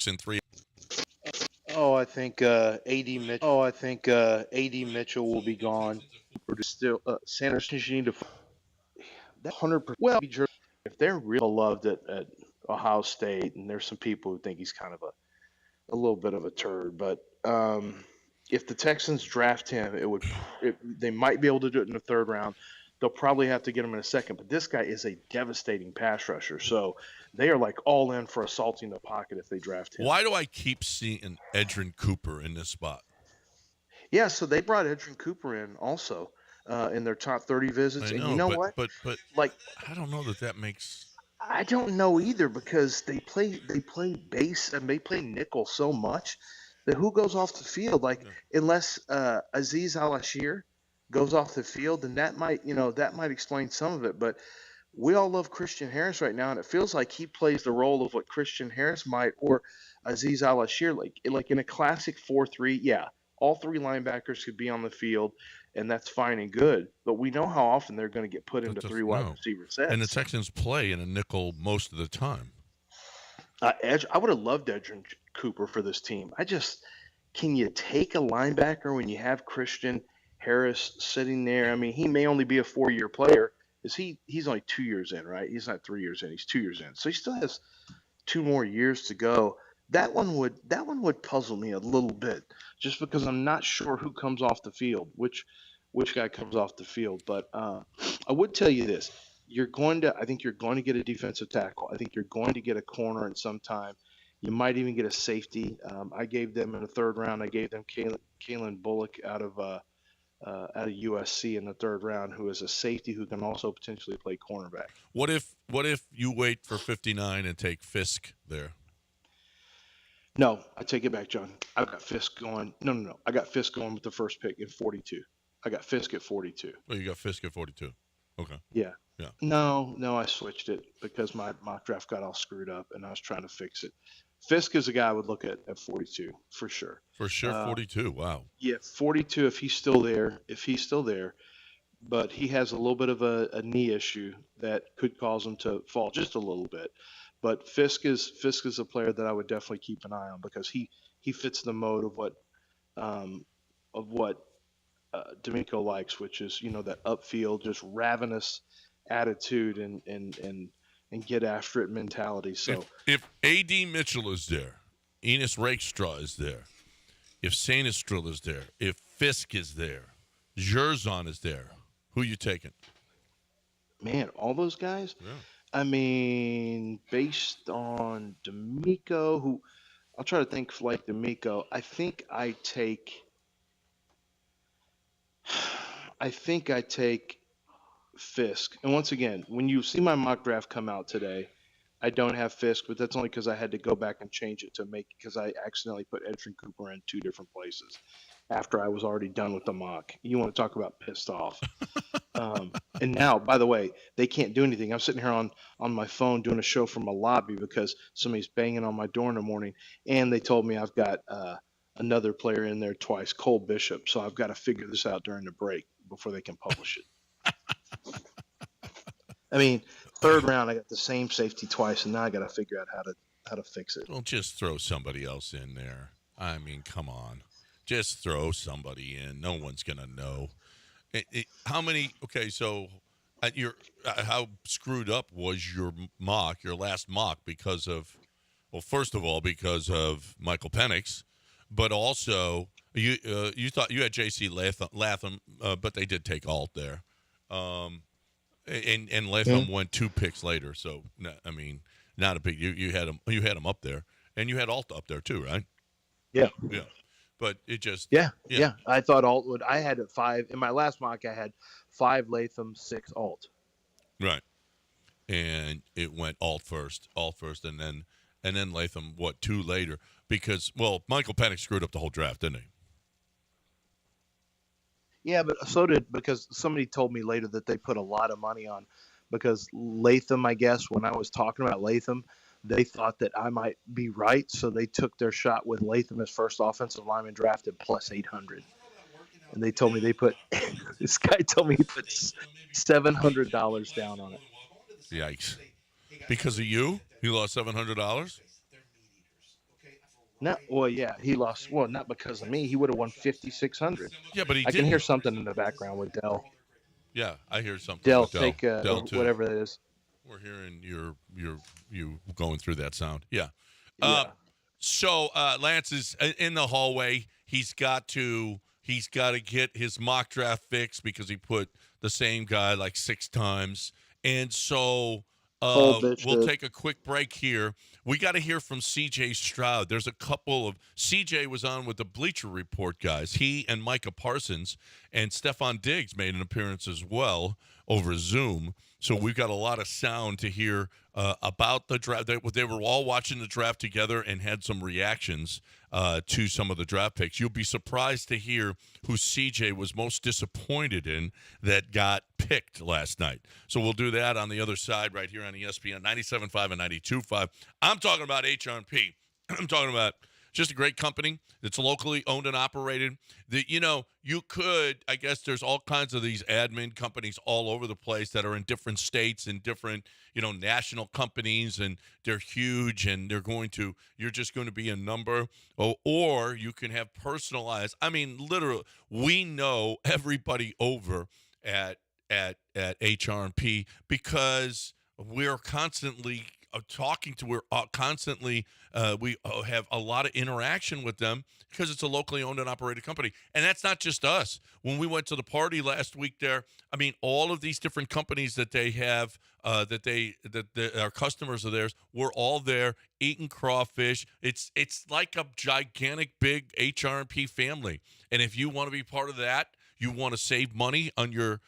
picks in 3. AD Mitchell will be gone. Still, Sanders you need to that 100%. Well, if they're real beloved at Ohio State, and there's some people who think he's kind of a little bit of a turd, but if the Texans draft him, they might be able to do it in the third round. They'll probably have to get him in a second, but this guy is a devastating pass rusher, so they are like all in for assaulting the pocket if they draft him. Why do I keep seeing Edgerrin Cooper in this spot? Yeah, so they brought Edgerrin Cooper in also in their top 30 visits, I know, and you know but, what? But like, I don't know that makes. I don't know either because they play base and they play nickel so much that who goes off the field? Like unless Azeez Al-Ashir goes off the field, then that might explain some of it. But we all love Christian Harris right now, and it feels like he plays the role of what Christian Harris might or Azeez Al-Ashir like in a classic 4-3. Yeah, all three linebackers could be on the field, and that's fine and good. But we know how often they're going to get put into three wide receiver sets. And the Texans play in a nickel most of the time. I would have loved Edgerrin Cooper for this team. Can you take a linebacker when you have Christian Harris sitting there? I mean, he may only be a 4-year player. He's only 2 years in, right? He's not 3 years in. He's 2 years in. So he still has 2 more years to go. That one would puzzle me a little bit, just because I'm not sure who comes off the field, which guy comes off the field. But I would tell you this: I think you're going to get a defensive tackle. I think you're going to get a corner in some time. You might even get a safety. I gave them in the third round. I gave them Kalen Bullock out of USC in the third round, who is a safety who can also potentially play cornerback. What if you wait for 59 and take Fisk there? No, I take it back, John. I've got Fisk going. No. I got Fisk going with the first pick in 42. I got Fisk at 42. Oh, you got Fisk at 42. Okay. Yeah. No, I switched it because my mock draft got all screwed up, and I was trying to fix it. Fisk is a guy I would look at 42 for sure. For sure, 42. Wow. Yeah, 42 if he's still there. But he has a little bit of a knee issue that could cause him to fall just a little bit. But Fisk is a player that I would definitely keep an eye on because he fits the mode of what D'Amico likes, which is that upfield, just ravenous attitude and get after it mentality. So if A.D. Mitchell is there, Enos Rakestraw is there, if Sanistril is there, if Fisk is there, Jerzon is there, who you taking? Man, all those guys. Yeah. I mean, based on D'Amico, who I'll try to think like D'Amico. I think I take Fisk. And once again, when you see my mock draft come out today, I don't have Fisk, but that's only because I had to go back and change it because I accidentally put Edgerrin Cooper in 2 different places after I was already done with the mock. You want to talk about pissed off. And now, by the way, they can't do anything. I'm sitting here on my phone doing a show from a lobby because somebody's banging on my door in the morning, and they told me I've got another player in there twice, Cole Bishop. So I've got to figure this out during the break before they can publish it. I mean, third round, I got the same safety twice, and now I got to figure out how to fix it. Don't just throw somebody else in there. I mean, come on. Just throw somebody in. No one's going to know. How many? Okay, so how screwed up was your last mock because of, well, first of all, because of Michael Penix, but also you thought you had J.C. Latham, but they did take Alt there, and Latham went 2 picks later. So I mean, not a big. You had him up there, and you had Alt up there too, right? Yeah. But it just yeah. I thought Alt would. I had 5 in my last mock. I had 5 Latham, 6 Alt. Right, and it went Alt first, and then Latham 2 later because Michael Penix screwed up the whole draft, didn't he? Yeah, but so did because somebody told me later that they put a lot of money on because Latham. I guess when I was talking about Latham, they thought that I might be right, so they took their shot with Latham as first offensive lineman drafted plus 800. And they told me this guy told me he put $700 down on it. Yikes. Because of you? You lost $700? No, well, yeah, he lost. Well, not because of me. He would have won 5,600. Yeah, but he I can hear didn't. something in the background with Dell. Yeah, I hear something Dell, with Dell. take Dell too. whatever that is. We're hearing you going through that sound. Yeah. Uh, Yeah. so Lance is in the hallway. He's got to get his mock draft fixed because he put the same guy like 6 times. And so Whole bitch we'll did. take a quick break here. We got to hear from CJ Stroud. There's a couple of CJ was on with the Bleacher Report guys. He and Micah Parsons and Stephon Diggs made an appearance as well over Zoom. So we've got a lot of sound to hear about the draft. They were all watching the draft together and had some reactions to some of the draft picks. You'll be surprised to hear who CJ was most disappointed in that got picked last night. So we'll do that on the other side right here on ESPN 97.5 and 92.5. I'm talking about HRP. I'm talking about just a great company that's locally owned and operated. That you could, I guess there's all kinds of these admin companies all over the place that are in different states and different, national companies, and they're huge, and you're just going to be a number. Or you can have personalized. I mean, literally, we know everybody over at HRP because we're constantly we have a lot of interaction with them because it's a locally owned and operated company. And that's not just us. When we went to the party last week there, I mean, all of these different companies that they have, that are customers of theirs, we're all there eating crawfish. It's like a gigantic big HRP family. And if you want to be part of that, you want to save money on your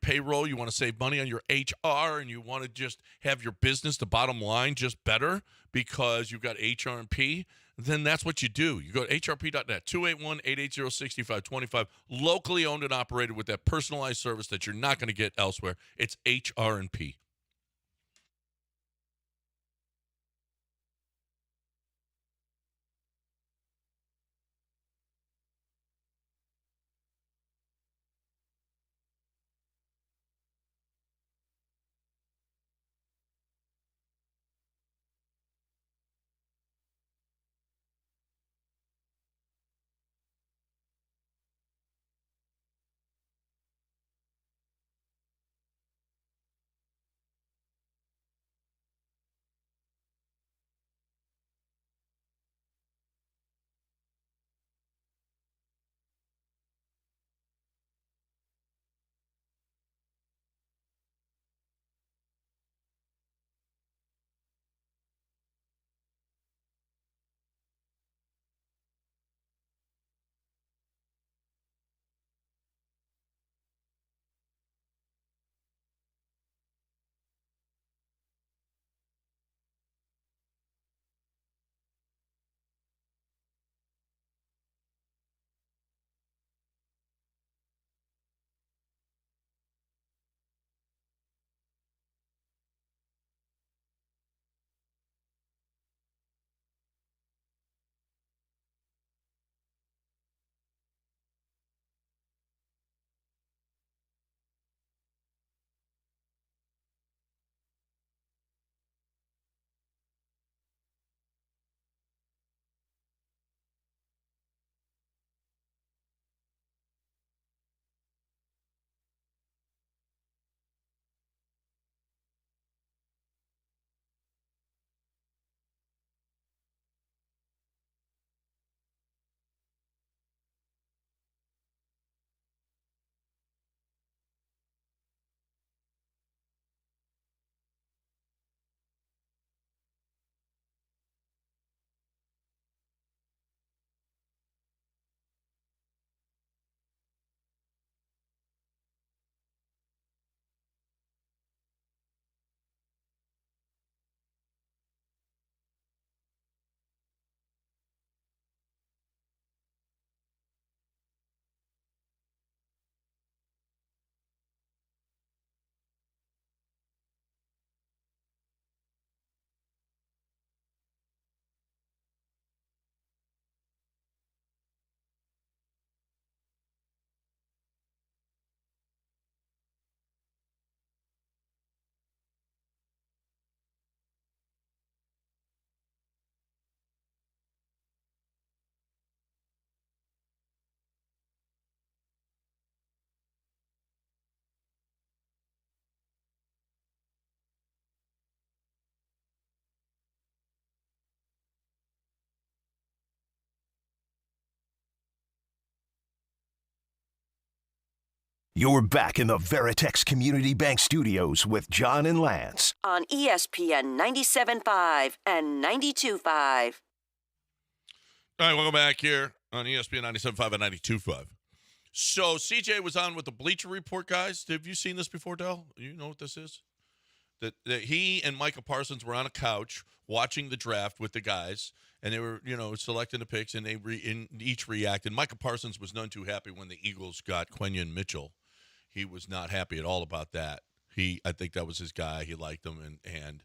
payroll, you want to save money on your HR, and you want to just have your business, the bottom line, just better because you've got HRP, then that's what you do. You go to hrp.net, 281-880-6525, locally owned and operated with that personalized service that you're not going to get elsewhere. It's HRP. You're back in the Veritex Community Bank Studios with John and Lance on ESPN 97.5 and 92.5. All right, welcome back here on ESPN 97.5 and 92.5. So CJ was on with the Bleacher Report, guys. Have you seen this before, Del? You know what this is? That he and Micah Parsons were on a couch watching the draft with the guys, and they were, selecting the picks, and they each reacted. Micah Parsons was none too happy when the Eagles got Quentin Mitchell. He was not happy at all about that. I think that was his guy. He liked him, and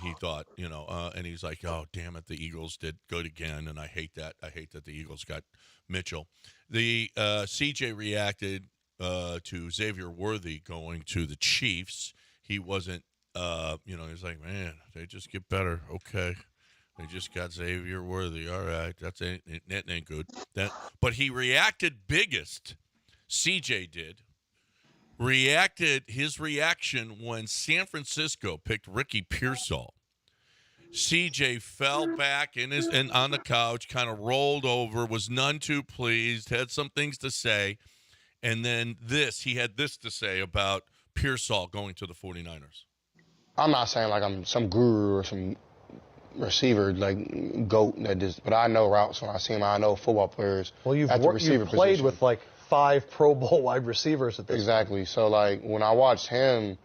he thought, and he's like, oh, damn it, the Eagles did good again, and I hate that. I hate that the Eagles got Mitchell. The CJ reacted to Xavier Worthy going to the Chiefs. He wasn't, he's like, man, they just get better. Okay. They just got Xavier Worthy. All right. That ain't good. But he reacted biggest. CJ did. His reaction when San Francisco picked Ricky Pearsall. CJ fell back and on the couch, kind of rolled over, was none too pleased, had some things to say. And then he had this to say about Pearsall going to the 49ers. I'm not saying like I'm some guru or some receiver like GOAT but I know routes when I see them. I know football players. Well, you've played position. with like 5 Pro Bowl wide receivers at this Exactly. So like when I watched him,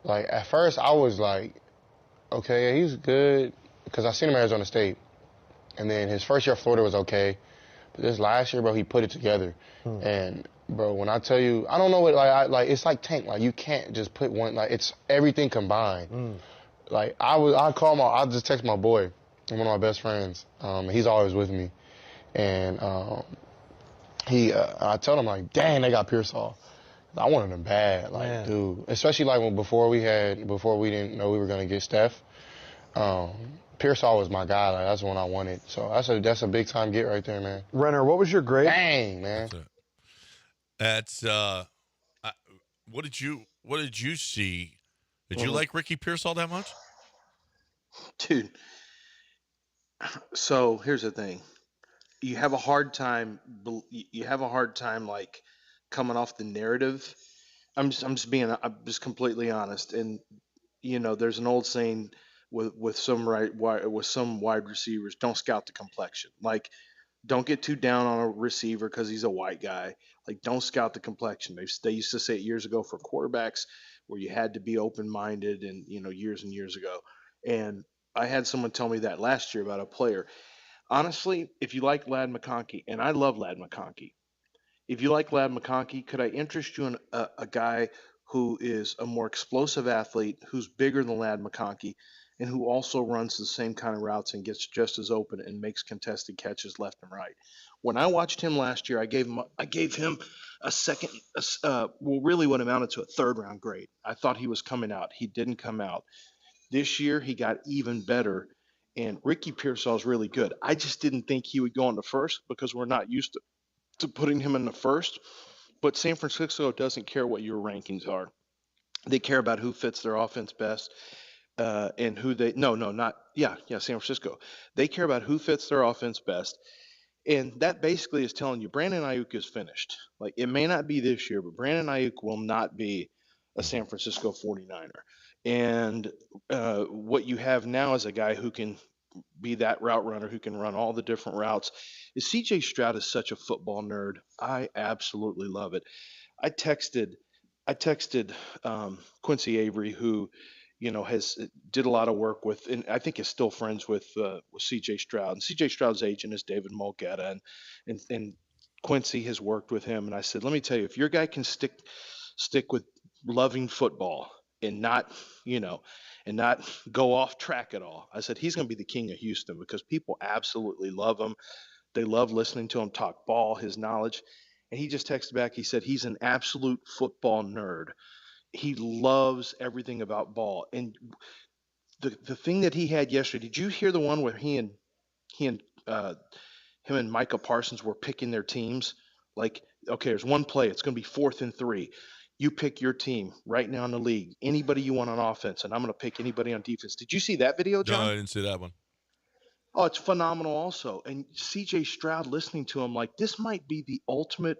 like at first I was like, okay, yeah, he's good because I seen him at Arizona State, and then his first year at Florida was okay, but this last year, bro, he put it together. And bro, when I tell you, I don't know what like it's like Tank. Like you can't just put one. Like it's everything combined. Like I just text my boy, one of my best friends. He's always with me, and I told him like, dang, they got Pearsall. I wanted him bad, like, man. Dude. Especially like before we didn't know we were gonna get Steph. Pearsall was my guy. Like that's the one I wanted. So that's a big time get right there, man. Renner, what was your grade? Dang, man. That's what did you see? Did you like Ricky Pearsall that much? Dude. So here's the thing. You have a hard time like coming off the narrative. I'm just completely honest. And there's an old saying with some wide receivers, don't scout the complexion. Like, don't get too down on a receiver because he's a white guy. Like, don't scout the complexion. They used to say it years ago for quarterbacks where you had to be open-minded and, years and years ago. And I had someone tell me that last year about a player. Honestly, if you like Ladd McConkey, and I love Ladd McConkey, if you like Ladd McConkey, could I interest you in a guy who is a more explosive athlete, who's bigger than Ladd McConkey, and who also runs the same kind of routes and gets just as open and makes contested catches left and right? When I watched him last year, I gave him a second, really what amounted to a third-round grade. I thought he was coming out. He didn't come out. This year, he got even better, and Ricky Pearsall is really good. I just didn't think he would go on the first because we're not used to putting him in the first. But San Francisco doesn't care what your rankings are. They care about who fits their offense best. And who they San Francisco. They care about who fits their offense best. And that basically is telling you Brandon Ayuk is finished. Like, it may not be this year, but Brandon Ayuk will not be a San Francisco 49er. And what you have now is a guy who can be that route runner, who can run all the different routes. CJ Stroud is such a football nerd. I absolutely love it. I texted Quincy Avery, who did a lot of work with, and I think is still friends with CJ Stroud. And CJ Stroud's agent is David Mulgeta, and Quincy has worked with him. And I said, let me tell you, if your guy can stick with loving football and not go off track at all, I said he's going to be the king of Houston because people absolutely love him. They love listening to him talk ball, his knowledge. And he just texted back. He said he's an absolute football nerd. He loves everything about ball. And the thing that he had yesterday, did you hear the one where him and Micah Parsons were picking their teams? Like, okay, there's one play. It's going to be 4th and 3. You pick your team right now in the league. Anybody you want on offense, and I'm going to pick anybody on defense. Did you see that video, John? No, I didn't see that one. Oh, it's phenomenal also. And CJ Stroud listening to him, like, this might be the ultimate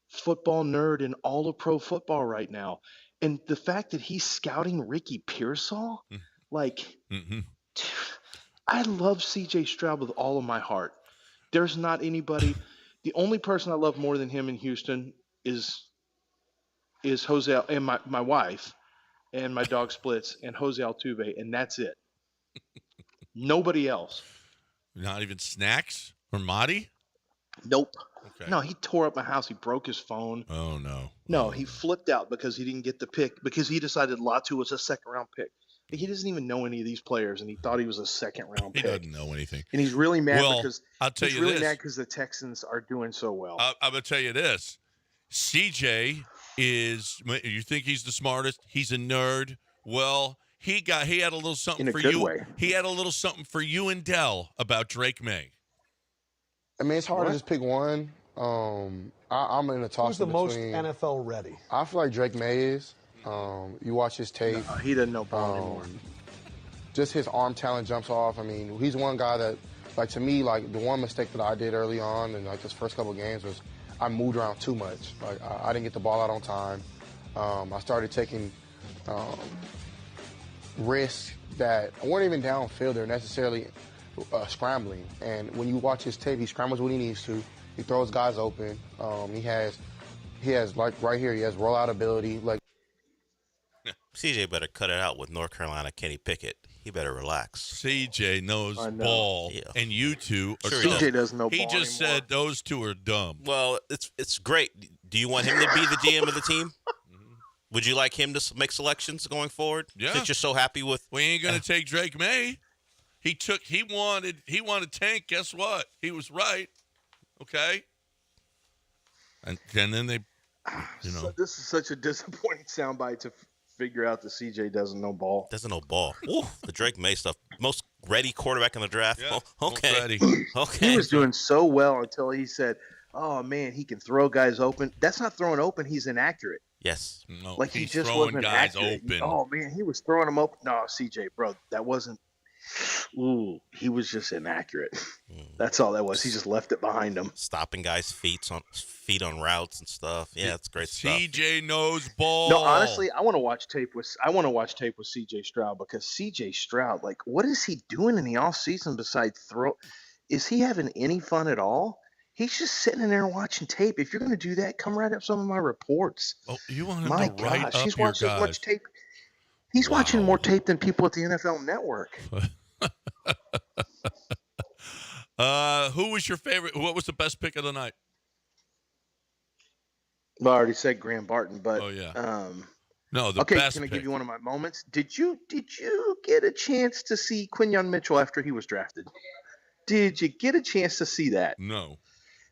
football nerd in all of pro football right now. And the fact that he's scouting Ricky Pearsall, like, Mm-hmm. I love CJ Stroud with all of my heart. There's not anybody. The only person I love more than him in Houston is Jose and my wife and my dog Splits and Jose Altuve, and that's it. Nobody else. Not even Snacks or Marty? Nope. Okay. No, he tore up my house. He broke his phone. Oh, no. No, Oh, he flipped out because he didn't get the pick because he decided Latu was a second-round pick. He doesn't even know any of these players, and he thought he was a second-round He pick. doesn't know anything. And he's really mad Well, because I'll tell he's you really this. mad because the Texans are doing so well. I'm going to tell you this. CJ is, you think he's the smartest? He's a nerd. Well, he had a little something In a for good you. way. He had a little something for you and Dell about Drake May. I mean, it's hard to What? just pick one. I'm in a toss Who's the most between. NFL ready? I feel like Drake May is. You watch his tape. He doesn't know ball anymore. Just his arm talent jumps off. I mean, he's one guy that, like, to me, like, the one mistake that I did early on in, like, his first couple of games was I moved around too much. Like, I didn't get the ball out on time. I started taking risks that weren't even downfield. They're necessarily scrambling. And when you watch his tape, he scrambles when he needs to. He throws guys open. He has, like, right here, he has rollout ability. Like, CJ better cut it out with North Carolina Kenny Pickett. He better relax. CJ knows I know. ball, Yeah. and you two are Sure dumb. he CJ doesn't know He ball just anymore. said those two are dumb. Well, it's great. Do you want him to be the GM of the team? Would you like him to make selections going forward? Yeah. Since you're so happy with. We ain't gonna take Drake May. He wanted Tank. Guess what? He was right. Okay. And then they, So this is such a disappointing soundbite to figure out that CJ doesn't know ball. Doesn't know ball. Ooh, the Drake May stuff. Most ready quarterback in the draft. Yeah, Oh, okay. ready. Okay. He was doing so well until he said, "Oh man, he can throw guys open." That's not throwing open. He's inaccurate. Yes. No, Like he he's just throwing wasn't guys accurate. open. Oh man, he was throwing them open. No, CJ, bro, that wasn't. Ooh, he was just inaccurate. That's all that was. He just left it behind him. Stopping guys' feet on routes and stuff. Yeah, it's great stuff. CJ knows ball. No, honestly, I want to watch tape with CJ Stroud because CJ Stroud, like, what is he doing in the offseason besides throw? Is he having any fun at all? He's just sitting in there watching tape. If you're going to do that, come write up some of my reports. Oh, you want him My to write gosh, up he's your watching as guys. much tape. He's watching more tape than people at the NFL Network. Who was your favorite? What was the best pick of the night? Well, I already said Graham Barton, but Oh yeah. No, the okay. best Can I pick. give you one of my moments? Did you get a chance to see Quinyon Mitchell after he was drafted? Did you get a chance to see that? No.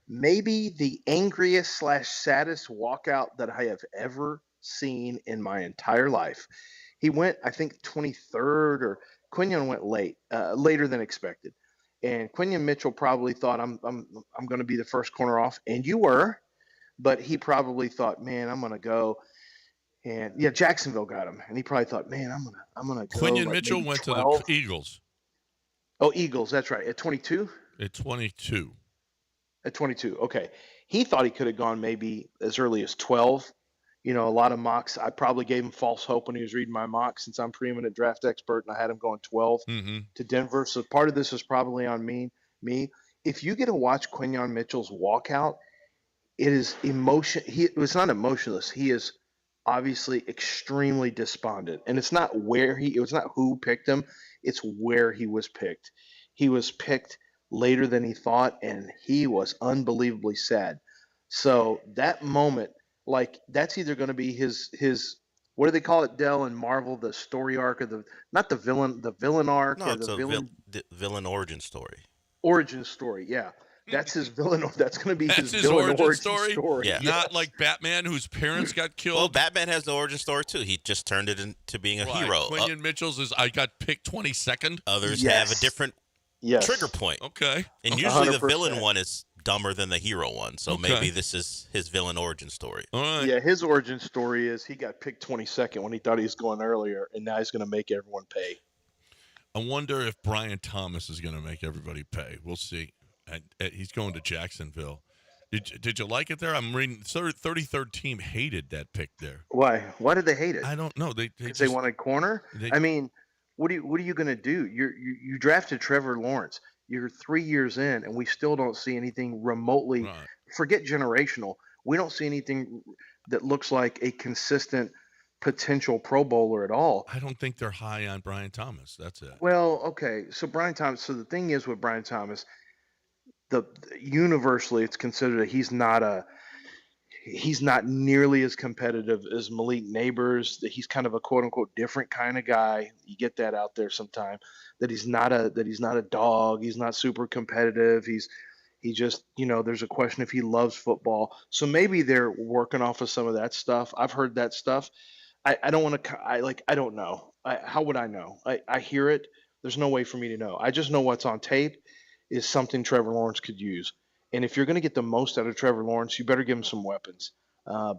Maybe the angriest / saddest walkout that I have ever seen in my entire life. He went, I think, 23rd, or Quinyon went later than expected. And Quinyon Mitchell probably thought, I'm going to be the first corner off, and you were, but he probably thought, man, I'm going to go. And yeah, Jacksonville got him, and he probably thought, man, I'm gonna go. Quinyon like Mitchell maybe went 12. to the Eagles Oh, Eagles, that's right, at 22. at 22. At 22, okay. He thought he could have gone maybe as early as 12. You know, a lot of mocks. I probably gave him false hope when he was reading my mocks since I'm preeminent draft expert, and I had him going 12 Mm-hmm. to Denver. So part of this was probably on me. If you get to watch Quinyon Mitchell's walkout, it is emotion. It was not emotionless. He is obviously extremely despondent, and it's not who picked him. It's where he was picked. He was picked later than he thought, and he was unbelievably sad. So that moment, like, that's either going to be his what do they call it, Dell and Marvel, the story arc of the villain arc, No, or it's the a villain origin story. origin story. Yeah, that's his villain. That's going to be That's his his villain origin story. story? Yeah. Not like Batman, whose parents got killed. Well, Batman has the origin story too. He just turned it into being a Right. hero. Quinyon Mitchell's is I got picked 22nd. Others Yes. have a different Yes. trigger point. Okay. And usually the 100%. villain one is dumber than the hero one. So Okay. maybe this is his villain origin story. All right. Yeah, his origin story is he got picked 22nd when he thought he was going earlier, and now he's going to make everyone pay. I wonder if Brian Thomas is going to make everybody pay. We'll see. And he's going to Jacksonville. Did you like it there? I'm reading 33rd team hated that pick there. Why? Why did they hate it? I don't know. They Because they just wanted corner. they I mean, what are you going to do? You drafted Trevor Lawrence. You're 3 years in, and we still don't see anything remotely. right. Forget generational. We don't see anything that looks like a consistent potential Pro Bowler at all. I don't think they're high on Brian Thomas. That's it. Well, okay. So Brian Thomas. So the thing is with Brian Thomas, the universally it's considered that he's not nearly as competitive as Malik Neighbors. That he's kind of a quote unquote different kind of guy. You get that out there sometime. That he's not a dog. He's not super competitive. He just there's a question if he loves football. So maybe they're working off of some of that stuff. I've heard that stuff. I don't want to. I don't know. How would I know? I hear it. There's no way for me to know. I just know what's on tape is something Trevor Lawrence could use. And if you're going to get the most out of Trevor Lawrence, you better give him some weapons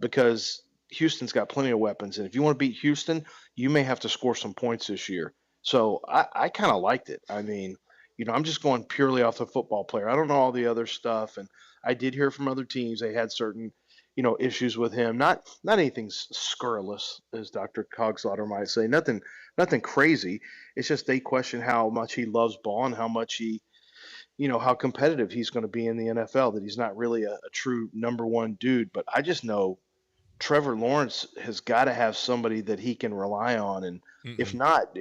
because Houston's got plenty of weapons. And if you want to beat Houston, you may have to score some points this year. So I kind of liked it. I mean, I'm just going purely off the football player. I don't know all the other stuff. And I did hear from other teams they had certain, issues with him. Not anything scurrilous, as Dr. Cogslaughter might say. Nothing crazy. It's just they question how much he loves ball and how much he how competitive he's going to be in the NFL, that he's not really a true number one dude. But I just know Trevor Lawrence has got to have somebody that he can rely on. And if not,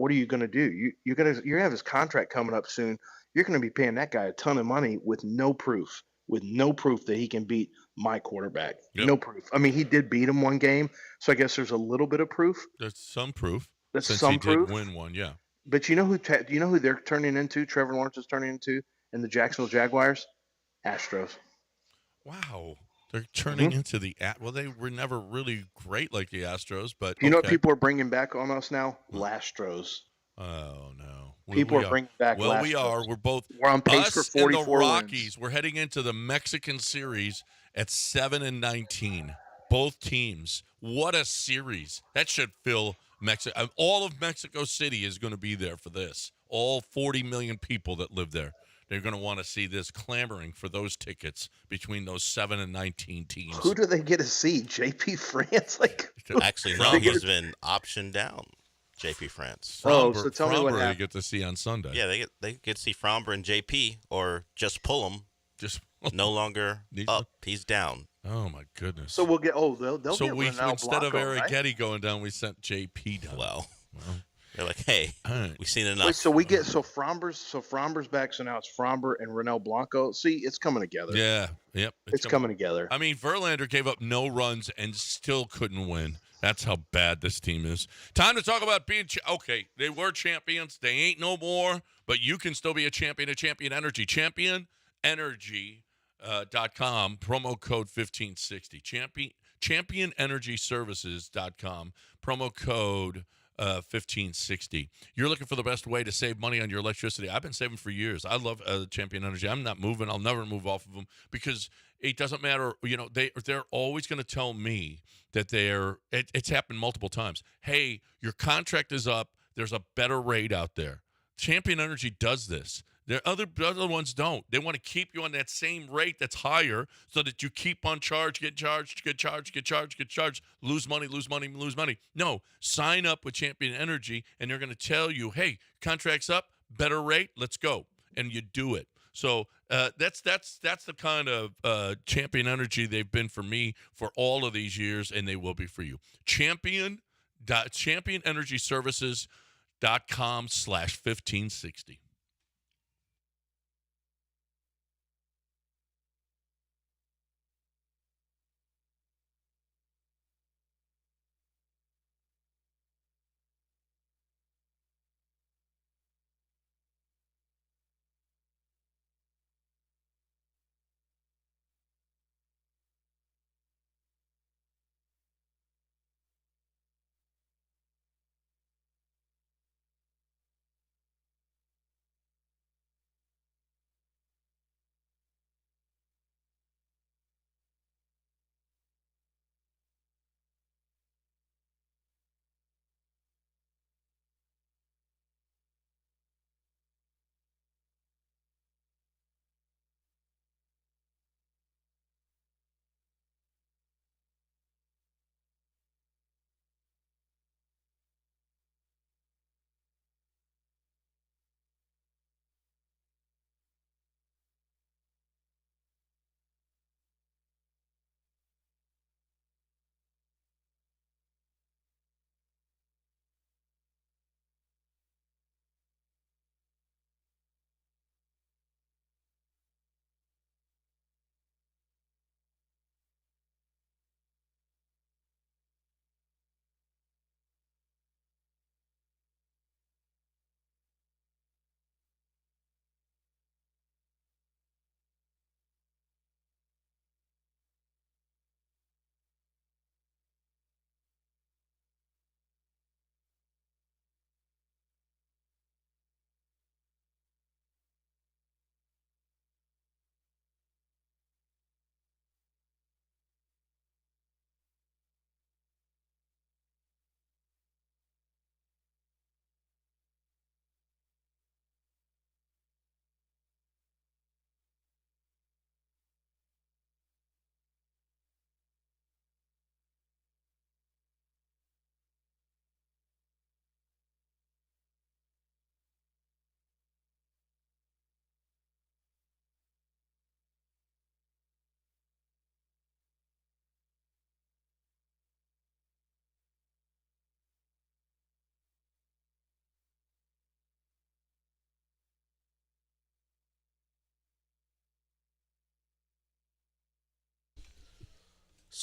what are you going to do? You're going to have his contract coming up soon. You're going to be paying that guy a ton of money with no proof that he can beat my quarterback. Yep. No proof. I mean, he did beat him one game. So I guess there's a little bit of proof. There's some proof. That's since some he proof. did win one, yeah. But you know who they're turning into? Trevor Lawrence is turning into, and the Jacksonville Jaguars, Astros. Wow. They're turning into the well, they were never really great like the Astros, but You know what people are bringing back on us now? Lastros. Oh no. People are bringing back. Well, Lastros. we are. We're both. We're on pace us for 44 and the Rockies. wins. We're heading into the Mexican series at 7-19. Both teams. What a series! That should fill Mexico. All of Mexico City is going to be there for this. All 40 million people that live there. They're going to want to see this, clamoring for those tickets between those 7 and 19 teams. Who do they get to see? JP France? Actually, no, he's been optioned down. JP France. So tell me what they happened. get to see on Sunday. Yeah, they get to see Fromber and JP, or just pull him. Just No longer up. He's down. Oh my goodness. So we'll get. They'll So get we Ronaldo instead of Blanco, Eric right? Getty going down, we sent JP down. Well, they're like, hey, All right. we've seen enough. Wait, so we get Fromber's back. So now it's Fromber and Ronel Blanco. See, it's coming together. Yeah. Yep. It's coming together. I mean, Verlander gave up no runs and still couldn't win. That's how bad this team is. Time to talk about being okay. They were champions. They ain't no more, but you can still be a champion of Champion Energy. ChampionEnergy.com, promo code 1560. ChampionEnergyServices.com, promo code 1560. You're looking for the best way to save money on your electricity. I've been saving for years. I love Champion Energy. I'm not moving. I'll never move off of them because it doesn't matter. They're always going to tell me that it's happened multiple times. Hey, your contract is up. There's a better rate out there. Champion Energy does this. Other ones don't. They want to keep you on that same rate that's higher so that you keep on get charged, lose money. No, sign up with Champion Energy, and they're going to tell you, hey, contract's up, better rate, let's go. And you do it. So that's the kind of Champion Energy they've been for me for all of these years, and they will be for you. ChampionEnergyServices.com/1560.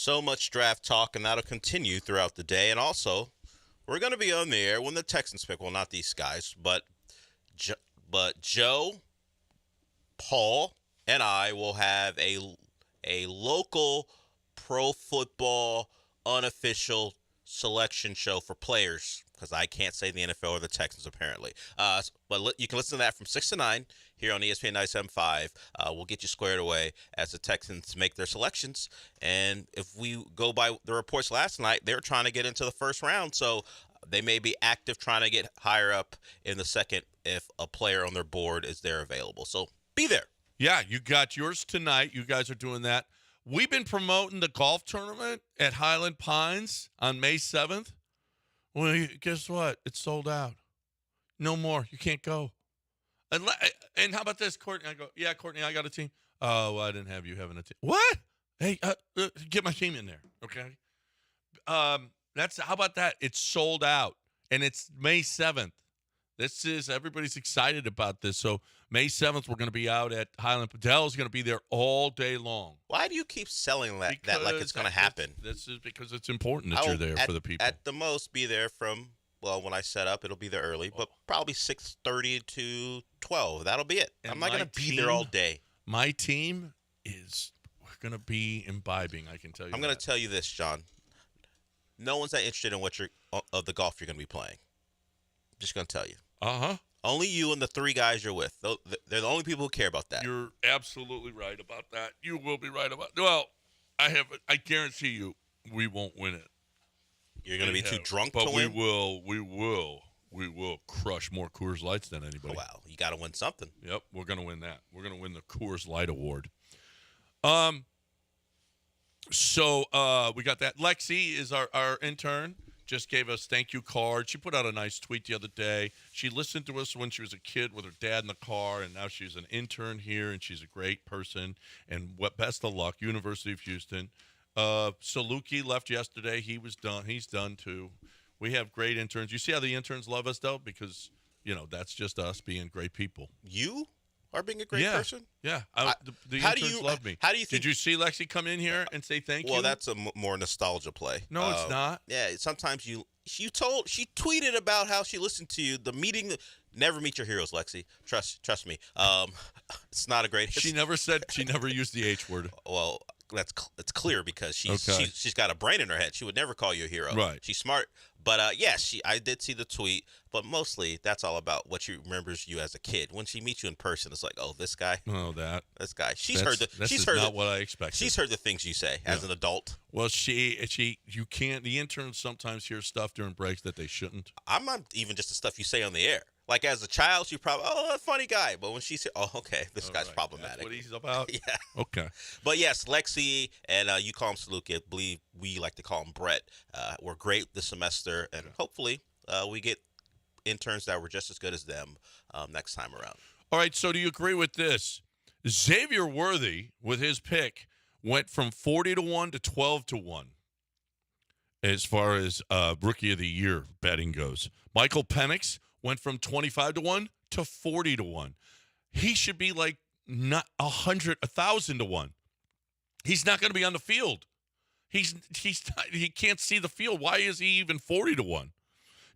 So much draft talk, and that'll continue throughout the day. And also, we're going to be on the air when the Texans pick. Well, not these guys, but Joe, Paul, and I will have a local pro football unofficial selection show for players, because I can't say the NFL or the Texans apparently. But you can listen to that from 6 to 9 here on ESPN 97.5. We'll get you squared away as the Texans make their selections. And if we go by the reports last night, they were trying to get into the first round, so they may be active trying to get higher up in the second if a player on their board is there available. So be there. Yeah, you got yours tonight. You guys are doing that. We've been promoting the golf tournament at Highland Pines on May 7th. Well, guess what? It's sold out. No more. You can't go. And how about this, Courtney? I go, yeah, Courtney, I got a team. Oh, well, I didn't have you having a team. What? Hey, get my team in there, okay? How about that? It's sold out, and it's May 7th. Everybody's excited about this. So May 7th, we're going to be out at Highland. Dell's going to be there all day long. Why do you keep selling that like it's going to happen? This is because it's important that you're there for the people. At the most, be there from, well, when I set up, it'll be there early, but probably 6:30 to 12. That'll be it. And I'm not going to be there all day. My team we're going to be imbibing, I can tell you. I'm going to tell you this, John. No one's that interested in of the golf you're going to be playing. I'm just going to tell you. Uh-huh. Only you and the 3 guys you're with. They're the only people who care about that. You're absolutely right about that. You will be right about that. Well, I guarantee you we won't win it. You're going to be too drunk to but win? we will crush more Coors Lights than anybody. Oh, wow. You got to win something. Yep, we're going to win that. We're going to win the Coors Light Award. So we got that. Lexi is our intern. Just gave us thank you card. She put out a nice tweet the other day. She listened to us when she was a kid with her dad in the car, and now she's an intern here, and she's a great person. And best of luck, University of Houston. Saluki left yesterday. He was done. He's done too. We have great interns. You see how the interns love us, though? Because, that's just us being great people. You are being a great person? Yeah. The interns love me. How do you think? Did you see Lexi come in here and say thank you? Well, that's a more nostalgia play. No, it's not. Yeah, sometimes she tweeted about how she listened to you. The meeting, never meet your heroes, Lexi. Trust me. It's not a great. She never used the H word. Well, it's clear because she's got a brain in her head. She would never call you a hero. Right. She's smart. But I did see the tweet. But mostly, that's all about what she remembers you as a kid. When she meets you in person, it's like, oh, this guy. Oh, this guy. That's not what I expected. She's heard the things you say as an adult. Well, you can't. The interns sometimes hear stuff during breaks that they shouldn't. I'm not even just the stuff you say on the air. Like as a child, she probably, a funny guy. But when she said, oh, okay, this guy's problematic. That's what he's about? Yeah. Okay. But yes, Lexi, and you call him Saluki. I believe we like to call him Brett. We're great this semester, and hopefully we get interns that were just as good as them next time around. All right, so do you agree with this? Xavier Worthy, with his pick, went from 40-1 to 12-1 as far as Rookie of the Year betting goes. Michael Penix went from 25-1 to 40-1. He should be like not 1,000-1. He's not going to be on the field. He can't see the field. Why is he even 40-1?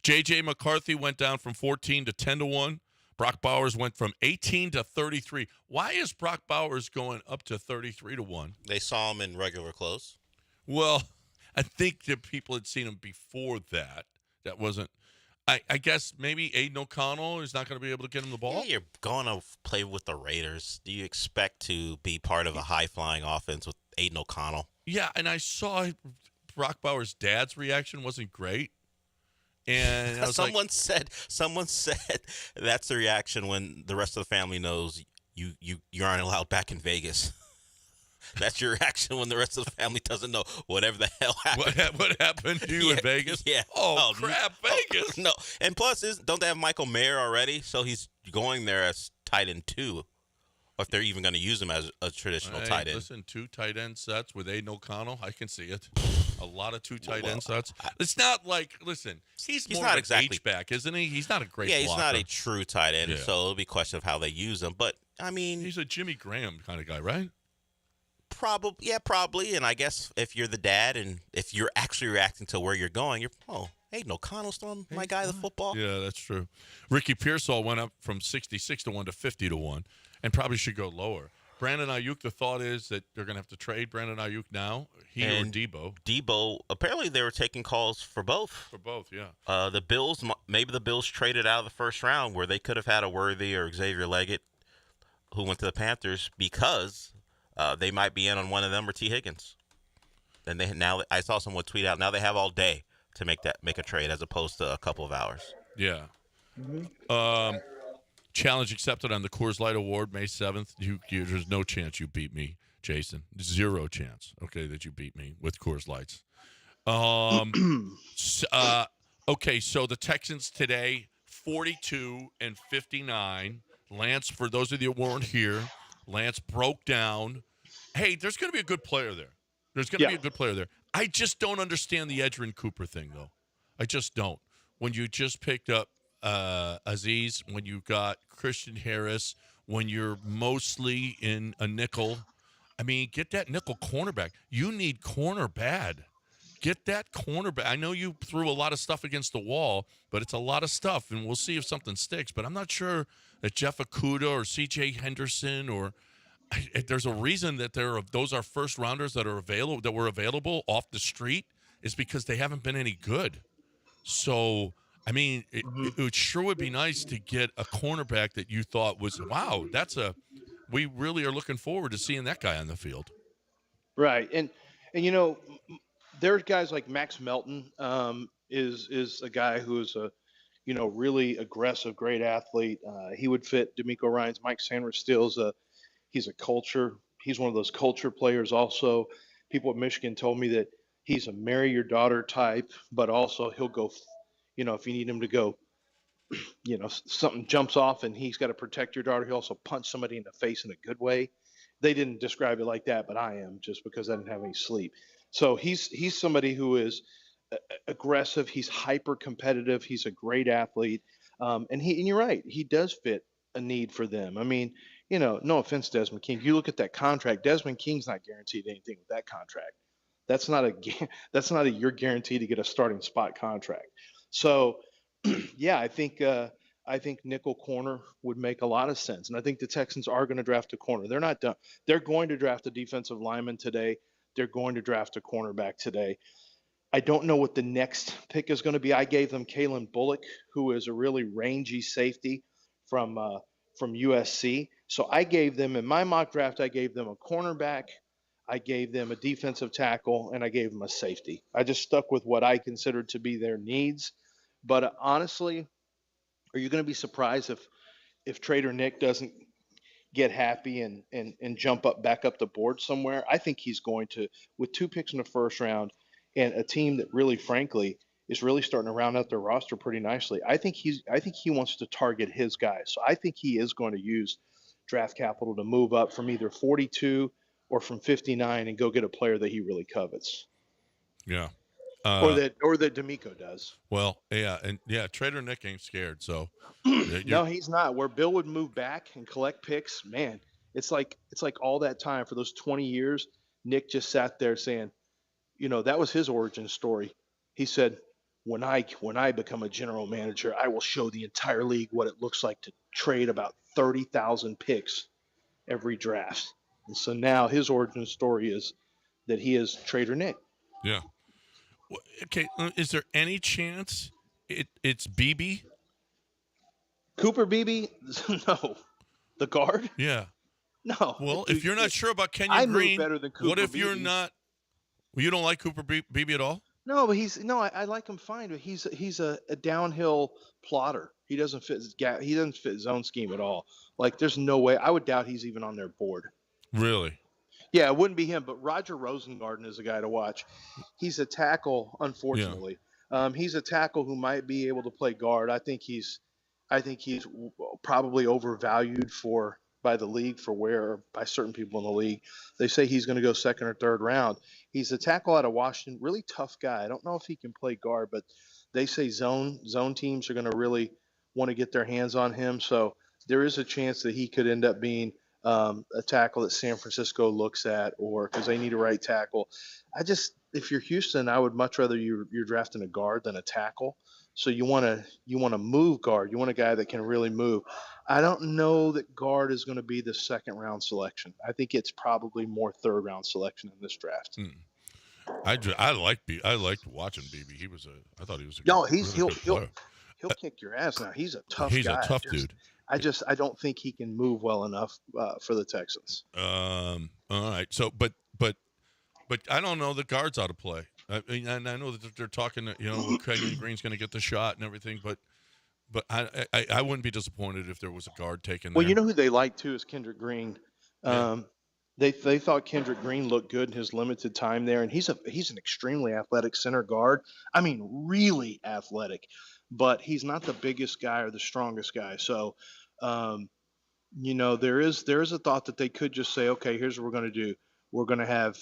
J.J. McCarthy went down from 14 to 10-1. Brock Bowers went from 18 to 33. Why is Brock Bowers going up to 33-1? They saw him in regular clothes. Well, I think that people had seen him before that. That wasn't. I guess maybe Aiden O'Connell is not going to be able to get him the ball. Yeah, you're going to play with the Raiders. Do you expect to be part of a high-flying offense with Aiden O'Connell? Yeah, and I saw Brock Bowers' dad's reaction wasn't great. And I was someone said that's the reaction when the rest of the family knows you aren't allowed back in Vegas. That's your reaction when the rest of the family doesn't know whatever the hell happened. What happened to you in Vegas? Yeah. Oh, crap, Vegas. No. And plus, don't they have Michael Mayer already? So he's going there as tight end 2. Or if they're even going to use him as a traditional tight end. Listen, 2 tight end sets with Aiden O'Connell. I can see it. A lot of 2 tight end sets. It's not like, listen, he's more not of exactly an H-back, isn't he? He's not a great blocker. He's not a true tight end, so it'll be a question of how they use him. But, I mean. He's a Jimmy Graham kind of guy, right? Probably. And I guess if you're the dad and if you're actually reacting to where you're going, Aiden O'Connell's throwing my guy the football. Yeah, that's true. Ricky Pearsall went up from 66 to 1 to 50 to 1, and probably should go lower. Brandon Ayuk, the thought is that they're going to have to trade Brandon Ayuk now, or Debo. Debo, apparently they were taking calls for both. For both, yeah. The Bills, maybe the Bills traded out of the first round where they could have had a Worthy or Xavier Leggett who went to the Panthers because they might be in on one of them or T. Higgins. And I saw someone tweet out, now they have all day to make a trade as opposed to a couple of hours. Yeah. Challenge accepted on the Coors Light Award, May 7th. There's no chance you beat me, Jason. Zero chance, okay, that you beat me with Coors Lights. Okay, so the Texans today, 42-59. Lance, for those of you who weren't here, Lance broke down. Hey, there's going to be a good player there. I just don't understand the Edgerrin Cooper thing, though. I just don't. When you just picked up Aziz, when you got Christian Harris, when you're mostly in a nickel, I mean, get that nickel cornerback. You need corner bad. Get that cornerback. I know you threw a lot of stuff against the wall, but it's a lot of stuff, and we'll see if something sticks. But I'm not sure that Jeff Okudah or C.J. Henderson there's a reason that those are first rounders that were available off the street is because they haven't been any good. So, I mean, it sure would be nice to get a cornerback that you thought was, wow, we really are looking forward to seeing that guy on the field. Right. And there's guys like Max Melton is a guy who is a, really aggressive, great athlete. He would fit DeMeco Ryans. Mike Sanders he's a culture. He's one of those culture players also. People at Michigan told me that he's a marry your daughter type, but also he'll go, if you need him to go, something jumps off and he's got to protect your daughter. He'll also punch somebody in the face in a good way. They didn't describe it like that, but I am, just because I didn't have any sleep. So he's somebody who is aggressive. He's hyper competitive. He's a great athlete. And you're right. He does fit a need for them. I mean, no offense, Desmond King. You look at that contract. Desmond King's not guaranteed anything with that contract. That's not a you're guaranteed to get a starting spot contract. So, yeah, I think nickel corner would make a lot of sense, and I think the Texans are going to draft a corner. They're not done. They're going to draft a defensive lineman today. They're going to draft a cornerback today. I don't know what the next pick is going to be. I gave them Kalen Bullock, who is a really rangy safety from USC. So I gave them, in my mock draft, I gave them a cornerback, I gave them a defensive tackle, and I gave them a safety. I just stuck with what I considered to be their needs. But honestly, are you going to be surprised if Trader Nick doesn't get happy and jump back up the board somewhere? I think he's going to, with 2 picks in the first round and a team that really, frankly, is really starting to round out their roster pretty nicely. I think he wants to target his guys. So I think he is going to use draft capital to move up from either 42 or from 59 and go get a player that he really covets. Yeah. Or that DeMeco does. Well, yeah, and Trader Nick ain't scared, so no, he's not. Where Bill would move back and collect picks, man, it's like all that time for those 20 years, Nick just sat there saying, that was his origin story. He said, when I become a general manager, I will show the entire league what it looks like to trade about 30,000 picks every draft. And so now his origin story is that he is Trader Nick. Yeah. Okay, is there any chance it's BB? Cooper Beebe? No. The guard? Yeah. No. Well, if you're not sure about Kenyon Green, better than Cooper what if Beebe. you're not? Well, you don't like Cooper Beebe at all? No, but I like him fine, but he's a downhill plotter. He doesn't fit his own scheme at all. Like, there's no way. I would doubt he's even on their board. Really? Yeah, it wouldn't be him, but Roger Rosengarten is a guy to watch. He's a tackle, unfortunately. Yeah. He's a tackle who might be able to play guard. I think he's probably overvalued by the league by certain people in the league. They say he's going to go second or third round. He's a tackle out of Washington, really tough guy. I don't know if he can play guard, but they say zone teams are going to really want to get their hands on him. So there is a chance that he could end up being a tackle that San Francisco looks at, or because they need a right tackle. If you're Houston, I would much rather you're drafting a guard than a tackle. So you want to move guard. You want a guy that can really move. I don't know that guard is going to be the second round selection. I think it's probably more third round selection in this draft. I liked watching BB. I thought he was a he'll good player. he'll kick your ass now. He's a tough He's guy. a tough dude. I don't think he can move well enough for the Texans. All right. So, but I don't know the guards out of play. I mean, and I know that they're talking. Kenyon Green's going to get the shot and everything, but I wouldn't be disappointed if there was a guard taken. Well, there. you know who they like too is Kendrick Green. Yeah. They thought Kendrick Green looked good in his limited time there, and he's an extremely athletic center guard. I mean, really athletic, but he's not the biggest guy or the strongest guy. So, there is a thought that they could just say, okay, here's what we're going to do. We're going to have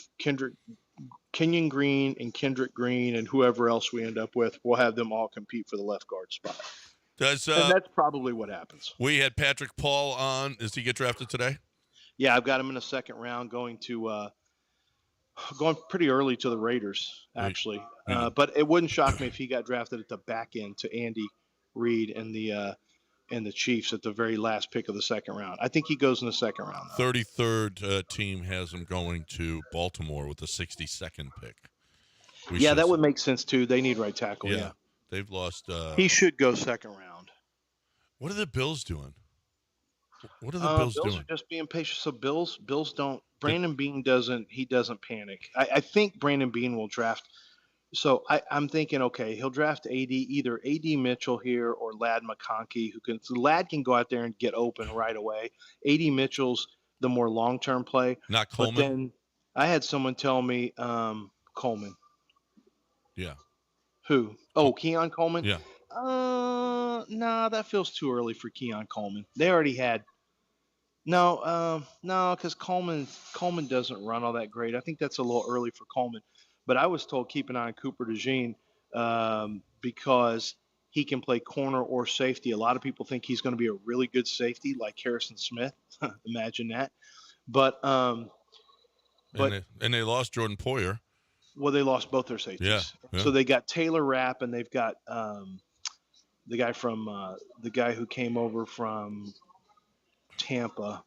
Kenyon Green and Kendrick Green and whoever else we end up with. We'll have them all compete for the left guard spot. And that's probably what happens. We had Patrick Paul on. Does he get drafted today? Yeah, I've got him in the second round, going pretty early to the Raiders, actually. But it wouldn't shock me if he got drafted at the back end to Andy Reid and the Chiefs at the very last pick of the second round. I think he goes in the second round. 33rd team has him going to Baltimore with the 62nd pick. That would make sense too. They need right tackle. Yeah. They've lost. He should go second round. What are the Bills doing? What are the Bills doing? Are just being patient. So Bills don't. Brandon Beane doesn't panic. I think Brandon Beane will draft. So I'm thinking, okay, he'll draft either AD Mitchell here or Ladd McConkey, Ladd can go out there and get open right away. AD Mitchell's the more long-term play. Not Coleman. But then I had someone tell me Coleman. Yeah. Who? Oh, Keon Coleman? Yeah. No, that feels too early for Keon Coleman. They already had. No, because Coleman doesn't run all that great. I think that's a little early for Coleman. But I was told keep an eye on Cooper DeJean because he can play corner or safety. A lot of people think he's going to be a really good safety like Harrison Smith. Imagine that. But and they lost Jordan Poyer. Well, they lost both their safeties. Yeah. So they got Taylor Rapp, and they've got the guy who came over from Tampa,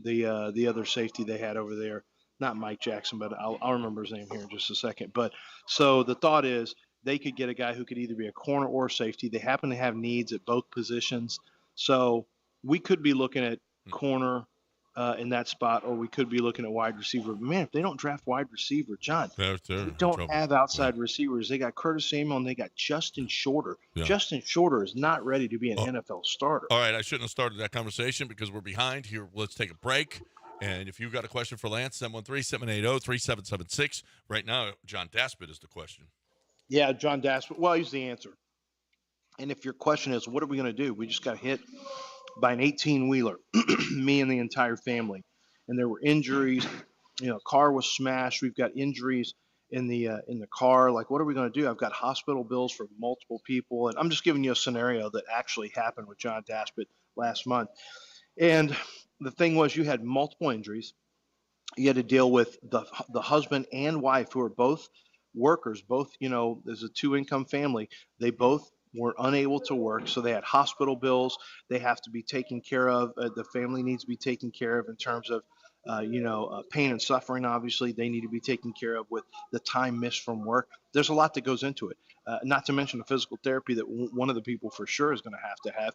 the other safety they had over there. Not Mike Jackson, but I'll remember his name here in just a second. But so the thought is they could get a guy who could either be a corner or safety. They happen to have needs at both positions. So we could be looking at corner in that spot, or we could be looking at wide receiver. But man, if they don't draft wide receiver, John, they don't have outside receivers. They got Curtis Samuel and they got Justin Shorter. Yeah. Justin Shorter is not ready to be an NFL starter. All right, I shouldn't have started that conversation because we're behind here. Let's take a break. And if you've got a question for Lance, 713-780-3776. Right now, John Daspit is the question. Yeah, John Daspit. Well, he's the answer. And if your question is, what are we going to do? We just got hit by an 18-wheeler, me and the entire family. And there were injuries. Car was smashed. We've got injuries in the car. Like, what are we going to do? I've got hospital bills for multiple people. And I'm just giving you a scenario that actually happened with John Daspit last month. And the thing was, you had multiple injuries. You had to deal with the husband and wife who are both workers. Both, there's a 2-income family. They both were unable to work, so they had hospital bills. They have to be taken care of. The family needs to be taken care of in terms of, pain and suffering. Obviously, they need to be taken care of with the time missed from work. There's a lot that goes into it. Not to mention the physical therapy that one of the people for sure is going to have.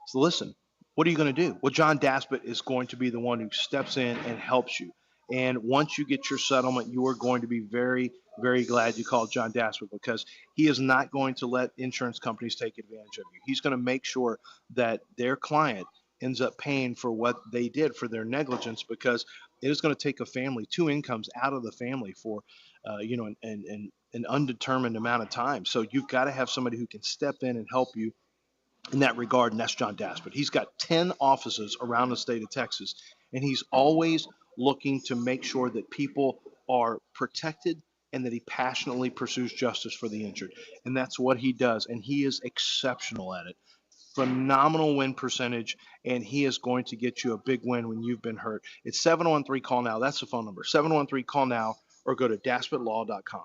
So listen. What are you going to do? Well, John Daspit is going to be the one who steps in and helps you. And once you get your settlement, you are going to be very, very glad you called John Daspit because he is not going to let insurance companies take advantage of you. He's going to make sure that their client ends up paying for what they did for their negligence because it is going to take a family, 2 incomes out of the family for, an undetermined amount of time. So you've got to have somebody who can step in and help you in that regard, and that's John Daspit. He's got 10 offices around the state of Texas, and he's always looking to make sure that people are protected and that he passionately pursues justice for the injured. And that's what he does, and he is exceptional at it. phenomenal win percentage, and he is going to get you a big win when you've been hurt. It's 713 call now. That's the phone number. 713 call now, or go to daspitlaw.com.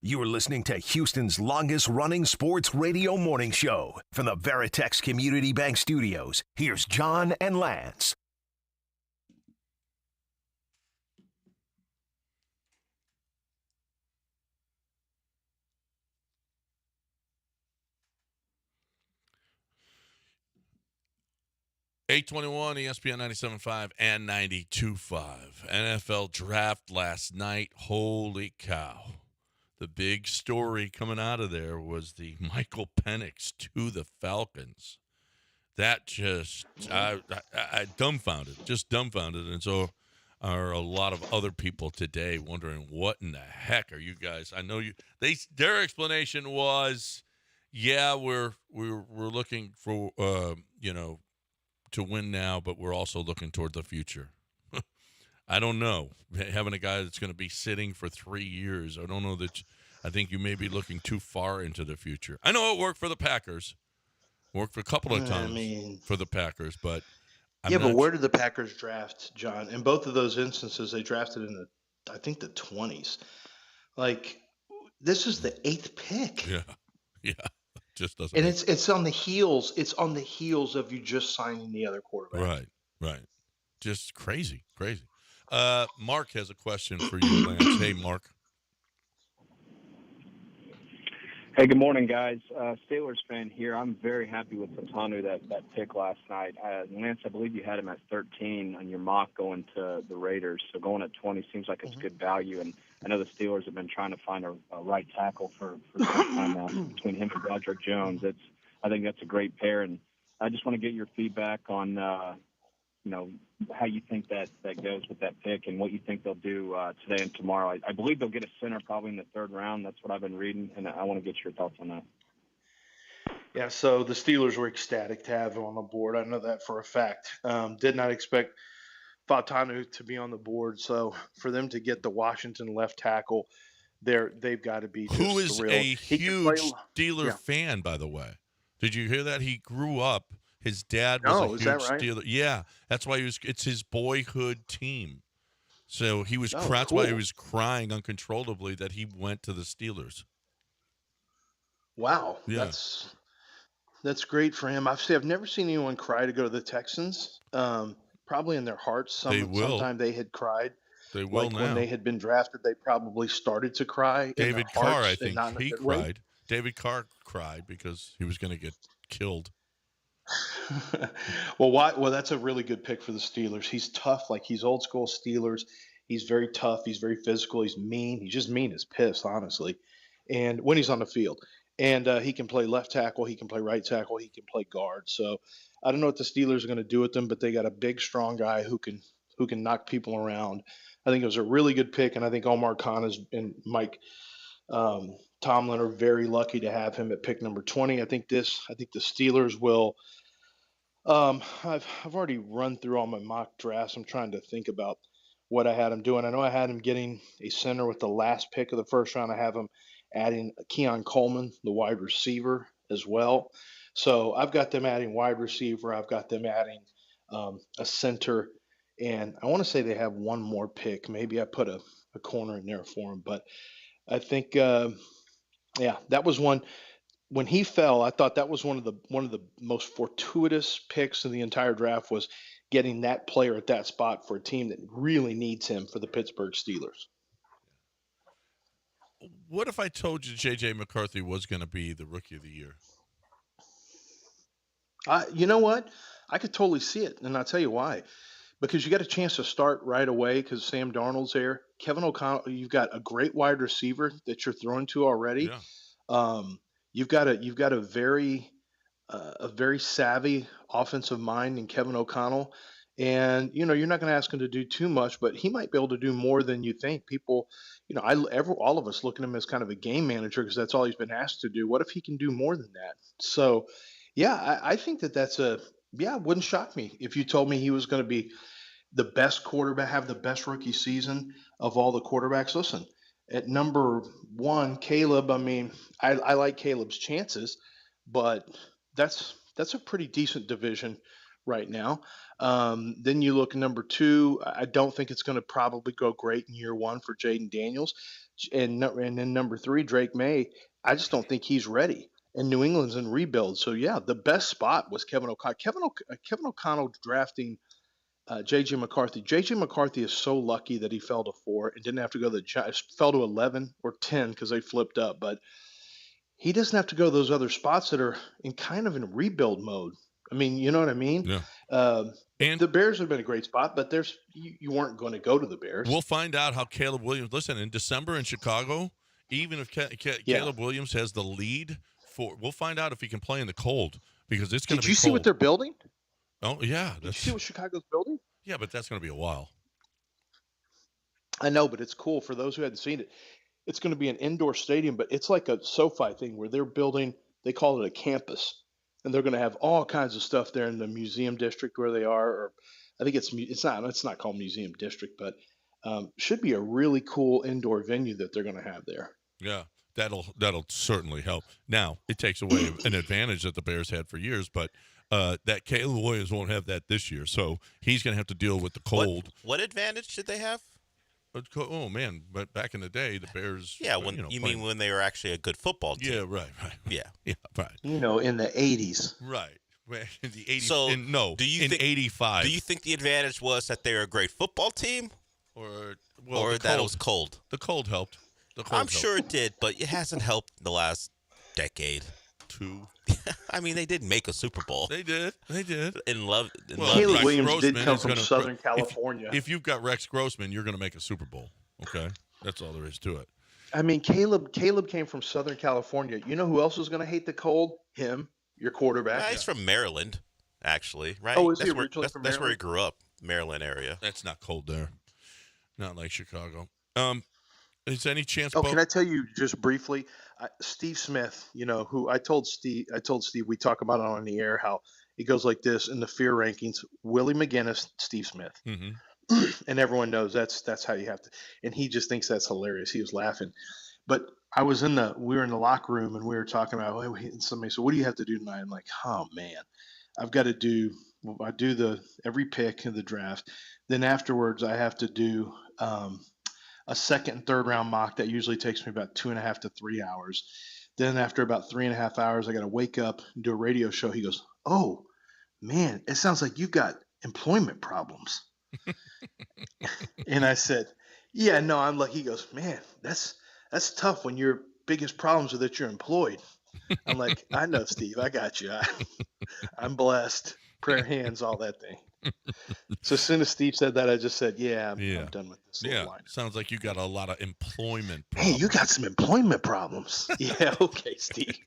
You are listening to Houston's longest-running sports radio morning show. From the Veritex Community Bank Studios, here's John and Lance. $821 ESPN 97.5 and 92.5. NFL draft last night. Holy cow. The big story coming out of there was the Michael Penix to the Falcons. That just, I dumbfounded, just dumbfounded. And so are a lot of other people today wondering, what in the heck are you guys? I know their explanation was, yeah, we're looking for, to win now, but we're also looking toward the future. I don't know. Having a guy that's going to be sitting for 3 years, I don't know that. I think you may be looking too far into the future. I know it worked for the Packers. Worked for a couple of times for the Packers, but but where did the Packers draft, John? In both of those instances, they drafted in the 20s. Like, this is the 8th pick. Yeah. Just doesn't. And it's on the heels. It's on the heels of you just signing the other quarterback. Right. Just crazy. Mark has a question for you, Lance. Hey, Mark. Hey, good morning, guys. Steelers fan here. I'm very happy with Fatanu, that pick last night. Lance, I believe you had him at 13 on your mock going to the Raiders. So going at 20 seems like it's good value. And I know the Steelers have been trying to find a right tackle for some time now between him and Roderick Jones. I think that's a great pair. And I just want to get your feedback on, how you think that goes with that pick and what you think they'll do today and tomorrow. I believe they'll get a center probably in the 3rd round. That's what I've been reading, and I want to get your thoughts on that. Yeah, so the Steelers were ecstatic to have him on the board. I know that for a fact. Did not expect Fatanu to be on the board. So for them to get the Washington left tackle, they've got to be just who is thrilled. A huge Steeler fan, by the way. Did you hear that? He grew up. His dad was a huge Steeler. Yeah, that's why it's his boyhood team. So he was. That's why he was crying uncontrollably that he went to the Steelers. Wow, yeah. That's great for him. I've never seen anyone cry to go to the Texans. Probably in their hearts, They will. sometime they had cried. They will Like when they now. had been drafted, they probably started to cry in their David Carr, I hearts, and think not in a he good way. cried. David Carr cried because he was going to get killed. Well, why? Well, that's a really good pick for the Steelers. He's tough, like he's old school Steelers. He's very tough. He's very physical. He's mean. He's just mean as piss, honestly. And when he's on the field, and he can play left tackle, he can play right tackle, he can play guard. So I don't know what the Steelers are going to do with him, but they got a big, strong guy who can knock people around. I think it was a really good pick, and I think Omar Khan and Mike Tomlin are very lucky to have him at pick number 20. I think the Steelers will. I've already run through all my mock drafts. I'm trying to think about what I had him doing. I know I had him getting a center with the last pick of the first round. I have him adding Keon Coleman, the wide receiver, as well. So I've got them adding wide receiver. I've got them adding a center, and I want to say they have one more pick. Maybe I put a corner in there for him, but I think yeah, that was one when he fell. I thought that was one of the most fortuitous picks in the entire draft, was getting that player at that spot for a team that really needs him, for the Pittsburgh Steelers. What if I told you J.J. McCarthy was going to be the Rookie of the Year? You know what? I could totally see it, and I'll tell you why. Because you got a chance to start right away because Sam Darnold's there. Kevin O'Connell, you've got a great wide receiver that you're throwing to already. Yeah. You've got a very savvy offensive mind in Kevin O'Connell, and you're not going to ask him to do too much, but he might be able to do more than you think. People, all of us look at him as kind of a game manager because that's all he's been asked to do. What if he can do more than that? So, yeah, I think that's it wouldn't shock me if you told me he was going to be the best quarterback, have the best rookie season of all the quarterbacks. Listen, at number one, Caleb. I mean, I like Caleb's chances, but that's a pretty decent division right now. Then you look at number two. I don't think it's going to probably go great in year one for Jaden Daniels, and then number three, Drake May. I just don't think he's ready. And New England's in rebuild. So yeah, the best spot was Kevin O'Connell. Kevin O'Connell drafting J.J. McCarthy. J.J. McCarthy is so lucky that he fell to 4 and didn't have to go to the Giants. Fell to 11 or 10 because they flipped up. But he doesn't have to go to those other spots that are in rebuild mode. I mean, you know what I mean? Yeah. And the Bears have been a great spot, but you weren't going to go to the Bears. We'll find out how Caleb Williams. Listen, in December in Chicago, even if Caleb Williams has the lead, we'll find out if he can play in the cold, because it's going to be cold. Did you see what they're building? Oh, yeah. Did you see what Chicago's building? Yeah, but that's going to be a while. I know, but it's cool for those who hadn't seen it. It's going to be an indoor stadium, but it's like a SoFi thing where they're building. They call it a campus, and they're going to have all kinds of stuff there in the museum district where they are. Or I think it's not called Museum District, but should be a really cool indoor venue that they're going to have there. Yeah, that'll certainly help. Now, it takes away an advantage that the Bears had for years, but that Caleb Williams won't have that this year, so he's going to have to deal with the cold. What advantage did they have? Oh man! But back in the day, the Bears. Yeah, mean when they were actually a good football team? Yeah, right. Yeah, right. In the 80s. Right. In the 80s. So in 85. Do you think the advantage was that they were a great football team, or that it was cold? The cold helped. I'm sure it did, but it hasn't helped the last decade. 2. I mean, they did make a Super Bowl. They did. Caleb Williams did come from Southern California. If you've got Rex Grossman, you're going to make a Super Bowl. Okay, that's all there is to it. I mean, Caleb came from Southern California. You know who else is going to hate the cold? Him, your quarterback. He's from Maryland, actually, right? Oh, is he originally from Maryland? That's where he grew up, Maryland area. That's not cold there. Not like Chicago. Is there any chance? Oh, can I tell you just briefly? Steve Smith, who I told Steve we talk about it on the air, how it goes like this in the fear rankings: Willie McGinnis, Steve Smith, and everyone knows that's how you have to. And he just thinks that's hilarious. He was laughing, but we were in the locker room and we were talking about. And somebody said, "What do you have to do tonight?" I'm like, "Oh man, I've got to do. I do every pick in the draft. Then afterwards, I have to do." A second and third round mock that usually takes me about 2.5 to 3 hours. Then after about 3.5 hours, I got to wake up and do a radio show. He goes, "Oh, man, it sounds like you've got employment problems." And I said, "Yeah, no, I'm like," he goes, "Man, that's tough when your biggest problems are that you're employed." I'm like, "I know, Steve, I got you. I'm blessed. Prayer hands, all that thing." So as soon as Steve said that, I just said, "Yeah, I'm done with this little line." Sounds like you got a lot of employment Hey, problems. you got some employment problems. Yeah, okay, Steve.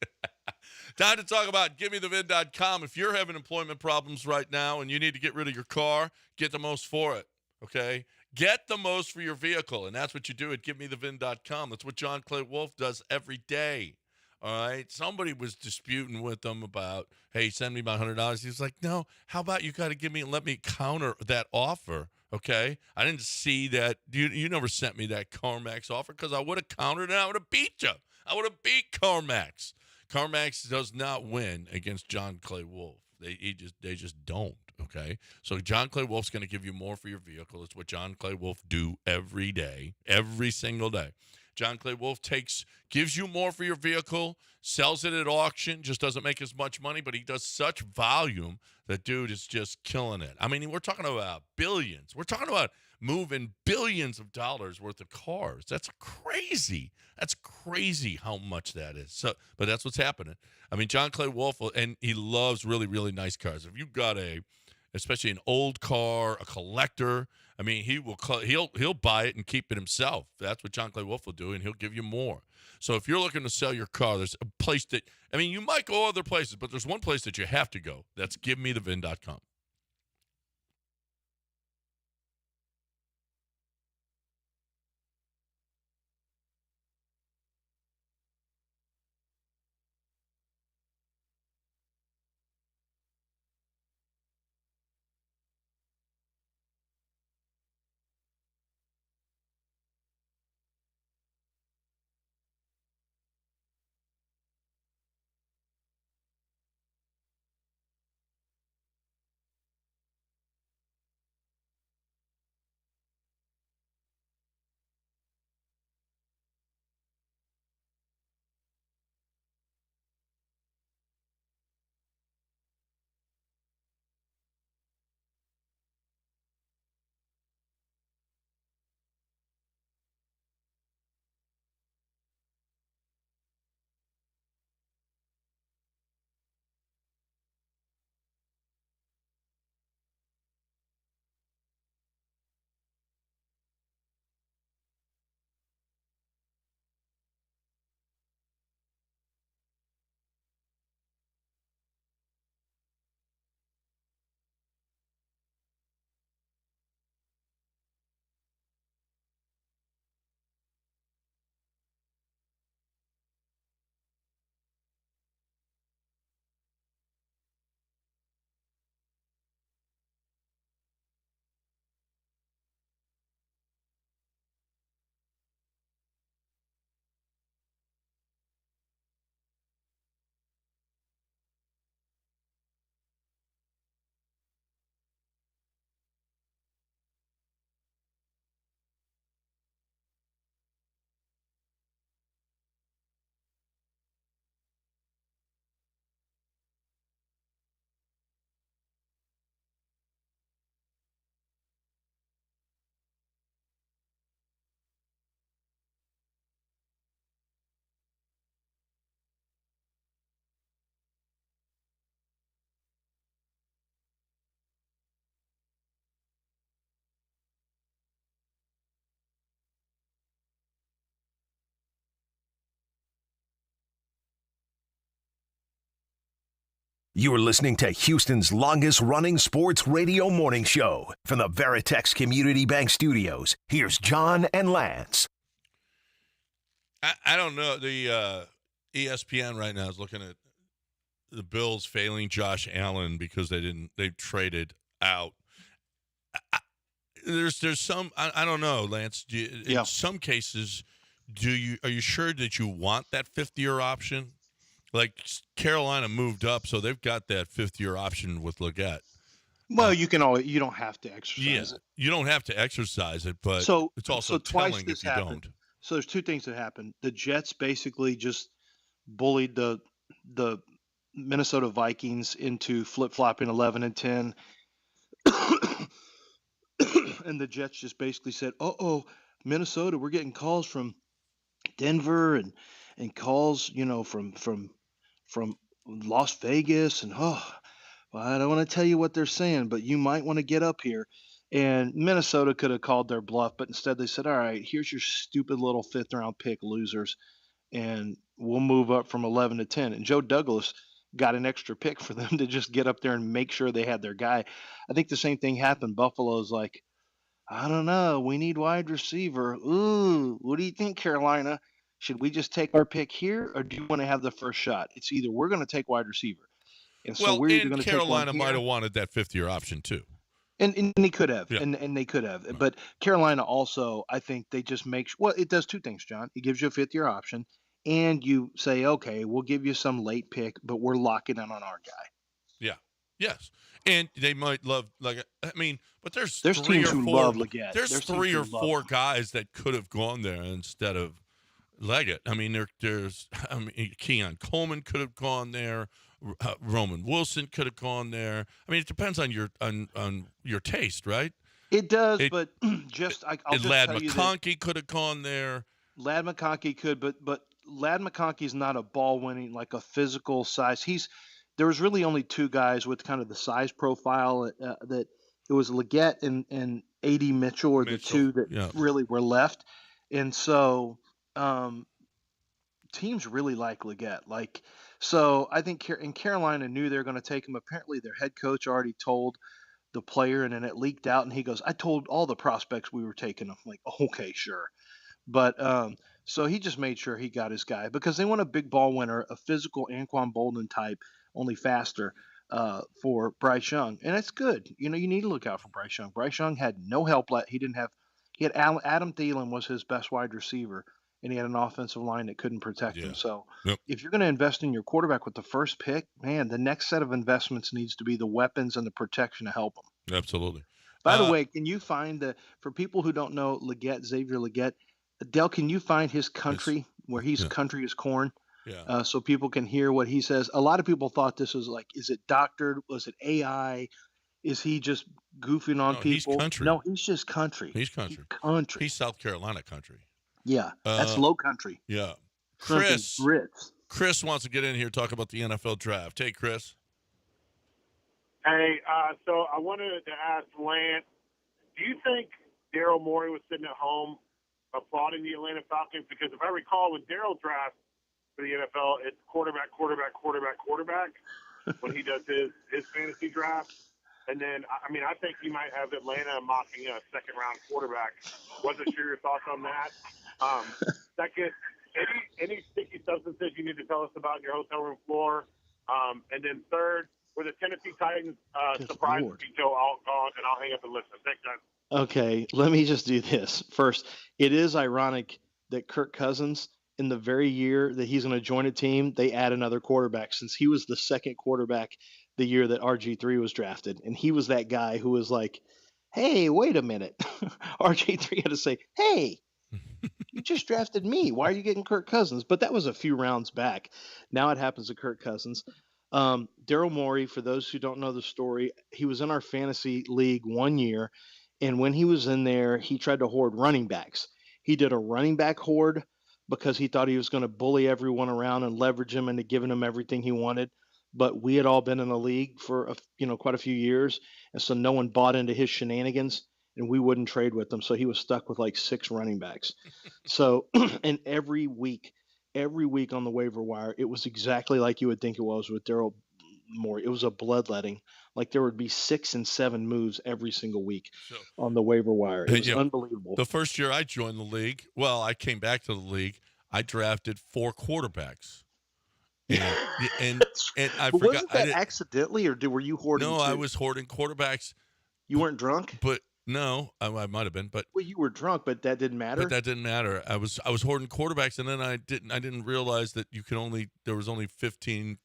Time to talk about GiveMeTheVin.com. If you're having employment problems right now and you need to get rid of your car, get the most for it, okay? Get the most for your vehicle, and that's what you do at GiveMeTheVin.com. That's what John Clay Wolf does every day, all right? Somebody was disputing with him about, hey, send me my $100. He was like, no, how about you got to give me and let me counter that offer, okay? I didn't see that. You never sent me that CarMax offer because I would have countered and I would have beat you. I would have beat CarMax. CarMax does not win against John Clay Wolf. They just don't, okay? So John Clay Wolf's going to give you more for your vehicle. It's what John Clay Wolf do every day, every single day. John Clay Wolf gives you more for your vehicle, sells it at auction, just doesn't make as much money, but he does such volume that dude is just killing it. I mean, we're talking about billions. We're talking about moving billions of dollars worth of cars. That's crazy. That's crazy how much that is. So, but that's what's happening. I mean, John Clay Wolf, and he loves really, really nice cars. If you've got especially an old car, a collector, I mean, he'll buy it and keep it himself. That's what John Clay Wolf will do, and he'll give you more. So if you're looking to sell your car, there's a place you might go other places, but there's one place that you have to go. That's GiveMeTheVin.com. You are listening to Houston's longest-running sports radio morning show. From the Veritex Community Bank Studios, here's John and Lance. I don't know. The ESPN right now is looking at the Bills failing Josh Allen because they traded out. There's some I don't know, Lance. In some cases, are you sure that you want that fifth-year option? Like Carolina moved up, so they've got that fifth-year option with Leggett. Well, you don't have to exercise it. You don't have to exercise it, but it's also twice telling this if you happened. don't. So there's two things that happened. The Jets basically just bullied the Minnesota Vikings into flip-flopping 11-10. And the Jets just basically said, "Uh-oh, Minnesota, we're getting calls from Denver and calls, from Las Vegas, and well, I don't want to tell you what they're saying, but you might want to get up here." And Minnesota could have called their bluff, but instead they said, "All right, here's your stupid little 5th-round pick, losers, and we'll move up from 11-10." And Joe Douglas got an extra pick for them to just get up there and make sure they had their guy. I think the same thing happened. Buffalo's like, "I don't know. We need wide receiver. Ooh, what do you think, Carolina? Should we just take our pick here, or do you want to have the first shot? It's either we're going to take wide receiver, and so Well, we're either and going to take one Carolina here." might have wanted that 5th-year option too. And they could have, Yeah. and they could have. But Carolina also, I think they just well, it does two things, John. It gives you a 5th-year option, and you say, okay, we'll give you some late pick, but we're locking in on our guy. Yeah. Yes. And they might love, but there's There's three teams or who four. love Leggett. There's There's 3 teams or who love 4 him. guys that could have gone there instead of Leggett. There's Keon Coleman could have gone there. Roman Wilson could have gone there. It depends on your taste, right? It does, I'll but just Lad tell you that McConkey could have gone there. Lad McConkey could, but Lad McConkey's not a ball winning, like a physical size. There was really only 2 guys with kind of the size profile that it was Leggett and A.D. Mitchell are the 2 that really were left. And so teams really like Leggett. So I think in Carolina knew they were going to take him. Apparently their head coach already told the player, and then it leaked out, and he goes, "I told all the prospects we were taking him." I'm like, okay, sure. But so he just made sure he got his guy because they want a big ball winner, a physical Anquan Bolden type, only faster for Bryce Young. And it's good. You need to look out for Bryce Young. Bryce Young had no help. He had Adam Thielen was his best wide receiver, and he had an offensive line that couldn't protect him. So if you're going to invest in your quarterback with the first pick, man, the next set of investments needs to be the weapons and the protection to help him. Absolutely. By the way, can you find for people who don't know Xavier Leggett, Dell, can you find his country where he's country is corn? Yeah. So people can hear what he says. A lot of people thought this was is it doctored? Was it AI? Is he just goofing on people? He's country. No, he's just country. He's country. He's South Carolina country. Yeah, that's low country. Yeah. Chris wants to get in here and talk about the NFL draft. Hey, Chris. Hey, so I wanted to ask Lance, do you think Daryl Morey was sitting at home applauding the Atlanta Falcons? Because if I recall, when Daryl drafts for the NFL, it's quarterback when he does his fantasy draft. And then, I think he might have Atlanta mocking a second-round quarterback. Wasn't sure your thoughts on that. Second, any sticky substances you need to tell us about in your hotel room floor? And then third, were the Tennessee Titans surprised to beat Joe Alcon? And I'll hang up and listen. Thanks, guys. Okay, let me just do this. First, it is ironic that Kirk Cousins, in the very year that he's going to join a team, they add another quarterback, since he was the second quarterback the year that RG3 was drafted. And he was that guy who was like, hey, wait a minute. RG3 had to say, hey, you just drafted me. Why are you getting Kirk Cousins? But that was a few rounds back. Now it happens to Kirk Cousins. Daryl Morey, for those who don't know the story, he was in our fantasy league one year. And when he was in there, he tried to hoard running backs. He did a running back hoard because he thought he was going to bully everyone around and leverage him into giving him everything he wanted. But we had all been in the league for quite a few years, and so no one bought into his shenanigans, and we wouldn't trade with him. So he was stuck with like 6 running backs. So, and every week on the waiver wire, it was exactly like you would think it was with Daryl Morey. It was a bloodletting. Like there would be 6 and 7 moves every single week on the waiver wire. It was unbelievable. The first year I joined the league, I came back to the league, I drafted 4 quarterbacks. And I forgot. Wasn't that accidentally, or were you hoarding? No, too? I was hoarding quarterbacks. You weren't drunk? But no, I might have been. But you were drunk, but that didn't matter. But that didn't matter. I was hoarding quarterbacks, and then I didn't realize that there was only 15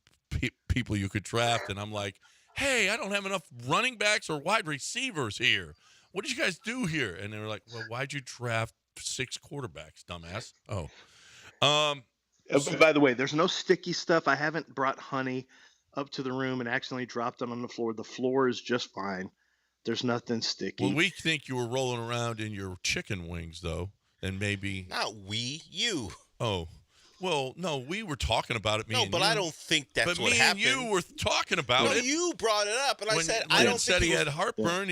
people you could draft, and I'm like, hey, I don't have enough running backs or wide receivers here. What did you guys do here? And they were like, well, why'd you draft 6 quarterbacks, dumbass? Oh, By the way, there's no sticky stuff. I haven't brought honey up to the room and accidentally dropped it on the floor. The floor is just fine. There's nothing sticky. Well, we think you were rolling around in your chicken wings, though, and maybe Not we, you. Oh, well, no, we were talking about it. Me No, and but you. I don't think that's but what me happened. and you were talking about No, it. you brought it up, and I When said Lynn I don't said think he was, had heartburn.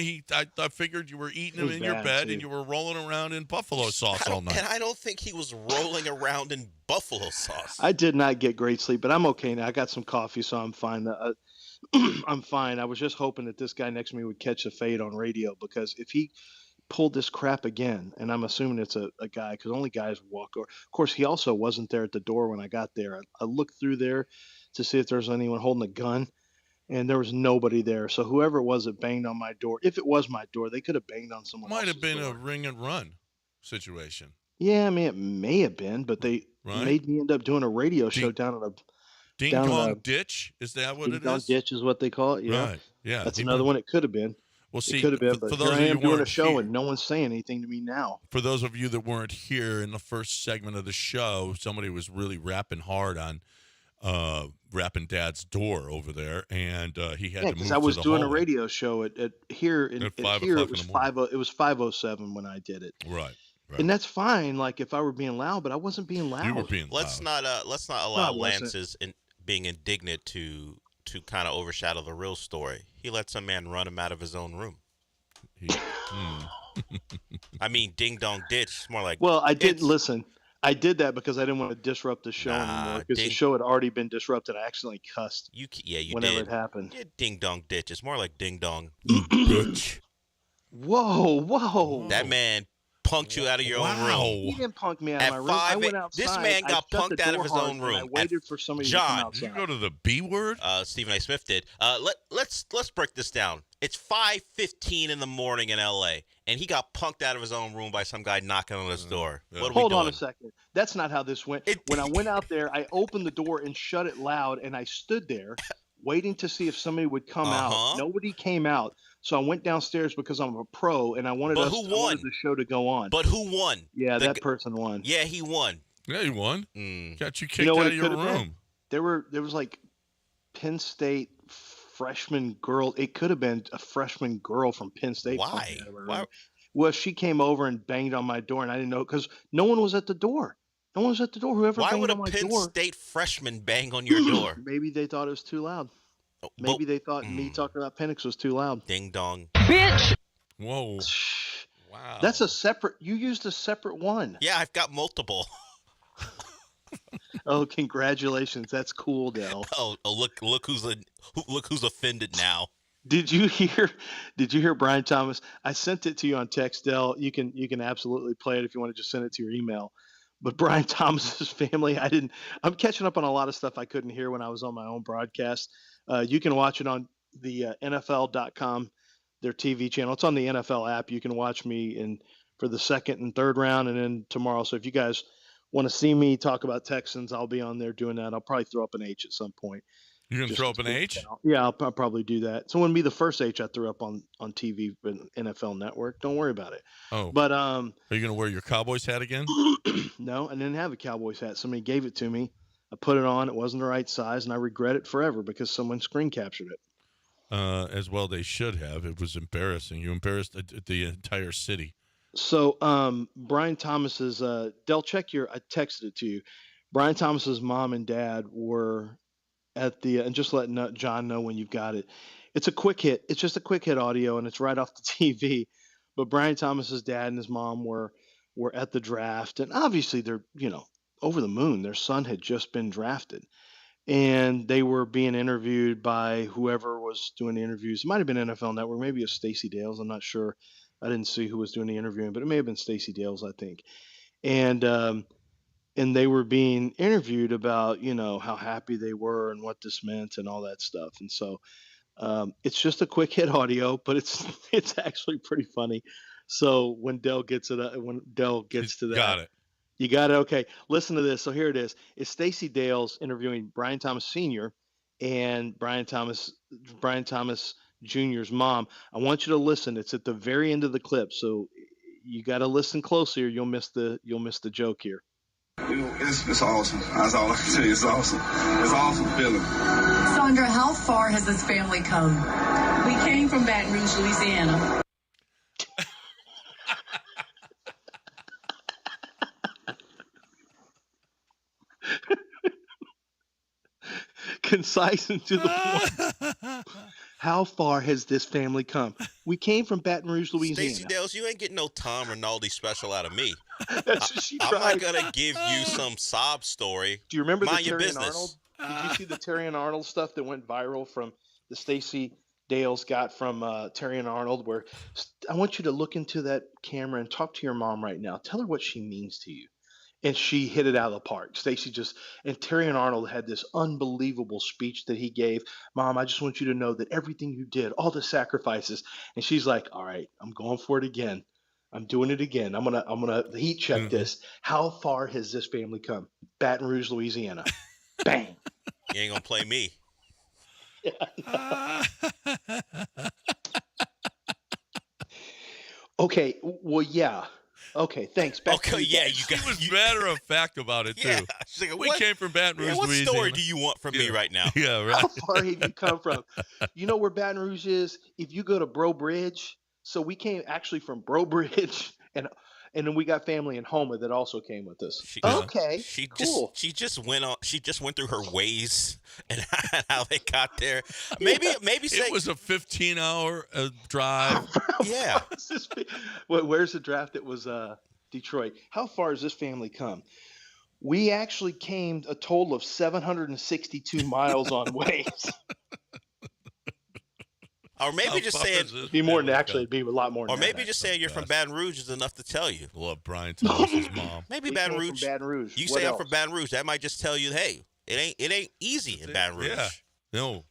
I figured you were eating him was in your bad, bed too. and you were rolling around in buffalo sauce all night. And I don't think he was rolling around in buffalo sauce. I did not get great sleep, but I'm okay now. I got some coffee, so I'm fine. I'm fine. I was just hoping that this guy next to me would catch a fade on radio, because if he pulled this crap again, and I'm assuming it's a guy, because only guys walk over. Of course, he also wasn't there at the door when I got there. I looked through there to see if there was anyone holding a gun, and there was nobody there. So whoever it was that banged on my door, if it was my door, they could have banged on someone Might have else's been door. a ring and run situation. Yeah, I mean, it may have been, but they Right. made me end up doing a radio show down at a Ding down dong a ditch. Is that what ding it dong is? ditch is what they call it. Yeah, Right. Yeah. that's He another might- one. It could have been. Well, see, It could have been, for but those here of I you am who doing a weren't show here- and no one's saying anything to me now. For those of you that weren't here in the first segment of the show, somebody was really rapping hard on rapping Dad's door over there, and he had Yeah, to move because I was to the doing a hallway. radio show at here At at 5 here. o'clock It in was the morning. It was 5:07 when I did it, Right. and that's fine. Like if I were being loud, but I wasn't being loud. You were being Let's loud. not I allow wasn't. Lance's being indignant to kind of overshadow the real story. He let some man run him out of his own room. I mean, ding dong ditch. It's more like Well, I did it's- listen. I did that because I didn't want to disrupt the show anymore, because the ding- show had already been disrupted. I accidentally cussed you whenever did. it happened. Yeah, ding dong ditch. It's more like ding dong Mm. bitch. Whoa! That man punked you out of your own room. He didn't punk me out At of my room. I 5 went outside. this man I got shut the punked out of door his hard, own and room. I waited for somebody John, to come Did you outside. go to the B word? Stephen A. Smith did. Let's break this down. It's 5:15 in the morning in L.A. and he got punked out of his own room by some guy knocking on his door. yeah. What are we Hold doing? on a second. That's not how this went. When I went out there, I opened the door and shut it loud, and I stood there waiting to see if somebody would come out. Nobody came out, so I went downstairs because I'm a pro, and I wanted But us. who I wanted won? the show to go on. But who won? Yeah, that person won. Yeah, he won. Yeah, you won. Mm. Got you kicked You know what out it of your could have been? room. There was like Penn State freshman girl. It could have been a freshman girl from Penn State. Why? Why? Well, she came over and banged on my door, and I didn't know, because no one was at the door. No one was at the door. Whoever Why banged would a on my Penn door, State freshman bang on your door? maybe they thought it was too loud. Oh, Maybe they thought me talking about Penix was too loud. Ding dong. Whoa. Wow. That's a separate. You used a separate one. Yeah, I've got multiple. Oh, congratulations! That's cool, Dell. Oh, look who's offended now. Did you hear Brian Thomas? I sent it to you on text, Dell. You can absolutely play it if you want to just send it to your email. But Brian Thomas's family, I'm catching up on a lot of stuff I couldn't hear when I was on my own broadcast. You can watch it on the NFL.com, their TV channel. It's on the NFL app. You can watch me for the second and third round, and then tomorrow. So if you guys want to see me talk about Texans, I'll be on there doing that. I'll probably throw up an H at some point. You're going to throw up an H? Yeah, I'll probably do that. So it wouldn't be the first H I threw up on TV for NFL Network. Don't worry about it. Oh. But Are you going to wear your Cowboys hat again? no, I didn't have a Cowboys hat. Somebody gave it to me. I put it on. It wasn't the right size, and I regret it forever because someone screen captured it. As well they should have. It was embarrassing. You embarrassed the entire city. So Brian Thomas's Del, I texted it to you. Brian Thomas's mom and dad were at the and just let John know when you've got it. It's a quick hit. It's just a quick hit audio, and it's right off the TV. But Brian Thomas's dad and his mom were at the draft, and obviously they're over the moon. Their son had just been drafted, and they were being interviewed by whoever was doing the interviews. It might have been NFL Network, maybe it was Stacey Dales. I'm not sure. I didn't see who was doing the interviewing, but it may have been Stacey Dales, I think. And they were being interviewed about, how happy they were and what this meant and all that stuff. And so it's just a quick hit audio, but it's actually pretty funny. So when Dell gets to that, Got it. You got it. Okay. Listen to this. So here it is. It's Stacey Dales interviewing Brian Thomas Sr. and Brian Thomas Jr.'s mom. I want you to listen. It's at the very end of the clip. So you got to listen closely or you'll miss the joke here. It's awesome. That's all I can tell you. It's awesome. It's an awesome feeling. Sandra, how far has this family come? We came from Baton Rouge, Louisiana. Concise and to the point. How far has this family come? We came from Baton Rouge, Louisiana. Stacey Dales, you ain't getting no Tom Rinaldi special out of me. That's what she I'm tried. not gonna give you some sob story. Do you remember Mind the your Terry and business. Arnold? Did you see the Terry and Arnold stuff that went viral from the Stacey Dales got from Terry and Arnold? Where I want you to look into that camera and talk to your mom right now. Tell her what she means to you. And she hit it out of the park. Stacey and Terry and Arnold had this unbelievable speech that he gave. Mom, I just want you to know that everything you did, all the sacrifices. And she's like, all right, I'm going for it again. I'm doing it again. I'm gonna heat check this. How far has this family come? Baton Rouge, Louisiana. Bang. You ain't gonna play me. Okay. Well, yeah. Okay, thanks. Back to you guys. You got. She was matter of fact about it too. Yeah, she's like, we came from Baton Rouge, what Louisiana. story do you want from me right now? Yeah, right. How far have you come from? You know where Baton Rouge is? If you go to Bro Bridge, so we came actually from Bro Bridge, and then we got family in Houma that also came with us. Okay, cool. She just went through her ways and how they got there. Maybe say it was a 15-hour drive. Yeah. Where's the draft? It was Detroit. How far has this family come? We actually came a total of 762 miles on Waze. Or maybe just saying be more than actually, it'd be a lot more. Or maybe just saying you're from Baton Rouge is enough to tell you. What Brian tells his mom. Maybe Baton Rouge. From Baton Rouge. You What say else? I'm from Baton Rouge. That might just tell you, hey, it ain't easy in Baton Rouge. Yeah. No.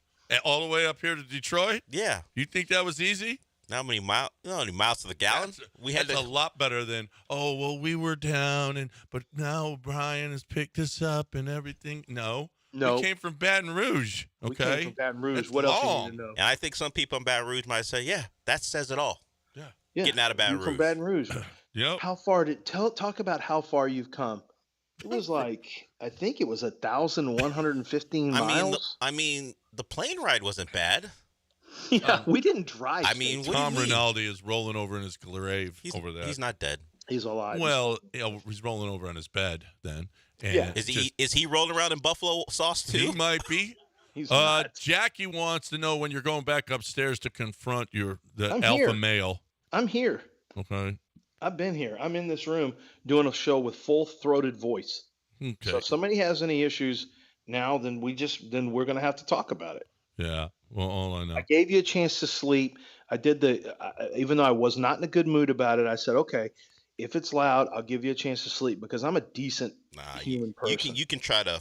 All the way up here to Detroit? Yeah. You think that was easy? How many miles? How many miles to the gallon? That's a lot better than, oh, well, we were down, but now Brian has picked us up and everything. No. We came from Baton Rouge. Okay. We came from Baton Rouge. That's what else long. you need to know? And I think some people in Baton Rouge might say, yeah, that says it all. Yeah. Getting out of Baton You're Rouge. from Baton Rouge. Yep. How far talk about how far you've come? It was like, I think it was 1,115 miles. I mean, the plane ride wasn't bad. Yeah, we didn't drive. I mean, what do you Tom mean? Rinaldi is rolling over in his grave over there. He's not dead. He's alive. Well, he's rolling over on his bed then. And Yeah. Is he rolling around in buffalo sauce too? He might be. He's not. Jackie wants to know when you're going back upstairs to confront the I'm alpha here. male. I'm here. Okay. I've been here. I'm in this room doing a show with full-throated voice. Okay. So if somebody has any issues now, then we're going to have to talk about it. Yeah. Well, all I know. I gave you a chance to sleep. I did even though I was not in a good mood about it, I said, okay, if it's loud, I'll give you a chance to sleep because I'm a decent human person. You can try to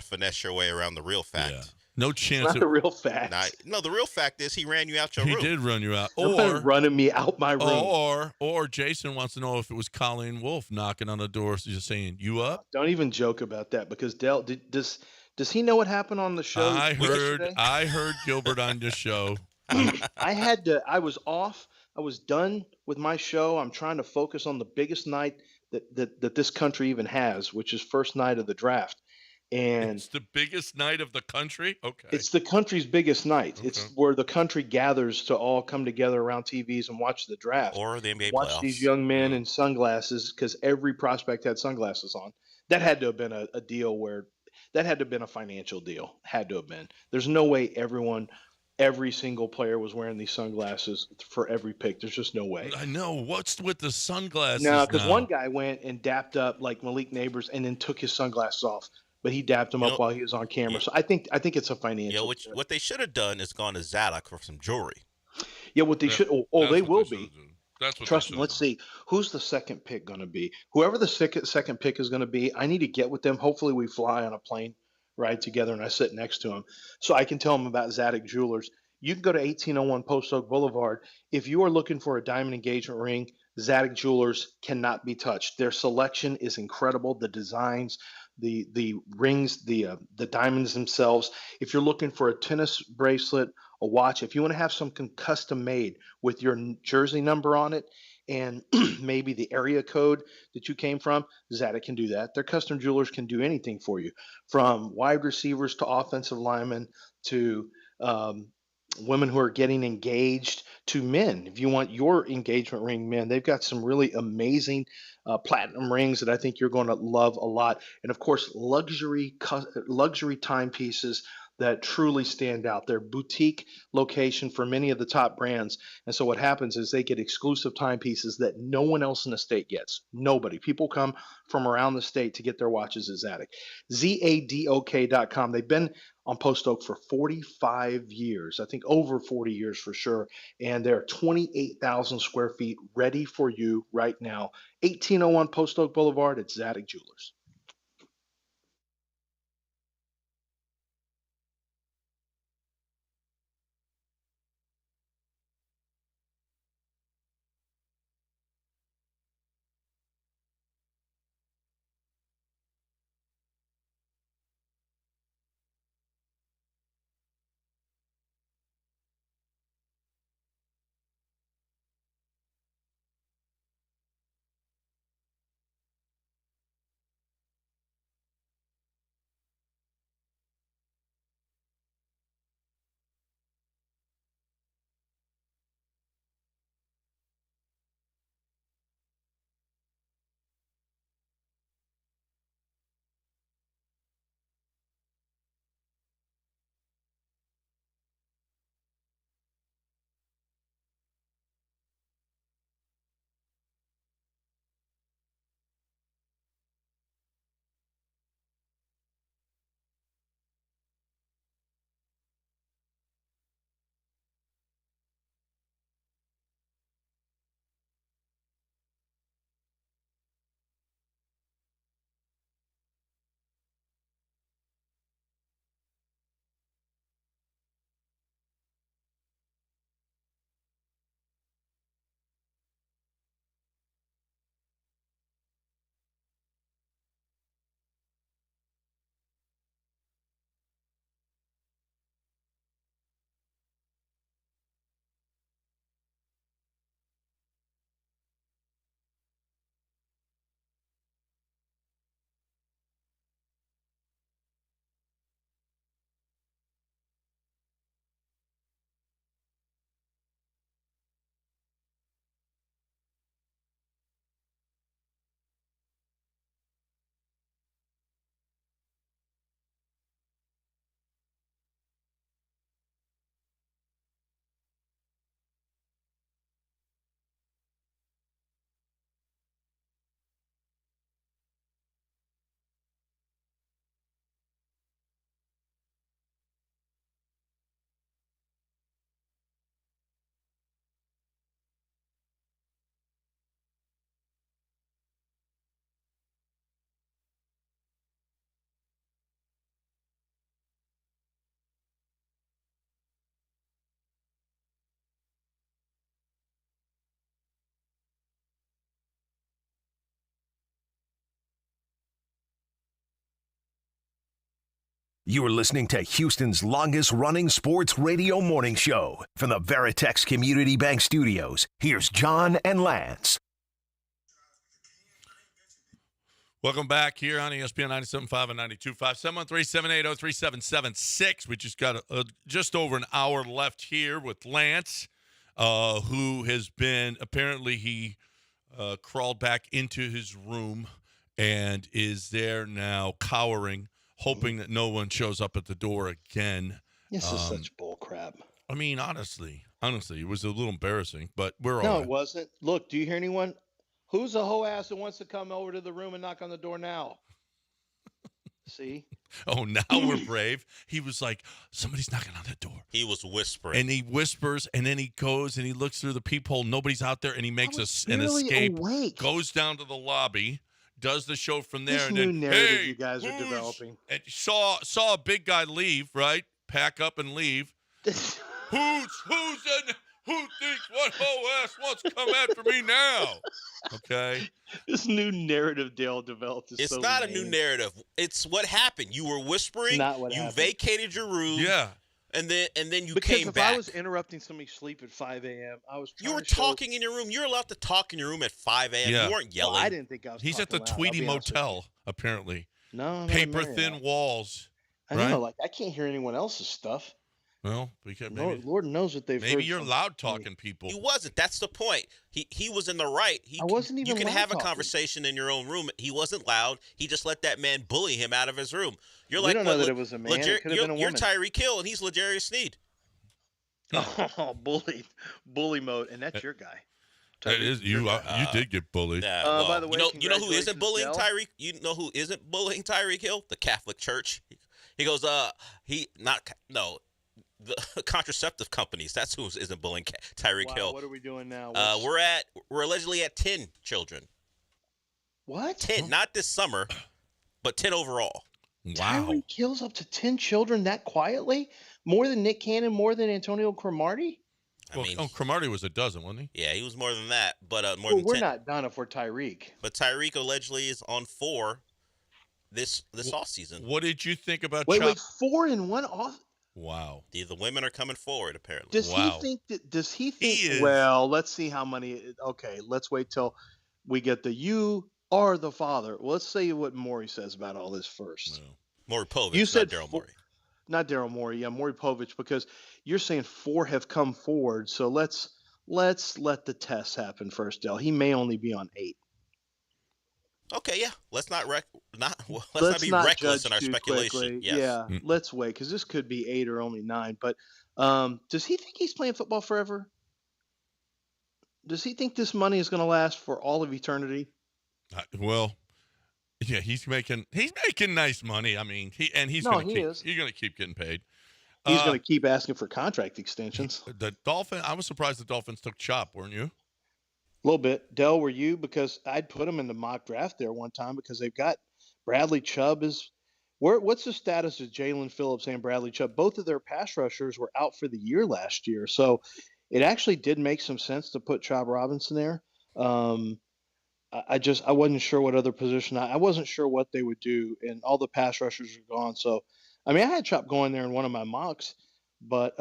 finesse your way around the real fact. Yeah. No chance. Not the real fact. No, the real fact is he ran you out your room. He did run you out. Or running me out my room. Or Jason wants to know if it was Colleen Wolfe knocking on the door, just saying, "You up?" Don't even joke about that because Dell does he know what happened on the show? I yesterday? heard Gilbert on the show. I was off. I was done with my show. I'm trying to focus on the biggest night that this country even has, which is first night of the draft. And it's the biggest night of the country? Okay. It's the country's biggest night. Okay. It's where the country gathers to all come together around TVs and watch the draft. Or the NBA watch playoffs. These young men in sunglasses because every prospect had sunglasses on. That had to have been a deal where that had to have been a financial deal. Had to have been. There's no way every single player was wearing these sunglasses for every pick. There's just no way. I know. What's with the sunglasses? No, because one guy went and dapped up like Malik Neighbors and then took his sunglasses off. But he dapped him up while he was on camera. So I think it's a financial. What they should have done is gone to Zadok for some jewelry. Yeah, what they should. Oh, they will be. That's what. Trust me. Let's see who's the second pick going to be. Whoever the second pick is going to be, I need to get with them. Hopefully, we fly on a plane ride together, and I sit next to him, so I can tell them about Zadok Jewelers. You can go to 1801 Post Oak Boulevard. If you are looking for a diamond engagement ring, Zadok Jewelers cannot be touched. Their selection is incredible. The designs. The rings, the diamonds themselves. If you're looking for a tennis bracelet, a watch, if you want to have something custom made with your jersey number on it, and maybe the area code that you came from, Zadig can do that. Their custom jewelers can do anything for you, from wide receivers to offensive linemen to women who are getting engaged to men. If you want your engagement ring, men, they've got some really amazing platinum rings that I think you're going to love a lot. And of course, luxury timepieces that truly stand out. They're boutique location for many of the top brands. And so what happens is they get exclusive timepieces that no one else in the state gets. Nobody. People come from around the state to get their watches at Zadig. ZADOK.com. They've been on Post Oak for 45 years, I think over 40 years for sure. And they're 28,000 square feet ready for you right now. 1801 Post Oak Boulevard at Zadig Jewelers. You are listening to Houston's longest-running sports radio morning show. From the Veritex Community Bank Studios, here's John and Lance. Welcome back here on ESPN 97.5 and 92.5. 713-780-3776. We just got just over an hour left here with Lance, who has been, apparently he crawled back into his room and is there now cowering, hoping that no one shows up at the door again. This is such bull crap. I mean, honestly, it was a little embarrassing, but we're all No, right. it wasn't. Look, do you hear anyone? Who's a hoe ass that wants to come over to the room and knock on the door now? See? Oh, now we're brave. He was like, somebody's knocking on the door. He was whispering. And he whispers, and then he goes and he looks through the peephole. Nobody's out there, and he makes an escape, goes down to the lobby, does the show from there. This and new then, narrative hey, you guys are developing. And saw a big guy leave, right? Pack up and leave. Who thinks what hoe ass wants to come after me now? Okay. This new narrative Dale developed is it's so not lame. a new narrative. It's what happened. You were whispering. Not what you happened. vacated your room. Yeah. And then you Because came if back. I was interrupting somebody's sleep at 5 a.m., I was trying You were to show. talking in your room. You're allowed to talk in your room at 5 a.m. Yeah. You weren't Well, yelling. I didn't think I was. He's at the talking loud, I'll Tweety be honest with you. Motel, apparently. No, I'm not Paper married. thin walls. I right? know, like I can't hear anyone else's stuff. Well, because Lord knows what they've heard. maybe you're from loud me. talking people. He wasn't. That's the point. He was in the right. I wasn't even You can loud have a talking. conversation in your own room. He wasn't loud. He just let that man bully him out of his room. You're We like, don't know that it was a man. It could have been a You're woman. Tyreek Hill, and he's L'Jarius Sneed. Oh, bully mode, and that's your guy. That is you. You did get bullied. By the way, you know who isn't bullying Del. Tyreek? You know who isn't bullying Tyreek Hill? The Catholic Church. He goes, the contraceptive companies. That's who isn't bullying Tyreek Hill. What are we doing now? We're allegedly at 10 children. What? 10, not this summer, but 10 overall. Wow. Tyreek kills up to 10 children that quietly? More than Nick Cannon, more than Antonio Cromartie? Cromartie was a dozen, wasn't he? Yeah, he was more than that, but more Well, than we're 10. not done if we're Tyreek. But Tyreek allegedly is on 4 this offseason. What did you think about Wait, Chop? 4 in one off? Wow. The women are coming forward, apparently. Does he think that? Does he think? He is. Well, let's see how many. Okay, let's wait till we get the "you are the father." Well, let's see what Maury says about all this first. No. Maury Povich, You said not Daryl Morey. Not Daryl Morey. Yeah, Maury Povich, because you're saying 4 have come forward. So let's let the test happen first, Del. He may only be on 8. Okay, yeah. Let's not be not reckless judge in our too speculation. quickly. Yes. Yeah, let's wait, because this could be 8 or only 9. But does he think he's playing football forever? Does he think this money is going to last for all of eternity? Well, yeah, he's making nice money. I mean, he's going to keep getting paid. He's going to keep asking for contract extensions. The Dolphins. I was surprised the Dolphins took Chop, weren't you? A little bit. Del, were you? Because I'd put him in the mock draft there one time because they've got Bradley Chubb is. What's the status of Jalen Phillips and Bradley Chubb? Both of their pass rushers were out for the year last year, so it actually did make some sense to put Chubb Robinson there. I wasn't sure what other position. I wasn't sure what they would do, and all the pass rushers are gone. So, I mean, I had Chubb going there in one of my mocks, but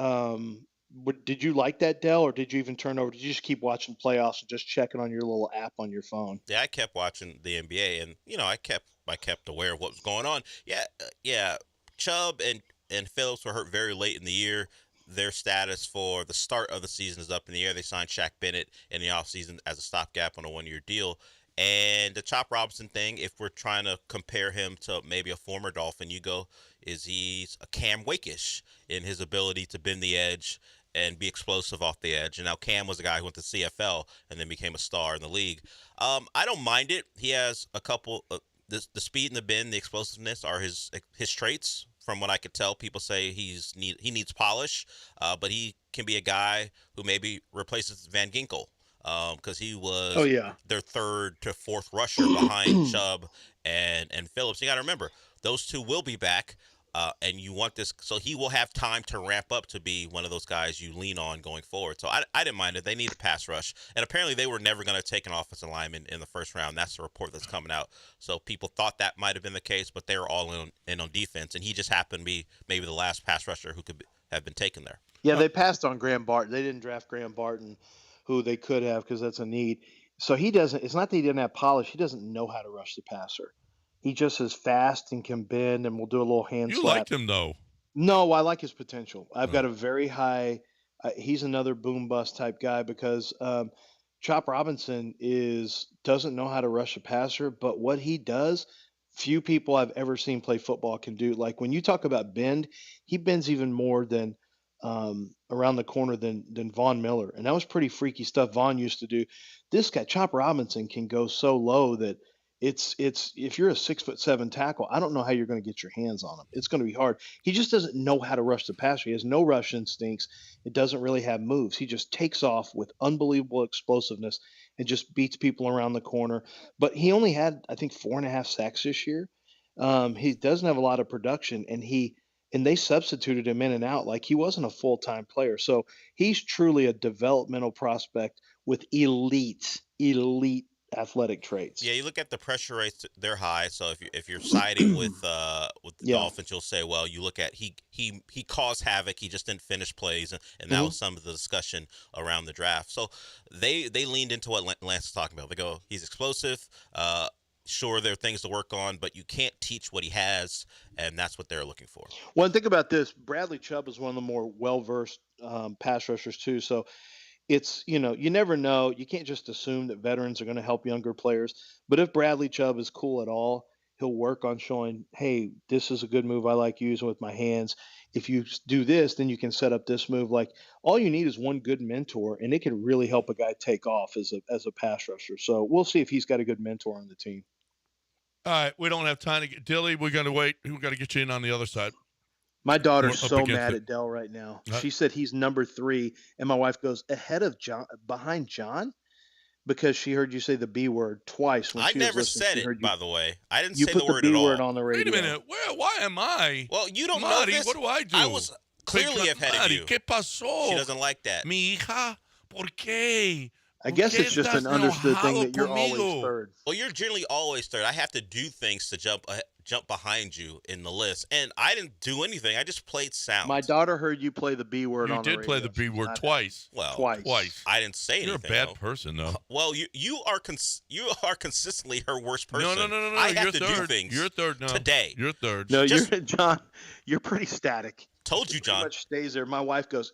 did you like that, Del, or did you even turn over? Did you just keep watching playoffs and just checking on your little app on your phone? Yeah, I kept watching the NBA, and I kept aware of what was going on. Yeah. Chubb and Phillips were hurt very late in the year. Their status for the start of the season is up in the air. They signed Shaq Bennett in the offseason as a stopgap on a 1-year deal. And the Chop Robinson thing, if we're trying to compare him to maybe a former Dolphin, he's a Cam Wake-ish in his ability to bend the edge and be explosive off the edge. And now Cam was a guy who went to CFL and then became a star in the league. I don't mind it. He has a couple the speed and the bend, the explosiveness are his traits. From what I could tell, people say he needs polish, but he can be a guy who maybe replaces Van Ginkel because he was their 3rd to 4th rusher behind Chubb and Phillips. You got to remember, those two will be back. And you want this, so he will have time to ramp up to be one of those guys you lean on going forward. So I didn't mind it. They need a pass rush. And apparently they were never going to take an offensive lineman in the first round. That's the report that's coming out. So people thought that might have been the case, but they were all in on defense. And he just happened to be maybe the last pass rusher who could have been taken there. Yeah, they passed on Graham Barton. They didn't draft Graham Barton, who they could have because that's a need. So he doesn't – it's not that he didn't have polish. He doesn't know how to rush the passer. He just is fast and can bend and will do a little hand slap. You liked him, though. No, I like his potential. I've got a very high he's another boom bust type guy because Chop Robinson doesn't know how to rush a passer, but what he does, few people I've ever seen play football can do. Like when you talk about bend, he bends even more than around the corner than Von Miller. And that was pretty freaky stuff Von used to do. This guy, Chop Robinson, can go so low that it's if you're a 6'7" tackle, I don't know how you're going to get your hands on him. It's going to be hard. He just doesn't know how to rush the passer. He has no rush instincts. It doesn't really have moves. He just takes off with unbelievable explosiveness and just beats people around the corner. But he only had, I think, 4.5 sacks this year. He doesn't have a lot of production, and they substituted him in and out like he wasn't a full-time player. So he's truly a developmental prospect with elite athletic traits. Yeah, you look at the pressure rates; they're high. So if you're siding with the Yeah. Dolphins, you'll say, well, you look at he caused havoc. He just didn't finish plays, and that Mhm. was some of the discussion around the draft. So they leaned into what Lance is talking about. They go, he's explosive. Sure, there are things to work on, but you can't teach what he has, and that's what they're looking for. Well, and think about this. Bradley Chubb is one of the more well-versed pass rushers too. So it's, you never know. You can't just assume that veterans are going to help younger players. But if Bradley Chubb is cool at all, he'll work on showing, hey, this is a good move I like using with my hands. If you do this, then you can set up this move. Like, all you need is one good mentor, and it can really help a guy take off as a pass rusher. So we'll see if he's got a good mentor on the team. All right, we don't have time to get Dilly. We're going to wait. We've got to get you in on the other side. My daughter's We're up so against mad it. at Dell right now. Huh? She said he's number 3, and my wife goes, ahead of John, behind John, because she heard you say the B word twice when I she was never listening. said She it, heard you. by the way. I didn't You say put the the word B at word all. on the Wait radio. a minute. Why am I? Well, you don't know Marty, this. what do I do? I was clearly ahead of Marty, you. ¿qué pasó? She doesn't like that. Mi hija, ¿por qué? I guess ¿Por qué it's just estás an understood thing enojado that you're always conmigo? third. Well, you're generally always third. I have to do things to jump behind you in the list, and I didn't do anything. I just played sound. My daughter heard you play the B word You on the radio. did play the B She's word not twice. Well, twice. I didn't say anything. You're a bad though. person, though. Well, you are consistently her worst person. No. I have You're to third. do things. You're third now. Today. You're third. No, Just- you're John. You're pretty static. Told you, Pretty John. much stays there. My wife goes,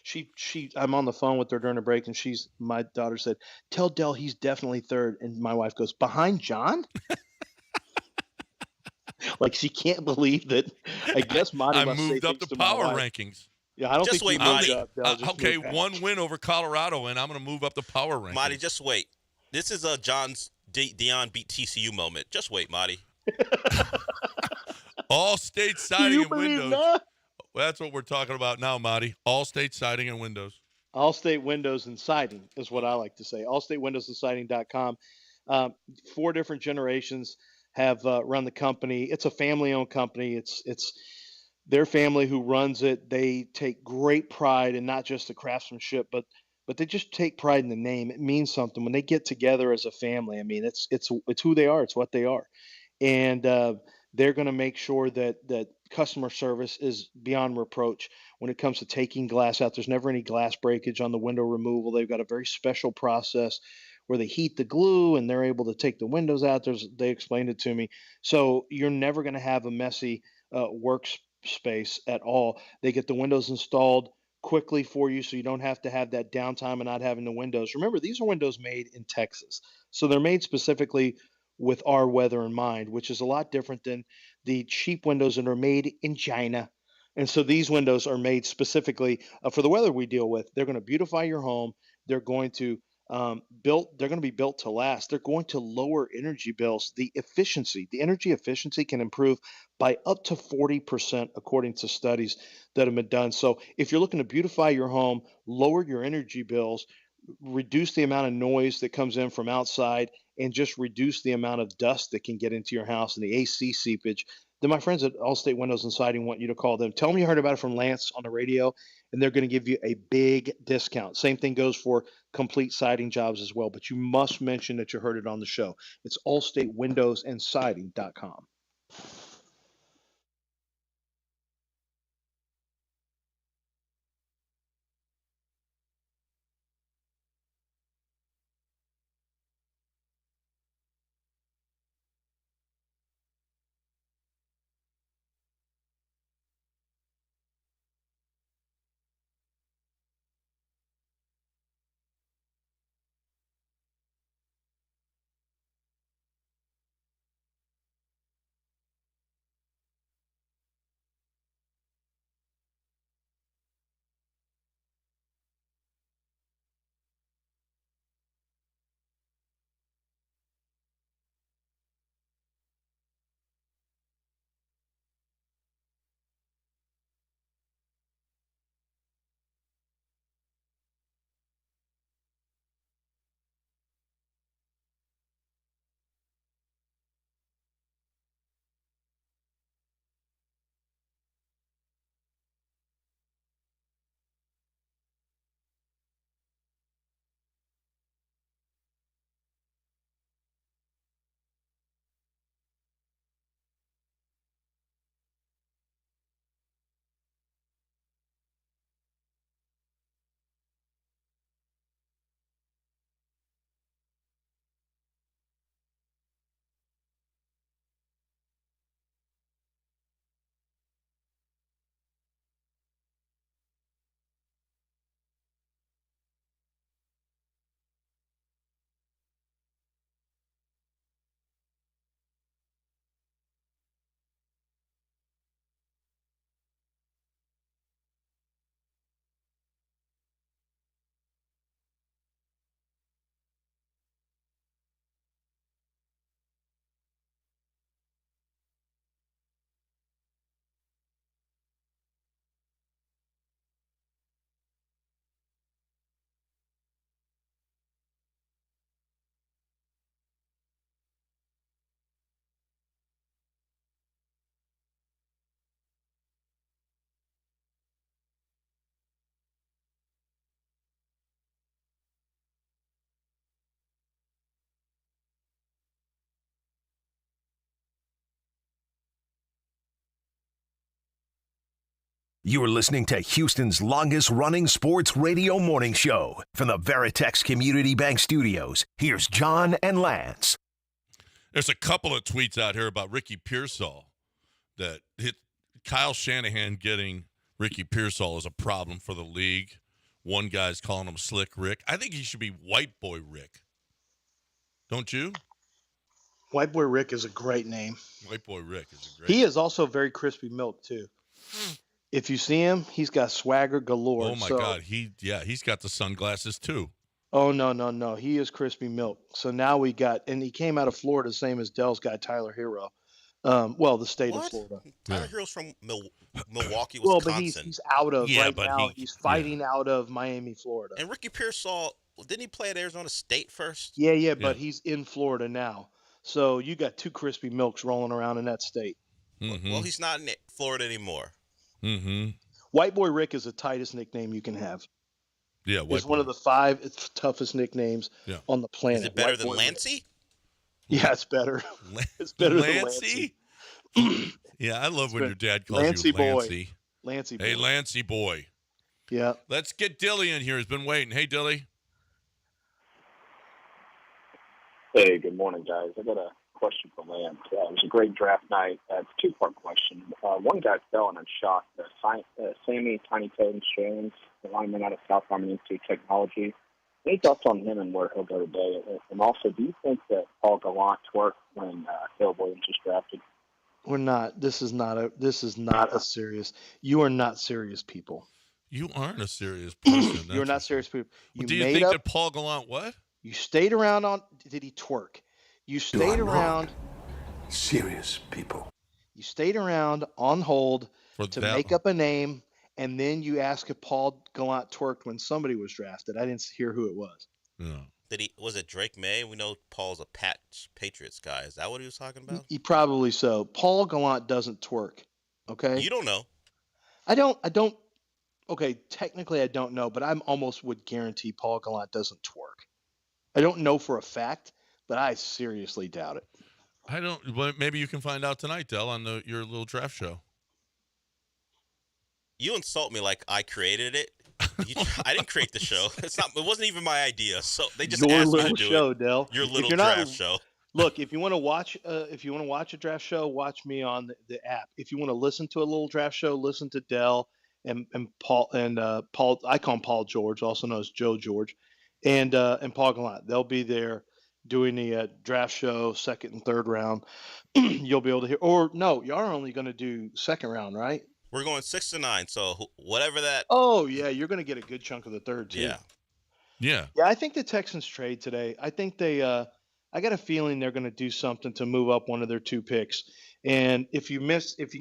she. I'm on the phone with her during a break, and my daughter said, "Tell Dell he's definitely third." And my wife goes, "Behind John?" Like, she can't believe that. I guess Monty I must say moved up things the to my power wife. rankings. Yeah, I don't Just think wait, you moved Monty. up, Dell. Just Okay, move back. one win over Colorado, and I'm going to move up the power rankings. Marty, just wait. This is John's Deion beat TCU moment. Just wait, Marty. All state Do siding you and believe windows. that? Well, that's what we're talking about now, Marty. All state siding and windows. Allstate Windows and Siding is what I like to say. AllStateWindowsandSiding.com. 4 different generations have run the company. It's a family-owned company. It's their family who runs it. They take great pride in not just the craftsmanship, but they just take pride in the name. It means something when they get together as a family. I mean, it's who they are. It's what they are, and they're going to make sure that customer service is beyond reproach when it comes to taking glass out. There's never any glass breakage on the window removal. They've got a very special process where they heat the glue and they're able to take the windows out. They explained it to me. So you're never going to have a messy workspace at all. They get the windows installed quickly for you so you don't have to have that downtime and not having the windows. Remember, these are windows made in Texas. So they're made specifically with our weather in mind, which is a lot different than the cheap windows that are made in China. And so these windows are made specifically for the weather we deal with. They're going to beautify your home. They're going to They're going to be built to last. They're going to lower energy bills. The energy efficiency can improve by up to 40%, according to studies that have been done. So if you're looking to beautify your home, lower your energy bills, reduce the amount of noise that comes in from outside, and just reduce the amount of dust that can get into your house and the AC seepage, then my friends at Allstate Windows and Siding want you to call them. Tell them you heard about it from Lance on the radio, and they're going to give you a big discount. Same thing goes for complete siding jobs as well, but you must mention that you heard it on the show. It's allstatewindowsandsiding.com. You are listening to Houston's longest-running sports radio morning show from the Veritex Community Bank Studios. Here's John and Lance. There's a couple of tweets out here about Ricky Pearsall that hit Kyle Shanahan getting Ricky Pearsall is a problem for the league. One guy's calling him Slick Rick. I think he should be White Boy Rick. Don't you? White Boy Rick is a great name. White Boy Rick is a great He is also very crispy milk, too. If you see him, he's got swagger galore. Oh, my God. He's got the sunglasses, too. Oh, no. He is crispy milk. So now we got – and he came out of Florida, same as Dell's guy, Tyler Hero. The state of Florida. Tyler Hero's from Milwaukee, Wisconsin. Well, but he's out of now. He's fighting out of Miami, Florida. And Ricky Pearsall, didn't he play at Arizona State first? Yeah, but he's in Florida now. So you got two crispy milks rolling around in that state. Mm-hmm. Well, he's not in Florida anymore. Mm-hmm. White Boy Rick is the tightest nickname you can have. Yeah, it's one of the 5 toughest nicknames on the planet. Is it better White than Boy Lancey? Rick. Yeah, it's better. It's better than Lancey. Yeah, I love when your dad calls Lancey you boy. Lancey. Lancey boy. Hey, Lancey boy. Yeah. Let's get Dilly in here. He's been waiting. Hey, Dilly. Hey, good morning, guys. I got a question for Lance. It was a great draft night. It's a two-part question. One guy fell and I'm shocked. Sammy Tiny Tones Jones, the lineman out of South Harmon Institute of Technology. Any thoughts on him and where he'll go today? And also, do you think that Paul Gallant worked when Caleb Williams was drafted? We're not. This is not a serious. You are not serious people. You aren't a serious person. You're not serious people. Do you think that Paul Gallant what? You stayed around on. Did he twerk? You stayed around. Serious people. You stayed around on hold to that make up a name, and then you ask if Paul Gallant twerked when somebody was drafted. I didn't hear who it was. No. Was it Drake May? We know Paul's a Patriots guy. Is that what he was talking about? He probably so. Paul Gallant doesn't twerk. Okay. You don't know. I don't. Okay, technically I don't know, but I almost would guarantee Paul Gallant doesn't twerk. I don't know for a fact, but I seriously doubt it. I don't. Well, maybe you can find out tonight, Del, on your little draft show. You insult me like I created it. I didn't create the show. It wasn't even my idea. So they just asked me to do show, it. Del. Your little draft show. Look, if you want to watch, a draft show, watch me on the app. If you want to listen to a little draft show, listen to Del and Paul and Paul. I call him Paul George, also known as Joe George, and Paul Gallant. They'll be there doing the draft show, second and third round. You'll be able to hear. Or no, you are only going to do second round, right? We're going 6 to 9, so whatever that. Oh yeah, you're going to get a good chunk of the third too. Yeah. I think the Texans trade today. I think they. I got a feeling they're going to do something to move up one of their 2 picks. And in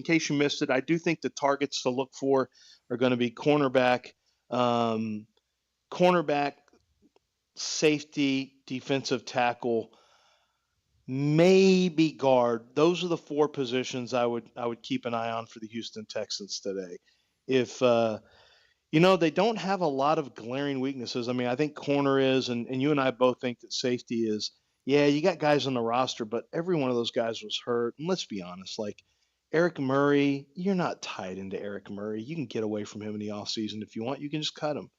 case you missed it, I do think the targets to look for are going to be cornerback, safety, defensive tackle, maybe guard. Those are the 4 positions I would keep an eye on for the Houston Texans today. If they don't have a lot of glaring weaknesses. I mean, I think corner is, and you and I both think that safety is. Yeah, you got guys on the roster, but every one of those guys was hurt. And let's be honest, like Eric Murray, you're not tied into Eric Murray. You can get away from him in the offseason if you want. You can just cut him.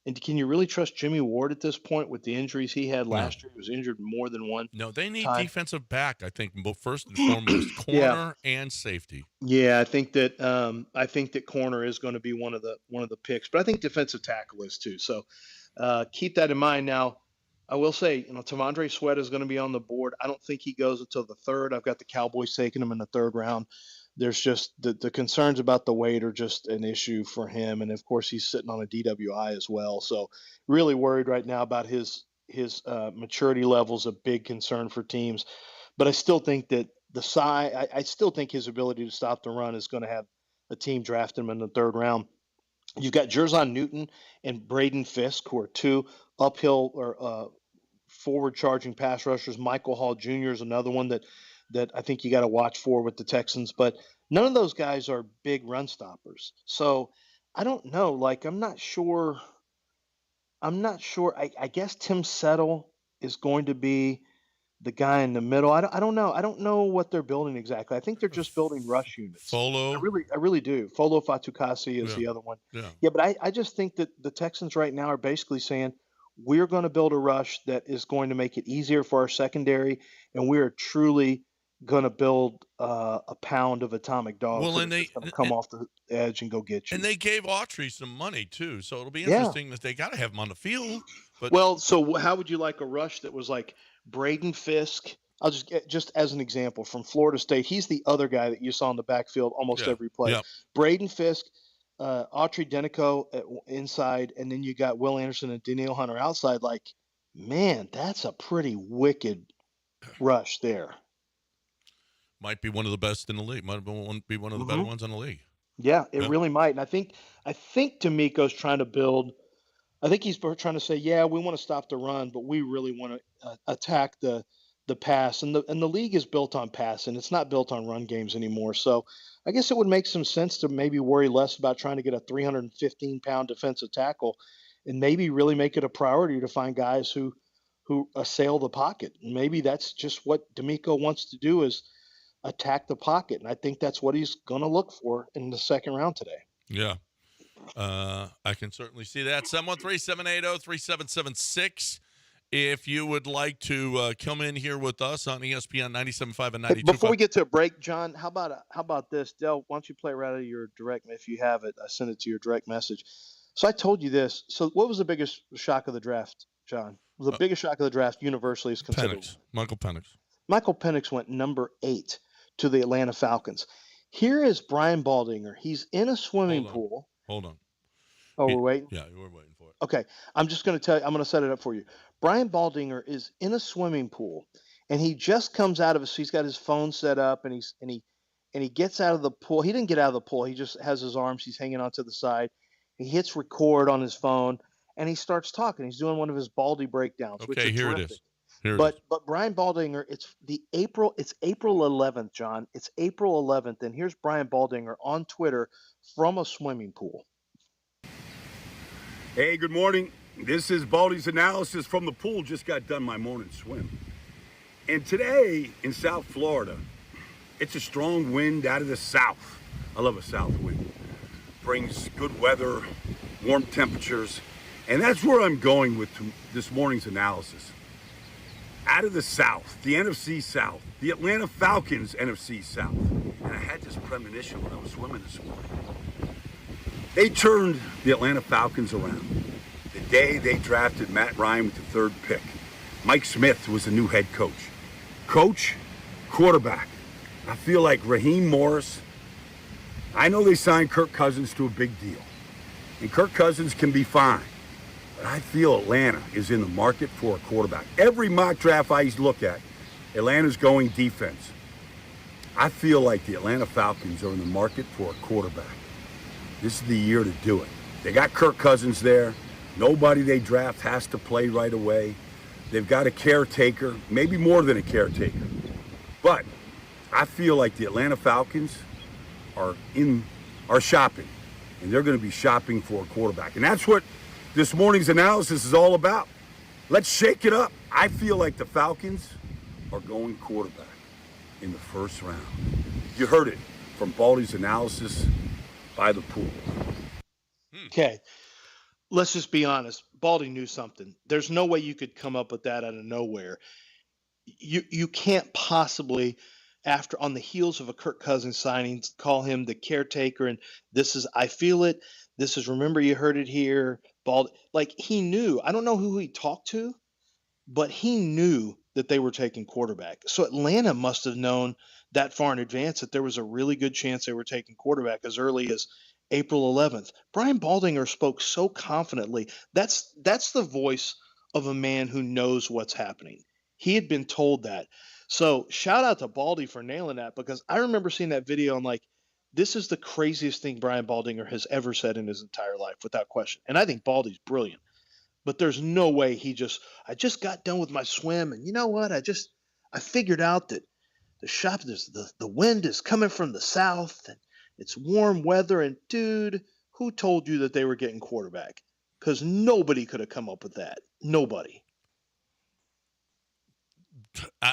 And can you really trust Jimmy Ward at this point with the injuries he had last year? He was injured more than one. No, they need time. Defensive back, I think, first and foremost, corner and safety. Yeah, I think that corner is going to be one of the picks, but I think defensive tackle is too. So keep that in mind. Now, I will say, Tamondre Sweat is going to be on the board. I don't think he goes until the 3rd. I've got the Cowboys taking him in the 3rd round. There's just the concerns about the weight are just an issue for him. And of course he's sitting on a DWI as well. So really worried right now about his maturity level is a big concern for teams. But I still think that the size, I still think his ability to stop the run is going to have a team draft him in the 3rd round. You've got Jerzon Newton and Braden Fisk, who are 2 uphill or forward charging pass rushers. Michael Hall Jr. is another one that I think you got to watch for with the Texans, but none of those guys are big run stoppers. So I don't know. Like, I'm not sure. I guess Tim Settle is going to be the guy in the middle. I don't know. I don't know what they're building exactly. I think they're just building rush units. Folo. I really do. Folo Fatukasi is Yeah. the other one. Yeah. Yeah, but I just think that the Texans right now are basically saying we're going to build a rush that is going to make it easier for our secondary, and we are truly going to build a pound of atomic dogs Well, that and are they just going to come off the edge and go get you. and they gave Autry some money too, so it'll be Yeah. interesting that they got to have him on the field. But Well, so how would you like a rush that was like Braden Fisk? I'll just get just as an example from Florida State. He's the other guy that you saw in the backfield almost Yeah. every play. Yeah. Braden Fisk, Autry Denico inside, and then you got Will Anderson and Daniil Hunter outside. Like, man, that's a pretty wicked rush there. might be one of the best in the league. Might be one of the better ones in the league. Yeah, it Yeah. really might. And I think D'Amico's trying to build. I think he's trying to say, yeah, we want to stop the run, but we really want to attack the pass. And the league is built on pass, and it's not built on run games anymore. So I guess it would make some sense to maybe worry less about trying to get a 315-pound defensive tackle, and maybe really make it a priority to find guys who assail the pocket. And maybe that's just what D'Amico wants to do is attack the pocket, and I think that's what he's going to look for in the second round today. Yeah. I can certainly see that. 713-780-3776. If you would like to come in here with us on ESPN 97.5 and 92.5. Before we get to a break, John, how about this? Del, why don't you play right out of your direct, if you have it, I sent it to your direct message. So I told you this. So what was the biggest shock of the draft, John? The biggest shock of the draft universally is considered Penix. Michael Penix. Michael Penix went number 8 to the Atlanta Falcons. Here is Brian Baldinger. He's in a swimming pool. Hold on. Oh, we're waiting? Yeah, we're waiting for it. Okay. I'm just going to tell you, I'm going to set it up for you. Brian Baldinger is in a swimming pool, and he just comes out of it. So he's got his phone set up, and he gets out of the pool. He didn't get out of the pool. He just has his arms. He's hanging onto the side. He hits record on his phone, and he starts talking. He's doing one of his Baldy breakdowns, which Okay, is here terrific. it is. Here But Brian Baldinger, it's April 11th, John. It's April 11th, and here's Brian Baldinger on Twitter from a swimming pool. Hey, good morning. This is Baldy's analysis from the pool. Just got done my morning swim. And today in South Florida, it's a strong wind out of the south. I love a south wind. Brings good weather, warm temperatures, and that's where I'm going with this morning's analysis. Out of the South, the NFC South, the Atlanta Falcons NFC South. And I had this premonition when I was swimming this morning. They turned the Atlanta Falcons around the day they drafted Matt Ryan with the 3rd pick. Mike Smith was the new head coach. Coach, quarterback. I feel like Raheem Morris. I know they signed Kirk Cousins to a big deal. And Kirk Cousins can be fine. But I feel Atlanta is in the market for a quarterback. Every mock draft I look at, Atlanta's going defense. I feel like the Atlanta Falcons are in the market for a quarterback. This is the year to do it. They got Kirk Cousins there. Nobody they draft has to play right away. They've got a caretaker, maybe more than a caretaker. But I feel like the Atlanta Falcons are shopping, and they're going to be shopping for a quarterback. And that's what this morning's analysis is all about. Let's shake it up. I feel like the Falcons are going quarterback in the 1st round. You heard it from Baldy's analysis by the pool. Okay. Let's just be honest. Baldy knew something. There's no way you could come up with that out of nowhere. You can't possibly, after on the heels of a Kirk Cousins signing, call him the caretaker. And this is, I feel it. This is, remember you heard it here. Baldy, like he knew. I don't know who he talked to, but he knew that they were taking quarterback. So Atlanta must have known that far in advance that there was a really good chance they were taking quarterback as early as April 11th. Brian Baldinger spoke so confidently. That's the voice of a man who knows what's happening. He had been told that. So shout out to Baldy for nailing that, because I remember seeing that video and like, this is the craziest thing Brian Baldinger has ever said in his entire life, without question. And I think Baldy's brilliant. But there's no way I just got done with my swim, and you know what? I figured out that the wind is coming from the south, and it's warm weather, and dude, who told you that they were getting quarterback? Because nobody could have come up with that. Nobody.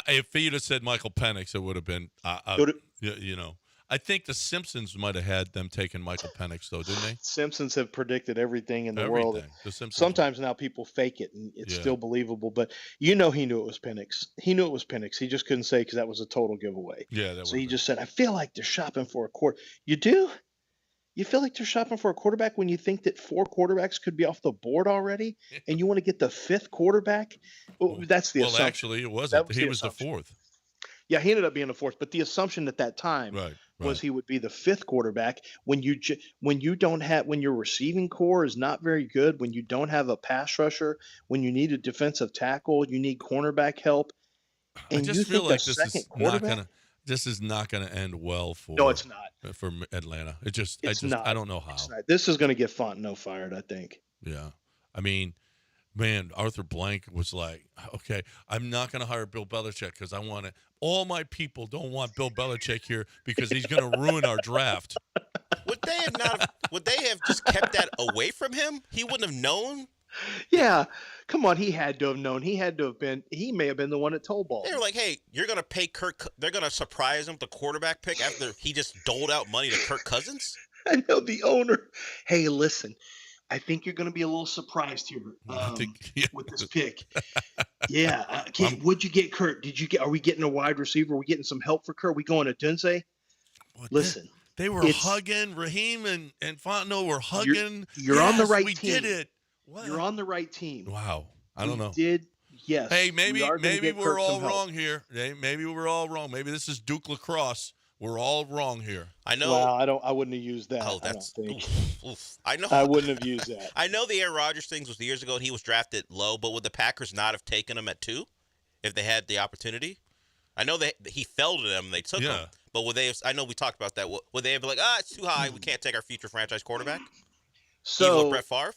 If he'd have said Michael Penix, it would have been, It would've- you know. I think the Simpsons might have had them taking Michael Penix, though, didn't they? Simpsons have predicted everything in the world. Everything. The Simpsons. Sometimes now people fake it, and it's Yeah. still believable. But he knew it was Penix. He knew it was Penix. He just couldn't say because that was a total giveaway. Yeah. So he just said, "I feel like they're shopping for a quarter." You do? You feel like they're shopping for a quarterback when you think that 4 quarterbacks could be off the board already, and you want to get the 5th quarterback? Well, that's the assumption. Well, actually, it wasn't. That was He the was the assumption. 4th. Yeah, he ended up being the 4th, but the assumption at that time was he would be the 5th quarterback. When you don't have, when your receiving core is not very good, when you don't have a pass rusher, when you need a defensive tackle, you need cornerback help, and I just you feel think like a this second is not quarterback? gonna. This is not going to end well for. No, it's not. For Atlanta. It's not. I don't know how. It's not. This is going to get Fontenot fired, I think. Yeah, I mean, man, Arthur Blank was like, okay, I'm not going to hire Bill Belichick because I want to. All my people don't want Bill Belichick here because he's going to ruin our draft. Would they have just kept that away from him? He wouldn't have known. Yeah, come on. He had to have known. He may have been the one that told Ball. They were like, "Hey, you're gonna pay Kirk. They're gonna surprise him with the quarterback pick after he just doled out money to Kirk Cousins." I know the owner. Hey, listen, I think you're going to be a little surprised here with this pick. Yeah, what'd you get, Kirk? Are we getting a wide receiver? Are we getting some help for Kirk? Are we going to Dunze? Listen. They were hugging. Raheem and Fontenot were hugging. You're on the right we team. We did it. What? You're on the right team. Wow. I don't know. Yes. Hey, maybe we're all wrong here. Hey, maybe we're all wrong. Maybe this is Duke lacrosse. We're all wrong here. I know. Well, I wouldn't have used that. Oh, that's. I don't think. Oof. I know. I wouldn't have used that. I know the Aaron Rodgers things was years ago and he was drafted low, but would the Packers not have taken him at 2 if they had the opportunity? I know that he fell to them and they took him, but would they have? I know we talked about that. Would they have been like, it's too high. We can't take our future franchise quarterback? So even with Brett Favre.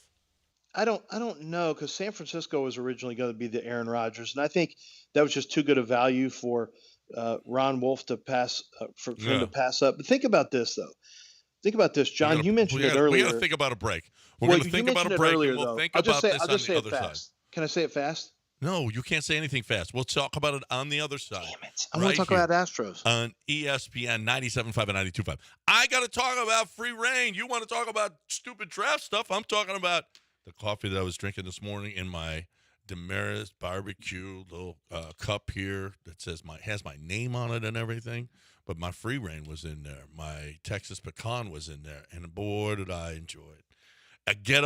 I don't know because San Francisco was originally going to be the Aaron Rodgers, and I think that was just too good a value for Ron Wolf to pass for him to pass up. But think about this though. Think about this, John. You mentioned it earlier. We got to think about a break. We're going to think about a break, and we'll think about this on the other side. Can I say it fast? No, you can't say anything fast. We'll talk about it on the other side. Damn it. I want to talk about Astros. On ESPN 97.5 and 92.5. I got to talk about free reign. You want to talk about stupid draft stuff? I'm talking about the coffee that I was drinking this morning in my Damaris barbecue little cup here that has my name on it and everything. But my free reign was in there. My Texas pecan was in there. And boy, did I enjoy it. I got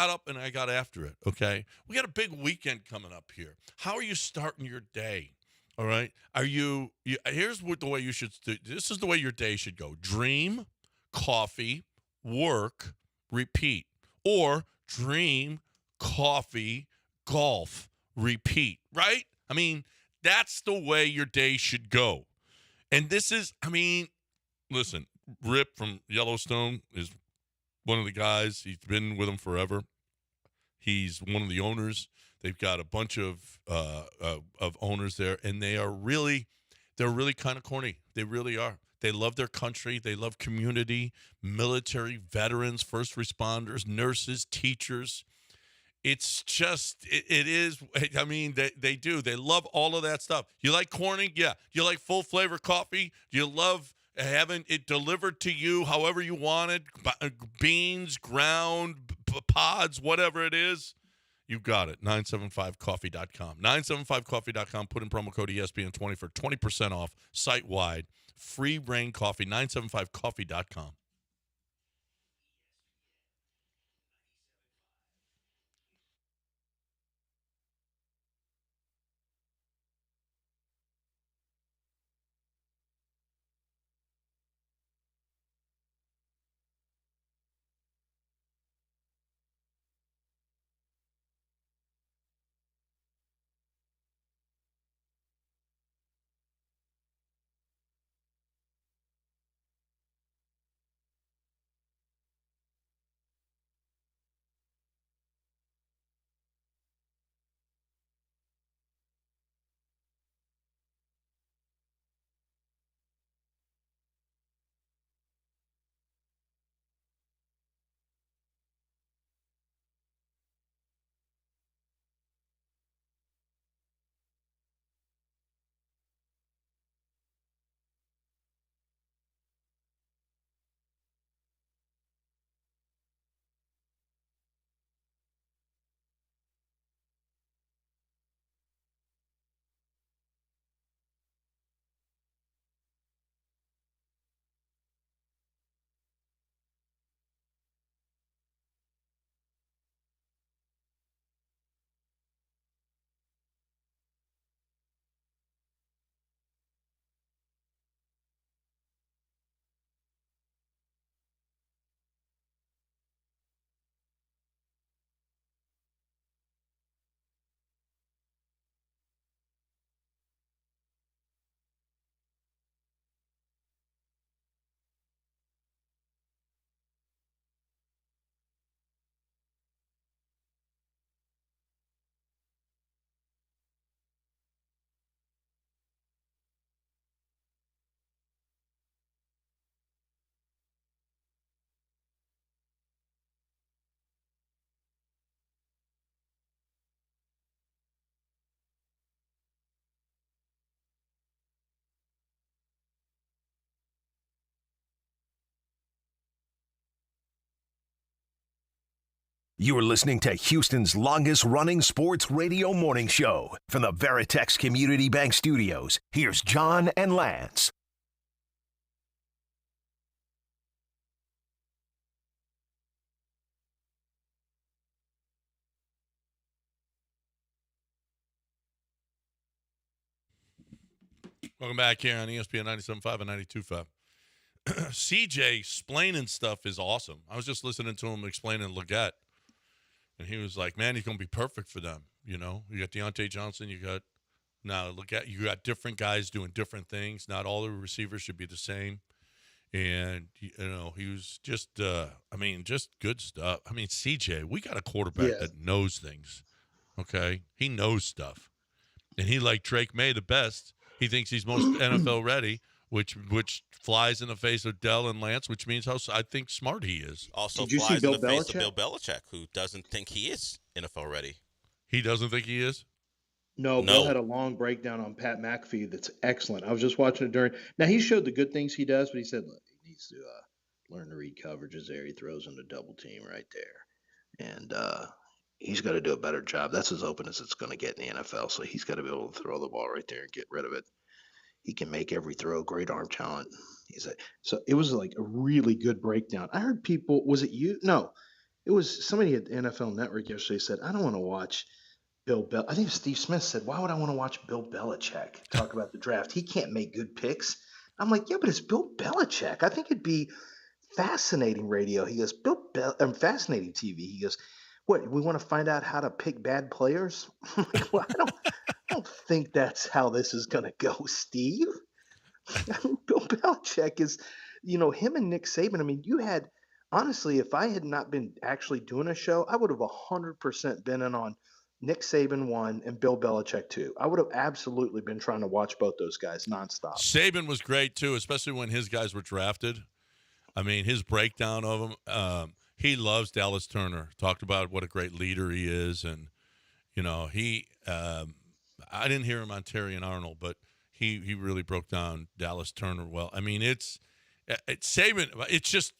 up and I got after it, okay? We got a big weekend coming up here. How are you starting your day, all right? Here's the way you should – this is the way your day should go. Dream, coffee, work, repeat. Or dream, coffee, golf, repeat, right? I mean, that's the way your day should go. And this is – listen, Rip from Yellowstone is – one of the guys. He's been with them forever. He's one of the owners. They've got a bunch of owners there, and they're really kind of corny. They really are. They love their country. They love community, military, veterans, first responders, nurses, teachers. It's just, it is. I mean, they do. They love all of that stuff. You like corning? Yeah. You like full flavor coffee? You love having it delivered to you however you want it, beans, ground, pods, whatever it is, you got it. 975coffee.com. 975coffee.com. Put in promo code ESPN20 for 20% off site-wide. Free reign coffee. 975coffee.com. You're listening to Houston's longest-running sports radio morning show from the Veritex Community Bank Studios. Here's John and Lance. Welcome back here on ESPN 97.5 and 92.5. CJ explaining stuff is awesome. I was just listening to him explaining Leggett, and he was like, man, he's going to be perfect for them. You know, you got Deontay Johnson, you got different guys doing different things. Not all the receivers should be the same. And, you know, he was just, just good stuff. I mean, CJ, we got a quarterback that knows things, okay? He knows stuff. And he, like Drake May the best, he thinks he's most NFL ready, which flies in the face of Dell and Lance, which means how I think smart he is. Also flies in the face of Bill Belichick, who doesn't think he is NFL ready. He doesn't think he is? No, Bill had a long breakdown on Pat McAfee that's excellent. I was just watching it during. Now, he showed the good things he does, but he said, look, he needs to learn to read coverages there. He throws in the double team right there. And he's got to do a better job. That's as open as it's going to get in the NFL, so he's got to be able to throw the ball right there and get rid of it. He can make every throw, great arm talent. So it was like a really good breakdown. I heard people, was it you? No, it was somebody at NFL Network yesterday said, I don't want to watch Bill Belichick. I think Steve Smith said, why would I want to watch Bill Belichick talk about the draft? He can't make good picks. I'm like, yeah, but it's Bill Belichick. I think it'd be fascinating radio. He goes, fascinating TV. He goes, what, we want to find out how to pick bad players? I'm like, well, I don't think that's how this is going to go, Steve. I mean, Bill Belichick is, him and Nick Saban. I mean, honestly, if I had not been actually doing a show, I would have 100% been in on Nick Saban 1 and Bill Belichick 2. I would have absolutely been trying to watch both those guys nonstop. Saban was great, too, especially when his guys were drafted. I mean, his breakdown of them, he loves Dallas Turner. Talked about what a great leader he is. And, I didn't hear him on Terry and Arnold, but he really broke down Dallas Turner well. I mean, it's Saban. It's just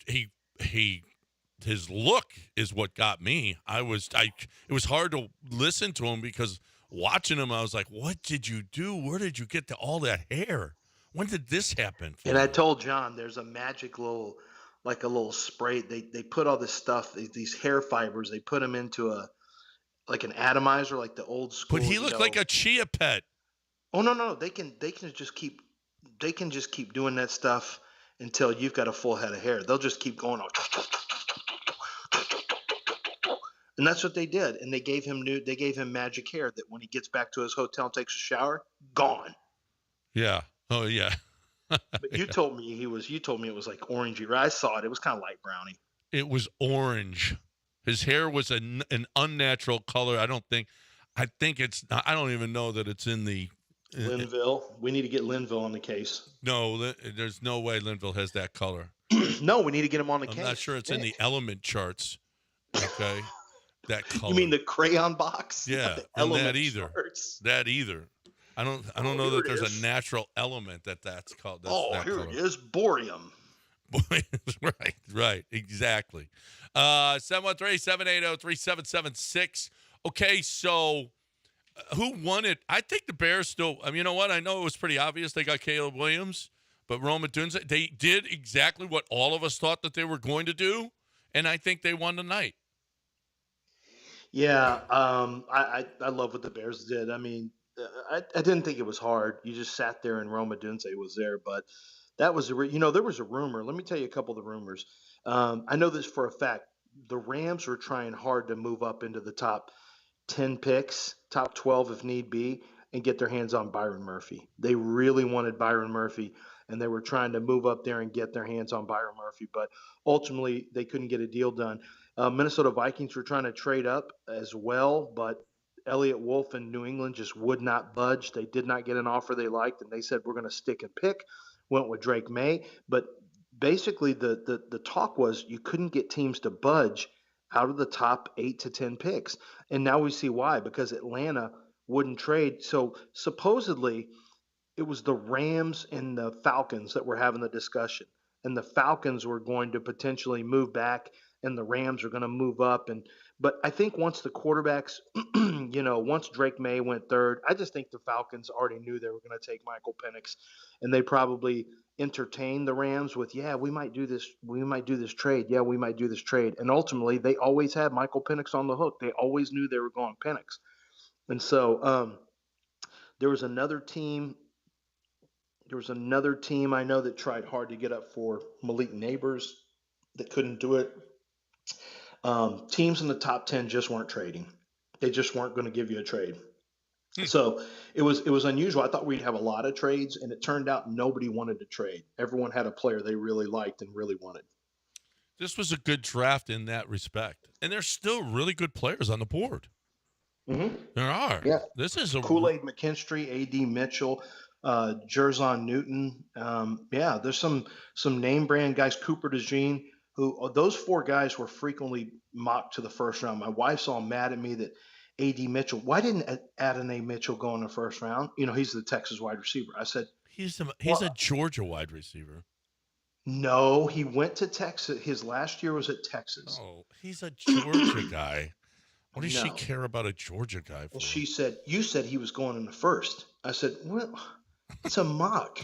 his look is what got me. It was hard to listen to him because watching him, I was like, what did you do? Where did you get all that hair? When did this happen? And I told John, there's a magic little spray. They put all this stuff, these hair fibers, they put them into an atomizer, like the old school. But he looked like a chia pet. Oh no, they can just keep doing that stuff until you've got a full head of hair. They'll just keep going on. And that's what they did. And they gave him magic hair that when he gets back to his hotel and takes a shower, gone. Yeah. Oh yeah. But you told me it was like orangey. I saw it. It was kind of light brownie. It was orange. His hair was an unnatural color. I think it's not, I don't even know that it's in the Linville. We need to get Linville on the case. No, there's no way Linville has that color. No, we need to get him on the case. I'm not sure it's in the element charts. Okay. That color. You mean the crayon box? Yeah. And that either. Charts. That either. I don't know that there's a natural element that's called. Here it is. Borium. Right. Exactly. 713-780-3776. Okay, so who won it? I think the Bears still. I mean, you know what? I know it was pretty obvious they got Caleb Williams, but Rome Odunze, they did exactly what all of us thought that they were going to do, and I think they won tonight. Yeah, I love what the Bears did. I mean, I didn't think it was hard. You just sat there and Rome Odunze was there, but that was there was a rumor. Let me tell you a couple of the rumors. I know this for a fact. The Rams were trying hard to move up into the top 10 picks, top 12 if need be, and get their hands on Byron Murphy. They really wanted Byron Murphy, and they were trying to move up there and get their hands on Byron Murphy, but ultimately they couldn't get a deal done. Minnesota Vikings were trying to trade up as well, but Elliott Wolf in New England just would not budge. They did not get an offer they liked, and they said, we're going to stick and pick. Went with Drake May, but basically the talk was you couldn't get teams to budge out of the top 8 to 10 picks. And now we see why, because Atlanta wouldn't trade. So supposedly it was the Rams and the Falcons that were having the discussion. And the Falcons were going to potentially move back and the Rams were going to move up. But I think once the quarterbacks, once Drake May went third, I just think the Falcons already knew they were going to take Michael Penix, and they probably entertained the Rams with, yeah, we might do this trade. Yeah, we might do this trade. And ultimately, they always had Michael Penix on the hook. They always knew they were going Penix. And so there was another team. I know that tried hard to get up for Malik Neighbors that couldn't do it. Teams in the top 10 just weren't trading. They just weren't going to give you a trade. So it was unusual. I thought we'd have a lot of trades, and it turned out nobody wanted to trade. Everyone had a player they really liked and really wanted. This was a good draft in that respect. And there's still really good players on the board. Mm-hmm. There are. Yeah. This is a Kool-Aid McKinstry, A.D. Mitchell, Jerzon Newton. There's some name brand guys, Cooper DeJean, who those four guys were frequently mocked to the first round. My wife's all mad at me that A.D. Mitchell, why didn't Adonai Mitchell go in the first round? He's the Texas wide receiver. I said, he's a Georgia wide receiver. No, he went to Texas. His last year was at Texas. Oh, he's a Georgia guy. What does she care about a Georgia guy for? Well, she said, you said he was going in the first. I said, well, it's a mock.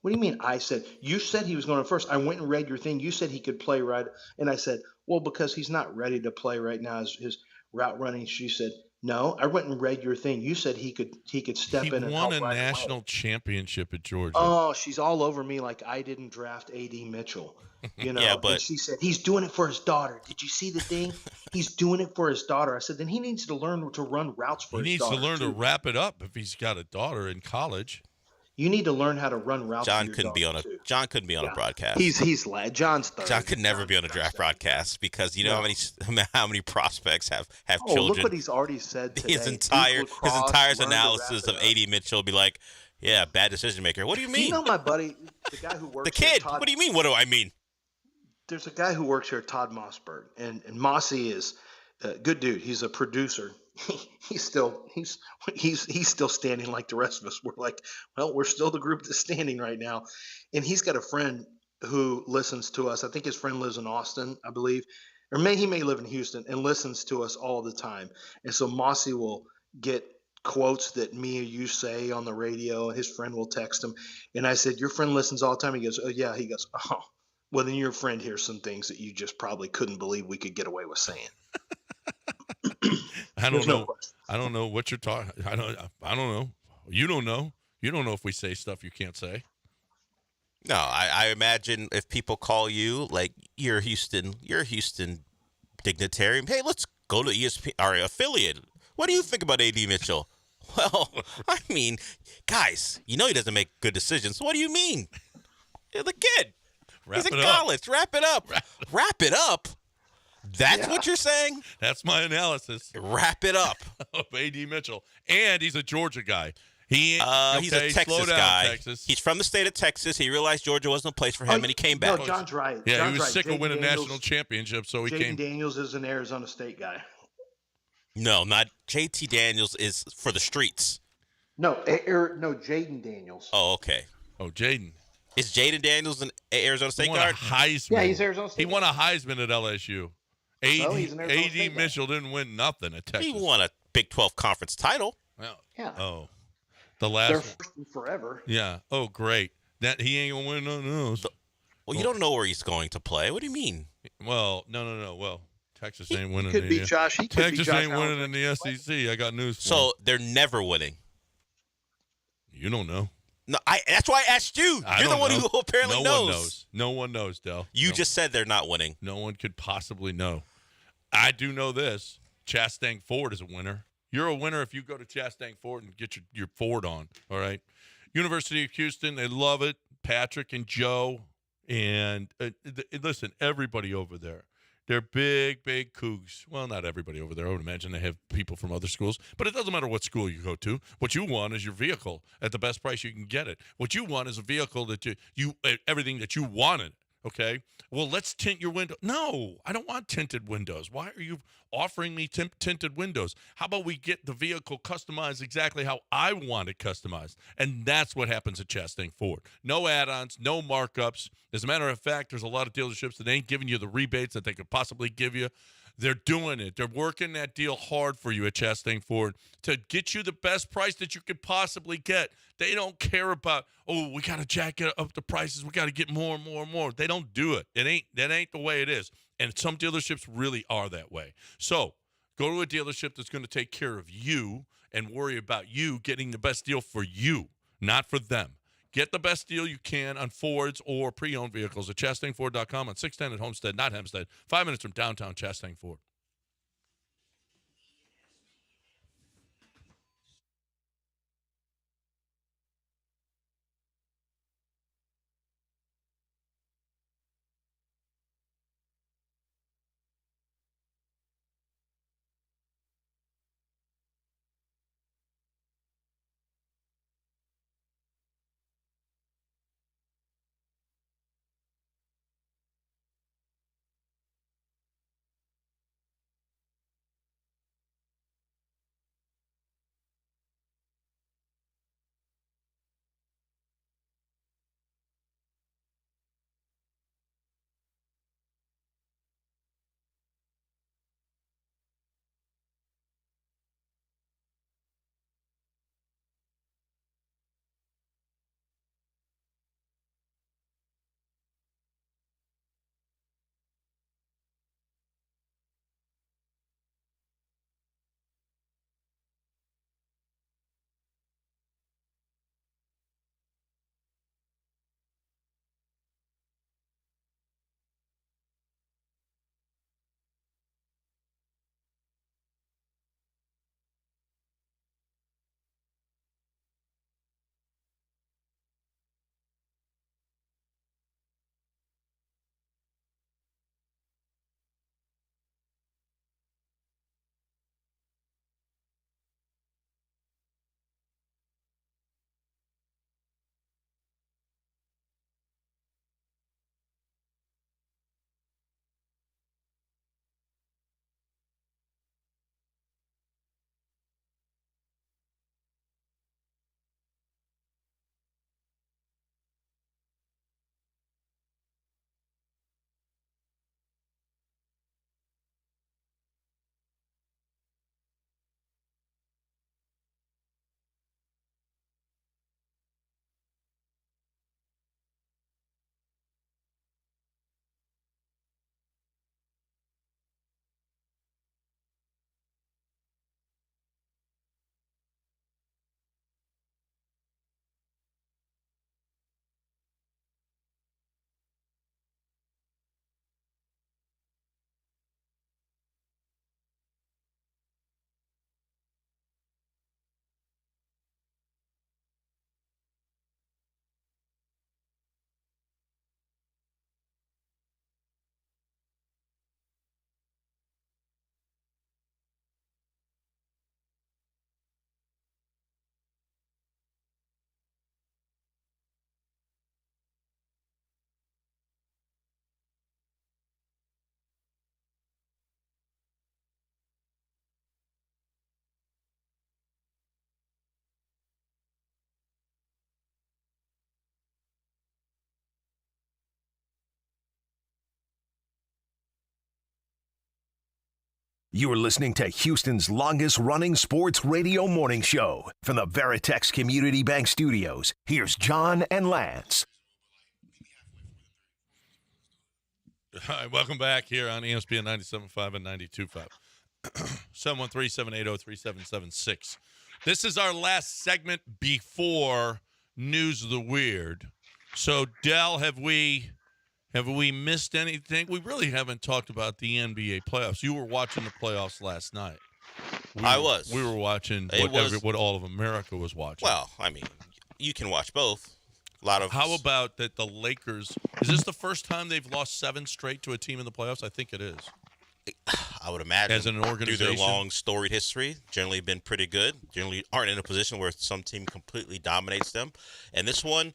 What do you mean? I said, you said he was going in first. I went and read your thing. You said he could play right. And I said, well, because he's not ready to play right now, his route running. She said, no, I went and read your thing. You said he could step in and help. He won a national championship at Georgia. Oh, she's all over me like I didn't draft A.D. Mitchell. Yeah, but and she said he's doing it for his daughter. Did you see the thing? He's doing it for his daughter. I said then he needs to learn to run routes for his daughter. He needs to learn to wrap it up if he's got a daughter in college. You need to learn how to run routes. John couldn't be on a broadcast. He's John's third. John could never be on a draft broadcast because you know how many prospects have children. Look what he's already said today. His entire analysis of A.D. Mitchell will be like, yeah, bad decision maker. What do you mean? You know my buddy, the guy who works the kid. What do you mean? What do I mean? There's a guy who works here, Todd Mossberg, and Mossy is a good dude. He's a producer. He's still standing like the rest of us. We're like, well, we're still the group that's standing right now. And he's got a friend who listens to us. I think his friend lives in Austin, I believe, or he may live in Houston and listens to us all the time. And so Mossy will get quotes that me or you say on the radio, and his friend will text him. And I said, your friend listens all the time. He goes, oh yeah. He goes, oh, well then your friend hears some things that you just probably couldn't believe we could get away with saying. I don't know. I don't know what you're talking. I don't know. You don't know. You don't know if we say stuff you can't say. No, I imagine if people call you like you're a Houston dignitary. Hey, let's go to ESPN, our affiliate. What do you think about A.D. Mitchell? Well, I mean, guys, he doesn't make good decisions. So what do you mean? You're the kid. He's in college. Wrap it up. Wrap it up. That's what you're saying? That's my analysis. Wrap it up. Of A.D. Mitchell. And he's a Georgia guy. He's a Texas guy. Texas. He's from the state of Texas. He realized Georgia wasn't a place for him, and he came back. No, John's right. Yeah, John's he was right. sick of winning national championships, so he came. Jaden Daniels is an Arizona State guy. No, not JT Daniels is for the streets. No, Jaden Daniels. Oh, okay. Oh, Jaden. Is Jaden Daniels an Arizona State guard? guard? Heisman. Yeah, he's Arizona State. He won a Heisman at LSU. A.D. State Mitchell didn't win nothing at Texas. He won a Big 12 conference title. Well, yeah. Oh, the last. They're first and forever. Yeah. Oh, great. That he ain't gonna win none of those. Well, you don't know where he's going to play. What do you mean? Well, no. Well, Texas ain't winning. Could be Josh. He could Texas be Josh ain't winning in the SEC. I got news for So him. they're never winning. You don't know. No, that's why I asked you. You're the one who apparently knows. No one knows, Del. You just said they're not winning. No one could possibly know. I do know this. Chastang Ford is a winner. You're a winner if you go to Chastang Ford and get your Ford on, all right? University of Houston, they love it. Patrick and Joe. And listen, everybody over there. They're big Cougs. Well, not everybody over there. I would imagine they have people from other schools. But it doesn't matter what school you go to. What you want is your vehicle at the best price you can get it. What you want is a vehicle that you everything that you wanted, okay? Well, let's tint your window. No, I don't want tinted windows. Why are you offering me tinted windows? How about we get the vehicle customized exactly how I want it customized? And that's what happens at Chastang Ford. No add-ons, no markups. As a matter of fact, there's a lot of dealerships that ain't giving you the rebates that they could possibly give you. They're doing it. They're working that deal hard for you at Chastain Ford to get you the best price that you could possibly get. They don't care about, we got to jack up the prices. We got to get more and more and more. They don't do it. That ain't the way it is. And some dealerships really are that way. So go to a dealership that's going to take care of you and worry about you getting the best deal for you, not for them. Get the best deal you can on Fords or pre-owned vehicles at ChastainFord.com on 610 at Homestead, not Hempstead, 5 minutes from downtown Chastain Ford. You are listening to Houston's longest-running sports radio morning show. From the Veritex Community Bank Studios, here's John and Lance. All right, welcome back here on ESPN 97.5 and 92.5. 713-780-3776. This is our last segment before News of the Weird. So, Del, have we missed anything? We really haven't talked about the NBA playoffs. You were watching the playoffs last night. I was. We were watching what all of America was watching. Well, I mean, you can watch both. A lot of. How about that the Lakers, is this the first time they've lost 7 straight to a team in the playoffs? I think it is. I would imagine. As an organization. Through their long, storied history, generally been pretty good. Generally aren't in a position where some team completely dominates them. And this one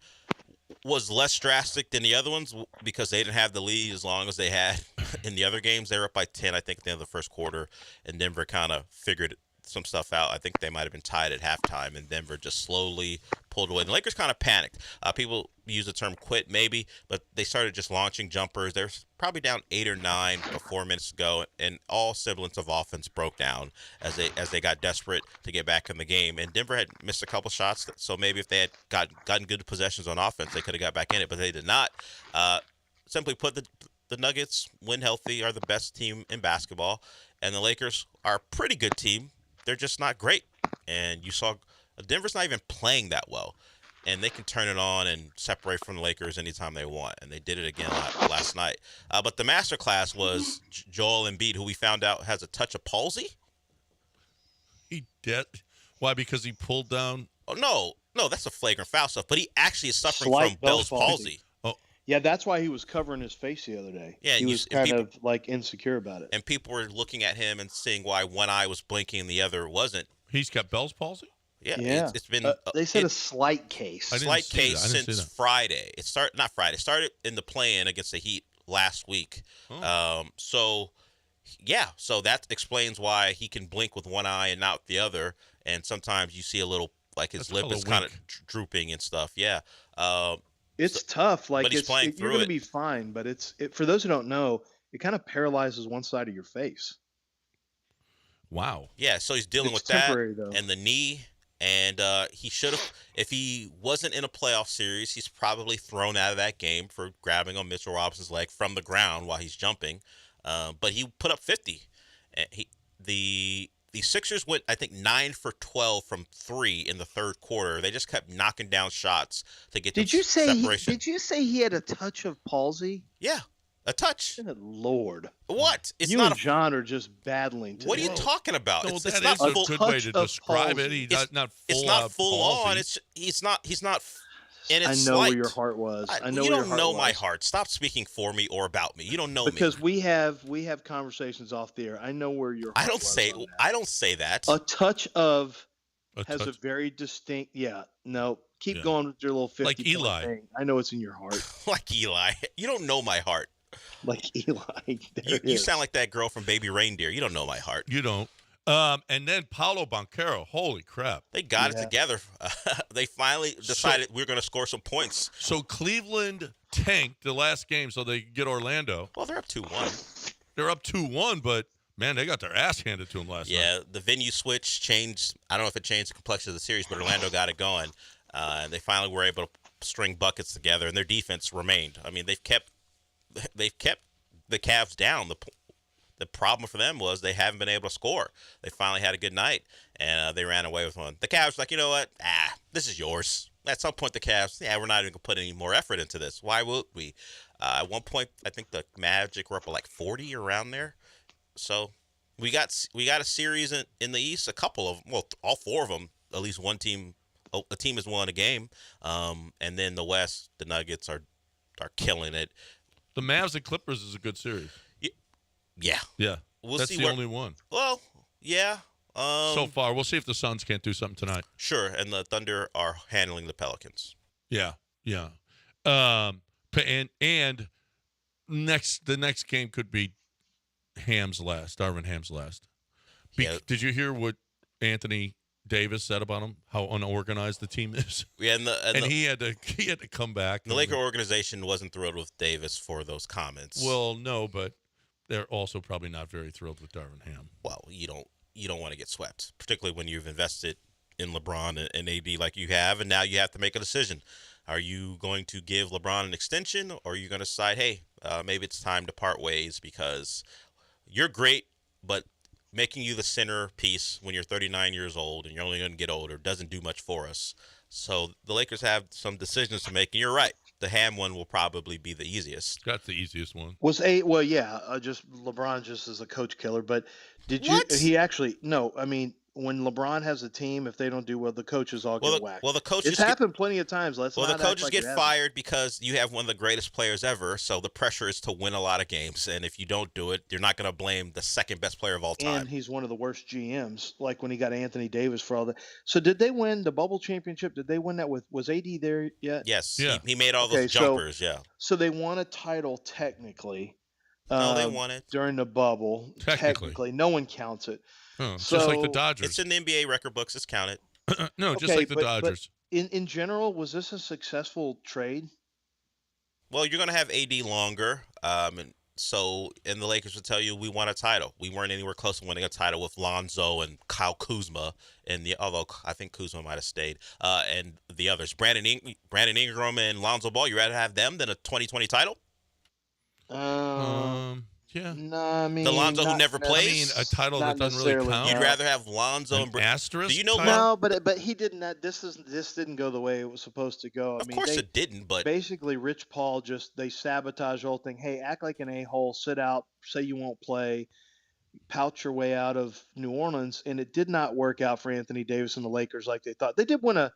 was less drastic than the other ones because they didn't have the lead as long as they had in the other games. They were up by 10, I think, at the end of the first quarter, and Denver kind of figured some stuff out. I think they might have been tied at halftime, and Denver just slowly pulled away. The Lakers kind of panicked. People use the term quit maybe, but they started just launching jumpers. They're probably down 8 or 9 with 4 minutes to go, and all semblance of offense broke down as they got desperate to get back in the game. And Denver had missed a couple shots, so maybe if they had gotten good possessions on offense, they could have got back in it, but they did not. Simply put, the Nuggets, when healthy, are the best team in basketball, and the Lakers are a pretty good team. They're just not great. And you saw Denver's not even playing that well, and they can turn it on and separate from the Lakers anytime they want, and they did it again last night. But the masterclass was Joel Embiid, who we found out has a touch of palsy. He did? Why? Because he pulled down? Oh, no, that's a flagrant foul stuff. But he actually is suffering Slight from Bell's palsy. Yeah, that's why he was covering his face the other day. Yeah, he was kind of like insecure about it. And people were looking at him and seeing why one eye was blinking and the other wasn't. He's got Bell's palsy? Yeah. It's been they said a slight case. Slight case since Friday. It started in the play-in against the Heat last week. So that explains why he can blink with one eye and not with the other. And sometimes you see a little, like his lip is kind of drooping and stuff. Yeah. It's tough. Like, but he's playing you're going to be fine, but for those who don't know, it kind of paralyzes one side of your face. Wow. Yeah, so he's dealing with that and the knee, and he should have, if he wasn't in a playoff series, he's probably thrown out of that game for grabbing on Mitchell Robinson's leg from the ground while he's jumping. But he put up 50. The Sixers went, I think, 9 for 12 from 3 in the third quarter. They just kept knocking down shots to get separation. Did you say he had a touch of palsy? Yeah, a touch. Good Lord. What? It's you not and John are just battling today. What are you talking about? No, it's not a good way to describe it. He's not full It's not full palsy. on. He's not. And it's I know slight. where your heart was. I know you where don't your heart know was. my heart. Stop speaking for me or about me. You don't know me. Because we have conversations off the air. I know where your heart was. I don't say that. A touch of has a very distinct. Yeah. No. Keep going with your little 50 like Eli. Thing. I know it's in your heart. Like Eli. You don't know my heart. Like Eli. You sound like that girl from Baby Reindeer. You don't know my heart. You don't. And then Paolo Banchero, holy crap. They got it together. They finally decided we're going to score some points. So Cleveland tanked the last game so they could get Orlando. Well, they're up 2-1. They're up 2-1, but, man, they got their ass handed to them last night. Yeah, the venue switch changed. I don't know if it changed the complexion of the series, but Orlando got it going. And they finally were able to string buckets together, and their defense remained. I mean, they've kept the Cavs down. The problem for them was they haven't been able to score. They finally had a good night, and they ran away with one. The Cavs were like, you know what? This is yours. At some point, the Cavs, we're not even going to put any more effort into this. Why would we? At one point, I think the Magic were up at like 40 around there. So we got a series in the East, a couple of, well, all 4 of them, at least one team, a team has won a game. And then the West, the Nuggets are killing it. The Mavs and Clippers is a good series. Yeah. Yeah. We'll That's see the only one. Well, yeah. So far. We'll see if the Suns can't do something tonight. Sure. And the Thunder are handling the Pelicans. Yeah. Yeah. And the next game could be Darvin Ham's last. Did you hear what Anthony Davis said about him? How unorganized the team is. Yeah, and he had to come back. The Laker organization wasn't thrilled with Davis for those comments. Well, no, but they're also probably not very thrilled with Darvin Ham. Well, you don't want to get swept, particularly when you've invested in LeBron and AD like you have, and now you have to make a decision. Are you going to give LeBron an extension, or are you going to decide, hey, maybe it's time to part ways because you're great, but making you the centerpiece when you're 39 years old and you're only going to get older doesn't do much for us. So the Lakers have some decisions to make, and you're right. The Ham one will probably be the easiest. That's the easiest one. Just LeBron just as a coach killer. But when LeBron has a team, if they don't do well, the coaches all get whacked. Well, the coaches it's happened plenty of times. The coaches get fired because you have one of the greatest players ever. So the pressure is to win a lot of games, and if you don't do it, you're not going to blame the second best player of all time. And he's one of the worst GMs. Like when he got Anthony Davis for all that. So did they win the bubble championship? Did they win that was AD there yet? Yes. Yeah. He made all those jumpers. Yeah. So they won a title technically. No, they won it during the bubble. Technically. No one counts it. Oh, So just like the Dodgers. It's in the NBA record books. It's counted. No, just like the but Dodgers. in general, was this a successful trade? Well, you're going to have AD longer. And the Lakers will tell you we won a title. We weren't anywhere close to winning a title with Lonzo and Kyle Kuzma, although I think Kuzma might have stayed, and the others. Brandon Ingram and Lonzo Ball, you rather have them than a 2020 title? Yeah. No, I mean the Lonzo who never plays. I mean, a title that doesn't really count. You'd rather have Lonzo and asterisk. Do you know? No, but he didn't. This didn't go the way it was supposed to go. Of course it didn't. But basically, Rich Paul they sabotage the whole thing. Hey, act like an a-hole, sit out, say you won't play, pout your way out of New Orleans, and it did not work out for Anthony Davis and the Lakers like they thought. They did win a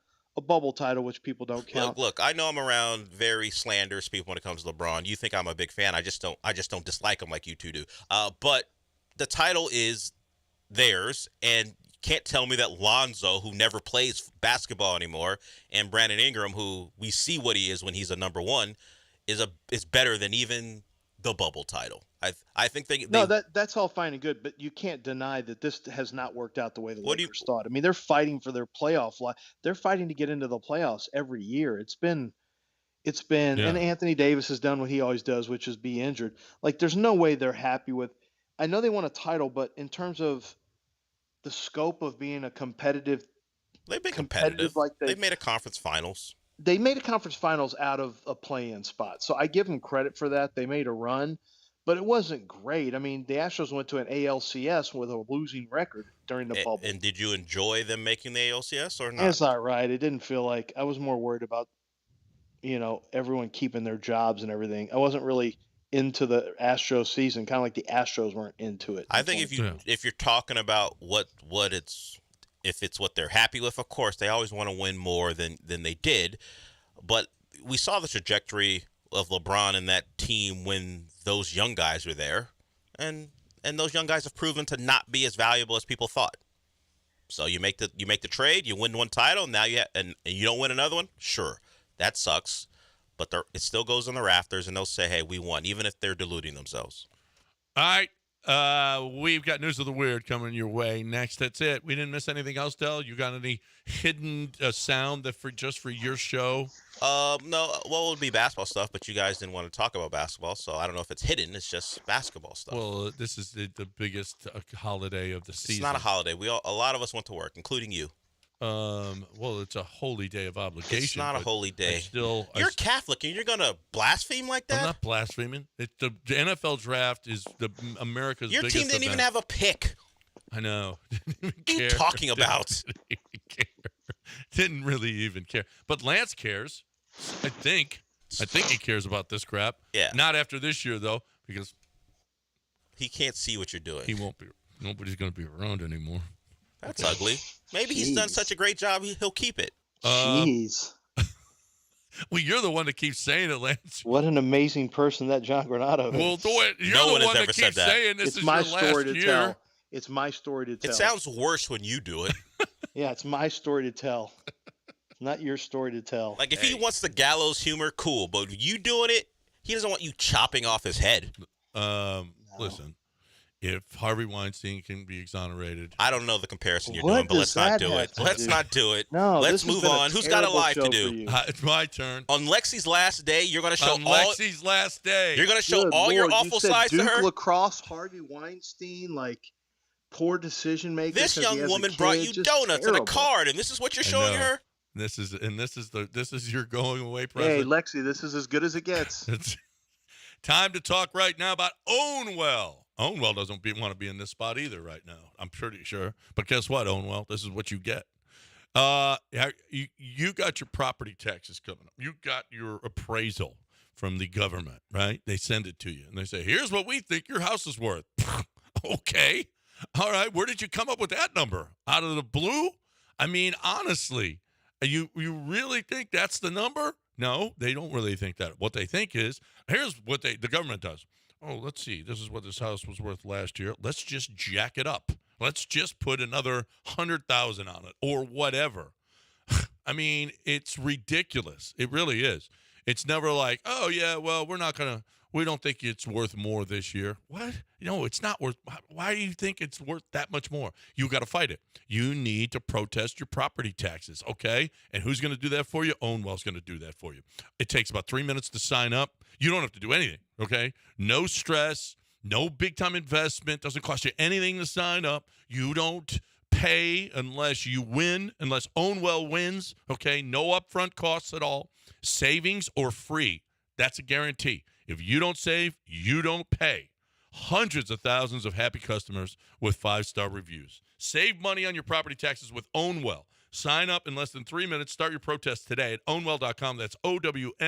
bubble title, which people don't count. Look, I know I'm around very slanderous people when it comes to LeBron. You think I'm a big fan. I just don't dislike him like you two do. But the title is theirs, and you can't tell me that Lonzo, who never plays basketball anymore, and Brandon Ingram, who we see what he is when he's a number one, is better than even the bubble title. I think that's all fine and good, but you can't deny that this has not worked out the way the Lakers thought. I mean, they're fighting for their playoff life. They're fighting to get into the playoffs every year. It's been, and Anthony Davis has done what he always does, which is be injured. Like, there's no way they're happy with. I know they won a title, but in terms of the scope of being a competitive, they've been competitive. Like they've made a conference finals. They made a conference finals out of a play-in spot, so I give them credit for that. They made a run. But it wasn't great. I mean, the Astros went to an ALCS with a losing record during the bubble. And did you enjoy them making the ALCS or not? That's not right. It didn't feel like – I was more worried about, everyone keeping their jobs and everything. I wasn't really into the Astros season, kind of like the Astros weren't into it. I think if you're talking about if it's what they're happy with, of course, they always want to win more than they did. But we saw the trajectory of LeBron and that team when those young guys were there, and those young guys have proven to not be as valuable as people thought. So you make the trade, you win one title, now and you don't win another one. Sure, that sucks, but it still goes on the rafters, and they'll say, "Hey, we won," even if they're deluding themselves. All right, we've got news of the weird coming your way next. That's it. We didn't miss anything else, Del. You got any hidden sound just for your show? No. Well, it would be basketball stuff, but you guys didn't want to talk about basketball, so I don't know if it's hidden. It's just basketball stuff. Well, this is the biggest holiday of the season. It's not a holiday. A lot of us went to work, including you. Well, it's a holy day of obligation. It's not a holy day. You're Catholic, and you're gonna blaspheme like that? I'm not blaspheming. The NFL draft is America's Your biggest team didn't event. even have a pick. I know. What are you talking about? Didn't really even care. But Lance cares. I think he cares about this crap. Yeah. Not after this year, though, because he can't see what you're doing. He won't be. Nobody's going to be around anymore. That's ugly. Maybe he's done such a great job, he'll keep it. Jeez. Well, you're the one that keeps saying it, Lance. What an amazing person that John Granado is. Well, you're the one that keeps saying this is my your story last to year. tell. It's my story to tell. It sounds worse when you do it. Yeah, it's my story to tell. It's not your story to tell. Like, if he wants the gallows humor, cool. But you doing it, he doesn't want you chopping off his head. Listen, if Harvey Weinstein can be exonerated. I don't know the comparison you're doing, but let's not do it. Let's not do it. No, let's move on. Who's got a life to do? It's my turn. On Lexi's last day, you're going to show Lexi's last day. You're going to show all your awful sides to her? Lacrosse, Harvey Weinstein, poor decision maker. This young woman brought you donuts and a card, and this is what you're showing her? This is your going away present. Hey, Lexi, this is as good as it gets. It's time to talk right now about Ownwell. Ownwell doesn't want to be in this spot either right now, I'm pretty sure. But guess what, Ownwell? This is what you get. You got your property taxes coming up. You got your appraisal from the government, right? They send it to you, and they say, here's what we think your house is worth. Okay. All right. Where did you come up with that number? Out of the blue? I mean, honestly, you really think that's the number? No, they don't really think that. What they think is, here's what the government does. Oh, let's see. This is what this house was worth last year. Let's just jack it up. Let's just put another $100,000 on it or whatever. I mean, it's ridiculous. It really is. It's never like, oh yeah, well, we're not gonna We don't think it's worth more this year. What? No, it's not worth. Why do you think it's worth that much more? You got to fight it. You need to protest your property taxes, okay? And who's going to do that for you? Ownwell's going to do that for you. It takes about 3 minutes to sign up. You don't have to do anything, okay? No stress, no big-time investment. Doesn't cost you anything to sign up. You don't pay unless you win, unless Ownwell wins, okay? No upfront costs at all. Savings or free. That's a guarantee. If you don't save, you don't pay. Hundreds of thousands of happy customers with 5-star reviews. Save money on your property taxes with Ownwell. Sign up in less than 3 minutes. Start your protest today at ownwell.com. That's OWNWELL.com.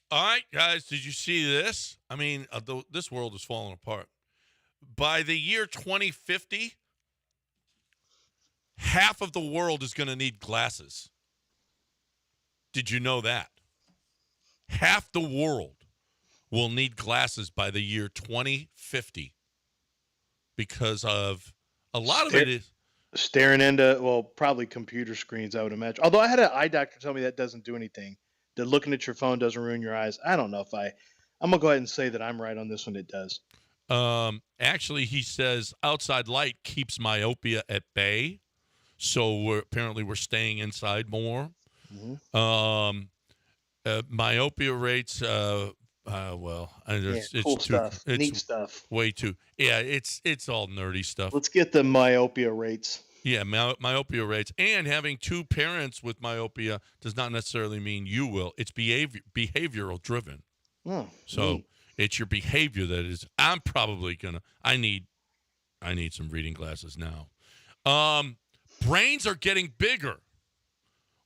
All right, guys, did you see this? I mean, this world is falling apart. By the year 2050, half of the world is going to need glasses. Did you know that? Half the world will need glasses by the year 2050 because of a lot of it is staring into, well, probably computer screens, I would imagine. Although I had an eye doctor tell me that doesn't do anything. That looking at your phone doesn't ruin your eyes. I don't know if I'm going to go ahead and say that I'm right on this one. It does. Actually, he says outside light keeps myopia at bay. So apparently we're staying inside more. Mm-hmm. Myopia rates, cool stuff. Neat stuff. Way too. Yeah, it's all nerdy stuff. Let's get the myopia rates. Yeah, myopia rates. And having two parents with myopia does not necessarily mean you will. It's behavioral driven. So neat. it's your behavior that is. I'm probably gonna. I need some reading glasses now. Brains are getting bigger,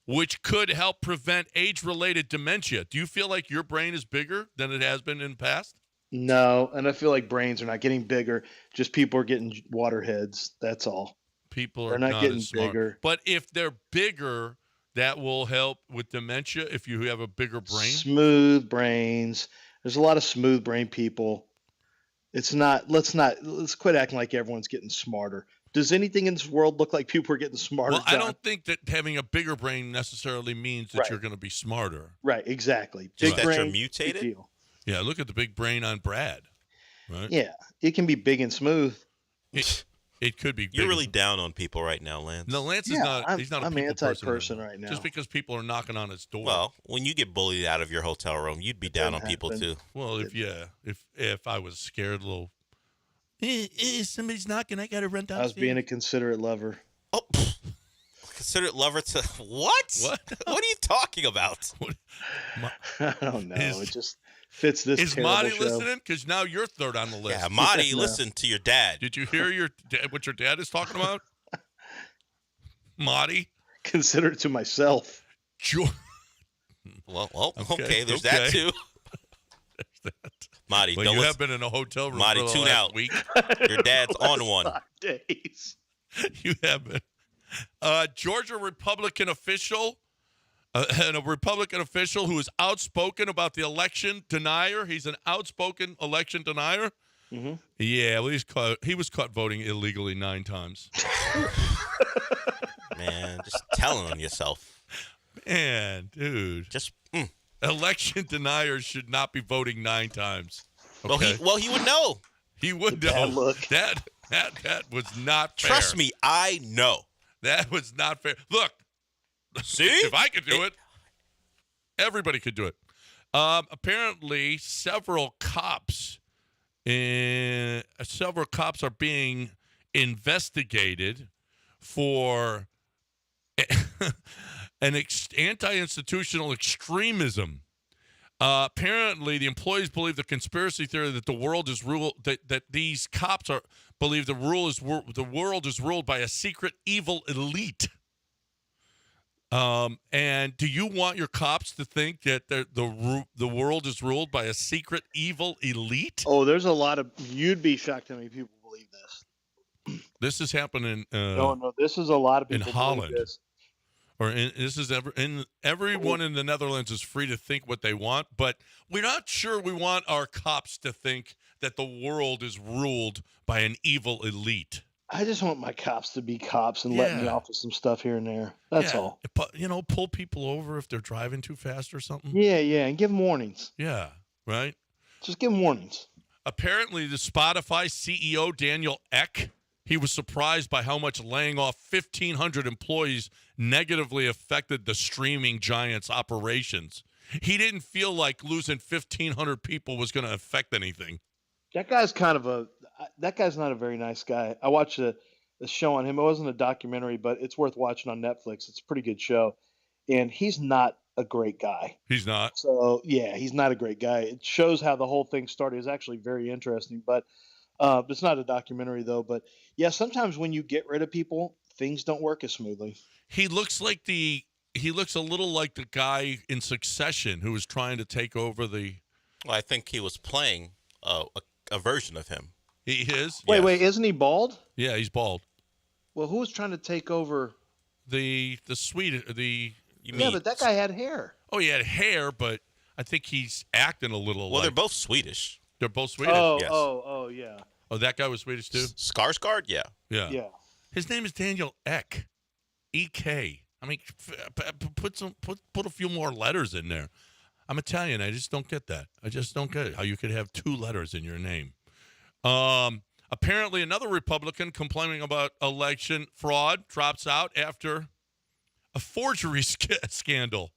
which could help prevent age-related dementia. Do you feel like your brain is bigger than it has been in the past? No, and I feel like brains are not getting bigger. Just people are getting waterheads. That's all. People are They're not getting as smart. bigger. But if they're bigger, that will help with dementia if you have a bigger brain. Smooth brains. There's a lot of smooth brain people. It's not. Let's quit acting like everyone's getting smarter. Does anything in this world look like people are getting smarter? Well, I John? don't think that having a bigger brain necessarily means that you're going to be smarter. Right. Exactly. Just Big that you're brain, mutated? big deal. Yeah, look at the big brain on Brad. Right? Yeah, it can be big and smooth. It could be. You're big. really down on people right now, Lance. No, Lance is Yeah, not. He's not a I'm people anti-person right now. Just because people are knocking on his door. Well, when you get bullied out of your hotel room, you'd be down on people happen. too. Well, if I was scared, little. Somebody's knocking. I got to run downstairs. I was being a considerate lover. Oh, consider it lover to what? What? What are you talking about? I don't know. It just fits this. Is terrible Marty show. listening? Because now you're third on the list. Yeah, Marty, No. listen to your dad. Did you hear what your dad is talking about? Marty? Consider it to myself. Well, okay, there's that too. There's that. Marty, Well, don't you listen. have been in a hotel room Marty, for the tune last out. week. Your dad's on one. 5 days. You have been. Georgia Republican official, and a Republican official who is outspoken about the election denier. He's an outspoken election denier. Mm-hmm. Yeah, well, he was caught voting illegally 9 times. Man, just telling on yourself. Man, dude. Just Election deniers should not be voting 9 times. Okay? Well, he would know. He would know. Bad look. That was not fair. Trust me, I know. That was not fair. Look, See? if I could do it, everybody could do it. Apparently, several cops are being investigated for anti-institutional extremism. Apparently, the employees believe the conspiracy theory that the world is ruled that these cops believe the world is ruled by a secret evil elite. And do you want your cops to think that the world is ruled by a secret evil elite? Oh, there's a lot of. You'd be shocked how many people believe this. This is happening. No, this is a lot of in people Holland. believe this. Everyone in the Netherlands is free to think what they want, but we're not sure we want our cops to think that the world is ruled by an evil elite. I just want my cops to be cops and let me off with some stuff here and there. That's all. Pull people over if they're driving too fast or something. Yeah, and give them warnings. Yeah, right? Just give them warnings. Apparently, the Spotify CEO, Daniel Ek, he was surprised by how much laying off 1,500 employees negatively affected the streaming giant's operations. He didn't feel like losing 1,500 people was going to affect anything. That guy's not a very nice guy. I watched a show on him. It wasn't a documentary, but it's worth watching on Netflix. It's a pretty good show. And he's not a great guy. He's not? So, yeah, he's not a great guy. It shows how the whole thing started. It's actually very interesting. But it's not a documentary, though. But, yeah, sometimes when you get rid of people, things don't work as smoothly. He looks a little like the guy in Succession who was trying to take over the... Well, I think he was playing a version of him. He is? Wait, isn't he bald? Yeah, he's bald. Well, who was trying to take over? The Swede, but that guy had hair. Oh, he had hair, but I think he's acting a little Well, they're both Swedish. They're both Swedish? Yes. Yeah. Oh, that guy was Swedish too? Skarsgård? Yeah. Yeah. His name is Daniel Ek. E-K. I mean, put a few more letters in there. I'm Italian. I just don't get that. I just don't get it. How you could have 2 letters in your name. Apparently, another Republican complaining about election fraud drops out after a forgery scandal.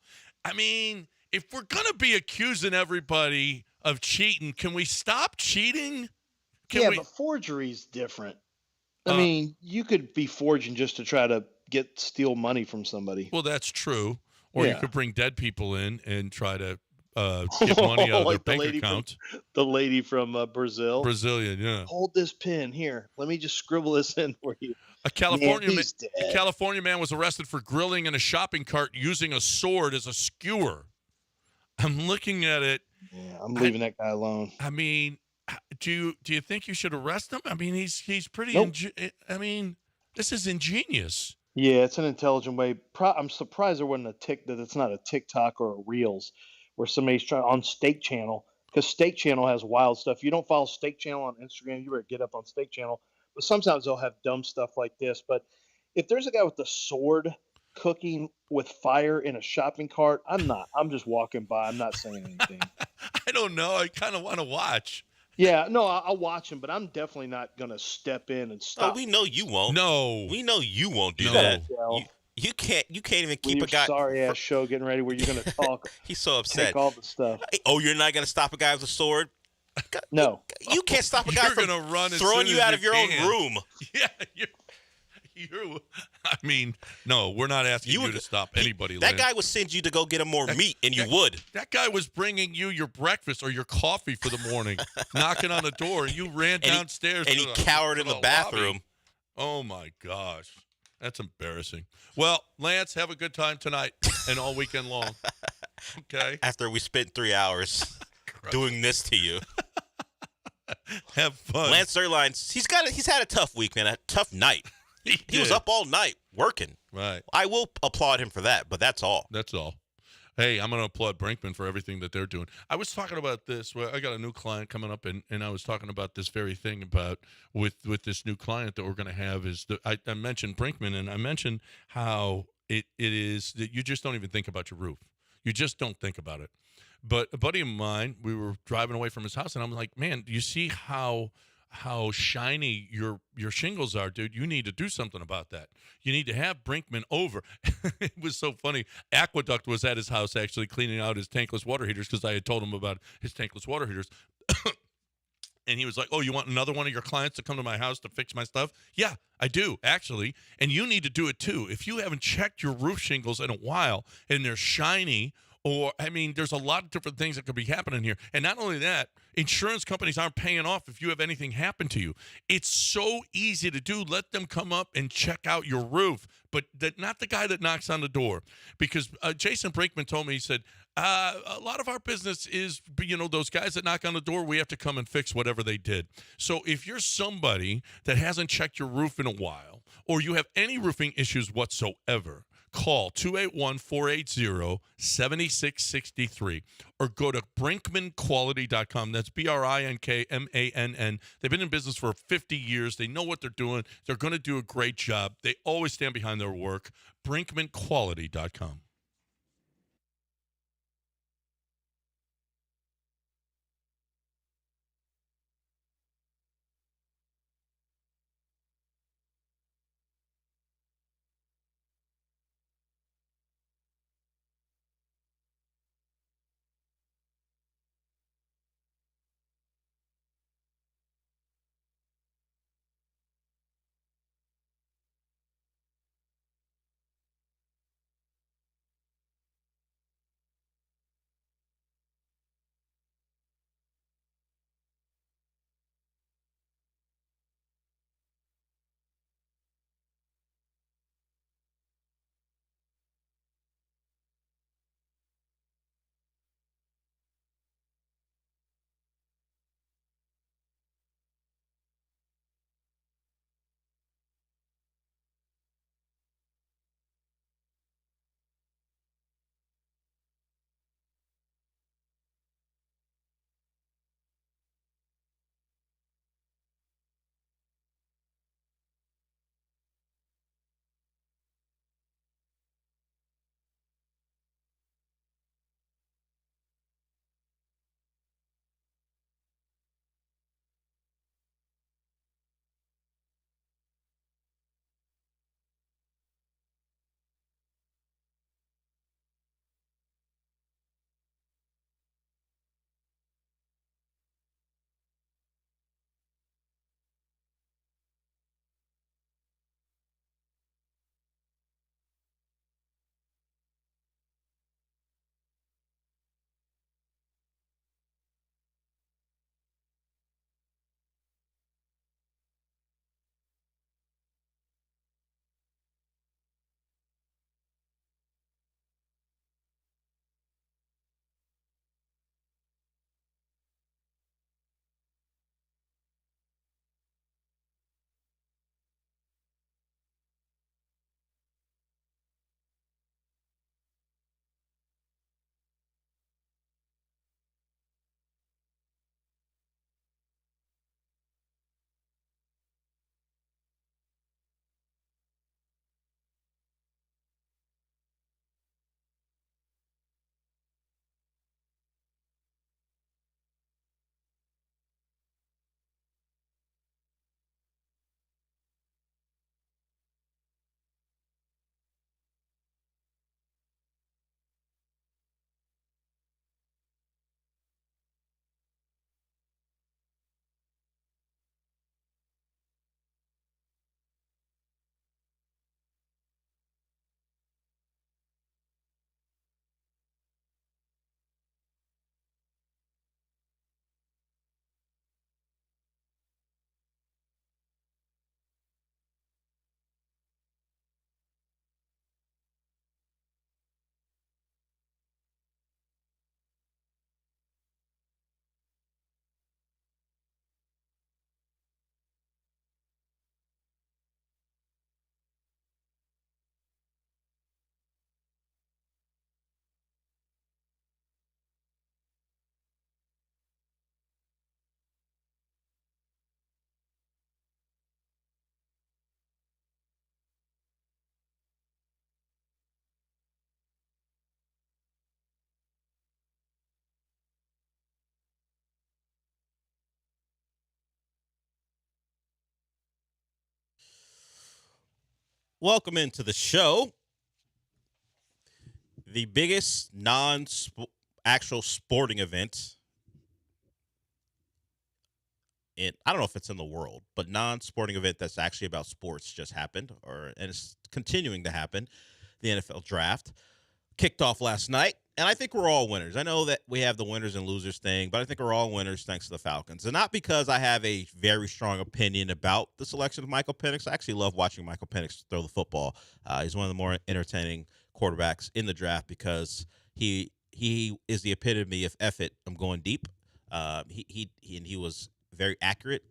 I mean, if we're going to be accusing everybody of cheating, can we stop cheating? But forgery's different. I mean, you could be forging just to try to steal money from somebody. Well, that's true. Or you Yeah. could bring dead people in and try to get money out of their Like bank account. the lady from Brazil. Brazilian, yeah. Hold this pen here. Let me just scribble this in for you. A He's dead. California man was arrested for grilling in a shopping cart using a sword as a skewer. I'm looking at it. Yeah, I'm leaving that guy alone. I mean, do you think you should arrest him? I mean, he's pretty. Nope. I mean, this is ingenious. Yeah, it's an intelligent way. I'm surprised there wasn't that it's not a TikTok or a Reels where somebody's trying on Steak Channel, because Steak Channel has wild stuff. If you don't follow Steak Channel on Instagram, you better get up on Steak Channel. But sometimes they'll have dumb stuff like this. But if there's a guy with the sword cooking with fire in a shopping cart, I'm just walking by. I'm not saying anything. I don't know. I kind of want to watch. Yeah, no, I'll watch him, but I'm definitely not going to step in and stop. Oh, we know you won't. No. We know you won't do No. that. You can't even keep a guy. Sorry ass show getting ready where you're going to talk. He's so upset. Take all the stuff. Oh, you're not going to stop a guy with a sword? No. You can't stop a guy You're from gonna run as throwing soon you as out you of your can. own room. Yeah, you're. I mean, no, we're not asking you to stop anybody. That Lance. guy would send you to go get him more meat, and you would. That guy was bringing you your breakfast or your coffee for the morning, knocking on the door, and you ran downstairs. And he cowered in the bathroom. Lobby. Oh, my gosh. That's embarrassing. Well, Lance, have a good time tonight and all weekend long. Okay? After we spent 3 hours doing this to you. Have fun. Lance Zierlein, he's had a tough week, man, a tough night. He was up all night working. Right. I will applaud him for that, but that's all. That's all. Hey, I'm going to applaud Brinkman for everything that they're doing. I was talking about this. I got a new client coming up, and I was talking about this very thing about with this new client that we're going to have is I mentioned Brinkman, and I mentioned how it is that you just don't even think about your roof. You just don't think about it. But a buddy of mine, we were driving away from his house, and I'm like, man, do you see how shiny your shingles are, dude? You need to do something about that. You need to have Brinkman over. It was so funny. Aqueduct was at his house actually cleaning out his tankless water heaters because I had told him about his tankless water heaters. And he was like, oh, you want another one of your clients to come to my house to fix my stuff? Yeah, I do, actually. And you need to do it too. If you haven't checked your roof shingles in a while and they're shiny, there's a lot of different things that could be happening here. And not only that, insurance companies aren't paying off if you have anything happen to you. It's so easy to do. Let them come up and check out your roof, but not the guy that knocks on the door. Because Jason Brinkman told me, he said, a lot of our business is, those guys that knock on the door, we have to come and fix whatever they did. So if you're somebody that hasn't checked your roof in a while, or you have any roofing issues whatsoever, call 281-480-7663 or go to brinkmanquality.com. That's BRINKMANN. They've been in business for 50 years. They know what they're doing. They're going to do a great job. They always stand behind their work. brinkmanquality.com. welcome into the show. The biggest actual sporting event I don't know if it's in the world, but non-sporting event that's actually about sports just happened, and it's continuing to happen. The NFL draft kicked off last night, and I think we're all winners. I know that we have the winners and losers thing, but I think we're all winners thanks to the Falcons. And not because I have a very strong opinion about the selection of Michael Penix. I actually love watching Michael Penix throw the football. He's one of the more entertaining quarterbacks in the draft because he is the epitome of F it, I'm going deep. He was very accurate,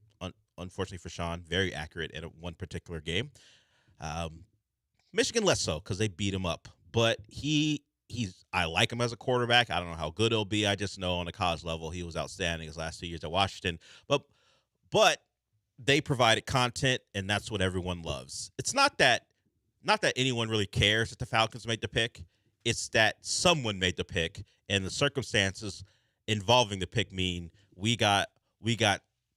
unfortunately for Sean, very accurate in one particular game. Michigan less so because they beat him up. But I like him as a quarterback. I don't know how good he'll be. I just know on a college level he was outstanding his last 2 years at Washington. But they provided content, and that's what everyone loves. It's not that anyone really cares that the Falcons made the pick. It's that someone made the pick, and the circumstances involving the pick mean we got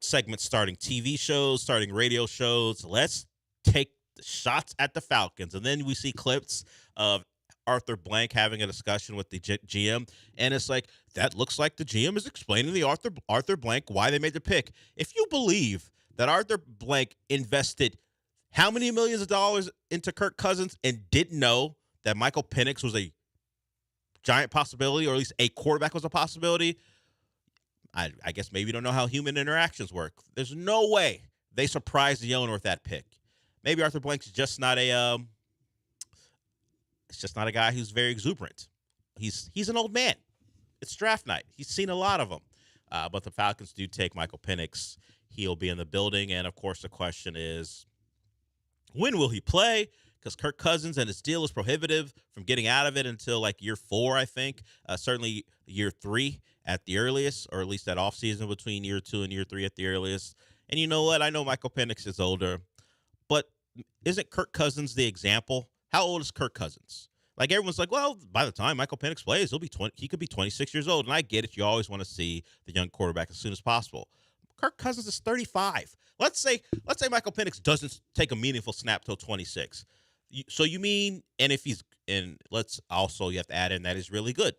segments starting TV shows, starting radio shows. Let's take shots at the Falcons. And then we see clips of Arthur Blank having a discussion with the GM, and it's like, that looks like the GM is explaining to Arthur Blank why they made the pick. If you believe that Arthur Blank invested how many millions of dollars into Kirk Cousins and didn't know that Michael Penix was a giant possibility, or at least a quarterback was a possibility, I guess maybe you don't know how human interactions work. There's no way they surprised the owner with that pick. Maybe Arthur Blank's just not a guy who's very exuberant. He's an old man. It's draft night. He's seen a lot of them. But the Falcons do take Michael Penix. He'll be in the building, and of course the question is, when will he play? Because Kirk Cousins and his deal is prohibitive from getting out of it until like year 4, I think. Certainly year 3 at the earliest, or at least that offseason between year 2 and year 3 at the earliest. And you know what? I know Michael Penix is older, but isn't Kirk Cousins the example? How old is Kirk Cousins? Like, everyone's like, well, by the time Michael Penix plays, he could be 26 years old. And I get it. You always want to see the young quarterback as soon as possible. Kirk Cousins is 35. Let's say Michael Penix doesn't take a meaningful snap till 26. So you mean, and if he's, and let's also, you have to add in that he's really good.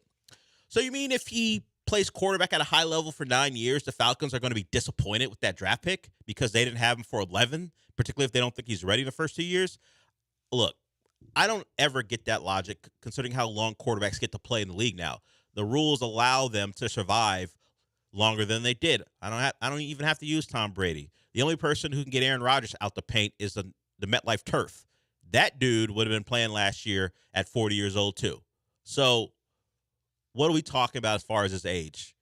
So you mean if he plays quarterback at a high level for 9 years, the Falcons are going to be disappointed with that draft pick because they didn't have him for 11, particularly if they don't think he's ready the first 2 years? Look, I don't ever get that logic considering how long quarterbacks get to play in the league now. The rules allow them to survive longer than they did. I don't even have to use Tom Brady. The only person who can get Aaron Rodgers out the paint is the MetLife turf. That dude would have been playing last year at 40 years old too. So what are we talking about as far as his age?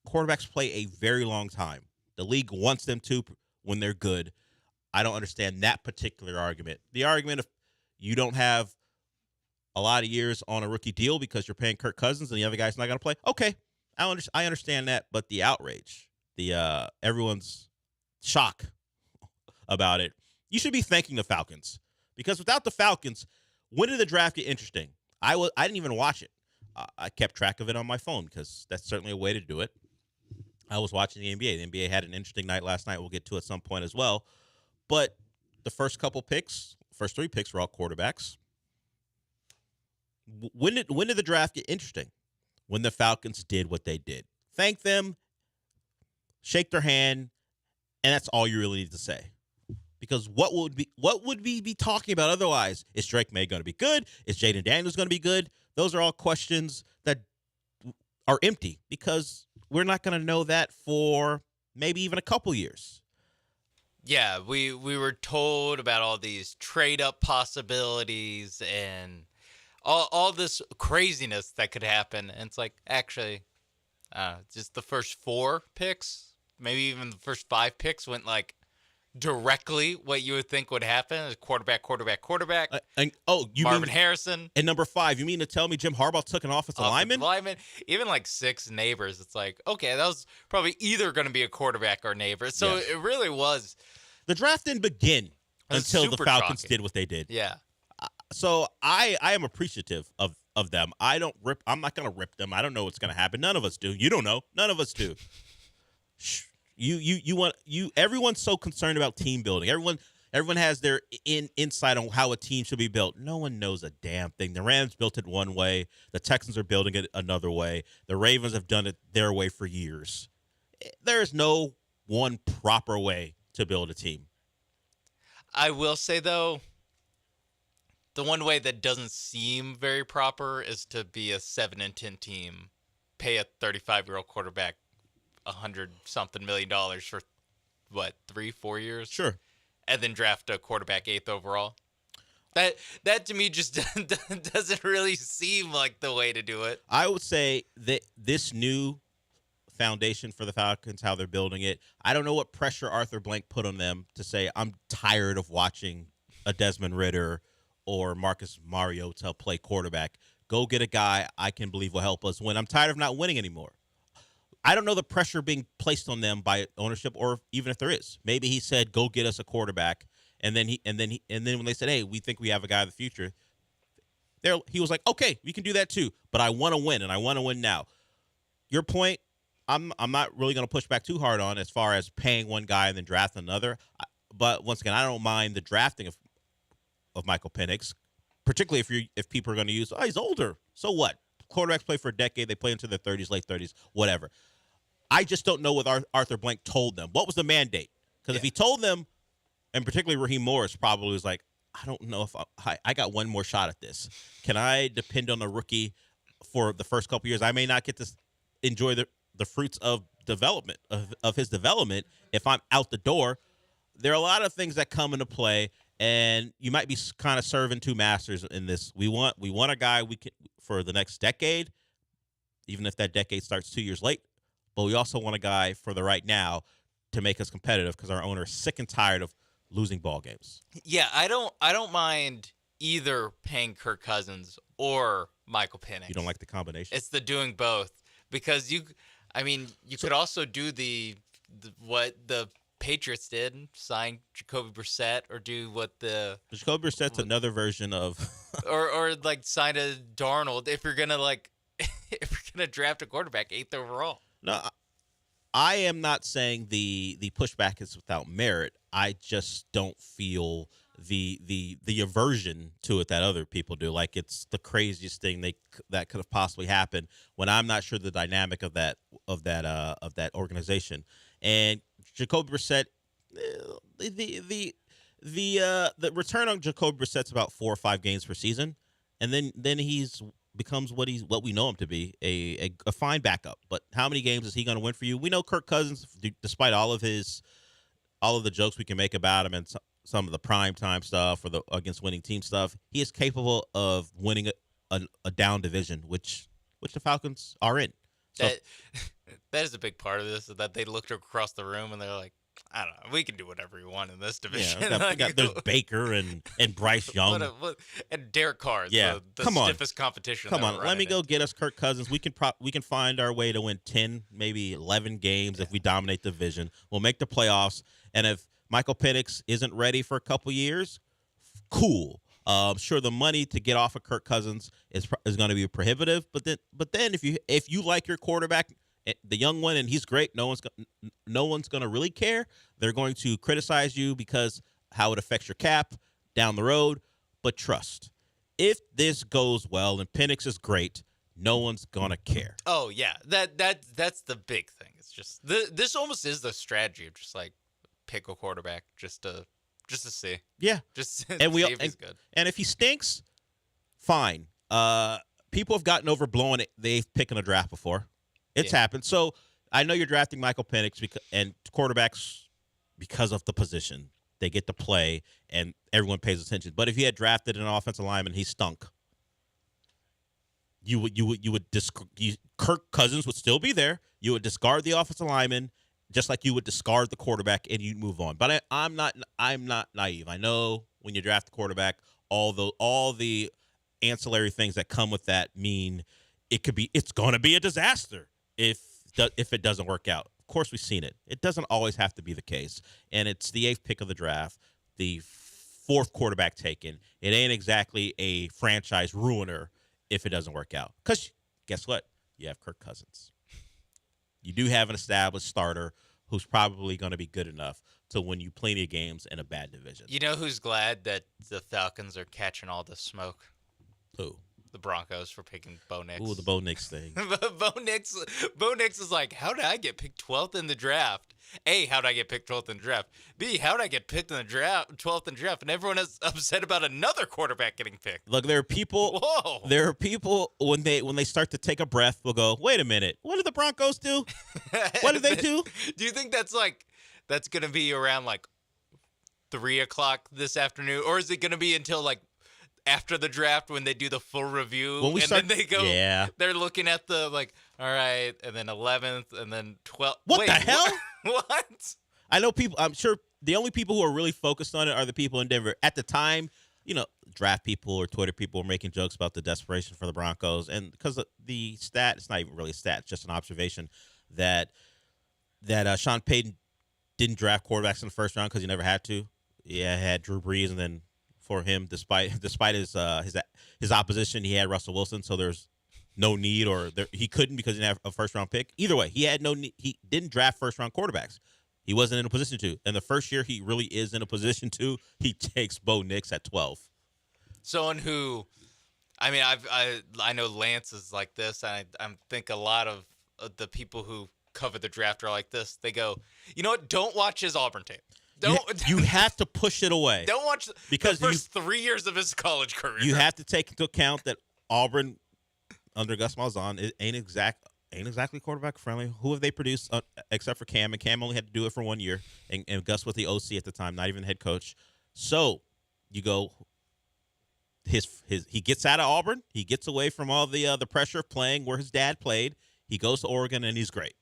Quarterbacks play a very long time. The league wants them to when they're good. I don't understand that particular argument. The argument of you don't have a lot of years on a rookie deal because you're paying Kirk Cousins and the other guy's not going to play. Okay, I understand that, but the outrage, everyone's shock about it, you should be thanking the Falcons. Because without the Falcons, when did the draft get interesting? I didn't even watch it. I kept track of it on my phone because that's certainly a way to do it. I was watching the NBA. The NBA had an interesting night last night. We'll get to at some point as well. But the first 3 picks were all quarterbacks. When did the draft get interesting? When the Falcons did what they did. Thank them, shake their hand, and that's all you really need to say. Because what would we be talking about otherwise? Is Drake May going to be good? Is Jaden Daniels going to be good? Those are all questions that are empty because we're not going to know that for maybe even a couple years. Yeah, we were told about all these trade-up possibilities and all this craziness that could happen. And it's like, actually, just the first 4 picks, maybe even the first 5 picks went like directly what you would think would happen is quarterback. Marvin Harrison. And number 5, you mean to tell me Jim Harbaugh took an offensive lineman? Even like 6 neighbors. It's like, okay, that was probably either going to be a quarterback or neighbor. So It really was. The draft didn't begin until the Falcons did what they did. Yeah. So I am appreciative of them. I'm not going to rip them. I don't know what's going to happen. None of us do. You don't know. None of us do. Everyone's so concerned about team building. Everyone has their insight on how a team should be built. No one knows a damn thing. The Rams built it one way. The Texans are building it another way. The Ravens have done it their way for years. There is no one proper way to build a team. I will say, though, the one way that doesn't seem very proper is to be a 7-10 team, pay a 35-year-old quarterback $100-something million for, 3-4 years? Sure. And then draft a quarterback 8th overall. That to me just doesn't really seem like the way to do it. I would say that this new foundation for the Falcons, how they're building it, I don't know what pressure Arthur Blank put on them to say, I'm tired of watching a Desmond Ridder or Marcus Mariota play quarterback. Go get a guy I can believe will help us win. I'm tired of not winning anymore. I don't know the pressure being placed on them by ownership, or even if there is. Maybe he said, "Go get us a quarterback," and then when they said, "Hey, we think we have a guy of the future," he was like, "Okay, we can do that too, but I want to win, and I want to win now." Your point, I'm not really going to push back too hard on as far as paying one guy and then drafting another. But once again, I don't mind the drafting of Michael Penix, particularly if people are going to use, he's older, so what? Quarterbacks play for a decade. They play into their 30s, late 30s, whatever. I just don't know what Arthur Blank told them. What was the mandate? Because if he told them, and particularly Raheem Morris probably was like, I don't know if I got one more shot at this. Can I depend on a rookie for the first couple years? I may not get to enjoy the fruits of development, of his development if I'm out the door. There are a lot of things that come into play, and you might be kind of serving two masters in this. We want a guy we can for the next decade, even if that decade starts 2 years late. But we also want a guy for the right now to make us competitive because our owner is sick and tired of losing ball games. Yeah, I don't mind either paying Kirk Cousins or Michael Penix. You don't like the combination? It's the doing both because you could also do the what the Patriots did, sign Jacoby Brissett, or do what the Jacoby Brissett's another version of or like sign a Darnold if you're gonna draft a quarterback 8th overall. No, I am not saying the pushback is without merit. I just don't feel the aversion to it that other people do. Like it's the craziest thing that could have possibly happened when I'm not sure the dynamic of that organization. And Jacoby Brissett, the return on Jacoby Brissett's about 4 or 5 games per season, and then he's becomes what we know him to be, a fine backup. But how many games is he going to win for you? We know Kirk Cousins, despite all of the jokes we can make about him and some of the prime time stuff or the against winning team stuff, he is capable of winning a down division, which the Falcons are in. So, that is a big part of this, is that they looked across the room and they're like, I don't know, we can do whatever we want in this division. Yeah, there's Baker and Bryce Young. And Derek Carr is the stiffest competition. Come on, let me go get us Kirk Cousins. We can find our way to win 10, maybe 11 games if we dominate the division. We'll make the playoffs. And if Michael Penix isn't ready for a couple years, cool. Sure, the money to get off of Kirk Cousins is going to be prohibitive. But then if you like your quarterback, the young one, and he's great, no one's going to really care. They're going to criticize you because how it affects your cap down the road. But trust, if this goes well and Penix is great, no one's going to care. Oh yeah, that's the big thing. It's just this almost is the strategy of just like pick a quarterback just to see. Yeah, just and see if he's good. And if he stinks, fine. People have gotten over blowing it. They've picked in a draft before. It's happened. So I know you're drafting Michael Penix and quarterbacks because of the position. They get to play, and everyone pays attention. But if you had drafted an offensive lineman, he stunk. Kirk Cousins would still be there. You would discard the offensive lineman, just like you would discard the quarterback, and you'd move on. But I'm not naive. I know when you draft a quarterback, all the ancillary things that come with that mean it's going to be a disaster if it doesn't work out. Of course, we've seen it. It doesn't always have to be the case. And it's the 8th pick of the draft, the 4th quarterback taken. It ain't exactly a franchise ruiner if it doesn't work out. Because guess what? You have Kirk Cousins. You do have an established starter who's probably going to be good enough to win you plenty of games in a bad division. You know who's glad that the Falcons are catching all the smoke? Who? The Broncos for picking Bo Nix. Ooh, the Bo Nix thing. Bo Nix is like, how did I get picked 12th in the draft? A, how did I get picked 12th in the draft? B, how did I get picked in the draft, 12th in the draft? And everyone is upset about another quarterback getting picked. Look, there are people. Whoa. There are people when they start to take a breath, will go, wait a minute, what did the Broncos do? What did they do? Do you think that's going to be around like 3 o'clock this afternoon? Or is it going to be until like after the draft when they do the full review? When we start, then they go, yeah. They're looking at the like, all right, and then 11th, and then 12th. What the hell? What? I know people. I'm sure the only people who are really focused on it are the people in Denver. At the time, draft people or Twitter people were making jokes about the desperation for the Broncos, and because the stat, it's not even really a stat, it's just an observation that Sean Payton didn't draft quarterbacks in the first round because he never had to. Yeah, he had Drew Brees, and then for him, despite his opposition, he had Russell Wilson. So there's no need, he couldn't because he didn't have a first round pick. Either way, he had no need. He didn't draft first round quarterbacks. He wasn't in a position to. And the first year he really is in a position to, he takes Bo Nix at 12. Someone who, I mean, I know Lance is like this. I think a lot of the people who cover the draft are like this. They go, you know what? Don't watch his Auburn tape. You have to push it away. Don't watch because the first 3 years of his college career. You have to take into account that Auburn under Gus Malzahn ain't exactly quarterback friendly. Who have they produced except for Cam? And Cam only had to do it for 1 year, and Gus was the OC at the time, not even the head coach. So you go, he gets out of Auburn, he gets away from all the pressure of playing where his dad played. He goes to Oregon and he's great.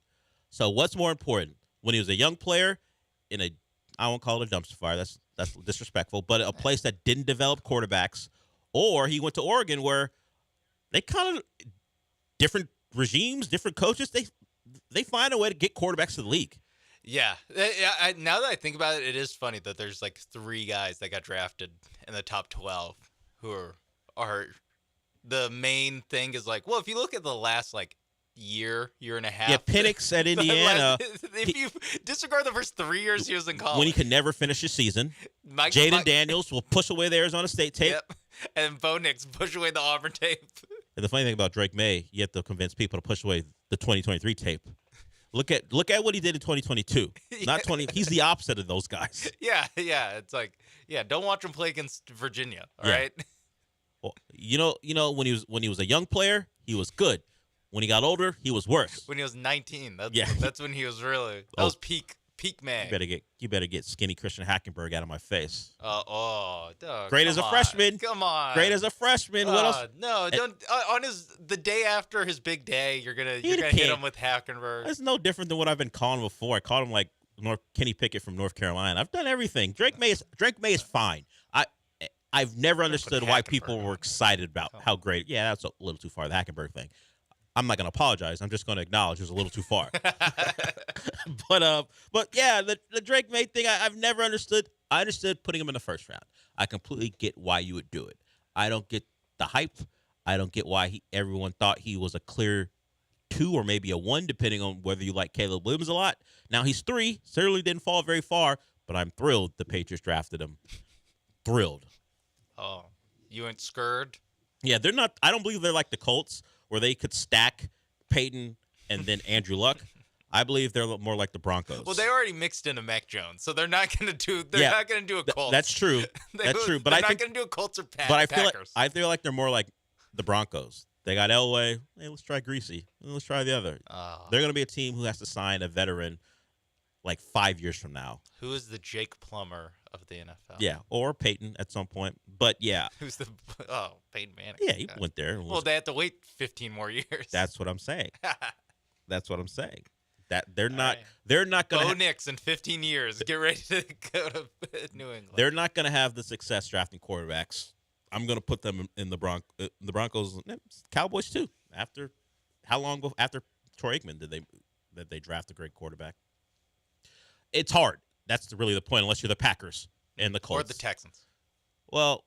So what's more important? When he was a young player in a, I won't call it a dumpster fire, that's disrespectful, but a place that didn't develop quarterbacks, or he went to Oregon where they kind of different regimes, different coaches, they find a way to get quarterbacks to the league. Yeah. Now that I think about it, it is funny that there's like 3 guys that got drafted in the top 12 who are the main thing is like, well, if you look at the last like year and a half. Yeah, Penix at Indiana. If you disregard the first 3 years he was in college. When he could never finish his season. Jaden Daniels will push away the Arizona State tape. Yep. And Bo Nix push away the Auburn tape. And the funny thing about Drake May, you have to convince people to push away the 2023 tape. Look at what he did in 2022. Not 20. He's the opposite of those guys. Yeah. It's like, don't watch him play against Virginia. All right. Well, you know when he was a young player, he was good. When he got older, he was worse. When he was 19, that's when he was really was peak man. You better get skinny Christian Hackenberg out of my face. Great as a freshman. Come on. Great as a freshman. What else? No, don't. On the day after his big day, you're gonna hit him with Hackenberg. That's no different than what I've been calling him before. I called him like Kenny Pickett from North Carolina. I've done everything. Drake May is fine. I've never understood why people were excited about how great. Yeah, that's a little too far. The Hackenberg thing. I'm not going to apologize. I'm just going to acknowledge it was a little too far. But yeah, the Drake May thing, I've never understood. I understood putting him in the first round. I completely get why you would do it. I don't get the hype. I don't get why everyone thought he was a clear 2 or maybe a 1, depending on whether you like Caleb Williams a lot. Now he's 3. Certainly didn't fall very far, but I'm thrilled the Patriots drafted him. Thrilled. Oh, you ain't scared? Yeah, they're not. I don't believe they're like the Colts, where they could stack Peyton and then Andrew Luck. I believe they're more like the Broncos. Well, they already mixed in a Mac Jones, so they're not going to do. They're not going to do a Colts. That's true. That's true. But they're I not think going to do a Colts or Packers. But I feel like they're more like the Broncos. They got Elway. Hey, let's try Greasy. Let's try the other. They're going to be a team who has to sign a veteran like 5 years from now. Who is the Jake Plummer of the NFL? Yeah, or Peyton at some point. But yeah. Who's Peyton Manning? Yeah, he went there. Well, they have to wait 15 more years. That's what I'm saying. That's what I'm saying. That they're not going to Bo Nix in 15 years. Get ready to go to New England. They're not going to have the success drafting quarterbacks. I'm going to put them in the Broncos, Cowboys too. After how long after Troy Aikman did they draft a great quarterback? It's hard. That's really the point, unless you're the Packers and the Colts or the Texans. Well,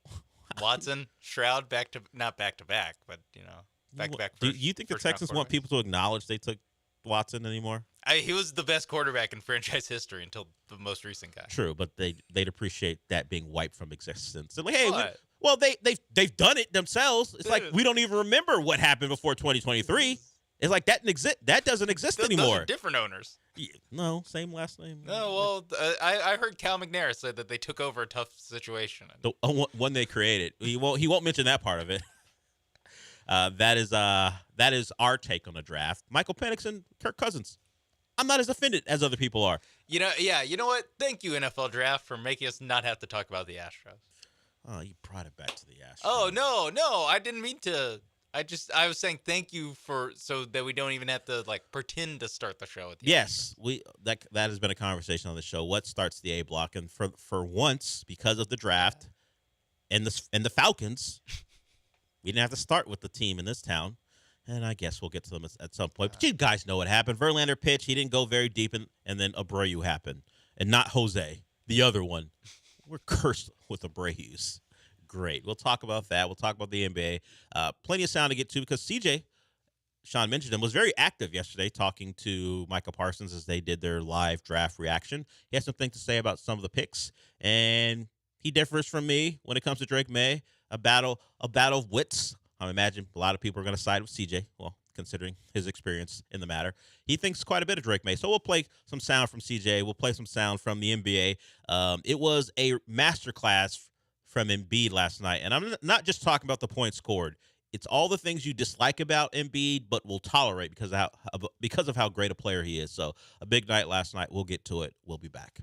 Watson, Stroud, not back to back, but back to back. Do you think the Texans want people to acknowledge they took Watson anymore? he was the best quarterback in franchise history until the most recent guy. True, but they'd appreciate that being wiped from existence. They're like, hey, What? they've done it themselves. It's like we don't even remember what happened before 2023. It's like that doesn't exist anymore. Those are different owners. Yeah, no, same last name. No, well, I heard Cal McNair say that they took over a tough situation. The one they created. He won't mention that part of it. That is our take on the draft. Michael Penix and Kirk Cousins. I'm not as offended as other people are. You know what? Thank you, NFL Draft, for making us not have to talk about the Astros. Oh, you brought it back to the Astros. Oh, no, I didn't mean to. I was saying thank you so that we don't even have to pretend to start the show with you. Yes, that has been a conversation on the show. What starts the A block? And for once, because of the draft and the Falcons, we didn't have to start with the team in this town. And I guess we'll get to them at some point. But you guys know what happened. Verlander pitched. He didn't go very deep, and then Abreu happened. And not Jose, the other one. We're cursed with Abreu's. Great. We'll talk about that. We'll talk about the NBA. Plenty of sound to get to because CJ, Sean mentioned him, was very active yesterday talking to Michael Parsons as they did their live draft reaction. He has something to say about some of the picks, and he differs from me when it comes to Drake May. A battle of wits. I imagine a lot of people are going to side with CJ, well, considering his experience in the matter. He thinks quite a bit of Drake May. So we'll play some sound from CJ. We'll play some sound from the NBA. It was a masterclass from Embiid last night. And I'm not just talking about the points scored. It's all the things you dislike about Embiid, but will tolerate because of how great a player he is. So a big night last night. We'll get to it. We'll be back.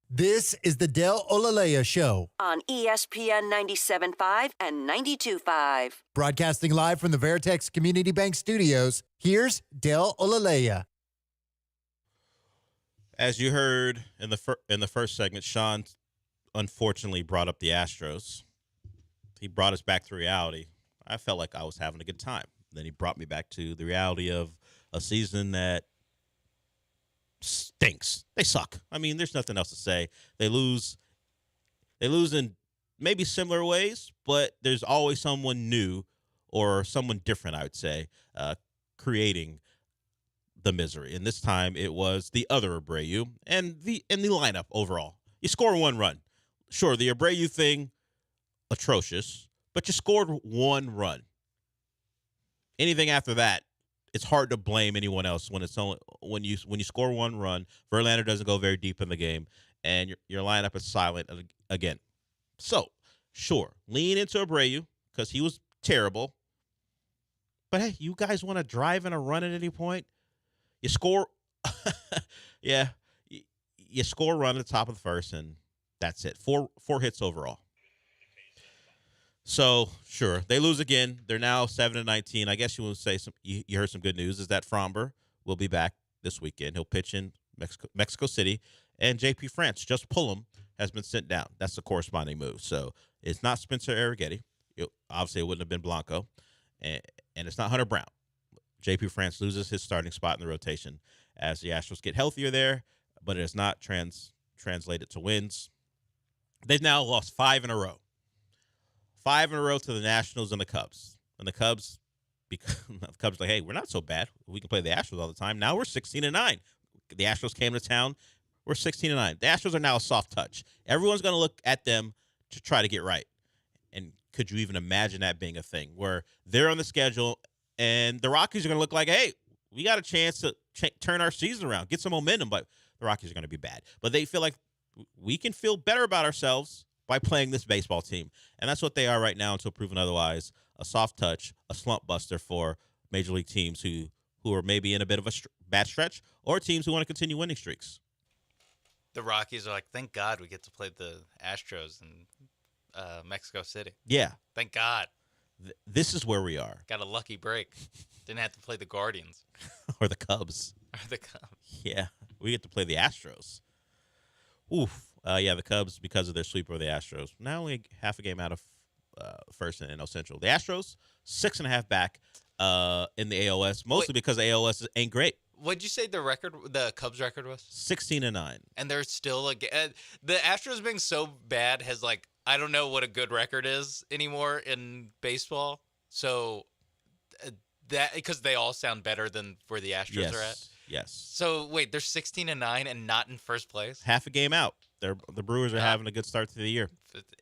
This is the Del Olaleye Show, on ESPN 97.5 and 92.5. broadcasting live from the Veritex Community Bank Studios. Here's Del Olaleye. As you heard in the first segment, Sean unfortunately brought up the Astros. He brought us back to reality. I felt like I was having a good time. Then he brought me back to the reality of a season that stinks. They suck. I mean, there's nothing else to say. They lose in maybe similar ways, but there's always someone new or someone different, I would say, creating the misery. And this time it was the other Abreu and the lineup overall. You score one run. Sure, the Abreu thing, atrocious, but you scored one run. Anything after that, it's hard to blame anyone else when it's only when you score one run. Verlander doesn't go very deep in the game, and your lineup is silent again. So, sure, lean into Abreu because he was terrible. But hey, you guys want to drive in a run at any point? You score, yeah, you score a run at the top of the first, and that's it. Four hits overall. So, sure, they lose again. They're now 7-19. I guess you will say you heard some good news is that Fromber will be back this weekend. He'll pitch in Mexico City, and J.P. France, just Pullum, has been sent down. That's the corresponding move. So, it's not Spencer Arrighetti. Obviously, it wouldn't have been Blanco, and it's not Hunter Brown. J.P. France loses his starting spot in the rotation as the Astros get healthier there, but it has not translated to wins. They've now lost 5 in a row. 5 in a row to the Nationals and the Cubs. And the Cubs, because the Cubs are like, hey, we're not so bad. We can play the Astros all the time. Now we're 16-9. The Astros came to town. We're 16-9. The Astros are now a soft touch. Everyone's going to look at them to try to get right. And could you even imagine that being a thing where they're on the schedule and the Rockies are going to look like, hey, we got a chance to turn our season around, get some momentum, but the Rockies are going to be bad. But they feel like we can feel better about ourselves by playing this baseball team. And that's what they are right now until proven otherwise. A soft touch, a slump buster for major league teams who are maybe in a bit of a bad stretch or teams who want to continue winning streaks. The Rockies are like, thank God we get to play the Astros in Mexico City. Yeah. Thank God. This is where we are. Got a lucky break. Didn't have to play the Guardians. Or the Cubs. Yeah. We get to play the Astros. Oof. Yeah, the Cubs, because of their sweep over the Astros, now only half a game out of first in NL Central. The Astros, 6.5 back in the AOS, mostly because the AOS ain't great. What'd you say the Cubs record was? 16-9. And they're still the Astros being so bad has I don't know what a good record is anymore in baseball. So that because they all sound better than where the Astros are at. Yes. So wait, they're 16-9 and not in first place. Half a game out. The Brewers are having a good start to the year.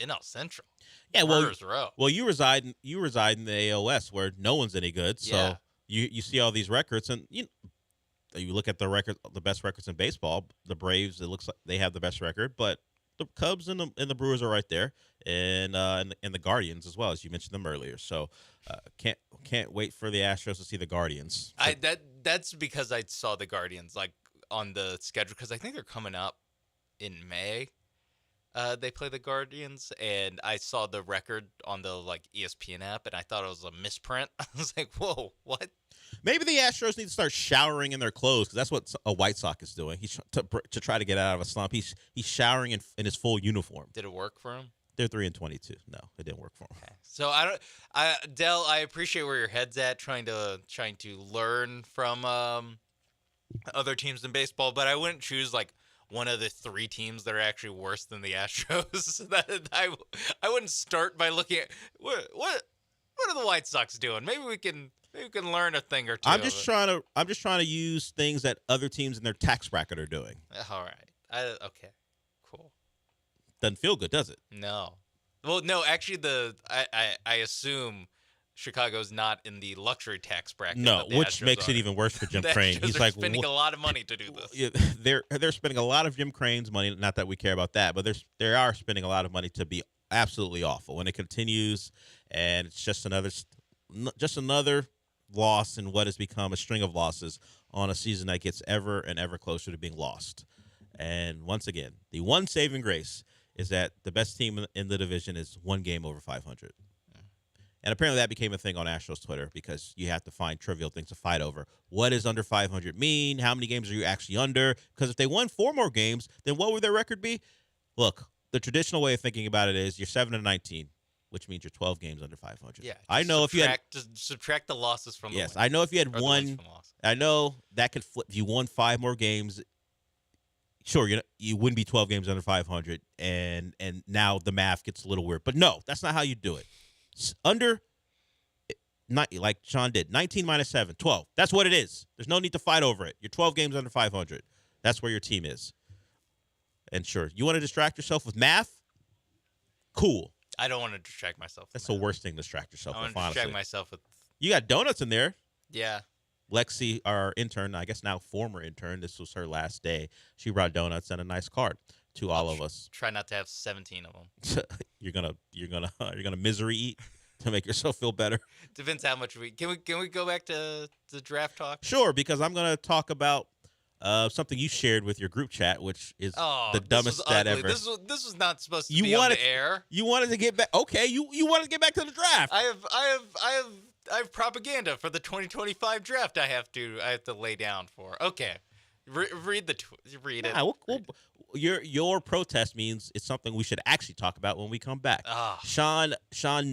NL Central. Yeah, Brewers row. Well, you reside in the AOS where no one's any good. So you see all these records, and you look at the best records in baseball. The Braves, it looks like they have the best record, but the Cubs and the Brewers are right there, and the Guardians as well, as you mentioned them earlier. So can't wait for the Astros to see the Guardians. That's because I saw the Guardians on the schedule because I think they're coming up in May. They play the Guardians, and I saw the record on the ESPN app, and I thought it was a misprint. I was like, "Whoa, what?" Maybe the Astros need to start showering in their clothes because that's what a White Sox is doing. He's to try to get out of a slump. He's showering in his full uniform. Did it work for him? They're 3-22. No, it didn't work for him. Okay. So Del, I appreciate where your head's at, trying to learn from other teams in baseball, but I wouldn't choose one of the 3 teams that are actually worse than the Astros. I wouldn't start by looking at what are the White Sox doing. Maybe we can learn a thing or two. I'm just trying to use things that other teams in their tax bracket are doing. All right. Okay. Cool. Doesn't feel good, does it? No. Well, no. Actually, I assume Chicago's not in the luxury tax bracket. No, which makes it even worse for Jim Crane. He's spending a lot of money to do this. They're spending a lot of Jim Crane's money. Not that we care about that, but they are spending a lot of money to be absolutely awful. When it continues, and it's just another loss in what has become a string of losses on a season that gets ever and ever closer to being lost. And once again, the one saving grace is that the best team in the division is one game over 500. And apparently that became a thing on Astros Twitter because you have to find trivial things to fight over. What does under 500 mean? How many games are you actually under? Because if they won 4 more games, then what would their record be? Look, the traditional way of thinking about it is you're 7-19, which means you're 12 games under 500. Yeah. I know if you had just subtract the losses from the wins. I know if you had Or the wins one, from losses. I know that could flip. If you won 5 more games, sure, you wouldn't be 12 games under 500, and now the math gets a little weird. But no, that's not how you do it. Under, not like Sean did, 19 minus 7, 12. That's what it is. There's no need to fight over it. You're 12 games under 500. That's where your team is. And sure, you want to distract yourself with math? Cool. I don't want to distract myself. That's the worst thing to distract yourself I with, want to distract honestly. myself with. You got donuts in there. Yeah. Lexi, our intern, I guess now former intern, this was her last day. She brought donuts and a nice card to all of us. Try not to have 17 of them. You're gonna misery eat to make yourself feel better. Depends how much we can we go back to the draft talk. Sure, because I'm gonna talk about something you shared with your group chat, which is the dumbest stat ever. This was not supposed to be on the air. You wanted to get back. Okay, you wanted to get back to the draft. I have propaganda for the 2025 draft. I have to lay down for. Okay, read it. Your protest means it's something we should actually talk about when we come back. Sean,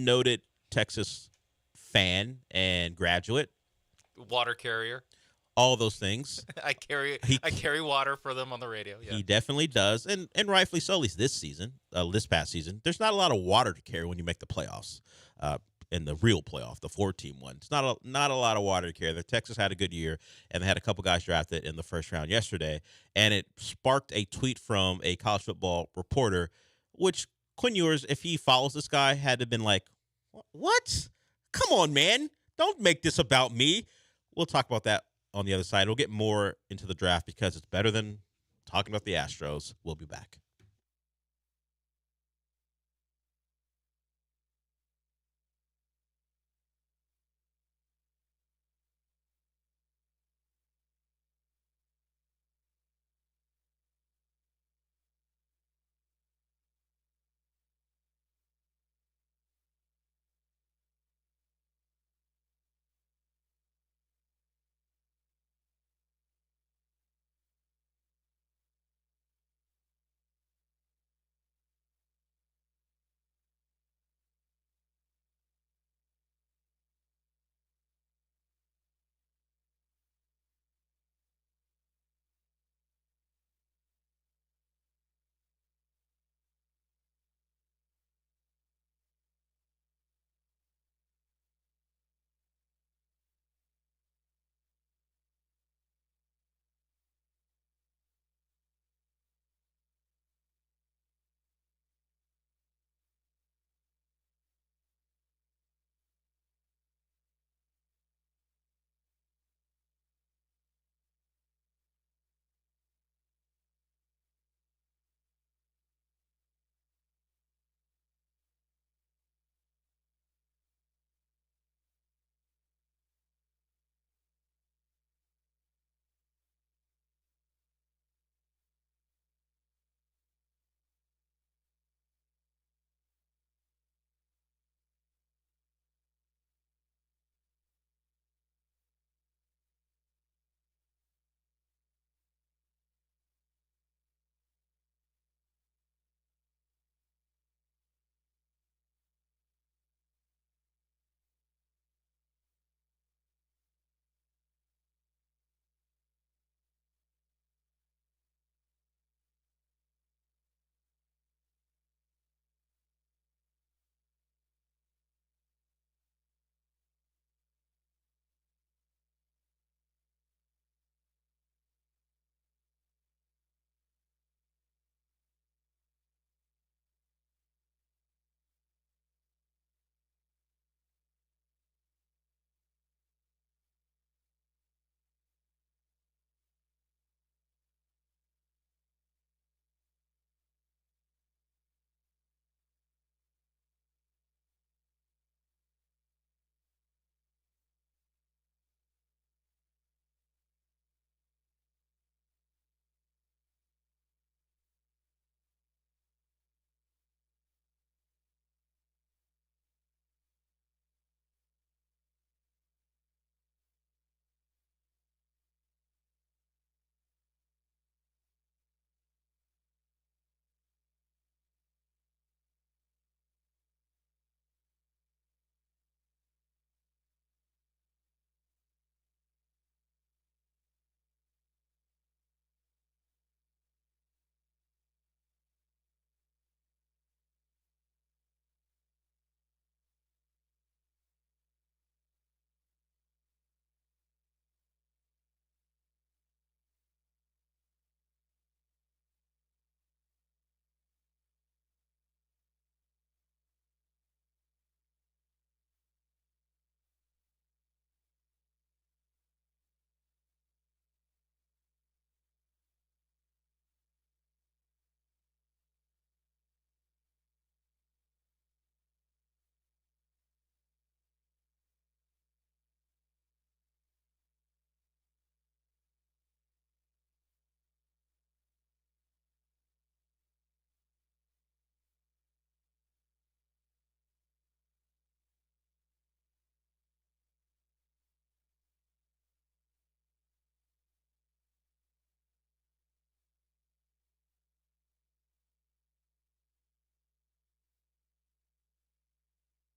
noted Texas fan and graduate, water carrier, all those things. I carry water for them on the radio. Yeah. He definitely does, and rightfully so. At least this past season, there's not a lot of water to carry when you make the playoffs. In the real playoff, the 4-team one, it's not a lot of water to carry. The Texas had a good year, and they had a couple guys drafted in the first round yesterday, and it sparked a tweet from a college football reporter, which Quinn Ewers, if he follows this guy, had to have been like, "What? Come on, man! Don't make this about me." We'll talk about that on the other side. We'll get more into the draft because it's better than talking about the Astros. We'll be back.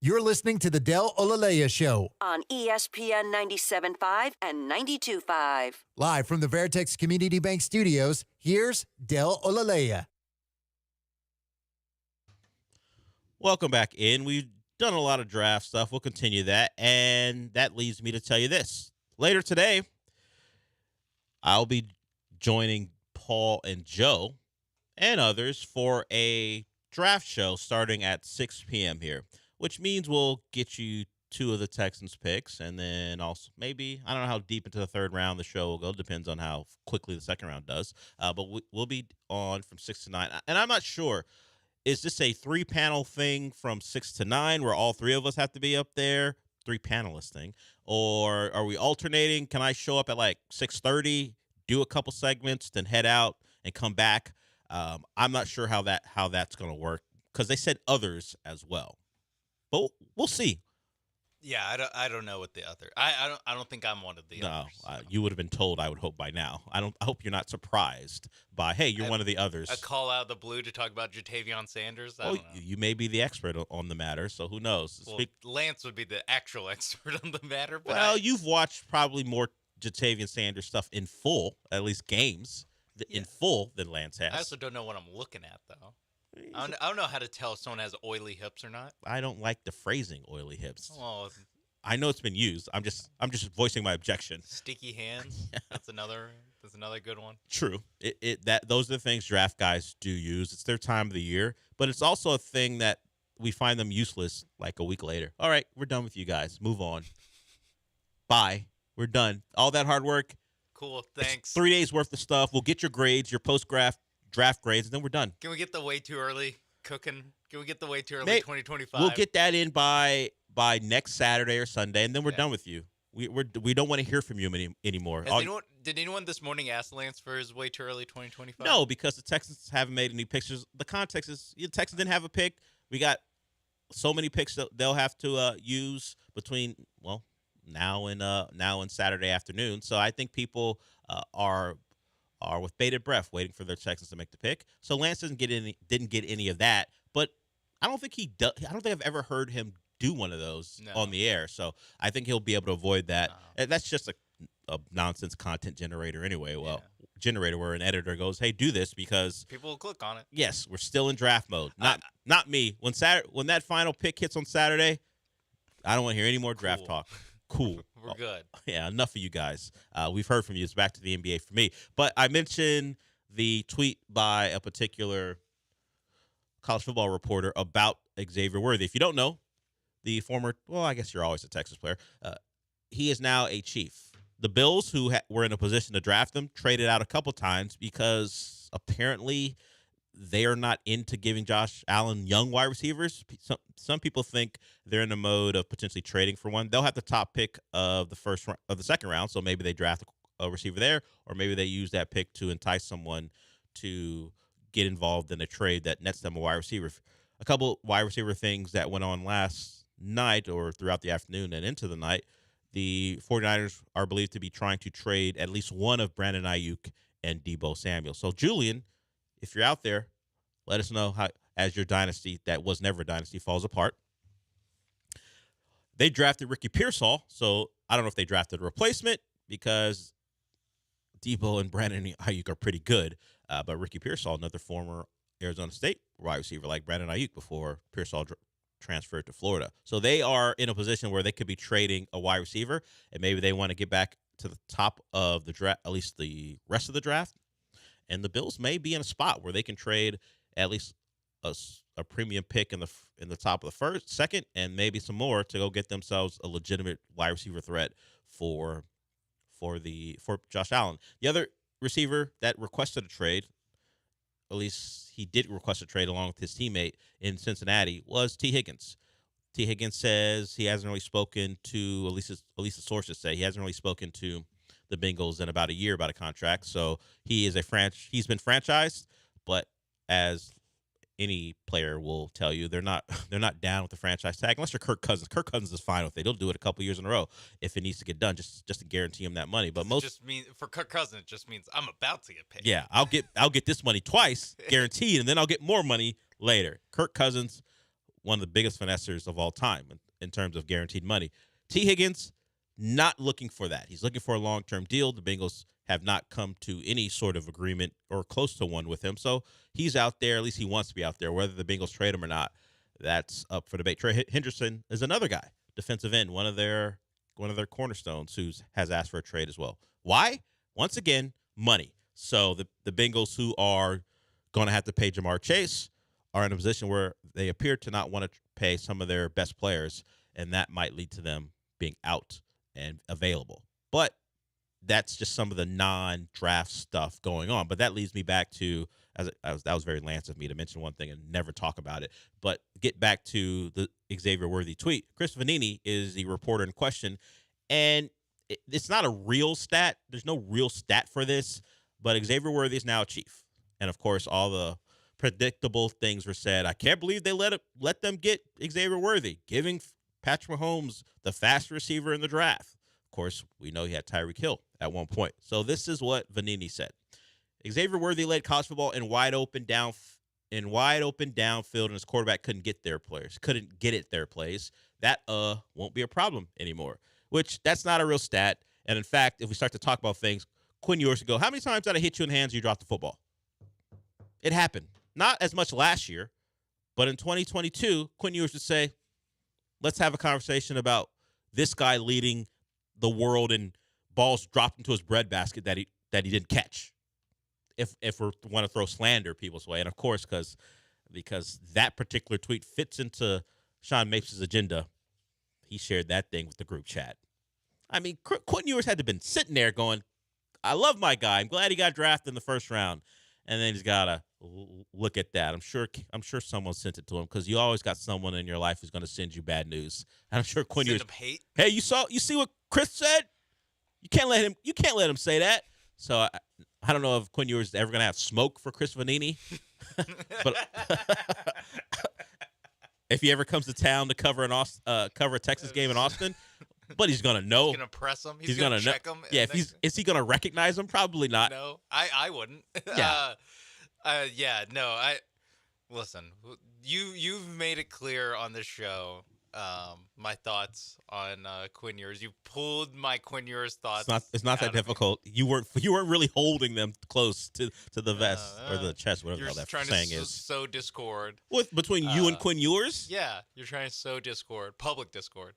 You're listening to the Del Olaleye Show. On ESPN 97.5 and 92.5. Live from the Veritex Community Bank Studios, here's Del Olaleye. Welcome back in. We've done a lot of draft stuff. We'll continue that. And that leads me to tell you this. Later today, I'll be joining Paul and Joe and others for a draft show starting at 6 p.m. here, which means we'll get you two of the Texans picks. And then also maybe, I don't know how deep into the third round the show will go. Depends on how quickly the second round does. But we'll be on from 6 to 9. And I'm not sure. Is this a 3-panel thing from 6 to 9 where all three of us have to be up there? 3-panelist thing. Or are we alternating? Can I show up at like 6:30, do a couple segments, then head out and come back? I'm not sure how that's going to work because they said others as well. But we'll see. Yeah, I don't know what the other. I don't think I'm one of the others. No, you would have been told, I would hope, by now. I hope you're not surprised by, hey, you're one of the others. A call out of the blue to talk about Jatavion Sanders? I Well, don't know. you may be the expert on the matter, so who knows? Well, Lance would be the actual expert on the matter. But Well, you've watched probably more Jatavion Sanders stuff in full, at least games, in full than Lance has. I also don't know what I'm looking at, though. I don't know how to tell if someone has oily hips or not. I don't like the phrasing "oily hips." Well, I know it's been used. I'm just voicing my objection. sticky hands. That's another good one. True. Those are the things draft guys do use. It's their time of the year, but it's also a thing that we find them useless like a week later. All right, we're done with you guys. Move on. Bye. We're done. All that hard work. Cool. Thanks. 3 days worth of stuff. We'll get your grades, your post-draft grades, and then we're done. Can we get the way too early cooking? Can we get the way too early 2025? We'll get that in by next Saturday or Sunday, and then we're done with you. We don't want to hear from you anymore. Did anyone this morning ask Lance for his way too early 2025? No, because the Texans haven't made any pictures. The context is the Texans didn't have a pick. We got so many picks that they'll have to use between now and Saturday afternoon. So I think people are with bated breath waiting for their Texans to make the pick. So Lance didn't get any of that, but I don't think he does. I don't think I've ever heard him do one of those on the air. So I think he'll be able to avoid that. That's just a nonsense content generator anyway. Well, generator where an editor goes, "Hey, do this," because people will click on it. Yes, we're still in draft mode. Not me. When that final pick hits on Saturday, I don't want to hear any more draft talk. Cool. We're good. Yeah, enough of you guys. We've heard from you. It's back to the NBA for me. But I mentioned the tweet by a particular college football reporter about Xavier Worthy. If you don't know, the former, I guess you're always a Texas player, he is now a Chief. The Bills, who were in a position to draft him, traded out a couple times because apparently they are not into giving Josh Allen young wide receivers. Some people think they're in the mode of potentially trading for one. They'll have the top pick of the second round, so maybe they draft a receiver there, or maybe they use that pick to entice someone to get involved in a trade that nets them a wide receiver. A couple wide receiver things that went on last night or throughout the afternoon and into the night. The 49ers are believed to be trying to trade at least one of Brandon Ayuk and Deebo Samuel. So, Julian, if you're out there, let us know how, as your dynasty that was never a dynasty falls apart. They drafted Ricky Pearsall, so I don't know if they drafted a replacement because Deebo and Brandon Ayuk are pretty good. But Ricky Pearsall, another former Arizona State wide receiver like Brandon Ayuk before Pearsall transferred to Florida. So they are in a position where they could be trading a wide receiver, and maybe they want to get back to the top of the draft, at least the rest of the draft. And the Bills may be in a spot where they can trade at least a premium pick in the top of the second, and maybe some more to go get themselves a legitimate wide receiver threat for Josh Allen. The other receiver that requested a trade, at least he did request a trade along with his teammate in Cincinnati, was T. Higgins. T. Higgins says he hasn't really spoken to, at least the sources say, he hasn't really spoken to the Bengals in about a year about a contract. So he's been franchised, but as any player will tell you, they're not down with the franchise tag unless you're Kirk Cousins. Kirk Cousins is fine with it. He'll do it a couple years in a row if it needs to get done, just to guarantee him that money. But for Kirk Cousins, it just means I'm about to get paid. Yeah, I'll get this money twice, guaranteed, and then I'll get more money later. Kirk Cousins one of the biggest finessers of all time in terms of guaranteed money. T. Higgins, not looking for that. He's looking for a long-term deal. The Bengals have not come to any sort of agreement or close to one with him. So he's out there. At least he wants to be out there. Whether the Bengals trade him or not, that's up for debate. Trey Henderson is another guy, defensive end, one of their cornerstones who has asked for a trade as well. Why? Once again, money. So the Bengals, who are going to have to pay Jamar Chase, are in a position where they appear to not want to pay some of their best players, and that might lead to them being out and available. But that's just some of the non-draft stuff going on. But that leads me back to, that was very Lance of me to mention one thing and never talk about it. But get back to the Xavier Worthy tweet. Chris Vanini is the reporter in question, and it's not a real stat. There's no real stat for this, but Xavier Worthy is now a Chief. And, of course, all the predictable things were said. I can't believe they let them get Xavier Worthy, giving Patrick Mahomes the fast receiver in the draft. Of course, we know he had Tyreek Hill at one point. So this is what Vanini said. Xavier Worthy led college football in wide open downfield, and his quarterback couldn't get it their place. That won't be a problem anymore, which that's not a real stat. And in fact, if we start to talk about things, Quinn Ewers ago, how many times did I hit you in the hands and you dropped the football? It happened. Not as much last year, but in 2022, Quinn Ewers would say, let's have a conversation about this guy leading the world in balls dropped into his breadbasket that he didn't catch. If we want to throw slander people's way, and of course, because that particular tweet fits into Sean Mapes' agenda, he shared that thing with the group chat. I mean, Quentin Ewers had to have been sitting there going, I love my guy. I'm glad he got drafted in the first round. And then he's got to look at that. I'm sure someone sent it to him, because you always got someone in your life who's going to send you bad news. And I'm sure Quinn Ewers, hate. Hey, you see what Chris said? You can't let him say that. So I don't know if Quinn Ewers is ever going to have smoke for Chris Vanini. But if he ever comes to town to cover a Texas game in Austin, but he's gonna know. He's gonna press him. He's gonna check him. Yeah, is he gonna recognize him? Probably not. No, I wouldn't. Yeah. No. Listen. You've made it clear on this show. My thoughts on Quinn Ewers. You pulled my Quinn Ewers thoughts. It's not that difficult. You weren't really holding them close to the vest or the chest, whatever you're that trying saying to is. Sow discord. Between you and Quinn Ewers? Yeah, you're trying to sow discord, public discord.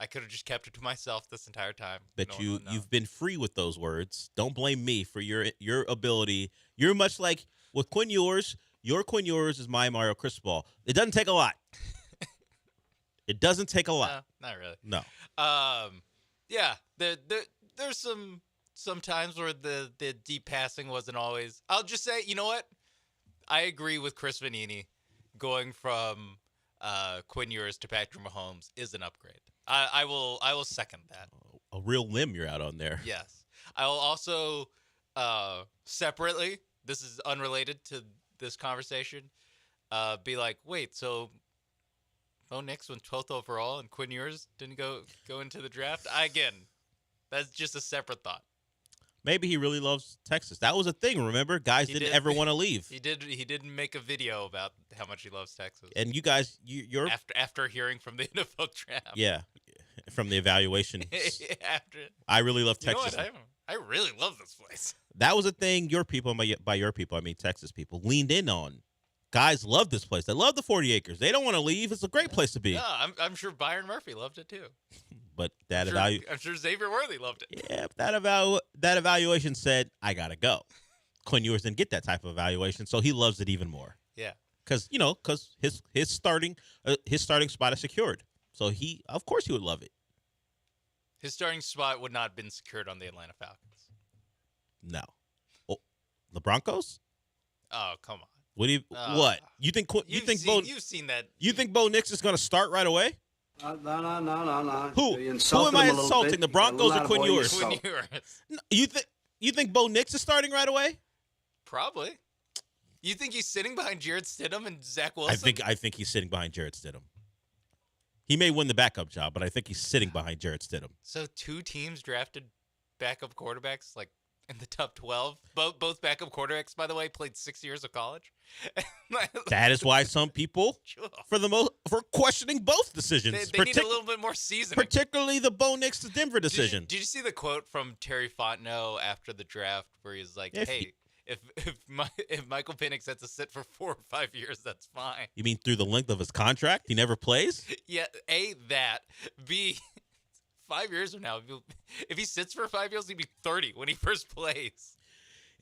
I could have just kept it to myself this entire time. But you've been free with those words. Don't blame me for your ability. You're much like with Quinn Ewers. Your Quinn Ewers is my Mario Cristobal. It doesn't take a lot. It doesn't take a lot. No, not really. No. Yeah. There's some times where the deep passing wasn't always. I'll just say, you know what? I agree with Chris Vanini. Going from Quinn Ewers to Patrick Mahomes is an upgrade. I will second that. A real limb you're out on there. Yes. I will also separately. This is unrelated to this conversation. Be like, wait, so Bo Nix went 12th overall and Quinn Ewers didn't go into the draft? Again, that's just a separate thought. Maybe he really loves Texas. That was a thing, remember? Guys didn't ever want to leave. He didn't make a video about how much he loves Texas. And you guys, you're after hearing from the NFL draft. Yeah, from the evaluation. After I really love Texas. You know what? I really love this place. That was a thing your people, and by your people, I mean Texas people, leaned in on. Guys love this place. They love the 40 acres. They don't want to leave. It's a great place to be. Yeah, I'm sure Byron Murphy loved it too. But that I'm sure Xavier Worthy loved it. Yeah, that evaluation said, I got to go. Quinn Ewers didn't get that type of evaluation, so he loves it even more. Yeah. Because his starting spot is secured. So of course he would love it. His starting spot would not have been secured on the Atlanta Falcons. No. Oh, the Broncos? Oh, come on. What you think? You've seen that? You think Bo Nix is going to start right away? No. Who am I insulting? The Broncos or Quinn Ewers? Quinn Ewers. No, you think Bo Nix is starting right away? Probably. You think he's sitting behind Jarrett Stidham and Zach Wilson? I think he's sitting behind Jarrett Stidham. He may win the backup job, but I think he's sitting behind Jarrett Stidham. So 2 teams drafted backup quarterbacks like in the top 12. Both backup quarterbacks, by the way, played 6 years of college. That is why some people, for questioning both decisions, They need a little bit more seasoning. particularly the Bo Nix to Denver decision. Did you see the quote from Terry Fontenot after the draft where he's like, "Hey, if Michael Penix had to sit for 4 or 5 years, that's fine." You mean through the length of his contract? He never plays? Yeah, A, that. B, 5 years from now, if he sits for 5 years, he'd be 30 when he first plays.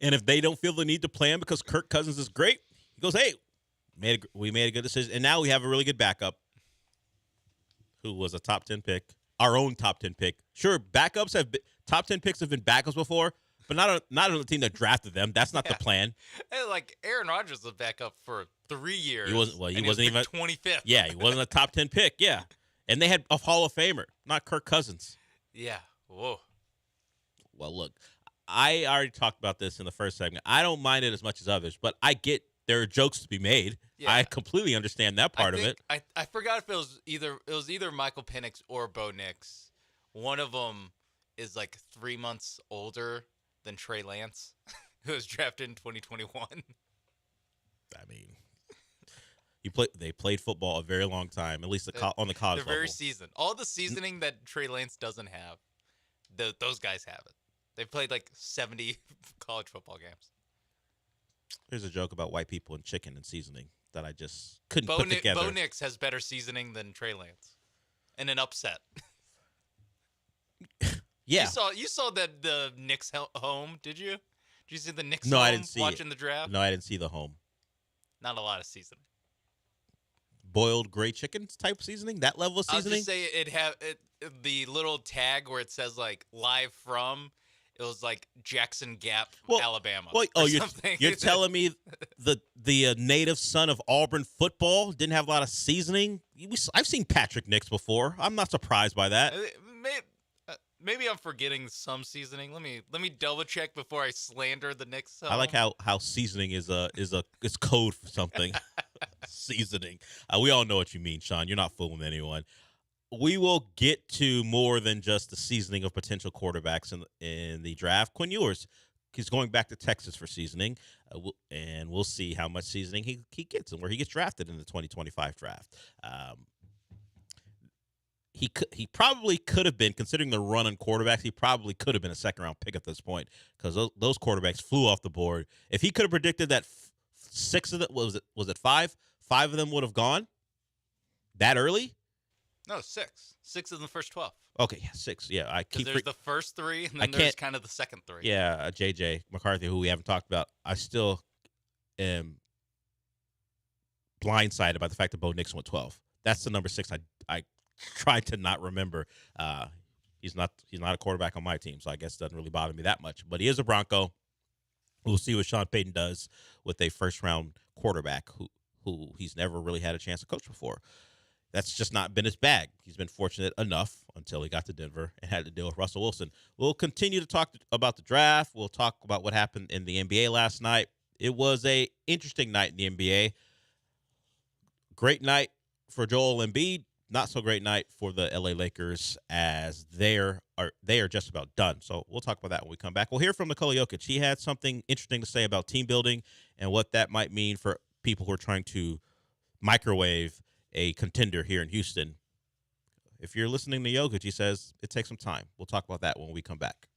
And if they don't feel the need to play him because Kirk Cousins is great, he goes, hey, we made a good decision. And now we have a really good backup who was a top 10 pick, our own top 10 pick. Sure, backups have been, top 10 picks have been backups before, but not on the team that drafted them. That's not the plan. Hey, like Aaron Rodgers was a backup for 3 years. He wasn't even 25th. Yeah, he wasn't a top 10 pick. Yeah. And they had a Hall of Famer, not Kirk Cousins. Yeah. Whoa. Well, look, I already talked about this in the first segment. I don't mind it as much as others, but I get there are jokes to be made. Yeah. I completely understand that part of it. I forgot if it was either Michael Penix or Bo Nix. One of them is like 3 months older than Trey Lance, who was drafted in 2021. I mean, they played football a very long time, at least on the college level. They're very seasoned. All the seasoning that Trey Lance doesn't have, those guys have it. They've played like 70 college football games. There's a joke about white people and chicken and seasoning that I just couldn't put together. Bo Nix has better seasoning than Trey Lance, in an upset. Yeah, you saw that the Knicks home, did you? Did you see the Knicks No, home I didn't see watching it. the draft? No, I didn't see the home. Not a lot of seasoning. Boiled gray chicken type seasoning, that level of seasoning. I'll just say it have the little tag where it says like live from. It was like Jackson Gap, Alabama. Well, you're telling me the native son of Auburn football didn't have a lot of seasoning? I've seen Patrick Nix before. I'm not surprised by that. Maybe I'm forgetting some seasoning. Let me double check before I slander the Knicks. I like how seasoning is code for something. Seasoning. We all know what you mean, Sean. You're not fooling anyone. We will get to more than just the seasoning of potential quarterbacks in the draft. Quinn Ewers, he's going back to Texas for seasoning, and we'll see how much seasoning he gets and where he gets drafted in the 2025 draft. He probably could have been, considering the run on quarterbacks, he probably could have been a second-round pick at this point because those quarterbacks flew off the board. If he could have predicted that six of them, was it five? 5 of them would have gone that early? No, 6. 6 in the first 12. Okay, yeah, 6. Yeah, there's the first 3, and then there's kind of the second 3. Yeah, J.J. McCarthy, who we haven't talked about. I still am blindsided by the fact that Bo Nix went 12. That's the number 6 I tried to not remember. He's not a quarterback on my team, so I guess it doesn't really bother me that much. But he is a Bronco. We'll see what Sean Payton does with a first-round quarterback who he's never really had a chance to coach before. That's just not been his bag. He's been fortunate enough until he got to Denver and had to deal with Russell Wilson. We'll continue to talk about the draft. We'll talk about what happened in the NBA last night. It was a interesting night in the NBA. Great night for Joel Embiid. Not so great night for the LA Lakers as they are just about done. So we'll talk about that when we come back. We'll hear from Nikola Jokic. He had something interesting to say about team building and what that might mean for people who are trying to microwave a contender here in Houston. If you're listening to Jokic, he says it takes some time. We'll talk about that when we come back.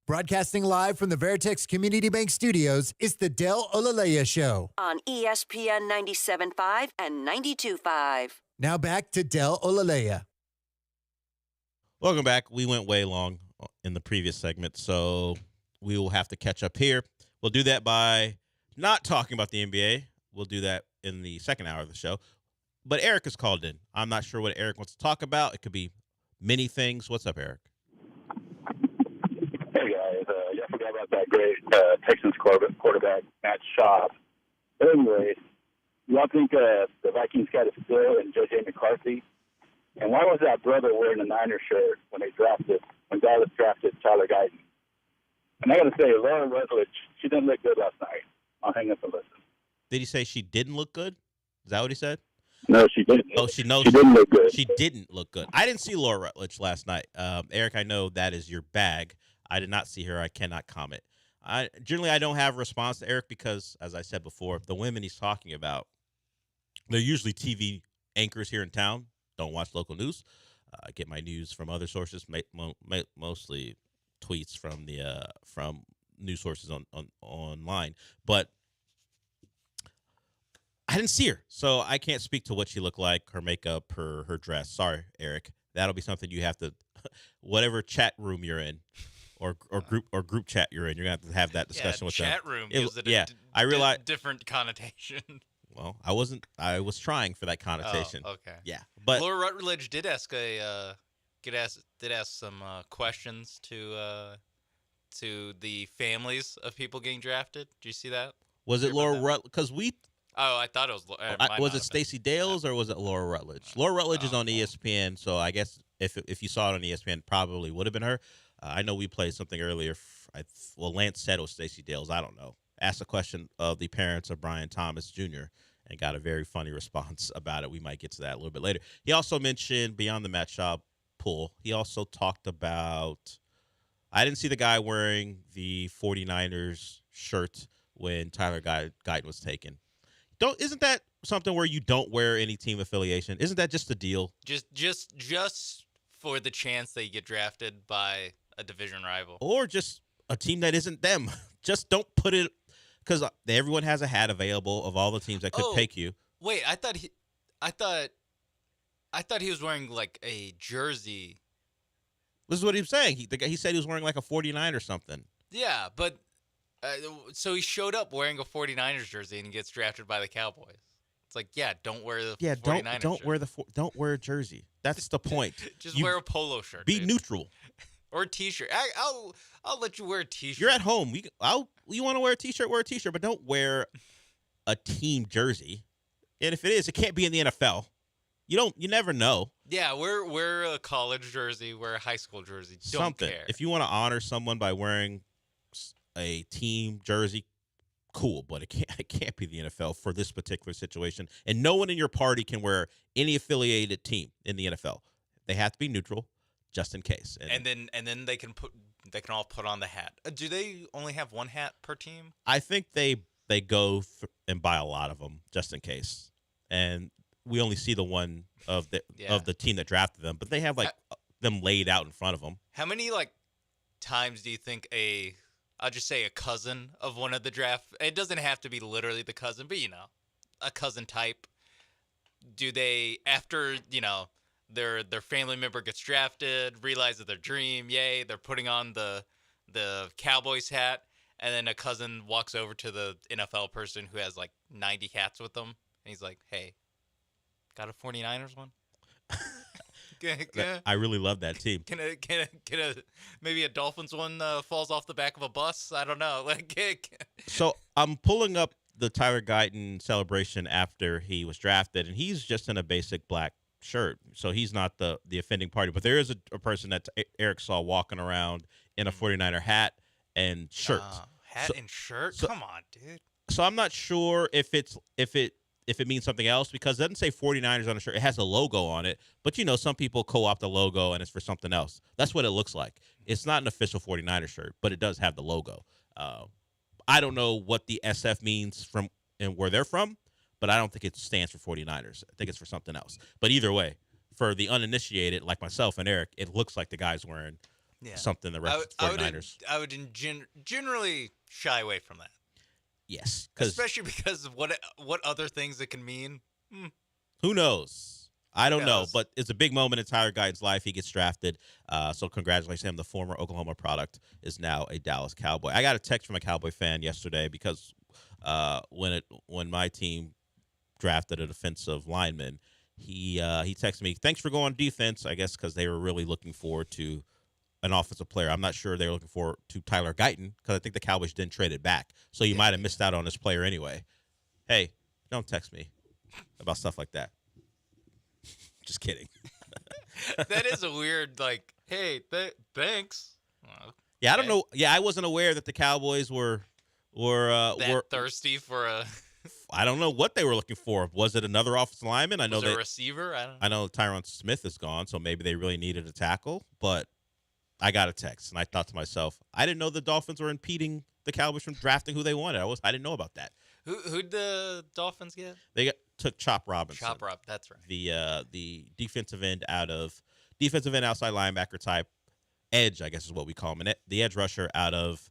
Broadcasting live from the Veritex Community Bank Studios, it's the Del Olaleye Show. On ESPN 97.5 and 92.5. Now back to Del Olaleye. Welcome back. We went way long in the previous segment, so we will have to catch up here. We'll do that by not talking about the NBA. We'll do that in the second hour of the show. But Eric is called in. I'm not sure what Eric wants to talk about. It could be many things. What's up, Eric? Hey, guys. I forgot about that great Texans quarterback, Matt Schaub. But anyways, y'all think the Vikings got a steal in J.J. McCarthy? And why was that brother wearing a Niners shirt when Dallas drafted Tyler Guyton? And I got to say, Laura Rutledge, she didn't look good last night. I'll hang up and listen. Did he say she didn't look good? Is that what he said? No, she didn't. Oh, she knows she didn't look good. She didn't look good. I didn't see Laura Rutledge last night. Eric, I know that is your bag. I did not see her. I cannot comment. Generally, I don't have a response to Eric because, as I said before, the women he's talking about, they're usually TV anchors here in town. Don't watch local news. I get my news from other sources, mostly tweets from news sources online. But I didn't see her, so I can't speak to what she looked like, her makeup, her dress. Sorry, Eric. That'll be something you have to, whatever chat room you're in, or group chat you're in, you're gonna have that discussion with them. Chat room gives it I realize different connotation. Well, I wasn't. I was trying for that connotation. Oh, okay. Yeah, but Laura Rutledge did ask some questions to the families of people getting drafted. Did you see that? Was it Laura Rutledge? Because we. Oh, I thought it was. Was it Stacey Dales or was it Laura Rutledge? Laura Rutledge is on ESPN, so I guess if you saw it on ESPN, probably would have been her. I know we played something earlier. Lance said it was Stacey Dales. I don't know. Asked a question of the parents of Brian Thomas Jr. and got a very funny response about it. We might get to that a little bit later. He also mentioned beyond the Matt Schaub pool, he also talked about, I didn't see the guy wearing the 49ers shirt when Tyler Guyton was taken. Isn't that something where you don't wear any team affiliation? Isn't that just the deal? Just for the chance that you get drafted by a division rival. Or just a team that isn't them. Just don't put it, because everyone has a hat available of all the teams that could take you. Wait, I thought he was wearing like a jersey. This is what he was saying. He said he was wearing like a 49 or something. Yeah, but so he showed up wearing a 49ers jersey and he gets drafted by the Cowboys. It's like, yeah, don't wear the 49ers don't wear a jersey. That's the point. Just wear a polo shirt. Be neutral. Or a T-shirt. I'll let you wear a T-shirt. You're at home. You want to wear a T-shirt, wear a T-shirt, but don't wear a team jersey. And if it is, it can't be in the NFL. You never know. Yeah, wear a college jersey, wear a high school jersey. Don't care. If you want to honor someone by wearing a team jersey, cool, but it can't be the NFL for this particular situation. And no one in your party can wear any affiliated team in the NFL. They have to be neutral, just in case. And then they can all put on the hat. Do they only have one hat per team? I think they go and buy a lot of them just in case. And we only see the one of the team that drafted them, but they have them laid out in front of them. How many times do you think I'll just say a cousin of one of the draft, it doesn't have to be literally the cousin, but a cousin type, do they, after their family member gets drafted, realizes their dream, yay, they're putting on the Cowboys hat, and then a cousin walks over to the NFL person who has 90 hats with them, and he's like, hey, got a 49ers one? I really love that team. Can maybe a Dolphins one falls off the back of a bus? I don't know. So I'm pulling up the Tyler Guyton celebration after he was drafted, and he's just in a basic black shirt, so he's not the offending party. But there is a person that Eric saw walking around in a 49er hat and shirt. And shirt? Come on, dude. So I'm not sure if it means something else, because it doesn't say 49ers on the shirt. It has a logo on it, but some people co-opt the logo and it's for something else. That's what it looks like. It's not an official 49ers shirt, but it does have the logo. I don't know what the SF means from and where they're from, but I don't think it stands for 49ers. I think it's for something else. But either way, for the uninitiated like myself and Eric, it looks like the guy's wearing something that references 49ers. I would generally shy away from that. Yes, especially because of what other things it can mean. Who knows? I don't know, knows? but it's a big moment in Tyler Guyton's life. He gets drafted, so congratulations to him. The former Oklahoma product is now a Dallas Cowboy. I got a text from a Cowboy fan yesterday because when my team drafted a defensive lineman, he texted me, "Thanks for going on defense." I guess because they were really looking forward to an offensive player. I'm not sure they were looking forward to Tyler Guyton because I think the Cowboys didn't trade it back, so you might have missed out on this player anyway. Hey, don't text me about stuff like that. Just kidding. That is a weird, like, hey, thanks. Yeah, I don't know. Yeah, I wasn't aware that the Cowboys were thirsty for a. I don't know what they were looking for. Was it another offensive lineman? I know a receiver. I know Tyron Smith is gone, so maybe they really needed a tackle. But I got a text, and I thought to myself, I didn't know the Dolphins were impeding the Cowboys from drafting who they wanted. I didn't know about that. Who'd the Dolphins get? They took Chop Robinson. Chop Rob, that's right. The defensive end outside linebacker type edge, I guess is what we call him, and the edge rusher out of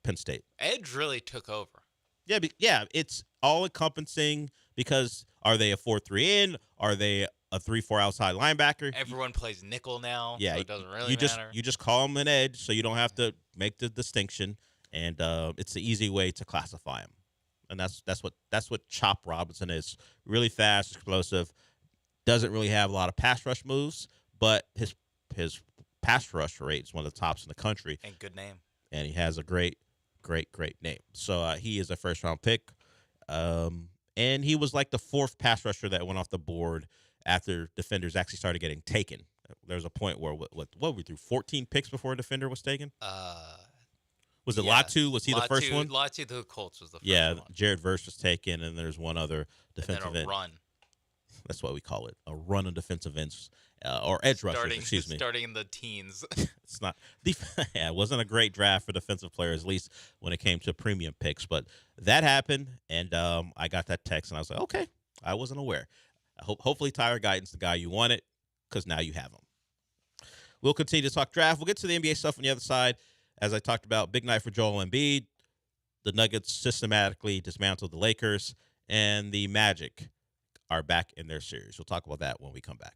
Penn State. Edge really took over. Yeah, it's all encompassing because are they a 4-3 in? Are they a 3-4 outside linebacker? Everyone plays nickel now, yeah, so it doesn't really matter. You just call them an edge, so you don't have to make the distinction, and it's the easy way to classify them. And that's what Chop Robinson is. Really fast, explosive. Doesn't really have a lot of pass rush moves, but his pass rush rate is one of the tops in the country. And good name. And he has a great name. So he is a first round pick. And he was like the fourth pass rusher that went off the board after defenders actually started getting taken. There was a point where what we threw 14 picks before a defender was taken. Was it Latu? Was he the first one? Latu the Colts was the first one. Yeah, Jared Verse was taken, and there's one other defensive and then a end. Run. That's what we call it, a run of defensive ends or edge rushers. Excuse me. Starting in the teens. It's not. Yeah, it wasn't a great draft for defensive players, at least when it came to premium picks. But that happened, and I got that text, and I was like, okay, I wasn't aware. Hopefully, Tyler Guyton's the guy you wanted, because now you have him. We'll continue to talk draft. We'll get to the NBA stuff on the other side. As I talked about, big night for Joel Embiid. The Nuggets systematically dismantled the Lakers, and the Magic are back in their series. We'll talk about that when we come back.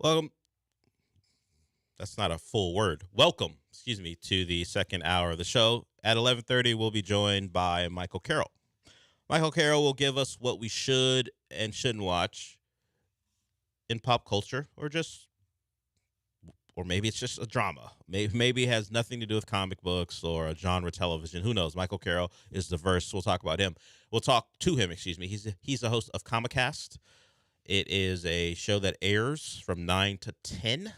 Well, that's not a full word. Welcome, to the second hour of the show. At 11:30, we'll be joined by Michael Carroll. Michael Carroll will give us what we should and shouldn't watch in pop culture, or maybe it's just a drama. Maybe it has nothing to do with comic books or a genre television. Who knows? Michael Carroll is diverse. We'll talk about him. We'll talk to him, He's the host of Comicast. It is a show that airs from 9 to 10,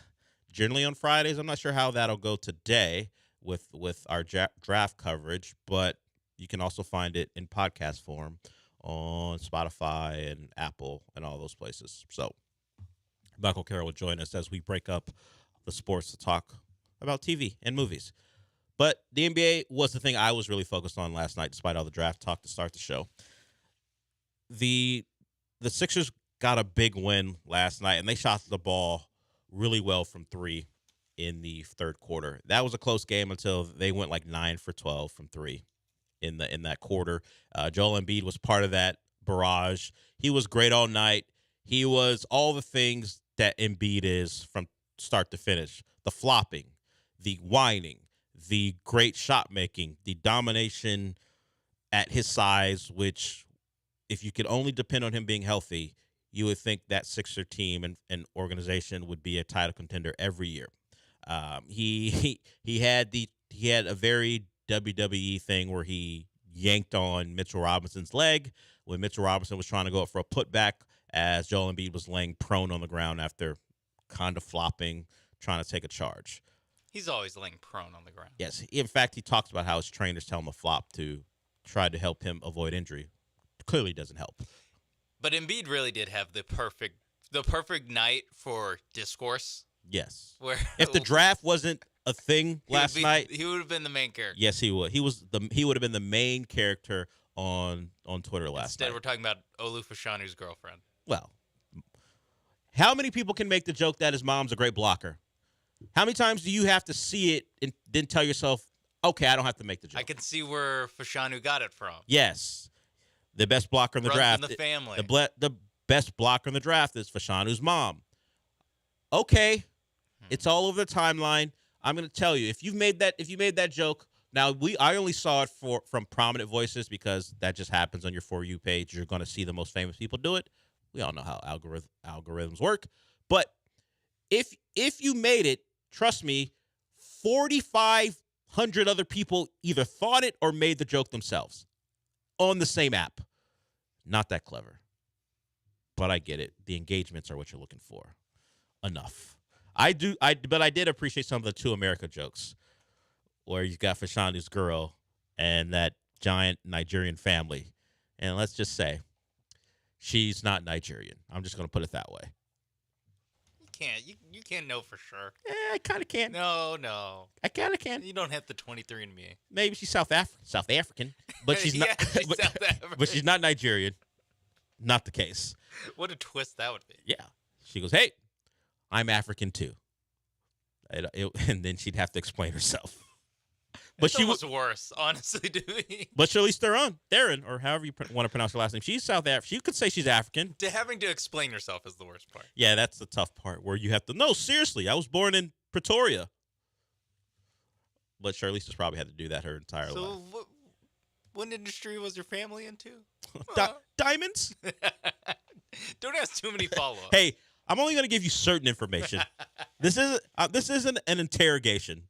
generally on Fridays. I'm not sure how that'll go today with our draft coverage, but you can also find it in podcast form on Spotify and Apple and all those places. So Michael Carroll will join us as we break up the sports to talk about TV and movies. But the NBA was the thing I was really focused on last night, despite all the draft talk to start the show. The Sixers got a big win last night, and they shot the ball really well from three in the third quarter. That was a close game until they went like 9 for 12 from three in that quarter. Joel Embiid was part of that barrage. He was great all night. He was all the things that Embiid is from start to finish. The flopping, the whining, the great shot making, the domination at his size, which if you could only depend on him being healthy, you would think that Sixer team and organization would be a title contender every year. He had a very WWE thing where he yanked on Mitchell Robinson's leg when Mitchell Robinson was trying to go up for a putback as Joel Embiid was laying prone on the ground after kind of flopping, trying to take a charge. He's always laying prone on the ground. Yes. In fact, he talks about how his trainers tell him to flop to try to help him avoid injury. Clearly doesn't help. But Embiid really did have the perfect night for discourse. Yes. Where if the draft wasn't a thing last night, he would have been the main character. Yes, he would. He would have been the main character on Twitter last night. Instead, we're talking about Olu Fashanu's girlfriend. Well, how many people can make the joke that his mom's a great blocker? How many times do you have to see it and then tell yourself, okay, I don't have to make the joke? I can see where Fashanu got it from. Yes. The best blocker in the draft. In the family. The best blocker in the draft is Fashanu's mom. Okay. It's all over the timeline. I'm going to tell you, if you made that joke, now I only saw it from prominent voices because that just happens on your For You page. You're going to see the most famous people do it. We all know how algorithms work. But if you made it, trust me, 4,500 other people either thought it or made the joke themselves on the same app. Not that clever. But I get it. The engagements are what you're looking for. Enough. But I did appreciate some of the Two America jokes where you got Fashanu's girl and that giant Nigerian family. And let's just say, she's not Nigerian. I'm just going to put it that way. You can't know for sure. I kind of can't. No. I kind of can. You don't have the 23andMe. Maybe she's South African, but she's not. She's South African. But she's not Nigerian. Not the case. What a twist that would be. Yeah. She goes, "Hey, I'm African too," and then she'd have to explain herself. But she was worse, honestly, to me. But Charlize Theron, or however you want to pronounce her last name, she's South African. She could say she's African. Having to explain yourself is the worst part. Yeah, that's the tough part where you have to. No, seriously, I was born in Pretoria. But Charlize has probably had to do that her entire life. So, what industry was your family into? Diamonds. Don't ask too many follow-ups. Hey, I'm only going to give you certain information. This isn't an interrogation.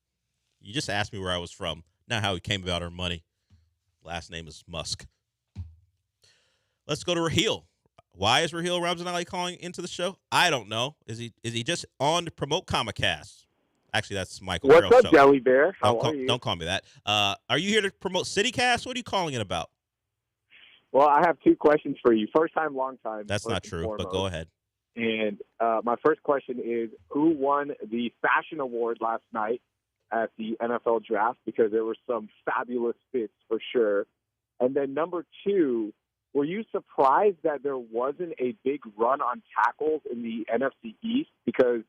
You just asked me where I was from, not how we came about our money. Last name is Musk. Let's go to Raheel. Why is Raheel Ramzanali calling into the show? I don't know. Is he just on to promote Comicast? Actually, that's Michael. What's up, show. Jelly Bear? How are you? Don't call me that. Are you here to promote CityCast? What are you calling it about? Well, I have two questions for you. First time, long time. That's not true, but go ahead. And my first question is, who won the Fashion Award last night at the NFL Draft? Because there were some fabulous fits for sure. And then number two, were you surprised that there wasn't a big run on tackles in the NFC East? Because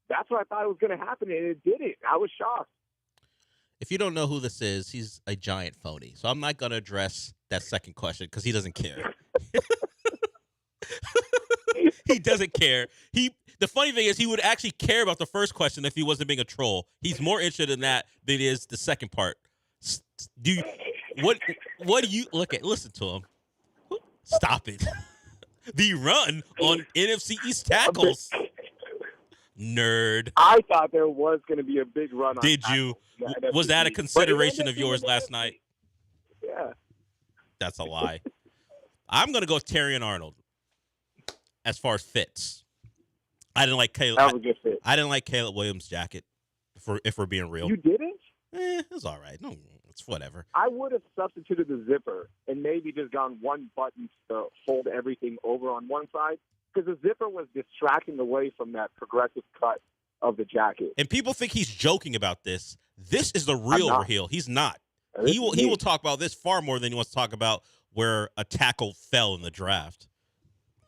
that's what I thought was going to happen, and it didn't. I was shocked. If you don't know who this is, he's a giant phony. So I'm not going to address that second question because he doesn't care. He doesn't care. The The funny thing is, he would actually care about the first question if he wasn't being a troll. He's more interested in that than he is the second part. What do you listen to him? Stop it. The run on NFC East tackles. Nerd. I thought there was going to be a big run on Did you? Was that a consideration of yours last night? Yeah. That's a lie. I'm going to go with Terrion Arnold as far as fits. I didn't like Caleb. That was a good fit. I didn't like Caleb Williams' jacket, if we're being real. You didn't? It was all right. No, it's whatever. I would have substituted the zipper and maybe just gone one button to fold everything over on one side, because the zipper was distracting away from that progressive cut of the jacket. And people think he's joking about this. This is the real Raheel. He's not. He will talk about this far more than he wants to talk about where a tackle fell in the draft.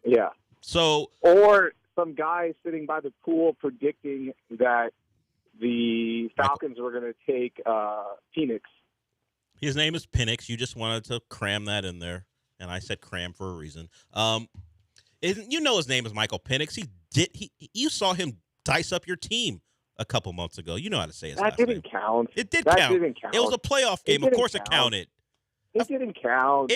Yeah. So, or some guy sitting by the pool predicting that the Falcons were going to take Phoenix. His name is Penix. You just wanted to cram that in there, and I said cram for a reason. You know his name is Michael Penix. You saw him dice up your team a couple months ago. You know how to say his last name. That didn't count. It did that count. Didn't count. It was a playoff game. Of course it counted. It didn't count.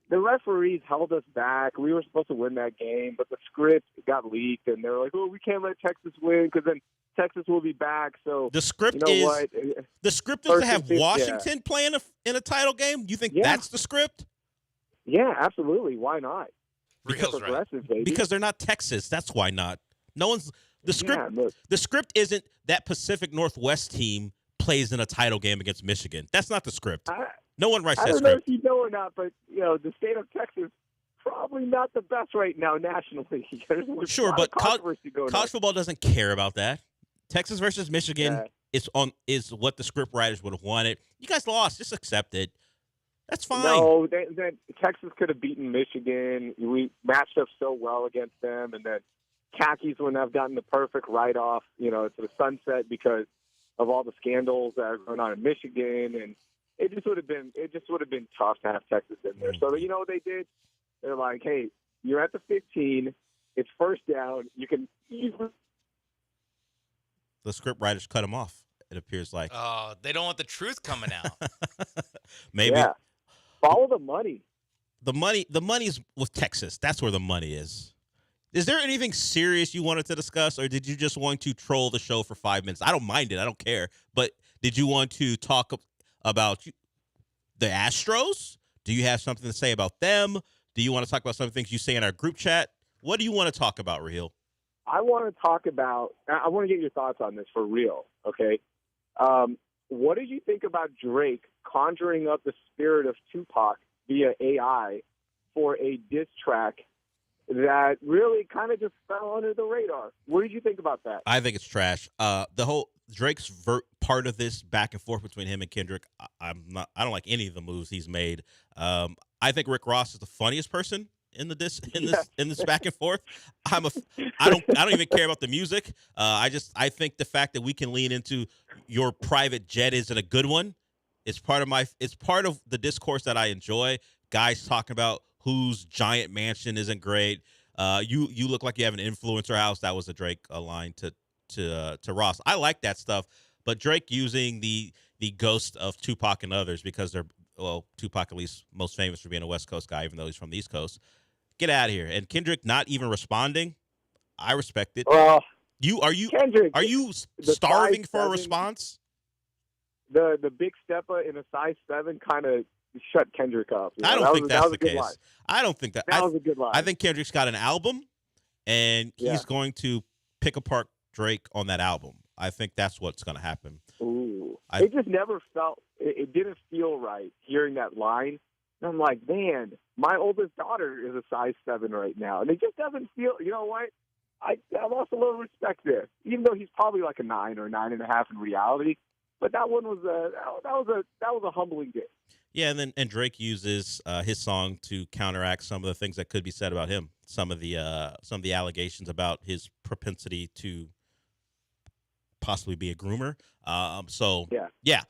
The referees held us back. We were supposed to win that game, but the script got leaked, and they were like, "Oh, we can't let Texas win because then Texas will be back." So the script is the script is to have Washington play in a title game. You think that's the script? Yeah, absolutely. Why not? Because baby. Because they're not Texas. That's why not. No one's the script. Yeah, the script isn't that Pacific Northwest team plays in a title game against Michigan. That's not the script. No one writes that script. I don't know if you know or not, but the state of Texas probably not the best right now nationally. Sure, but college football doesn't care about that. Texas versus Michigan is what the script writers would have wanted. You guys lost. Just accept it. That's fine. No, Texas could have beaten Michigan. We matched up so well against them, and then Khakis wouldn't have gotten the perfect write-off, to the sunset because of all the scandals that are going on in Michigan, and it just would have been tough to have Texas in there. So you know what they did? They're like, hey, you're at the 15. It's first down. You can easily. The script writers cut him off. It appears like. Oh, they don't want the truth coming out. Maybe. Yeah. Follow the money. The money's with Texas. That's where the money is. Is there anything serious you wanted to discuss, or did you just want to troll the show for 5 minutes? I don't mind it. I don't care. But did you want to talk about the Astros? Do you have something to say about them? Do you want to talk about some of the things you say in our group chat? What do you want to talk about, Raheel? I want to get your thoughts on this for real, okay? What did you think about Drake conjuring up the spirit of Tupac via AI for a diss track that really kind of just fell under the radar? What did you think about that? I think it's trash. The whole Drake's part of this back and forth between him and Kendrick, I don't like any of the moves he's made. I think Rick Ross is the funniest person in this back and forth. I don't even care about the music. I think the fact that we can lean into your private jet isn't a good one. It's part of the discourse that I enjoy. Guys talking about whose giant mansion isn't great. You look like you have an influencer house. That was a Drake line to Ross. I like that stuff, but Drake using the ghost of Tupac and others because Tupac at least most famous for being a West Coast guy, even though he's from the East Coast. Get out of here. And Kendrick not even responding. I respect it. Are you starving for a response? The big stepper in a size 7 kind of shut Kendrick up. I don't think that's the case. I don't think that. That was a good line. I think Kendrick's got an album, and he's going to pick apart Drake on that album. I think that's what's going to happen. Ooh. It just never felt. It didn't feel right hearing that line. And I'm like, man, my oldest daughter is a size 7 right now, and it just doesn't feel. You know what? I lost a little respect there, even though he's probably like a 9 or 9.5 in reality. But that one was a humbling day. Yeah, and Drake uses his song to counteract some of the things that could be said about him. Some of the allegations about his propensity to possibly be a groomer. So that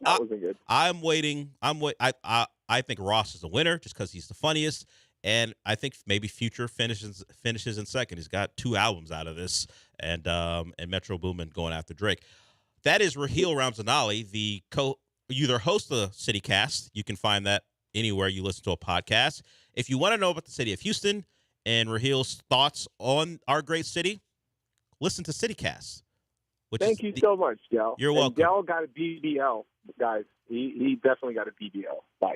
wasn't good. I'm waiting. I think Ross is the winner just because he's the funniest, And I think maybe Future finishes in second. He's got 2 albums out of this, and Metro Boomin going after Drake. That is Raheel Ramzanali, you either host the CityCast. You can find that anywhere you listen to a podcast. If you want to know about the city of Houston and Raheel's thoughts on our great city, listen to CityCast. Thank you so much, Del. You're welcome. Del got a BBL, guys. He definitely got a BBL. Bye.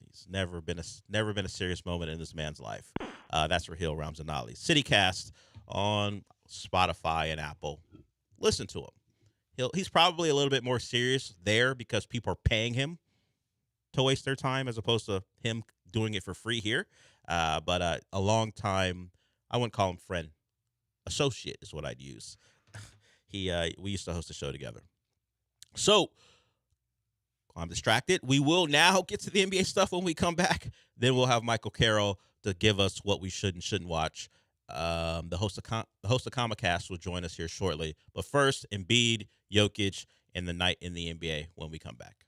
He's never been a serious moment in this man's life. That's Raheel Ramzanali. CityCast on Spotify and Apple. Listen to him. He's probably a little bit more serious there because people are paying him to waste their time as opposed to him doing it for free here. But a long time, I wouldn't call him friend, associate is what I'd use. We used to host a show together. So I'm distracted. We will now get to the NBA stuff when we come back. Then we'll have Michael Carroll to give us what we should and shouldn't watch. The host of Comicast will join us here shortly. But first, Embiid, Jokic, and the night in the NBA when we come back.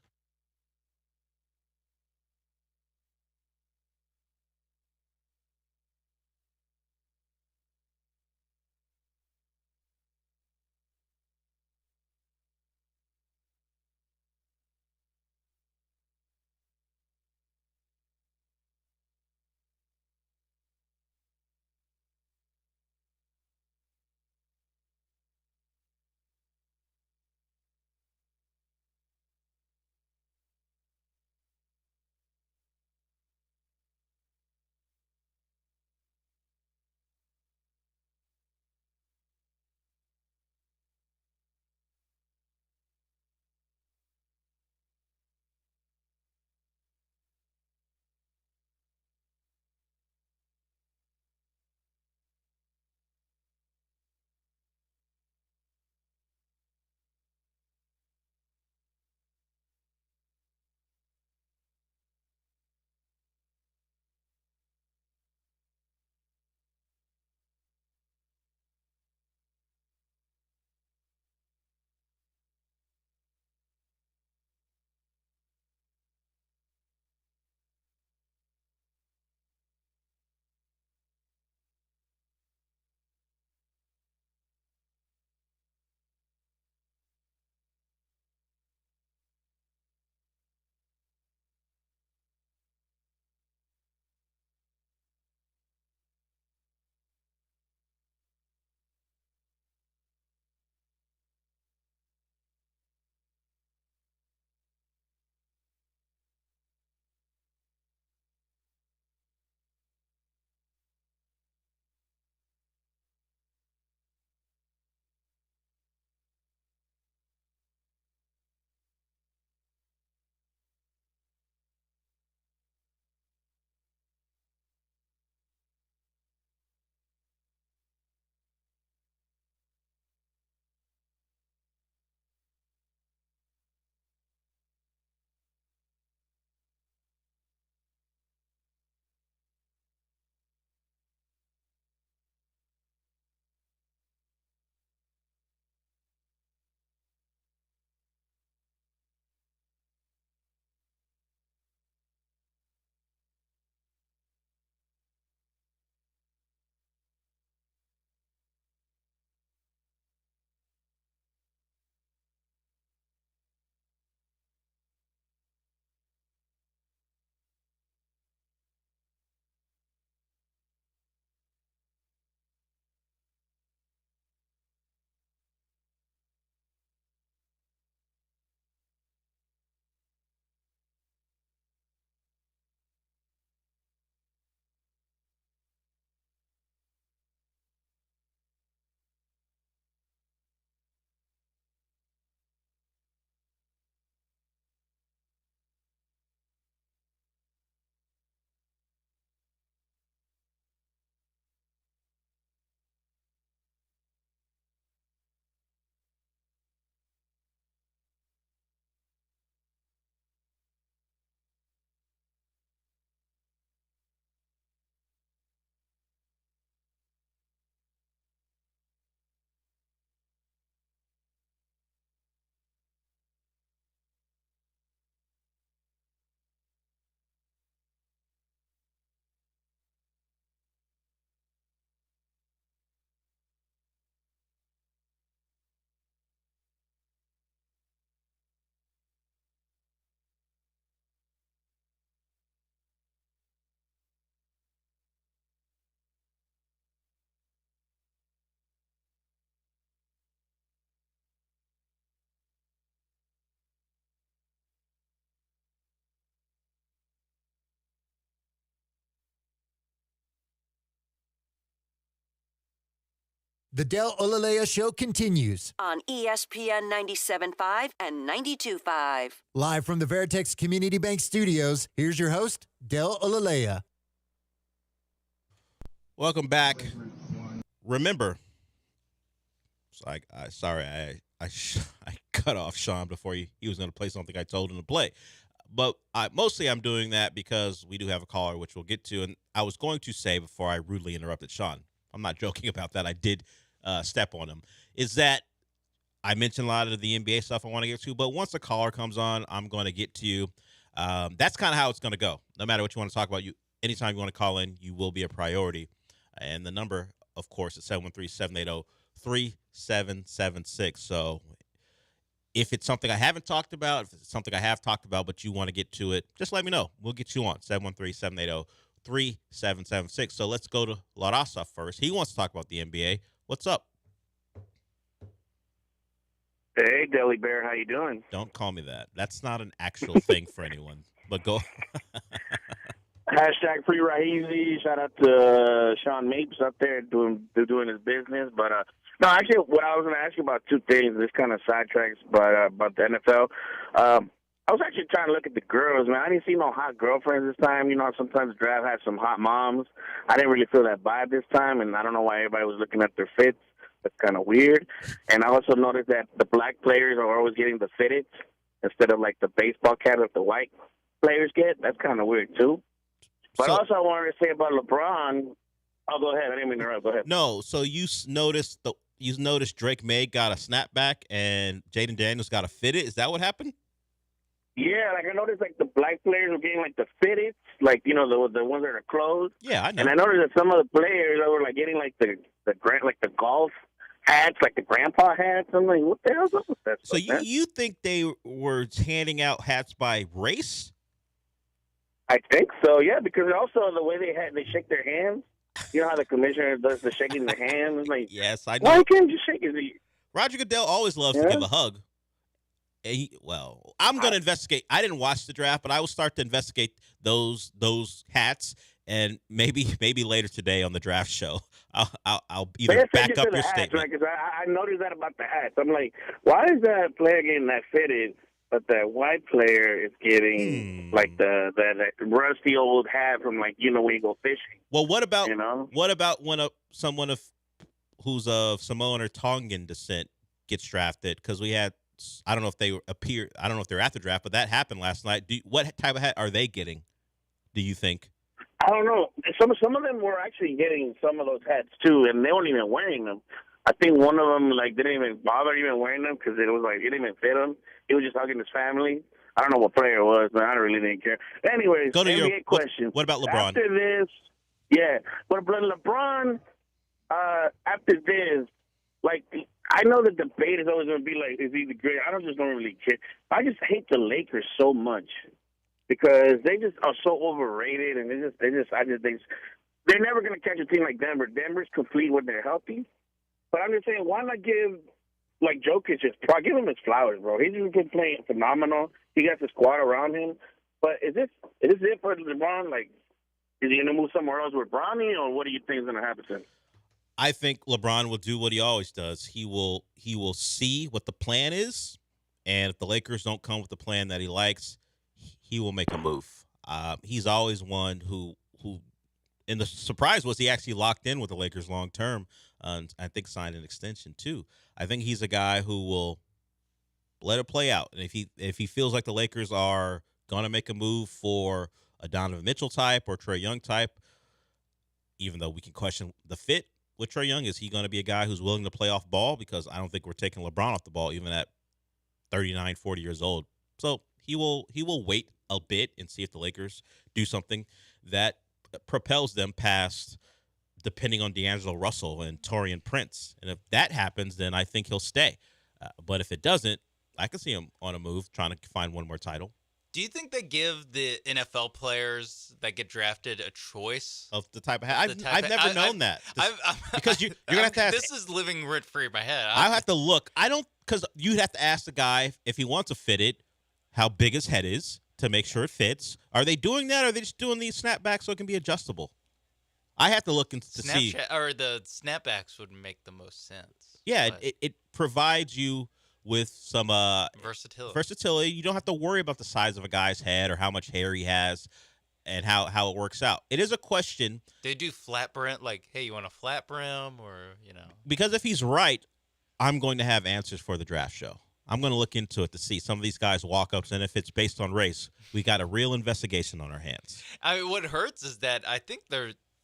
The Del Olaleye Show continues. On ESPN 97.5 and 92.5. Live from the Veritex Community Bank Studios, here's your host, Del Olaleye. Welcome back. Remember, I cut off Sean before he was going to play something I told him to play. But mostly I'm doing that because we do have a caller, which we'll get to. And I was going to say before I rudely interrupted Sean, I'm not joking about that. I did step on him, is that I mentioned a lot of the NBA stuff I want to get to. But once a caller comes on, I'm going to get to you. That's kind of how it's going to go. No matter what you want to talk about, anytime you want to call in, you will be a priority. And the number, of course, is 713-780-3776. So if it's something I haven't talked about, if it's something I have talked about, but you want to get to it, just let me know. We'll get you on 713-780-3776. So let's go to Larasa first. He wants to talk about the NBA. What's up? Hey, Deli Bear, how you doing? Don't call me that. That's not an actual thing for anyone. But go. Hashtag free Raheezy. Shout out to Sean Mapes up there doing his business. But no, actually, what I was going to ask you about two things. This kind of sidetracks, but about the NFL. I was actually trying to look at the girls, man. I didn't see no hot girlfriends this time. You know, sometimes the draft has some hot moms. I didn't really feel that vibe this time, and I don't know why everybody was looking at their fits. That's kind of weird. And I also noticed that the black players are always getting the fitteds instead of like the baseball cap that the white players get. That's kind of weird too. But also, I wanted to say about LeBron. Oh, go ahead. I didn't mean to interrupt. Go ahead. No, so you noticed Drake May got a snapback and Jaden Daniels got a fitted. Is that what happened? Yeah, like I noticed, like the black players were getting like the fitteds, like the ones that are closed. Yeah, I know. And I noticed that some of the players were like getting like the golf hats, like the grandpa hats. I'm like, what the hell's up with that? So stuff, you think they were handing out hats by race? I think so, yeah, because also the way they shake their hands. You know how the commissioner does the shaking the hands? It's like, yes, I know. Why can't you shake it? Roger Goodell always loves to give a hug. I'm going to investigate. I didn't watch the draft, but I will start to investigate those hats, and maybe later today on the draft show, I'll either back up your statement. Right? 'Cause I noticed that about the hats. I'm like, why is that player getting that fitted? But that white player is getting like the rusty old hat from when you go fishing. Well, what about when someone who's of Samoan or Tongan descent gets drafted? Because we had, I don't know if they're at the draft, but that happened last night. What type of hat are they getting? Do you think? I don't know. Some of them were actually getting some of those hats too, and they weren't even wearing them. I think one of them didn't even bother even wearing them because it was it didn't even fit him. He was just hugging his family. I don't know what player it was, but I really didn't care. Anyways, go to NBA question. What about LeBron? After this, yeah. But LeBron, after this, I know the debate is always going to be is he the great? I don't really care. I just hate the Lakers so much because they just are so overrated, and they're never going to catch a team like Denver. Denver's complete when they're healthy. But I'm just saying, why not give Jokic give him his flowers, bro? He's just been playing phenomenal. He got the squad around him. But is this it for LeBron? Is he going to move somewhere else with Bronny, or what do you think is going to happen to him? I think LeBron will do what he always does. He will see what the plan is, and if the Lakers don't come with the plan that he likes, he will make a move. He's always one who and the surprise was he actually locked in with the Lakers long term, and I think signed an extension too. I think he's a guy who will let it play out, and if he feels like the Lakers are gonna make a move for a Donovan Mitchell type or Trae Young type, even though we can question the fit with Trae Young, is he going to be a guy who's willing to play off ball? Because I don't think we're taking LeBron off the ball even at 39, 40 years old. So he will wait a bit and see if the Lakers do something that propels them past depending on D'Angelo Russell and Taurean Prince. And if that happens, then I think he'll stay. But if it doesn't, I can see him on a move trying to find one more title. Do you think they give the NFL players that get drafted a choice of the type of hat? I've never known that. Because you're going to have to ask. This is living rent-free in my head. I'll have to look. Because you'd have to ask the guy if he wants to fit it, how big his head is to make sure it fits. Are they doing that, or are they just doing these snapbacks so it can be adjustable? I have to look into to see. Snapchat or the snapbacks would make the most sense. Yeah, but it provides you with some versatility. You don't have to worry about the size of a guy's head or how much hair he has and how it works out. It is a question. They do flat brim, like, hey, you want a flat brim or, Because if he's right, I'm going to have answers for the draft show. I'm going to look into it to see some of these guys' walk-ups, and if it's based on race, we got a real investigation on our hands. I mean, what hurts is that I think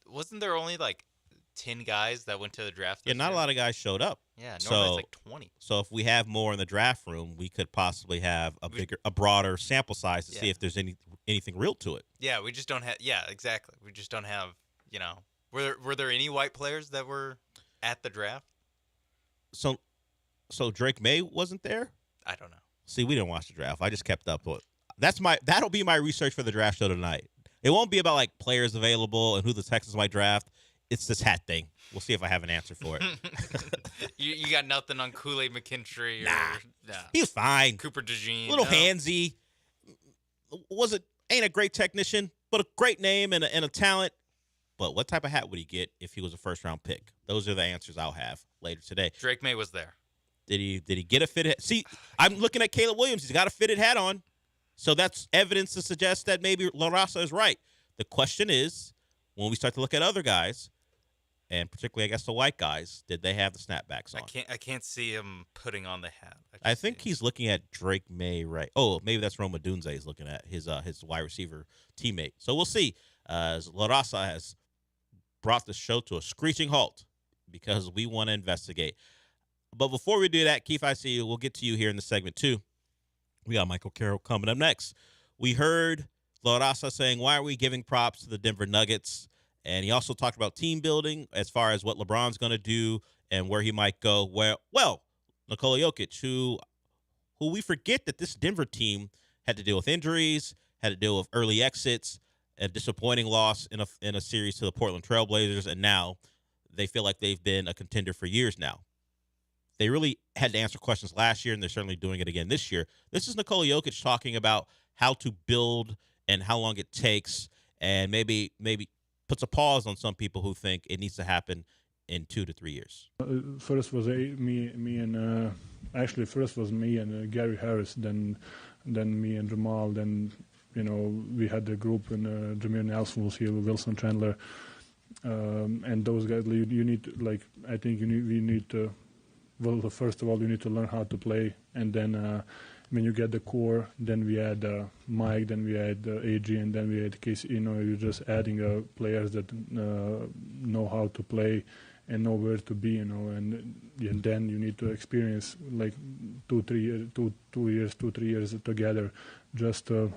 wasn't there only like 10 guys that went to the draft? Yeah, not a lot of guys showed up. Yeah, normally it's like 20. So if we have more in the draft room, we could possibly have a broader sample size to see if there's anything real to it. Yeah, we just don't have. Yeah, exactly. We just don't have. Were there any white players that were at the draft? So Drake May wasn't there? I don't know. See, we didn't watch the draft. I just kept up with. That'll be my research for the draft show tonight. It won't be about like players available and who the Texans might draft. It's this hat thing. We'll see if I have an answer for it. you got nothing on Kool-Aid McKinstry? Nah. He was fine. Cooper DeJean. Little handsy. Ain't a great technician, but a great name and a talent. But what type of hat would he get if he was a first-round pick? Those are the answers I'll have later today. Drake May was there. Did he get a fitted hat? See, I'm looking at Caleb Williams. He's got a fitted hat on. So that's evidence to suggest that maybe La Raza is right. The question is, when we start to look at other guys, and particularly, I guess, the white guys, did they have the snapbacks on? I can't see him putting on the hat. I think he's looking at Drake May, right? Oh, maybe that's Roma Dunze he's looking at, his wide receiver teammate. So we'll see. As La Raza has brought the show to a screeching halt because we want to investigate. But before we do that, Keith, I see you. We'll get to you here in the segment 2. We got Michael Carroll coming up next. We heard La Raza saying, why are we giving props to the Denver Nuggets? And he also talked about team building as far as what LeBron's going to do and where he might go. Well, Nikola Jokic, who we forget that this Denver team had to deal with injuries, had to deal with early exits, a disappointing loss in a series to the Portland Trailblazers, and now they feel like they've been a contender for years now. They really had to answer questions last year, and they're certainly doing it again this year. This is Nikola Jokic talking about how to build and how long it takes, and maybe puts a pause on some people who think it needs to happen in 2 to 3 years. First was me and actually first was me and Gary Harris, then me and Jamal, then we had the group and Jameer Nelson was here, Wilson Chandler, and those guys. You need I think we need to. Well, first of all, you need to learn how to play, and then when you get the core, then we had Mike, then we had AG, and then we had Casey. You're just adding players that know how to play and know where to be. And then you need to experience like 2 years together, just to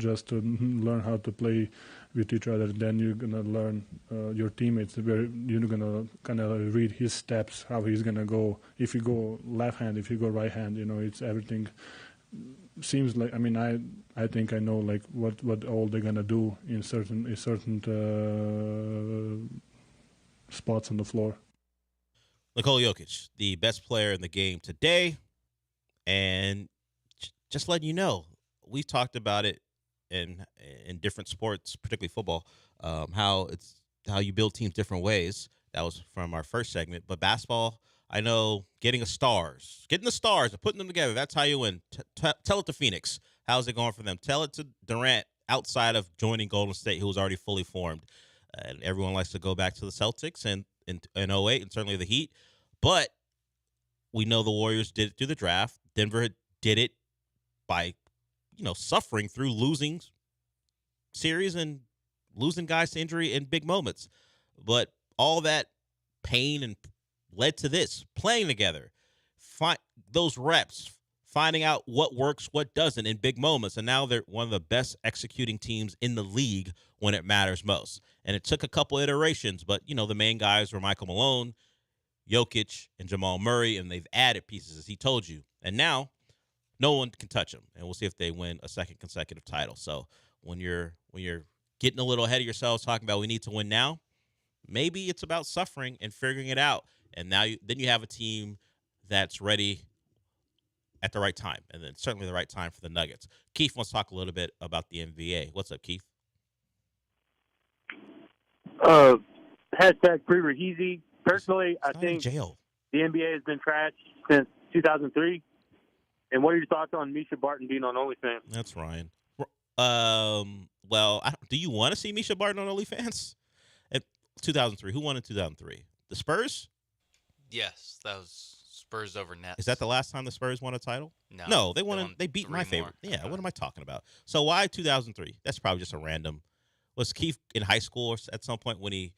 learn how to play with each other. Then you're gonna learn your teammates, where you're gonna kind of read his steps, how he's gonna go. If you go left hand, if you go right hand, it's everything. Seems like I think I know like what all they're gonna do in certain spots on the floor. Nikola Jokic, the best player in the game today, and just letting you know, we've talked about it in different sports, particularly football, how you build teams different ways. That was from our first segment. But basketball, I know getting the stars and putting them together, that's how you win. Tell it to Phoenix. How's it going for them? Tell it to Durant outside of joining Golden State, who was already fully formed. And everyone likes to go back to the Celtics and in 08 and certainly the Heat. But we know the Warriors did it through the draft. Denver did it by suffering through losing series and losing guys to injury in big moments. But all that pain and led to this, playing together, those reps, finding out what works, what doesn't in big moments. And now they're one of the best executing teams in the league when it matters most. And it took a couple iterations, but, the main guys were Michael Malone, Jokic, and Jamal Murray, and they've added pieces, as he told you. And now no one can touch them, and we'll see if they win a second consecutive title. So when you're getting a little ahead of yourselves, talking about we need to win now, maybe it's about suffering and figuring it out. And now then you have a team that's ready at the right time, and then certainly the right time for the Nuggets. Keith wants to talk a little bit about the NBA. What's up, Keith? Hashtag free Raheezy. Personally, I He's not in think jail. the NBA has been trash since 2003. And what are your thoughts on Misha Barton being on OnlyFans? That's Ryan. Well, do you want to see Misha Barton on OnlyFans? At 2003, who won in 2003? The Spurs? Yes, that was Spurs over Nets. Is that the last time the Spurs won a title? No, they won. They beat my 3 favorite. more. Yeah, what am I talking about? So why 2003? That's probably just a random. Was Keith in high school or at some point when he?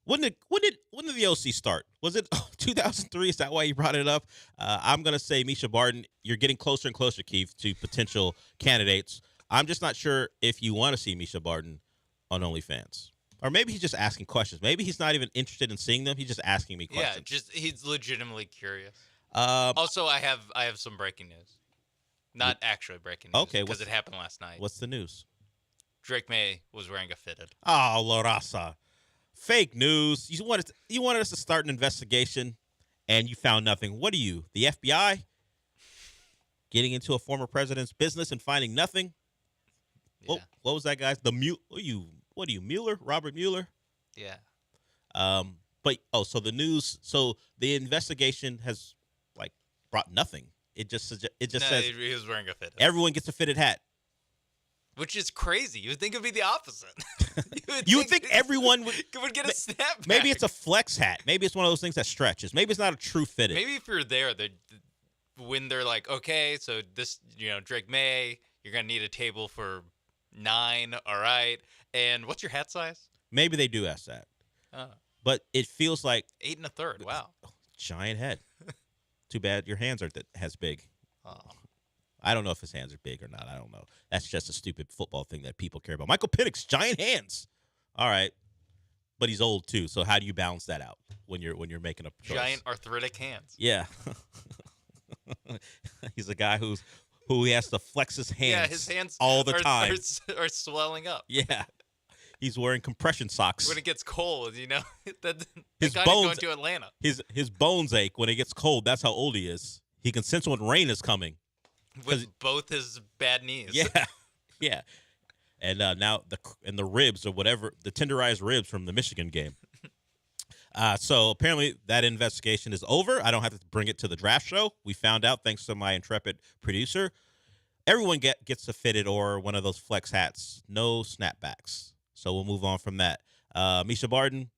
When did the OC start? Was it 2003? Is that why you brought it up? I'm gonna say Misha Barton. You're getting closer and closer, Keith, to potential candidates. I'm just not sure if you want to see Misha Barton on OnlyFans. Or maybe he's just asking questions. Maybe he's not even interested in seeing them. He's just asking me questions. Yeah, he's legitimately curious. Um, Also, I have some breaking news. Not actually breaking news. Okay, because it happened last night. What's the news? Drake May was wearing a fitted. Oh, La Raza. Fake news. You wanted us to start an investigation, and you found nothing. What are you, the FBI? Getting into a former president's business and finding nothing? Yeah. What was that, guys? What are you, Mueller? Robert Mueller? Yeah. So the news, so the investigation has brought nothing. It just says he was wearing a fitted. Everyone gets a fitted hat. Which is crazy. You would think it'd be the opposite. You would think everyone would get a snapback. Maybe it's a flex hat. Maybe it's one of those things that stretches. Maybe it's not a true fitted. Maybe if you're there, when they're like, okay, so this, Drake May, you're gonna need a table for 9. All right. And what's your hat size? Maybe they do ask that. Oh. But it feels like 8 1/3. Wow. Giant head. Too bad your hands aren't as big. Oh. I don't know if his hands are big or not. I don't know. That's just a stupid football thing that people care about. Michael Penix, giant hands. All right. But he's old too. So how do you balance that out when you're making a choice? Giant arthritic hands. Yeah. He's a guy who has to flex his hands. Yeah, his hands all the time. Are swelling up. Yeah. He's wearing compression socks. When it gets cold, that his guy's bones going to Atlanta. His bones ache when it gets cold. That's how old he is. He can sense when rain is coming. With both his bad knees. Yeah, yeah. And now the ribs or whatever, the tenderized ribs from the Michigan game. So apparently that investigation is over. I don't have to bring it to the draft show. We found out thanks to my intrepid producer. Everyone gets a fitted or one of those flex hats. No snapbacks. So we'll move on from that. Misha Barton,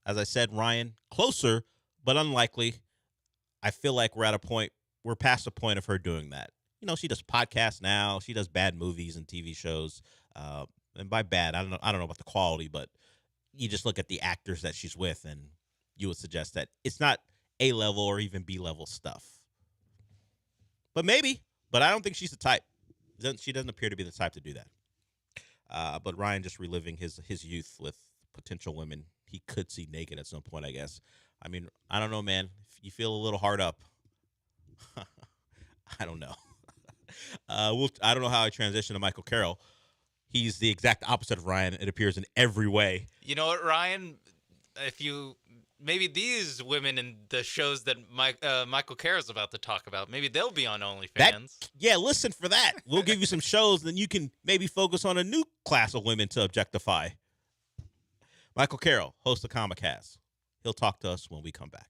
as I said, Ryan, closer but unlikely. I feel like we're past the point of her doing that. She does podcasts now. She does bad movies and TV shows. And by bad, I don't know about the quality, but you just look at the actors that she's with, and you would suggest that it's not A-level or even B-level stuff. But maybe. But I don't think she's the type. She doesn't appear to be the type to do that. But Ryan just reliving his youth with potential women he could see naked at some point, I guess. I mean, I don't know, man. If you feel a little hard up, I don't know. I don't know how I transition to Michael Carroll. He's the exact opposite of Ryan. It appears in every way. You know what, Ryan? Maybe these women in the shows that Michael Carroll's about to talk about, maybe they'll be on OnlyFans. Listen for that. We'll give you some shows, then you can maybe focus on a new class of women to objectify. Michael Carroll, host of Comicast. He'll talk to us when we come back.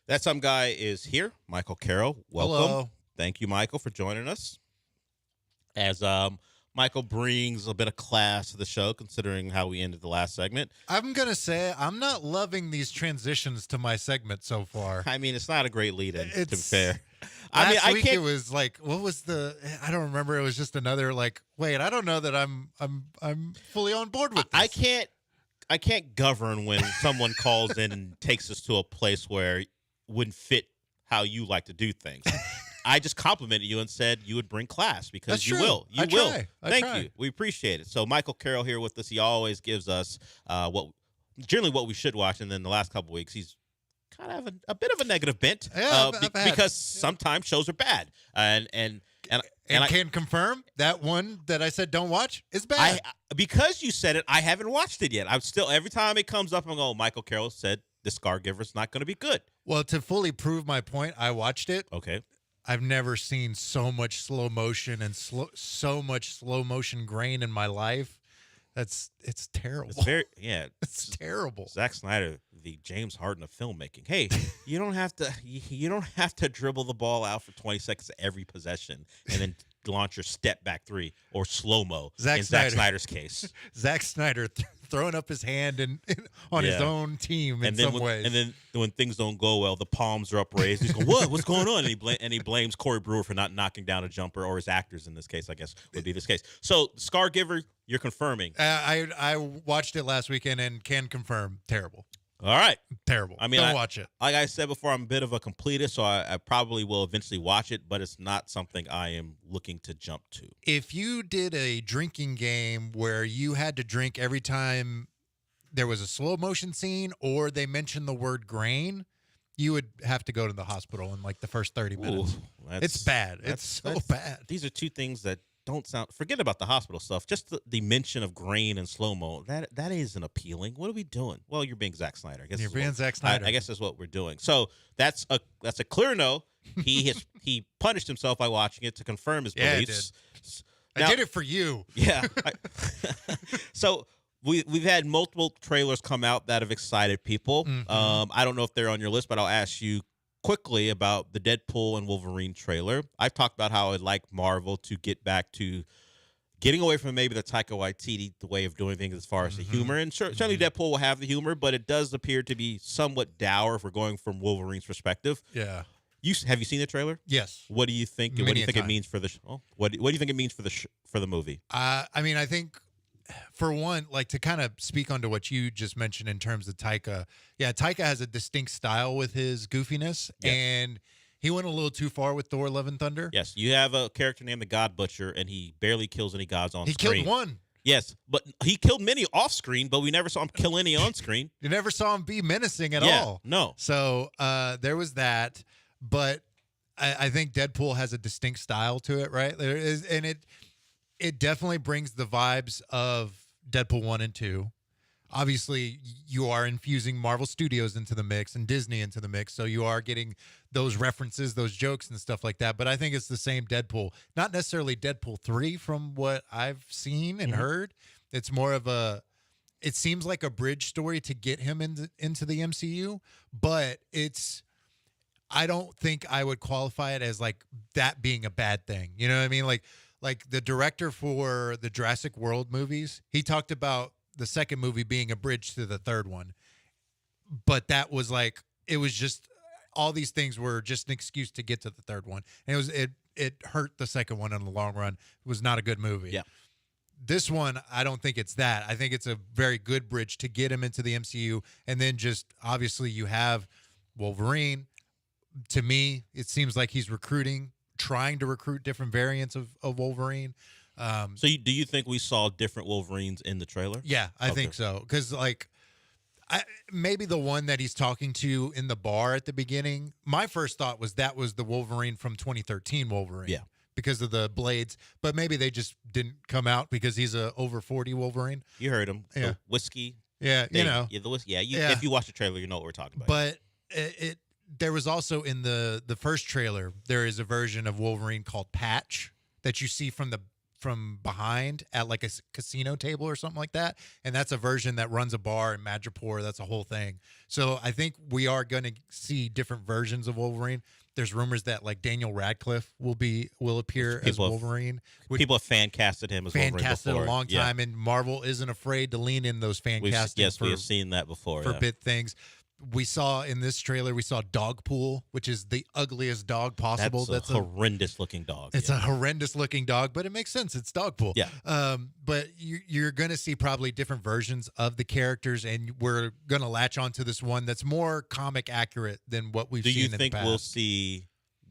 That Some Guy is here. Michael Carroll, welcome. Hello. Thank you, Michael, for joining us. As Michael brings a bit of class to the show, considering how we ended the last segment. I'm going to say I'm not loving these transitions to my segment so far. I mean, it's not a great lead-in, to be fair. Last I week can't. it was like, what was I don't remember. It was just another like, wait, I don't know that I'm fully on board with this. I can't govern when someone calls in and takes us to a place where it wouldn't fit how you like to do things. I just complimented you and said you would bring class because That's you true. will. You I will. try. I Thank try. you. We appreciate it. So Michael Carroll here with us. He always gives us generally what we should watch, and then the last couple weeks he's kind of a bit of a negative bent because sometimes shows are bad and can confirm that one that I said don't watch is bad. Because you said it, I haven't watched it yet. I'm still every time it comes up, I'm going, Michael Carroll said the Scargiver's not going to be good. Well, to fully prove my point, I watched it. Okay. I've never seen so much slow motion and so much slow motion grain in my life. It's terrible. It's terrible. Zack Snyder, the James Harden of filmmaking. Hey, you don't have to dribble the ball out for 20 seconds every possession and then launch your step back three or slow mo. Zack Snyder's case. Zack Snyder throwing up his hand on his own team in some ways. And then when things don't go well, the palms are upraised. He's going, "What? What's going on?" And he blames Corey Brewer for not knocking down a jumper, or his actors in this case, I guess, would be this case. So Scargiver, you're confirming. I watched it last weekend and can confirm terrible. All right. Terrible. I mean, don't watch it. Like I said before, I'm a bit of a completist, so I probably will eventually watch it, but it's not something I am looking to jump to. If you did a drinking game where you had to drink every time there was a slow motion scene or they mentioned the word grain, you would have to go to the hospital in like the first 30 minutes. It's bad. It's so bad. These are two things that don't sound. Forget about the hospital stuff. Just the mention of grain and slow mo. That isn't appealing. What are we doing? Well, you're being Zack Snyder. I guess you're being Zack Snyder. I guess that's what we're doing. So that's a clear no. He punished himself by watching it to confirm his beliefs. I did it for you. Yeah. So we've had multiple trailers come out that have excited people. Mm-hmm. I don't know if they're on your list, but I'll ask you quickly about the Deadpool and Wolverine trailer. I've talked about how I'd like Marvel to get back to getting away from maybe the Taika Waititi the way of doing things as far as the humor. And certainly Deadpool will have the humor, but it does appear to be somewhat dour if we're going from Wolverine's perspective. Yeah. Have you seen the trailer? Yes. What do you think? What do you think it means for the? What do you think it means for the movie? I mean, I think for one, like to kind of speak onto what you just mentioned in terms of Taika. Yeah, Taika has a distinct style with his goofiness, and he went a little too far with Thor: Love and Thunder. Yes, you have a character named the God Butcher, and he barely kills any gods on screen. He killed one. Yes, but he killed many off screen, but we never saw him kill any on screen. You never saw him be menacing at all. No. So there was that, but I think Deadpool has a distinct style to it, right? There is, and it definitely brings the vibes of Deadpool 1 and 2. Obviously, you are infusing Marvel Studios into the mix and Disney into the mix, so you are getting those references, those jokes and stuff like that. But I think it's the same Deadpool. Not necessarily Deadpool 3 from what I've seen and heard. It's more of it seems like a bridge story to get him into the MCU, but I don't think I would qualify it as like that being a bad thing. You know what I mean? Like the director for the Jurassic World movies, he talked about the second movie being a bridge to the third one. But that was like, it was just, all these things were just an excuse to get to the third one. And it hurt the second one in the long run. It was not a good movie. Yeah. This one, I don't think it's that. I think it's a very good bridge to get him into the MCU. And then just, obviously, you have Wolverine. To me, it seems like he's trying to recruit different variants of Wolverine. So do you think we saw different Wolverines in the trailer? Yeah, I think so. Because, maybe the one that he's talking to in the bar at the beginning, my first thought was that was the Wolverine from 2013 Wolverine. Yeah. Because of the blades. But maybe they just didn't come out because he's a over 40 Wolverine. You heard him. Yeah. The whiskey. Yeah, the whiskey. Yeah. If you watch the trailer, you know what we're talking about. But there was also in the first trailer, there is a version of Wolverine called Patch that you see from the from behind at like a casino table or something like that, and that's a version that runs a bar in Madripoor. That's a whole thing. So I think we are going to see different versions of Wolverine. There's rumors that like Daniel Radcliffe will appear as Wolverine. People have fan casted him as Wolverine Fan-casted before. a long time, and Marvel isn't afraid to lean in those fan casting. Yes, we have seen that before. For bit things. We saw in this trailer, we saw Dogpool, which is the ugliest dog possible. That's a horrendous-looking dog. It's a horrendous-looking dog, but it makes sense. It's Dogpool. Yeah. But you're going to see probably different versions of the characters, and we're going to latch onto this one that's more comic accurate than what we've seen in the past. Do you think we'll see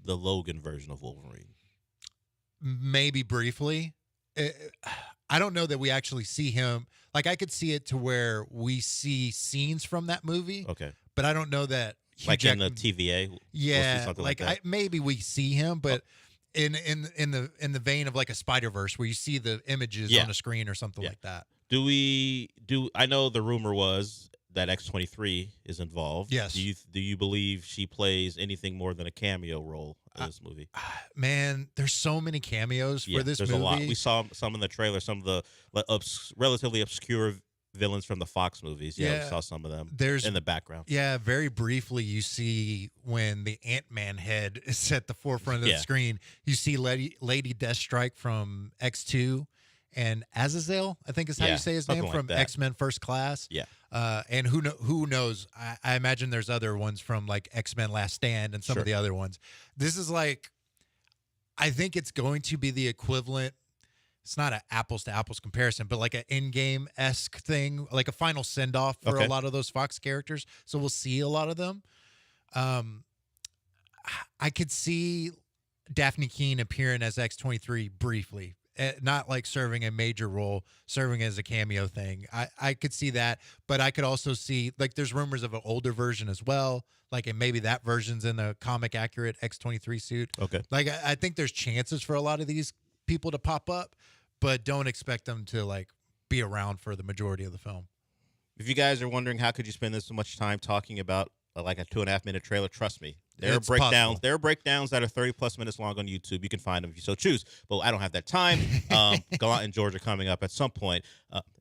the Logan version of Wolverine? Maybe briefly. I don't know that we actually see him. Like, I could see it to where we see scenes from that movie. Okay. But I don't know that Hugh like Jackman, in the TVA? Yeah. Like that? Maybe we see him, but in the vein of like a Spider-Verse where you see the images on a screen or something like that. I know the rumor was that X-23 is involved. Yes. Do you believe she plays anything more than a cameo role in this movie? Man, there's so many cameos for this there's movie. a lot. We saw some in the trailer, some of the relatively obscure villains from the Fox movies. We saw some of them in the background. Yeah, very briefly you see when the Ant-Man head is at the forefront of the screen, you see Lady Deathstrike from X2 and Azazel, I think is how you say his name, like from that. X-Men First Class. Yeah. And who knows? I imagine there's other ones from like X-Men Last Stand and some of the other ones. This is like, I think it's going to be the equivalent. It's not an apples to apples comparison, but like an in-game-esque thing, like a final send-off for a lot of those Fox characters. So we'll see a lot of them. I could see Daphne Keane appearing as X-23 briefly. Not like serving a major role, serving as a cameo thing. I could see that, but I could also see, like, there's rumors of an older version as well. Like, and maybe that version's in a comic accurate X-23 suit. Okay. Like, I think there's chances for a lot of these people to pop up, but don't expect them to, like, be around for the majority of the film. If you guys are wondering how could you spend this much time talking about like a 2.5-minute trailer, trust me. There are breakdowns. Possible. There are breakdowns that are 30+ minutes long on YouTube. You can find them if you so choose. But I don't have that time. Gallant and George are coming up at some point.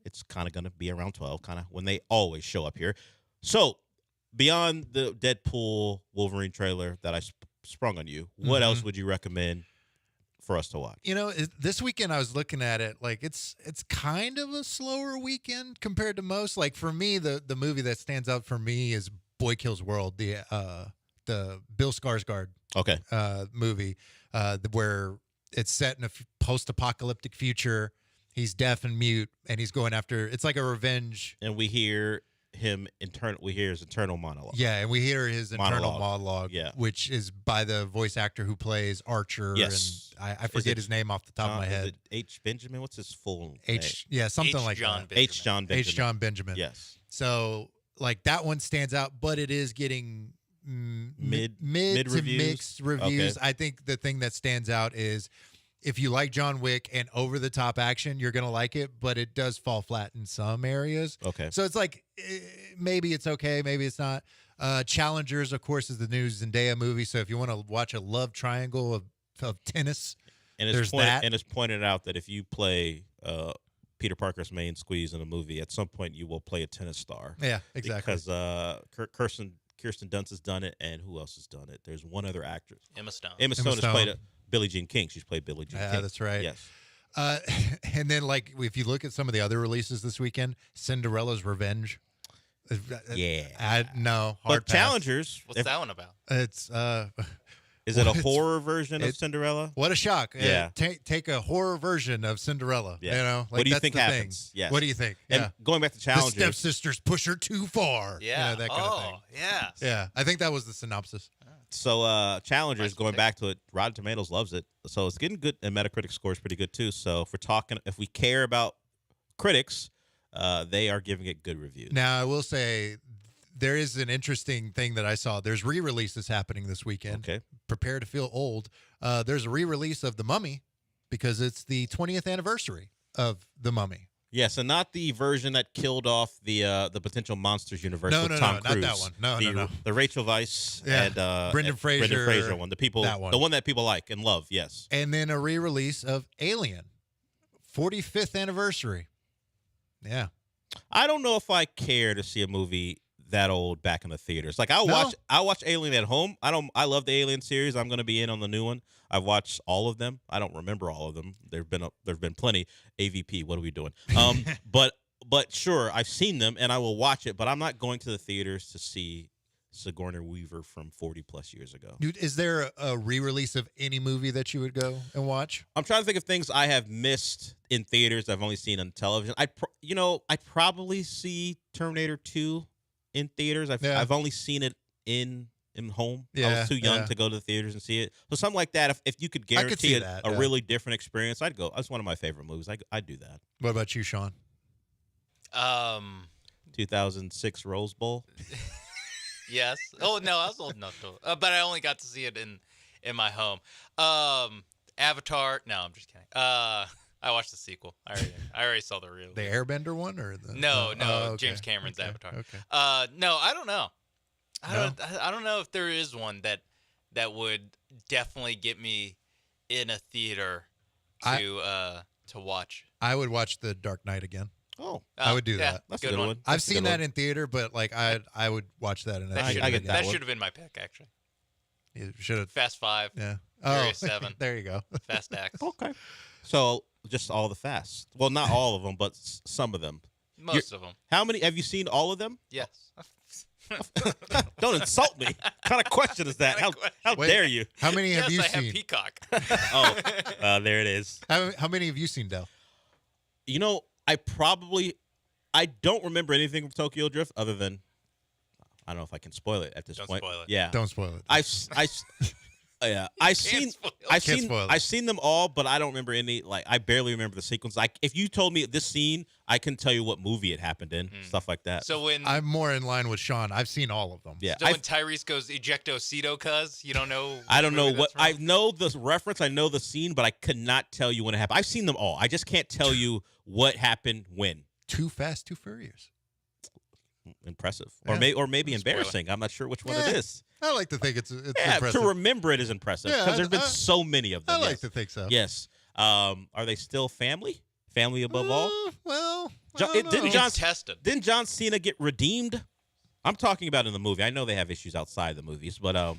It's kind of going to be around 12, kind of when they always show up here. So beyond the Deadpool Wolverine trailer that I sprung on you, what else would you recommend for us to watch? You know, this weekend I was looking at it, like it's kind of a slower weekend compared to most. Like for me, the movie that stands out for me is Boy Kills World, the Bill Skarsgård movie, where it's set in a post-apocalyptic future. He's deaf and mute, and he's going after. It's like a revenge. And we hear his internal monologue. Yeah, and we hear his internal monologue. Yeah, which is by the voice actor who plays Archer. Yes, and I forget his name off the top of my head. Is it H. Benjamin? What's his full name? Yeah, something H. like John that. H. John Benjamin. H. John Benjamin. Yes. So like that one stands out, but it is getting mid to reviews. mixed reviews. Okay. I think the thing that stands out is if you like John Wick and over the top action, you're gonna like it, but it does fall flat in some areas. Okay. So it's like maybe it's okay, maybe it's not. Challengers, of course, is the new Zendaya movie. So if you want to watch a love triangle of tennis, and there's that. And it's pointed out that if you play Peter Parker's main squeeze in a movie, at some point you will play a tennis star. Yeah, exactly. Because Kirsten Dunst has done it, and who else has done it? There's one other actress. Emma Stone. Emma Stone has played Billie Jean King. She's played Billie Jean King. Yeah, that's right. Yes. And then, like, if you look at some of the other releases this weekend, Cinderella's Revenge. Yeah. No. But Pass. Challengers. What's that one about? It's Is it a horror version of Cinderella? What a shock! Yeah. Take a horror version of Cinderella. Yeah. You know, like, what do you that's think the happens? Thing. Yes. What do you think? And yeah. going back to Challengers, the stepsisters push her too far. Yeah. You know, that kind of thing. Yeah. Yeah. I think that was the synopsis. So Challengers, going back to it, Rotten Tomatoes loves it. So it's getting good, and Metacritic scores pretty good too. So if we care about critics, they are giving it good reviews. Now I will say there is an interesting thing that I saw. There's re-releases happening this weekend. Okay. Prepare to feel old. There's a re-release of The Mummy because it's the 20th anniversary of The Mummy. Yes, and not the version that killed off the potential Monsters universe No, with no, Tom no, Cruise. not that one. No. The Rachel Weisz Yeah. and Brendan Fraser one. The that one. the one that people like and love. Yes. And then a re-release of Alien. 45th anniversary. Yeah. I don't know if I care to see a movie that old back in the theaters. Like I'll watch Alien at home. I love the Alien series. I'm going to be in on the new one. I've watched all of them. I don't remember all of them. There've been plenty. AVP, what are we doing? But sure, I've seen them and I will watch it, but I'm not going to the theaters to see Sigourney Weaver from 40 plus years ago. Dude, is there a re-release of any movie that you would go and watch? I'm trying to think of things I have missed in theaters I've only seen on television. I'd probably see Terminator 2 in theaters. I've only seen it in home. I was too young to go to the theaters and see it. So something like that, if you could guarantee a really different experience, I'd go. That's one of my favorite movies. I'd do that. What about you, Sean? 2006 Rose Bowl. Yes. Oh no, I was old enough to, but I only got to see it in my home. Avatar. No, I'm just kidding. I watched the sequel. I already saw the real. The Airbender one or the? No, okay. James Cameron's Avatar. Okay. No, I don't know. I don't know if there is one that would definitely get me in a theater to watch. I would watch The Dark Knight again. Oh, I would do yeah, that. That's a good one. I've seen that in theater, but like I would watch that in a theater. That should have been my pick, actually. You should have. Fast 5. Yeah. Furious 7. There you go. Fast X. Okay. So just all the Fast. Well, not all of them, but some of them. Most of them. How many? Have you seen all of them? Yes. Don't insult me. What kind of question is that? How dare you? How many have you I seen? have Peacock. There it is. How many have you seen, Del? You know, I don't remember anything from Tokyo Drift other than I don't know if I can spoil it at this point. Spoil it. Yeah, don't spoil it. I've seen them all, but I don't remember any. Like I barely remember the sequence. Like if you told me this scene, I can tell you what movie it happened in, stuff like that. So when I'm more in line with Sean, I've seen all of them. Yeah, so when Tyrese goes ejecto-cedo, cuz you don't know. I don't know what I know the reference. I know the scene, but I could not tell you when it happened. I've seen them all. I just can't tell you what happened when. Too Fast, Too Furious. Impressive, Yeah. or maybe embarrassing. I'm not sure which one it is. I like to think it's impressive. To remember it is impressive because there's been so many of them. I like to think so. Yes. Are they still family? Family above all? Well, didn't John Cena get redeemed? I'm talking about in the movie. I know they have issues outside the movies, but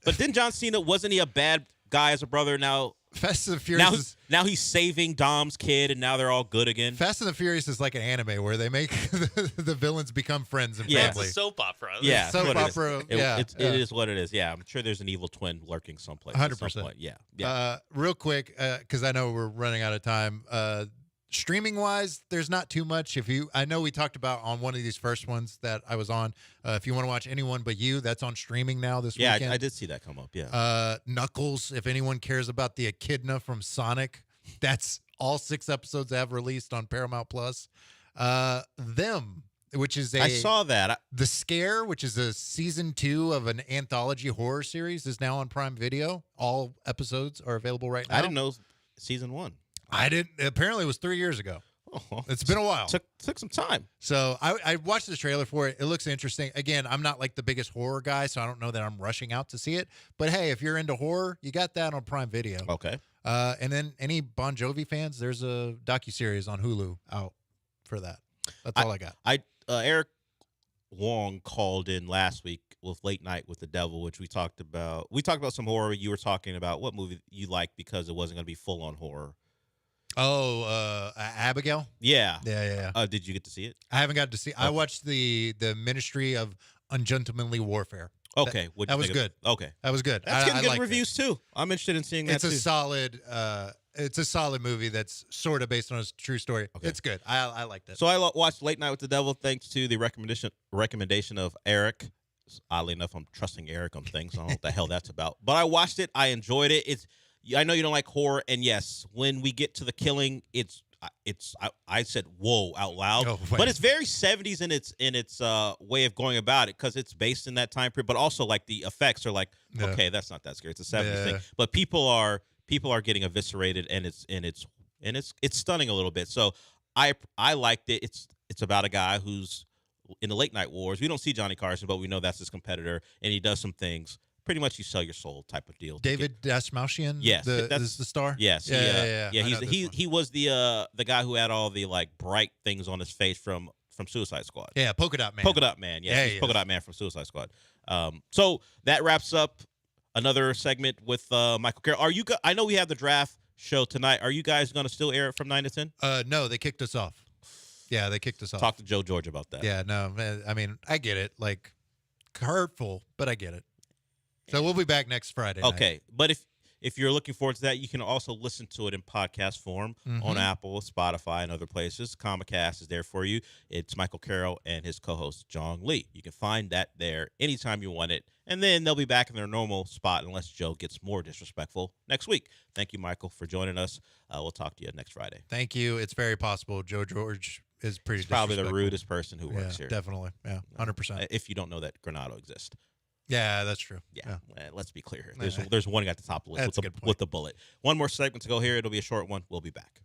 didn't John Cena, wasn't he a bad guy as a brother? Now Fast and the Furious now he's saving Dom's kid, and now they're all good again. Fast and the Furious is like an anime where they make the villains become friends and family. It's a soap opera. Yeah, soap opera. It is what it is. Yeah, I'm sure there's an evil twin lurking someplace. 100%. Yeah. Real quick, because I know we're running out of time. Streaming wise, there's not too much. I know we talked about on one of these first ones that I was on. If you want to watch Anyone But You, that's on streaming now this weekend. Yeah, I did see that come up. Yeah. Knuckles, if anyone cares about the echidna from Sonic, that's all 6 episodes have released on Paramount Plus. Them, which is I saw that. The Scare, which is a season 2 of an anthology horror series, is now on Prime Video. All episodes are available right now. I didn't know season 1. I didn't. Apparently, it was 3 years ago. Oh, it's been a while. Took some time. So I watched the trailer for it. It looks interesting. Again, I'm not like the biggest horror guy, so I don't know that I'm rushing out to see it. But hey, if you're into horror, you got that on Prime Video. Okay. And then any Bon Jovi fans, there's a docuseries on Hulu out for that. That's all I got. Eric Wong called in last week with Late Night with the Devil, which we talked about. We talked about some horror. You were talking about what movie you liked because it wasn't going to be full on horror. Oh, Abigail? Yeah. Yeah. Did you get to see it? I haven't got to see it. I watched the Ministry of Ungentlemanly Warfare. Okay. That was good. Okay. That was good. That's getting good liked reviews, too. I'm interested in seeing that, It's a solid movie that's sort of based on a true story. Okay. It's good. I liked it. So I watched Late Night with the Devil thanks to the recommendation of Eric. Oddly enough, I'm trusting Eric on things. I don't know what the hell that's about. But I watched it. I enjoyed it. I know you don't like horror, and yes, when we get to the killing, I said whoa out loud, but it's very 70s in its way of going about it because it's based in that time period. But also like the effects are like okay, that's not that scary. It's a 70s thing, but people are getting eviscerated, and it's stunning a little bit. So I liked it. It's about a guy who's in the late night wars. We don't see Johnny Carson, but we know that's his competitor, and he does some things. pretty much you sell your soul type of deal. David Dastmalchian. Yes, is the star. Yes, Yeah. I know this one. He was the guy who had all the like bright things on his face from Suicide Squad. Yeah, Polka Dot Man. Polka Dot Man. Yes, Yeah, he's he Polka is. Dot Man from Suicide Squad. So that wraps up another segment with Michael Carroll. I know we have the draft show tonight. Are you guys going to still air it from 9 to 10? No, they kicked us off. Yeah, they kicked us off. Talk to Joe George about that. Yeah, no, I mean, I get it. Like, hurtful, but I get it. So we'll be back next Friday night. Okay, but if you're looking forward to that, you can also listen to it in podcast form on Apple, Spotify, and other places. Comcast is there for you. It's Michael Carroll and his co-host, John Lee. You can find that there anytime you want it. And then they'll be back in their normal spot unless Joe gets more disrespectful next week. Thank you, Michael, for joining us. We'll talk to you next Friday. Thank you. It's very possible Joe George is pretty He's probably the disrespectful. rudest person who works here. Definitely. Yeah, 100%. If you don't know that Granado exists. Yeah, that's true. Yeah. Let's be clear here. Yeah. There's one at the top of the list with the bullet. One more segment to go here. It'll be a short one. We'll be back.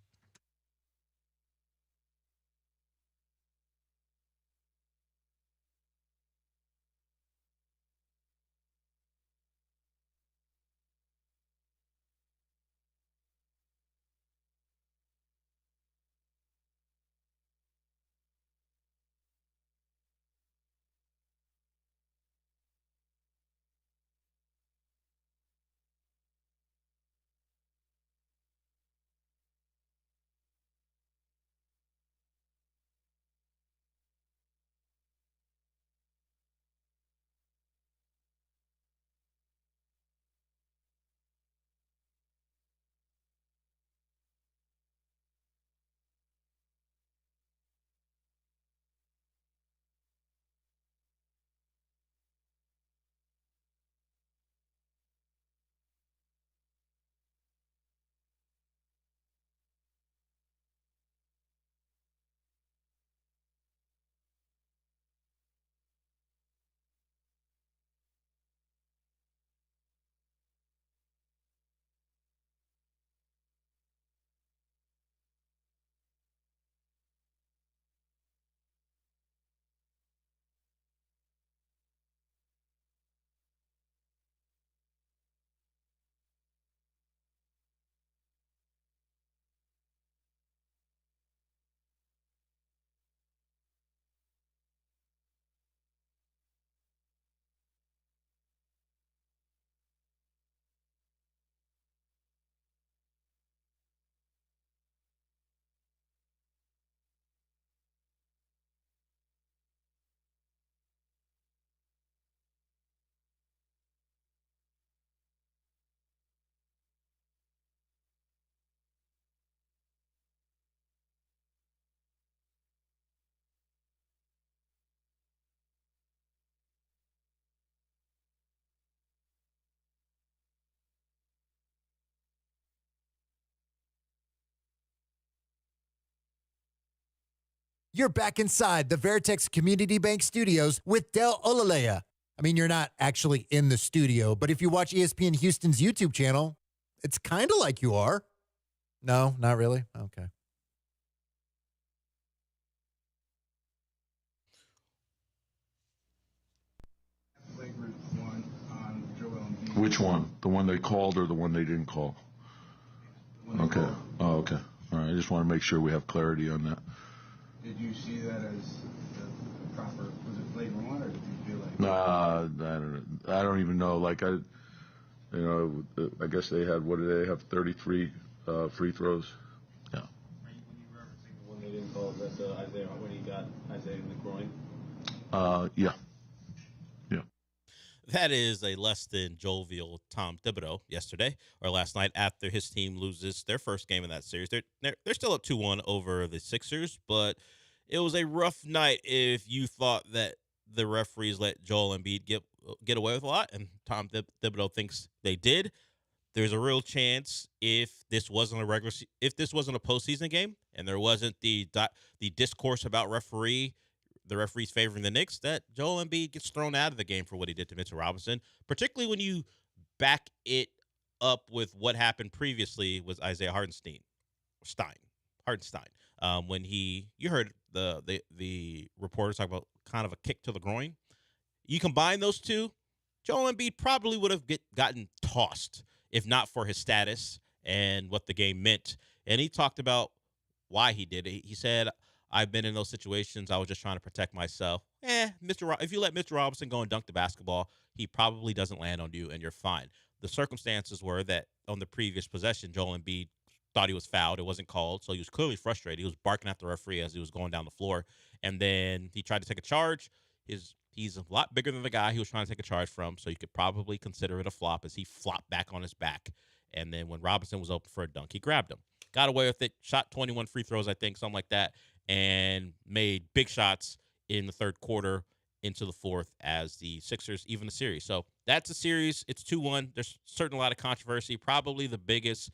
You're back inside the Veritex Community Bank Studios with Del Olaleye. I mean, you're not actually in the studio, but if you watch ESPN Houston's YouTube channel, it's kind of like you are. No, not really? Okay. Which one? The one they called or the one they didn't call? Okay. Oh, okay. All right. I just want to make sure we have clarity on that. Did you see that as the proper, was it flagrant one, or did you feel like? Nah, I don't even know. Like I guess they had, what did they have? 33 free throws. Yeah. When you referencing the one they didn't call, is that Isaiah when he got Isaiah in the groin? Yeah. That is a less than jovial Tom Thibodeau yesterday or last night after his team loses their first game in that series. They're still up 2-1 over the Sixers, but it was a rough night if you thought that the referees let Joel Embiid get away with a lot, and Tom Thibodeau thinks they did. There's a real chance if this wasn't a postseason game and there wasn't the discourse about the referees favoring the Knicks, that Joel Embiid gets thrown out of the game for what he did to Mitchell Robinson, particularly when you back it up with what happened previously with Isaiah Hartenstein. When you heard the reporters talk about kind of a kick to the groin. You combine those two, Joel Embiid probably would have gotten tossed if not for his status and what the game meant. And he talked about why he did it. He said, I've been in those situations. I was just trying to protect myself. If you let Mr. Robinson go and dunk the basketball, he probably doesn't land on you, and you're fine. The circumstances were that on the previous possession, Joel Embiid thought he was fouled. It wasn't called, so he was clearly frustrated. He was barking at the referee as he was going down the floor, and then he tried to take a charge. He's a lot bigger than the guy he was trying to take a charge from, so you could probably consider it a flop as he flopped back on his back. And then when Robinson was open for a dunk, he grabbed him. Got away with it, shot 21 free throws, I think, something like that, and made big shots in the third quarter into the fourth as the Sixers even the series. So that's a series. It's 2-1. There's certainly a lot of controversy. Probably the biggest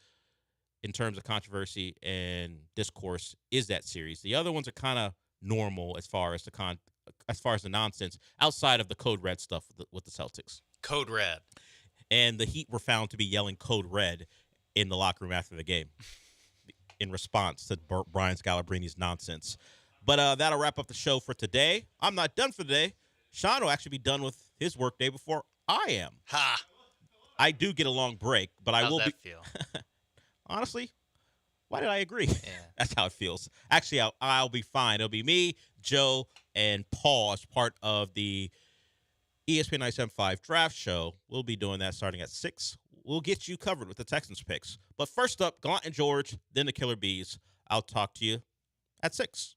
in terms of controversy and discourse is that series. The other ones are kind of normal as far as the nonsense outside of the Code Red stuff with the Celtics. Code Red. And the Heat were found to be yelling Code Red in the locker room after the game in response to Brian Scalabrini's nonsense. But that'll wrap up the show for today. I'm not done for today. Sean will actually be done with his workday before I am. Ha! I do get a long break, but I How's will that be. feel? Honestly, why did I agree? Yeah. That's how it feels. Actually, I'll be fine. It'll be me, Joe, and Paul as part of the ESPN 97.5 draft show. We'll be doing that starting at 6. We'll get you covered with the Texans picks. But first up, Gallant and George, then the Killer Bees. I'll talk to you at 6.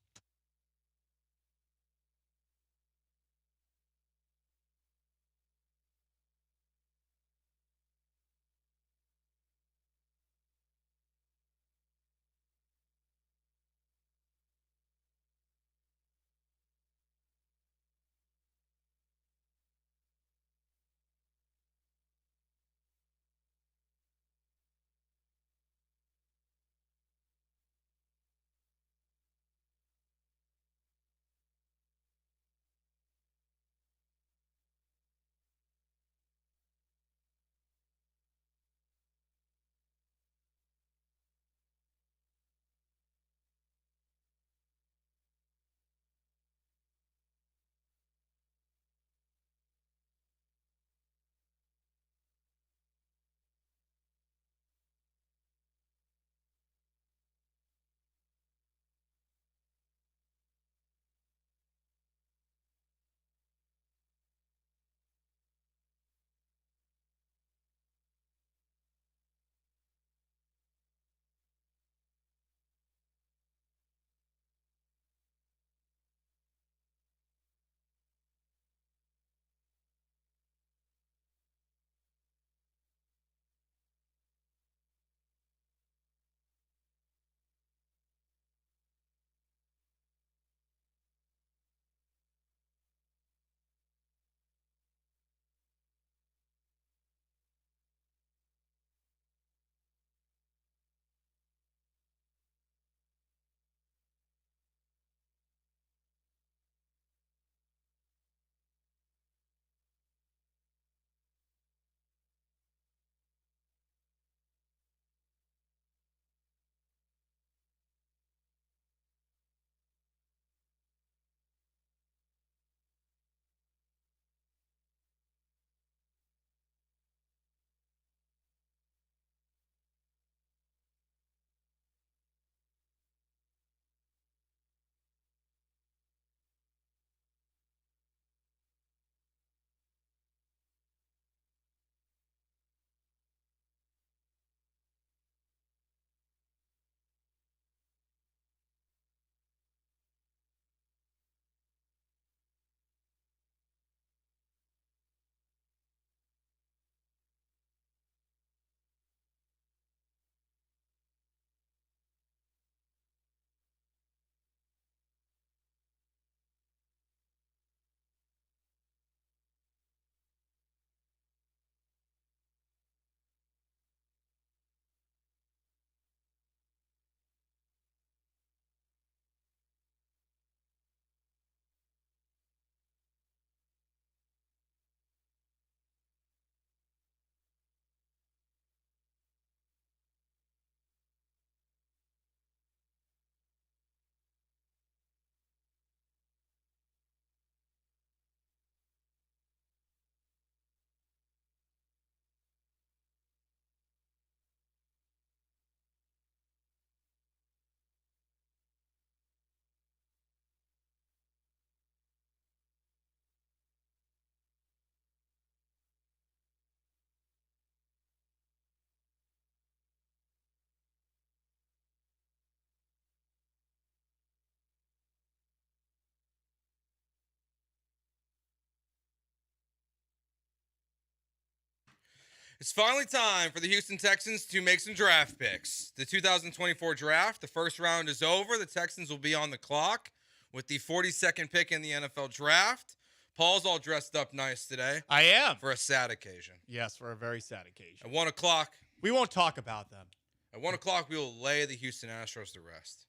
It's finally time for the Houston Texans to make some draft picks. The 2024 draft, the first round is over. The Texans will be on the clock with the 42nd pick in the NFL draft. Paul's all dressed up nice today. I am. For a sad occasion. Yes, for a very sad occasion. At 1 o'clock. We won't talk about them. At 1 o'clock, we will lay the Houston Astros to rest.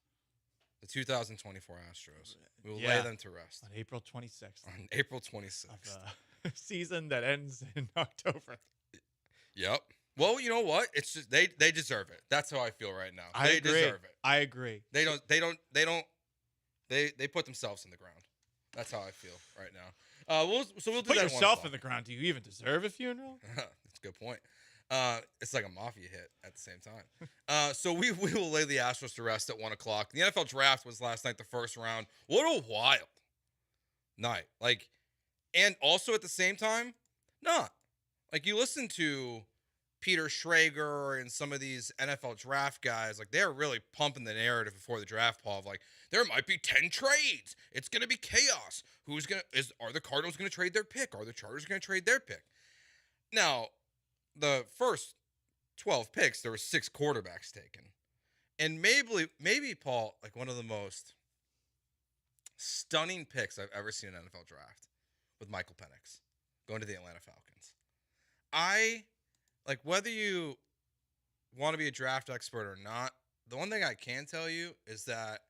The 2024 Astros. We will lay them to rest. On April 26th. On April 26th. Of a season that ends in October. Yep. Well, you know what? It's just they deserve it. That's how I feel right now. I They agree. deserve it. I agree. They put themselves in the ground. That's how I feel right now. We'll do Put that at 1 yourself o'clock. in the ground. Do you even deserve a funeral? That's a good point. It's like a mafia hit at the same time. So we will lay the Astros to rest at 1 o'clock. The NFL draft was last night, the first round. What a wild night. And also at the same time, not. You listen to Peter Schrager and some of these NFL draft guys, they're really pumping the narrative before the draft, Paul, of there might be 10 trades. It's going to be chaos. Are the Cardinals going to trade their pick? Are the Chargers going to trade their pick? Now, the first 12 picks, there were 6 quarterbacks taken. And maybe Paul, one of the most stunning picks I've ever seen in an NFL draft with Michael Penix going to the Atlanta Falcons. Whether you want to be a draft expert or not, the one thing I can tell you is that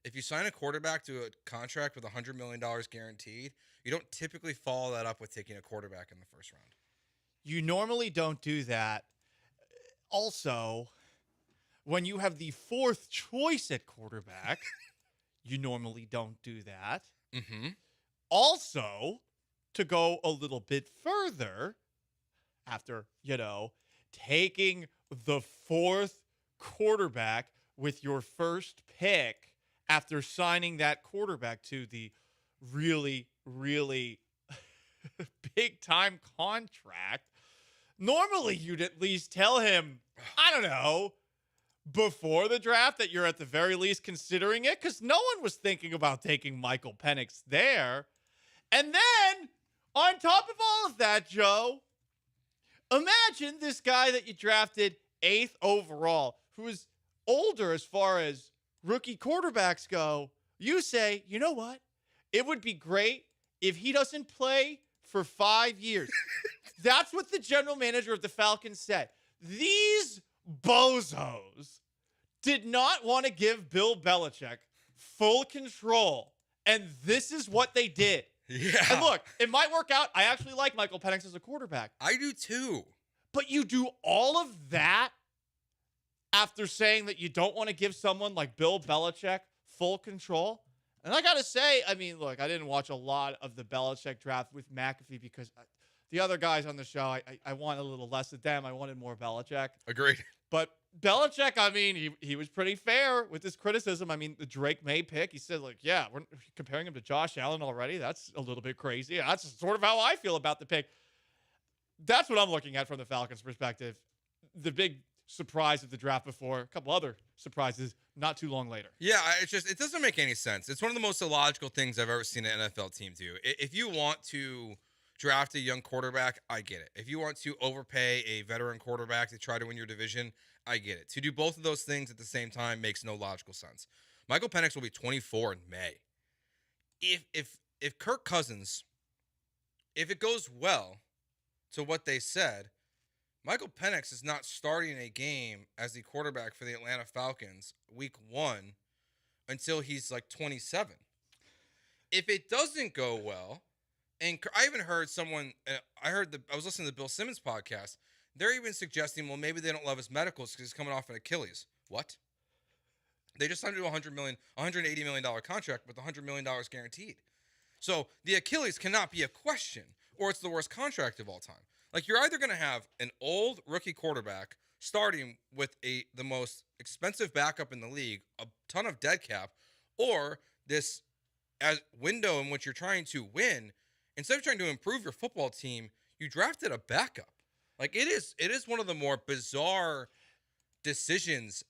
if you sign a quarterback to a contract with $100 million guaranteed, you don't typically follow that up with taking a quarterback in the first round. You normally don't do that. Also, when you have the 4th choice at quarterback, you normally don't do that. Mm-hmm. Also, to go a little bit further, after, taking the 4th quarterback with your first pick after signing that quarterback to the really, really big-time contract, normally you'd at least tell him, I don't know, before the draft that you're at the very least considering it, because no one was thinking about taking Michael Penix there. And then, on top of all of that, Joe, imagine this guy that you drafted 8th overall, who is older as far as rookie quarterbacks go. You say, you know what? It would be great if he doesn't play for 5 years. That's what the general manager of the Falcons said. These bozos did not want to give Bill Belichick full control, and this is what they did. Yeah. And look, it might work out. I actually like Michael Penix as a quarterback. I do too. But you do all of that after saying that you don't want to give someone like Bill Belichick full control? And I got to say, look, I didn't watch a lot of the Belichick draft with McAfee because the other guys on the show, I want a little less of them. I wanted more Belichick. Agreed. But Belichick, he was pretty fair with his criticism. The Drake May pick, he said, we're comparing him to Josh Allen already. That's a little bit crazy. That's sort of how I feel about the pick. That's what I'm looking at from the Falcons' perspective. The big surprise of the draft before, a couple other surprises not too long later. Yeah, it doesn't make any sense. It's one of the most illogical things I've ever seen an NFL team do. If you want to draft a young quarterback, I get it. If you want to overpay a veteran quarterback to try to win your division, I get it. To do both of those things at the same time makes no logical sense. Michael Penix will be 24 in May. If Kirk Cousins, if it goes well to what they said, Michael Penix is not starting a game as the quarterback for the Atlanta Falcons week 1 until he's 27. If it doesn't go well, and I even heard someone, I was listening to the Bill Simmons podcast, they're even suggesting, well, maybe they don't love his medicals because he's coming off an Achilles. What? They just signed him to a $180 million contract with $100 million guaranteed. So the Achilles cannot be a question, or it's the worst contract of all time. You're either going to have an old rookie quarterback starting with the most expensive backup in the league, a ton of dead cap, or this window in which you're trying to win. Instead of trying to improve your football team, you drafted a backup. It is one of the more bizarre decisions.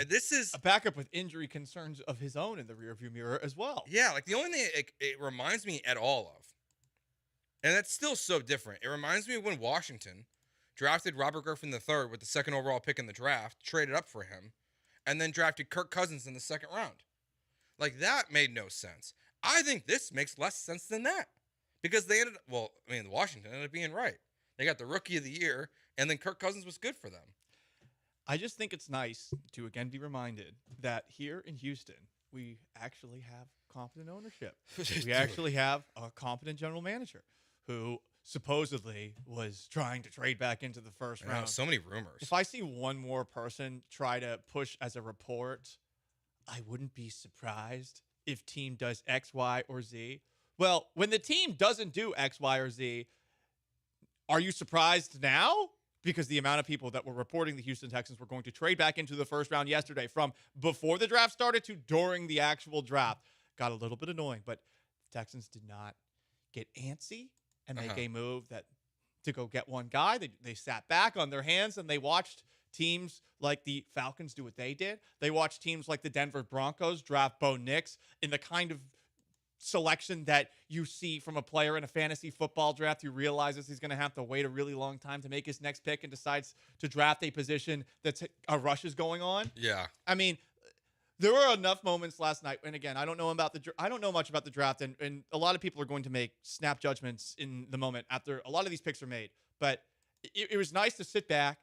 This is a backup with injury concerns of his own in the rearview mirror as well. Yeah, the only thing it reminds me at all of, and that's still so different. It reminds me of when Washington drafted Robert Griffin III with the 2nd overall pick in the draft, traded up for him, and then drafted Kirk Cousins in the 2nd round. Like, that made no sense. I think this makes less sense than that because they Washington ended up being right. They got the rookie of the year, and then Kirk Cousins was good for them. I just think it's nice to again be reminded that here in Houston, we actually have competent ownership. We actually have a competent general manager who supposedly was trying to trade back into the first round. So many rumors. If I see one more person try to push as a report, I wouldn't be surprised if team does X, Y, or Z. Well, when the team doesn't do X, Y, or Z, are you surprised now? Because the amount of people that were reporting the Houston Texans were going to trade back into the first round yesterday from before the draft started to during the actual draft got a little bit annoying. But the Texans did not get antsy and make a move to go get one guy. They sat back on their hands and they watched teams like the Falcons do what they did. They watched teams like the Denver Broncos draft Bo Nix in the kind of selection that you see from a player in a fantasy football draft who realizes he's going to have to wait a really long time to make his next pick and decides to draft a position that's a rush is going on. Yeah. I mean, there were enough moments last night, and again, I don't know much about the draft, and a lot of people are going to make snap judgments in the moment after a lot of these picks are made. But it was nice to sit back,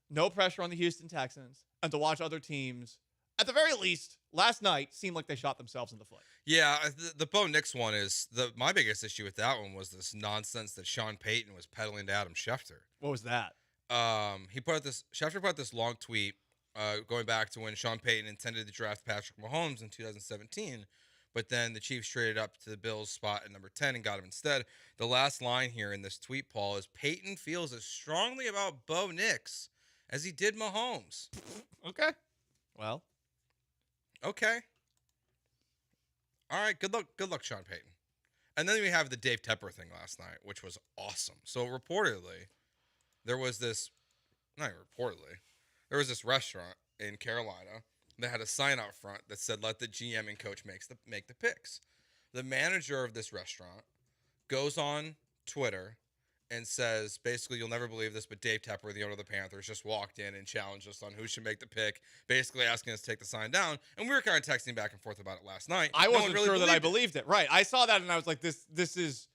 no pressure on the Houston Texans, and to watch other teams, at the very least, last night, seem like they shot themselves in the foot. Yeah, the Bo Nix one is my biggest issue with that one was this nonsense that Sean Payton was peddling to Adam Schefter. What was that? Schefter put out this long tweet going back to when Sean Payton intended to draft Patrick Mahomes in 2017, but then the Chiefs traded up to the Bills spot at number 10 and got him instead. The last line here in this tweet, Paul, is Payton feels as strongly about Bo Nix as he did Mahomes. Okay. Well. Okay. All right. Good luck, Sean Payton. And then we have the Dave Tepper thing last night, which was awesome. So reportedly, there was this restaurant in Carolina that had a sign out front that said, "Let the GM and coach make the picks." The manager of this restaurant goes on Twitter and says, basically, "You'll never believe this, but Dave Tepper, the owner of the Panthers, just walked in and challenged us on who should make the pick, basically asking us to take the sign down." And we were kind of texting back and forth about it last night. I wasn't sure that I believed it. Right. I saw that and I was like, this is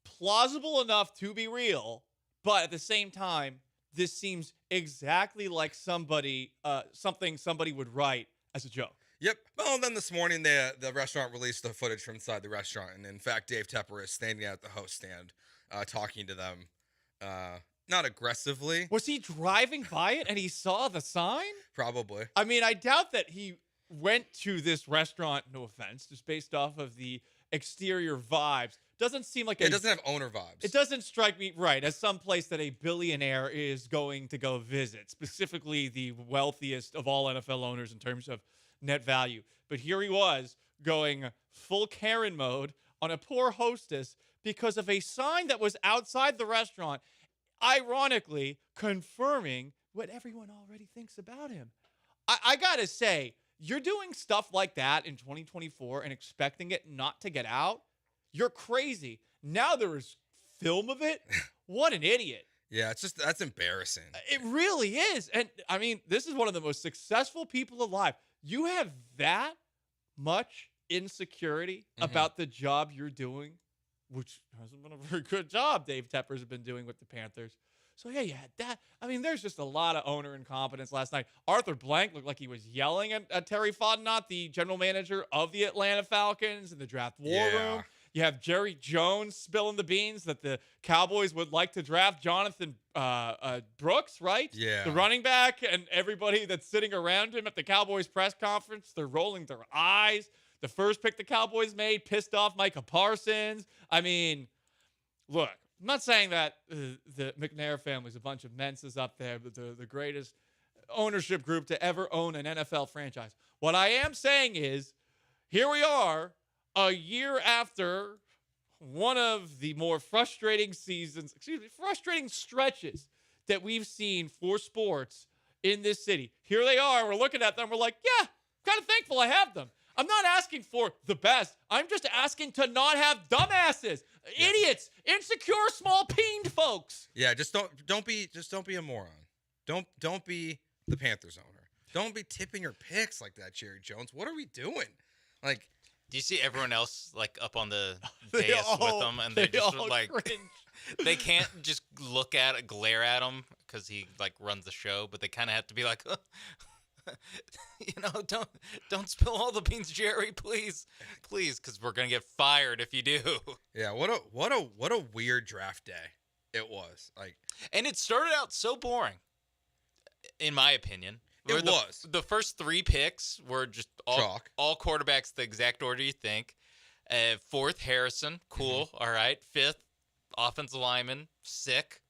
plausible enough to be real, but at the same time, this seems exactly like something somebody would write as a joke. Yep. Well, then this morning, the restaurant released the footage from inside the restaurant. And in fact, Dave Tepper is standing at the host stand talking to them, not aggressively. Was he driving by it and he saw the sign? Probably. I mean, I doubt that he went to this restaurant, no offense, just based off of the exterior vibes. Doesn't seem like it doesn't have owner vibes. It doesn't strike me right as some place that a billionaire is going to go visit, specifically the wealthiest of all NFL owners in terms of net value. But here he was going full Karen mode on a poor hostess because of a sign that was outside the restaurant, ironically confirming what everyone already thinks about him. I gotta say, you're doing stuff like that in 2024 and expecting it not to get out? You're crazy. Now there is film of it? What an idiot. Yeah, that's embarrassing. It really is. And I mean, this is one of the most successful people alive. You have that much insecurity about the job you're doing, which hasn't been a very good job Dave Tepper's has been doing with the Panthers. So, yeah, you had that. I mean, there's just a lot of owner incompetence last night. Arthur Blank looked like he was yelling at Terry Fontenot, the general manager of the Atlanta Falcons, in the draft war room. You have Jerry Jones spilling the beans that the Cowboys would like to draft Jonathan Brooks, right? Yeah. The running back, and everybody that's sitting around him at the Cowboys press conference, they're rolling their eyes. The first pick the Cowboys made pissed off Micah Parsons. I mean, look, I'm not saying that the McNair family's a bunch of menses up there, but they're the greatest ownership group to ever own an NFL franchise. What I am saying is, here we are, a year after one of the more frustrating frustrating stretches that we've seen for sports in this city. Here they are. We're looking at them. We're like, yeah, kind of thankful I have them. I'm not asking for the best. I'm just asking to not have dumbasses. Idiots, insecure, small peened folks. Yeah, just don't be a moron. Don't be the Panthers owner. Don't be tipping your picks like that, Jerry Jones. What are we doing? Like, Do you see everyone else like up on the They dais all- with them, and they just all like cringe. they can't just glare at him because he like runs the show, but they kind of have to be like, don't spill all the beans, Jerry, please, because we're gonna get fired if you do. yeah, what a weird draft day it was. Like, And it started out so boring, in my opinion. It Where was. The first 3 picks were just Chalk. all quarterbacks the exact order you think. 4th, Harrison. Cool. All right. 5th, offensive lineman. Sick.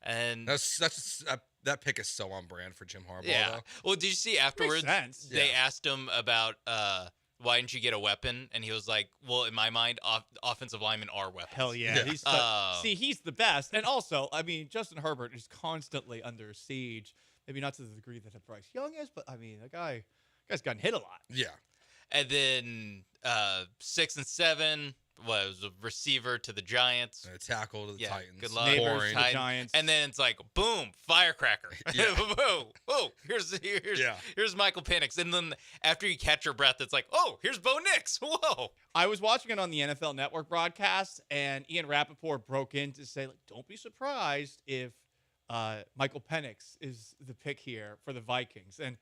And that pick is so on brand for Jim Harbaugh. yeah. Though. Well, did you see afterwards sense. they asked him about why didn't you get a weapon? And he was like, well, in my mind, offensive linemen are weapons. Hell yeah. He's the best. And also, I mean, Justin Herbert is constantly under siege. Maybe not to the degree that Bryce Young is, but I mean, the guy's gotten hit a lot. Yeah. And then 6 and 7 was a receiver to the Giants. And a tackle to the Titans. Good luck. Neighbors to the Giants. And then it's like, boom, firecracker. Yeah. Whoa, here's Michael Penix. And then after you catch your breath, it's like, oh, here's Bo Nix. Whoa. I was watching it on the NFL Network broadcast, and Ian Rappaport broke in to say, like, don't be surprised if Michael Penix is the pick here for the Vikings. And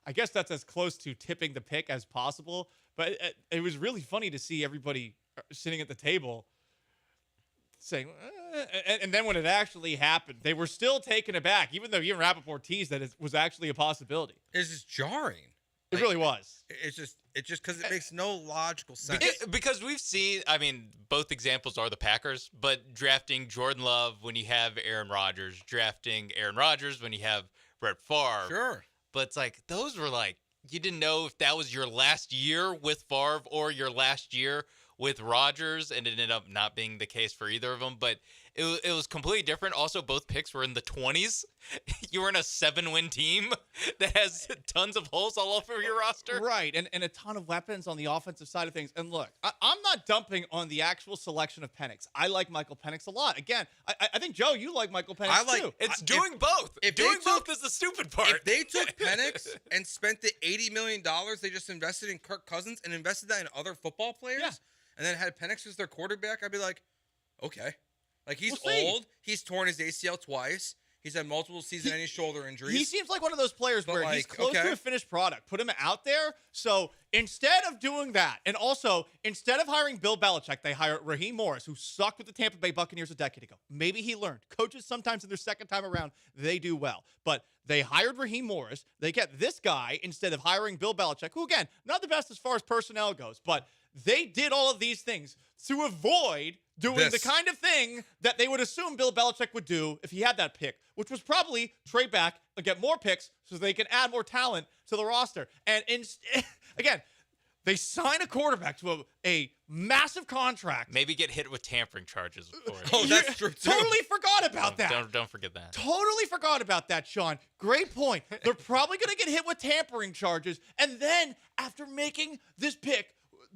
I guess that's as close to tipping the pick as possible. But it was really funny to see everybody sitting at the table saying, and then when it actually happened, they were still taken aback, even though Ian Rappaport teased that it was actually a possibility. It's just jarring. It really was. It's just because it makes no logical sense. Because we've seen, I mean, both examples are the Packers, but drafting Jordan Love when you have Aaron Rodgers, drafting Aaron Rodgers when you have Brett Favre. Sure. But it's like, those were like, you didn't know if that was your last year with Favre or your last year with Rodgers, and it ended up not being the case for either of them. But it was completely different. Also, both picks were in the 20s. You were in a 7-win team that has tons of holes all over your roster. Right, and a ton of weapons on the offensive side of things. And look, I'm not dumping on the actual selection of Penix. I like Michael Penix a lot. Again, I think, Joe, you like Michael Penix too. It's doing both. Doing both is the stupid part. If they took Penix and spent the $80 million they just invested in Kirk Cousins and invested that in other football players, and then had Penix as their quarterback, I'd be like, okay. Like, he's old. He's torn his ACL twice. He's had multiple season-ending shoulder injuries. He seems like one of those players where he's close to a finished product. Put him out there. So instead of doing that, and also instead of hiring Bill Belichick, they hire Raheem Morris, who sucked with the Tampa Bay Buccaneers a decade ago. Maybe he learned. Coaches sometimes in their second time around, they do well. But they hired Raheem Morris. They get this guy instead of hiring Bill Belichick, who, again, not the best as far as personnel goes, but they did all of these things to avoid doing the kind of thing that they would assume Bill Belichick would do if he had that pick, which was probably trade back and get more picks so they can add more talent to the roster. And again, they sign a quarterback to a massive contract. Maybe get hit with tampering charges. Oh, that's true, too. Totally forgot about that. Don't forget that. Totally forgot about that, Sean. Great point. They're probably going to get hit with tampering charges. And then after making this pick,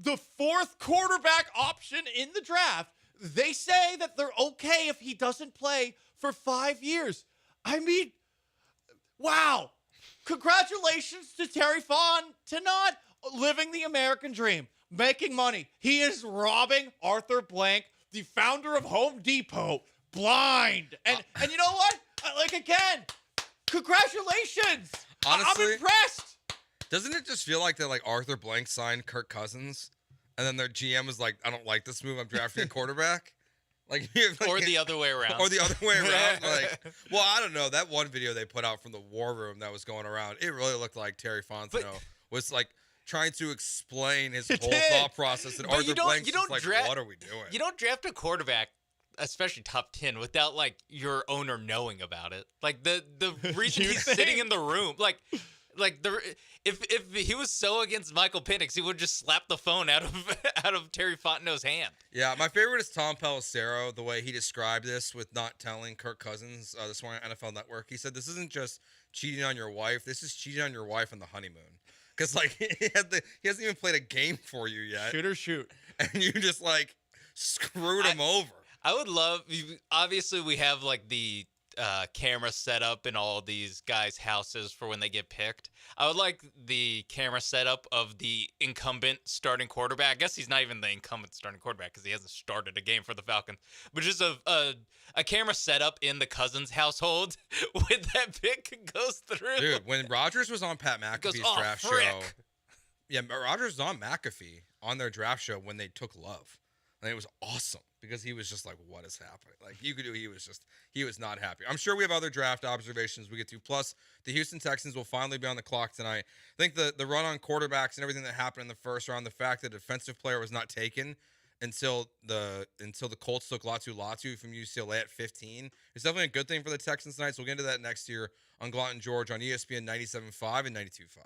the 4th quarterback option in the draft, they say that they're okay if he doesn't play for 5 years. I mean, wow. Congratulations to Terry Fontenot living the American dream, making money. He is robbing Arthur Blank, the founder of Home Depot, blind. And you know what? Like, again, congratulations. Honestly, I'm impressed. Doesn't it just feel like that, like, Arthur Blank signed Kirk Cousins, and then their GM was like, I don't like this move, I'm drafting a quarterback? Like, or the other way around. Or the other way around. Like, well, I don't know. That one video they put out from the war room that was going around, it really looked like Terry Fontenot was like trying to explain his whole thought process. And But Arthur Blank's just like, what are we doing? You don't draft a quarterback, especially top 10, without like your owner knowing about it. Like the reason he's sitting in the room, if he was so against Michael Penix, he would just slap the phone out of Terry Fontenot's hand. Yeah, my favorite is Tom Pelissero, the way he described this with not telling Kirk Cousins this morning on NFL Network. He said, this isn't just cheating on your wife. This is cheating on your wife on the honeymoon. Because, like, he hasn't even played a game for you yet. Shoot or shoot. And you just, like, screwed him over. I would love. Obviously, we have like the camera set up in all these guys' houses for when they get picked. I would like the camera setup of the incumbent starting quarterback. I guess he's not even the incumbent starting quarterback because he hasn't started a game for the Falcons. But just a camera setup in the Cousins household when that pick goes through. Dude, when Rodgers was on Pat McAfee's draft show, yeah, Rodgers was on McAfee on their draft show when they took Love. And it was awesome because he was just like, what is happening? Like, you could do, he was not happy. I'm sure we have other draft observations we get to. Plus, the Houston Texans will finally be on the clock tonight. I think the run on quarterbacks and everything that happened in the first round, the fact that a defensive player was not taken until the Colts took Latu from UCLA at 15, is definitely a good thing for the Texans tonight. So we'll get into that next year on Gallant George on ESPN 97.5 and 92.5.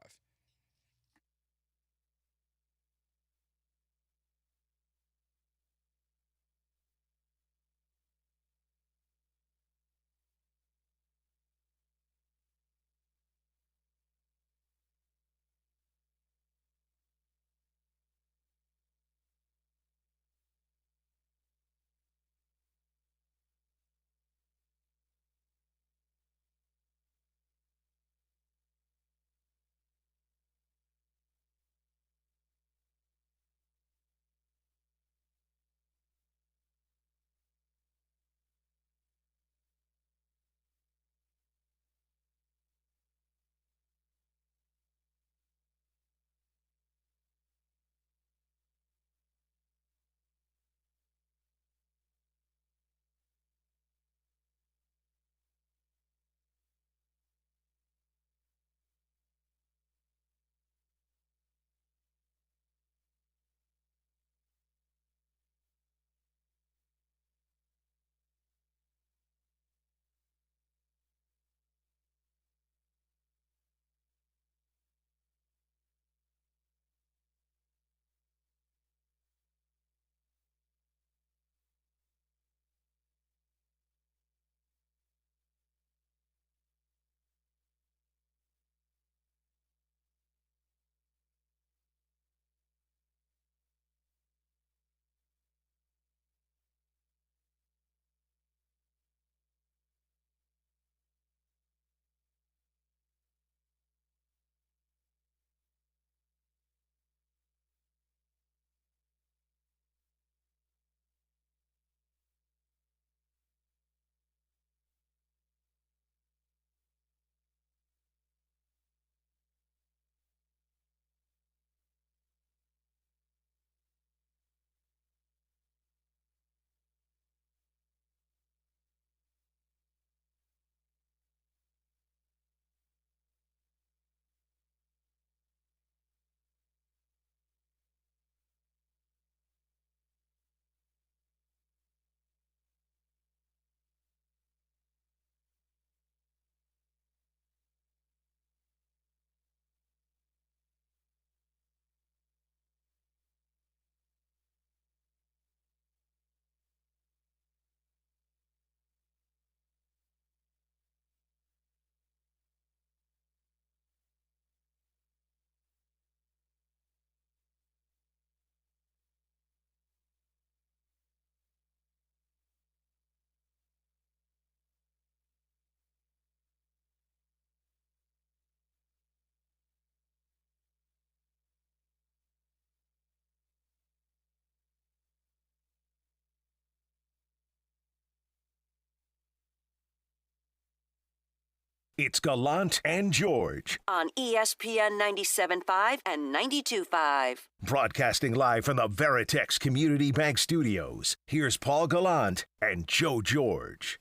It's Gallant and George. On ESPN 97.5 and 92.5. Broadcasting live from the Veritex Community Bank Studios. Here's Paul Gallant and Joe George.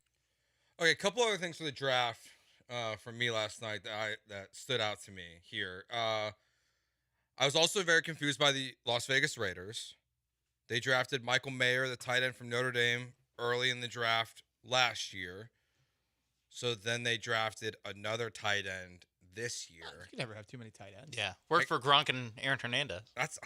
Okay, a couple other things for the draft from me last night that stood out to me here. I was also very confused by the Las Vegas Raiders. They drafted Michael Mayer, the tight end from Notre Dame, early in the draft last year. So then they drafted another tight end this year. You can never have too many tight ends. Yeah, worked for Gronk and Aaron Hernandez. That's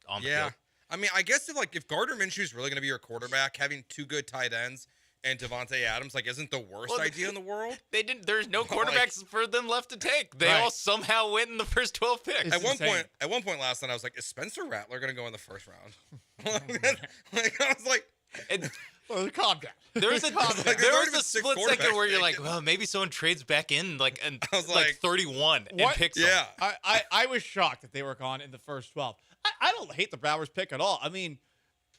on the yeah. field. I mean, I guess if Gardner Minshew's really going to be your quarterback, having two good tight ends and Devontae Adams isn't the worst idea in the world. They didn't. There's no quarterbacks for them left to take. They all somehow went in the first 12 picks. At one point last night, I was like, "Is Spencer Rattler going to go in the first round?" I was like, well, calm down. There was a split second where you're like, well, maybe someone trades back in and I was 31 and picks them. I was shocked that they were gone in the first 12. I don't hate the Browers pick at all. I mean,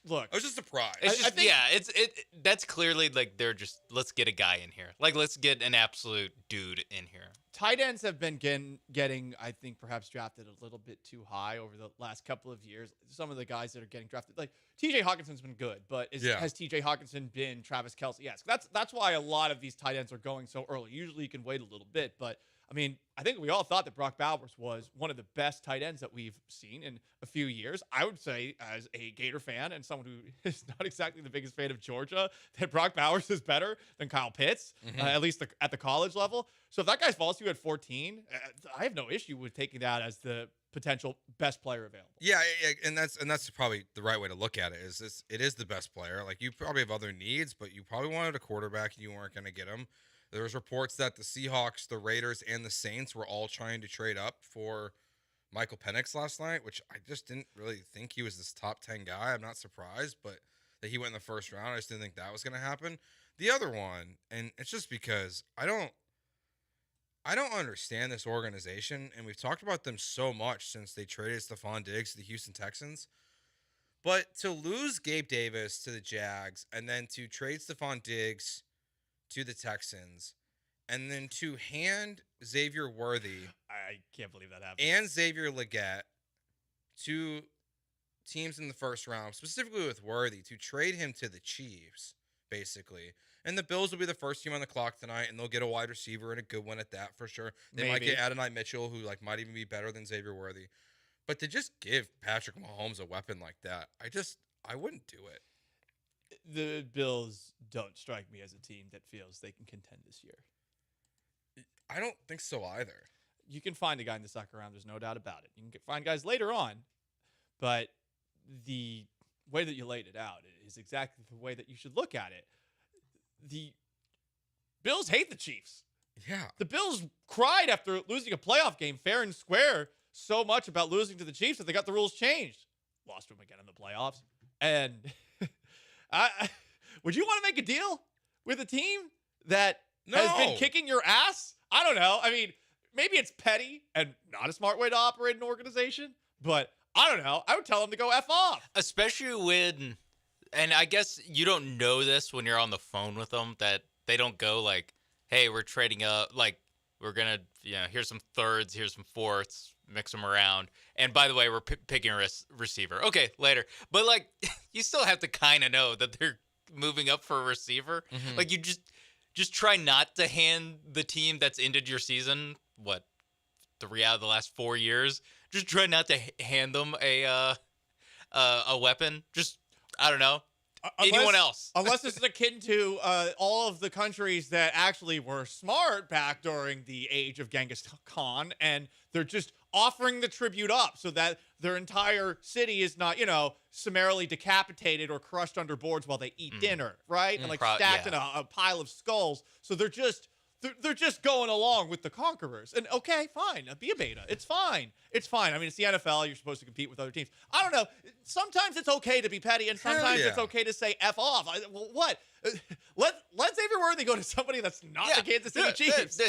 look, I was just surprised. It's just, that's clearly they're just, let's get a guy in here. Let's get an absolute dude in here. Tight ends have been getting, I think, perhaps drafted a little bit too high over the last couple of years. Some of the guys that are getting drafted, T.J. Hawkinson's been good, but has T.J. Hawkinson been Travis Kelce? Yes. That's why a lot of these tight ends are going so early. Usually you can wait a little bit, but I mean, I think we all thought that Brock Bowers was one of the best tight ends that we've seen in a few years. I would say, as a Gator fan and someone who is not exactly the biggest fan of Georgia, that Brock Bowers is better than Kyle Pitts, at least at the college level. So if that guy falls to you at 14, I have no issue with taking that as the potential best player available. Yeah, and that's probably the right way to look at it. It is the best player. You probably have other needs, but you probably wanted a quarterback and you weren't going to get him. There was reports that the Seahawks, the Raiders, and the Saints were all trying to trade up for Michael Penix last night, which I just didn't really think he was this top 10 guy. I'm not surprised, but that he went in the first round, I just didn't think that was going to happen. The other one, and it's just because I don't understand this organization, and we've talked about them so much since they traded Stephon Diggs to the Houston Texans. But to lose Gabe Davis to the Jags and then to trade Stephon Diggs to the Texans, and then to hand Xavier Worthy, I can't believe that happened, and Xavier Legette to teams in the first round, specifically with Worthy, to trade him to the Chiefs, basically. And the Bills will be the first team on the clock tonight, and they'll get a wide receiver and a good one at that for sure. They might get Adonai Mitchell, who might even be better than Xavier Worthy. But to just give Patrick Mahomes a weapon like that, I wouldn't do it. The Bills don't strike me as a team that feels they can contend this year. I don't think so either. You can find a guy in the second round. There's no doubt about it. You can find guys later on, but the way that you laid it out is exactly the way that you should look at it. The Bills hate the Chiefs. Yeah. The Bills cried after losing a playoff game fair and square so much about losing to the Chiefs that they got the rules changed. Lost to them again in the playoffs. And would you want to make a deal with a team that has been kicking your ass? I don't know. I mean, maybe it's petty and not a smart way to operate an organization, but I don't know. I would tell them to go F off. Especially when, and I guess you don't know this when you're on the phone with them, that they don't go hey, we're trading up, we're going to, here's some thirds, here's some fourths, mix them around. And by the way, we're picking a receiver. Okay, later. But you still have to kind of know that they're moving up for a receiver. Mm-hmm. You just try not to hand the team that's ended your season, 3 out of the last 4 years, just try not to hand them a weapon. Just, I don't know. Anyone else? Unless it's akin to all of the countries that actually were smart back during the age of Genghis Khan, and they're just offering the tribute up so that their entire city is not, summarily decapitated or crushed under boards while they eat dinner, right? And stacked in a pile of skulls. So they're just going along with the conquerors. And okay, fine, be a beta. It's fine. It's fine. I mean, it's the NFL. You're supposed to compete with other teams. I don't know. Sometimes it's okay to be petty, and sometimes it's okay to say F off. What? Let Xavier Worthy go to somebody that's not the Kansas City Chiefs.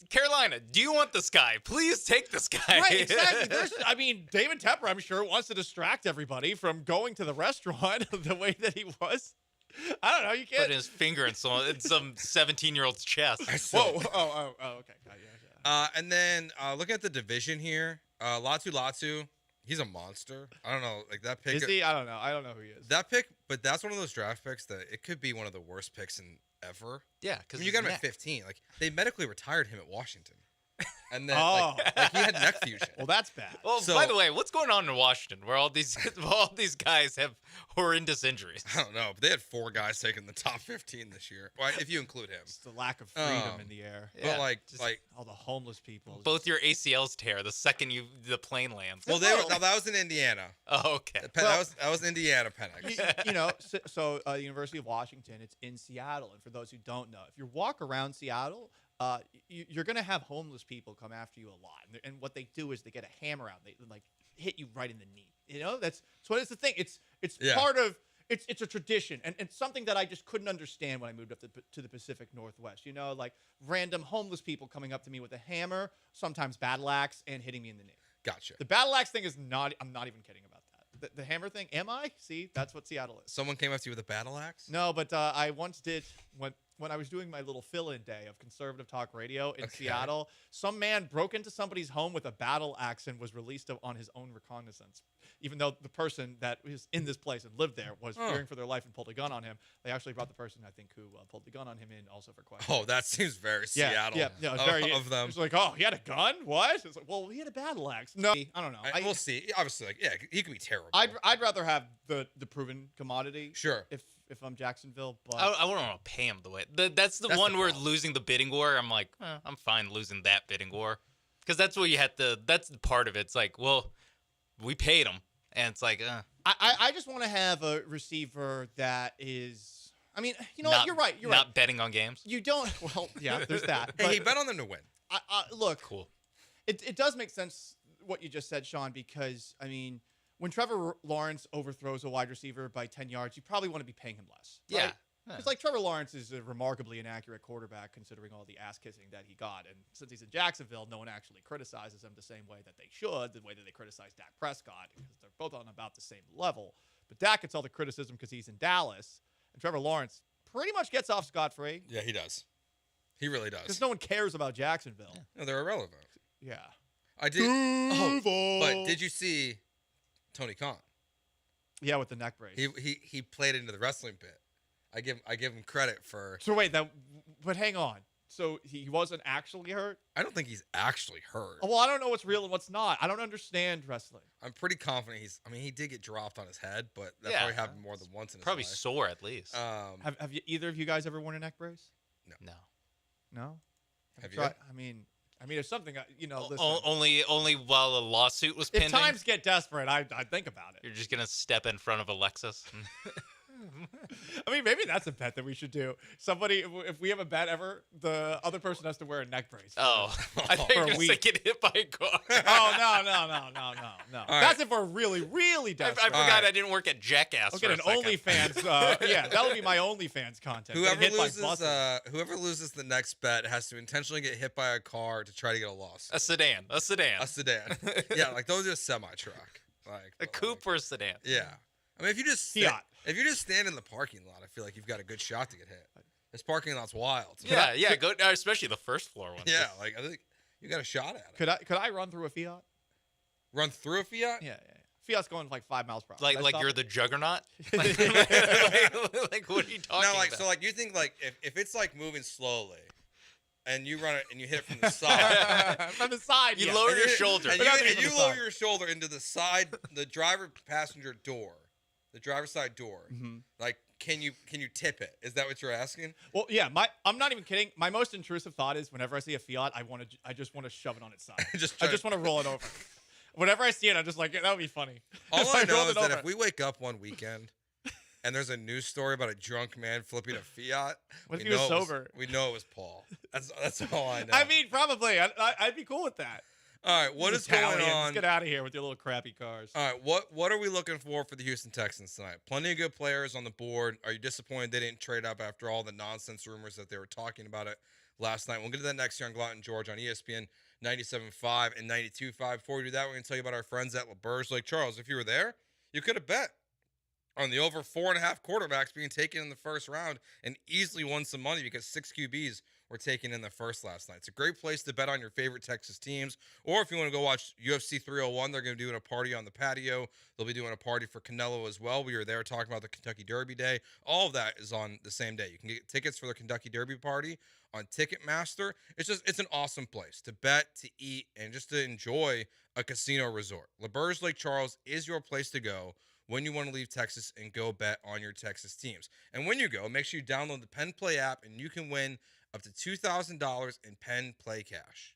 Carolina, do you want this guy? Please take this guy. Right, exactly. David Tepper, I'm sure, wants to distract everybody from going to the restaurant the way that he was. I don't know. You can't put his finger in some 17-year-old's chest. Whoa! Oh, okay. Yeah. And then look at the division here. Latu, he's a monster. I don't know, that pick. Is he? I don't know. I don't know who he is. That pick, but that's one of those draft picks that it could be one of the worst picks in ever. Yeah, because you got him at 15. They medically retired him at Washington. And then like he had neck fusion. Well, that's bad. Well, by the way, what's going on in Washington where all these guys have horrendous injuries? I don't know, but they had 4 guys taking the top 15 this year. Well, if you include him. It's the lack of freedom in the air. But like all the homeless people. Both your ACLs tear the second the plane lands. Well, that was in Indiana. Oh, okay. That was Indiana Penix. So the University of Washington, it's in Seattle, and for those who don't know, if you walk around Seattle, you're going to have homeless people come after you a lot, and what they do is they get a hammer out, they like hit you right in the knee. That's what it's the thing. It's part of it's a tradition, and it's something that I just couldn't understand when I moved up to the Pacific Northwest. Like random homeless people coming up to me with a hammer, sometimes battle axe, and hitting me in the knee. Gotcha. The battle axe thing is not. I'm not even kidding about that. The hammer thing. Am I? See, that's what Seattle is. Someone came up to you with a battle axe? No, but I once did when I was doing my little fill-in day of conservative talk radio in Seattle. Some man broke into somebody's home with a battle axe and was released on his own recognizance. Even though the person that was in this place and lived there was fearing for their life and pulled a gun on him, they actually brought the person I think who pulled the gun on him in also for questioning. Oh, that seems very Seattle. Yeah, it was very of them. It was like, oh, he had a gun? What? It's like, well, he had a battle axe. No, I don't know. We'll see. Obviously, he could be terrible. I'd rather have the proven commodity. Sure. If I'm Jacksonville, but I wouldn't want to pay him the way. That's the one where losing the bidding war. I'm like, I'm fine losing that bidding war, because that's what you had to. That's the part of it. It's like, well, we paid him, and it's like, I just want to have a receiver that is. I mean, you know what? You're right. You're not betting on games. You don't. Well, yeah, there's that. Hey, he bet on them to win. Look, cool. It does make sense what you just said, Sean, because I mean, when Trevor Lawrence overthrows a wide receiver by 10 yards, you probably want to be paying him less. Right? Yeah. It's like Trevor Lawrence is a remarkably inaccurate quarterback considering all the ass kissing that he got. And since he's in Jacksonville, no one actually criticizes him the same way that they should, the way that they criticize Dak Prescott, because they're both on about the same level. But Dak gets all the criticism because he's in Dallas, and Trevor Lawrence pretty much gets off scot-free. Yeah, he does. He really does. Because no one cares about Jacksonville. No, they're irrelevant. Yeah. I did. But did you see Tony Khan? Yeah, with the neck brace. He played into the wrestling bit. I give him credit for. So wait, but hang on. So he wasn't actually hurt? I don't think he's actually hurt. Well, I don't know what's real and what's not. I don't understand wrestling. I'm pretty confident he did get dropped on his head, but that probably happened more than once in his probably life. Sore at least. Have you, either of you guys ever worn a neck brace? No. No. Have you? I mean, it's something listen. Only while a lawsuit was pending. If times get desperate, I think about it. You're just gonna step in front of a Lexus. I mean, maybe that's a bet that we should do. Somebody, if we have a bet ever, the other person has to wear a neck brace. I think you're gonna get hit by a car. No. That's if we're really, really desperate. I forgot I didn't work at Jackass. I'll get an OnlyFans. That'll be my OnFans content. Whoever loses the next bet has to intentionally get hit by a car to try to get a loss. A sedan. Yeah, like those are a semi truck. Like a coupe or a sedan. Yeah. I mean, if you just stand in the parking lot, I feel like you've got a good shot to get hit. This parking lot's wild. Yeah, go especially the first floor one. Yeah, like I think you got a shot at it. Could I run through a Fiat? Run through a Fiat? Yeah. Fiat's going like 5 miles per hour. Like you're the juggernaut? Like what are you talking about? So you think like if it's like moving slowly and you run it and you hit it from the side. From the side, you lower your shoulder. And you lower your shoulder into the side, the driver passenger door. The driver's side door. Mm-hmm. Like, can you tip it? Is that what you're asking? Well, yeah. I'm not even kidding. My most intrusive thought is whenever I see a Fiat, I just want to shove it on its side. I just want to roll it over. Whenever I see it, I'm just like, that would be funny. All I know is that if we wake up one weekend and there's a news story about a drunk man flipping a Fiat, what if he was sober? We know it was Paul. That's all I know. I mean, probably. I'd be cool with that. All right, what is going on? Let's get out of here with your little crappy cars. All right, what are we looking for the Houston Texans tonight? Plenty of good players on the board. Are you disappointed they didn't trade up after all the nonsense rumors that they were talking about it last night? We'll get to that next year on Gallant George on ESPN 97.5 and 92.5. Before we do that, we're going to tell you about our friends at LeBurge Lake Charles. If you were there, you could have bet on the over 4.5 quarterbacks being taken in the first round and easily won some money because 6 QBs were taking in the first last night. It's a great place to bet on your favorite Texas teams. Or if you want to go watch UFC 301, they're going to be doing a party on the patio. They'll be doing a party for Canelo as well. We were there talking about the Kentucky Derby Day. All of that is on the same day. You can get tickets for the Kentucky Derby party on Ticketmaster. It's an awesome place to bet, to eat, and just to enjoy a casino resort. LeBurge Lake Charles is your place to go when you want to leave Texas and go bet on your Texas teams. And when you go, make sure you download the Penn Play app, and you can win up to $2,000 in Penn Play cash.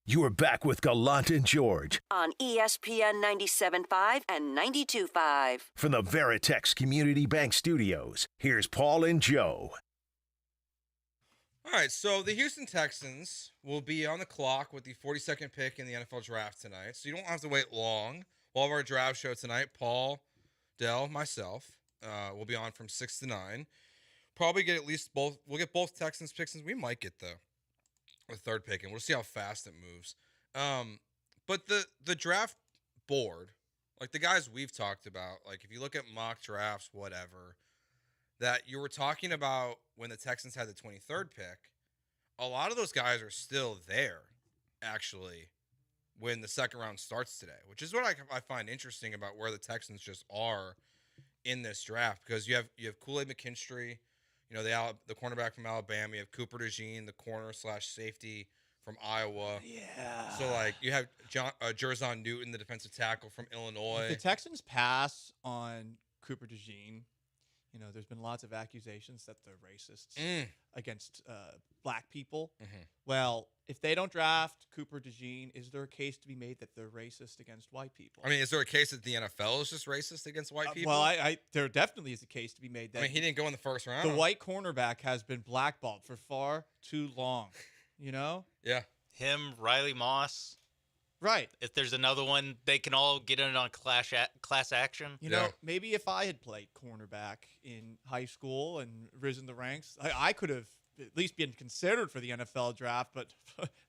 You are back with Gallant and George on ESPN 97.5 and 92.5. from the Veritex Community Bank Studios. Here's Paul and Joe. All right, so the Houston Texans will be on the clock with the 42nd pick in the NFL draft tonight, so you don't have to wait long. We'll have our draft show tonight. Paul, Dell, myself will be on from 6 to 9. Probably get at least both. We'll get both Texans picks, and we might get the third pick, and we'll see how fast it moves. But the draft board, like the guys we've talked about, like if you look at mock drafts, whatever, that you were talking about when the Texans had the 23rd pick, a lot of those guys are still there, actually, when the second round starts today, which is what I find interesting about where the Texans just are in this draft, because you have Kool-Aid McKinstry, you know, the cornerback from Alabama. You have Cooper DeJean, the corner/safety from Iowa. Yeah. So, like, you have Jerzon Newton, the defensive tackle from Illinois. If the Texans pass on Cooper DeJean, you know, there's been lots of accusations that they're racists against black people. Mm-hmm. Well, if they don't draft Cooper DeJean, is there a case to be made that they're racist against white people? I mean, is there a case that the NFL is just racist against white people? Well, there definitely is a case to be made that. I mean, he didn't go in the first round. The white cornerback has been blackballed for far too long. You know? Yeah. Him, Riley Moss. Right. If there's another one, they can all get in on class action. You know, maybe if I had played cornerback in high school and risen the ranks, I could have at least been considered for the NFL draft, but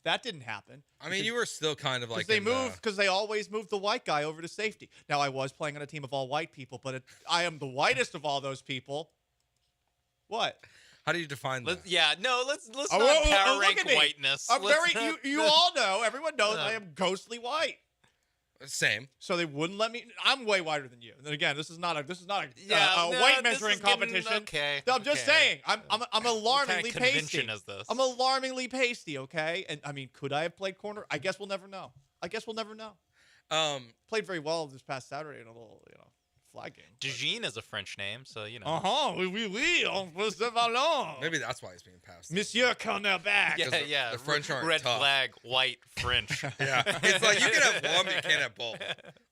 that didn't happen. I mean, you were still kind of like because they always moved the white guy over to safety. Now, I was playing on a team of all white people, but I am the whitest of all those people. What? How do you define that? Let's not power rank whiteness. I'm you all know, everyone knows I am ghostly white. Same. So they wouldn't let me. I'm way wider than you. And then again, this is not a Yeah, no, weight this measuring is getting- competition. okay, No, I'm just okay. saying. I'm alarmingly What kind of pasty. convention is this? I'm alarmingly pasty. Okay, and I mean, could I have played corner? I guess we'll never know. Played very well this past Saturday in a little, flag game. Dejin is a French name, so you know. Oui, on peut se ballon. Maybe that's why he's being passed. Monsieur cornerback. Yeah, the French aren't red tough. flag, white, French. Yeah, it's like you can have one, but you can't have both.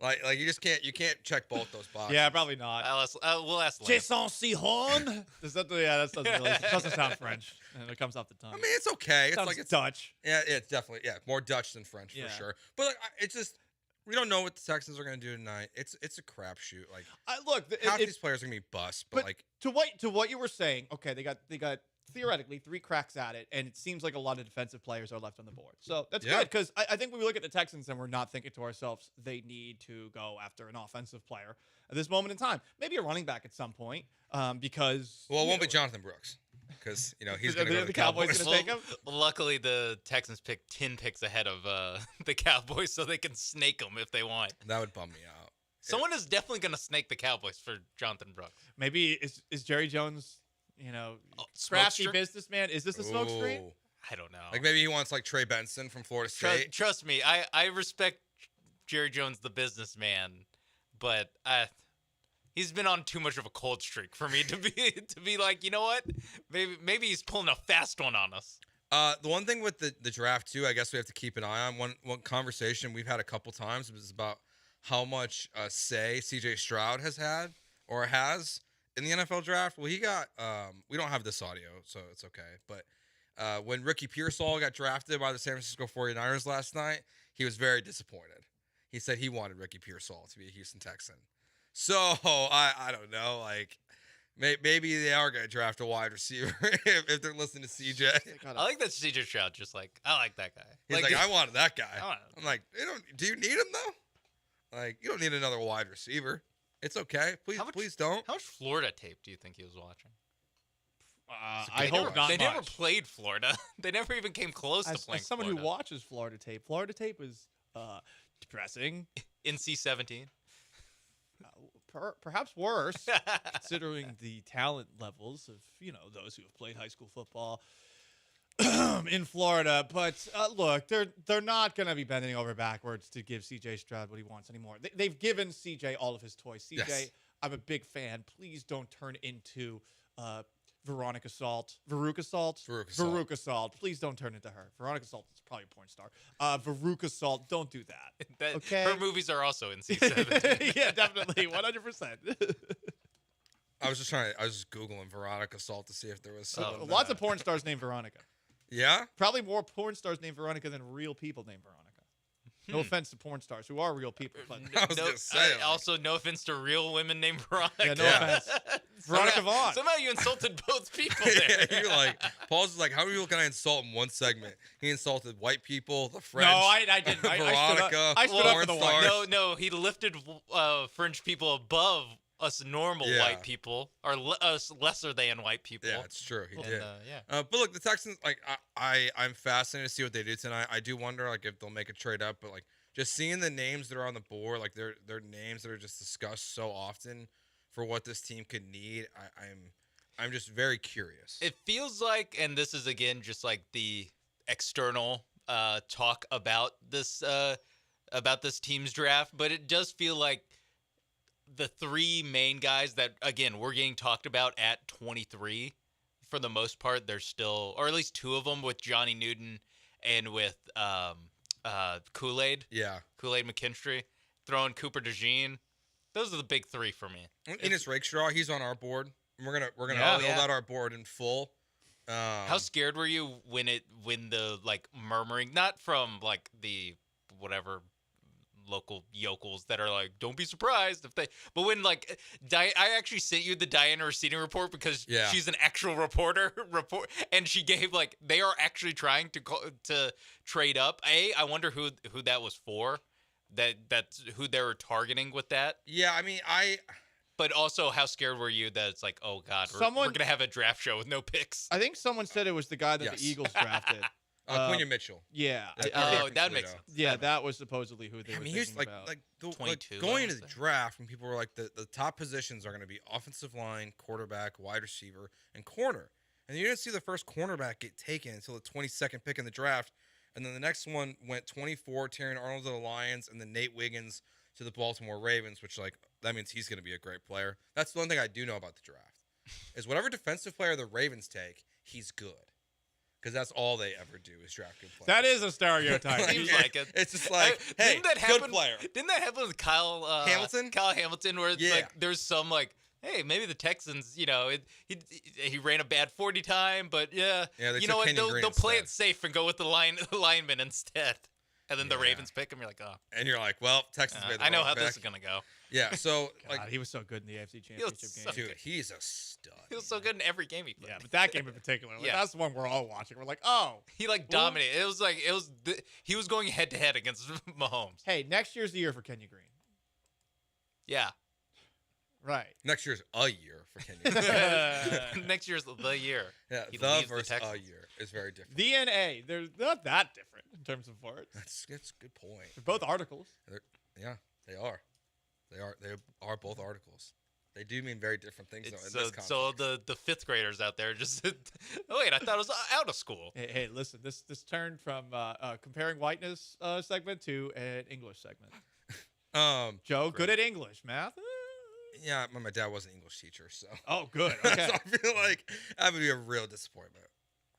Like you just can't. You can't check both those boxes. Yeah, probably not. We'll ask. Jason Sihon. Is that that doesn't sound French, and it comes off the tongue. I mean, it's okay. It's Sounds like it's Dutch. Yeah, it's definitely more Dutch than French Yeah. for sure. But like, it's just we don't know what the Texans are going to do tonight. It's a crapshoot. Like, Look, half these players are going to be bust, but like to what you were saying, okay, they got theoretically 3 cracks at it, and it seems like a lot of defensive players are left on the board. So that's good because I think when we look at the Texans and we're not thinking to ourselves they need to go after an offensive player at this moment in time. Maybe a running back at some point because it won't be Jonathan Brooks because he's going to go to the Cowboys. Gonna take him? Luckily, the Texans picked 10 picks ahead of the Cowboys, so they can snake them if they want. That would bum me out. Someone is definitely going to snake the Cowboys for Jonathan Brooks. Maybe is Jerry Jones, crafty smoke businessman? Is this a smoke screen? Ooh. I don't know. Like maybe he wants like Trey Benson from Florida State. Trust me, I respect Jerry Jones, the businessman, but he's been on too much of a cold streak for me to be like, you know what? Maybe he's pulling a fast one on us. The one thing with the draft too, I guess we have to keep an eye on. One conversation we've had a couple times was about how much say CJ Stroud has had or has in the NFL draft. Well, he got we don't have this audio, so it's okay. But when Ricky Pearsall got drafted by the San Francisco 49ers last night, he was very disappointed. He said he wanted Ricky Pearsall to be a Houston Texan. So I don't know, like maybe they are going to draft a wide receiver if they're listening to CJ. I like that CJ Stroud. Just like I like that guy. He's like I wanted that guy. I want I'm like, do you need him though? Like, you don't need another wide receiver. It's okay. Please don't. How much Florida tape do you think he was watching? I hope not. They much. never played Florida. They never even came close to playing. As someone Florida. who watches Florida tape is depressing. NC-17. Perhaps worse, considering the talent levels of those who have played high school football in Florida. But look, they're not going to be bending over backwards to give CJ Stroud what he wants anymore. They've given CJ all of his toys. CJ, Yes. I'm a big fan. Please don't turn into Veruca Salt. Please don't turn into her. Veruca Salt is probably a porn star. Veruca Salt, don't do that. Okay. Her movies are also NC-17. Yeah, definitely, 100%. I was just Googling Veronica Salt to see if there was some. Lots of porn stars named Veronica. Yeah? Probably more porn stars named Veronica than real people named Veronica. No offense to porn stars who are real people. But Also, no offense to real women named Veronica. Yeah, no offense. Veronica Vaughn. Somehow you insulted both people Yeah, there. you're like, Paul's like, how many people can I insult in one segment? He insulted white people, the French. No, I didn't. Veronica, I stood up porn for the stars. white. No, he lifted French people above us normal white people, or us lesser than white people. Yeah, it's true. He And, did. yeah. But look, the Texans, like, I'm fascinated to see what they do tonight. I do wonder, like, if they'll make a trade up, but like, just seeing the names that are on the board, like they're names that are just discussed so often for what this team could need. I'm just very curious. It feels like, and this is again just like the external talk about this team's draft, but it does feel like the 3 main guys that again we're getting talked about at 23 for the most part. They're still, or at least 2 of them with Johnny Newton and with Kool-Aid. Yeah. Kool-Aid McKinstry. Throwing Cooper DeJean. Those are the big 3 for me. Enos Rakestraw, he's on our board. We're gonna Yeah. build out our board in full. How scared were you when the like murmuring, not from like the whatever local yokels that are like, don't be surprised if they, but when like I actually sent you the Diana Rossini report because she's an actual reporter, and she gave like they are actually trying to trade up. I wonder who that was for, that's who they were targeting with that. Yeah, I mean But also, how scared were you that it's like, oh God, we're going to have a draft show with no picks? I think someone said it was the guy that the Eagles drafted. Quinion Mitchell. Yeah. that makes sense. Yeah, that was supposedly who they were I mean, he's thinking like about. like going into the draft when people were like the top positions are going to be offensive line, quarterback, wide receiver, and corner. And you didn't see the first cornerback get taken until the 22nd pick in the draft. And then the next one went 24, Terrion Arnold to the Lions, and then Nate Wiggins to the Baltimore Ravens, which, like, that means he's going to be a great player. That's the one thing I do know about the draft, is whatever defensive player the Ravens take, he's good. Because that's all they ever do is draft good players. That is a stereotype. Seems like it. It's just like, hey, didn't that good happen, player. Didn't that happen with Kyle Hamilton? Kyle Hamilton, where it's like there's some like, hey, maybe the Texans, you know, he ran a bad 40 time, but they you took know what? Kenyon Green They'll play instead. it safe and go with the lineman instead. And then the Ravens pick him. You're like, oh. And you're like, well, Texans made the I know wrong how pick. this is gonna go. Yeah, so God, like he was so good in the AFC Championship game. dude, he's a stud. He was so good in every game he played. Yeah, but that game in particular, like, that's the one we're all watching. We're like, oh, he like dominated. He was going head to head against Mahomes. Hey, next year's the year for Kenyon Green. Yeah. Right. Next year's a year for Kenyon. Next year's the year. Yeah, He the leaves versus Texans. a year is very different. DNA, they're not that different in terms of words. That's a good point. They're both articles. Yeah, they are. They are both articles. They do mean very different things though, in this context. So the fifth graders out there just oh wait, I thought it was out of school. Hey, listen, this turned from comparing whiteness segment to an English segment. Joe, good at English, math. Yeah, my dad was an English teacher, so. Oh, good. Okay. So I feel like that would be a real disappointment.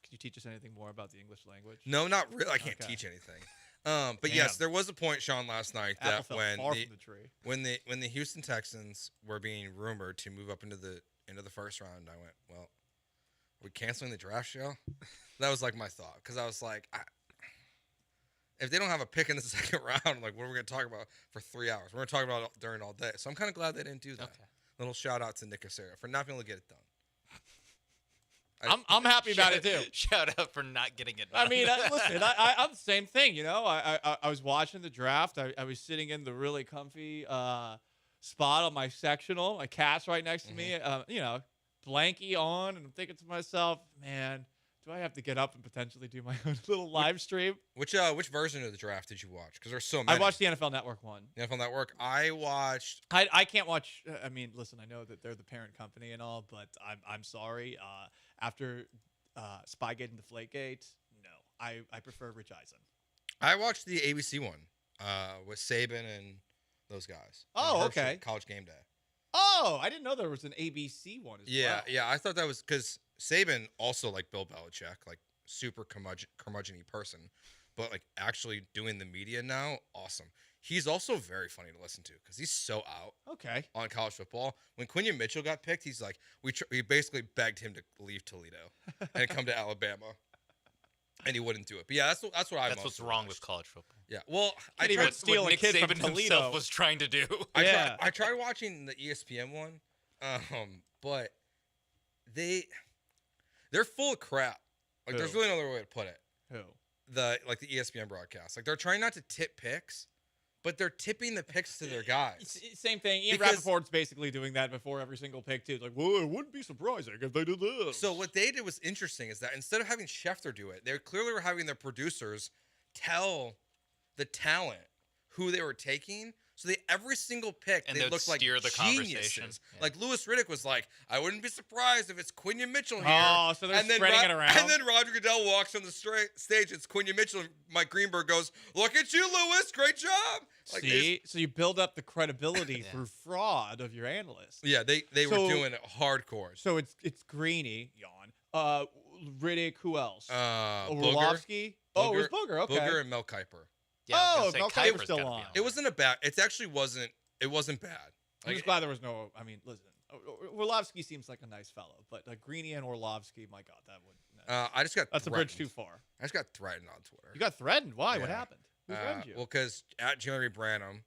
Could you teach us anything more about the English language? No, not really. I can't teach anything. But yes, there was a point, Sean, last night Apple that fell when far from the tree. when the Houston Texans were being rumored to move up into the first round, I went, well, are we canceling the draft show? That was like my thought, because I was like, if they don't have a pick in the second round, like, what are we going to talk about for 3 hours? We're going to talk about it during all day. So I'm kind of glad they didn't do that. Okay. Little shout out to Nick Casario for not being able to get it done. I'm happy about it too. Shout out for not getting it done. I mean, listen, I'm the same thing. You know, I was watching the draft. I was sitting in the really comfy spot on my sectional. My cat's right next to me. You know, blankie on, and I'm thinking to myself, man, do I have to get up and potentially do my own little live stream? Which version of the draft did you watch? Because there's so many. I watched the NFL Network one. The NFL Network. I watched. I can't watch. I mean, listen, I know that they're the parent company and all, but I'm sorry. After Spygate and Deflategate, no, I prefer Rich Eisen. I watched the ABC one with Saban and those guys. Oh, okay. College Game Day. Oh, I didn't know there was an ABC one as well. Yeah. I thought that was because Saban also, like Bill Belichick, like super curmudgeon-y person, but like actually doing the media now, awesome. He's also very funny to listen to because he's so out on college football. When Quinion Mitchell got picked, he's like, we basically begged him to leave Toledo and come to Alabama, and he wouldn't do it. But yeah, that's what I. That's what's wrong with college football. Yeah, well, I tried steal a Nick kid Saban from Toledo himself was trying to do. I tried watching the ESPN one, but they're full of crap. Like, there's really no other way to put it. Who? The ESPN broadcast. Like, they're trying not to tip picks, but they're tipping the picks to their guys. Same thing. Ian Rappaport's basically doing that before every single pick, too. Like, well, it wouldn't be surprising if they did this. So what they did was interesting is that instead of having Schefter do it, they clearly were having their producers tell the talent who they were taking. So every single pick, And they they'd looked like steer the conversation. geniuses. Yeah. Like Louis Riddick was like, I wouldn't be surprised if it's Quinion Mitchell here. Oh, so they're spreading it around. And then Roger Goodell walks on the stage. It's Quinion Mitchell. And Mike Greenberg goes, "Look at you, Louis. Great job." Like, see, so you build up the credibility through fraud of your analysts. Yeah, they were doing it hardcore. So it's Greeny, yawn. Riddick, who else? Orlovsky. Oh, it was Booger. Okay. Booger and Mel Kiper. Yeah, Mel Kiper's still on. It wasn't a bad. It actually wasn't. It wasn't bad. I'm just glad there was no. I mean, listen, Orlovsky seems like a nice fellow, but like Greeny and Orlovsky, my God, that would. I just got. That's a bridge too far. I just got threatened on Twitter. You got threatened? Why? Yeah. What happened? Who threatened you? Well, because at Jeremy Branham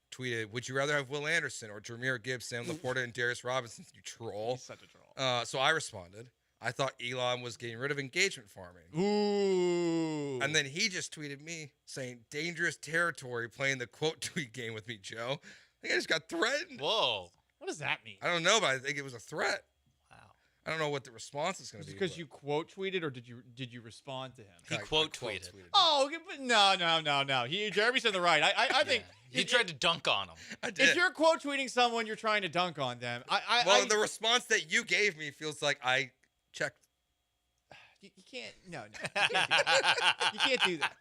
tweeted, "Would you rather have Will Anderson or Jameer Gibbs, Sam Laporta, and Darius Robinson? You troll." He's such a troll. So I responded. I thought Elon was getting rid of engagement farming. Ooh. And then he just tweeted me saying, "Dangerous territory playing the quote tweet game with me, Joe." I think I just got threatened. Whoa. What does that mean? I don't know, but I think it was a threat. Wow. I don't know what the response is going to be. Because you quote tweeted, or did you respond to him? He quote tweeted. Oh, but no. Jeremy's in the right. I think he tried to dunk on him. I did. If you're quote tweeting someone, you're trying to dunk on them. The response that you gave me feels like I checked. You can't. No. You can't do that.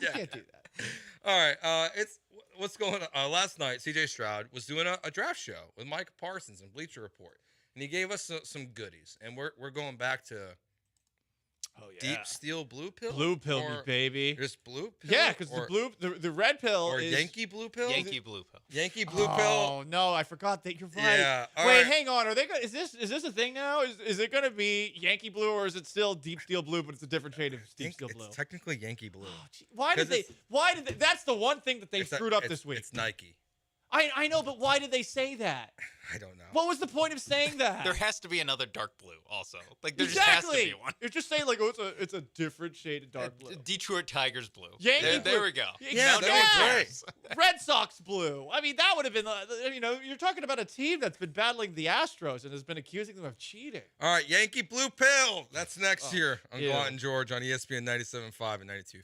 You can't do that. All right. It's what's going on. Last night, CJ Stroud was doing a draft show with Mike Parsons and Bleacher Report, and he gave us some goodies. And we're going back to Deep Steel Blue Pill. Blue Pill, baby. Just blue pill. Yeah, because the red pill or is Yankee Blue Pill. Yankee Blue Pill. Yankee Blue Pill. Oh no, I forgot that. You're right. Yeah. Wait, hang on. Are they? Is this a thing now? Is it going to be Yankee Blue, or is it still Deep Steel Blue, but it's a different shade of Deep Steel Blue? It's technically Yankee Blue. Why did they? That's the one thing that they screwed up this week. It's Nike. I know, but why did they say that? I don't know. What was the point of saying that? There has to be another dark blue also. Like there just has to be one. You're just saying like, it's a different shade of dark blue. Detroit Tigers blue. Yankee blue. There we go. Yeah, great. Red Sox blue. I mean, that would have been, you're talking about a team that's been battling the Astros and has been accusing them of cheating. All right, Yankee Blue Pill. That's next year on yeah. Gallant George on ESPN 97.5 and 92.5.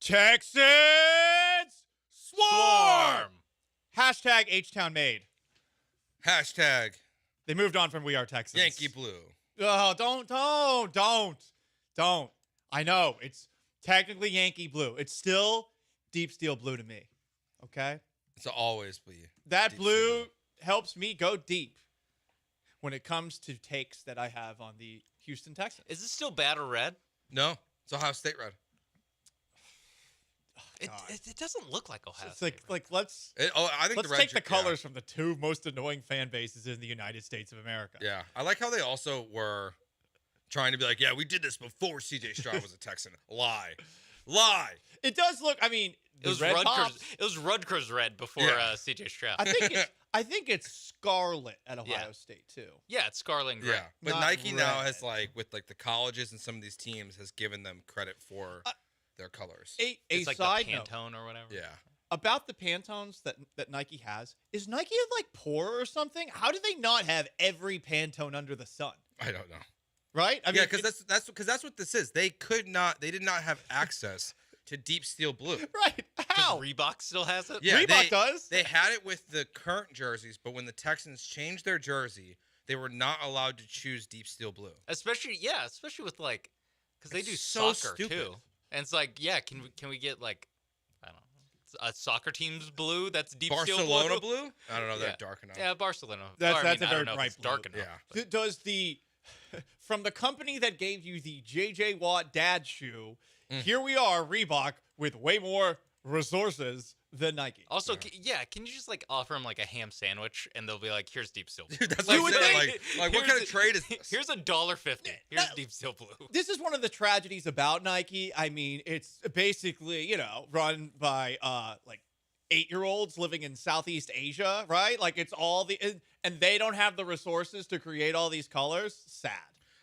Texans swarm. Hashtag H-Town made. Hashtag. They moved on from We Are Texans. Yankee Blue. Oh, don't. I know. It's technically Yankee blue. It's still deep steel blue to me. Okay? It's always be. That blue helps me go deep when it comes to takes that I have on the Houston Texans. Is it still batter red? No, it's Ohio State red. It doesn't look like Ohio It's State. like let's I think let's the red take the colors from the two most annoying fan bases in the United States of America. Yeah, I like how they also were trying to be like, yeah, we did this before C.J. Stroud was a Texan. Lie. It does look. I mean, It was red Rutgers. pops. It was Rutgers red before Yeah. C.J. Stroud. I think it's scarlet at Ohio State too. Yeah, it's scarlet and gray. Yeah, but Not Nike now red. has with the colleges and some of these teams has given them credit for their colors. A like side the note Pantone or whatever. Yeah. about the Pantones that Nike has. Is Nike like poor or something? How do they not have every Pantone under the sun? I don't know. Right? I mean, because that's what this is. They did not have access to deep steel blue. Right? How? Reebok still has it. Yeah, Reebok does. They had it with the current jerseys, but when the Texans changed their jersey, they were not allowed to choose deep steel blue. Especially with because they do It's so soccer stupid. too, and it's like, yeah, can we get like, I don't know, a soccer team's blue that's deep steel Barcelona blue? blue? I don't know. They're dark enough. Yeah, Barcelona. That's I a don't very know if bright it's dark blue. enough. Yeah. Does the from the company that gave you the JJ Watt dad shoe? Here we are, Reebok, with way more resources than Nike. Also, can you just like offer them like a ham sandwich and they'll be like, here's deep steel blue. Dude, that's what I'm saying. Like what kind of trade is this? Here's $1.50. Here's deep steel blue. This is one of the tragedies about Nike. I mean, it's basically, run by like 8-year-olds living in Southeast Asia, right? Like it's all and they don't have the resources to create all these colors. Sad.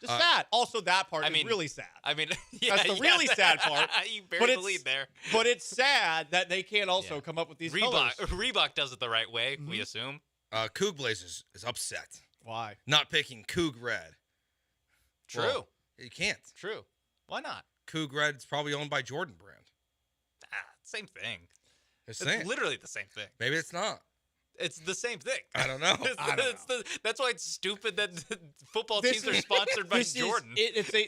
Just sad. Also, that part is really sad. I mean, that's the really sad part. You buried the lead there. But it's sad that they can't also come up with these colors. Reebok does it the right way, we assume. Coug Blazers is upset. Why? Not picking Coug Red. True. Well, you can't. True. Why not? Coug Red is probably owned by Jordan Brand. Same thing. It's literally the same thing. Maybe it's not. It's the same thing. I don't know. That's why it's stupid that football teams are sponsored by Jordan.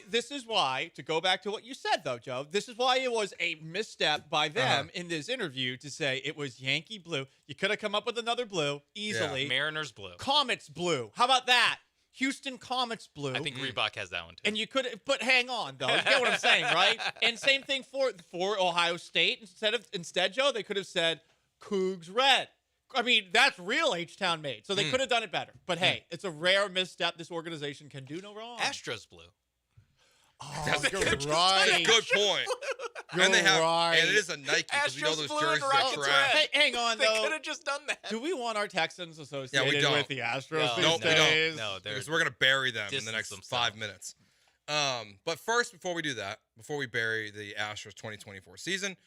This is why, to go back to what you said, though, Joe, this is why it was a misstep by them in this interview to say it was Yankee blue. You could have come up with another blue easily. Yeah. Mariners blue. Comets blue. How about that? Houston Comets blue. I think Reebok has that one, too. And you could, but hang on, though. You get what I'm saying, right? And same thing for Ohio State. Instead, Joe, they could have said Cougs Red. I mean, that's real H-Town made. So they could have done it better. But hey, it's a rare misstep. This organization can do no wrong. Astros blue. Oh, That's you're good. right. That's a good point. And they have, and it is a Nike because we know those jerseys are trash. Hey, hang on, though. They could have just done that. Do we want our Texans associated Yeah, we don't. with the Astros these Nope, we days? don't. No, because we're gonna bury them in the next 5 minutes. But first, before we do that, before we bury the Astros 2024 season,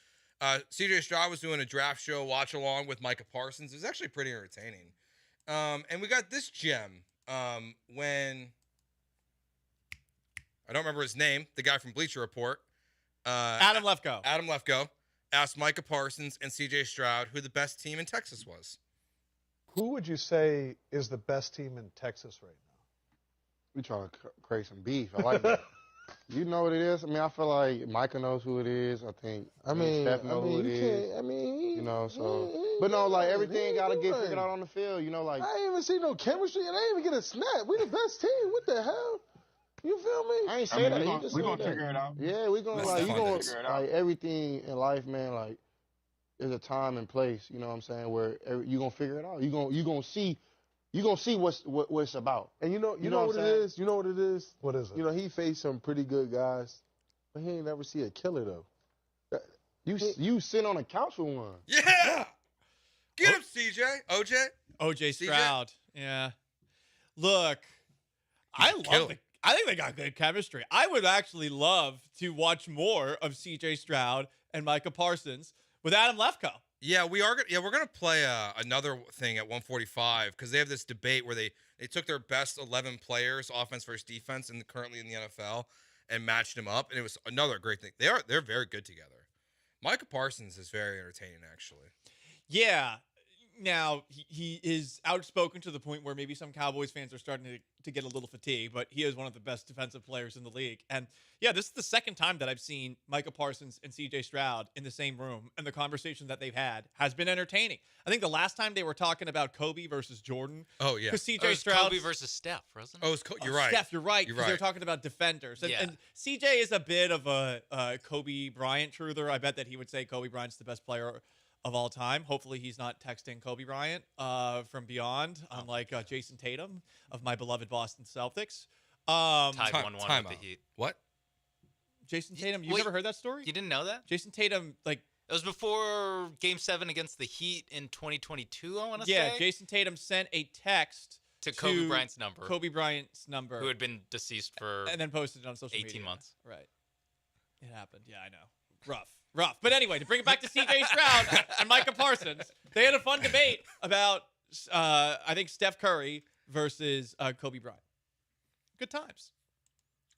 CJ Stroud was doing a draft show watch along with Micah Parsons. It was actually pretty entertaining. And we got this gem when I don't remember his name, the guy from Bleacher Report. Adam Lefkoe. Adam Lefkoe asked Micah Parsons and CJ Stroud who the best team in Texas was. Who would you say is the best team in Texas right now? We trying to create some beef. I like that. You know what it is? I mean, I feel like Micah knows who it is. I think Steph knows who it is. You know, so. But no, like, everything got to get figured out on the field. You know, like. I ain't even see no chemistry, and I ain't even get a snap. We the best team. What the hell? You feel me? I ain't say that. We're going to figure it out. Yeah, we're going to, like, like, everything in life, man, like, there's a time and place, you know what I'm saying, where you're going to figure it out. You're going to see. You're going to see what it's about. And you know what it is? You know what it is? What is it? You know, he faced some pretty good guys, but he ain't never see a killer, though. You sit on a couch with one. Yeah! Get him, CJ. OJ Stroud. Yeah. Look, I think they got good chemistry. I would actually love to watch more of CJ Stroud and Micah Parsons with Adam Lefkoe. Yeah, we're gonna play another thing at 145 because they have this debate where they took their best 11 players, offense versus defense, and currently in the NFL, and matched them up, and it was another great thing. They're very good together. Micah Parsons is very entertaining, actually. Yeah, Now, he is outspoken to the point where maybe some Cowboys fans are starting to get a little fatigued, but he is one of the best defensive players in the league. And yeah, this is the second time that I've seen Micah Parsons and CJ Stroud in the same room, and the conversation that they've had has been entertaining. I think the last time they were talking about Kobe versus Jordan. Oh, yeah. Because CJ It was Stroud. Kobe versus Steph, wasn't it? Oh, you're right. Steph, you're right. You're Because they're right. talking about defenders. And, Yeah. and CJ is a bit of a Kobe Bryant truther. I bet that he would say Kobe Bryant's the best player of all time. Hopefully he's not texting Kobe Bryant from beyond, unlike Jason Tatum of my beloved Boston Celtics. Tied 1-1 with the Heat. What? Jason Tatum, you've Wait, never heard that story? You didn't know that? Jason Tatum, like... It was before Game 7 against the Heat in 2022, I want to say. Yeah, Jason Tatum sent a text to Kobe Bryant's number. Kobe Bryant's number. Who had been deceased for and then posted it on social 18 media. months. Right. It happened. Yeah, I know. Rough. But anyway, to bring it back to CJ Stroud and Micah Parsons, they had a fun debate about, I think, Steph Curry versus Kobe Bryant. Good times.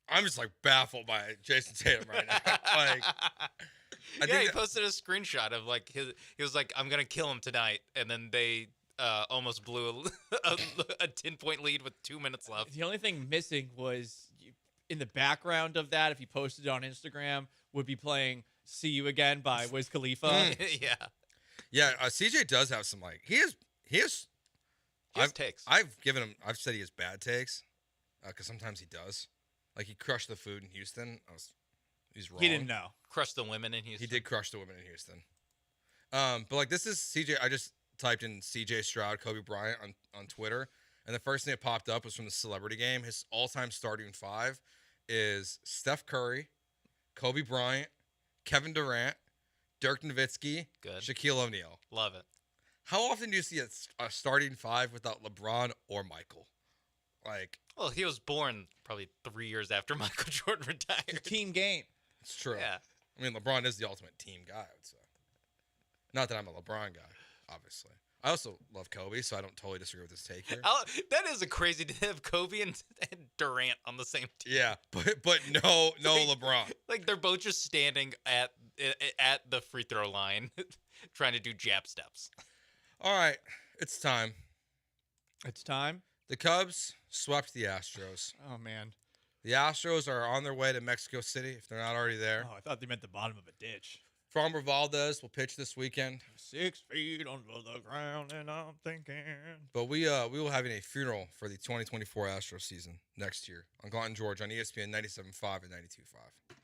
I'm just like baffled by Jason Tatum right now. Like, he posted a screenshot of like he was like, I'm gonna kill him tonight, and then they almost blew a 10-point lead with 2 minutes left. The only thing missing was in the background of that, if he posted it on Instagram, would be playing "See You Again" by Wiz Khalifa. Yeah. CJ does have some like he has takes. I've said he has bad takes because sometimes he does. Like he crushed the food in Houston. He's wrong. He didn't know. Crushed the women in Houston. He did crush the women in Houston. But like this is CJ. I just typed in CJ Stroud, Kobe Bryant on Twitter, and the first thing that popped up was from the celebrity game. His all-time starting five is Steph Curry, Kobe Bryant, Kevin Durant, Dirk Nowitzki, Good. Shaquille O'Neal. Love it. How often do you see a starting five without LeBron or Michael? Like, well, he was born probably 3 years after Michael Jordan retired. It's a team game. It's true. Yeah. I mean, LeBron is the ultimate team guy, I would say. Not that I'm a LeBron guy, obviously. I also love Kobe, so I don't totally disagree with his take here. That is a crazy to have Kobe and Durant on the same team. Yeah, but no LeBron. Like they're both just standing at the free throw line, trying to do jab steps. All right, it's time. It's time. The Cubs swept the Astros. Oh man. The Astros are on their way to Mexico City if they're not already there. Oh, I thought they meant the bottom of a ditch. Framber Valdez will pitch this weekend. 6 feet under the ground, and I'm thinking. But we will having a funeral for the 2024 Astros season next year on Gallant George on ESPN 97.5 and 92.5.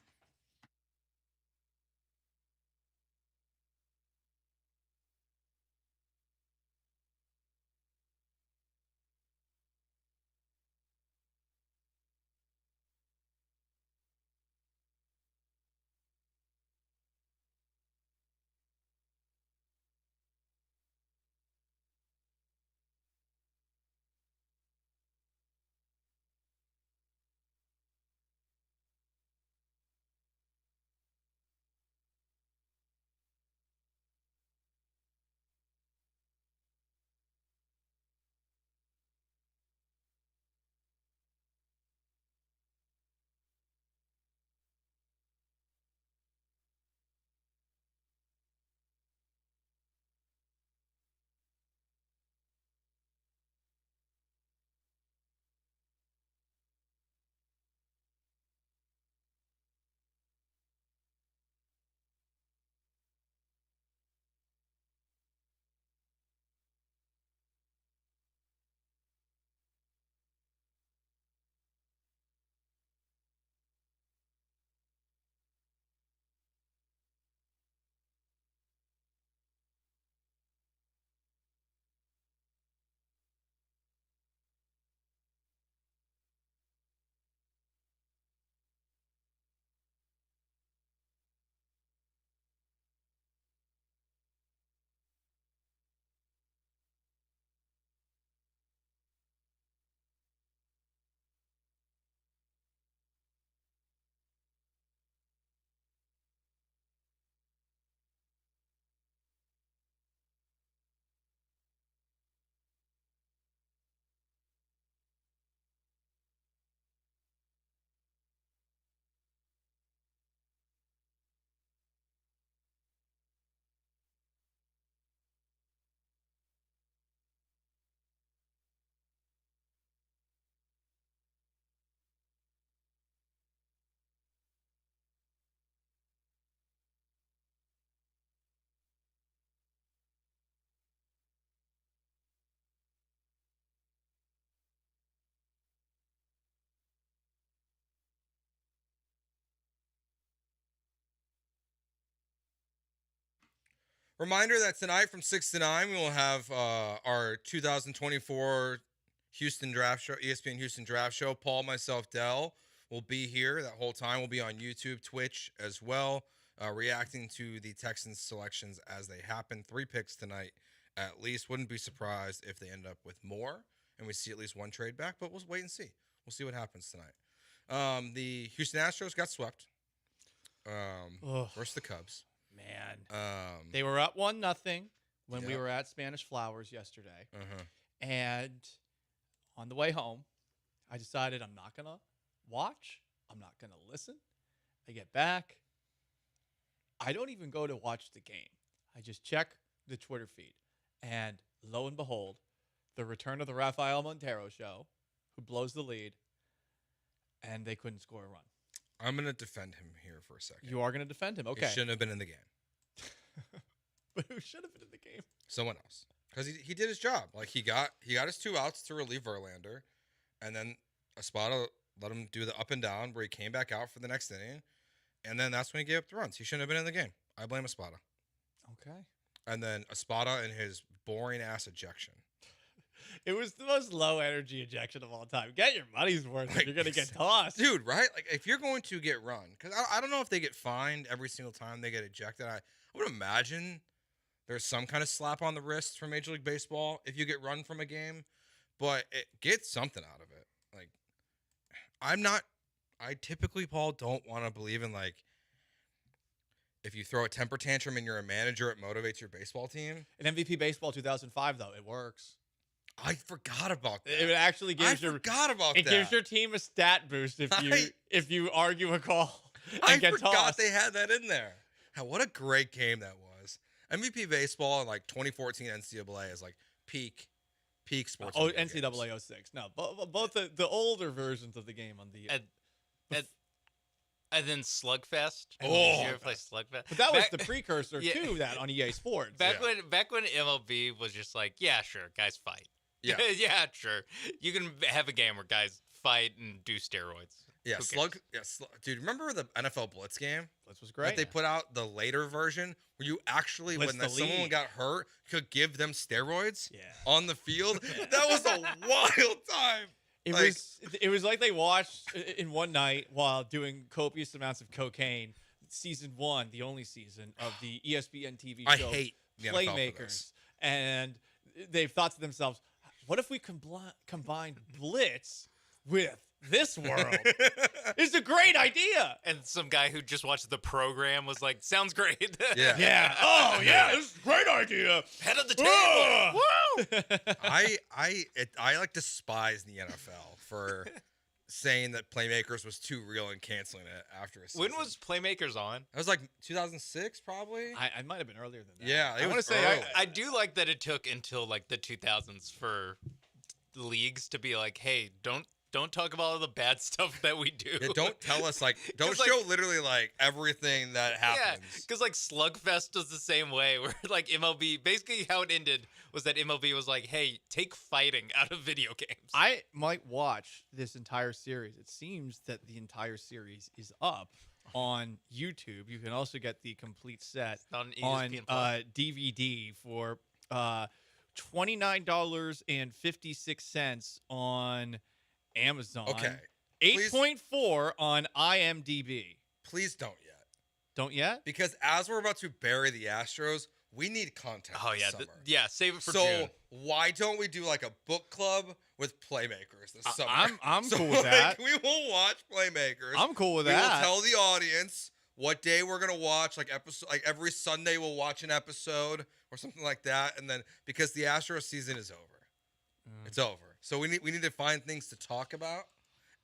Reminder that tonight from 6 to 9, we will have our 2024 Houston Draft Show, ESPN Houston Draft Show. Paul, myself, Dell will be here that whole time. We'll be on YouTube, Twitch as well, reacting to the Texans selections as they happen. 3 picks tonight at least. Wouldn't be surprised if they end up with more and we see at least one trade back, but we'll wait and see. We'll see what happens tonight. The Houston Astros got swept versus the Cubs. Man, they were up 1-0 when we were at Spanish Flowers yesterday, and on the way home, I decided I'm not gonna watch. I'm not gonna listen. I get back. I don't even go to watch the game. I just check the Twitter feed, and lo and behold, the return of the Rafael Montero show, who blows the lead, and they couldn't score a run. I'm going to defend him here for a second. You are going to defend him? Okay. He shouldn't have been in the game. But who should have been in the game? Someone else. Because he did his job. Like, he got his 2 outs to relieve Verlander, and then Espada let him do the up and down where he came back out for the next inning, and then that's when he gave up the runs. He shouldn't have been in the game. I blame Espada. Okay. And then Espada and his boring-ass ejection. It was the most low-energy ejection of all time. Get your money's worth if you're going to get tossed. Dude, right? Like, if you're going to get run, because I don't know if they get fined every single time they get ejected. I would imagine there's some kind of slap on the wrist from Major League Baseball if you get run from a game, but it gets something out of it. Like, I typically, Paul, don't want to believe in, like, if you throw a temper tantrum and you're a manager, it motivates your baseball team. In MVP Baseball 2005, though, it works. I forgot about that. It actually gives it gives your team a stat boost if you argue a call and get tossed. I forgot they had that in there. What a great game that was. MVP Baseball in like 2014 NCAA is like peak sports. Oh, NCAA 06. No, both the older versions of the game on the and then Slugfest. Oh, did you ever play Slugfest? But that was the precursor to that on EA Sports. Back when MLB was just like, yeah, sure, guys fight. Yeah. Yeah, sure. You can have a game where guys fight and do steroids. Yeah, dude, remember the NFL Blitz game? Blitz was great. That they put out the later version where you actually, when someone got hurt, could give them steroids on the field. That was a wild time. It was like they watched in one night while doing copious amounts of cocaine. Season 1, the only season of the ESPN TV show, I hate the NFL for Playmakers, this. and they've thought to themselves, "What if we combined Blitz with this world? It's a great idea." And some guy who just watched the program was like, "Sounds great." Yeah. Oh yeah, this is a great idea. Head of the table. Woo! I like despise the NFL for saying that Playmakers was too real and canceling it after a season. When was Playmakers on? It was like 2006, probably. I might have been earlier than that. Yeah, I want to say I do like that it took until like the 2000s for leagues to be like, hey, don't talk about all the bad stuff that we do. Yeah, don't tell us don't show literally like everything that happens. Yeah, because like Slugfest was the same way, where like MLB, basically how it ended was that MLB was like, hey, take fighting out of video games. I might watch this entire series. It seems that the entire series is up on YouTube. You can also get the complete set on DVD for $29.56 on Amazon. Okay. 8.4 on IMDb. Please don't yet. Don't yet? Because as we're about to bury the Astros, we need content. Oh yeah, summer. Save it for so June. Why don't we do like a book club with Playmakers this summer? I'm cool with that. We will watch Playmakers. I'm cool with we that. We will tell the audience what day we're gonna watch. Like every Sunday we'll watch an episode or something like that. And then because the Astros season is over, it's over. So we need to find things to talk about.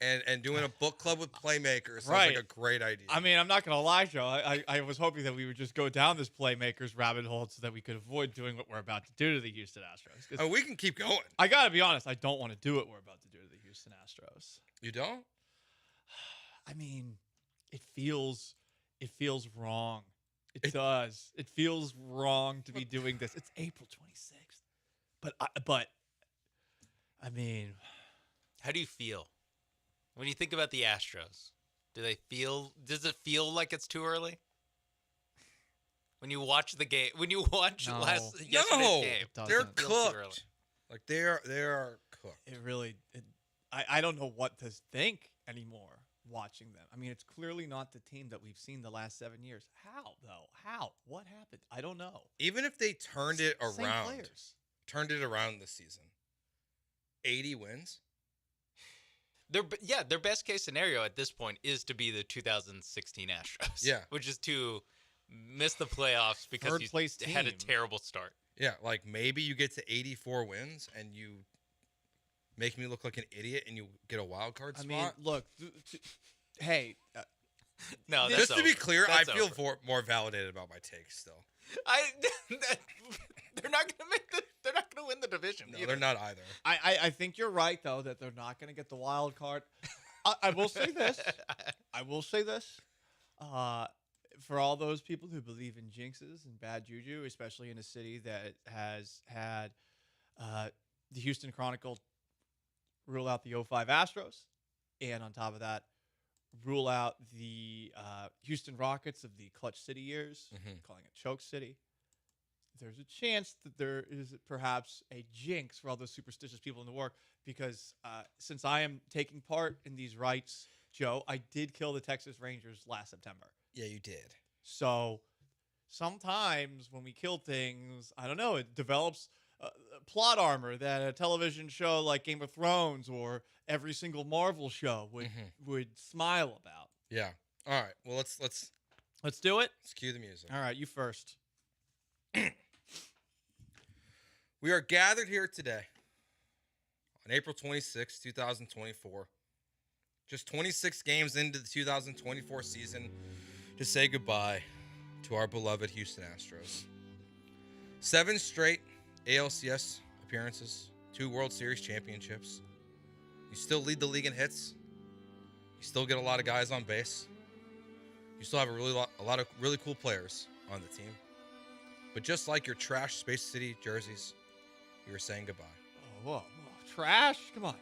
And doing a book club with Playmakers sounds like a great idea. I mean, I'm not going to lie, Joe. I was hoping that we would just go down this Playmakers rabbit hole so that we could avoid doing what we're about to do to the Houston Astros. Oh, we can keep going. I got to be honest. I don't want to do what we're about to do to the Houston Astros. You don't? I mean, it feels wrong. It does. It feels wrong to be doing this. It's April 26th. But I mean, how do you feel? When you think about the Astros, does it feel like it's too early? When you watch the game, when you watch No. yesterday's No, game, they're it feels too early. cooked. Like they are cooked. It really, I don't know what to think anymore watching them. I mean, it's clearly not the team that we've seen the last 7 years. How, though? How? What happened? I don't know. Even if they turned it Same around, this season, 80 wins. Their best case scenario at this point is to be the 2016 Astros. Yeah. Which is to miss the playoffs because Third you place had a team. terrible start. Yeah, like maybe you get to 84 wins and you make me look like an idiot and you get a wild card I spot. mean, look, hey. No, that's just to be over. clear, I That's feel over. more validated about my take still. They're not going to make the. They're not going to win the division. No, either. they're not either. I think you're right, though, that they're not going to get the wild card. I will say this. For all those people who believe in jinxes and bad juju, especially in a city that has had the Houston Chronicle rule out the 05 Astros, and on top of that, rule out the Houston Rockets of the Clutch City years, calling it Choke City. There's a chance that there is perhaps a jinx for all those superstitious people in the world, because since I am taking part in these rites, Joe, I did kill the Texas Rangers last September. Yeah, you did. So sometimes when we kill things, I don't know, it develops plot armor that a television show like Game of Thrones or every single Marvel show would smile about. Yeah. All right. Well, let's do it. Let's cue the music. All right, you first. We are gathered here today on April 26, 2024. Just 26 games into the 2024 season to say goodbye to our beloved Houston Astros. 7 straight ALCS appearances, 2 World Series championships. You still lead the league in hits. You still get a lot of guys on base. You still have a lot of really cool players on the team. But just like your trash Space City jerseys, you were saying goodbye. Whoa. Trash? Come on.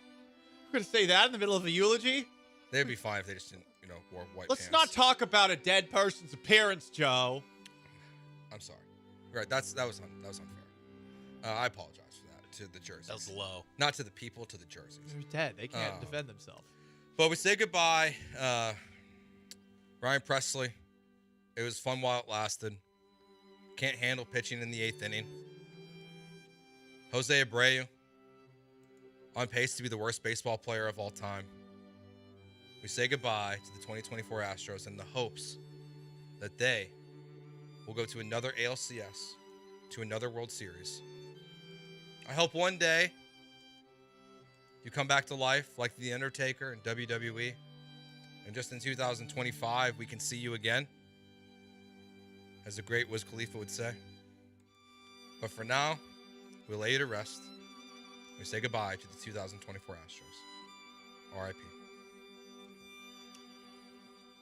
We're going to say that in the middle of a eulogy? They'd be fine if they just didn't, wore white Let's pants. not talk about a dead person's appearance, Joe. I'm sorry. Right, that was unfair. I apologize for that to the jerseys. That was low. Not to the people, to the jerseys. They're dead. They can't defend themselves. But we say goodbye, Ryan Presley. It was fun while it lasted. Can't handle pitching in the 8th inning. Jose Abreu, on pace to be the worst baseball player of all time. We say goodbye to the 2024 Astros in the hopes that they will go to another ALCS, to another World Series. I hope one day you come back to life like The Undertaker in WWE, and just in 2025 we can see you again, as the great Wiz Khalifa would say. But for now, we lay you to rest. We say goodbye to the 2024 Astros. R.I.P.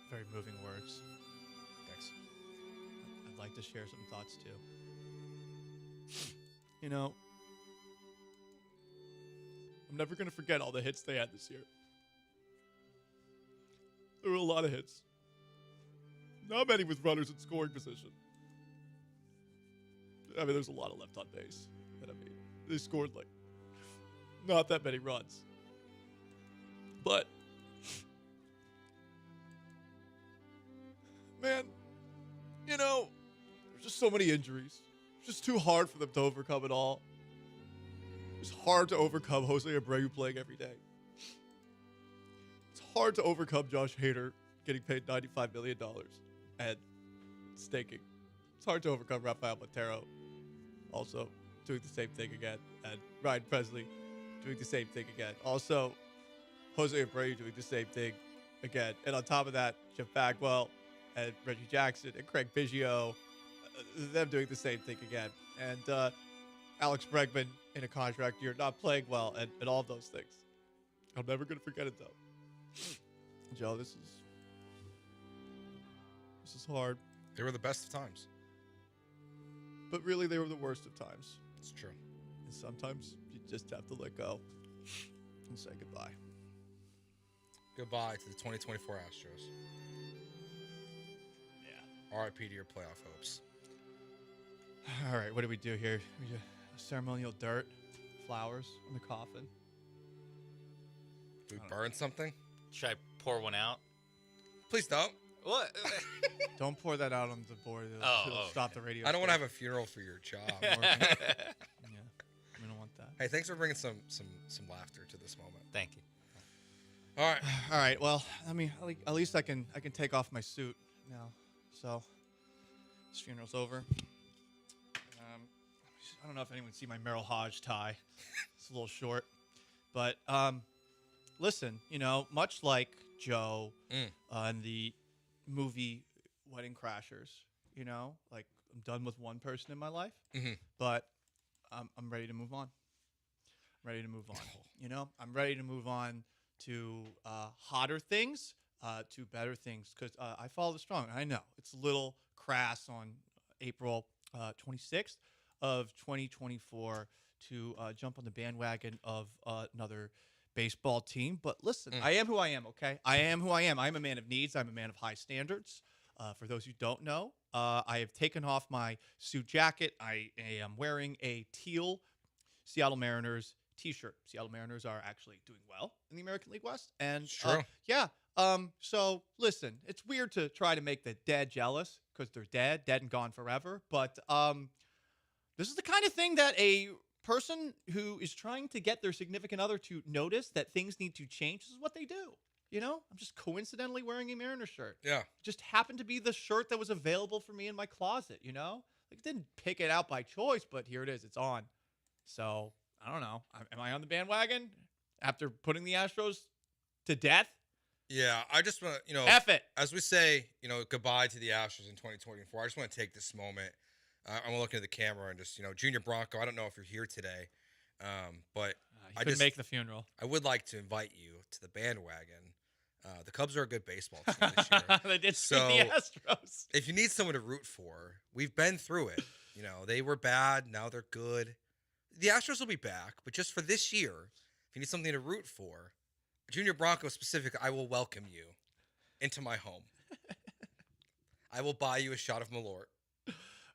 Very moving words. Thanks. I'd like to share some thoughts too. I'm never going to forget all the hits they had this year. There were a lot of hits. Not many with runners in scoring position. I mean, there's a lot of left on base. But I mean, they scored like not that many runs. But man, there's just so many injuries. It's just too hard for them to overcome it all. It's hard to overcome Jose Abreu playing every day. It's hard to overcome Josh Hader getting paid $95 million and staking. It's hard to overcome Rafael Montero also doing the same thing again, and Ryan Presley doing the same thing again. Also, Jose Abreu doing the same thing again. And on top of that, Jeff Bagwell and Reggie Jackson and Craig Biggio, them doing the same thing again. And Alex Bregman in a contract year, not playing well, and all of those things. I'm never going to forget it, though. Joe, this is hard. They were the best of times. But really, they were the worst of times. It's true. And sometimes you just have to let go and say goodbye. Goodbye to the 2024 Astros. Yeah. RIP to your playoff hopes. All right, what do we do here? We do ceremonial dirt, flowers on the coffin. Do we burn something? Should I pour one out? Please don't. What? Don't pour that out on the board. It'll stop the radio. I don't want to have a funeral for your job. Yeah, we don't want that. Hey, thanks for bringing some laughter to this moment. Thank you. All right. All right. Well, I mean, at least I can take off my suit now. So this funeral's over. I don't know if anyone see my Merrill Hodge tie. It's a little short, but listen, much like Joe in the movie Wedding Crashers, like I'm done with one person in my life, but I'm ready to move on. I'm ready to move on. I'm ready to move on to hotter things, to better things, because I follow strong. I know it's a little crass on April 26th of 2024 to jump on the bandwagon of another baseball team. But listen, I am who I am, okay? I am who I am. I'm a man of needs. I'm a man of high standards. For those who don't know, I have taken off my suit jacket. I am wearing a teal Seattle Mariners t-shirt. Seattle Mariners are actually doing well in the American League West. And yeah. So listen, it's weird to try to make the dead jealous because they're dead and gone forever. But this is the kind of thing that a person who is trying to get their significant other to notice that things need to change, this is what they do. I'm just coincidentally wearing a Mariner shirt. Yeah. It just happened to be the shirt that was available for me in my closet, Like, didn't pick it out by choice, but here it is. It's on. So, I don't know. Am I on the bandwagon after putting the Astros to death? Yeah, I just want to, F it. As we say, goodbye to the Astros in 2024, I just want to take this moment. I'm going to look at the camera and just, Junior Bronco, I don't know if you're here today, but I could make the funeral. I would like to invite you to the bandwagon. The Cubs are a good baseball team this year. They did beat the Astros. If you need someone to root for, we've been through it. They were bad. Now they're good. The Astros will be back, but just for this year, if you need something to root for, Junior Bronco specific, I will welcome you into my home. I will buy you a shot of Malort.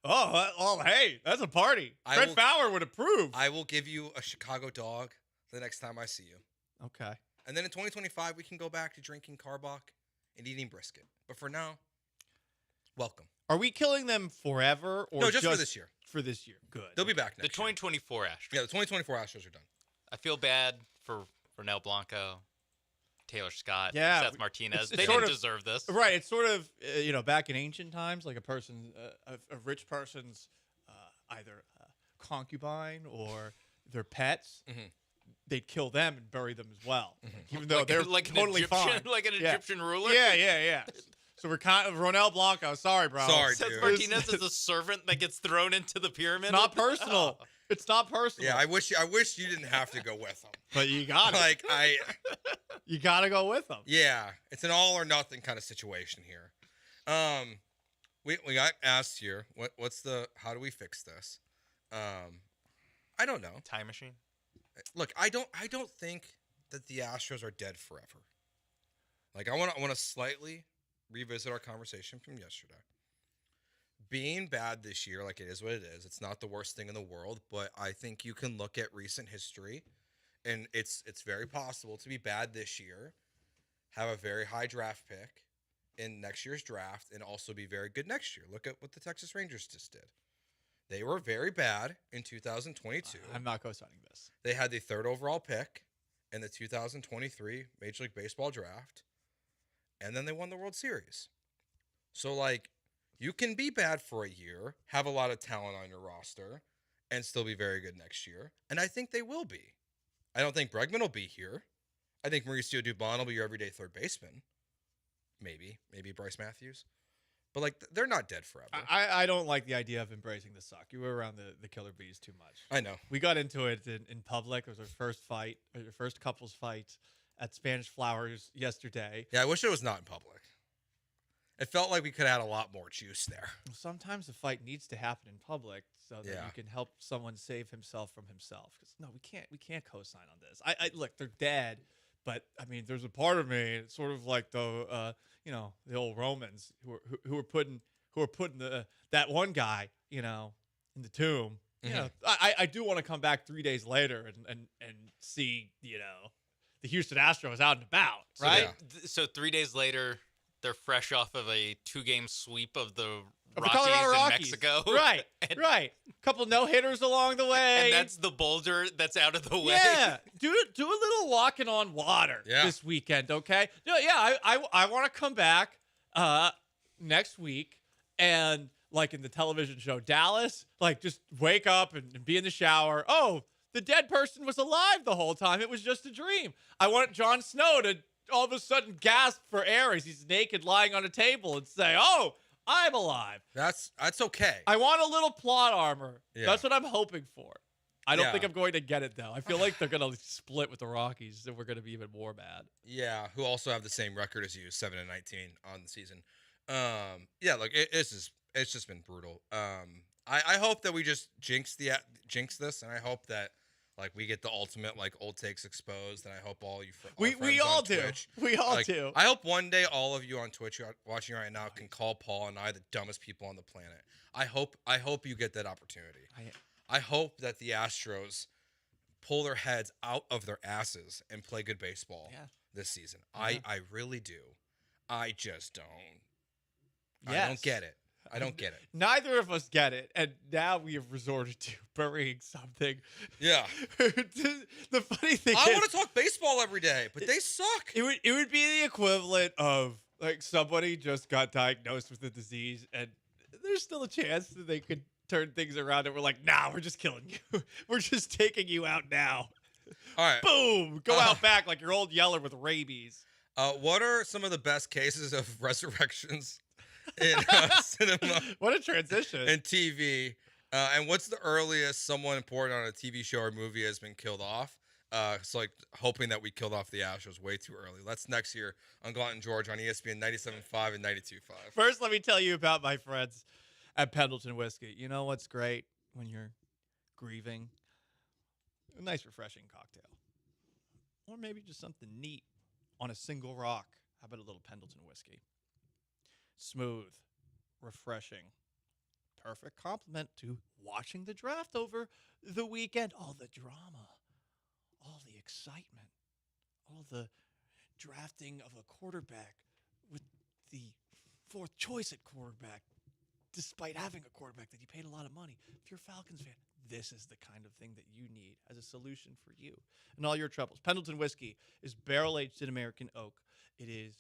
Oh, hey, that's a party. Fred Fowler would approve. I will give you a Chicago dog the next time I see you. Okay. And then in 2025, we can go back to drinking Carbach and eating brisket. But for now, welcome. Are we killing them forever? Or No, just for this year. For this year. Good. They'll be back next The 2024 Astros. Yeah, the 2024 Astros are done. I feel bad for Ronel Blanco, Taylor Scott, Yeah, Seth Martinez. it's They sort didn't of- deserve this. Right. It's sort of, back in ancient times, like a rich person's either concubine or their pets. They'd kill them and bury them as well, even though they're like an totally Egyptian, fine. like an Yeah. Egyptian ruler. Yeah. So we're kind of Ronel Blanco. Sorry, bro. Seth Martinez is a servant that gets thrown into the pyramid. It's not personal. Oh. It's not personal. Yeah, I wish you didn't have to go with them. But you got it. You got to go with them. Yeah, it's an all or nothing kind of situation here. We got asked here, how do we fix this? I don't know. Time machine. Look, I don't think that the Astros are dead forever. Like I want to slightly revisit our conversation from yesterday. Being bad this year, like it is what it is. It's not the worst thing in the world, but I think you can look at recent history, and it's very possible to be bad this year, have a very high draft pick in next year's draft, and also be very good next year. Look at what the Texas Rangers just did. They were very bad in 2022. I'm not co-signing this. They had the 3rd overall pick in the 2023 Major League Baseball draft, and then they won the World Series. So, like, you can be bad for a year, have a lot of talent on your roster, and still be very good next year. And I think they will be. I don't think Bregman will be here. I think Mauricio Dubon will be your everyday third baseman. Maybe Bryce Matthews. But, like, they're not dead forever. I don't like the idea of embracing the suck. You were around the Killer Bees too much. I know. We got into it in public. It was our first fight, or your first couples fight at Spanish Flowers yesterday. Yeah, I wish it was not in public. It felt like we could have had a lot more juice there. Sometimes the fight needs to happen in public so that Yeah. you can help someone save himself from himself. Because no, we can't co-sign on this. I look, they're dead, but I mean, there's a part of me. It's sort of like the the old Romans who were putting that one guy in the tomb. You know, I do want to come back 3 days later and see, the Houston Astros out and about, right? So 3 days later, they're fresh off of a 2-game sweep of the Colorado in Rockies. Mexico. Right, right. Couple no-hitters along the way. And that's the boulder that's out of the way. Yeah, do a little walking on water this weekend, okay? No, yeah, I want to come back next week and like in the television show Dallas, like just wake up and be in the shower. Oh, the dead person was alive the whole time. It was just a dream. I want Jon Snow to all of a sudden gasp for air as he's naked lying on a table and say, "Oh, I'm alive." That's okay. I want a little plot armor. Yeah. That's what I'm hoping for. I don't Yeah. think I'm going to get it, though. I feel like they're going to split with the Rockies, and we're going to be even more mad. Yeah, who also have the same record as you, 7-19 on the season. Yeah, like it's just been brutal. I hope that we just jinx this, and I hope that like we get the ultimate like old takes exposed, and I hope all you We all do. We all do. I hope one day all of you on Twitch who are watching right now can call Paul and I the dumbest people on the planet. I hope you get that opportunity. I hope that the Astros pull their heads out of their asses and play good baseball this season. Yeah. I really do. I just don't. I Yes. don't get it. I don't get it. Neither of us get it, and now we have resorted to burying something. Yeah. The funny thing I is, want to talk baseball every day, but they suck. It would be the equivalent of like somebody just got diagnosed with a disease, and there's still a chance that they could turn things around, and we're like, nah, we're just killing you. We're just taking you out now. All right. Boom. Go out back like your old yeller with rabies. What are some of the best cases of resurrections in cinema? What a transition. And TV. And what's the earliest someone important on a TV show or movie has been killed off? So like hoping that we killed off the Astros way too early. That's next year on Gallant George on ESPN 97.5 and 92.5. First, let me tell you about my friends at Pendleton Whiskey. You know what's great when you're grieving? A nice, refreshing cocktail. Or maybe just something neat on a single rock. How about a little Pendleton Whiskey? Smooth, refreshing, perfect complement to watching the draft over the weekend. All the drama, all the excitement, all the drafting of a quarterback with the fourth choice at quarterback, despite having a quarterback that you paid a lot of money. If you're a Falcons fan, this is the kind of thing that you need as a solution for you and all your troubles. Pendleton Whiskey is barrel-aged in American oak. It is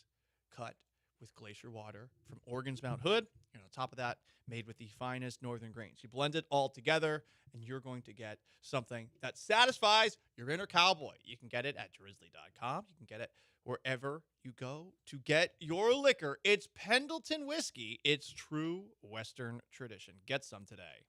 cut with glacier water from Oregon's Mount Hood. And on top of that, made with the finest northern grains. You blend it all together, and you're going to get something that satisfies your inner cowboy. You can get it at drizzly.com. You can get it wherever you go to get your liquor. It's Pendleton Whiskey. It's true Western tradition. Get some today.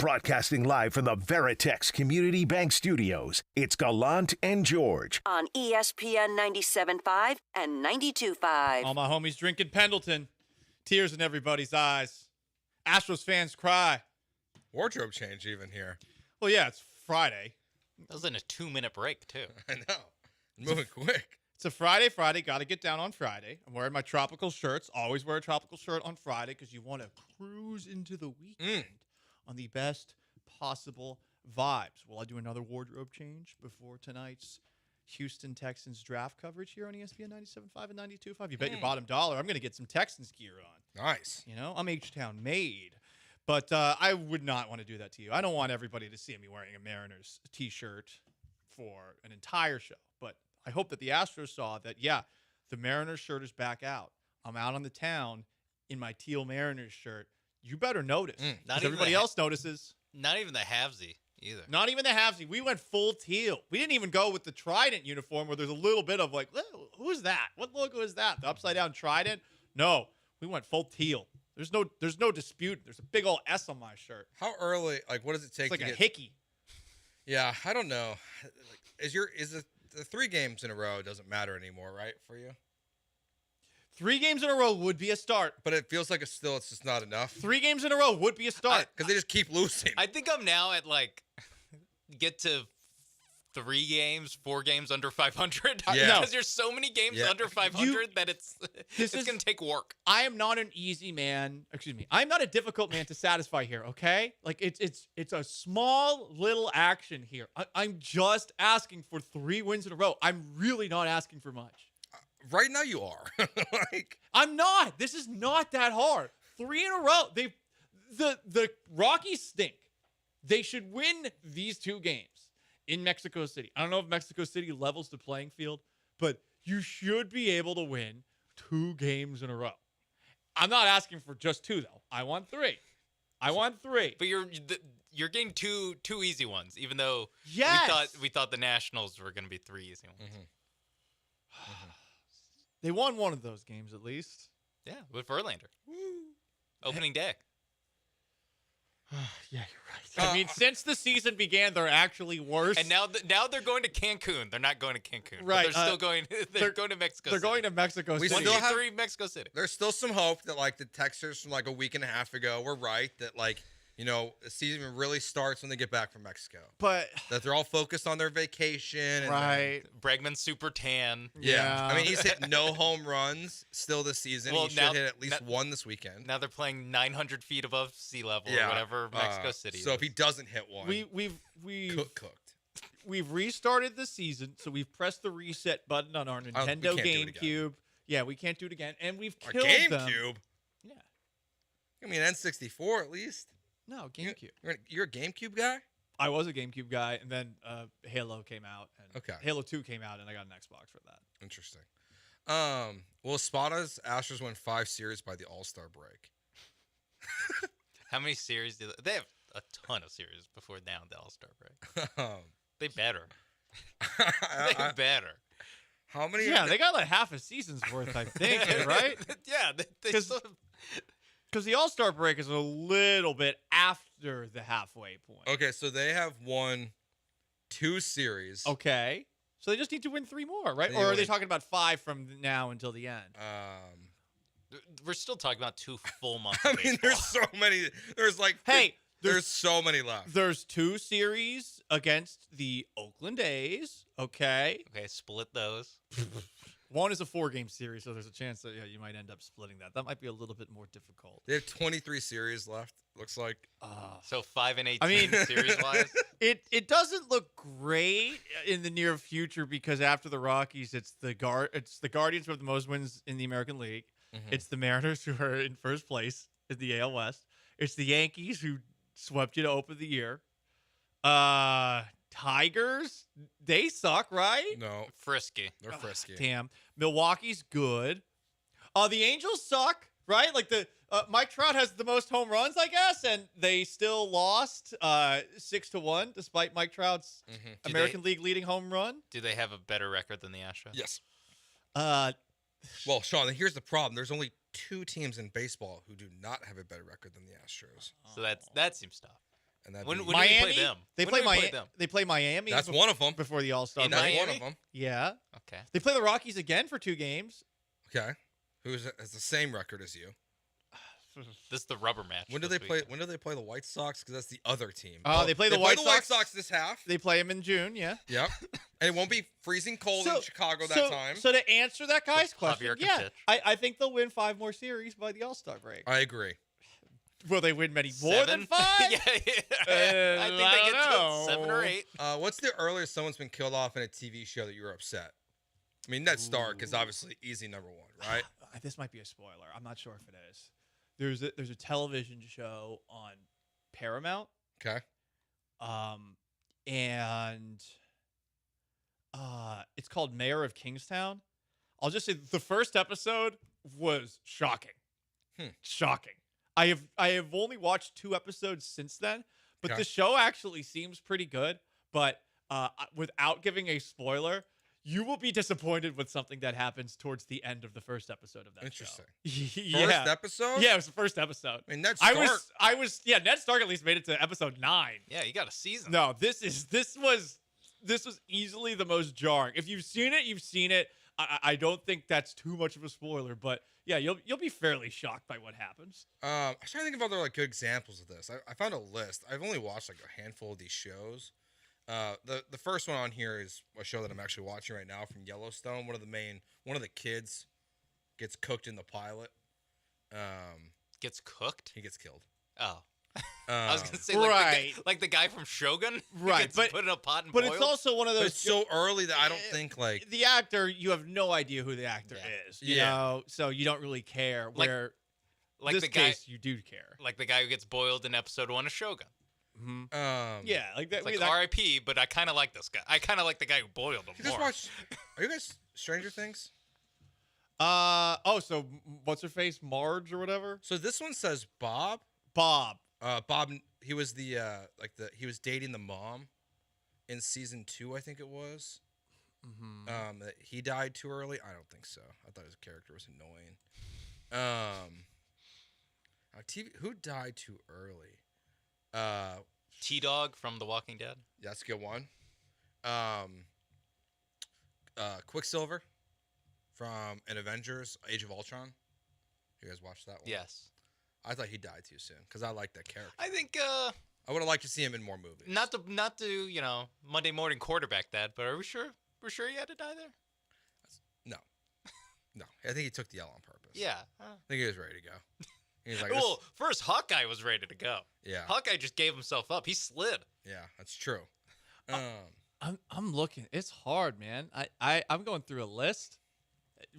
Broadcasting live from the Veritex Community Bank Studios, it's Gallant and George. On ESPN 97.5 and 92.5. All my homies drinking Pendleton. Tears in everybody's eyes. Astros fans cry. Wardrobe change even here. Well, yeah, it's Friday. That was in a 2-minute break, too. I know. Moving quick. It's a Friday. Got to get down on Friday. I'm wearing my tropical shirts. Always wear a tropical shirt on Friday because you want to cruise into the weekend on the best possible vibes. Will I do another wardrobe change before tonight's Houston Texans draft coverage here on ESPN 97.5 and 92.5? You bet your bottom dollar I'm going to get some Texans gear on. Nice. You know, I'm H-Town made. But I would not want to do that to you. I don't want everybody to see me wearing a Mariners t-shirt for an entire show. But I hope that the Astros saw that, yeah, the Mariners shirt is back out. I'm out on the town in my teal Mariners shirt. You better notice. Not everybody else notices. Not even the halvesy either. Not even the halvesy. We went full teal. We didn't even go with the Trident uniform where there's a little bit of like, who's that? What logo is that? The upside down Trident? No, we went full teal. There's no dispute. There's a big old S on my shirt. How early? Like, what does it take? It's like to a get... hickey. Yeah, I don't know. Is the 3 games in a row doesn't matter anymore, right, for you? 3 games in a row would be a start. But it feels like it's just not enough. 3 games in a row would be a start. Because they just keep losing. I think I'm now at, like, get to 3 games, 4 games under 500. Yeah. Because there's so many games under 500 that it's going to take work. I am not an easy man. Excuse me. I'm not a difficult man to satisfy here, okay? Like, it's a small little action here. I'm just asking for 3 wins in a row. I'm really not asking for much. Right now you are. I'm not. This is not that hard. 3 in a row. The Rockies stink. They should win these 2 games in Mexico City. I don't know if Mexico City levels the playing field, but you should be able to win 2 games in a row. I'm not asking for just 2 though. I want 3. But you're getting two easy ones, even though yes, we thought the Nationals were going to be 3 easy ones. They won one of those games at least. Yeah, with Verlander. Opening day. Yeah, you're right. I mean, since the season began, they're actually worse. And now they're going to Cancun. They're not going to Cancun. Right. But they're still going. They're going to Mexico. They're going to Mexico We City. still have 3 Mexico City. There's still some hope that like the Texans from like a week and a half ago were right that like the season really starts when they get back from Mexico. But that they're all focused on their vacation. And right. Bregman's super tan. Yeah. I mean, he's hit no home runs still this season. Well, he should hit at least 1 this weekend. Now they're playing 900 feet above sea level or whatever Mexico City is. So if he doesn't hit one, we've cooked. We've restarted the season, so we've pressed the reset button on our Nintendo GameCube. Yeah, we can't do it again. And we've killed them. GameCube? Yeah. I mean, N64 at least. No, GameCube. You're a GameCube guy? I was a GameCube guy, and then Halo came out. And Halo 2 came out, and I got an Xbox for that. Interesting. Well, Spada's Astros won 5 series by the All-Star break. How many series do they have? A ton of series before now the All-Star break. They better. They better. How many? Yeah, they got like half a season's worth, I think, right? Yeah, they still have... Because the All-Star break is a little bit after the halfway point. Okay, so they have won 2 series. Okay. So they just need to win 3 more, right? Or are they talking about 5 from now until the end? We're still talking about 2 full months. I mean, there's so many. There's like, there's so many left. There's 2 series against the Oakland A's. Okay. Okay, split those. 1 is a 4-game series, so there's a chance that you might end up splitting that. That might be a little bit more difficult. They have 23 series left. Looks like. So 5 and 18. I mean, series-wise, it doesn't look great in the near future because after the Rockies, it's the Guardians who have the most wins in the American League. Mm-hmm. It's the Mariners who are in first place in the AL West. It's the Yankees who swept you to open the year. Tigers, they suck, right? No, frisky. They're frisky. Damn. Milwaukee's good. The Angels suck, right? Like Mike Trout has the most home runs, I guess, and they still lost 6-1 despite Mike Trout's American League leading home run. Do they have a better record than the Astros? Yes. Well, Sean, here's the problem. There's only 2 teams in baseball who do not have a better record than the Astros. So that seems tough. And that When do we Miami. play them? They When play do we Miami. them? They play Miami. That's one of them. Before the All-Star In break. That's one Miami? of them. Yeah. Okay. They play the Rockies again for 2 games. Okay. Who's has the same record as you? This is the rubber match. When do they play? When do they play the White Sox? Because that's the other team. They play the White White Sox. Sox this half. They play them in June. Yeah. Yep. And it won't be freezing cold in Chicago that time. So to answer that guy's question, Javier can yeah, pitch. I think they'll win 5 more series by the All-Star break. I agree. Will they win many more than 5? yeah. I think they get to 7 or 8. What's the earliest someone's been killed off in a TV show that you were upset? I mean, Ned Stark is obviously easy number 1, right? This might be a spoiler. I'm not sure if it is. There's a television show on Paramount. Okay. And it's called Mayor of Kingstown. I'll just say the first episode was shocking. Shocking. I have only watched 2 episodes since then, but Okay. the show actually seems pretty good. But without giving a spoiler, you will be disappointed with something that happens towards the end of the first episode of that Interesting. show. First episode? Yeah, it was the first episode. I mean, Ned Stark. Ned Stark at least made it to episode 9. Yeah, you got a season. No, this was easily the most jarring. If you've seen it, you've seen it. I don't think that's too much of a spoiler, but yeah, you'll be fairly shocked by what happens. I was trying to think of other good examples of this. I found a list. I've only watched a handful of these shows. The first one on here is a show that I'm actually watching right now from Yellowstone. One of the kids gets cooked in the pilot. Gets cooked? He gets killed. Oh. I was gonna say like the guy from Shogun, right? But put in a pot and but boiled. it's also one of those. It's so early that I don't think the actor. You have no idea who the actor is. You know, so you don't really care. Where like this the guy, case, you do care. Like the guy who gets boiled in episode 1 of Shogun. Yeah, like that. It's like R.I.P. But I kind of like this guy. I kind of like the guy who boiled him more. Are you guys Stranger Things? So what's her face, Marge or whatever? So this one says Bob. Bob. Bob. He was he was dating the mom in season 2, I think it was. That he died too early. I don't think so. I thought his character was annoying. Who died too early? T-Dog from The Walking Dead. That's a good one. Quicksilver from an Avengers Age of Ultron. You guys watched that one? Yes. I thought he died too soon because I like that character. I think I would have liked to see him in more movies. not to Monday morning quarterback that, but are we sure? We're sure he had to die there? No, I think he took the L on purpose. Yeah. I think he was ready to go. He was like, well, first Hawkeye was ready to go. Yeah. Hawkeye just gave himself up. He slid. Yeah, that's true. I'm looking. It's hard, man. I'm going through a list.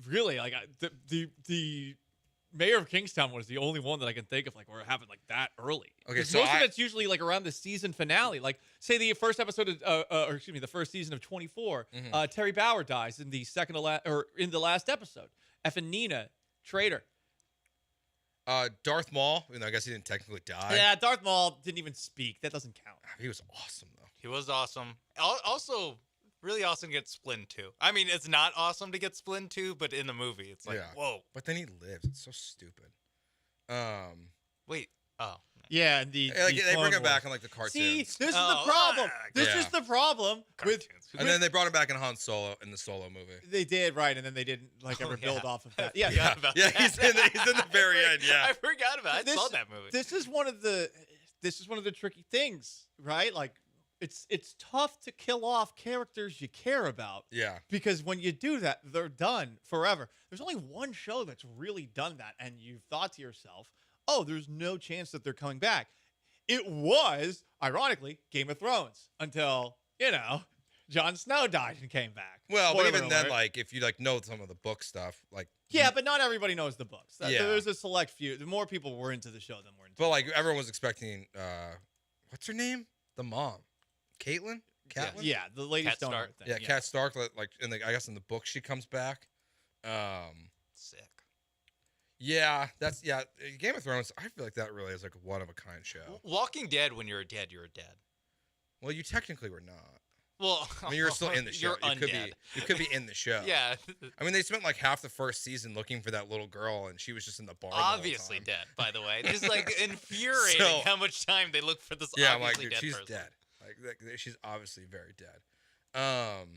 Really, like the Mayor of Kingstown was the only one that I can think of, like where it happened like that early. Okay, 'Cause so most of it's usually like around the season finale. Like say the first episode of, the first season of 24. Terry Bauer dies in the in the last episode. Effing Nina, traitor. Darth Maul. I guess he didn't technically die. Yeah, Darth Maul didn't even speak. That doesn't count. He was awesome though. He was awesome. Also, really awesome to get Splin too. I mean, it's not awesome to get Splin too, but in the movie, it's like, whoa. But then he lives. It's so stupid. Wait. Oh. Yeah, and they bring him back in like the cartoons. See, this is the problem. This is the problem with. And then they brought him back in Han Solo in the Solo movie. They did, right, and then they didn't ever build off of that. Yeah, he's in the very end. Yeah, I forgot about it. I saw that movie. This is one of the tricky things, right? Like it's tough to kill off characters you care about. Yeah. Because when you do that, they're done forever. There's only one show that's really done that, and you've thought to yourself, oh, there's no chance that they're coming back. It was, ironically, Game of Thrones until, Jon Snow died and came back. Well, Spoiler but even then, alert. like, if you know some of the book stuff, like. Yeah, but not everybody knows the books. Yeah. There's a select few. The more people were into the show than were into But like everyone was expecting, what's her name? The mom, Caitlin. Catelyn? Yeah, the Lady Cat Stone Stark. thing. Yeah, Cat Stark. Like, I guess in the book she comes back. Sick. Yeah, Game of Thrones. I feel like that really is like a one of a kind show. Walking Dead. When you're dead, you're dead. Well, you technically were not. Well, I mean, you're still in the show. You're You could be in the show. Yeah. I mean, they spent like half the first season looking for that little girl, and she was just in the bar. Obviously the whole time. dead, by the way. Just like infuriating how much time they look for this Yeah, I'm like, obviously dude, dead she's person. dead. Like, she's obviously very dead.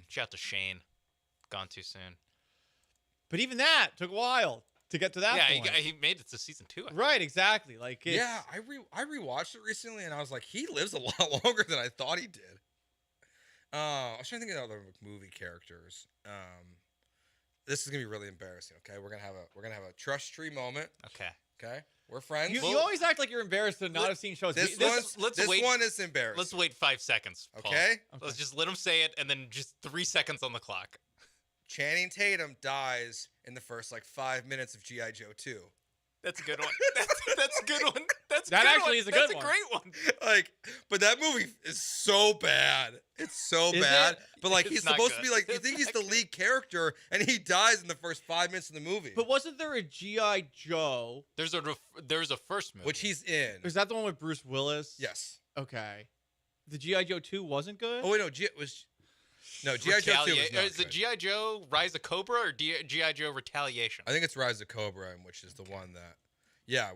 Shout out to Shane. Gone too soon. But even that took a while to get to that point. Yeah, he made it to season 2. Right, exactly. Like, yeah, I rewatched it recently, and I was like, he lives a lot longer than I thought he did. I was trying to think of other movie characters. This is gonna be really embarrassing. Okay, we're gonna have a trust tree moment. Okay, we're friends. You always act like you're embarrassed to not have seen shows. This one is embarrassing. Let's wait 5 seconds. Paul. Okay? Let's just let him say it, and then just 3 seconds on the clock. Channing Tatum dies in the first 5 minutes of G.I. Joe 2. That's a good one. That's a good one. That actually is a good one. That's a great one. But that movie is so bad. It's so Is bad. it? But It's he's not supposed to good. be you think he's the lead character, and he dies in the first 5 minutes of the movie. But wasn't there a G.I. Joe? There's a first movie. Which he's in. Was that the one with Bruce Willis? Yes. Okay. The G.I. Joe 2 wasn't good? Oh wait, no, G.I. Joe 2 was not Is it good. G.I. Joe Rise of Cobra or G.I. Joe Retaliation? I think it's Rise of Cobra, which is the one that,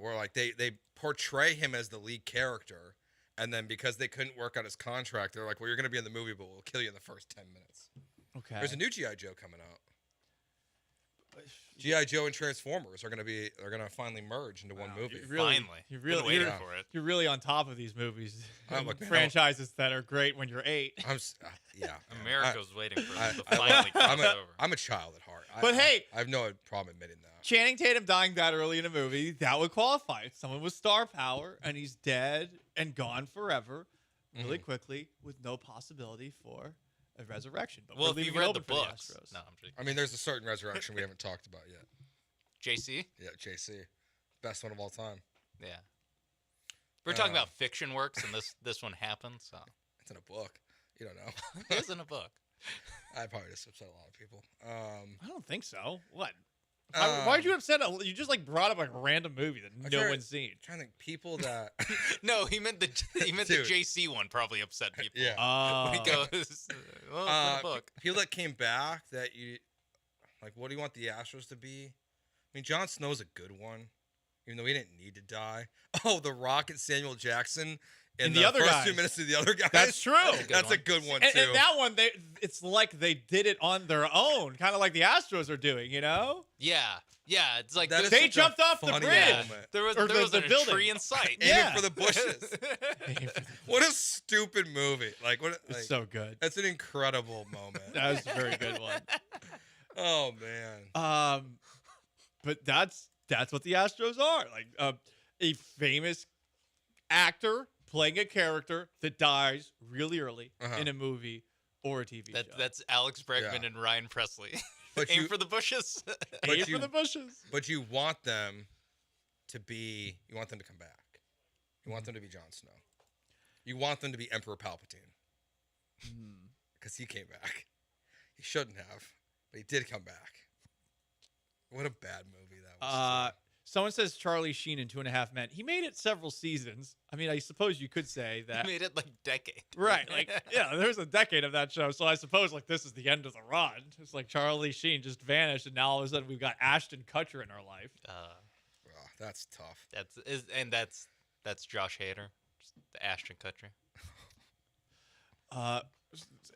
where they portray him as the lead character, and then because they couldn't work out his contract, they're like, well, you're going to be in the movie, but we'll kill you in the first 10 minutes. Okay. There's a new G.I. Joe coming out. G.I. Joe and Transformers are going to finally merge into one movie. You're really on top of these movies. Look, man, franchises that are great when you're 8. America's waiting for them to finally cross over. I'm a child at heart. But hey, I have no problem admitting that. Channing Tatum dying that early in a movie, that would qualify. Someone with star power, and he's dead and gone forever really quickly with no possibility for a resurrection. But well, we're if you've leaving it read the open for books. Astros. No, I'm just I mean, there's a certain resurrection we haven't talked about yet. JC? Yeah, JC. Best one of all time. Yeah. We're talking about fiction works, and this one happens. So. It's in a book. You don't know. It is in a book. I probably just upset a lot of people. I don't think so. What? Why did you upset? You just brought up a random movie that no one's seen. I'm trying to think people that. No, he meant the JC one probably upset people. Yeah. When he goes, well, it's in a book. People that came back that you what do you want the Astros to be? I mean, Jon Snow's a good one, even though he didn't need to die. Oh, The Rock and Samuel Jackson. In the other first guys. 2 minutes of the other guys. That's true. That's a good one, too. And that one, it's like they did it on their own, kind of like the Astros are doing, you know? Yeah. It's like they jumped off the bridge. There was the a building. tree in sight. Aiming for the bushes. What a stupid movie. It's so good. That's an incredible moment. That was a very good one. Oh, man. But that's what the Astros are. A famous actor playing a character that dies really early in a movie or a TV show. That's Alex Bregman and Ryan Presley. But Aim for the bushes. Aim for the bushes. But you want them to come back. You want them to be Jon Snow. You want them to be Emperor Palpatine. Because he came back. He shouldn't have, but he did come back. What a bad movie that was. Someone says Charlie Sheen in 2.5 Men. He made it several seasons. I mean, I suppose you could say that. He made it decade. Right. There's a decade of that show. So I suppose this is the end of the run. It's like Charlie Sheen just vanished, and now all of a sudden we've got Ashton Kutcher in our life. That's tough. That's Josh Hader, just the Ashton Kutcher.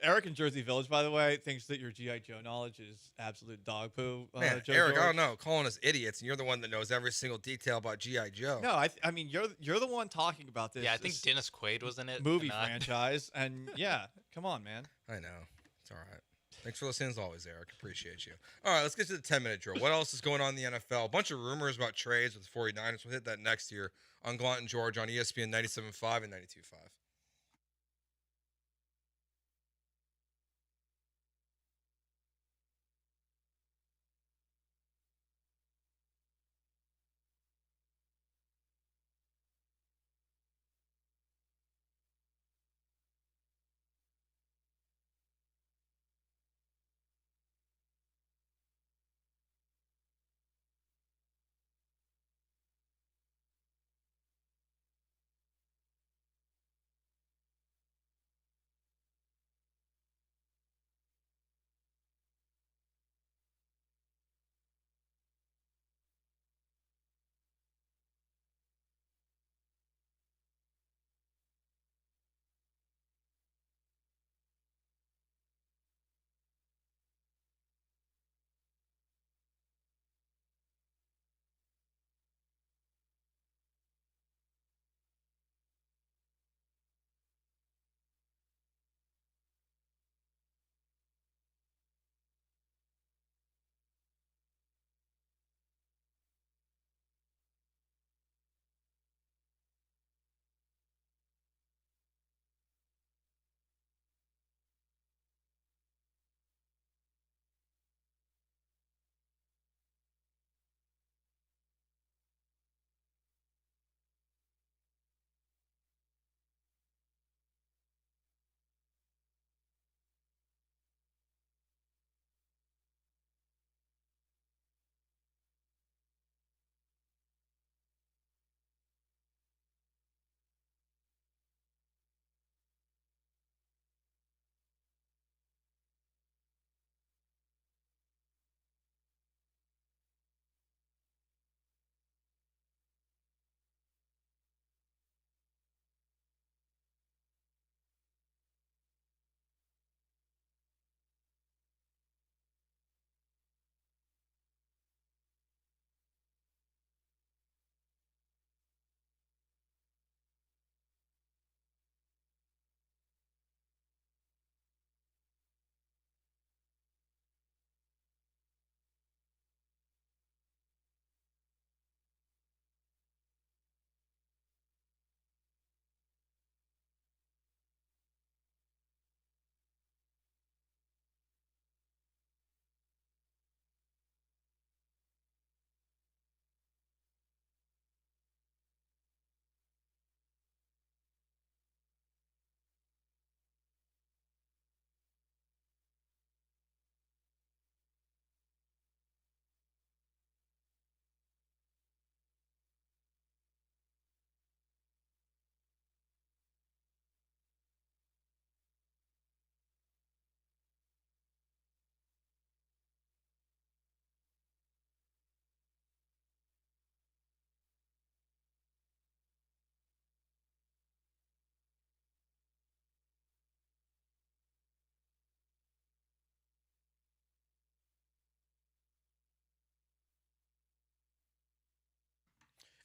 Eric in Jersey Village, by the way, thinks that your G.I. Joe knowledge is absolute dog poo. Man, Joe Eric, George. I don't know, calling us idiots, and you're the one that knows every single detail about G.I. Joe. No, I mean you're the one talking about this. Yeah, I think Dennis Quaid was in it. Movie franchise, and yeah, come on, man. I know. It's all right. Thanks for listening as always, Eric. Appreciate you. All right, let's get to the 10-minute drill. What else is going on in the NFL? A bunch of rumors about trades with the 49ers. We'll hit that next year on Gallant George on ESPN 97.5 and 92.5.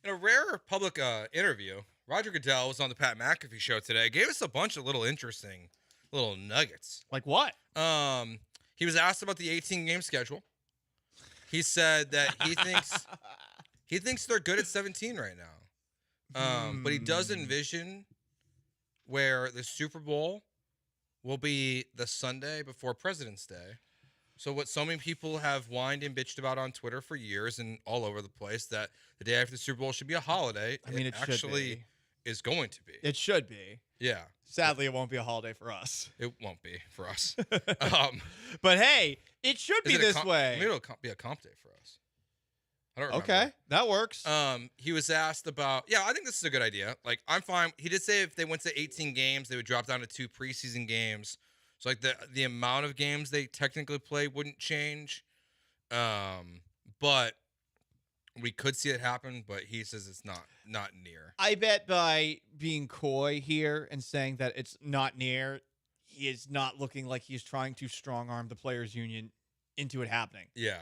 In a rare public interview, Roger Goodell was on the Pat McAfee show today. Gave us a bunch of little interesting little nuggets. Like what? He was asked about the 18-game schedule. He said that he thinks they're good at 17 right now. But he does envision where the Super Bowl will be the Sunday before President's Day. So what so many people have whined and bitched about on Twitter for years and all over the place, that the day after the Super Bowl should be a holiday. I mean, it should actually be. is going to be. It should be. Yeah. Sadly, it won't be a holiday for us. It won't be for us. But hey, it should be this way. Maybe it'll be a comp day for us. I don't remember. Okay, that works. He was asked about, I think this is a good idea. Like, I'm fine. He did say if they went to 18 games, they would drop down to 2 preseason games. So, like, the amount of games they technically play wouldn't change. But we could see it happen, but he says it's not near. I bet by being coy here and saying that it's not near, he is not looking like he's trying to strong-arm the players' union into it happening. Yeah.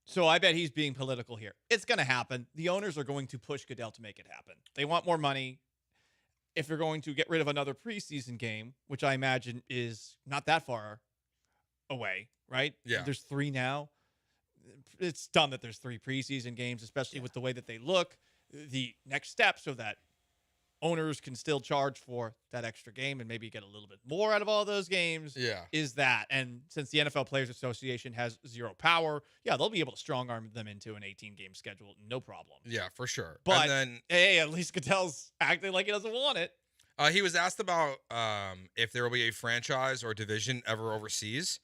So I bet he's being political here. It's going to happen. The owners are going to push Goodell to make it happen. They want more money. If they're going to get rid of another preseason game, which I imagine is not that far away, right? Yeah. There's 3 now. It's dumb that there's 3 preseason games, especially with the way that they look. The next step so that owners can still charge for that extra game and maybe get a little bit more out of all those games is that. And since the NFL Players Association has zero power, they'll be able to strong arm them into an 18-game schedule, no problem. Yeah, for sure. But and then, hey, at least Goodell's acting like he doesn't want it. He was asked about if there will be a franchise or division ever overseas.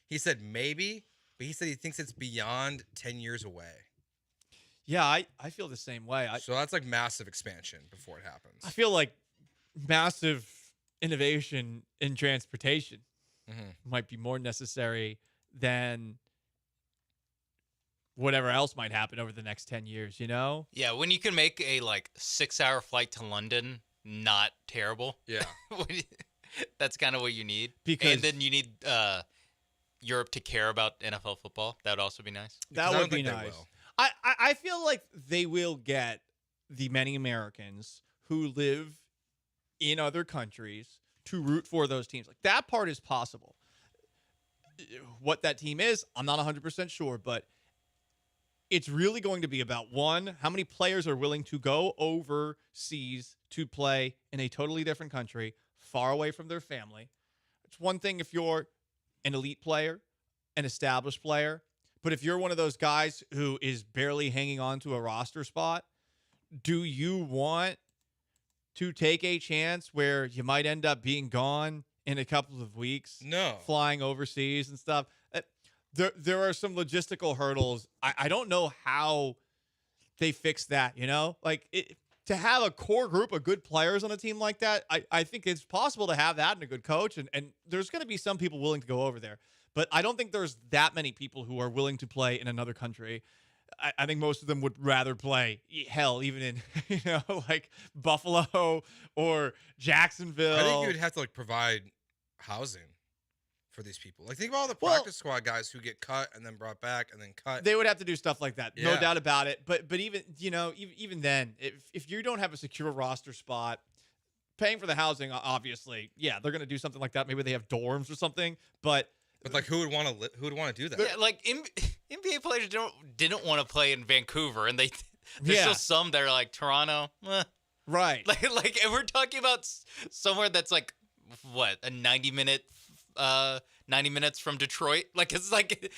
He said maybe, but he said he thinks it's beyond 10 years away. Yeah, I feel the same way. So that's like massive expansion before it happens. I feel like massive innovation in transportation might be more necessary than whatever else might happen over the next 10 years, you know? Yeah, when you can make a 6-hour flight to London not terrible. Yeah. That's kind of what you need. And then you need Europe to care about NFL football. That would also be nice. That would be nice. I feel like they will get the many Americans who live in other countries to root for those teams. Like, that part is possible. What that team is, I'm not 100% sure, but it's really going to be about, one, how many players are willing to go overseas to play in a totally different country, far away from their family. It's one thing if you're an elite player, an established player, but if you're one of those guys who is barely hanging on to a roster spot, do you want to take a chance where you might end up being gone in a couple of weeks? No. Flying overseas and stuff. There are some logistical hurdles. I don't know how they fix that, you know? Like, to have a core group of good players on a team like that, I think it's possible to have that and a good coach, and there's going to be some people willing to go over there. But I don't think there's that many people who are willing to play in another country. I think most of them would rather play, hell, even in, like Buffalo or Jacksonville. I think you would have to provide housing for these people. Like, think about all the practice squad guys who get cut and then brought back and then cut. They would have to do stuff like that, no doubt about it. But even even then, if you don't have a secure roster spot, paying for the housing, obviously, they're going to do something like that. Maybe they have dorms or something, but like, who would want to do that? Yeah, like NBA players didn't want to play in Vancouver, and there's still some that are like Toronto, right? Like, and we're talking about somewhere that's like what, a 90 minutes from Detroit. Like, it's like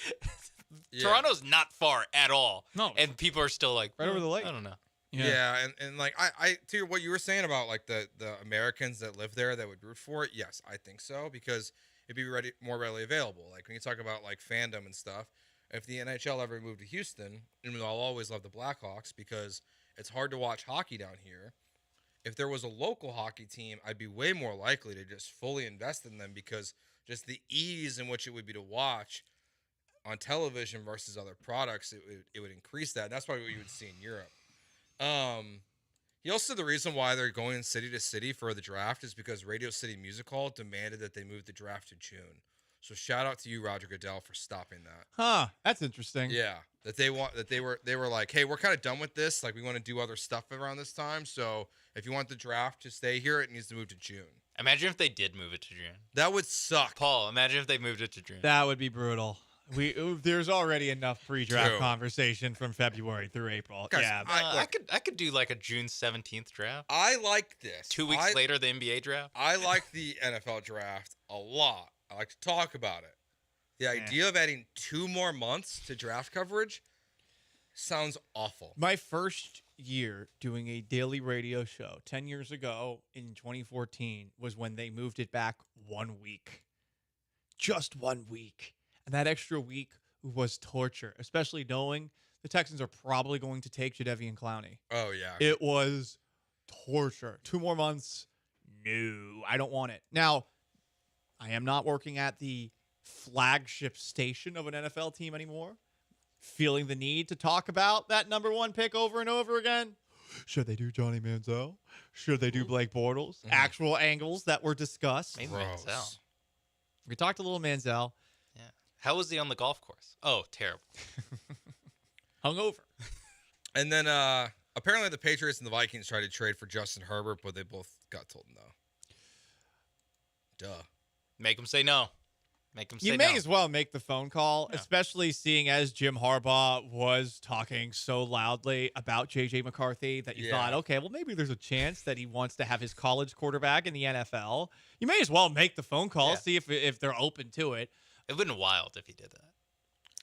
Toronto's not far at all. No, and people are still like right over the lake. I don't know. Yeah, and like I to what you were saying about like the Americans that live there that would root for it. Yes, I think so, because it'd be more readily available. Like, when you talk about like fandom and stuff, if the NHL ever moved to Houston, and I'll always love the Blackhawks because it's hard to watch hockey down here. If there was a local hockey team, I'd be way more likely to just fully invest in them, because just the ease in which it would be to watch on television versus other products, it would increase that. And that's probably what you would see in Europe. He also said the reason why they're going city to city for the draft is because Radio City Music Hall demanded that they move the draft to June. So shout out to you, Roger Goodell, for stopping that. Huh? That's interesting. Yeah, they were like, hey, we're kind of done with this. Like, we want to do other stuff around this time. So if you want the draft to stay here, it needs to move to June. Imagine if they did move it to June. That would suck. Paul, imagine if they moved it to June. That would be brutal. There's already enough pre-draft True. conversation from February through April. Guys, yeah, I could do like a June 17th draft. I like this. 2 weeks later, the NBA draft. I like the NFL draft a lot. I like to talk about it. The idea of adding 2 more months to draft coverage sounds awful. My first year doing a daily radio show 10 years ago in 2014 was when they moved it back 1 week. Just 1 week. And that extra week was torture, especially knowing the Texans are probably going to take Jadeveon Clowney. Oh, yeah. It was torture. 2 more months? No, I don't want it. Now, I am not working at the flagship station of an NFL team anymore. Feeling the need to talk about that number 1 pick over and over again. Should they do Johnny Manziel? Should they do Blake Bortles? Actual angles that were discussed. Maybe Manziel. We talked a little Manziel. Yeah. How was he on the golf course? Oh, terrible. Hungover. And then apparently the Patriots and the Vikings tried to trade for Justin Herbert, but they both got told no. Duh. Make them say no. Make them say no. You may as well make the phone call, especially seeing as Jim Harbaugh was talking so loudly about J.J. McCarthy that you thought, okay, well, maybe there's a chance that he wants to have his college quarterback in the NFL. You may as well make the phone call, see if they're open to it. It would have been wild if he did that.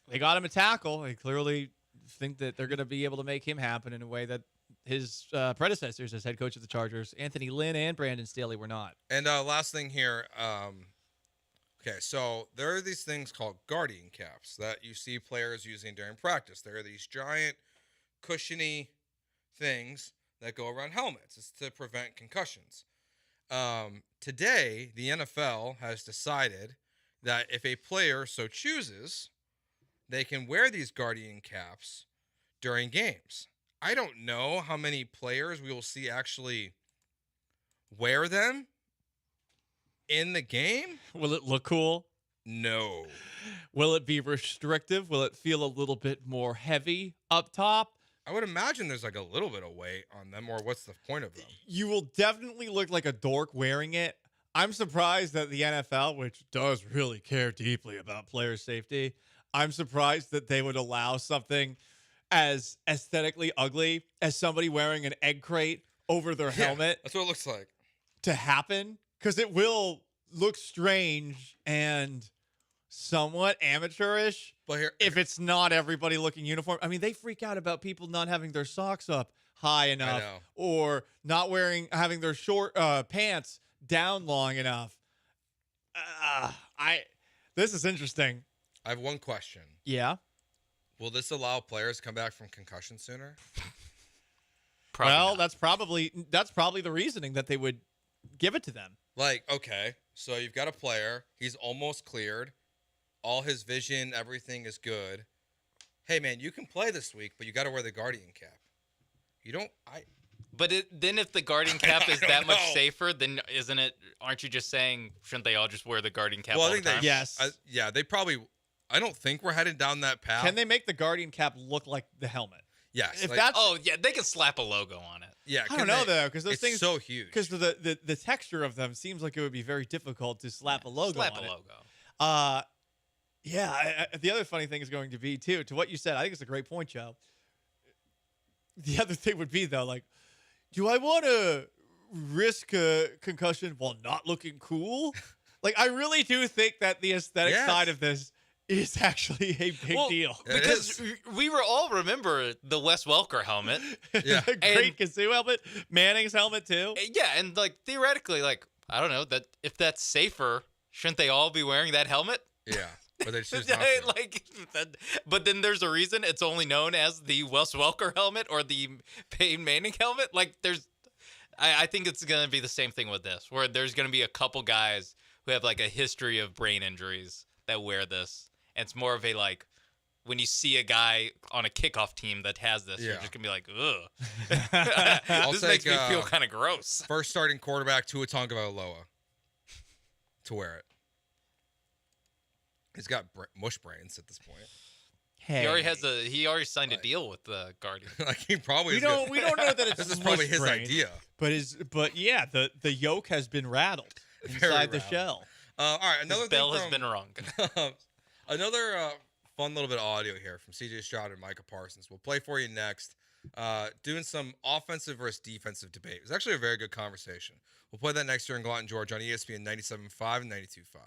They got him a tackle. They clearly think that they're going to be able to make him happen in a way that his predecessors as head coach of the Chargers, Anthony Lynn and Brandon Staley, were not. And last thing here, okay, so there are these things called guardian caps that you see players using during practice. There are these giant, cushiony things that go around helmets. It's to prevent concussions. Today, the NFL has decided that if a player so chooses, they can wear these guardian caps during games. I don't know how many players we will see actually wear them in the game. Will it look cool? No. Will it be restrictive? Will it feel a little bit more heavy up top? I would imagine there's like a little bit of weight on them, or what's the point of them? You will definitely look like a dork wearing it. I'm surprised that the NFL, which does really care deeply about player safety, I'm surprised that they would allow something as aesthetically ugly as somebody wearing an egg crate over their helmet. That's what it looks like. To happen, because it will look strange and somewhat amateurish. But if it's not everybody looking uniform. I mean, they freak out about people not having their socks up high enough or not having their short pants down long enough. This is interesting. I have one question. Yeah. Will this allow players to come back from concussion sooner? That's probably the reasoning that they would give it to them. Like, okay, so you've got a player. He's almost cleared. All his vision, everything is good. Hey, man, you can play this week, but you got to wear the guardian cap. You don't. But then if the guardian cap is that much safer, then aren't you just saying, shouldn't they all just wear the guardian cap all the time? Yes. Yeah, they probably. I don't think we're headed down that path. Can they make the guardian cap look like the helmet? Yes. If that's they can slap a logo on it. Yeah, I don't know though, because those it's things so huge. Because the texture of them seems like it would be very difficult to slap a logo. Slap on a it. logo. Yeah. The other funny thing is going to be too, to what you said. I think it's a great point, Joe. The other thing would be though, like, do I want to risk a concussion while not looking cool? Like, I really do think that the aesthetic side of this is actually a big deal. Because we were all remember the Wes Welker helmet. Yeah. The great Kazoo helmet. Manning's helmet, too. Yeah, and, like, theoretically, like, I don't know, that if that's safer, shouldn't they all be wearing that helmet? Yeah, but they choose not to. But then there's a reason it's only known as the Wes Welker helmet or the Peyton Manning helmet. Like, I think it's going to be the same thing with this, where there's going to be a couple guys who have, like, a history of brain injuries that wear this. And it's more of a, like, when you see a guy on a kickoff team that has this, you're just going to be like, ugh. This makes me feel kind of gross. First starting quarterback, Tua Tagovailoa, to wear it. He's got mush brains at this point. Hey. He already signed a deal with the Guardians. Like he probably. We don't know that it's this is probably his brain, idea. But yeah, the yolk has been rattled inside the shell. All right, another His thing bell has from- been rung. Another fun little bit of audio here from C.J. Stroud and Micah Parsons. We'll play for you next. Doing some offensive versus defensive debate. It was actually a very good conversation. We'll play that next year in Gallant George on ESPN 97.5 and 92.5.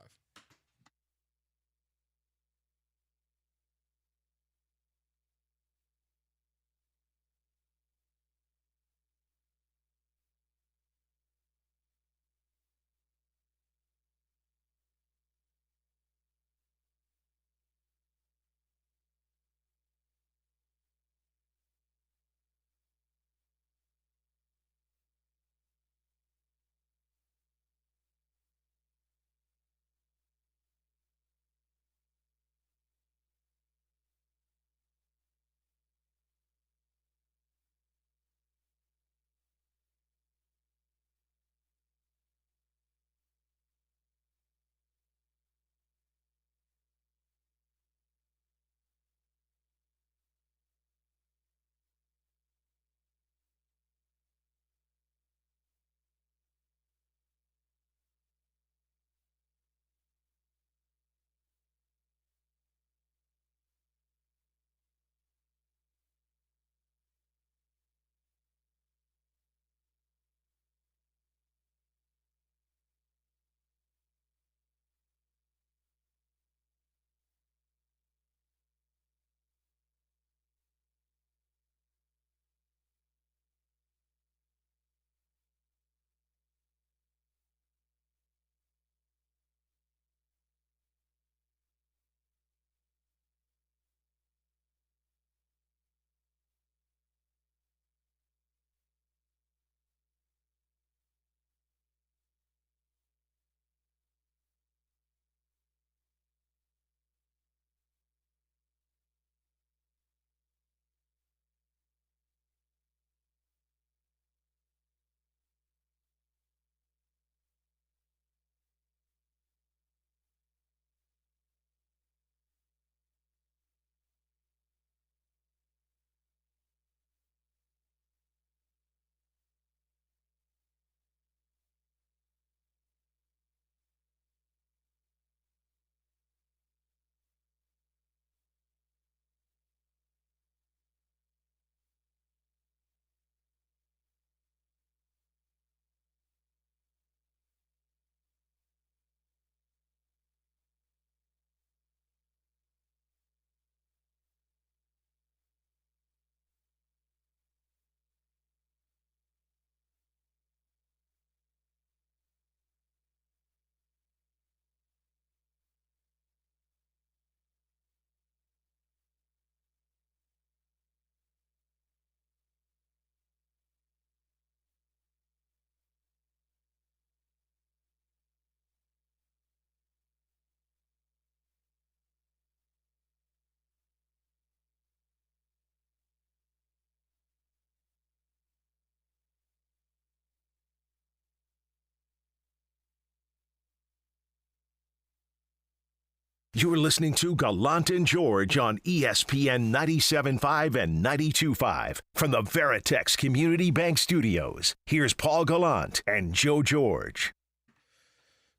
You're listening to Gallant and George on ESPN 97.5 and 92.5 from the Veritex Community Bank Studios. Here's Paul Gallant and Joe George.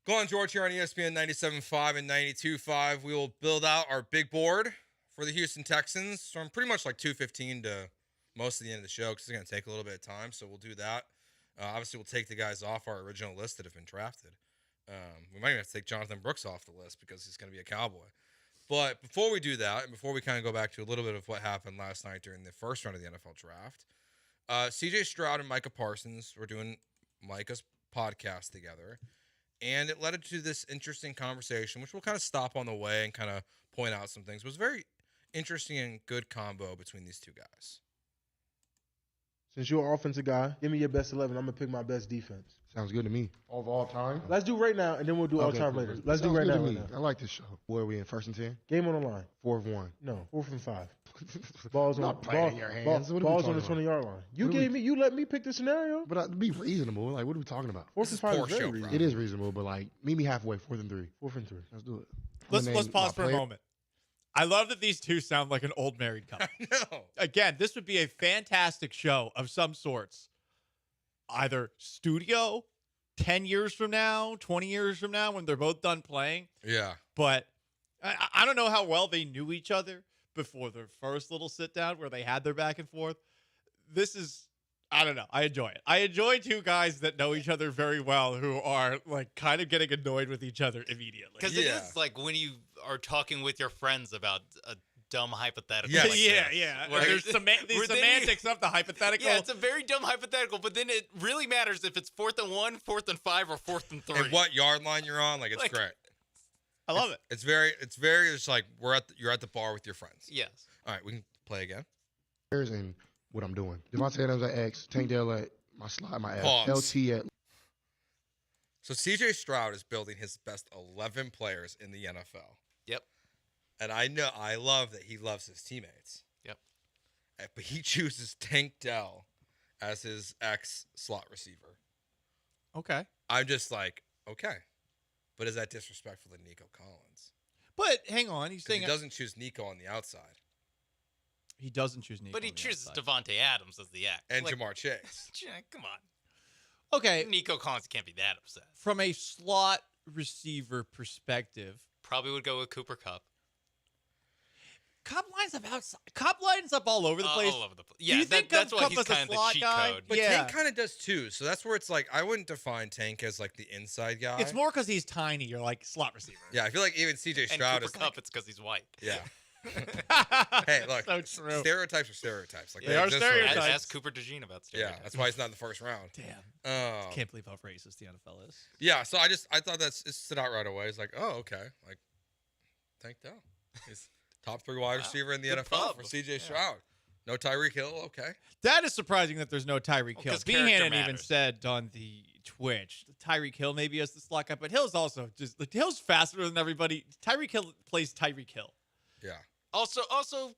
Gallant George here on ESPN 97.5 and 92.5. We will build out our big board for the Houston Texans from pretty much like 2:15 to most of the end of the show because it's going to take a little bit of time, so we'll do that. Obviously, we'll take the guys off our original list that have been drafted. We might even have to take Jonathan Brooks off the list because he's going to be a Cowboy. But before we do that, and before we kind of go back to a little bit of what happened last night during the first round of the NFL draft, C.J. Stroud and Micah Parsons were doing Micah's podcast together, and it led to this interesting conversation, which we'll kind of stop on the way and kind of point out some things. It was a very interesting and good combo between these two guys. Since you're an offensive guy, give me your best 11. I'm going to pick my best defense. Sounds good to me. Of all time? Let's do right now, and then we'll do all time later. Let's do right now. I like this show. Where are we in, 1st and 10? Game on the line. 4th 1. No, 4th and 5. Balls on Not playing in your hands. What are we balls on talking the about? 20-yard line. You let me pick the scenario. But be reasonable. Like, what are we talking about? Fourth and 5 is very reasonable. It is reasonable, but like, meet me halfway. 4th and 3. 4th and 3. Let's do it. Let's pause for a moment. I love that these two sound like an old married couple. No. Again, this would be a fantastic show of some sorts. Either studio 10 years from now, 20 years from now, when they're both done playing. Yeah. But I don't know how well they knew each other before their first little sit down where they had their back and forth. This is, I don't know. I enjoy it. I enjoy two guys that know each other very well who are like kind of getting annoyed with each other immediately. Because it is like when you are talking with your friends about a dumb hypothetical. Yeah, like yeah, this, yeah. where There's the semantics of the hypothetical. Yeah, it's a very dumb hypothetical, but then it really matters if it's 4th and 1, 4th and 5, or 4th and 3. And what yard line you're on, like it's great. I love it. It's very it's like you're at the bar with your friends. Yes. All right, we can play again. And what I'm doing. Devontae Adams at X, Tank Dell at my slide, my F, Pause. LT at. So CJ Stroud is building his best 11 players in the NFL. Yep. And I love that he loves his teammates. Yep. But he chooses Tank Dell as his X slot receiver. Okay. I'm just like, okay. But is that disrespectful to Nico Collins? But hang on, he's saying he doesn't choose Nico on the outside. He doesn't choose Nico. But he chooses Devontae Adams as the X. And Jamar Chase. Come on. Okay. Nico Collins can't be that upset. From a slot receiver perspective, probably would go with Cooper Kupp. Kupp lines up outside. Kupp lines up all over the place. All over the place. Do Yeah, you think that's why Kupp he's is a kind of the slot cheat guy? code. But Yeah. Tank kind of does too. So that's where it's like, I wouldn't define Tank as like the inside guy. It's more because he's tiny. You're like slot receiver. Yeah, I feel like even CJ And Stroud Cooper is Kupp, like, it's because he's white. yeah. Hey, look, So true. stereotypes are stereotypes. Like They are exist for a reason. stereotypes. Ask Cooper DeJean about Yeah, stereotypes. that's why he's not in the first round. Damn. Can't believe how racist the NFL is. Yeah, so I thought it stood out right away. It's like, oh, okay, like Tank Dell, he's top 3 wide receiver in the Good NFL pub. for CJ Stroud. No Tyreek Hill, okay. That is surprising that there's no Tyreek Hill. 'cause Behan character even matters. said on the Twitch, Tyreek Hill maybe as the slot guy, but Hill's also just like Hill's faster than everybody. Tyreek Hill plays Tyreek Hill. Yeah. Also,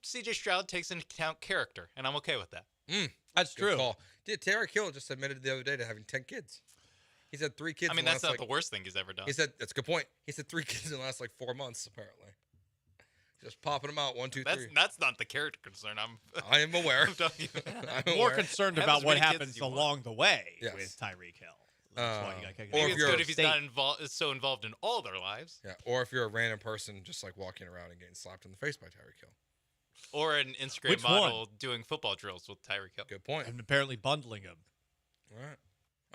CJ Stroud takes into account character, and I'm okay with that. That's Good true. call. Dude, Tyreek Hill just admitted the other day to having 10 kids. He's had 3 kids. I mean, in the that's last, not the worst thing he's ever done. He said that's a good point. He said 3 kids in the last like 4 months, apparently. Just popping them out 1, 2, 3. That's not the character concern. I am aware. I'm more concerned Have about as what many kids happens as you want. along the way Yes. with Tyreek Hill. That's why you gotta or Maybe if it's good if he's not State. so involved in all their lives. Yeah, or if you're a random person just like walking around and getting slapped in the face by Tyreek Hill. Or an Instagram Which model doing football drills with Tyreek Hill. Good point. And apparently bundling him. All right.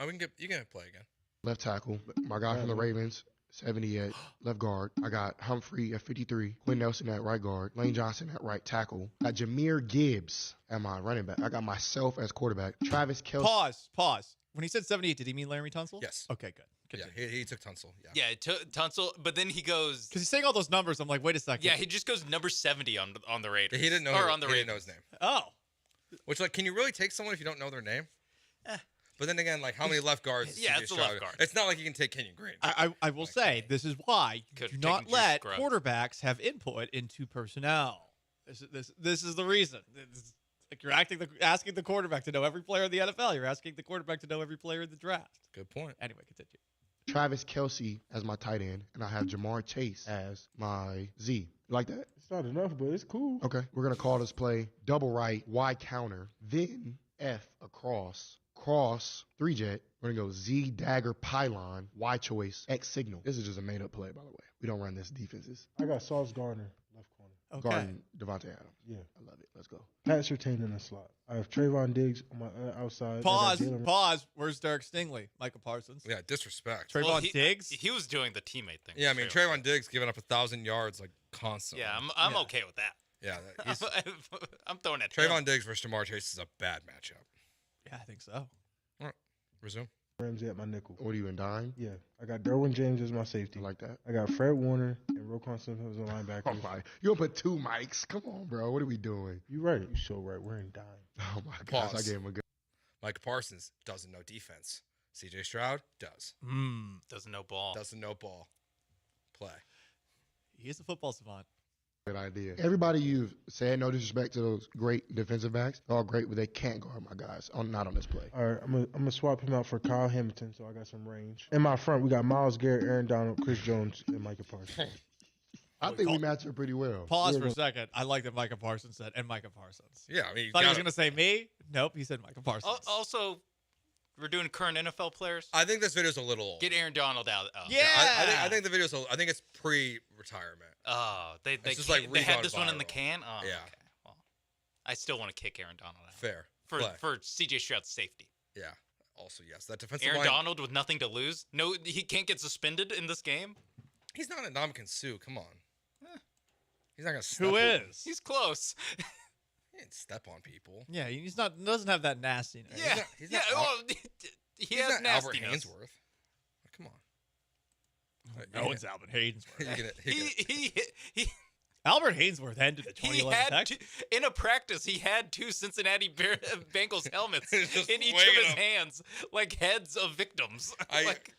Oh, you can play again. Left tackle, my guy from the Ravens, 70 at left guard. I got Humphrey at 53, Quinn Nelson at right guard, Lane Johnson at right tackle. I got Jahmyr Gibbs at my running back. I got myself as quarterback. Travis Kelce. Pause. When he said 78, did he mean Larry Tunsil? Yes. Okay, good. Yeah, he took Tunsil. Yeah. Yeah, Tunsil, but then he goes. Because he's saying all those numbers, I'm like, wait a second. Yeah, he just goes number 70 on the Raiders. He didn't know. Or on the he Ravens. didn't know his name. Oh. Which, like, can you really take someone if you don't know their name? But then again, like, how many left guards? Yeah, CJ it's a left Stroud? guard. It's not like you can take Kenyon Green. I will say, this is why you Could've do not taken let Juice Scruggs. quarterbacks have input into personnel. This is the reason. Like you're asking the quarterback to know every player in the NFL. You're asking the quarterback to know every player in the draft. Good point. Anyway, continue. Travis Kelce as my tight end, and I have Jamar Chase as my Z. You like that? It's not enough, but it's cool. Okay. We're going to call this play double right, Y counter, then F across, cross, 3-jet. We're going to go Z dagger pylon, Y choice, X signal. This is just a made up play, by the way. We don't run this defenses. I got Sauce Gardner, left corner. Okay. Guarding Devontae Adams. Yeah. I love it. Let's go. Pat Surtain in the slot. I have Trayvon Diggs on my outside. Pause. Where's Derek Stingley? Michael Parsons. Yeah, disrespect. Trayvon Diggs. He was doing the teammate thing. Yeah, I mean Trayvon Diggs giving up 1,000 yards like constantly. Yeah, I'm okay with that. Yeah, he's, I'm throwing it. Trayvon Diggs versus Jamar Chase is a bad matchup. Yeah, I think so. All right, resume. Ramsey at my nickel. What are you in dime? Yeah. I got Derwin James as my safety. I like that. I got Fred Warner and Roquan Smith as a linebacker. Oh my! You gonna put 2 mics? Come on, bro. What are we doing? You right. You so right. We're in dime. Oh my gosh! Pause. I gave him a good. Mike Parsons doesn't know defense. CJ Stroud does. Doesn't know ball. Doesn't know ball. Play. He is a football savant. Good idea. Everybody you've said, no disrespect to those great defensive backs, they're all great, but they can't guard my guys. Not on this play. All right, I'm gonna swap him out for Kyle Hamilton, so I got some range. In my front, we got Myles Garrett, Aaron Donald, Chris Jones, and Micah Parsons. I think we match up pretty well. Pause for a second. I like that Micah Parsons said, and Micah Parsons. Yeah, I mean, thought he was going to say me. Nope, he said Micah Parsons. Also, we're doing current NFL players. I think this video's a little old. Get Aaron Donald out. Oh. Yeah, I think the video's. I think it's pre-retirement. Oh, they had this one in the can. Oh, yeah. Okay. Well, I still want to kick Aaron Donald out. Fair for C.J. Stroud's safety. Yeah. Also, yes, that defensive Aaron line. Donald with nothing to lose. No, he can't get suspended in this game. He's not a Ndamukong Suh. Come on. He's not gonna. Who is? He's close. He didn't step on people. Yeah, he's not. Doesn't have that nastiness. Yeah, He's yeah. not Well, he has not Albert nastiness. Hainsworth. Come on. No, it's Albert Hainsworth. He Albert Hainsworth ended the He 2011 had Texans. in a practice. He had 2 Cincinnati Bengals helmets in Just each of swinging his them. hands, like heads of victims.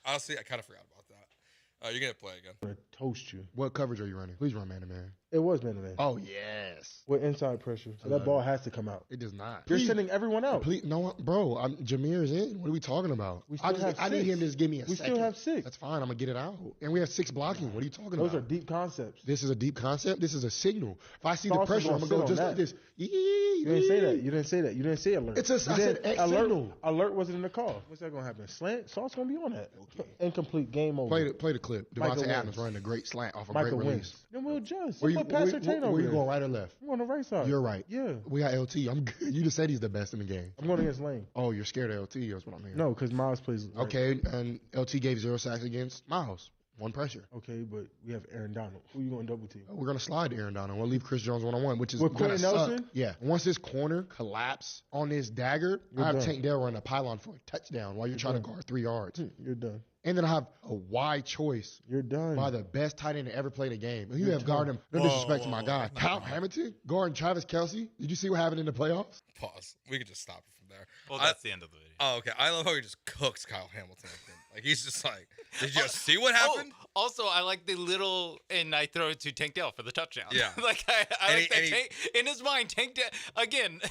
Honestly, I kind of forgot about that. You're gonna play again. I'm gonna toast you. What coverage are you running? Please run man-to-man. It was man-to-man. Oh, yes. With inside pressure. So that ball has to come out. It does not. You're sending everyone out. Please, no, bro. Jameer's in. What are we talking about? We still have I need 6. him to just give me a We second. still have 6. That's fine. I'm going to get it out. And we have 6 blocking. What are you talking Those about? are deep concepts. This is a deep concept. This is a signal. If I see the Sauce is pressure, I'm gonna going to go sit just on like that. this. You didn't say that. You didn't say that. You didn't say alert. It's a- You I did- said X alert. signal. Alert wasn't in the call. What's that going to happen? Slant? Sauce going to be on that. Okay. Incomplete. Game over. Play the clip. Michael Devontae Adams wins. running a great slant off a Michael great wins. release. Then we'll adjust. Where you, Put Pastor Tate over where you there. going, right or left? I'm on the right side. You're right. Yeah. We got LT. I'm good. You just said he's the best in the game. I'm going against Lane. Oh, you're scared of LT. That's what I'm hearing. No, because Miles plays. right. Okay, and LT gave 0 sacks against Miles. 1 pressure. Okay, but we have Aaron Donald. Who you going to double team? We're going to slide to Aaron Donald. We'll leave Chris Jones one-on-one, which is With going to Quentin suck. Nelson? Yeah. Once this corner collapse on this dagger, You're I have done. Tank Dell running a pylon for a touchdown while you're trying to guard 3 yards. You're done. And then I have a wide choice. You're done. By the best tight end to ever play the game. And you You're have guarded him. No done. disrespect to my guy. Kyle Hamilton guarding Travis Kelce. Did you see what happened in the playoffs? Pause. We could just stop it from there. Well, that's the end of the video. Oh, okay. I love how he just cooks Kyle Hamilton. Like he's just like, did you see what happened? Also, I like the little, and I throw it to Tank Dell for the touchdown. Yeah. like I And like that. Tank, in his mind, Tank Dell again.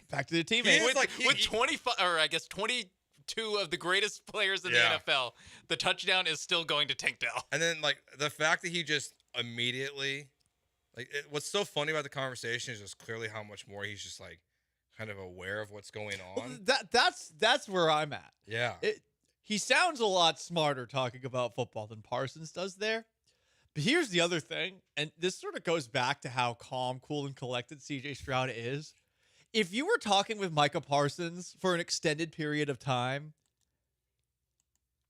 Back to the teammate. With 25, or I guess 22 of the greatest players in Yeah. the NFL, the touchdown is still going to Tank Dell. And then like the fact that he just immediately, what's so funny about the conversation is just clearly how much more he's just like kind of aware of what's going on. That's where I'm at. Yeah. He sounds a lot smarter talking about football than Parsons does there. But here's the other thing, and this sort of goes back to how calm, cool, and collected CJ Stroud is. If you were talking with Micah Parsons for an extended period of time,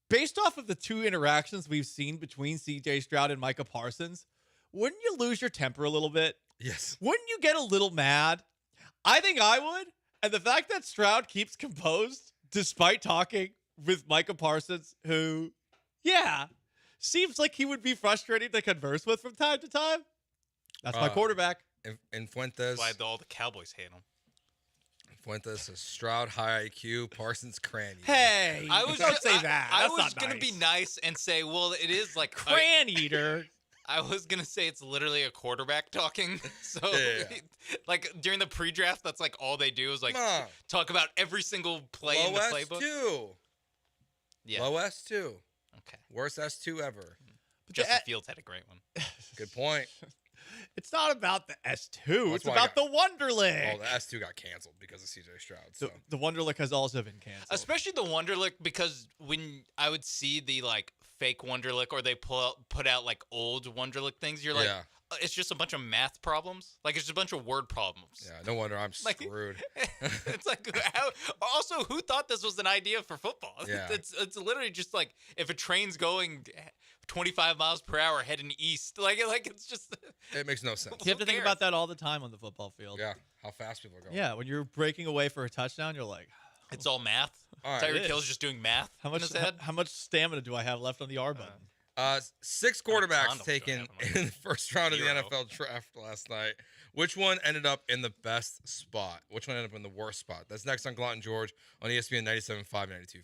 based off of the 2 interactions we've seen between CJ Stroud and Micah Parsons, wouldn't you lose your temper a little bit? Yes. Wouldn't you get a little mad? I think I would. And the fact that Stroud keeps composed despite talking with Micah Parsons, who, seems like he would be frustrating to converse with from time to time. That's my quarterback. And Fuentes. Why all the Cowboys hate him. Fuentes is Stroud high IQ, Parsons cranny. Hey, I was don't gonna say that. I That's was not gonna nice. be nice and say, well, it is like Cran eater. I was gonna say it's literally a quarterback talking. So, Yeah. like during the pre-draft, that's like all they do is like Come on. talk about every single play Low in the playbook. S2. Yeah. Low S2. Okay. Worst S2 ever. Justin Fields had a great one. Good point. It's not about the S2. That's It's why about the Wonderlic. Oh, the S2 got canceled because of CJ Stroud. So. The Wonderlic has also been canceled. Especially the Wonderlic, because when I would see the like fake Wonderlic or they put out like old Wonderlic things, you're like, Yeah. It's just a bunch of math problems. Like it's just a bunch of word problems. Yeah, no wonder I'm Like- screwed. It's like, also, who thought this was an idea for football? Yeah. It's literally just like if a train's going 25 miles per hour heading east, like it's just. It makes no sense. You have to think about that all the time on the football field. Yeah, how fast people are going. Yeah, when you're breaking away for a touchdown, you're like, It's all math. All right. Tyreek It is. Hill's just doing math. how in much his head. how much stamina do I have left on the R button? 6 quarterbacks Condoms taken don't have in the first round of the 0. NFL draft last night. Which one ended up in the best spot? Which one ended up in the worst spot? That's next on Gallant George on ESPN 97.5, 92.5.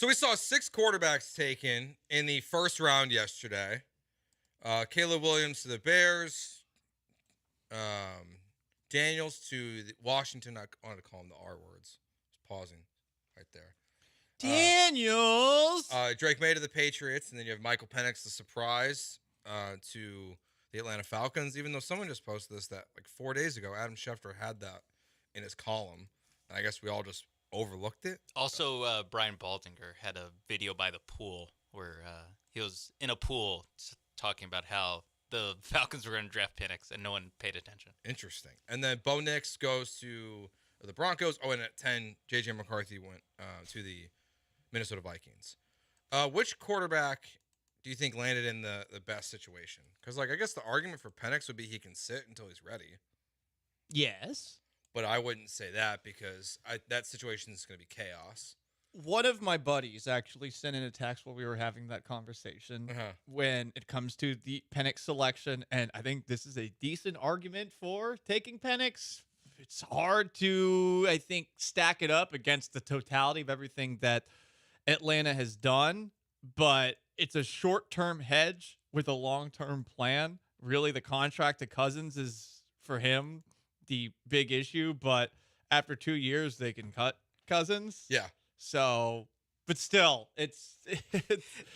So we saw 6 quarterbacks taken in the first round yesterday. Caleb Williams to the Bears. Daniels to Washington. I wanted to call him the R words. Just pausing right there. Daniels. Drake May to the Patriots, and then you have Michael Penix, the surprise, to the Atlanta Falcons. Even though someone just posted this that like 4 days ago, Adam Schefter had that in his column, and I guess we all just overlooked it. Also, Brian Baldinger had a video by the pool where he was in a pool talking about how the Falcons were going to draft Penix, and no one paid attention. Interesting. And then Bo Nix goes to the Broncos. Oh, and at 10, J.J. McCarthy went to the Minnesota Vikings. Which quarterback do you think landed in the best situation? Because, like, I guess the argument for Penix would be he can sit until he's ready. Yes. But I wouldn't say that because that situation is going to be chaos. One of my buddies actually sent in a text while we were having that conversation when it comes to the Penix selection, and I think this is a decent argument for taking Penix. It's hard to, I think, stack it up against the totality of everything that Atlanta has done, but it's a short-term hedge with a long-term plan. Really, the contract to Cousins is, for him, the big issue, but after 2 years, they can cut Cousins. Yeah. So, but still, it's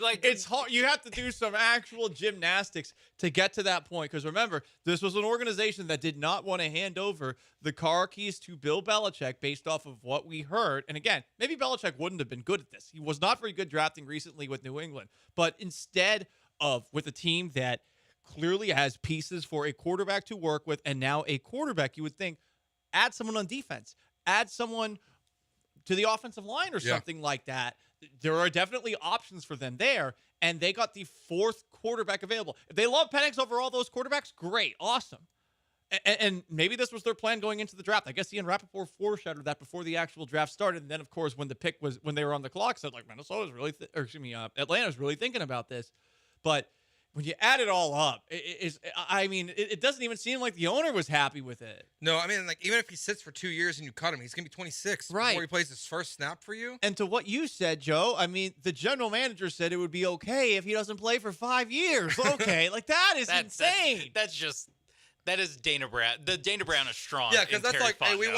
like it's hard. You have to do some actual gymnastics to get to that point. Because remember, this was an organization that did not want to hand over the car keys to Bill Belichick based off of what we heard. And again, maybe Belichick wouldn't have been good at this. He was not very good drafting recently with New England. But instead of with a team that clearly has pieces for a quarterback to work with, and now a quarterback, you would think, add someone on defense, add someone to the offensive line or something like that. There are definitely options for them there, and they got the 4th quarterback available. If they love Penix over all those quarterbacks, great, awesome. And maybe this was their plan going into the draft. I guess Ian Rappaport foreshadowed that before the actual draft started. And then, of course, when the pick was, when they were on the clock, said like Minnesota's really, Atlanta's really thinking about this. But when you add it all up, it doesn't even seem like the owner was happy with it. No, I mean, like, even if he sits for 2 years and you cut him, he's going to be 26 before he plays his first snap for you. And to what you said, Joe, I mean, the general manager said it would be okay if he doesn't play for 5 years. Okay, like that is insane. That is Dana Brown. The Dana Brown is strong. Yeah, because that's like, hey, we've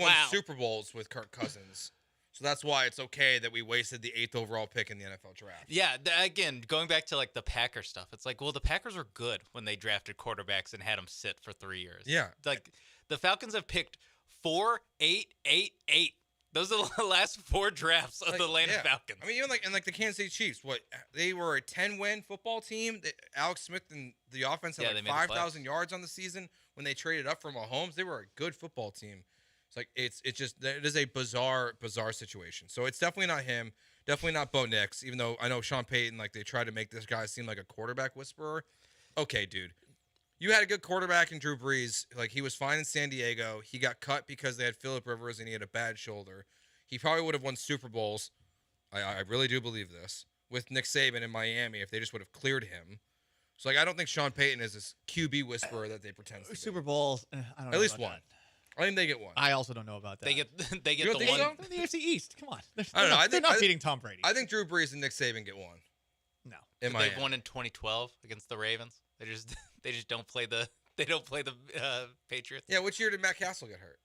won Super Bowls with Kirk Cousins. So that's why it's okay that we wasted the 8th overall pick in the NFL draft. Yeah, again, going back to like the Packers stuff, it's like, well, the Packers were good when they drafted quarterbacks and had them sit for 3 years. Yeah. Like the Falcons have picked 4, 8, 8, 8. Those are the last 4 drafts of the Atlanta Falcons. I mean, even like the Kansas City Chiefs, they were a 10-win football team. Alex Smith and the offense had like 5,000 yards on the season when they traded up for Mahomes. They were a good football team. It's like it is a bizarre situation. So it's definitely not him. Definitely not Bo Nix. Even though I know Sean Payton, like they tried to make this guy seem like a quarterback whisperer. Okay, dude, you had a good quarterback in Drew Brees. Like he was fine in San Diego. He got cut because they had Phillip Rivers and he had a bad shoulder. He probably would have won Super Bowls. I really do believe this with Nick Saban in Miami if they just would have cleared him. So like I don't think Sean Payton is this QB whisperer that they pretend to be. Super Bowls. I don't know. At least one. I think they get one. I also don't know about that. They get You don't the think one. so? The AFC East. Come on. I don't know. They're not beating Tom Brady. I think Drew Brees and Nick Saban get one. No. In They've won in 2012 against the Ravens. They just don't play the Patriots. Yeah, which year did Matt Castle get hurt?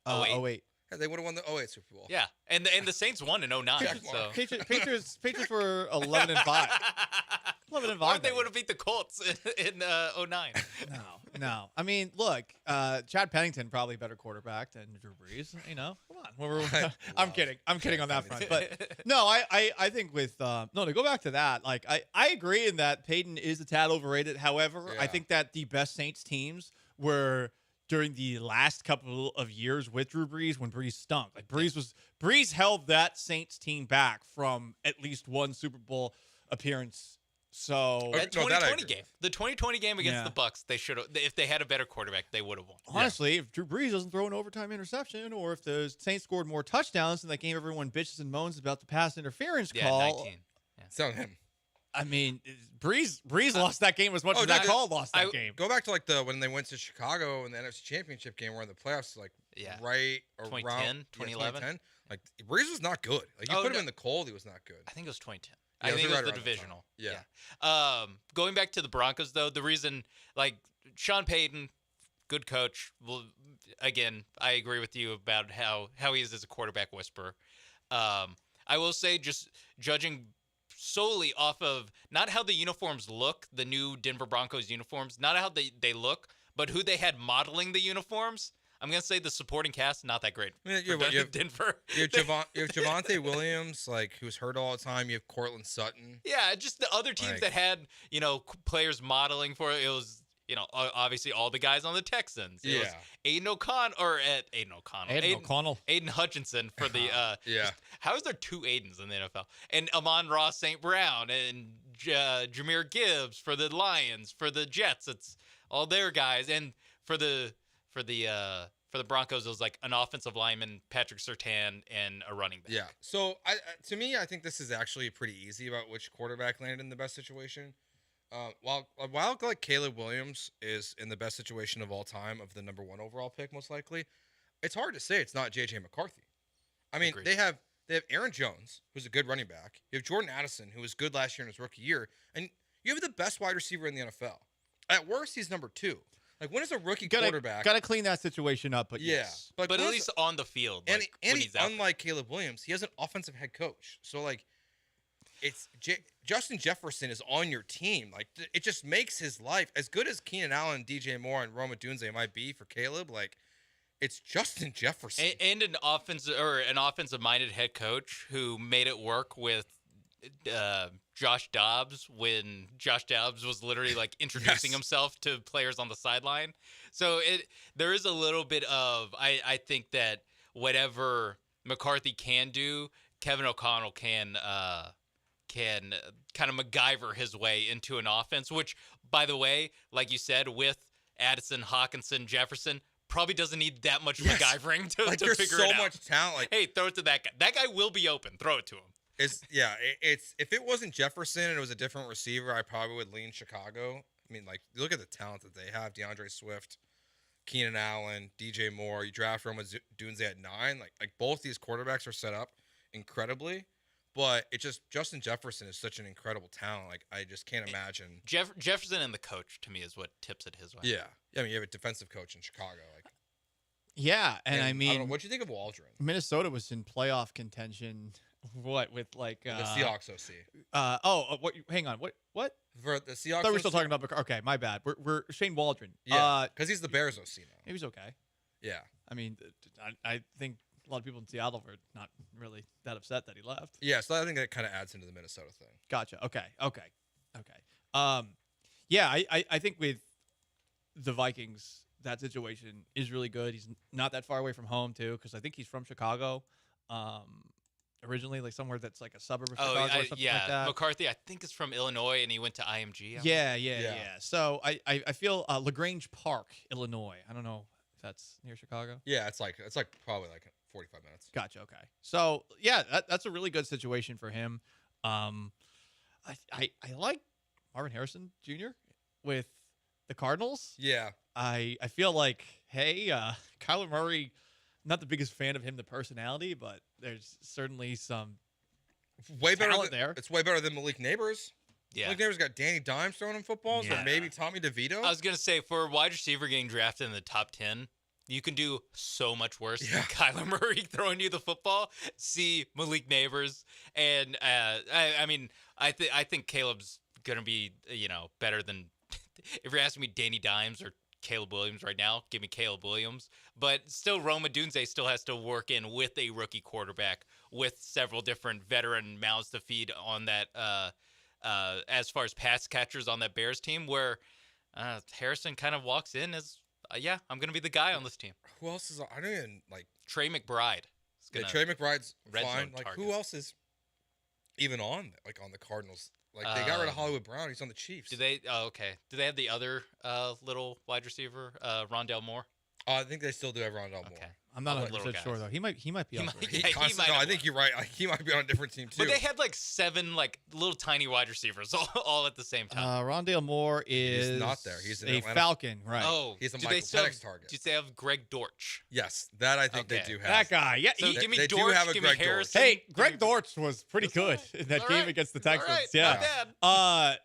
08. Yeah, they would have won the 08 Super Bowl. Yeah, and the Saints won in 09. So Patriots were 11-5. 11-5. Or they would have beat the Colts in 09. No. I mean, look, Chad Pennington probably a better quarterback than Drew Brees. You know, come on. I'm kidding. I'm kidding on that front. But no, I think with to go back to that, like I agree in that Peyton is a tad overrated. However, I think that the best Saints teams were during the last couple of years with Drew Brees when Brees stunk. Like Brees held that Saints team back from at least one Super Bowl appearance. So that 2020 game, the 2020 game against the Bucs, they should have. If they had a better quarterback, they would have won. Honestly, if Drew Brees doesn't throw an overtime interception, or if the Saints scored more touchdowns in that game, everyone bitches and moans about the pass interference call. 19. Yeah. It's on him. I mean, Brees lost that game as much as that call lost that game. Go back to like when they went to Chicago in the NFC Championship game, where in the playoffs, like right around 2010, 2011. Like Breeze was not good. Like you put him in the cold, he was not good. I think it was 2010. Yeah, I think it was right the around that divisional. time. Yeah. Going back to the Broncos, though, the reason, like, Sean Payton, good coach. Well, again, I agree with you about how he is as a quarterback whisperer. I will say, just judging solely off of not how the uniforms look, the new Denver Broncos uniforms, not how they look, but who they had modeling the uniforms. I'm going to say the supporting cast, not that great. I mean, You have Denver. You have Javonte Williams, like, who's hurt all the time. You have Cortland Sutton. Yeah, just the other teams that had, players modeling for it. It was, obviously all the guys on the Texans. It was Aiden O'Connell. Aiden Hutchinson for the how is there two Aidens in the NFL? And Amon-Ra St. Brown and Jahmyr Gibbs for the Lions, for the Jets. It's all their guys. And for the Broncos, it was like an offensive lineman, Patrick Surtain, and a running back. Yeah. So to me, I think this is actually pretty easy about which quarterback landed in the best situation. While like Caleb Williams is in the best situation of all time of the number 1 overall pick, most likely, it's hard to say it's not J.J. McCarthy. I mean, they have Aaron Jones, who's a good running back. You have Jordan Addison, who was good last year in his rookie year, and you have the best wide receiver in the NFL. At worst, he's number 2. Like, when is a rookie quarterback? Got to clean that situation up, but yes. But at least on the field. And when he's unlike Caleb Williams, he has an offensive head coach. So, like, it's Justin Jefferson is on your team. Like, it just makes his life as good as Keenan Allen, DJ Moore, and Rome Odunze might be for Caleb. Like, it's Justin Jefferson and an offensive-minded head coach who made it work with Josh Dobbs when Josh Dobbs was literally like introducing himself to players on the sideline. So there is a little bit of I think that whatever McCarthy can do, Kevin O'Connell can kind of MacGyver his way into an offense, which, by the way, like you said, with Addison, Hawkinson, Jefferson, probably doesn't need that much MacGyvering to figure it out. There's so much talent. Like, hey, throw it to that guy. That guy will be open. Throw it to him. It's if it wasn't Jefferson and it was a different receiver, I probably would lean Chicago. I mean, like, look at the talent that they have: DeAndre Swift, Keenan Allen, DJ Moore. You draft Rome Odunze at 9. Like both these quarterbacks are set up incredibly, but it just Justin Jefferson is such an incredible talent. Like, I just can't imagine Jefferson and the coach, to me, is what tips it his way. Yeah, I mean, you have a defensive coach in Chicago. Like, yeah, and I mean, I don't know, what'd you think of Waldron? Minnesota was in playoff contention. What with like the Seahawks OC? What? Hang on. What? For the Seahawks? I thought we were still talking about. Okay, my bad. We're Shane Waldron. Yeah, because he's the Bears OC now. He was okay. Yeah. I mean, I think a lot of people in Seattle were not really that upset that he left. Yeah, so I think that kind of adds into the Minnesota thing. Gotcha. Okay. Yeah, I think with the Vikings, that situation is really good. He's not that far away from home too, because I think he's from Chicago. Originally, like somewhere that's like a suburb of Chicago or something like that. McCarthy, I think, is from Illinois, and he went to IMG. Yeah. So I feel LaGrange Park, Illinois. I don't know if that's near Chicago. Yeah, it's like probably like 45 minutes. Gotcha. Okay. So yeah, that's a really good situation for him. I like Marvin Harrison Jr. with the Cardinals. Yeah. I feel like, hey, Kyler Murray. Not the biggest fan of him, the personality, but there's certainly some way better there. It's way better than Malik Neighbors. Yeah, Malik Neighbors got Danny Dimes throwing him footballs, or maybe Tommy DeVito. I was gonna say, for a wide receiver getting drafted in the top 10, you can do so much worse than Kyler Murray throwing you the football. See Malik Neighbors, and I think Caleb's gonna be better than if you're asking me Danny Dimes or Caleb Williams right now. Give me Caleb Williams. But still, Rome Odunze still has to work in with a rookie quarterback with several different veteran mouths to feed on that as far as pass catchers on that Bears team, where Harrison kind of walks in as, I'm going to be the guy on this team. Who else is – I don't even – like – Trey McBride. Trey McBride's fine. Like, who else is even on the Cardinals? Like, they got rid of Hollywood Brown. He's on the Chiefs. Do they? Oh, okay. Do they have the other little wide receiver, Rondale Moore? I think they still do have Rondell Moore. I'm not All the 100% sure, though. He might be up there. I think you're right. He might be on a different team, too. But they had like 7 like little tiny wide receivers all at the same time. Rondale Moore is He's not there. He's an a Atlanta Falcon, right? Oh, he's a do Michael they still Penix target. Do they have Greg Dortch? Yes, that I think they Okay. do have. That guy. Yeah, So give me they do Dortch, have a give me Greg Dortch. Harrison. Hey, Greg Dortch was pretty good in that All game right. against the Texans. All right. Yeah. Not bad.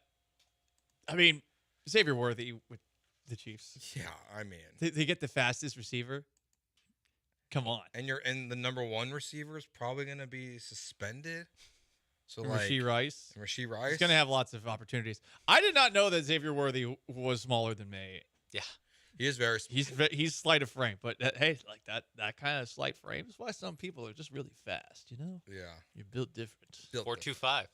I mean, Xavier Worthy with the Chiefs. Yeah, I mean, They get the fastest receiver. Come on. and the number 1 receiver is probably going to be suspended. So And like Rashee Rice. Rasheed Rice. He's going to have lots of opportunities. I did not know that Xavier Worthy was smaller than me. Yeah. He is very small. He's slight of frame, but hey, like that kind of slight frame is why some people are just really fast, you know? Yeah. You're built different. 4.25.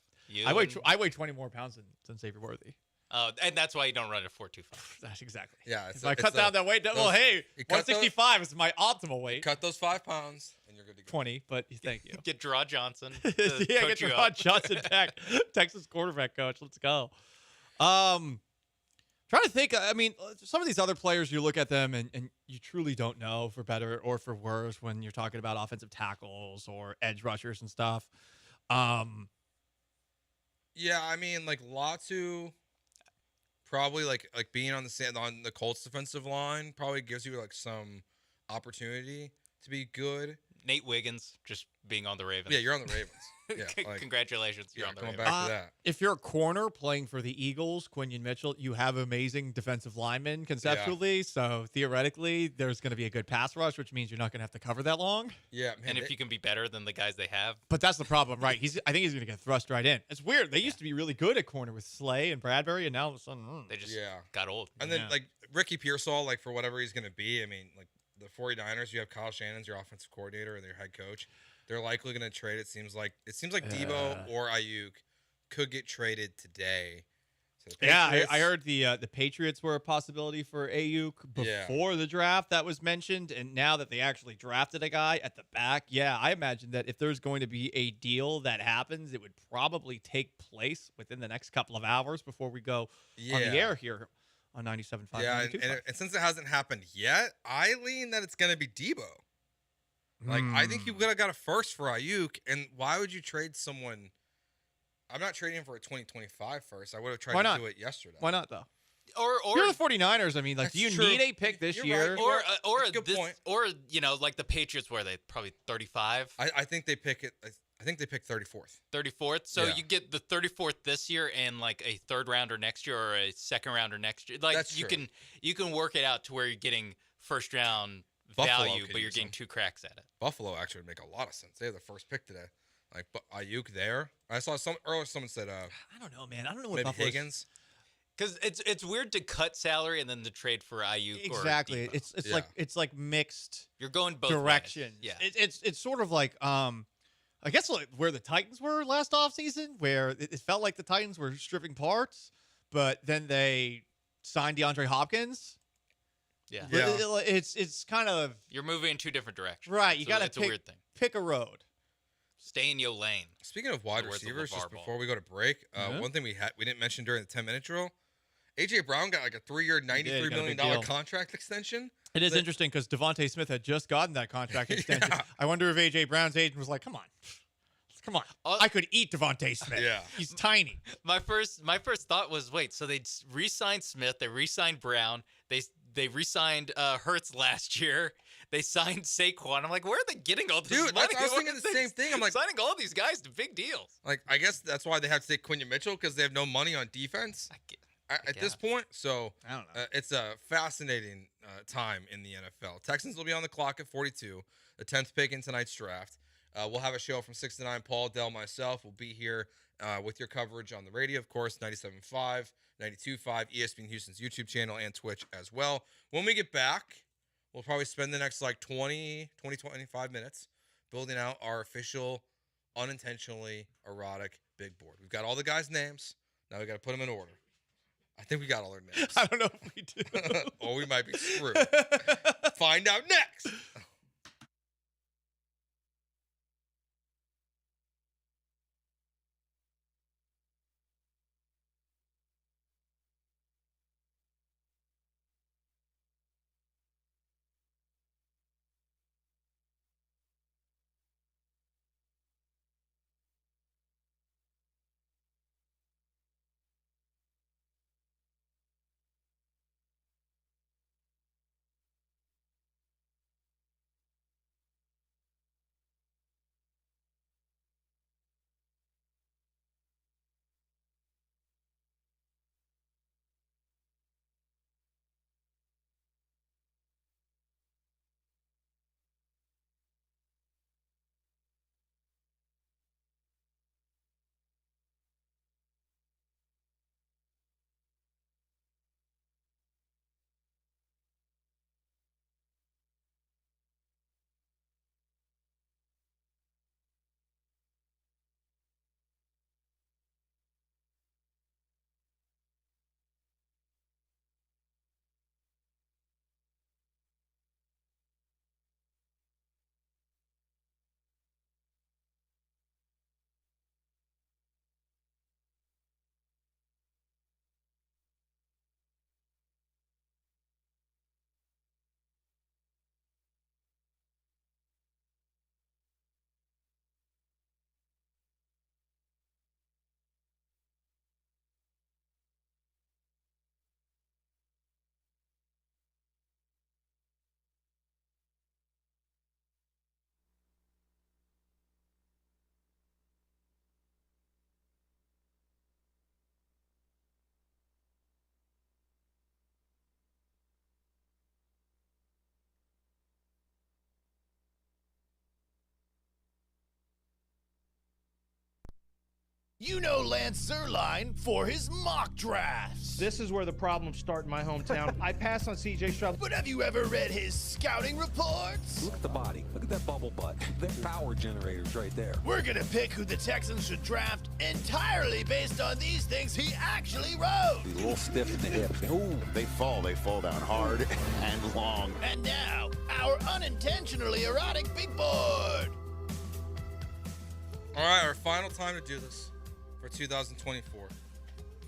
I weigh 20 more pounds than Xavier Worthy. And that's why you don't run at 4.25. That's exactly. Yeah. If I cut down that weight, well, hey, 165 is my optimal weight. Cut those 5 pounds, and you're good to go. 20, but thank you. Get Gerard Johnson. Yeah, get Gerard Johnson back. Texas quarterback coach. Let's go. Trying to think. I mean, some of these other players, you look at them and you truly don't know for better or for worse when you're talking about offensive tackles or edge rushers and stuff. Yeah, I mean, like Latu, probably like being on the Colts defensive line probably gives you like some opportunity to be good. Nate Wiggins just being on the Ravens. Yeah, you're on the Ravens. Yeah, Congratulations, you're on the going Ravens. back to that. If you're a corner playing for the Eagles, Quinion Mitchell, you have amazing defensive linemen conceptually. So theoretically, there's going to be a good pass rush, which means you're not going to have to cover that long. Yeah, man, and if you can be better than the guys they have. But that's the problem, right? I think he's going to get thrust right in. It's weird. They used to be really good at corner with Slay and Bradbury, and now all of a sudden, They just got old. And then like Ricky Pearsall, like for whatever he's going to be, I mean, like the 49ers, you have Kyle Shannon's your offensive coordinator and their head coach. They're likely going to trade. It seems like Debo or Ayuk could get traded today. So I heard the Patriots were a possibility for Ayuk before the draft that was mentioned, and now that they actually drafted a guy at the back, I imagine that if there's going to be a deal that happens, it would probably take place within the next couple of hours before we go on the air here on 97.5. Yeah, and since it hasn't happened yet, I lean that it's going to be Debo. Like, I think you got a first for Ayuk, and why would you trade someone? I'm not trading for a 2025 first. I would have tried to do it yesterday. Why not, though? Or you're the 49ers. I mean, like, do you need a pick this year? Right. Or That's a good point. Or like the Patriots, where they probably 35. I think they pick it. I think they pick 34th. 34th. So you get the 34th this year and like a 3rd rounder next year or a 2nd rounder next year. Like That's you true. can work it out to where you're getting 1st round Buffalo value, could but you're use getting him. 2 cracks at it. Buffalo actually would make a lot of sense. They have the first pick today. Like, but Ayuk there. I saw earlier someone said. I don't know, man. I don't know what maybe Buffalo's... Higgins. Because it's weird to cut salary and then to trade for Ayuk. Exactly. Or Debo. It's like mixed. You're going both directions. ways. Yeah. It's sort of like I guess like where the Titans were last offseason, where it felt like the Titans were stripping parts, but then they signed DeAndre Hopkins. Yeah. It's kind of You're moving in 2 different directions. right. You So got to it's a weird thing. pick a road. Stay in your lane. Speaking of wide Where's the receivers, just LeVar ball? before we go to break, one thing we didn't mention during the 10-minute drill, AJ Brown got like a 3-year, $93 million contract extension. It is interesting because Devontae Smith had just gotten that contract extension. I wonder if AJ Brown's agent was like, "Come on, I could eat Devontae Smith. Yeah, he's tiny." My first thought was, wait, so they re-signed Smith, they re-signed Brown, they re-signed Hurts last year, they signed Saquon. I'm like, where are they getting all this money? Dude, I was thinking the same thing. I'm like, signing all these guys to big deals. Like, I guess that's why they have to take Quinion Mitchell because they have no money on defense at this point. So I don't know. It's a fascinating time in the NFL. Texans will be on the clock at 42, the 10th pick in tonight's draft. We'll have a show from 6 to 9. Paul, Dell, myself will be here with your coverage on the radio, of course, 97.5, 92.5, ESPN Houston's YouTube channel, and Twitch as well. When we get back, we'll probably spend the next like 25 minutes building out our official, unintentionally erotic big board. We've got all the guys' names. Now we got to put them in order. I think we got all their names. I don't know if we do. Or we might be screwed. Find out next. You know Lance Zerline for his mock drafts. This is where the problems start in my hometown. I pass on C.J. Stroud. But have you ever read his scouting reports? Look at the body. Look at that bubble butt. They're power generators right there. We're going to pick who the Texans should draft entirely based on these things he actually wrote. He's a little stiff in the hips. Ooh, they fall down hard and long. And now, our unintentionally erotic big board. All right, our final time to do this for 2024.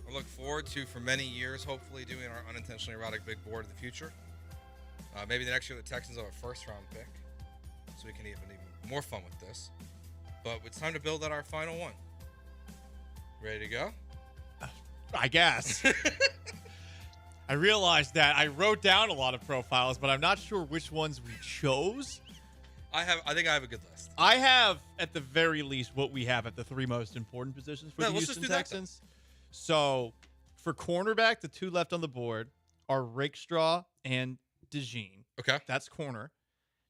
I look forward to, for many years, hopefully doing our unintentionally erotic big board in the future. Maybe the next year the Texans have a first-round pick, so we can even more fun with this. But it's time to build out our final one. Ready to go? I guess. I realized that I wrote down a lot of profiles, but I'm not sure which ones we chose. I think I have a good list. I have, at the very least, what we have at the three most important positions for the let's just Houston do that Texans. So, for cornerback, the two left on the board are Rakestraw and DeJean. Okay. That's corner.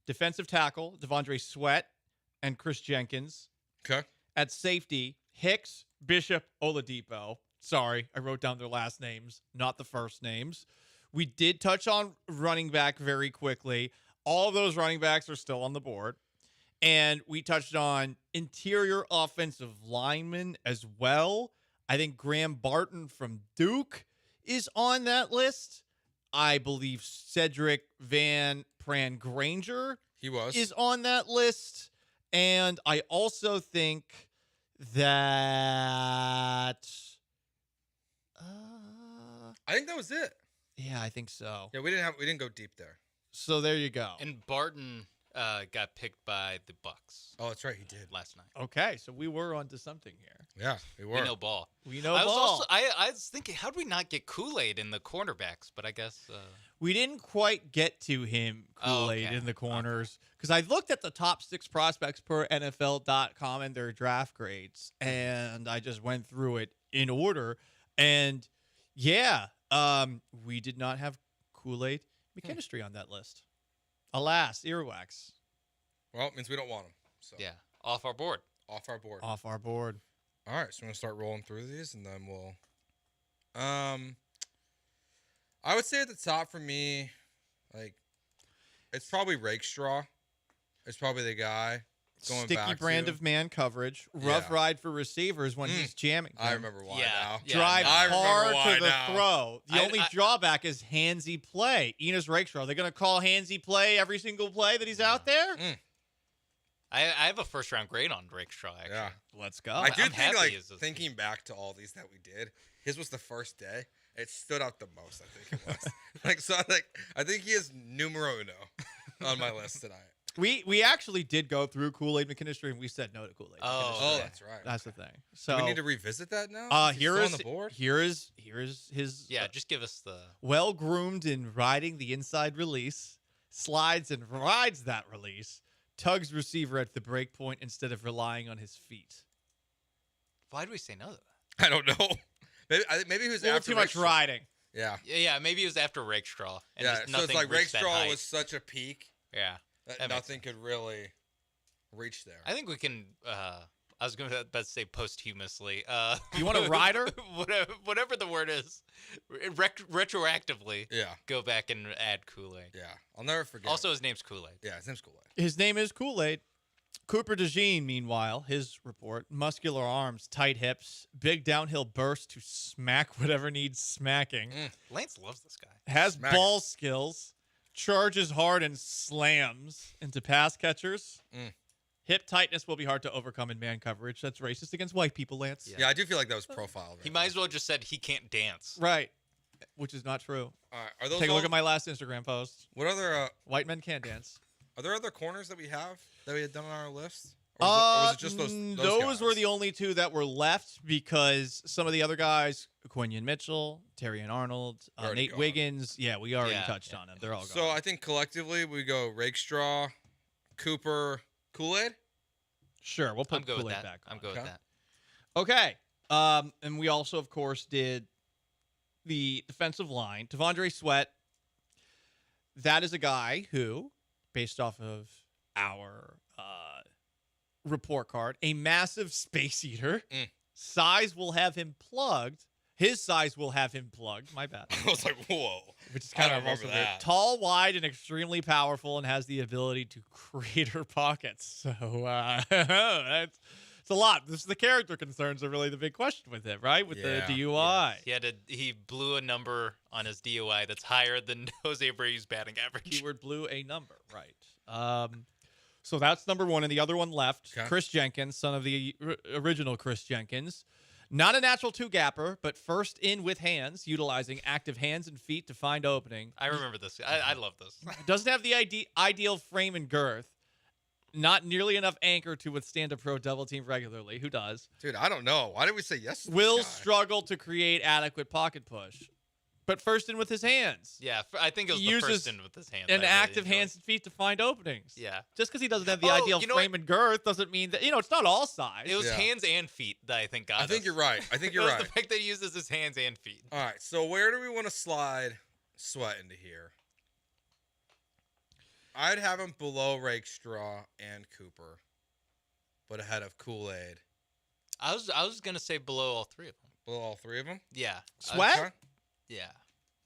Defensive tackle, Devondre Sweat and Chris Jenkins. Okay. At safety, Hicks, Bishop, Oladipo. Sorry, I wrote down their last names, not the first names. We did touch on running back very quickly. All of those running backs are still on the board. And we touched on interior offensive linemen as well. I think Graham Barton from Duke is on that list. I believe Cedric Van Pran Granger is on that list. And I also think that I think that was it. yeah, I think so. Yeah, we didn't go deep there. So there you go. And Barton got picked by the Bucks. Oh, that's right, he did last night. Okay, so we were onto something here. Yeah, we were. We know ball. We know I was ball. Also, I was thinking, how did we not get Kool-Aid in the cornerbacks? But I guess we didn't quite get to him, Kool-Aid, in the corners. Because I looked at the top 6 prospects per NFL.com and their draft grades. And I just went through it in order. And, yeah, we did not have Kool-Aid McKinstry on that list. Alas, earwax. Well, it means we don't want him. So. Yeah, off our board. Off our board. Off our board. All right, so I'm going to start rolling through these, and then we'll... I would say at the top for me, like, it's probably Rakestraw. It's probably the guy going Sticky back brand to. of man coverage. Rough ride for receivers when he's jamming. I remember why now. Drive I remember hard why to the now. throw. The only drawback is handsy play. Enos Rakestraw, are they going to call handsy play every single play that he's out there? I have a first-round grade on Rakestraw, actually. Yeah. Let's go. I do I'm think, happy like, as a- thinking back to all these that we did, his was the first day. It stood out the most, I think it was. I think he is numero uno on my list tonight. We actually did go through Kool-Aid McKinstry, and we said no to Kool-Aid. Oh, McKinstry. that's right. That's the thing. Do So we need to revisit that now? Is he here still is on the board? here is his just give us the well groomed in riding the inside release, slides and rides that release, tugs receiver at the break point instead of relying on his feet. Why do we say no to that? I don't know. Maybe he was A little after too much Rakestraw. riding. Yeah. Yeah, maybe it was after Rakestraw. And Yeah, just so it's nothing like reached that Rakestraw height. was such a peak Yeah. that That makes nothing could really reach there. I think we can. I was going to say posthumously. You want a rider? whatever the word is, retroactively. Yeah. Go back and add Kool-Aid. Yeah, I'll never forget. Also, his name's Kool-Aid. Yeah, his name's Kool-Aid. His name is Kool-Aid. Cooper DeJean, meanwhile, his report, muscular arms, tight hips, big downhill burst to smack whatever needs smacking. Lance loves this guy. Has Smack ball skills, charges hard and slams into pass catchers. Hip tightness will be hard to overcome in man coverage. That's racist against white people, Lance. Yeah, I do feel like that was profiled. He might as well just said he can't dance. Right. Which is not true. All right, are those Take a look all- at my last Instagram post. What other white men can't dance? Are there other corners that we have that we had done on our list? Or was it just those those guys? were the only two that were left because some of the other guys, Quinion Mitchell, Terrian Arnold, Already Nate gone. Wiggins, we already Yeah, touched on them. They're all gone. So I think collectively we go Rakestraw, Cooper, Kool-Aid. Sure, we'll put I'm good with Kool-Aid that. back on. I'm good with that. Okay. And we also, of course, did the defensive line. Devondre Sweat. That is a guy who, based off of our report card, a massive space eater. Size will have him plugged. His size will have him plugged. My bad. I was like, whoa. Which is kind of also that. Tall, wide, and extremely powerful, and has the ability to crater pockets. So it's a lot. The character concerns are really the big question with it, right? With the DUI. He blew a number on his DUI that's higher than Jose Abreu's batting average. Keyword blew a number, right? So that's number one, and the other one left. Okay. Chris Jenkins, son of the original Chris Jenkins. Not a natural two-gapper, but first in with hands, utilizing active hands and feet to find opening. I remember this. I love this. Doesn't have the ideal frame and girth. Not nearly enough anchor to withstand a pro double team regularly. Who does? Dude, I don't know. Why did we say yes to this Will guy? struggle to create adequate pocket push. But first in with his hands. Yeah, I think it was He the first uses in with his hands. And active hands and feet to find openings. Yeah. Just because he doesn't have the ideal frame and girth doesn't mean that, it's not all size. It was hands and feet that I think got I think us. you're right. I think you're It right. was the fact that he uses his hands and feet. All right, so where do we want to slide Sweat into here? I'd have him below Rakestraw and Cooper, but ahead of Kool-Aid. I was gonna say below all three of them. Below all three of them? Yeah. Sweat? Okay. Yeah.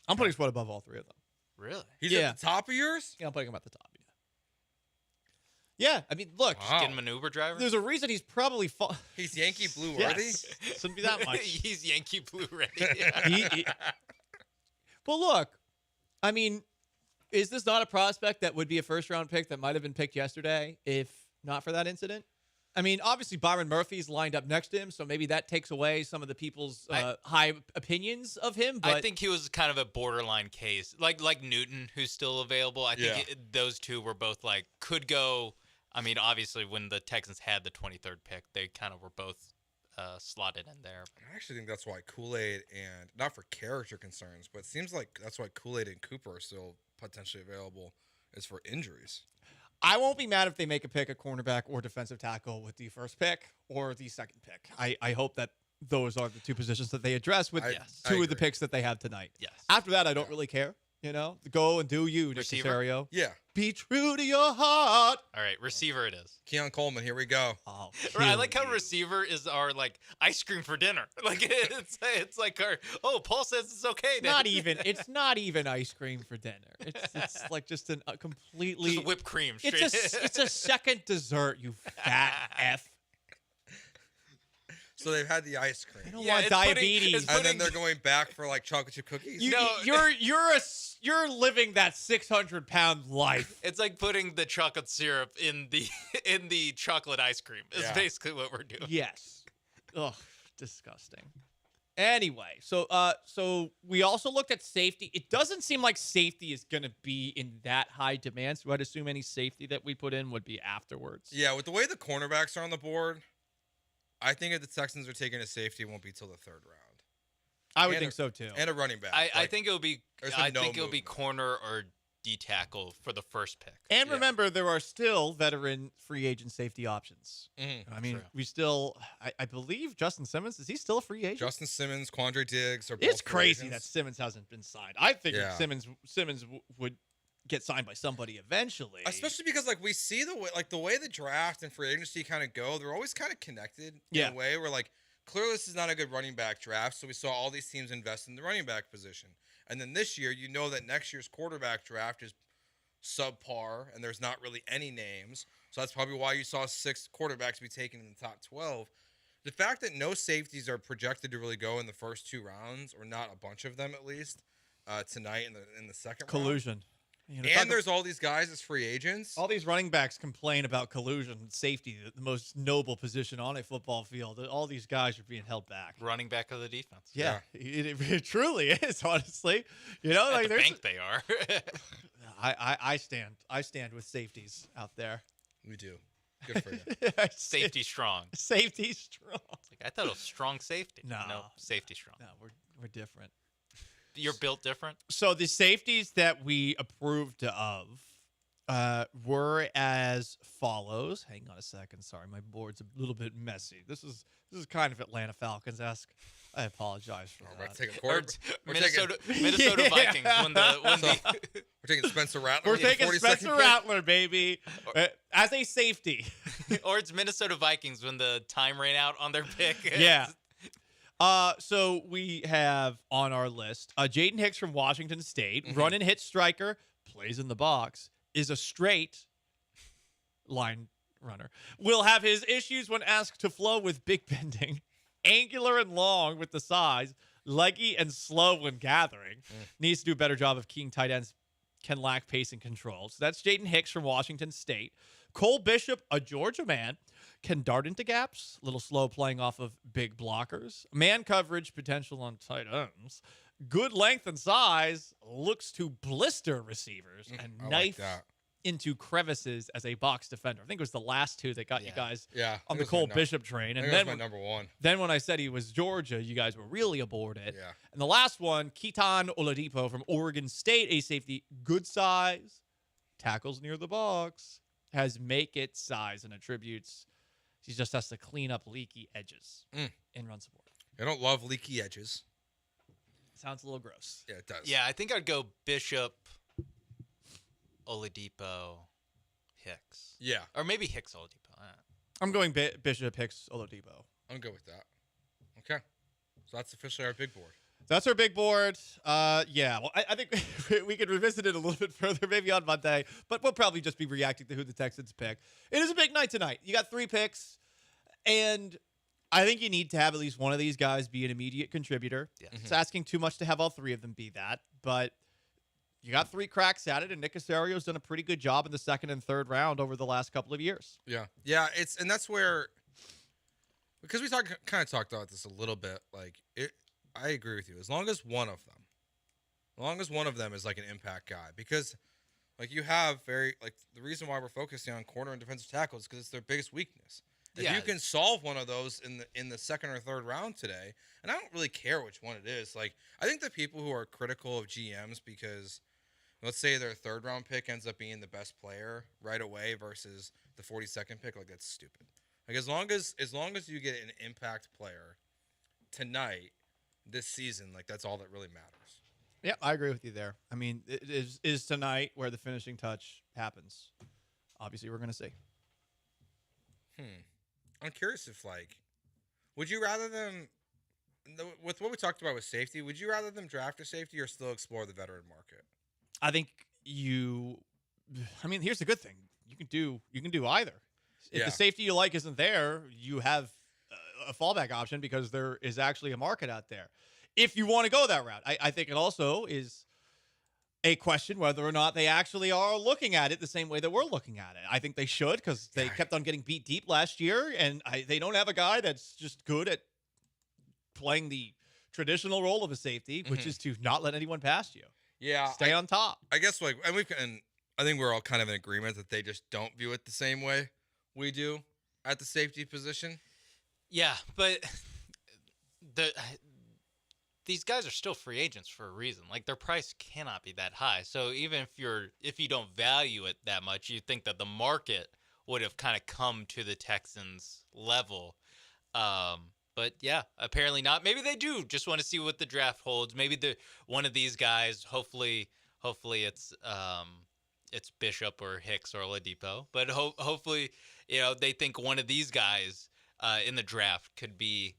I'm putting Sweat above all three of them. Really? He's at the top of yours? Yeah, I'm putting him at the top. Yeah, I mean, look. Just getting maneuver driver? There's a reason he's probably... He's Yankee Blue worthy? Yes. Shouldn't be that much. He's Yankee Blue ready. Well, look. I mean, is this not a prospect that would be a first-round pick that might have been picked yesterday if not for that incident? I mean, obviously, Byron Murphy's lined up next to him, so maybe that takes away some of the people's high opinions of him. But I think he was kind of a borderline case, like Newton, who's still available. I think those two were both could go. I mean, obviously, when the Texans had the 23rd pick, they kind of were both slotted in there. I actually think that's why Kool-Aid and not for character concerns, but it seems like that's why Kool-Aid and Cooper are still potentially available is for injuries. I won't be mad if they make a pick, a cornerback or defensive tackle with the first pick or the second pick. I hope that those are the two positions that they address with two of the picks that they have tonight. Yes. After that, I don't really care. Go and do you, Nick Receiver? Caserio. Yeah. Be true to your heart. All right, receiver it is. Keon Coleman, here we go. Oh, I like how receiver is our ice cream for dinner. It's like our Paul says it's okay. It's not even ice cream for dinner. It's like just a completely just whipped cream. It's a second dessert. You fat f. So they've had the ice cream. I don't want diabetes. And then they're going back for chocolate chip cookies. You're living that 600-pound life. It's like putting the chocolate syrup in the chocolate ice cream. Is basically what we're doing. Yes. Ugh, disgusting. Anyway, so we also looked at safety. It doesn't seem like safety is going to be in that high demand, so I'd assume any safety that we put in would be afterwards. Yeah, with the way the cornerbacks are on the board, I think if the Texans are taking a safety, it won't be till the third round. I would think so too. And a running back. I think it'll be. It'll be corner or D tackle for the first pick. And remember, there are still veteran free agent safety options. I mean, we still. I believe Justin Simmons, is he still a free agent? Justin Simmons, Quandre Diggs are both It's crazy that Simmons hasn't been signed. I figured Simmons would get signed by somebody eventually. Especially because we see the way the draft and free agency kind of go, they're always kind of connected in a way where clearly this is not a good running back draft, so we saw all these teams invest in the running back position. And then this year, that next year's quarterback draft is subpar and there's not really any names. So that's probably why you saw 6 quarterbacks be taken in the top 12. The fact that no safeties are projected to really go in the first 2 rounds, or not a bunch of them at least, tonight in the second collusion. round. And there's all these guys as free agents. All these running backs complain about collusion, safety, the most noble position on a football field. All these guys are being held back. Running back of the defense. Yeah. It truly is, honestly. At the bank they are. I stand with safeties out there. We do. Good for you. Safety strong. Safety strong. I thought it was strong safety. No, safety strong. No, we're different. You're built different? So the safeties that we approved of were as follows. Hang on a second. Sorry, my board's a little bit messy. This is kind of Atlanta Falcons-esque. I apologize for that. We're taking Minnesota Yeah. Vikings when the we're taking Spencer Rattler. We're taking Spencer Rattler, baby, as a safety. or it's Minnesota Vikings when the time ran out on their pick. Yeah. So we have on our list Jaden Hicks from Washington State, run and hit striker, plays in the box, is a straight line runner. Will have his issues when asked to flow with big bending, angular and long with the size, leggy and slow when gathering. Needs to do a better job of keying tight ends, can lack pace and control. So that's Jaden Hicks from Washington State. Cole Bishop, a Georgia man, can dart into gaps, a little slow playing off of big blockers. Man coverage potential on tight ends. Good length and size, looks to blister receivers and knife into crevices as a box defender. I think it was the last two that got you guys on the Cole Bishop train. And then my number one. Then when I said he was Georgia, you guys were really aboard it. Yeah. And the last one, Keaton Oladipo from Oregon State, a safety, good size, tackles near the box, has make it size and attributes. He just has to clean up leaky edges in run support. I don't love leaky edges. Sounds a little gross. Yeah, it does. Yeah, I think I'd go Bishop, Oladipo, Hicks. Yeah. Or maybe Hicks, Oladipo. I'm going Bishop, Hicks, Oladipo. I'm good with that. Okay. So that's officially our big board. That's our big board. Yeah, well, I think we could revisit it a little bit further maybe on Monday, but we'll probably just be reacting to who the Texans pick. It is a big night tonight. You got 3 picks, and I think you need to have at least one of these guys be an immediate contributor. Yeah. It's asking too much to have all 3 of them be that, but you got 3 cracks at it, and Nick Casario's done a pretty good job in the 2nd and 3rd round over the last couple of years. Yeah. Yeah, and that's where, because we kind of talked about this a little bit, I agree with you. As long as one of them is like an impact guy, because you have the reason why we're focusing on corner and defensive tackles is because it's their biggest weakness. If you can solve one of those in the 2nd or 3rd round today, and I don't really care which one it is. I think the people who are critical of GMs because let's say their 3rd round pick ends up being the best player right away versus the 42nd pick, that's stupid. As long as you get an impact player tonight, this season, that's all that really matters. Yeah, I agree with you there. I mean, it is tonight where the finishing touch happens. Obviously, we're going to see. I'm curious if, would you rather them, with what we talked about with safety, would you rather them draft a safety or still explore the veteran market? I think here's the good thing. You can do either. If the safety you like isn't there, you have a fallback option because there is actually a market out there. If you want to go that route, I think it also is a question whether or not they actually are looking at it the same way that we're looking at it. I think they should because they kept on getting beat deep last year, and they don't have a guy that's just good at playing the traditional role of a safety, which is to not let anyone past you. Yeah, stay on top. I guess and I think we're all kind of in agreement that they just don't view it the same way we do at the safety position. Yeah, but these guys are still free agents for a reason. Their price cannot be that high. So even if you don't value it that much, you think that the market would have kind of come to the Texans level. But yeah, apparently not. Maybe they do just want to see what the draft holds. Maybe one of these guys. Hopefully it's Bishop or Hicks or Oladipo. But hopefully, they think one of these guys in the draft could be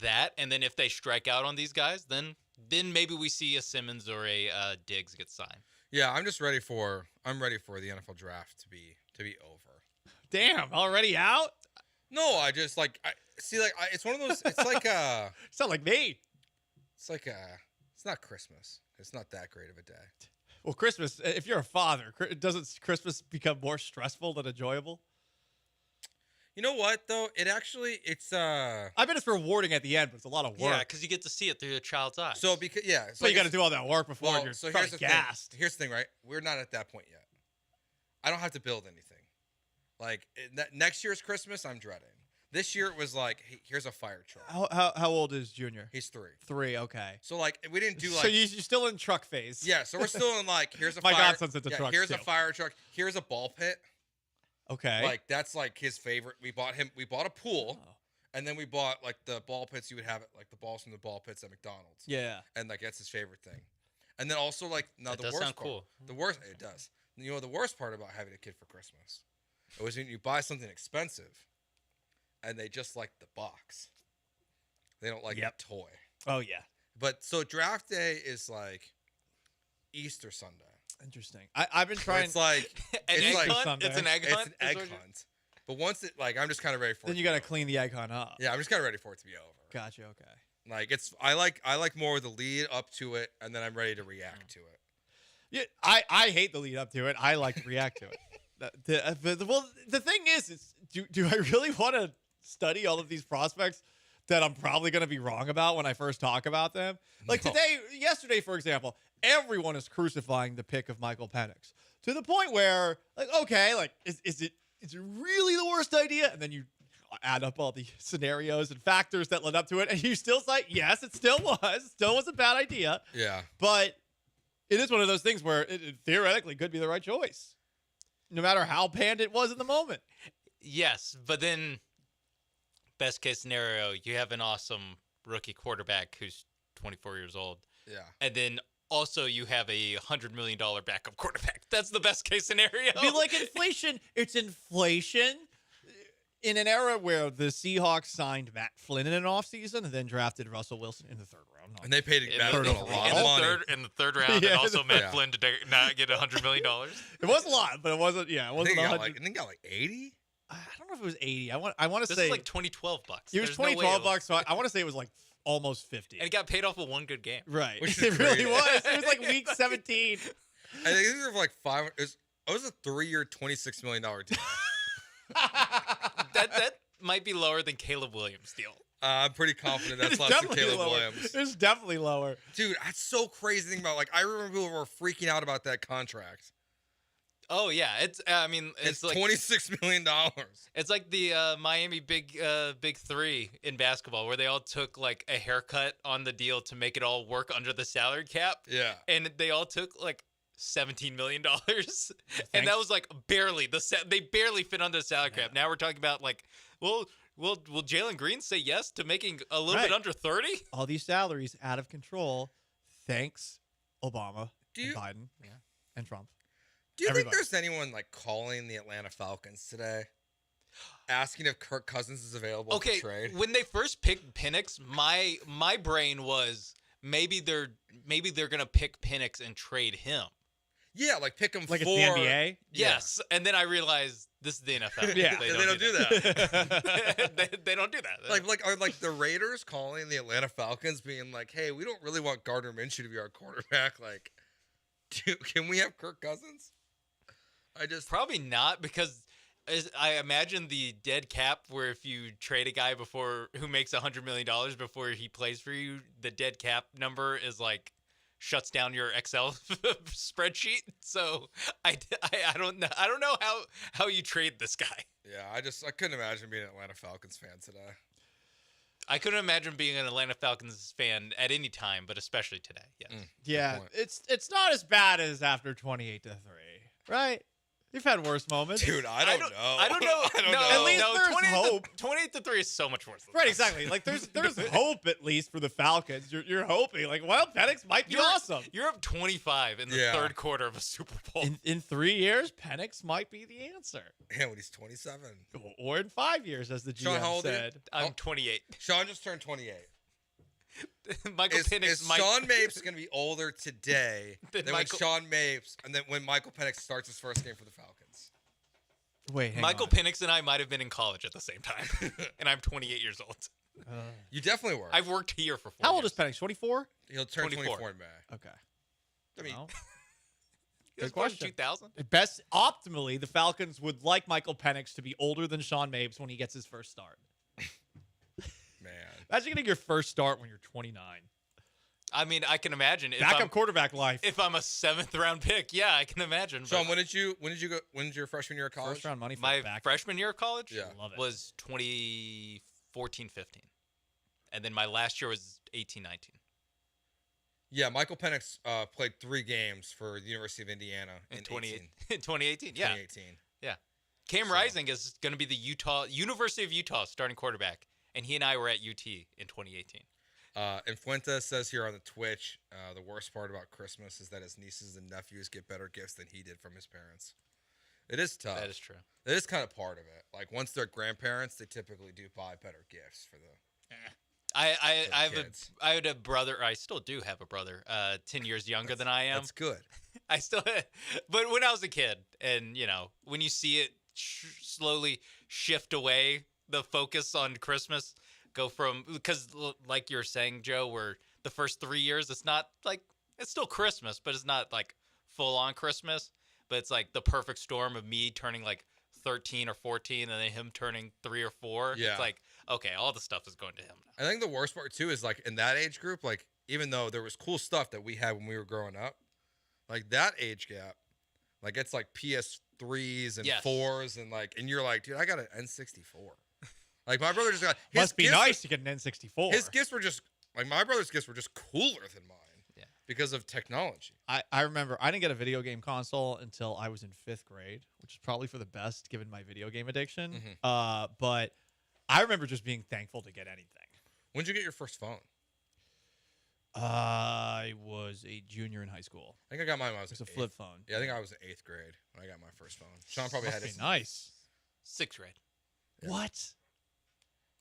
that, and then if they strike out on these guys, then maybe we see a Simmons or a Diggs get signed. Yeah, I'm ready for the NFL draft to be over. Damn, already out? No, I just it's one of those. It's like it's not like me. It's it's not Christmas. It's not that great of a day. Well, Christmas. If you're a father, doesn't Christmas become more stressful than enjoyable? You know what, though? It's I bet it's rewarding at the end, but it's a lot of work. Yeah, because you get to see it through your child's eyes. So, so you got to do all that work before you're gassed. Here's the thing, right? We're not at that point yet. I don't have to build anything. Next year's Christmas, I'm dreading. This year, it was hey, here's a fire truck. How old is Junior? He's 3. 3, okay. So, we didn't do, So you're still in truck phase. Yeah, so we're still in, here's a My fire... godson's into trucks, here's too. a fire truck. Here's a ball pit. Okay. That's his favorite. We bought a pool, And then we bought like the ball pits you would have, like the balls from the ball pits at McDonald's. Yeah. And like that's his favorite thing. And then also like now That the does worst sound part, cool. the worst it does. You know the worst part about having a kid for Christmas, it was when you buy something expensive, and they just like the box. They don't like the toy. Oh yeah. But so draft day is like Easter Sunday. Interesting. I've been trying. It's like An egg hunt? Sunday. It's an egg it's hunt. an egg hunt. But once it like I'm just kind of ready for Then it. you got to clean the egg hunt up. Yeah, I'm just kind of ready for it to be over. Gotcha. Okay. Like it's I like more of the lead up to it, and then I'm ready to react to it. Yeah, I hate the lead up to it. I like to react to it. The thing is do I really want to study all of these prospects that I'm probably going to be wrong about when I first talk about them? Like yesterday, for example, everyone is crucifying the pick of Michael Penix to the point where, like, okay, like, is it really the worst idea? And then you add up all the scenarios and factors that led up to it, and you still say, yes, it still was a bad idea. Yeah. But it is one of those things where it theoretically could be the right choice, no matter how panned it was in the moment. Yes, but then best case scenario, you have an awesome rookie quarterback who's 24 years old. Yeah. And then also you have a $100 million backup quarterback. That's the best case scenario. I mean, like inflation, it's inflation. In an era where the Seahawks signed Matt Flynn in an offseason and then drafted Russell Wilson in the third round. And they paid Matt Flynn a lot of money. In the third round, and also Matt Flynn to not get $100 million. It was a lot, but it wasn't. Yeah, it wasn't. I think he got like 80. I don't know if it was 80. I want to This say is like 2012 bucks. It was 2012 bucks. So I want to say it was like almost 50. And it got paid off with one good game. Right. Which It is really crazy. was. It was like week 17. I think it was like it was a 3-year, $26 million deal. That might be lower than Caleb Williams' deal. I'm pretty confident that's It's less than definitely Caleb lower. Williams. It's definitely lower. Dude, that's so crazy to think about. Like, I remember people were freaking out about that contract. Oh yeah, it's It's like $26 million. It's like the Miami big three in basketball, where they all took like a haircut on the deal to make it all work under the salary cap. Yeah. And they all took like $17 million, and that was like barely they barely fit under the salary cap. Now we're talking about like, will Jalen Green say yes to making a little bit under 30? All these salaries out of control. Thanks, Obama and Biden and Trump. Do you think there's anyone like calling the Atlanta Falcons today, asking if Kirk Cousins is available to trade? When they first picked Penix, my brain was maybe they're gonna pick Penix and trade him. Yeah, like pick him like for it's the NBA. Yes, and then I realized this is the NFL. Yeah, they don't do that. they don't do that. Are the Raiders calling the Atlanta Falcons, being like, "Hey, we don't really want Gardner Minshew to be our quarterback. Like, can we have Kirk Cousins?" Probably not, because I imagine the dead cap, where if you trade a guy who makes $100 million before he plays for you, the dead cap number is like shuts down your Excel spreadsheet. So I don't know. I don't know how you trade this guy. Yeah, I couldn't imagine being an Atlanta Falcons fan today. I couldn't imagine being an Atlanta Falcons fan at any time, but especially today. Yes. Yeah, it's not as bad as after 28-3, right? You've had worse moments. Dude, I don't know. I don't know. At least there's hope. 28-3 is so much worse than Right, that. exactly. Like there's hope at least for the Falcons. You're hoping like, well, Penix might be awesome. You're up 25 in the third quarter of a Super Bowl. In 3 years, Penix might be the answer. Yeah, when he's 27. Or in 5 years, as the GM Sean, how old are you? said. I'm 28. Sean just turned 28. Michael Penix might. Sean Mapes going to be older today than when Sean Mapes, and then when Michael Penix starts his first game for the Falcons. Wait, hang Michael on. Penix and I might have been in college at the same time, and I'm 28 years old. You definitely were. I've worked here for 4 How years. old is Penix? 24? He'll turn 24. 24 in May. Okay. I mean, He was Good born in question. 2000. Best optimally, the Falcons would like Michael Penix to be older than Sean Mapes when he gets his first start. man. Imagine getting your first start when you're 29. I mean, I can imagine. Backup quarterback life. If I'm a 7th round pick, yeah, I can imagine. Sean, when did you go? When did your freshman year of college? First round money for My a backup. freshman year of college Love it. was 2014-15. And then my last year was 18-19. Yeah, Michael Penix played 3 games for the University of Indiana in 2018. Yeah. 2018. Yeah. Cam Rising is going to be the University of Utah starting quarterback And he and I were at UT in 2018. And Fuente says here on the Twitch, the worst part about Christmas is that his nieces and nephews get better gifts than he did from his parents. It is tough. That is true. It is kind of part of it. Like once they're grandparents, they typically do buy better gifts for the. I had a brother. I still do have a brother. 10 years younger than I am. That's good. I still, but when I was a kid, and when you see it slowly shift away, the focus on Christmas go from, because like you're saying, Joe, where the first 3 years, it's not like, it's still Christmas, but it's not like full on Christmas. But it's like the perfect storm of me turning like 13 or 14 and then him turning 3 or 4. Yeah. It's like, okay, all the stuff is going to him now. I think the worst part too is like in that age group, like even though there was cool stuff that we had when we were growing up, like that age gap, like it's like PS3s and 4s and you're like, dude, I got an N64. Like my brother just got. Must be nice to get an N64. His gifts were just like my brother's gifts were just cooler than mine. Yeah. Because of technology. I remember I didn't get a video game console until I was in 5th grade, which is probably for the best given my video game addiction. But I remember just being thankful to get anything. When did you get your first phone? I was a junior in high school. I think I got mine when I was a flip phone. Yeah, I think I was in 8th grade when I got my first phone. Sean probably had it. Nice. 6th grade. Yeah. What?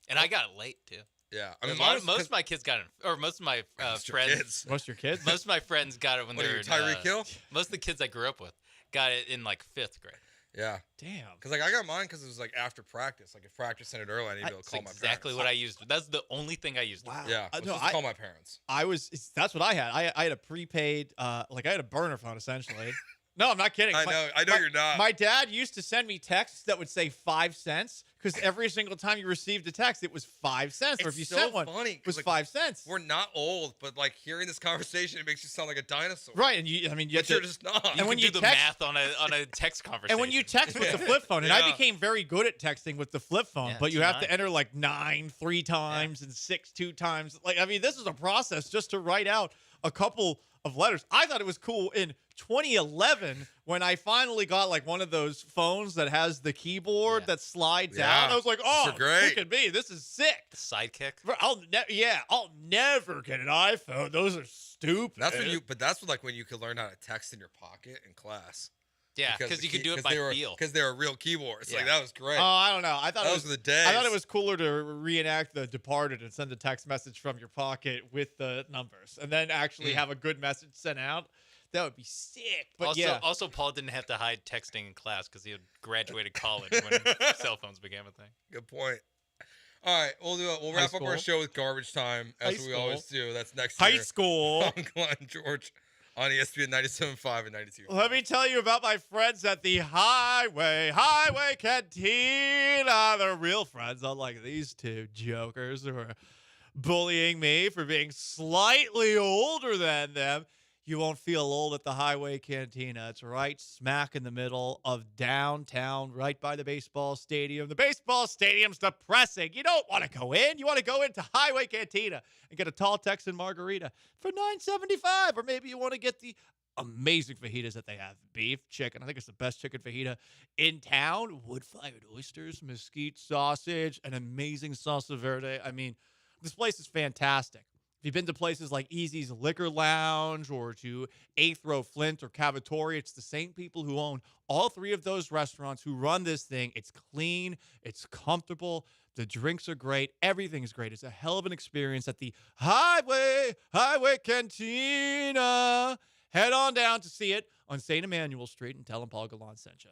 And I got it late too. Yeah, I mean, most of my kids got it, or most of my friends. Most of your kids? Most of my friends got it when they were Tyreek Hill. Most of the kids I grew up with got it in like 5th grade. Yeah. Damn. Because like I got mine because it was like after practice. Like if practice ended early, I need to be able to call my parents. Exactly what I used. That's the only thing I used. Wow. Yeah. Just call my parents. That's what I had. I had a prepaid, like I had a burner phone essentially. No, I'm not kidding. I know you're not. My dad used to send me texts that would say 5 cents because every single time you received a text, it was 5 cents. Or if you sent one, it was 5 cents. We're not old, but like hearing this conversation, it makes you sound like a dinosaur. Right, and but you're just not. And when you do the math on a text conversation, and when you text with the flip phone, and I became very good at texting with the flip phone, but you have to enter like 9 3 times and 6 2 times. Like, I mean, this is a process just to write out a couple of letters. I thought it was cool in 2011 when I finally got like one of those phones that has the keyboard that slides out. I was like, oh, look at me. This is sick. The Sidekick. I'll never get an iPhone. Those are stupid. That's when you could learn how to text in your pocket in class. Yeah, because you could do it by feel. Because they were real keyboards. Like that was great. Oh, I don't know. I thought those were the days. I thought it was cooler to reenact The Departed and send a text message from your pocket with the numbers, and then actually have a good message sent out. That would be sick. But also, Paul didn't have to hide texting in class because he had graduated college when cell phones became a thing. Good point. All right, we'll wrap up our show with garbage time as we always do. That's next year. High school. On Gallant George on ESPN 97.5 and 92. Let me tell you about my friends at the Highway Cantina. They're real friends, unlike these two jokers who are bullying me for being slightly older than them. You won't feel old at the Highway Cantina. It's right smack in the middle of downtown, right by the baseball stadium. The baseball stadium's depressing. You don't want to go in. You want to go into Highway Cantina and get a tall Texan margarita for $9.75. Or maybe you want to get the amazing fajitas that they have. Beef, chicken. I think it's the best chicken fajita in town. Wood-fired oysters, mesquite sausage, an amazing salsa verde. I mean, this place is fantastic. If you've been to places like Easy's Liquor Lounge or to Eighth Row Flint or Cavatori, it's the same people who own all three of those restaurants who run this thing. It's clean. It's comfortable. The drinks are great. Everything's great. It's a hell of an experience at the Highway Cantina. Head on down to see it on St. Emmanuel Street and tell them Paul Gallant sent you.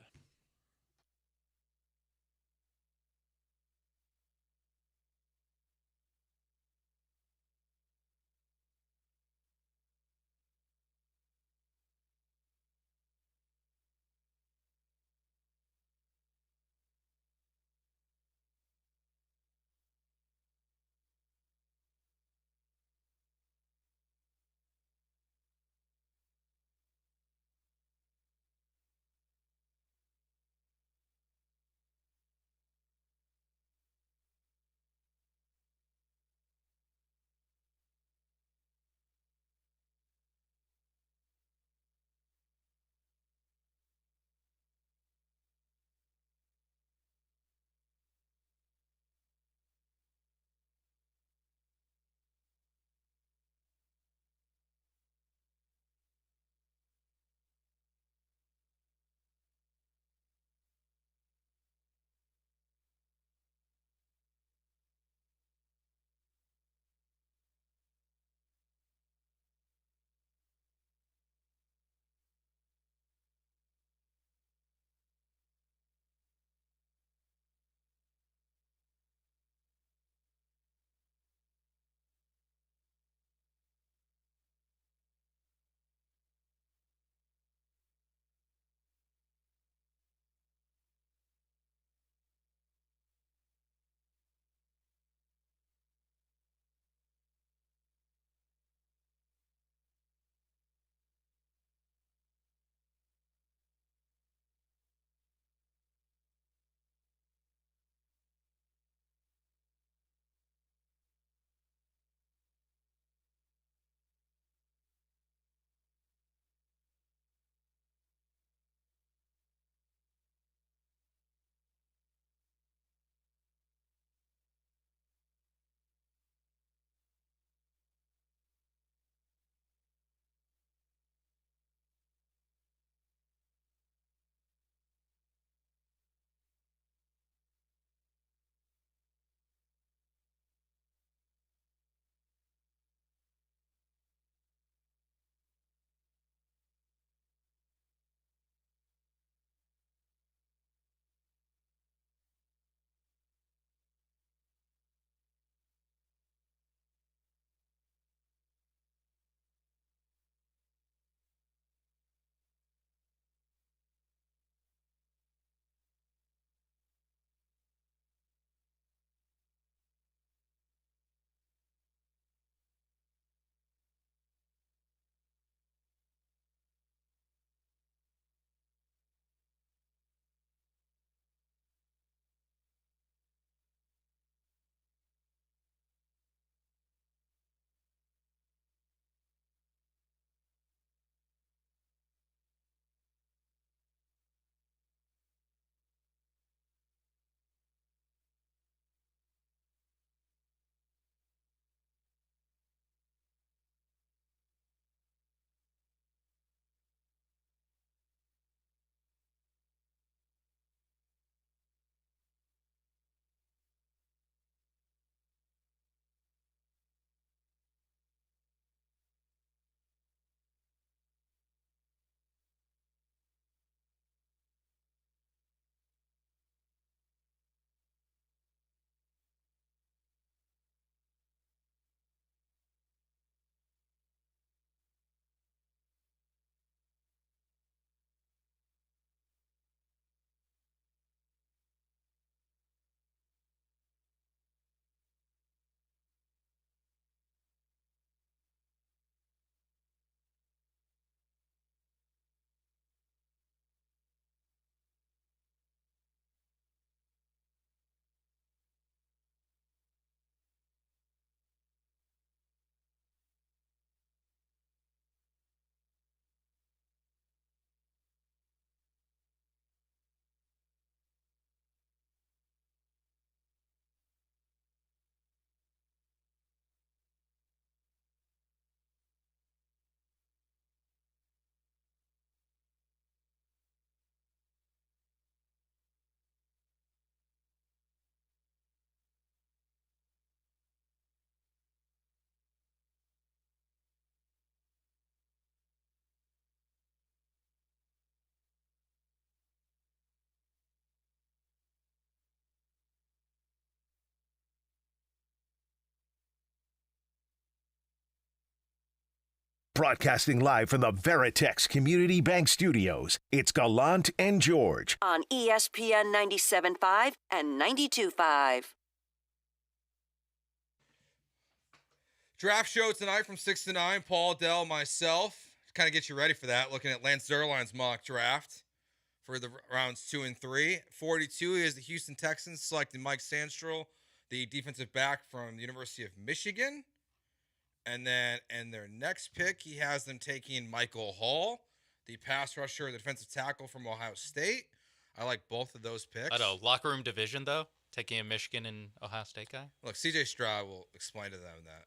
Broadcasting live from the Veritex Community Bank Studios, it's Gallant and George. On ESPN 97.5 and 92.5. Draft show tonight from 6 to 9. Paul, Dell, myself. Kind of get you ready for that. Looking at Lance Zierlein's mock draft for the rounds 2 and 3. 42 is the Houston Texans selecting Mike Sandstrel, the defensive back from the University of Michigan. And then in their next pick, he has them taking Michael Hall, the pass rusher, the defensive tackle from Ohio State. I like both of those picks. I know, locker room division, though, taking a Michigan and Ohio State guy. Look, C.J. Stroud will explain to them that.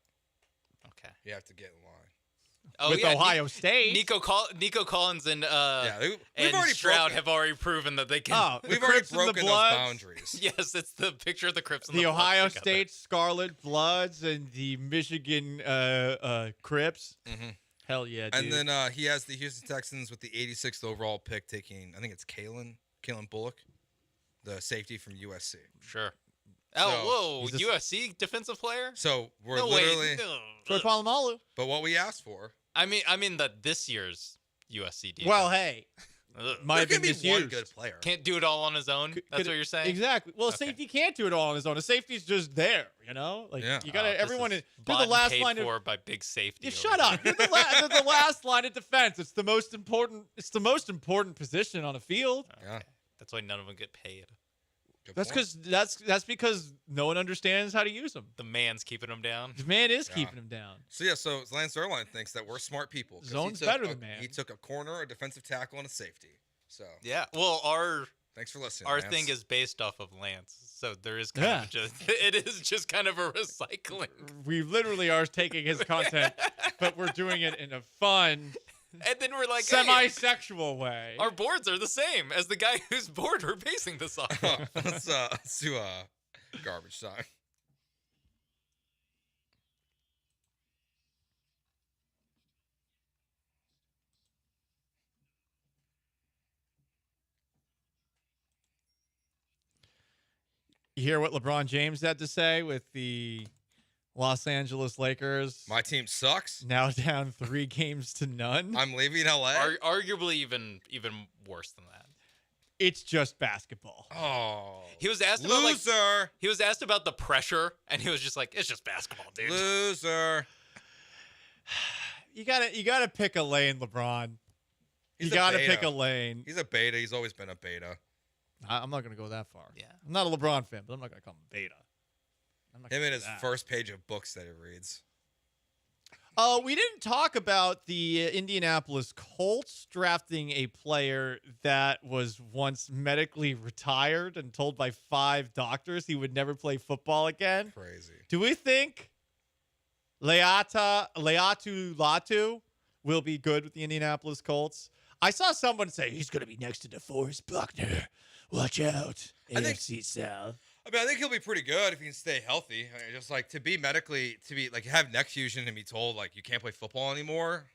Okay. You have to get in line. Oh, With Ohio State. Nico Collins and we've already Stroud have already proven that they can. Oh, we've already broken those boundaries. Yes, it's the picture of the Crips and the Bloods Ohio together. State Scarlet Bloods and the Michigan Crips. Mm-hmm. Hell yeah, dude. And then he has the Houston Texans with the 86th overall pick taking, I think it's Kalen Bullock, the safety from USC. Sure. Oh, whoa, USC defensive player? So we're No literally way. Troy Polamalu. But what we asked for. I mean this year's USC defense. Well, hey, might have been be misused. one good player. Can't do it all on his own. That's what you're saying. Exactly. Well, a safety can't do it all on his own. A safety's just there. You know, like you got to everyone. You're the last paid line for by big safety. You shut up. You're the last line of defense. It's the most important. It's the most important position on a field. Yeah. That's why none of them get paid. That's because no one understands how to use them. The man's keeping them down. The man is keeping them down. So Lance Zierlein thinks that we're smart people. 'Cause Zone's he took better than man. He took a corner, a defensive tackle, and a safety. So yeah. Well, thanks for listening. Our Lance. thing is based off of Lance, so there is kind of just it is just kind of a recycling. We literally are taking his content, but we're doing it in a fun. And then we're like semi-sexual way. Our boards are the same as the guy whose board we're basing this off of. Let's do a garbage time. You hear what LeBron James had to say with the Los Angeles Lakers? My team sucks. Now down 3 games to none. I'm leaving LA. Arguably even worse than that. It's just basketball. Oh, he was asked about he was asked about the pressure, and he was just like, "It's just basketball, dude." Loser. You gotta pick a lane, LeBron. You gotta pick a lane. He's a beta. He's always been a beta. I'm not gonna go that far. Yeah, I'm not a LeBron fan, but I'm not gonna call him beta. Him and his first page of books that he reads. We didn't talk about the Indianapolis Colts drafting a player that was once medically retired and told by 5 doctors he would never play football again. Crazy. Do we think Leatu Latu will be good with the Indianapolis Colts? I saw someone say he's going to be next to DeForest Buckner. Watch out, AFC South. I mean, I think he'll be pretty good if he can stay healthy. I mean, just like to be have neck fusion and be told like you can't play football anymore.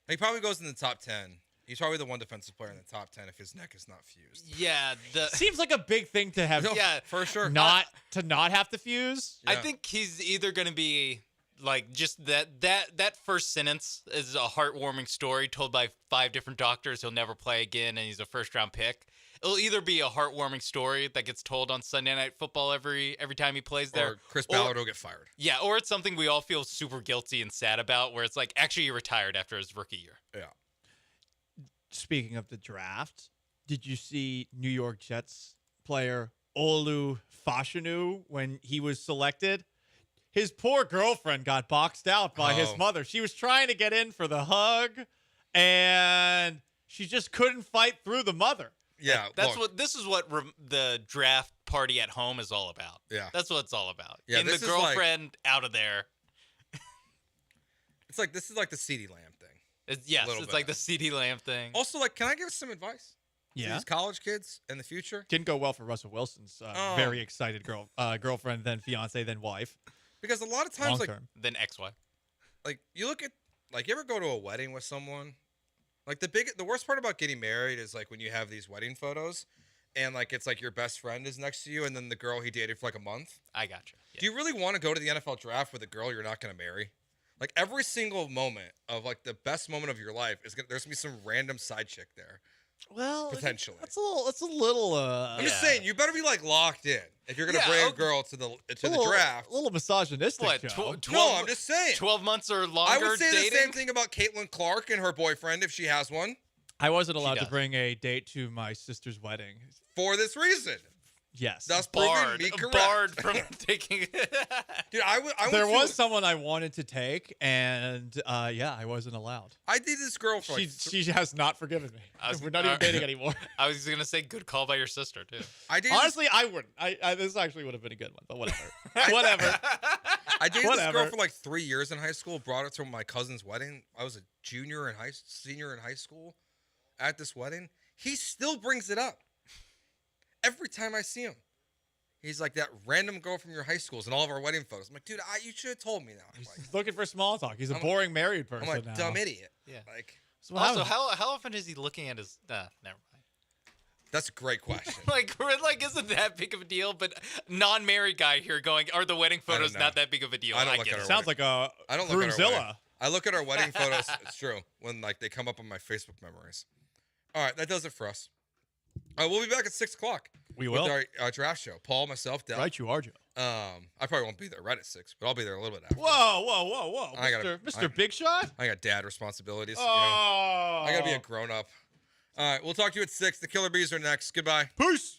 He probably goes in the top 10. He's probably the one defensive player in the top 10 if his neck is not fused. Yeah, seems like a big thing to have. Yeah, for sure. Not have to fuse. I think he's either going to be like just that first sentence is a heartwarming story told by 5 different doctors. He'll never play again, and he's a first-round pick. It'll either be a heartwarming story that gets told on Sunday Night Football every time he plays there. Or Chris Ballard will get fired. Yeah, or it's something we all feel super guilty and sad about where it's like, actually, he retired after his rookie year. Yeah. Speaking of the draft, did you see New York Jets player Olu Fashanu when he was selected? His poor girlfriend got boxed out by his mother. She was trying to get in for the hug, and she just couldn't fight through the mother. Yeah, this is what the draft party at home is all about. Yeah, that's what it's all about. Yeah, getting the girlfriend out of there. It's like this is like the CeeDee Lamb thing. It's like the CeeDee Lamb thing. Also, like, can I give some advice? Yeah, to these college kids in the future. Didn't go well for Russell Wilson's very excited girlfriend, then fiance, then wife. Because a lot of times, then ex-wife. Like you look at, like you ever go to a wedding with someone. Like the worst part about getting married is like when you have these wedding photos and like it's like your best friend is next to you and then the girl he dated for like a month. I got you. Yeah. Do you really want to go to the NFL draft with a girl you're not going to marry? Like every single moment of like the best moment of your life there's gonna be some random side chick there. Well, potentially. That's a little. I'm just saying, you better be like locked in if you're gonna bring a girl to the draft. A little misogynistic. What? Joe. No, I'm just saying. 12 months or longer. I would say dating? the same thing about Caitlin Clark and her boyfriend if she has one. I wasn't allowed to bring a date to my sister's wedding for this reason. Yes, that's proving me correct. Barred from taking. Dude, I there was someone I wanted to take, and I wasn't allowed. I dated this girl for she has not forgiven me. We're not even dating anymore. I was gonna say good call by your sister too. Honestly, I wouldn't. This actually would have been a good one, but whatever. Whatever. I dated this girl for like 3 years in high school. Brought her to my cousin's wedding. I was a senior in high school at this wedding. He still brings it up. Every time I see him, he's like that random girl from your high schools and all of our wedding photos. I'm like, dude, you should have told me that. He's looking for small talk. He's a boring married person. I'm like, now. dumb idiot. Yeah. Like, so also, how often is he looking at his? Never mind. That's a great question. like, isn't that big of a deal? But non-married guy here going, are the wedding photos not that big of a deal? I don't look get at it. our Sounds like a I don't look at our wedding. Groomzilla. I look at our wedding photos. It's true when like they come up on my Facebook memories. All right, that does it for us. We'll be back at 6 o'clock. We will. With our draft show. Paul, myself, Del. Right, you are, Joe. I probably won't be there right at 6, but I'll be there a little bit after. Whoa. Mr. Big Shot? I got dad responsibilities. Oh. I got to be a grown up. All right, we'll talk to you at 6. The Killer Bees are next. Goodbye. Peace.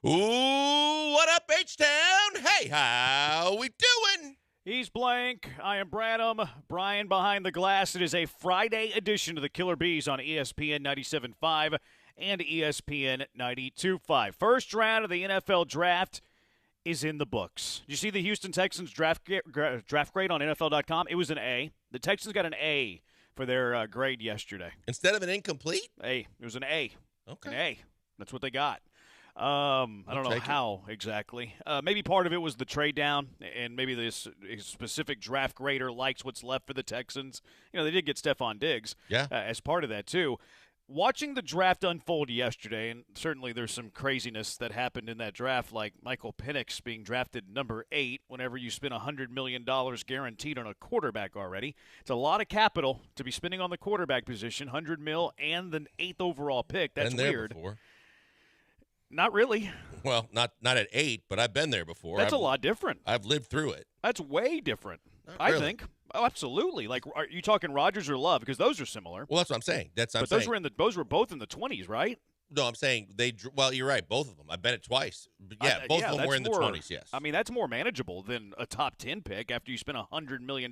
Ooh, what up, H-Town? Hey, how we doing? He's Blank. I am Branham. Brian behind the glass. It is a Friday edition of the Killer Bees on ESPN 97.5 and ESPN 92.5. First round of the NFL draft is in the books. Did you see the Houston Texans draft grade on NFL.com? It was an A. The Texans got an A for their grade yesterday. Instead of an incomplete? A. It was an A. Okay. An A. That's what they got. I don't know how exactly. Maybe part of it was the trade down, and maybe this specific draft grader likes what's left for the Texans. You know, they did get Stephon Diggs as part of that, too. Watching the draft unfold yesterday, and certainly there's some craziness that happened in that draft, like Michael Penix being drafted number 8 whenever you spend $100 million guaranteed on a quarterback already. It's a lot of capital to be spending on the quarterback position, $100 million and the 8th overall pick. That's weird. Before. Not really. Well, not at 8, but I've been there before. That's a lot different. I've lived through it. That's way different, really. I think. Oh, absolutely. Like, are you talking Rodgers or Love? Because those are similar. Well, that's what I'm saying. Those were both in the 20s, right? No, I'm saying well, you're right, both of them. I've been it twice. Yeah, both of them were in the 20s, yes. I mean, that's more manageable than a top 10 pick after you spend $100 million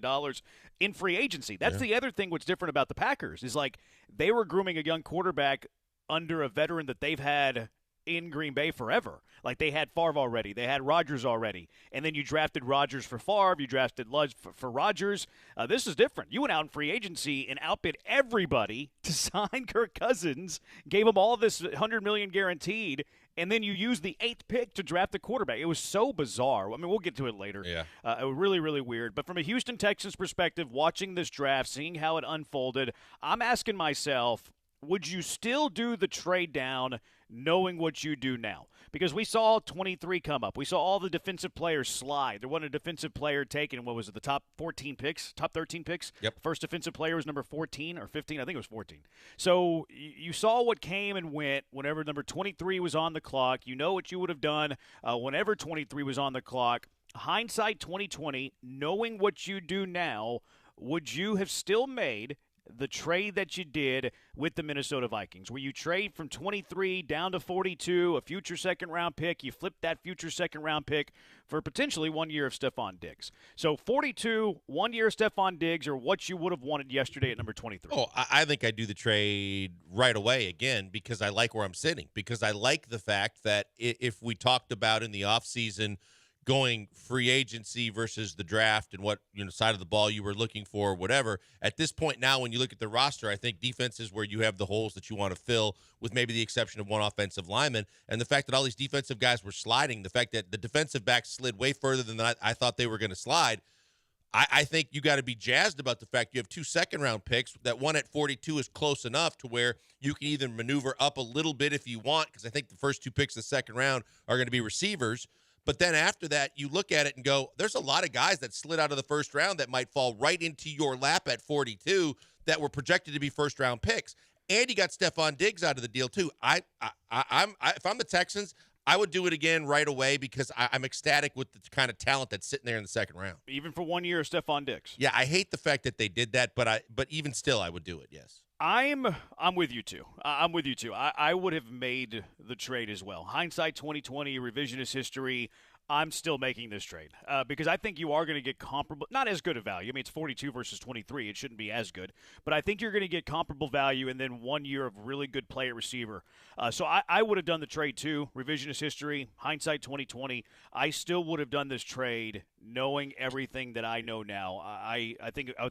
in free agency. That's the other thing what's different about the Packers is, like, they were grooming a young quarterback under a veteran that they've had in Green Bay forever. Like, they had Favre already. They had Rodgers already. And then you drafted Rodgers for Favre. You drafted Lodge for Rodgers. This is different. You went out in free agency and outbid everybody to sign Kirk Cousins, gave him all this $100 million guaranteed, and then you used the 8th pick to draft the quarterback. It was so bizarre. I mean, we'll get to it later. Yeah. It was really, really weird. But from a Houston Texans perspective, watching this draft, seeing how it unfolded, I'm asking myself, would you still do the trade down knowing what you do now? Because we saw 23 come up. We saw all the defensive players slide. There wasn't a defensive player taken, what was it, the top 13 picks, top 13 picks? Yep. First defensive player was number 14 or 15. I think it was 14. So you saw what came and went whenever number 23 was on the clock. You know what you would have done whenever 23 was on the clock. Hindsight 2020, knowing what you do now, would you have still made the trade that you did with the Minnesota Vikings, where you trade from 23 down to 42, a future second-round pick. You flip that future second-round pick for potentially 1 year of Stephon Diggs. So 42, 1 year of Stephon Diggs, or what you would have wanted yesterday at number 23. Oh, I think I do the trade right away again because I like where I'm sitting, because I like the fact that if we talked about in the offseason going free agency versus the draft and what side of the ball you were looking for, whatever. At this point now, when you look at the roster, I think defense is where you have the holes that you want to fill, with maybe the exception of one offensive lineman. And the fact that all these defensive guys were sliding, the fact that the defensive backs slid way further than I thought they were going to slide, I think you got to be jazzed about the fact you have 2 second-round picks, that one at 42 is close enough to where you can either maneuver up a little bit if you want, because I think the first 2 picks of the second round are going to be receivers. But then after that, you look at it and go, there's a lot of guys that slid out of the first round that might fall right into your lap at 42 that were projected to be first-round picks. And you got Stephon Diggs out of the deal, too. If I'm the Texans, I would do it again right away because I'm ecstatic with the kind of talent that's sitting there in the second round. Even for 1 year of Stephon Diggs. Yeah, I hate the fact that they did that, but even still, I would do it, yes. I'm with you, too. I'm with you, too. I would have made the trade as well. Hindsight 2020, revisionist history, I'm still making this trade because I think you are going to get comparable, not as good a value. I mean, it's 42 versus 23. It shouldn't be as good. But I think you're going to get comparable value and then 1 year of really good player receiver. So I would have done the trade, too. Revisionist history, hindsight 2020. I still would have done this trade knowing everything that I know now. I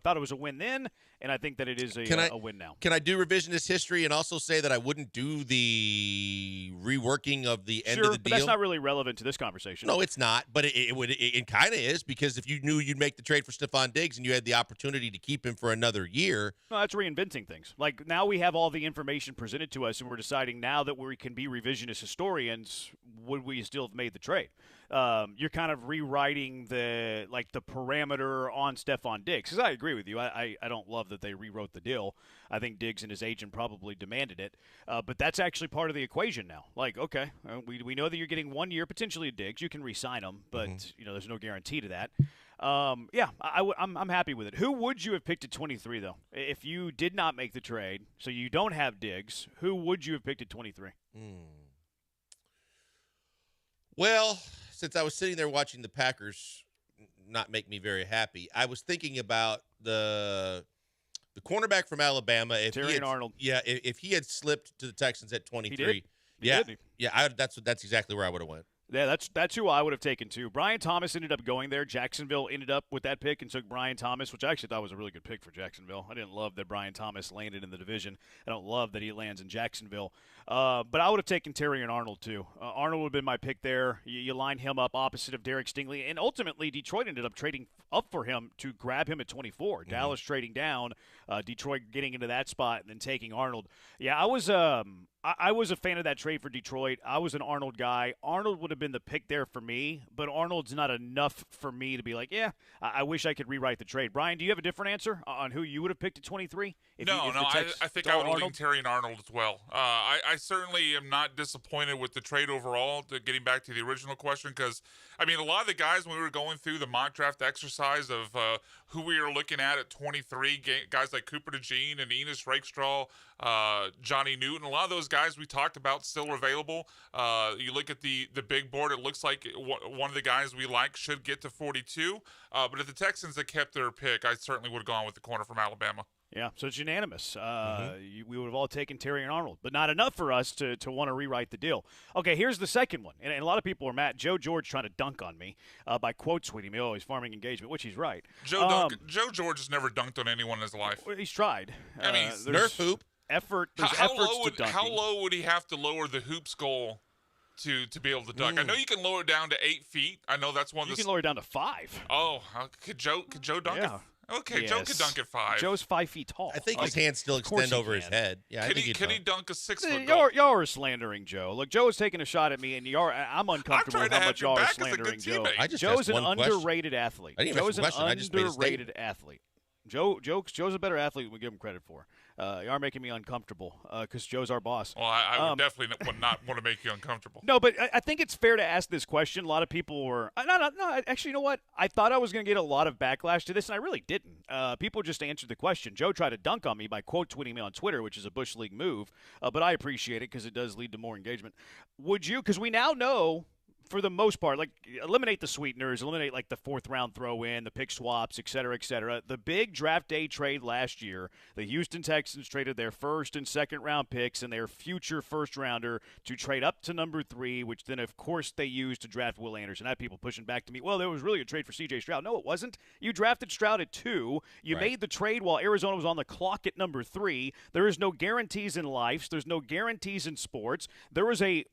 thought it was a win then, and I think that it is a win now. Can I do revisionist history and also say that I wouldn't do the reworking of the end of the deal? But that's not really relevant to this conversation. No, it's not, but it kind of is, because if you knew you'd make the trade for Stephon Diggs and you had the opportunity to keep him for another year. No, that's reinventing things. Like, now we have all the information presented to us, and we're deciding now that we can be revisionist historians, would we still have made the trade? You're kind of rewriting the parameter on Stephon Diggs. Because I agree with you. I don't love that they rewrote the deal. I think Diggs and his agent probably demanded it. But that's actually part of the equation now. Like, okay, we know that you're getting 1 year potentially of Diggs. You can re-sign him, but there's no guarantee to that. I'm happy with it. Who would you have picked at 23, though? If you did not make the trade, so you don't have Diggs, who would you have picked at 23? Well, since I was sitting there watching the Packers not make me very happy, I was thinking about the cornerback from Alabama. If Terrion Arnold. Yeah, if he had slipped to the Texans at 23. He did. Yeah, He did. yeah, that's exactly where I would have went. Yeah, that's who I would have taken too. Brian Thomas ended up going there. Jacksonville ended up with that pick and took Brian Thomas, which I actually thought was a really good pick for Jacksonville. I didn't love that Brian Thomas landed in the division. I don't love that he lands in Jacksonville. But I would have taken Terrion Arnold too. Arnold would have been my pick there. You line him up opposite of Derek Stingley, and ultimately Detroit ended up trading up for him to grab him at 24. Mm-hmm. Dallas trading down, Detroit getting into that spot, and then taking Arnold. Yeah, I was a fan of that trade for Detroit. I was an Arnold guy. Arnold would have been the pick there for me, but Arnold's not enough for me to be like, yeah, I wish I could rewrite the trade. Brian, do you have a different answer on who you would have picked at 23? I think I would have leaned Terrion Arnold as well. I certainly am not disappointed with the trade overall, getting back to the original question, because, I mean, a lot of the guys, when we were going through the mock draft exercise of who we were looking at 23, guys like Cooper DeJean and Enos Rakestraw, Johnny Newton, a lot of those guys we talked about still available. You look at the big board, it looks like one of the guys we like should get to 42. But if the Texans had kept their pick, I certainly would have gone with the corner from Alabama. Yeah, so it's unanimous. We would have all taken Terrion Arnold, but not enough for us to want to rewrite the deal. Okay, here's the second one. And a lot of people are mad. Joe George trying to dunk on me by quote tweeting me, he's farming engagement, which he's right. Joe George has never dunked on anyone in his life. He's tried. I mean, Nerf hoop. How low would he have to lower the hoop's goal to be able to dunk? I know you can lower it down to 8 feet. I know that's one. You can lower it down to 5. Oh, could Joe dunk it? Okay, yes. Joe could dunk at 5. Joe's 5 feet tall. I think his hands still extend over his head. Yeah, could he dunk a 6-foot goal? Y'all are slandering Joe. Look, Joe is taking a shot at me, and I'm uncomfortable with how much y'all are slandering Joe. Joe's an underrated athlete. Joe's an underrated athlete. Joe's a better athlete than we give him credit for. You are making me uncomfortable because Joe's our boss. Well, I would definitely not want to make you uncomfortable. No, but I think it's fair to ask this question. A lot of people were no. Actually, you know what? I thought I was going to get a lot of backlash to this, and I really didn't. People just answered the question. Joe tried to dunk on me by quote tweeting me on Twitter, which is a Bush League move, but I appreciate it because it does lead to more engagement. Would you? Because we now know, for the most part, like, eliminate the sweeteners, eliminate like the 4th round throw in, the pick swaps, et cetera, et cetera. The big draft day trade last year, the Houston Texans traded their 1st and 2nd round picks and their future 1st rounder to trade up to number 3, which then of course they used to draft Will Anderson. I had people pushing back to me, well, there was really a trade for CJ Stroud. No, it wasn't. You drafted Stroud at 2. You made the trade while Arizona was on the clock at number 3. There is no guarantees in life. There's no guarantees in sports. There was a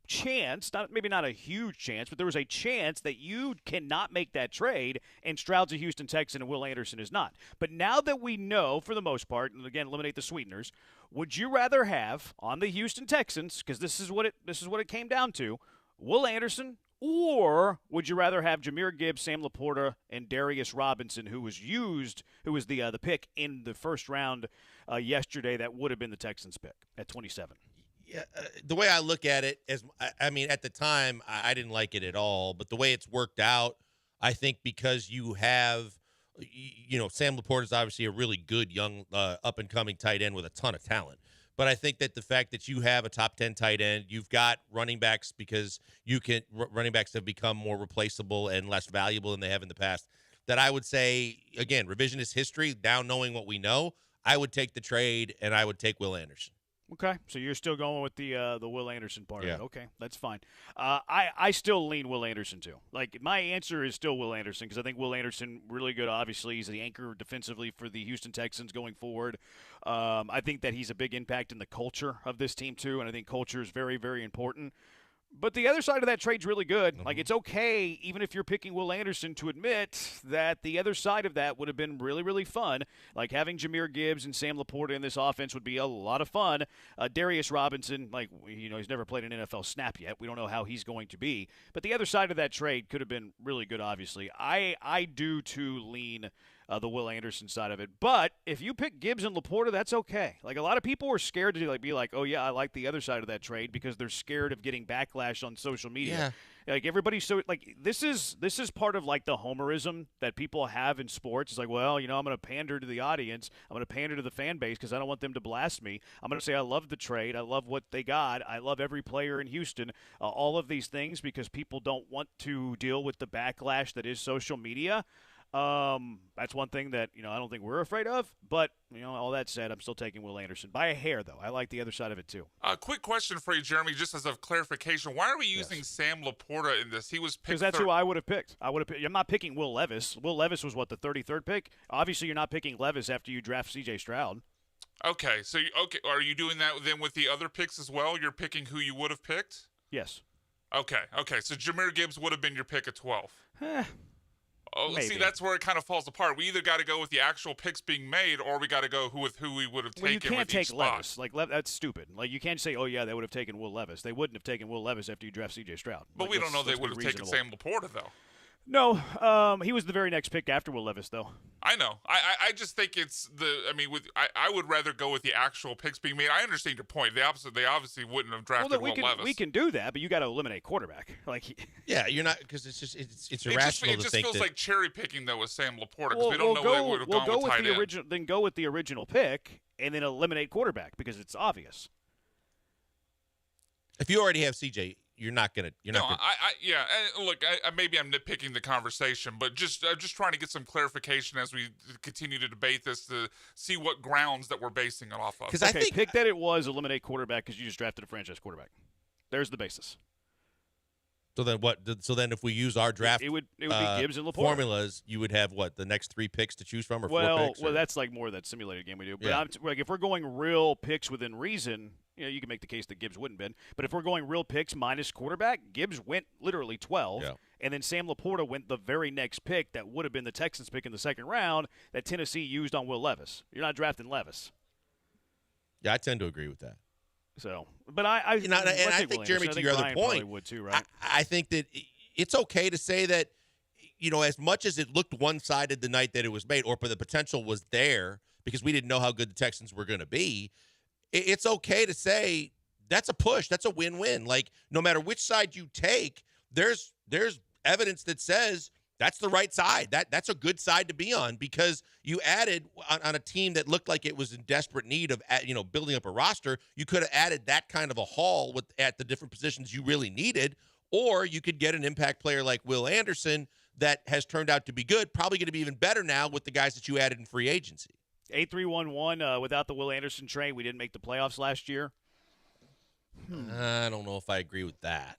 chance, maybe not a huge chance, but there was a chance that you cannot make that trade, and Stroud's a Houston Texan and Will Anderson is not. But now that we know, for the most part, and again, eliminate the sweeteners, would you rather have on the Houston Texans, because this is what it came down to, Will Anderson, or would you rather have Jahmyr Gibbs, Sam Laporta, and Darius Robinson, who was the pick in the 1st round yesterday that would have been the Texans' pick at 27? Yeah, the way I look at it is, I mean, at the time, I didn't like it at all. But the way it's worked out, I think because you have, Sam Laporta is obviously a really good young up-and-coming tight end with a ton of talent. But I think that the fact that you have a top 10 tight end, you've got running backs because running backs have become more replaceable and less valuable than they have in the past. That I would say, again, revisionist history, now knowing what we know, I would take the trade and I would take Will Anderson. Okay, so you're still going with the Will Anderson part of it. Okay, that's fine. I still lean Will Anderson too. Like, my answer is still Will Anderson because I think Will Anderson really good. Obviously, he's the anchor defensively for the Houston Texans going forward. I think that he's a big impact in the culture of this team too, and I think culture is very, very important. But the other side of that trade's really good. Like, it's okay, even if you're picking Will Anderson, to admit that the other side of that would have been really, really fun. Like, having Jahmyr Gibbs and Sam Laporta in this offense would be a lot of fun. Darius Robinson, he's never played an NFL snap yet. We don't know how he's going to be. But the other side of that trade could have been really good, obviously. I do, too, lean the Will Anderson side of it. But if you pick Gibbs and Laporta, that's okay. Like, a lot of people were scared to be like, oh, yeah, I like the other side of that trade because they're scared of getting backlash on social media. Yeah. Like, everybody's so – like, this is part of, like, the homerism that people have in sports. It's like, well, I'm going to pander to the audience. I'm going to pander to the fan base because I don't want them to blast me. I'm going to say I love the trade. I love what they got. I love every player in Houston. All of these things because people don't want to deal with the backlash that is social media. That's one thing that, I don't think we're afraid of. But, all that said, I'm still taking Will Anderson. By a hair, though. I like the other side of it, too. Quick question for you, Jeremy, just as a clarification. Why are we using Sam Laporta in this? He was picked because that's who I would have picked. I'm not picking Will Levis. Will Levis was, the 33rd pick? Obviously, you're not picking Levis after you draft C.J. Stroud. Okay, so are you doing that then with the other picks as well? You're picking who you would have picked? Yes. Okay, so Jahmyr Gibbs would have been your pick at 12. Maybe. See, that's where it kind of falls apart. We either got to go with the actual picks being made, or we got to go with who we would have taken. You can't with take each spot. Levis. Like, that's stupid. Like, you can't say, oh, yeah, they would have taken Will Levis. They wouldn't have taken Will Levis after you draft C.J. Stroud. But we don't know they would have taken Sam Laporta, though. No, he was the very next pick after Will Levis, though. I know. I just think it's I would rather go with the actual picks being made. I understand your point. They obviously wouldn't have drafted Will Levis. We can do that, but you got to eliminate quarterback. Yeah, you're not, because it's irrational it just to think feels that. like cherry picking though with Sam Laporta because we don't know they would have gone with tight end. Then go with the original pick and then eliminate quarterback because it's obvious. If you already have CJ, you're not gonna. Look, maybe I'm nitpicking the conversation, but just trying to get some clarification as we continue to debate this to see what grounds that we're basing it off of. Because I think pick that it was eliminate quarterback because you just drafted a franchise quarterback. There's the basis. So then what? So then if we use our draft, it would be Gibbs and Laporta formulas. You would have what, the next 3 picks to choose from, or 4 picks? Well, that's like more of that simulated game we do. But Yeah. if we're going real picks within reason, you can make the case that Gibbs wouldn't have been. But if we're going real picks minus quarterback, Gibbs went literally 12, and then Sam Laporta went the very next pick that would have been the Texans pick in the second round that Tennessee used on Will Levis. You're not drafting Levis. Yeah, I tend to agree with that. So, but I think Jeremy, to your other point, would too, right? I think that it's okay to say that, as much as it looked one-sided the night that it was made, or the potential was there because we didn't know how good the Texans were going to be, it's okay to say that's a push, that's a win-win. Like, no matter which side you take, there's evidence that says that's the right side. That's a good side to be on because you added on a team that looked like it was in desperate need of building up a roster. You could have added that kind of a haul at the different positions you really needed, or you could get an impact player like Will Anderson that has turned out to be good, probably going to be even better now with the guys that you added in free agency. 8-3-1-1 without the Will Anderson trade, we didn't make the playoffs last year. I don't know if I agree with that.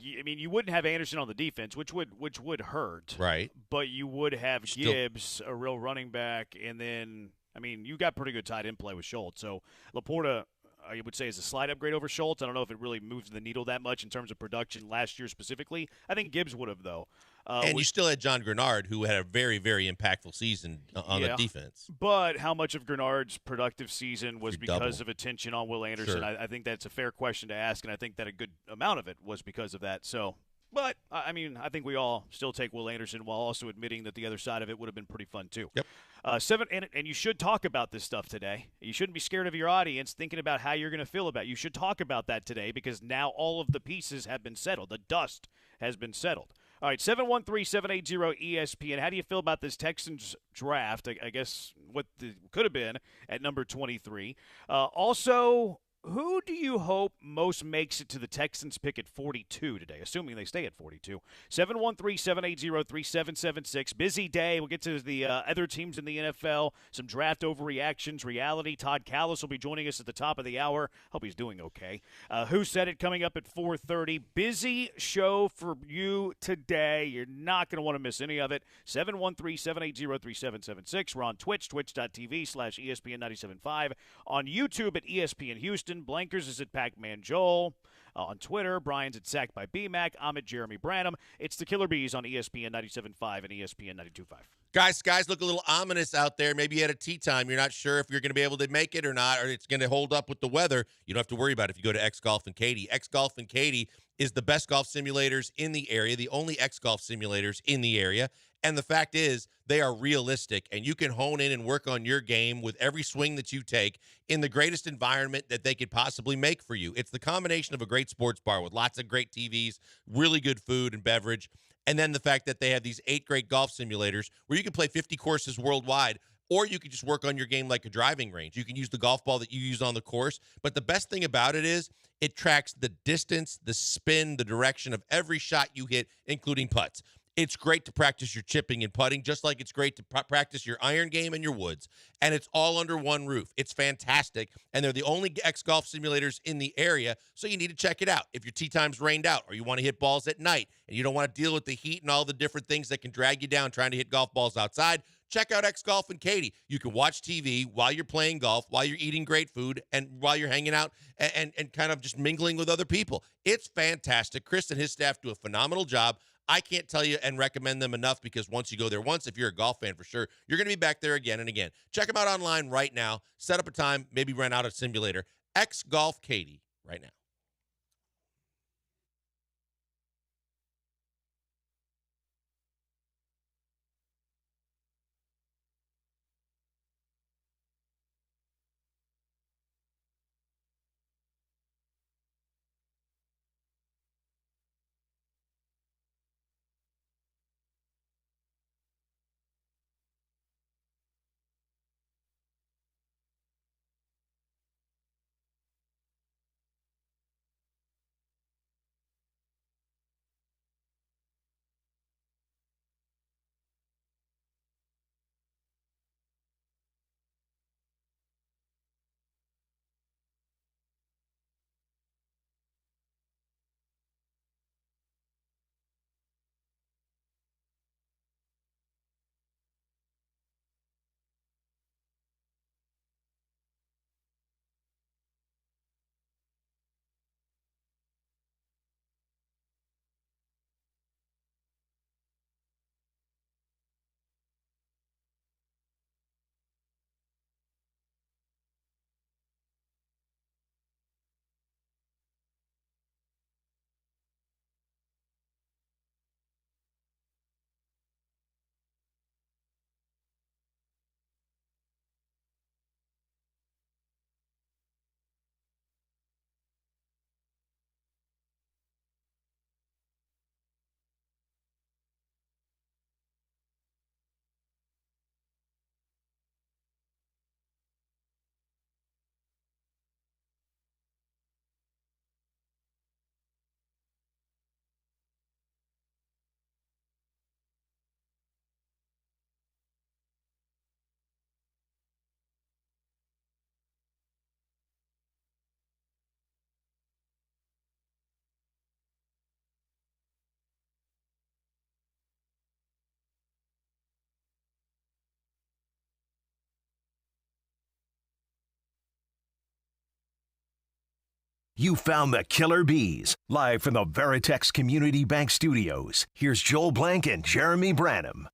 You wouldn't have Anderson on the defense, which would hurt. Right. But you would have Gibbs, a real running back, and then, you got pretty good tight end play with Schultz. So Laporta, I would say, is a slight upgrade over Schultz. I don't know if it really moves the needle that much in terms of production last year specifically. I think Gibbs would have, though. And you still had John Grenard, who had a very, very impactful season on the defense. But how much of Grenard's productive season was because of attention on Will Anderson? Sure. I think that's a fair question to ask, and I think that a good amount of it was because of that. So, but, I think we all still take Will Anderson while also admitting that the other side of it would have been pretty fun, too. Yep. And you should talk about this stuff today. You shouldn't be scared of your audience thinking about how you're going to feel about it. You should talk about that today because now all of the pieces have been settled. The dust has been settled. All right, 713-780-ESPN. How do you feel about this Texans draft? I guess what could have been at number 23. Also, who do you hope most makes it to the Texans pick at 42 today, assuming they stay at 42? 713-780-3776. Busy day. We'll get to the other teams in the NFL, some draft overreactions, reality. Todd Callis will be joining us at the top of the hour. Hope he's doing okay. Who Said It coming up at 4:30. Busy show for you today. You're not going to want to miss any of it. 713-780-3776. We're on Twitch, twitch.tv/ESPN975. On YouTube at ESPN Houston. Blankers is at Pac-Man Joel. On Twitter, Brian's at Sacked by BMac. I'm at Jeremy Branham. It's the Killer Bees on ESPN 97.5 and ESPN 92.5. Guys look a little ominous out there. Maybe you had a tea time. You're not sure if you're going to be able to make it or not, or it's going to hold up with the weather. You don't have to worry about it if you go to X Golf and Katy. X Golf and Katy is the best golf simulators in the area, the only X Golf simulators in the area. And the fact is, they are realistic, and you can hone in and work on your game with every swing that you take in the greatest environment that they could possibly make for you. It's the combination of a great sports bar with lots of great TVs, really good food and beverage, and then the fact that they have these 8 great golf simulators where you can play 50 courses worldwide, or you can just work on your game like a driving range. You can use the golf ball that you use on the course. But the best thing about it is it tracks the distance, the spin, the direction of every shot you hit, including putts. It's great to practice your chipping and putting, just like it's great to practice your iron game and your woods. And it's all under one roof. It's fantastic. And they're the only X-Golf simulators in the area, so you need to check it out. If your tee time's rained out or you want to hit balls at night and you don't want to deal with the heat and all the different things that can drag you down trying to hit golf balls outside, check out X-Golf and Katie. You can watch TV while you're playing golf, while you're eating great food, and while you're hanging out and kind of just mingling with other people. It's fantastic. Chris and his staff do a phenomenal job. I can't tell you and recommend them enough because once you go there once, if you're a golf fan for sure, you're going to be back there again and again. Check them out online right now. Set up a time, maybe rent out a simulator. X-Golf Katie right now. You found the killer bees. Live from the Veritex Community Bank Studios, here's Joel Blank and Jeremy Branham.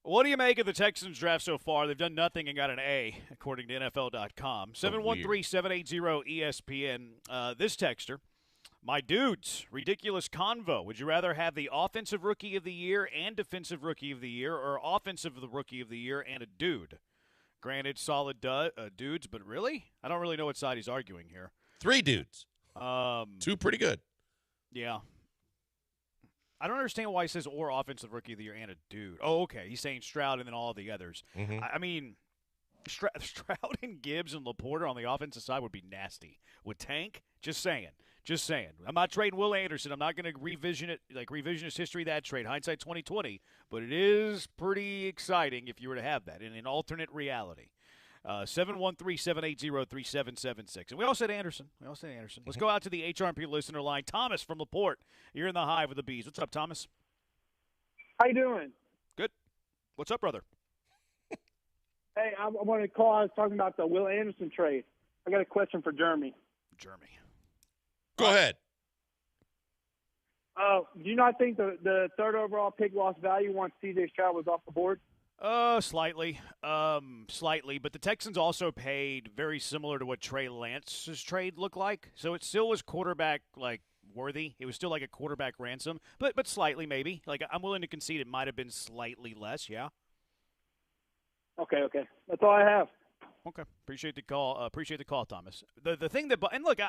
What do you make of the Texans draft so far? They've done nothing and got an A, according to NFL.com. 713-780-ESPN. This texter, my dudes, ridiculous convo. Would you rather have the offensive rookie of the year and defensive rookie of the year, or offensive rookie of the year and a dude? Granted, solid dudes, but really? I don't really know what side he's arguing here. 3 dudes. 2 pretty good. Yeah. I don't understand why he says or offensive rookie of the year and a dude. Oh, okay. He's saying Stroud and then all of the others. Mm-hmm. I mean, Stroud and Gibbs and Laporta on the offensive side would be nasty. With Tank, just saying. I'm not trading Will Anderson. I'm not going to revisionist history that trade. Hindsight 2020. But it is pretty exciting if you were to have that in an alternate reality. 713-780-3776. And we all said Anderson. Let's go out to the HRP listener line. Thomas from LaPorte. You're in the hive with the bees. What's up, Thomas? How you doing? Good. What's up, brother? Hey, I wanted to call. I was talking about the Will Anderson trade. I got a question for Jeremy. Go ahead. Do you not think the third overall pick lost value once C.J. Stroud was off the board? Slightly, but the Texans also paid very similar to what Trey Lance's trade looked like. So it still was quarterback worthy. It was still like a quarterback ransom, but slightly maybe. Like I'm willing to concede it might have been slightly less. Yeah. Okay. That's all I have. Okay, appreciate the call, Thomas. The thing that and look,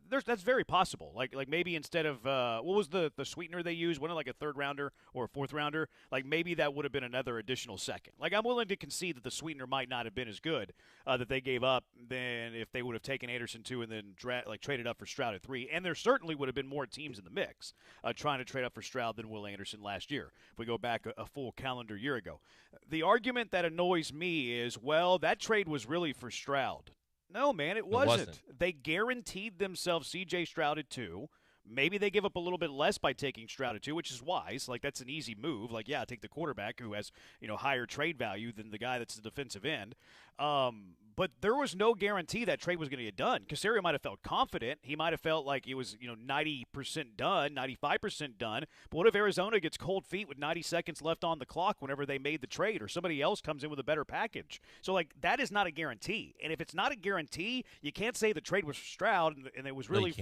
that's very possible. Like maybe instead of what was the sweetener they used? Wasn't it like a third rounder or a fourth rounder? Like maybe that would have been another additional second. Like I'm willing to concede that the sweetener might not have been as good that they gave up than if they would have taken Anderson 2 and then traded up for Stroud at 3. And there certainly would have been more teams in the mix trying to trade up for Stroud than Will Anderson last year. If we go back a full calendar year ago, the argument that annoys me is, well, that trade was really for Stroud. No, man, it wasn't. They guaranteed themselves C.J. Stroud at 2. Maybe they give up a little bit less by taking Stroud at 2, which is wise. Like, that's an easy move. Like, yeah, take the quarterback who has, higher trade value than the guy that's the defensive end. But there was no guarantee that trade was going to get done. Caserio might have felt confident. He might have felt like it was, 90% done, 95% done. But what if Arizona gets cold feet with 90 seconds left on the clock whenever they made the trade, or somebody else comes in with a better package? So, like, that is not a guarantee. And if it's not a guarantee, you can't say the trade was for Stroud and it was really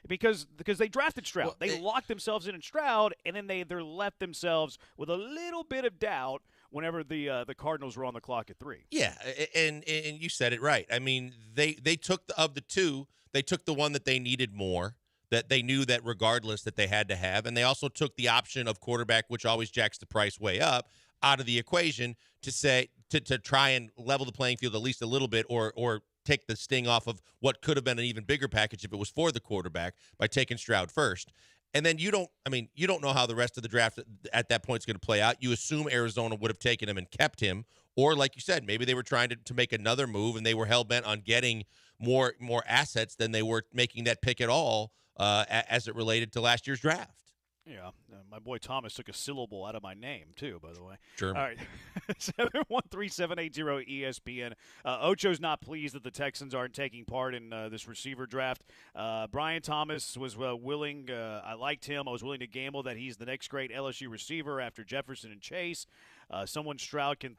because they drafted Stroud. Well, they locked themselves in Stroud, and then they left themselves with a little bit of doubt whenever the Cardinals were on the clock at 3. Yeah, and you said it right. I mean, they took of the two, they took the one that they needed more, that they knew that regardless that they had to have, and they also took the option of quarterback, which always jacks the price way up, out of the equation to try and level the playing field at least a little bit, or take the sting off of what could have been an even bigger package if it was for the quarterback by taking Stroud first. And then you don't know how the rest of the draft at that point is going to play out. You assume Arizona would have taken him and kept him, or like you said, maybe they were trying to make another move and they were hell bent on getting more assets than they were making that pick at all as it related to last year's draft. Yeah, my boy Thomas took a syllable out of my name, too, by the way. Sure. All right, 713-780-ESPN. Ocho's not pleased that the Texans aren't taking part in this receiver draft. Brian Thomas was willing. I liked him. I was willing to gamble that he's the next great LSU receiver after Jefferson and Chase. Someone Stroud can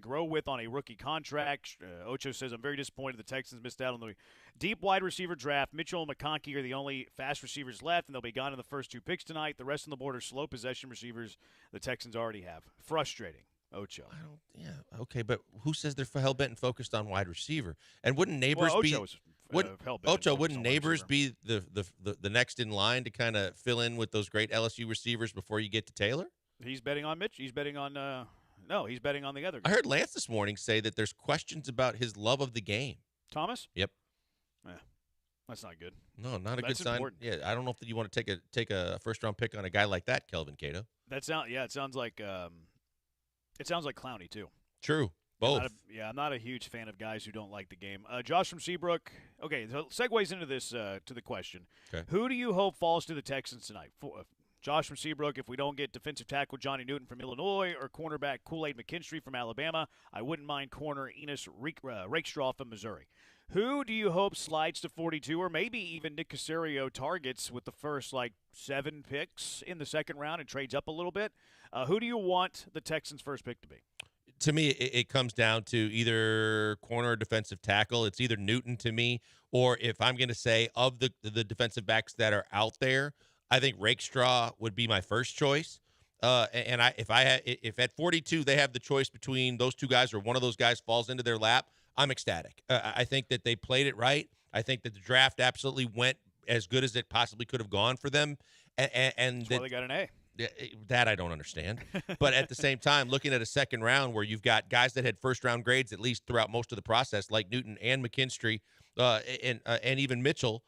grow with on a rookie contract. Ocho says, I'm very disappointed the Texans missed out on the deep wide receiver draft. Mitchell and McConkey are the only fast receivers left, and they'll be gone in the first 2 picks tonight. The rest on the board are slow possession receivers the Texans already have. Frustrating, Ocho. Okay, but who says they're hell-bent and focused on wide receiver? And wouldn't Neighbors wouldn't Neighbors be the next in line to kind of fill in with those great LSU receivers before you get to Taylor? He's betting on Mitch. He's betting on he's betting on the other guy. I heard Lance this morning say that there's questions about his love of the game. Thomas? Yep. Yeah. That's not good. No, not a good sign. Important. Yeah, I don't know if you want to take a first-round pick on a guy like that, Kelvin Cato. It sounds like Clowney too. True. Both. I'm not a huge fan of guys who don't like the game. Josh from Seabrook. Okay, so segues into this to the question. Okay. Who do you hope falls to the Texans tonight? Josh from Seabrook, if we don't get defensive tackle Johnny Newton from Illinois or cornerback Kool-Aid McKinstry from Alabama, I wouldn't mind corner Enos Rakestraw from Missouri. Who do you hope slides to 42, or maybe even Nick Caserio targets with the first 7 picks in the second round and trades up a little bit? Who do you want the Texans' first pick to be? To me, it comes down to either corner or defensive tackle. It's either Newton to me, or if I'm going to say of the defensive backs that are out there, I think Rakestraw would be my first choice. And if at 42 they have the choice between those two guys or one of those guys falls into their lap, I'm ecstatic. I think that they played it right. I think that the draft absolutely went as good as it possibly could have gone for them. And that's why they got an A. That I don't understand. But at the same time, looking at a second round where you've got guys that had first-round grades at least throughout most of the process, like Newton and McKinstry and even Mitchell,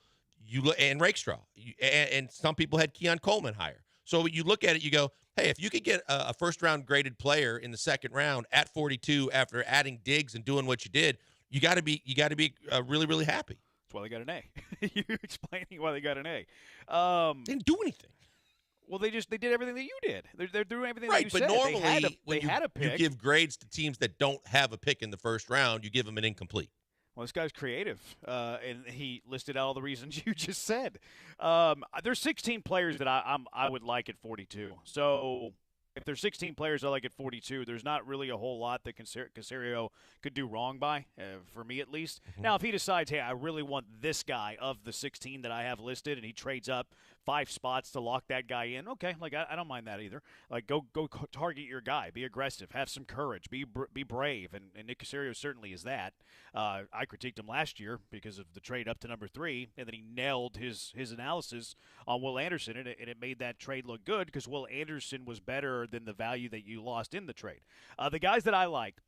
and Rakestraw, and some people had Keon Coleman higher. So you look at it, you go, hey, if you could get a first-round graded player in the second round at 42 after adding Diggs and doing what you did, you got to be really, really happy. That's why they got an A. You're explaining why they got an A. They didn't do anything. Well, they did everything that you did. They're doing everything right, that you said. Right, but normally they had a pick. You give grades to teams that don't have a pick in the first round. You give them an incomplete. Well, this guy's creative, and he listed out all the reasons you just said. There's 16 players that I would like at 42. So if there's 16 players I like at 42, there's not really a whole lot that Caserio could do wrong by, for me at least. Mm-hmm. Now, if he decides, hey, I really want this guy of the 16 that I have listed, and he trades up 5 spots to lock that guy in. Okay, like I don't mind that either. Like go target your guy, be aggressive, have some courage, be brave, and Nick Caserio certainly is that. I critiqued him last year because of the trade up to number 3, and then he nailed his analysis on Will Anderson, and it made that trade look good because Will Anderson was better than the value that you lost in the trade. The guys that I like,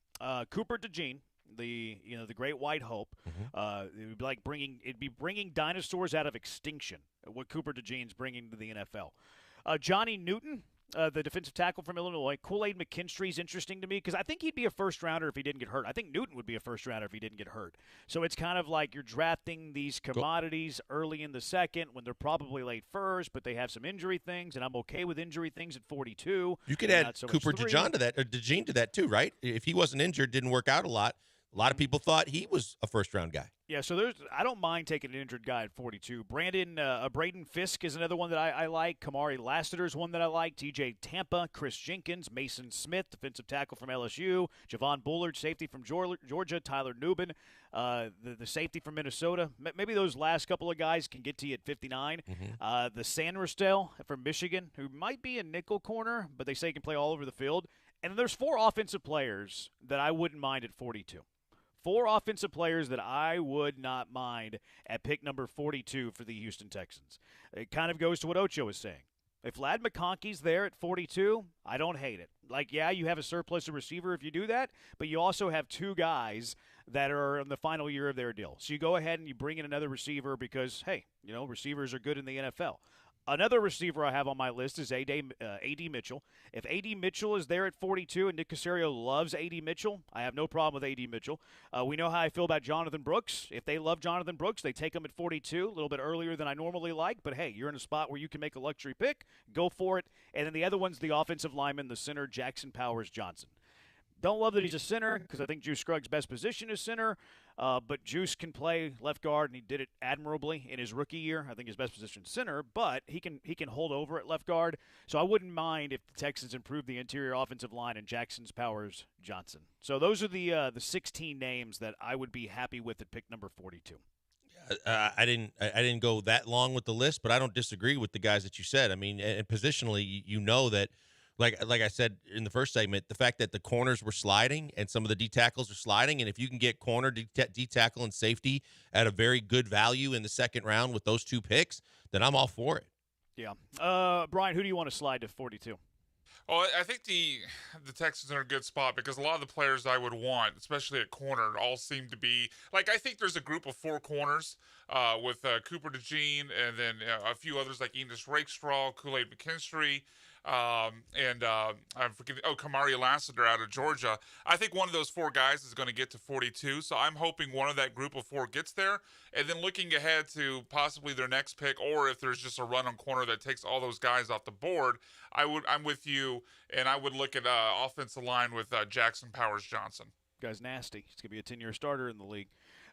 Cooper DeJean, the great white hope. It would be like bringing dinosaurs out of extinction. What Cooper DeJean's bringing to the NFL. Johnny Newton, the defensive tackle from Illinois. Kool-Aid McKinstry's interesting to me because I think he'd be a first-rounder if he didn't get hurt. I think Newton would be a first-rounder if he didn't get hurt. So it's kind of like you're drafting these commodities early in the second when they're probably late first, but they have some injury things, and I'm okay with injury things at 42. You could add Cooper DeJean to that, or DeJean to that too, right? If he wasn't injured, didn't work out a lot of people thought he was a first-round guy. Yeah, so I don't mind taking an injured guy at 42. Braden Fisk is another one that I like. Kamari Lassiter is one that I like. TJ Tampa, Chris Jenkins, Mason Smith, defensive tackle from LSU, Javon Bullard, safety from Georgia, Tyler Nubin, the safety from Minnesota. Maybe those last couple of guys can get to you at 59. The Sandersdale from Michigan, who might be a nickel corner, but they say he can play all over the field. And there's 4 offensive players that I wouldn't mind at 42. 4 offensive players that I would not mind at pick number 42 for the Houston Texans. It kind of goes to what Ocho was saying. If Ladd McConkey's there at 42, I don't hate it. Like, yeah, you have a surplus of receiver if you do that, but you also have 2 guys that are in the final year of their deal. So you go ahead and you bring in another receiver because, hey, receivers are good in the NFL. Another receiver I have on my list is A.D. Mitchell. If A.D. Mitchell is there at 42 and Nick Caserio loves A.D. Mitchell, I have no problem with A.D. Mitchell. We know how I feel about Jonathan Brooks. If they love Jonathan Brooks, they take him at 42, a little bit earlier than I normally like. But, hey, you're in a spot where you can make a luxury pick. Go for it. And then the other one's the offensive lineman, the center, Jackson Powers Johnson. Don't love that he's a center because I think Juice Scruggs' best position is center. But Juice can play left guard, and he did it admirably in his rookie year. I think his best position is center, but he can hold over at left guard. So I wouldn't mind if the Texans improve the interior offensive line and Jackson's Powers Johnson. So those are the 16 names that I would be happy with at pick number 42. I didn't go that long with the list, but I don't disagree with the guys that you said. I mean, and positionally, you know that. Like I said in the first segment, the fact that the corners were sliding and some of the D tackles are sliding, and if you can get corner, D tackle, and safety at a very good value in the second round with those 2 picks, then I'm all for it. Yeah. Brian, who do you want to slide to 42? Well, I think the Texans are in a good spot because a lot of the players I would want, especially at corner, all seem to be like I think there's a group of 4 corners with Cooper DeJean and then a few others like Enos Rakestraw, Kool-Aid McKinstry. And I'm forgetting. Kamari Lassiter out of Georgia. I think one of those 4 guys is going to get to 42. So I'm hoping one of that group of 4 gets there. And then looking ahead to possibly their next pick, or if there's just a run on corner that takes all those guys off the board, I'm with you, and I would look at offensive line with Jackson Powers Johnson. Guy's nasty. He's going to be a 10-year starter in the league.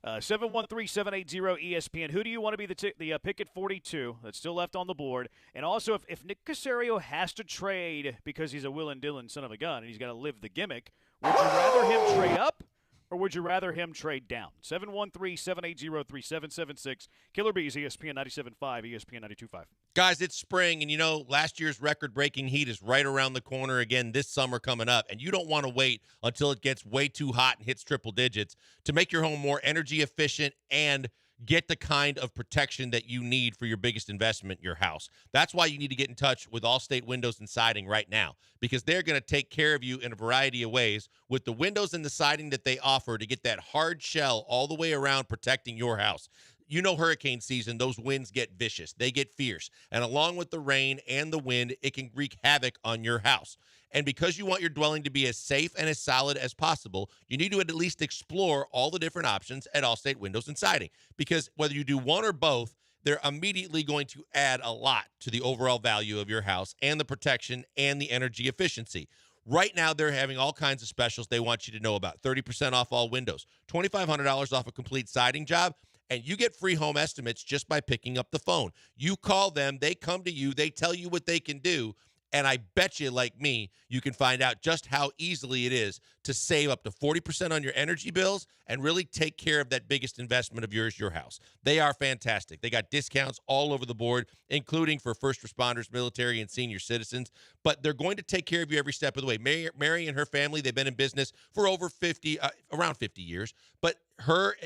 713-780-ESPN. Who do you want to be the pick at 42 that's still left on the board? And also, if Nick Caserio has to trade because he's a Will and Dillon son of a gun and he's got to live the gimmick, would you rather him trade up or would you rather him trade down? 713-780-3776. Killer Bees, ESPN 97.5, ESPN 92.5. Guys, it's spring, and last year's record-breaking heat is right around the corner again this summer coming up, and you don't want to wait until it gets way too hot and hits triple digits to make your home more energy efficient and get the kind of protection that you need for your biggest investment, your house. That's why you need to get in touch with Allstate Windows and Siding right now, because they're going to take care of you in a variety of ways with the windows and the siding that they offer to get that hard shell all the way around protecting your house. Hurricane season, those winds get vicious. They get fierce. And along with the rain and the wind, it can wreak havoc on your house. And because you want your dwelling to be as safe and as solid as possible, you need to at least explore all the different options at Allstate Windows and Siding. Because whether you do one or both, they're immediately going to add a lot to the overall value of your house and the protection and the energy efficiency. Right now, they're having all kinds of specials they want you to know about. 30% off all windows, $2,500 off a complete siding job, and you get free home estimates just by picking up the phone. You call them, they come to you, they tell you what they can do, And I bet you, like me, you can find out just how easily it is to save up to 40% on your energy bills and really take care of that biggest investment of yours, your house. They are fantastic. They got discounts all over the board, including for first responders, military, and senior citizens. But they're going to take care of you every step of the way. Mary and her family, they've been in business for over around 50 years. But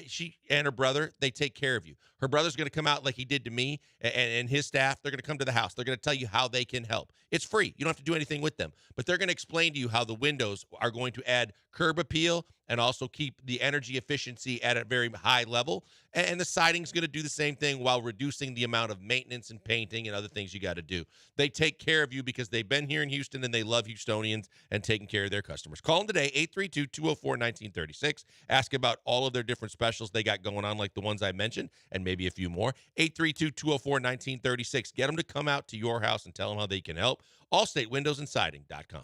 she and her brother, they take care of you. Her brother's going to come out like he did to me and his staff. They're going to come to the house. They're going to tell you how they can help. It's free. You don't have to do anything with them. But they're going to explain to you how the windows are going to add curb appeal and also keep the energy efficiency at a very high level. And the siding's going to do the same thing while reducing the amount of maintenance and painting and other things you got to do. They take care of you because they've been here in Houston and they love Houstonians and taking care of their customers. Call them today, 832-204-1936. Ask about all of their different specials they got going on, like the ones I mentioned, and maybe a few more. 832-204-1936. Get them to come out to your house and tell them how they can help. AllStateWindowsAndSiding.com.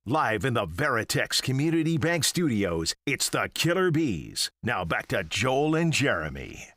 Live in the Veritex Community Bank Studios, it's the Killer Bees. Now back to Joel and Jeremy.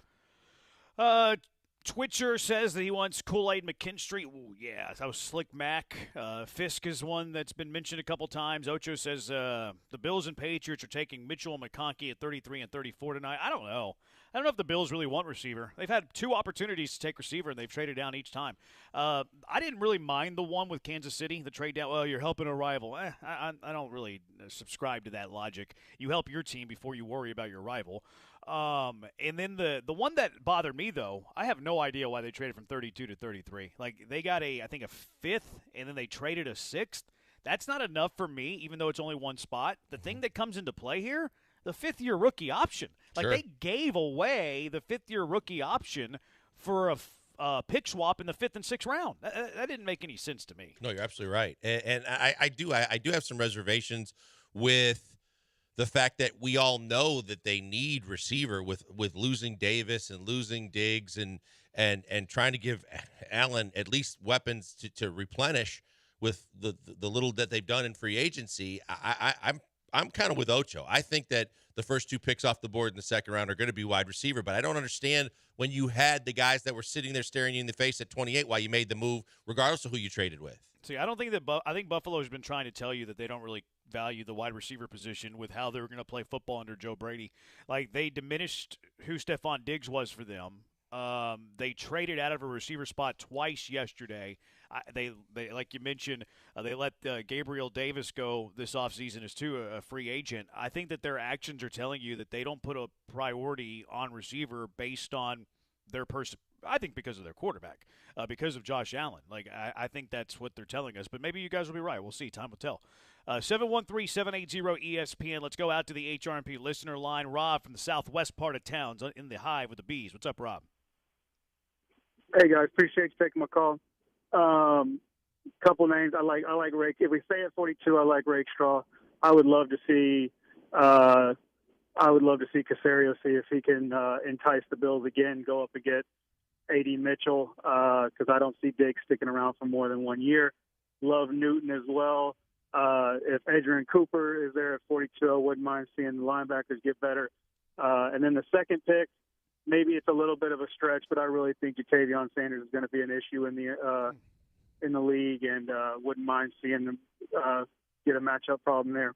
Twitcher says that he wants Kool-Aid McKinstry. Ooh, yeah, that was Slick Mac. Fisk is one that's been mentioned a couple times. Ocho says the Bills and Patriots are taking Mitchell and McConkey at 33 and 34 tonight. I don't know. I don't know if the Bills really want receiver. They've had two opportunities to take receiver, and they've traded down each time. I didn't really mind the one with Kansas City, the trade down. Well, you're helping a rival. I don't really subscribe to that logic. You help your team before you worry about your rival. And then the one that bothered me, though, I have no idea why they traded from 32 to 33. Like, they got I think a fifth, and then they traded a sixth. That's not enough for me, even though it's only one spot. The thing that comes into play here, the fifth-year rookie option. Like, they gave away the fifth-year rookie option for a pick swap in the fifth and sixth round. That didn't make any sense to me. No, you're absolutely right. And I do have some reservations with the fact that we all know that they need receiver with losing Davis and losing Diggs and trying to give Allen at least weapons to replenish with the little that they've done in free agency. I'm kind of with Ocho. I think that the first two picks off the board in the second round are going to be wide receiver, but I don't understand when you had the guys that were sitting there staring you in the face at 28 why you made the move regardless of who you traded with. See, I don't think that I think Buffalo has been trying to tell you that they don't really value the wide receiver position with how they were going to play football under Joe Brady. Like, they diminished who Stephon Diggs was for them. They traded out of a receiver spot twice yesterday. They like you mentioned, they let Gabriel Davis go this offseason as a free agent. I think that their actions are telling you that they don't put a priority on receiver based on their person. I think because of their quarterback, because of Josh Allen. Like I think that's what they're telling us. But maybe you guys will be right. We'll see. Time will tell. 713-780-ESPN. Let's go out to the HRMP listener line. Rob from the southwest part of town in the Hive with the Bees. What's up, Rob? Hey guys, appreciate you taking my call. Couple names I like Rake. If we stay at 42, I like Rake Straw. I would love to see Caserio, see if he can entice the Bills again, go up and get A.D. Mitchell, because I don't see Diggs sticking around for more than 1 year. Love Newton as well. If Adrian Cooper is there at 42, I wouldn't mind seeing the linebackers get better. And then the second pick, maybe it's a little bit of a stretch, but I really think Jatavion Sanders is going to be an issue in the league, and wouldn't mind seeing them get a matchup problem there.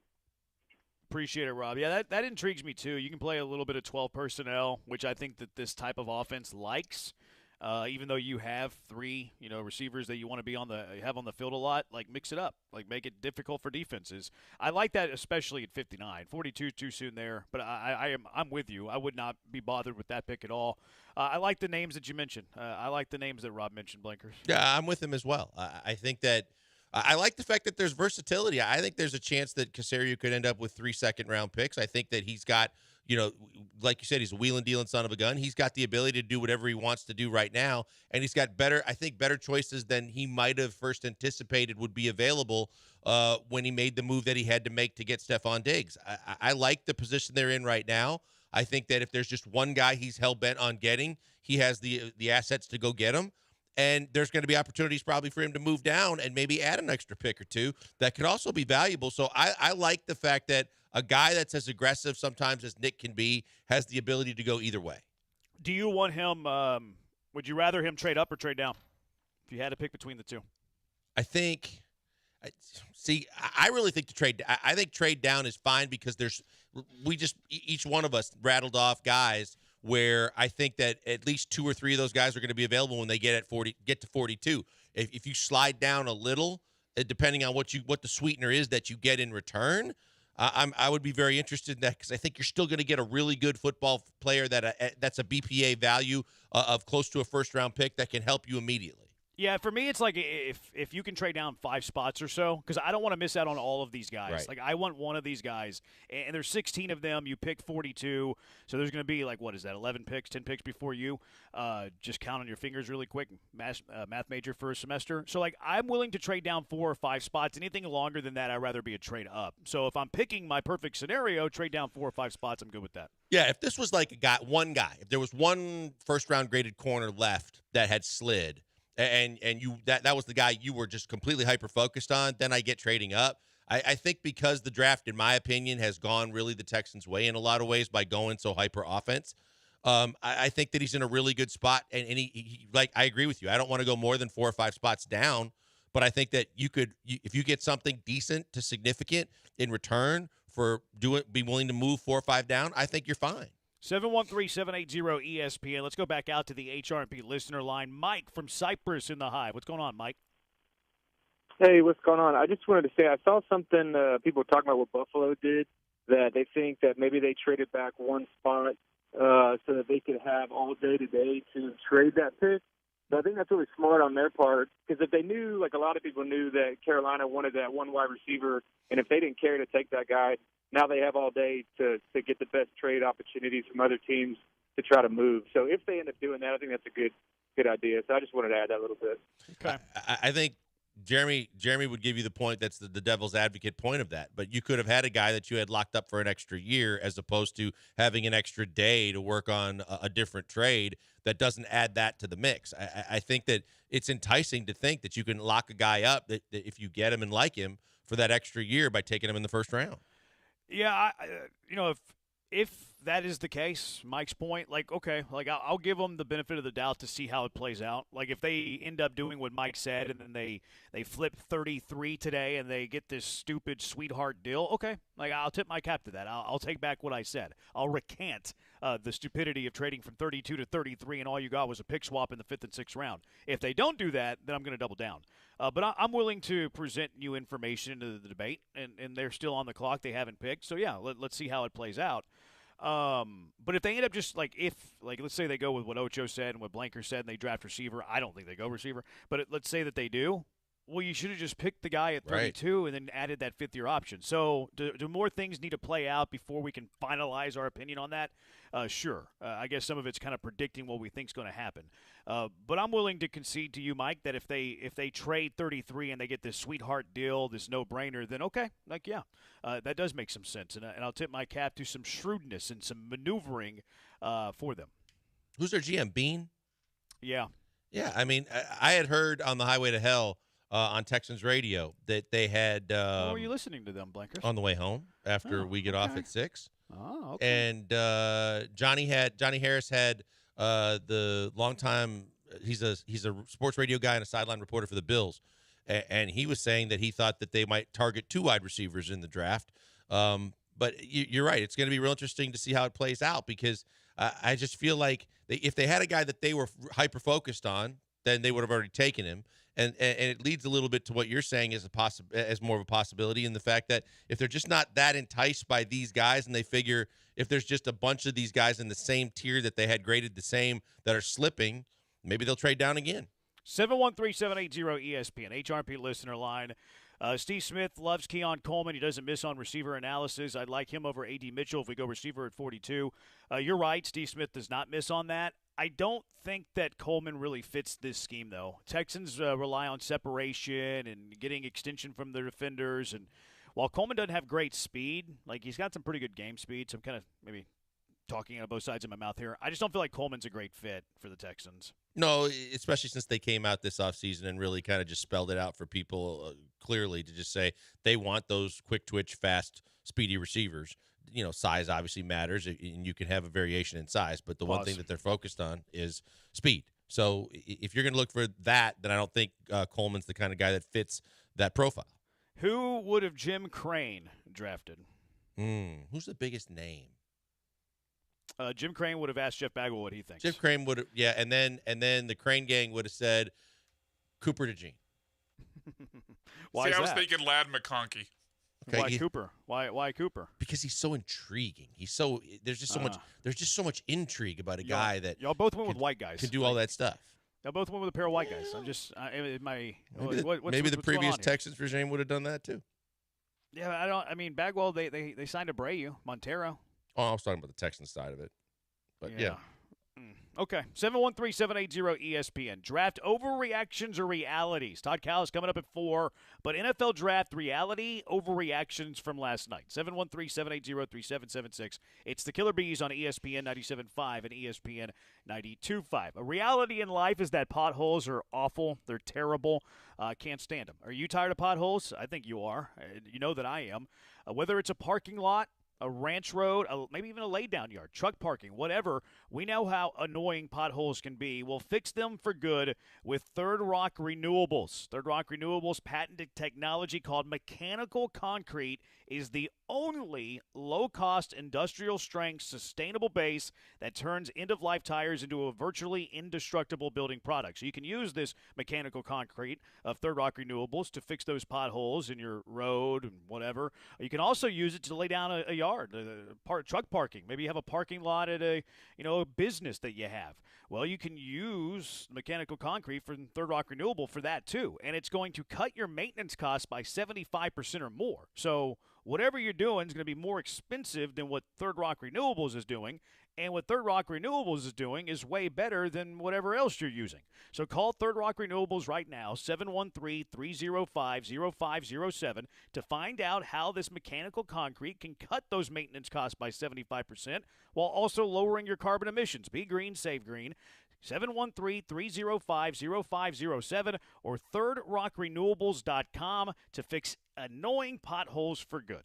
Appreciate it, Rob. Yeah, that intrigues me too. You can play a little bit of 12 personnel, which I think that this type of offense likes. Even though you have three, receivers that you want to be have on the field a lot, like mix it up, like make it difficult for defenses. I like that, especially at 59. 42 too soon there, but I'm with you. I would not be bothered with that pick at all. I like the names that you mentioned. I like the names that Rob mentioned, Blankers. Yeah, I'm with him as well. I think that I like the fact that there's versatility. I think there's a chance that Caserio could end up with 3 second-round picks. I think that he's got, like you said, he's a wheeling, dealing son of a gun. He's got the ability to do whatever he wants to do right now, and he's got better choices than he might have first anticipated would be available when he made the move that he had to make to get Stephon Diggs. I like the position they're in right now. I think that if there's just one guy he's hell-bent on getting, he has the assets to go get him. And there's going to be opportunities probably for him to move down and maybe add an extra pick or two that could also be valuable. So I like the fact that a guy that's as aggressive sometimes as Nick can be has the ability to go either way. Do you want him would you rather him trade up or trade down if you had to pick between the two? I really think I think trade down is fine because each one of us rattled off guys where I think that at least 2 or 3 of those guys are going to be available when they get to 42. If you slide down a little, depending on what the sweetener is that you get in return, I would be very interested in that because I think you're still going to get a really good football player that's a BPA value of close to a first-round pick that can help you immediately. Yeah, for me, it's like if you can trade down 5 spots or so, because I don't want to miss out on all of these guys. Right. Like, I want one of these guys, and there's 16 of them. You pick 42, so there's going to be, 11 picks, 10 picks before you. Just count on your fingers really quick, math major for a semester. So, I'm willing to trade down 4 or 5 spots. Anything longer than that, I'd rather be a trade up. So, if I'm picking my perfect scenario, trade down 4 or 5 spots, I'm good with that. Yeah, if this was one guy, if there was one first-round graded corner left that had slid, and that was the guy you were just completely hyper-focused on, then I get trading up. I think because the draft, in my opinion, has gone really the Texans' way in a lot of ways by going so hyper-offense, I think that he's in a really good spot. And he I agree with you. I don't want to go more than 4 or 5 spots down, but I think that if you get something decent to significant in return for be willing to move 4 or 5 down, I think you're fine. 713-780-ESPN. Let's go back out to the HRP listener line. Mike from Cyprus in the Hive. What's going on, Mike? Hey, what's going on? I just wanted to say I saw something people were talking about what Buffalo did, that they think that maybe they traded back 1 spot so that they could have all day today to trade that pick. So I think that's really smart on their part, because if they knew, like a lot of people knew that Carolina wanted that 1 wide receiver, and if they didn't care to take that guy, now they have all day to get the best trade opportunities from other teams to try to move. So if they end up doing that, I think that's a good idea. So I just wanted to add that a little bit. Okay. I think Jeremy would give you the point that's the devil's advocate point of that. But you could have had a guy that you had locked up for an extra year as opposed to having an extra day to work on a different trade that doesn't add that to the mix. I think that it's enticing to think that you can lock a guy up that if you get him and like him for that extra year by taking him in the first round. Yeah, if that is the case, Mike's point, like, okay, like I'll give them the benefit of the doubt to see how it plays out. Like if they end up doing what Mike said and then they flip 33 today and they get this stupid sweetheart deal, okay, like I'll tip my cap to that. I'll take back what I said. I'll recant the stupidity of trading from 32 to 33 and all you got was a pick swap in the 5th and 6th round. If they don't do that, then I'm going to double down. But I'm willing to present new information into the debate, and they're still on the clock. They haven't picked. So, yeah, let's see how it plays out. But if they end up just let's say they go with what Ocho said and what Blanker said and they draft receiver, I don't think they go receiver. But let's say that they do. Well, you should have just picked the guy at 32 and then added that 5th-year option. So do more things need to play out before we can finalize our opinion on that? Sure. I guess some of it's kind of predicting what we think is going to happen. But I'm willing to concede to you, Mike, that if they trade 33 and they get this sweetheart deal, this no-brainer, then okay, that does make some sense. And I'll tip my cap to some shrewdness and some maneuvering for them. Who's their GM, Bean? Yeah. Yeah, I mean, I had heard on the Highway to Hell on Texans radio that they had. Were you listening to them, Blankers? On the way home after we get off at 6. Oh, okay. And Johnny Harris had the longtime. He's a sports radio guy and a sideline reporter for the Bills, and he was saying that he thought that they might target 2 wide receivers in the draft. But you're right; it's going to be real interesting to see how it plays out because I just feel like if they had a guy that they were hyper focused on, then they would have already taken him. And it leads a little bit to what you're saying as more of a possibility in the fact that if they're just not that enticed by these guys and they figure if there's just a bunch of these guys in the same tier that they had graded the same that are slipping, maybe they'll trade down again. 713-780-ESPN, HRP listener line. Steve Smith loves Keon Coleman. He doesn't miss on receiver analysis. I'd like him over A.D. Mitchell if we go receiver at 42. You're right. Steve Smith does not miss on that. I don't think that Coleman really fits this scheme, though. Texans rely on separation and getting extension from their defenders. And while Coleman doesn't have great speed, like he's got some pretty good game speed, so I'm kind of maybe talking out of both sides of my mouth here. I just don't feel like Coleman's a great fit for the Texans. No, especially since they came out this offseason and really kind of just spelled it out for people clearly to just say they want those quick twitch, fast, speedy receivers. You know, size obviously matters, and you can have a variation in size, but the one thing that they're focused on is speed. So if you're going to look for that, then I don't think Coleman's the kind of guy that fits that profile. Who would have Jim Crane drafted? Who's the biggest name? Jim Crane would have asked Jeff Bagwell what he thinks. Jim Crane would have, yeah, and then the Crane gang would have said Cooper DeJean. Why See, I was thinking Ladd McConkey. Okay, why Cooper? Why Cooper? Because he's so intriguing. There's just so much intrigue about a guy that y'all both went with white guys. Can do all that stuff. Y'all both went with a pair of white guys. I'm just maybe the previous Texans regime would have done that too. Yeah, I mean Bagwell. They signed Abreu, Montero. Oh, I was talking about the Texans side of it, but yeah. Okay, 713-780-ESPN. Draft overreactions or realities? Todd Callis coming up at 4, but NFL draft reality overreactions from last night. 713-780-3776. It's the Killer Bees on ESPN 97.5 and ESPN 92.5. A reality in life is that potholes are awful. They're terrible. Can't stand them. Are you tired of potholes? I think you are. You know that I am. Whether it's a parking lot, a ranch road, maybe even a lay-down yard, truck parking, whatever. We know how annoying potholes can be. We'll fix them for good with Third Rock Renewables. Third Rock Renewables' patented technology called mechanical concrete is the only low-cost, industrial-strength, sustainable base that turns end-of-life tires into a virtually indestructible building product. So you can use this mechanical concrete of Third Rock Renewables to fix those potholes in your road and whatever. You can also use it to lay down a yard, truck parking. Maybe you have a parking lot at a business that you have. Well, you can use mechanical concrete from Third Rock Renewable for that too, and it's going to cut your maintenance costs by 75% or more. So whatever you're doing is going to be more expensive than what Third Rock Renewables is doing, and what Third Rock Renewables is doing is way better than whatever else you're using. So call Third Rock Renewables right now, 713-305-0507, to find out how this mechanical concrete can cut those maintenance costs by 75% while also lowering your carbon emissions. Be green, save green. 713-305-0507 or thirdrockrenewables.com to fix annoying potholes for good.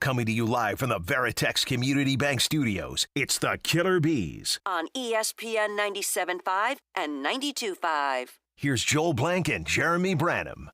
Coming to you live from the Veritex Community Bank Studios, it's the Killer Bees. On ESPN 97.5 and 92.5. Here's Joel Blank and Jeremy Branham.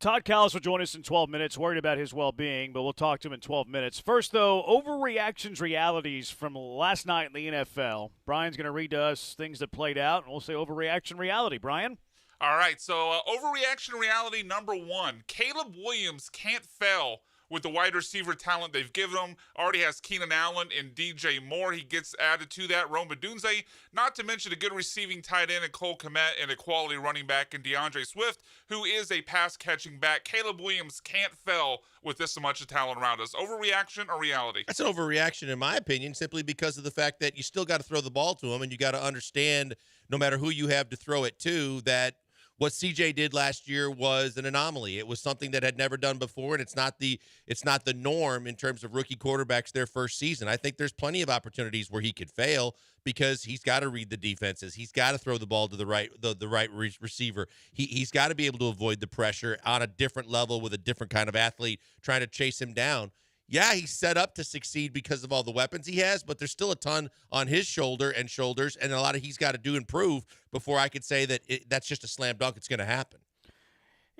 Todd Callis will join us in 12 minutes, worried about his well-being, but we'll talk to him in 12 minutes. First, though, overreactions realities from last night in the NFL. Brian's going to read to us things that played out, and we'll say overreaction reality. Brian? All right, so overreaction reality number one. Caleb Williams can't fail with the wide receiver talent they've given him. Already has Keenan Allen and DJ Moore. He gets added to that. Roma Dunze, not to mention a good receiving tight end in Cole Kmet and a quality running back in DeAndre Swift, who is a pass-catching back. Caleb Williams can't fail with this much of talent around us. Overreaction or reality? That's an overreaction, in my opinion, simply because of the fact that you still got to throw the ball to him, and you got to understand, no matter who you have to throw it to, that what CJ did last year was an anomaly. It was something that had never done before, and it's not the norm in terms of rookie quarterbacks their first season. I think there's plenty of opportunities where he could fail because he's got to read the defenses. He's got to throw the ball to the right receiver. He's got to be able to avoid the pressure on a different level with a different kind of athlete trying to chase him down. Yeah, he's set up to succeed because of all the weapons he has, but there's still a ton on his shoulders, and a lot of he's got to do and prove before I could say that that's just a slam dunk. It's going to happen.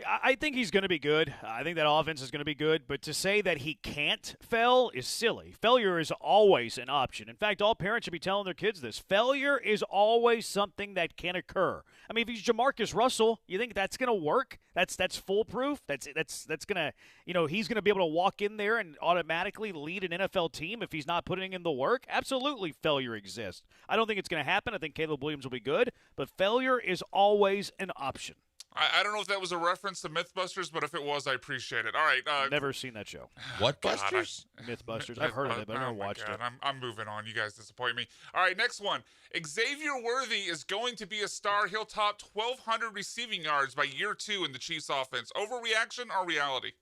I think he's going to be good. I think that offense is going to be good. But to say that he can't fail is silly. Failure is always an option. In fact, all parents should be telling their kids this. Failure is always something that can occur. I mean, if he's Jamarcus Russell, you think that's going to work? That's foolproof? That's going to, he's going to be able to walk in there and automatically lead an NFL team if he's not putting in the work? Absolutely, failure exists. I don't think it's going to happen. I think Caleb Williams will be good. But failure is always an option. I don't know if that was a reference to Mythbusters, but if it was, I appreciate it. All right. Never seen that show. What Busters? Mythbusters. I've heard of it, but I've never watched it. I'm moving on. You guys disappoint me. All right, next one. Xavier Worthy is going to be a star. He'll top 1,200 receiving yards by year 2 in the Chiefs offense. Overreaction or reality?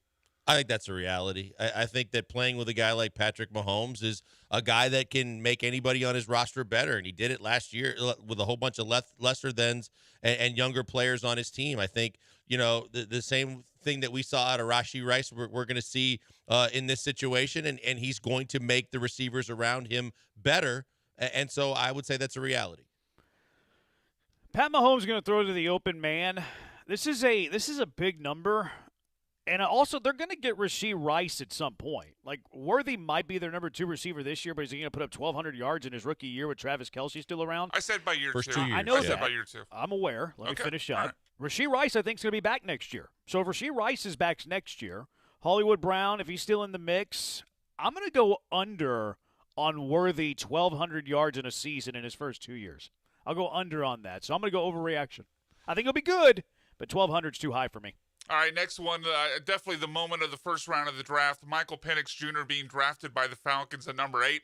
I think that's a reality. I think that playing with a guy like Patrick Mahomes is a guy that can make anybody on his roster better, and he did it last year with a whole bunch of lesser-thans and younger players on his team. I think, the same thing that we saw out of Rashee Rice, we're going to see in this situation, and he's going to make the receivers around him better, and so I would say that's a reality. Pat Mahomes is going to throw to the open man. This is a big number. And also, they're going to get Rashee Rice at some point. Like, Worthy might be their number 2 receiver this year, but is he going to put up 1,200 yards in his rookie year with Travis Kelce still around? I said by year First 2. 2 years. I know that. I said by year 2. I'm aware. Let me finish up. Right. Rashee Rice, I think, is going to be back next year. So if Rashee Rice is back next year, Hollywood Brown, if he's still in the mix, I'm going to go under on Worthy 1,200 yards in a season in his first 2 years. I'll go under on that. So I'm going to go overreaction. I think he'll be good, but 1,200 is too high for me. All right, next one, definitely the moment of the first round of the draft, Michael Penix Jr. being drafted by the Falcons at number 8.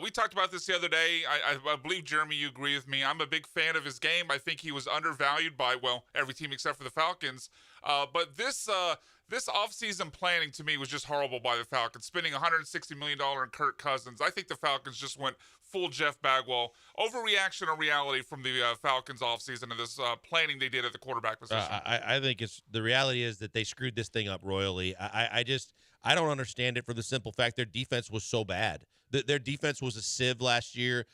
We talked about this the other day. I believe, Jeremy, you agree with me. I'm a big fan of his game. I think he was undervalued by, every team except for the Falcons. But this offseason planning to me was just horrible by the Falcons, spending $160 million in Kirk Cousins. I think the Falcons just went full Jeff Bagwell. Overreaction or reality from the Falcons offseason and this planning they did at the quarterback position? I think the reality is that they screwed this thing up royally. I don't understand it for the simple fact their defense was so bad. Their defense was a sieve last year.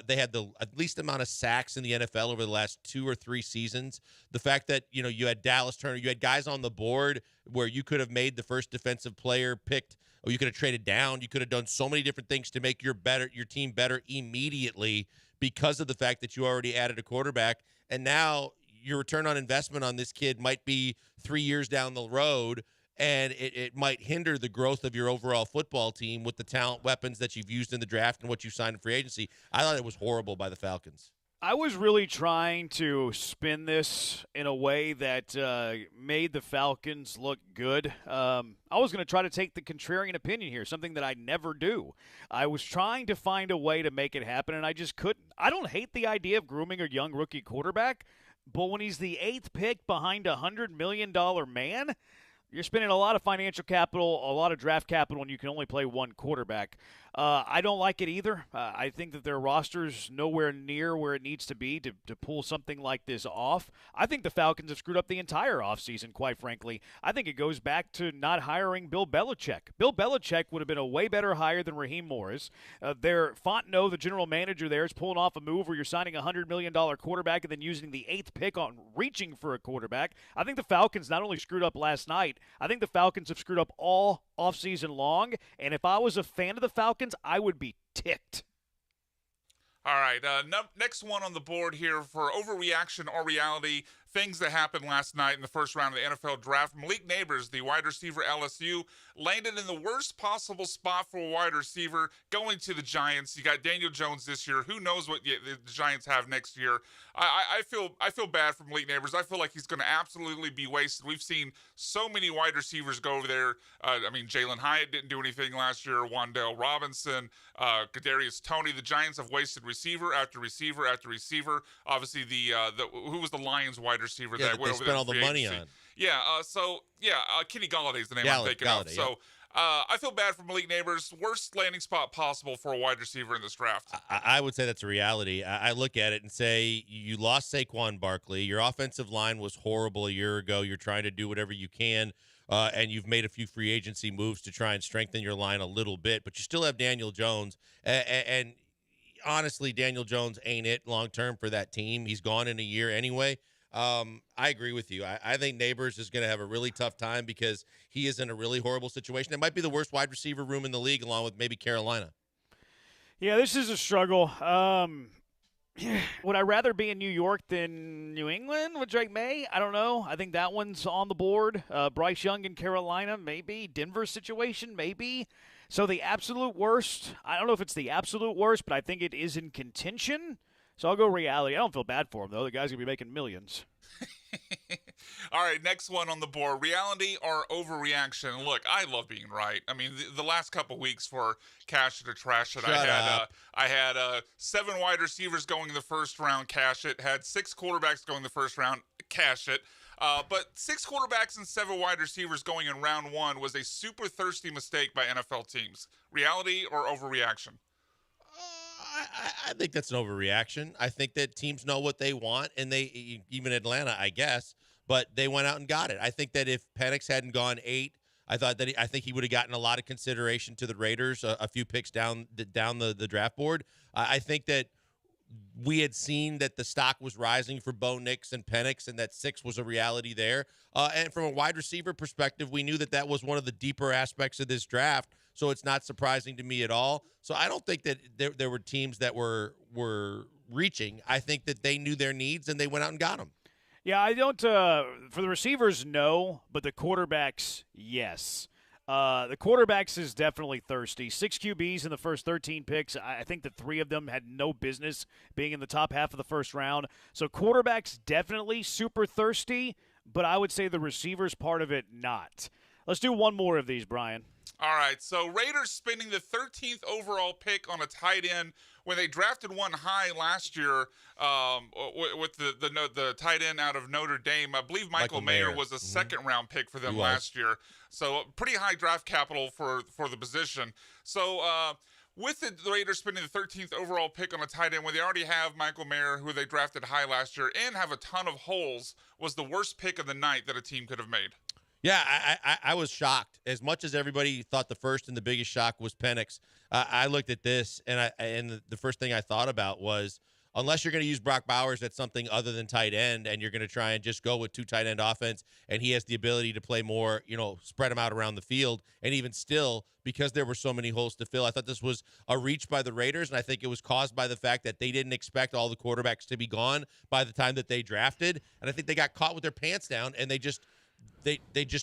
They had the least amount of sacks in the NFL over the last 2 or 3 seasons. The fact that, you had Dallas Turner, you had guys on the board where you could have made the first defensive player picked, or you could have traded down. You could have done so many different things to make your team better immediately because of the fact that you already added a quarterback. And now your return on investment on this kid might be 3 years down the road, and it might hinder the growth of your overall football team with the talent weapons that you've used in the draft and what you signed in free agency. I thought it was horrible by the Falcons. I was really trying to spin this in a way that made the Falcons look good. I was going to try to take the contrarian opinion here, something that I never do. I was trying to find a way to make it happen, and I just couldn't. I don't hate the idea of grooming a young rookie quarterback, but when he's the 8th pick behind a $100 million man, you're spending a lot of financial capital, a lot of draft capital, and you can only play one quarterback. I don't like it either. I think that their roster's nowhere near where it needs to be to pull something like this off. I think the Falcons have screwed up the entire offseason, quite frankly. I think it goes back to not hiring Bill Belichick. Bill Belichick would have been a way better hire than Raheem Morris. Their Fontenot, the general manager there, is pulling off a move where you're signing a $100 million quarterback and then using the 8th pick on reaching for a quarterback. I think the Falcons not only screwed up last night, I think the Falcons have screwed up all offseason long, and if I was a fan of the Falcons, I would be ticked. All right, next one on the board here for overreaction or reality, things that happened last night in the first round of the NFL draft. Malik Neighbors, the wide receiver LSU, landed in the worst possible spot for a wide receiver going to the Giants. You got Daniel Jones this year. Who knows what the Giants have next year? I feel bad for Malik Neighbors. I feel like he's going to absolutely be wasted. We've seen so many wide receivers go over there. Jalen Hyatt didn't do anything last year. Wan'Dale Robinson, Kadarius Toney. The Giants have wasted receiver after receiver after receiver. Obviously, who was the Lions wide receiver that went they over spent there all the money on. Kenny Galladay is the name I'm thinking of. So I feel bad for Malik Neighbors. Worst landing spot possible for a wide receiver in this draft. I would say that's a reality. I look at it and say you lost Saquon Barkley. Your offensive line was horrible a year ago. You're trying to do whatever you can, and you've made a few free agency moves to try and strengthen your line a little bit, but you still have Daniel Jones. And honestly, Daniel Jones ain't it long-term for that team. He's gone in a year anyway. I agree with you. I think Neighbors is going to have a really tough time because he is in a really horrible situation. It might be the worst wide receiver room in the league, along with maybe Carolina. Yeah, this is a struggle. Would I rather be in New York than New England with Drake May? I don't know. I think that one's on the board. Bryce Young in Carolina, maybe. Denver situation, maybe. So the absolute worst, I don't know if it's the absolute worst, but I think it is in contention. So I'll go reality. I don't feel bad for him, though. The guy's going to be making millions. All right, next one on the board. Reality or overreaction? Look, I love being right. I mean, the last couple weeks for Cash It or Trash It, I had 7 wide receivers going in the first round, cash it. Had 6 quarterbacks going in the first round, cash it. But 6 quarterbacks and 7 wide receivers going in round 1 was a super thirsty mistake by NFL teams. Reality or overreaction? I think that's an overreaction. I think that teams know what they want, and they even Atlanta, I guess, but they went out and got it. I think that if Penix hadn't gone 8, I think he would have gotten a lot of consideration to the Raiders, a few picks down the draft board. I think that we had seen that the stock was rising for Bo Nix and Penix, and that 6 was a reality there. And from a wide receiver perspective, we knew that was one of the deeper aspects of this draft. So it's not surprising to me at all. So I don't think that there were teams that were reaching. I think that they knew their needs and they went out and got them. Yeah, I don't. For the receivers, no, but the quarterbacks, yes. The quarterbacks is definitely thirsty. 6 QBs in the first 13 picks. I think that 3 of them had no business being in the top half of the first round. So quarterbacks definitely super thirsty, but I would say the receivers part of it not. Let's do one more of these, Brian. All right, so Raiders spending the 13th overall pick on a tight end when they drafted one high last year with the tight end out of Notre Dame. I believe Michael Mayer was a second-round pick for them last year. So pretty high draft capital for the position. So with the Raiders spending the 13th overall pick on a tight end when they already have Michael Mayer, who they drafted high last year, and have a ton of holes, was the worst pick of the night that a team could have made. Yeah, I was shocked. As much as everybody thought the first and the biggest shock was Penix, I looked at this, and the first thing I thought about was, unless you're going to use Brock Bowers at something other than tight end, and you're going to try and just go with 2 tight end offense, and he has the ability to play more, spread them out around the field, and even still, because there were so many holes to fill, I thought this was a reach by the Raiders, and I think it was caused by the fact that they didn't expect all the quarterbacks to be gone by the time that they drafted, and I think they got caught with their pants down, and they just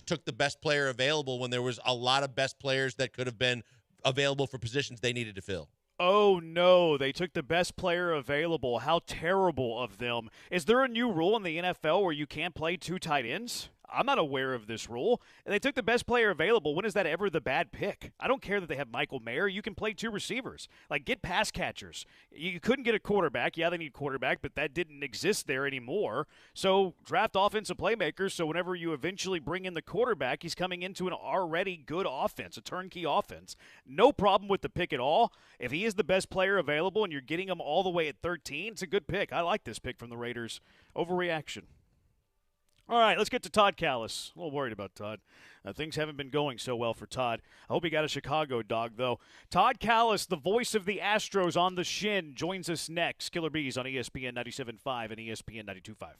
took the best player available when there was a lot of best players that could have been available for positions they needed to fill. Oh, no, they took the best player available. How terrible of them. Is there a new rule in the NFL where you can't play 2 tight ends? I'm not aware of this rule. And they took the best player available. When is that ever the bad pick? I don't care that they have Michael Mayer. You can play 2 receivers. Like, get pass catchers. You couldn't get a quarterback. Yeah, they need quarterback, but that didn't exist there anymore. So draft offensive playmakers. So whenever you eventually bring in the quarterback, he's coming into an already good offense, a turnkey offense. No problem with the pick at all. If he is the best player available and you're getting him all the way at 13, it's a good pick. I like this pick from the Raiders. Overreaction. All right, let's get to Todd Callis. A little worried about Todd. Things haven't been going so well for Todd. I hope he got a Chicago dog, though. Todd Callis, the voice of the Astros on the shin, joins us next. Killer Bees on ESPN 97.5 and ESPN 92.5.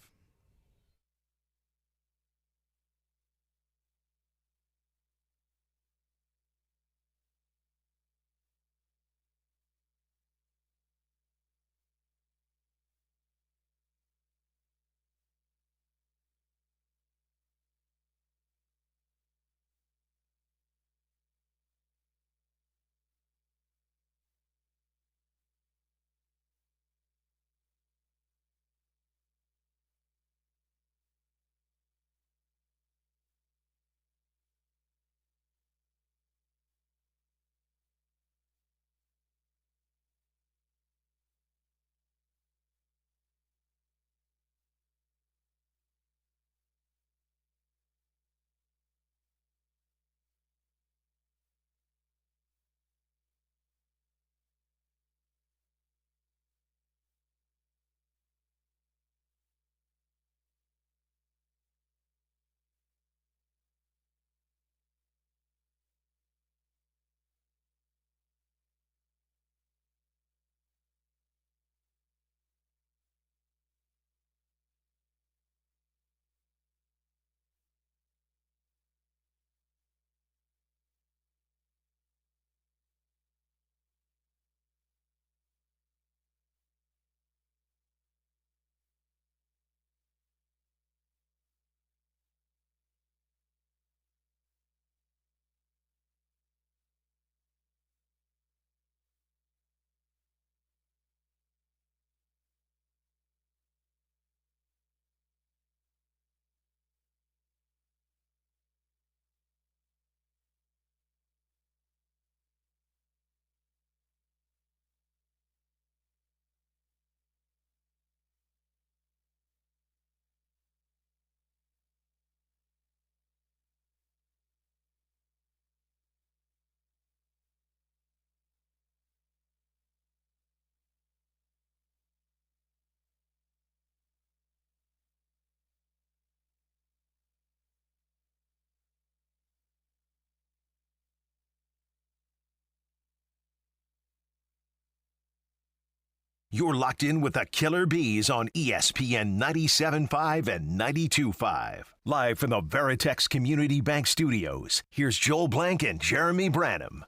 You're locked in with the Killer Bees on ESPN 97.5 and 92.5. Live from the Veritex Community Bank Studios, here's Joel Blank and Jeremy Branham.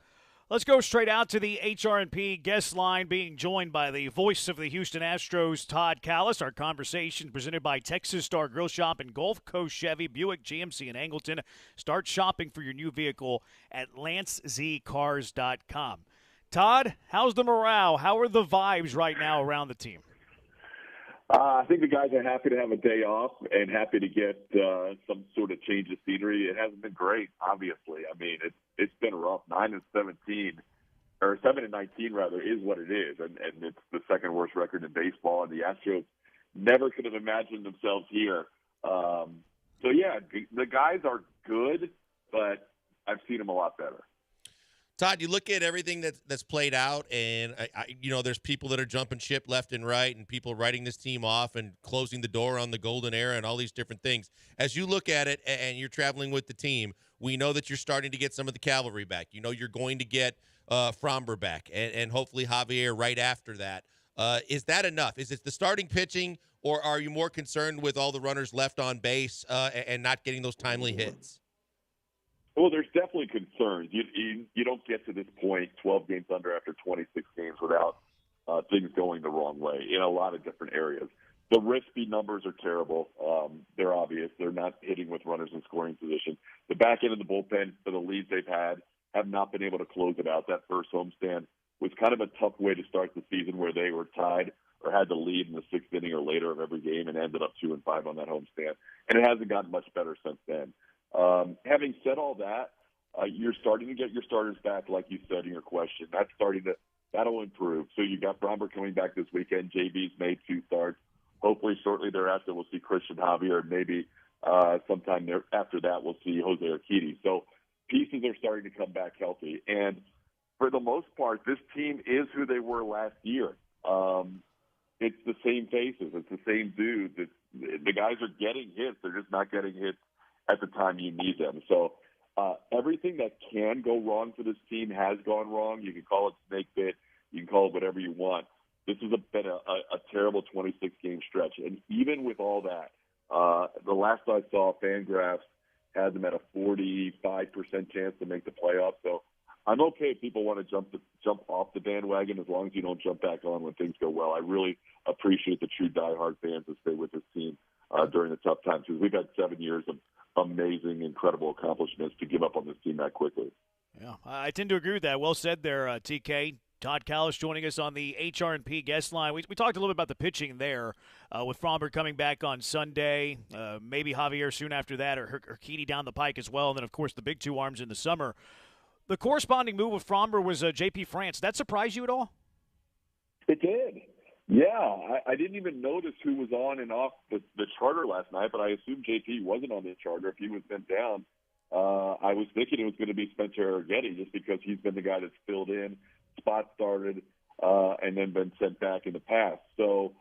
Let's go straight out to the HR&P guest line, being joined by the voice of the Houston Astros, Todd Callis. Our conversation presented by Texas Star Grill Shop and Gulf Coast Chevy, Buick, GMC, and Angleton. Start shopping for your new vehicle at lancezcars.com. Todd, how's the morale? How are the vibes right now around the team? I think the guys are happy to have a day off and happy to get some sort of change of scenery. It hasn't been great, obviously. I mean, it's been rough. 9-17, or 7-19 rather, is what it is, and it's the second worst record in baseball. And the Astros never could have imagined themselves here. So yeah, the guys are good, but I've seen them a lot better. Todd, you look at everything that's played out, and there's people that are jumping ship left and right, and people writing this team off and closing the door on the golden era and all these different things. As you look at it, and you're traveling with the team, we know that you're starting to get some of the cavalry back. You know you're going to get Fromber back, and hopefully Javier right after that. Is that enough? Is it the starting pitching, or are you more concerned with all the runners left on base and not getting those timely hits? Well, there's definitely concerns. You don't get to this point, 12 games under after 26 games, without things going the wrong way in a lot of different areas. The wrist speed numbers are terrible. They're obvious. They're not hitting with runners in scoring position. The back end of the bullpen, for the leads they've had, have not been able to close it out. That first homestand was kind of a tough way to start the season, where they were tied or had the lead in the 6th inning or later of every game and ended up 2-5 on that homestand. And it hasn't gotten much better since then. Having said all that, you're starting to get your starters back, like you said in your question. That'll improve. So you got Bromber coming back this weekend. JB's made 2 starts. Hopefully shortly thereafter we'll see Christian Javier, and maybe sometime after that we'll see Jose Urquidy. So pieces are starting to come back healthy. And for the most part, this team is who they were last year. It's the same faces. It's the same dudes. The guys are getting hits. They're just not getting hits at the time you need them. So everything that can go wrong for this team has gone wrong. You can call it snake bit. You can call it whatever you want. This has been a terrible 26-game stretch. And even with all that, the last I saw, Fangraphs had them at a 45% chance to make the playoffs. So I'm okay if people want to jump off the bandwagon as long as you don't jump back on when things go well. I really appreciate the true diehard fans that stay with this team during the tough times, because we've had 7 years of amazing, incredible accomplishments to give up on this team that quickly. Yeah, I tend to agree with that. Well said there, TK. Todd Callis joining us on the HR&P guest line. We talked a little bit about the pitching there with Fromber coming back on Sunday, maybe Javier soon after that, or Urquidy down the pike as well, and then, of course, the big 2 arms in the summer. The corresponding move with Fromber was J.P. France. That surprise you at all? It did. Yeah, I didn't even notice who was on and off the charter last night, but I assumed JP wasn't on the charter if he was sent down. I was thinking it was going to be Spencer Arrighetti just because he's been the guy that's filled in, spot started, and then been sent back in the past. So,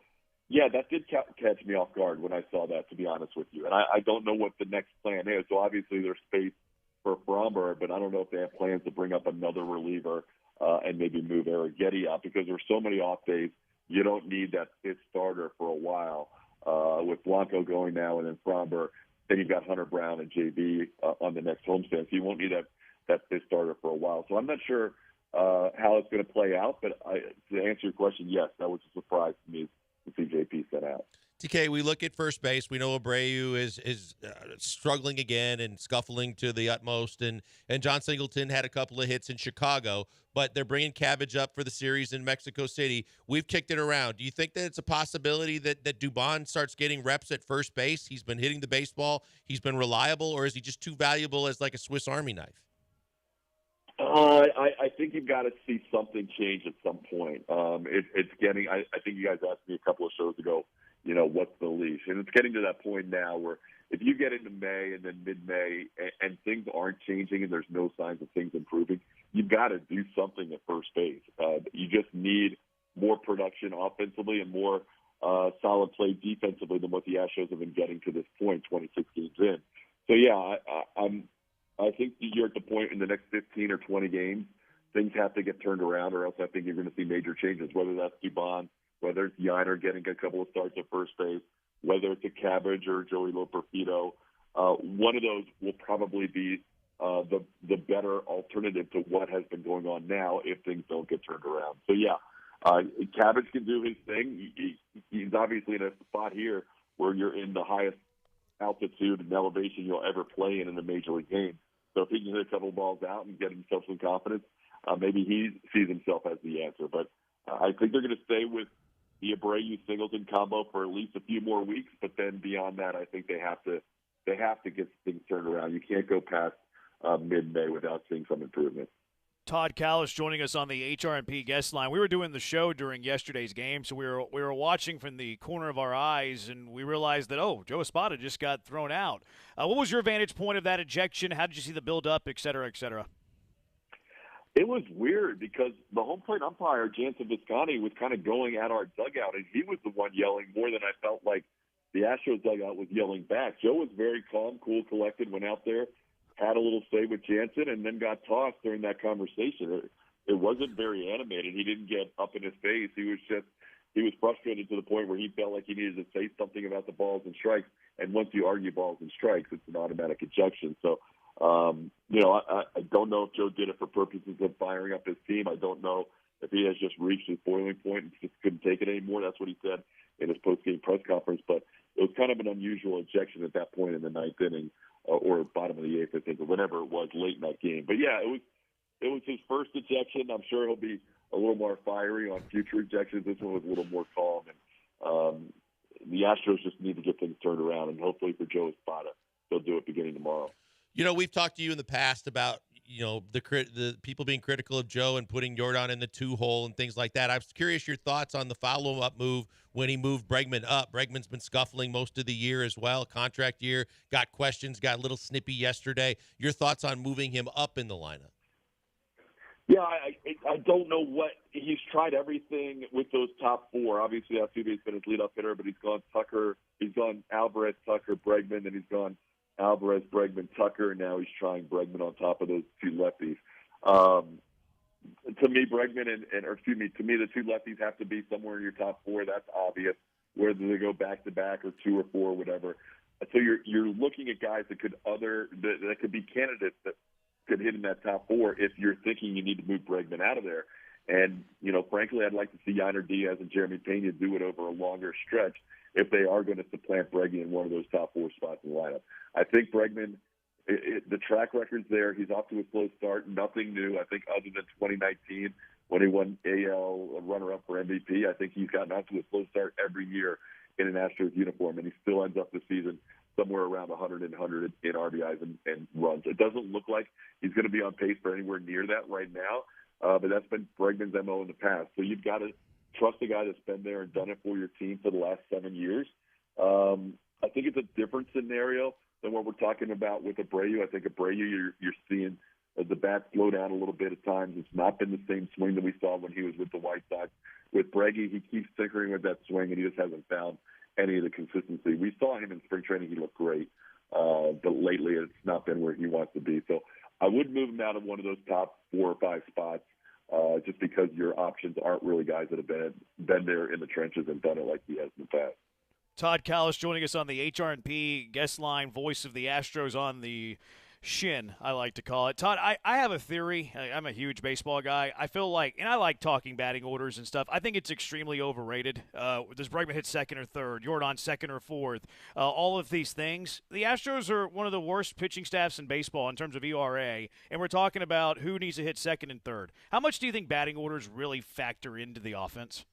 yeah, that did catch me off guard when I saw that, to be honest with you. And I don't know what the next plan is. So, obviously, there's space for Fromber, but I don't know if they have plans to bring up another reliever and maybe move Arrighetti out, because there's so many off days. You don't need that 5th starter for a while. With Blanco going now and then Fromber, then you've got Hunter Brown and JB on the next homestand. So you won't need that 5th starter for a while. So I'm not sure how it's going to play out, but to answer your question, yes, that was a surprise to me to see JP set out. TK, we look at first base. We know Abreu is struggling again and scuffling to the utmost, and John Singleton had a couple of hits in Chicago, but they're bringing Cabbage up for the series in Mexico City. We've kicked it around. Do you think that it's a possibility that Dubon starts getting reps at first base? He's been hitting the baseball. He's been reliable, or is he just too valuable as like a Swiss Army knife? I think you've got to see something change at some point. It's getting. I think you guys asked me a couple of shows ago, what's the leash? And it's getting to that point now where if you get into May and then mid-May and things aren't changing and there's no signs of things improving, you've got to do something at first base. You just need more production offensively and more solid play defensively than what the Astros have been getting to this point, 26 games in. So, yeah, I think you're at the point in the next 15 or 20 games, things have to get turned around, or else I think you're going to see major changes, whether that's Dubon, whether it's Yiner getting a couple of starts at first base, whether it's a Cabbage or Joey Loperfido. One of those will probably be the better alternative to what has been going on now if things don't get turned around. So, yeah, Cabbage can do his thing. He's obviously in a spot here where you're in the highest altitude and elevation you'll ever play in a major league game. So if he can hit a couple of balls out and get himself some confidence, maybe he sees himself as the answer. But I think they're going to stay with the Abreu-Singleton combo for at least a few more weeks. But then beyond that, I think they have to get things turned around. You can't go past mid-May without seeing some improvement. Todd Callis joining us on the HR&P guest line. We were doing the show during yesterday's game, so we were watching from the corner of our eyes, and we realized that, Joe Espada just got thrown out. What was your vantage point of that ejection? How did you see the build-up, et cetera, et cetera? It was weird because the home plate umpire, Jansen Visconti, was kind of going at our dugout, and he was the one yelling more than I felt like the Astros dugout was yelling back. Joe was very calm, cool, collected, went out there, had a little say with Jansen, and then got tossed during that conversation. It wasn't very animated. He didn't get up in his face. He was frustrated to the point where he felt like he needed to say something about the balls and strikes. And once you argue balls and strikes, it's an automatic ejection. So, I don't know if Joe did it for purposes of firing up his team. I don't know if he has just reached his boiling point and just couldn't take it anymore. That's what he said in his post-game press conference. But it was kind of an unusual ejection at that point in the ninth inning. Or bottom of the 8th, I think, or whatever it was late in that game. But, yeah, it was his first ejection. I'm sure he'll be a little more fiery on future ejections. This one was a little more calm. And the Astros just need to get things turned around, and hopefully for Joe Espada, they'll do it beginning tomorrow. We've talked to you in the past about the people being critical of Joe and putting Jordan in the 2-hole and things like that. I was curious your thoughts on the follow-up move when he moved Bregman up. Bregman's been scuffling most of the year as well, contract year, got questions, got a little snippy yesterday. Your thoughts on moving him up in the lineup? Yeah, I don't know what – he's tried everything with those top four. Obviously, Altuve's been his leadoff hitter, but he's gone Tucker. He's gone Alvarez, Tucker, Bregman, and he's gone Alvarez, Bregman, Tucker, and now he's trying Bregman on top of those two lefties. To me, Bregman to me, the two lefties have to be somewhere in your top four. That's obvious, whether they go back-to-back or 2 or 4 or whatever. So you're looking at guys that could be candidates that could hit in that top 4 if you're thinking you need to move Bregman out of there. And, frankly, I'd like to see Yainer Diaz and Jeremy Pena do it over a longer stretch if they are going to supplant Bregman in one of those top 4 spots in the lineup. I think Bregman, the track record's there. He's off to a slow start. Nothing new. I think other than 2019 when he won AL runner-up for MVP, I think he's gotten off to a slow start every year in an Astros uniform, and he still ends up the season somewhere around 100 and 100 in RBIs and runs. It doesn't look like he's going to be on pace for anywhere near that right now, but that's been Bregman's MO in the past. So you've got to trust a guy that's been there and done it for your team for the last 7 years. I think it's a different scenario than what we're talking about with Abreu. I think Abreu, you're seeing the bat slow down a little bit at times. It's not been the same swing that we saw when he was with the White Sox. With Breggy, he keeps tinkering with that swing, and he just hasn't found any of the consistency. We saw him in spring training. He looked great, but lately it's not been where he wants to be. So I would move him out of one of those top 4 or 5 spots just because your options aren't really guys that have been there in the trenches and done it like he has in the past. Todd Callis joining us on the HR&P guest line, voice of the Astros on the shin, I like to call it. Todd, I have a theory. I'm a huge baseball guy. I feel like, and I like talking batting orders and stuff. I think it's extremely overrated. Does Bregman hit second or third? Jordan second or fourth? All of these things. The Astros are one of the worst pitching staffs in baseball in terms of ERA, and we're talking about who needs to hit second and third. How much do you think batting orders really factor into the offense?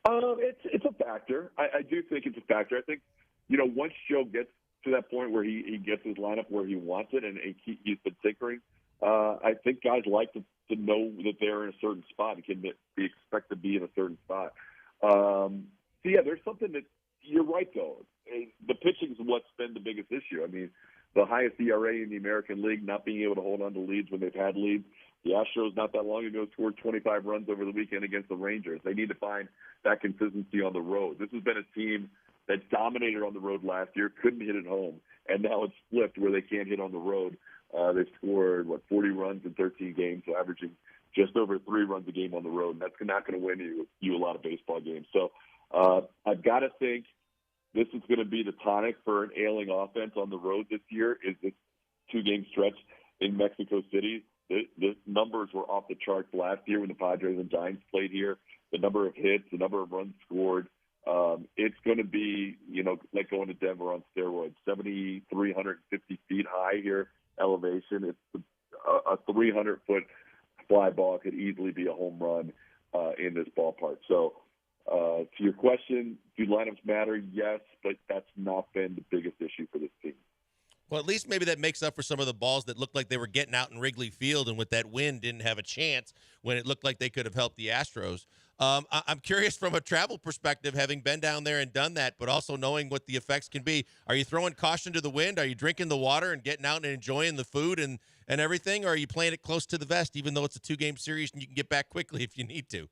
It's a factor. I do think it's a factor. I think, once Joe gets to that point where he gets his lineup where he wants it and he's been tinkering, I think guys like to know that they're in a certain spot and can be expected to be in a certain spot. So, yeah, there's something that you're right, though. The pitching is what's been the biggest issue. I mean, the highest ERA in the American League, not being able to hold on to leads when they've had leads. The Astros not that long ago scored 25 runs over the weekend against the Rangers. They need to find that consistency on the road. This has been a team that dominated on the road last year, couldn't hit at home, and now it's flipped where they can't hit on the road. They've scored, 40 runs in 13 games, so averaging just over 3 runs a game on the road, and that's not going to win you a lot of baseball games. So I've got to think this is going to be the tonic for an ailing offense on the road this year is this 2-game stretch in Mexico City. The numbers were off the charts last year when the Padres and Giants played here. The number of hits, the number of runs scored. It's going to be, like going to Denver on steroids. 7,350 feet high here, elevation. It's a 300-foot fly ball could easily be a home run in this ballpark. So to your question, do lineups matter? Yes, but that's not been the biggest issue for this team. Well, at least maybe that makes up for some of the balls that looked like they were getting out in Wrigley Field and with that wind didn't have a chance when it looked like they could have helped the Astros. I'm curious from a travel perspective, having been down there and done that, but also knowing what the effects can be. Are you throwing caution to the wind? Are you drinking the water and getting out and enjoying the food and everything? Or are you playing it close to the vest, even though it's a 2-game series and you can get back quickly if you need to?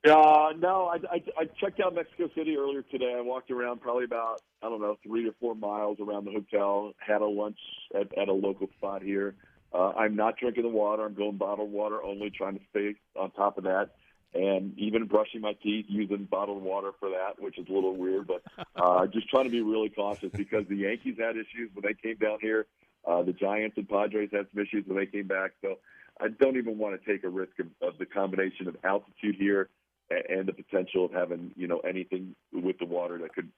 No, I checked out Mexico City earlier today. I walked around probably about, 3 to 4 miles around the hotel, had a lunch at a local spot here. I'm not drinking the water. I'm going bottled water only, trying to stay on top of that. And even brushing my teeth, using bottled water for that, which is a little weird. But just trying to be really cautious because the Yankees had issues when they came down here. The Giants and Padres had some issues when they came back. So I don't even want to take a risk of the combination of altitude here and the potential of having, anything with the water that could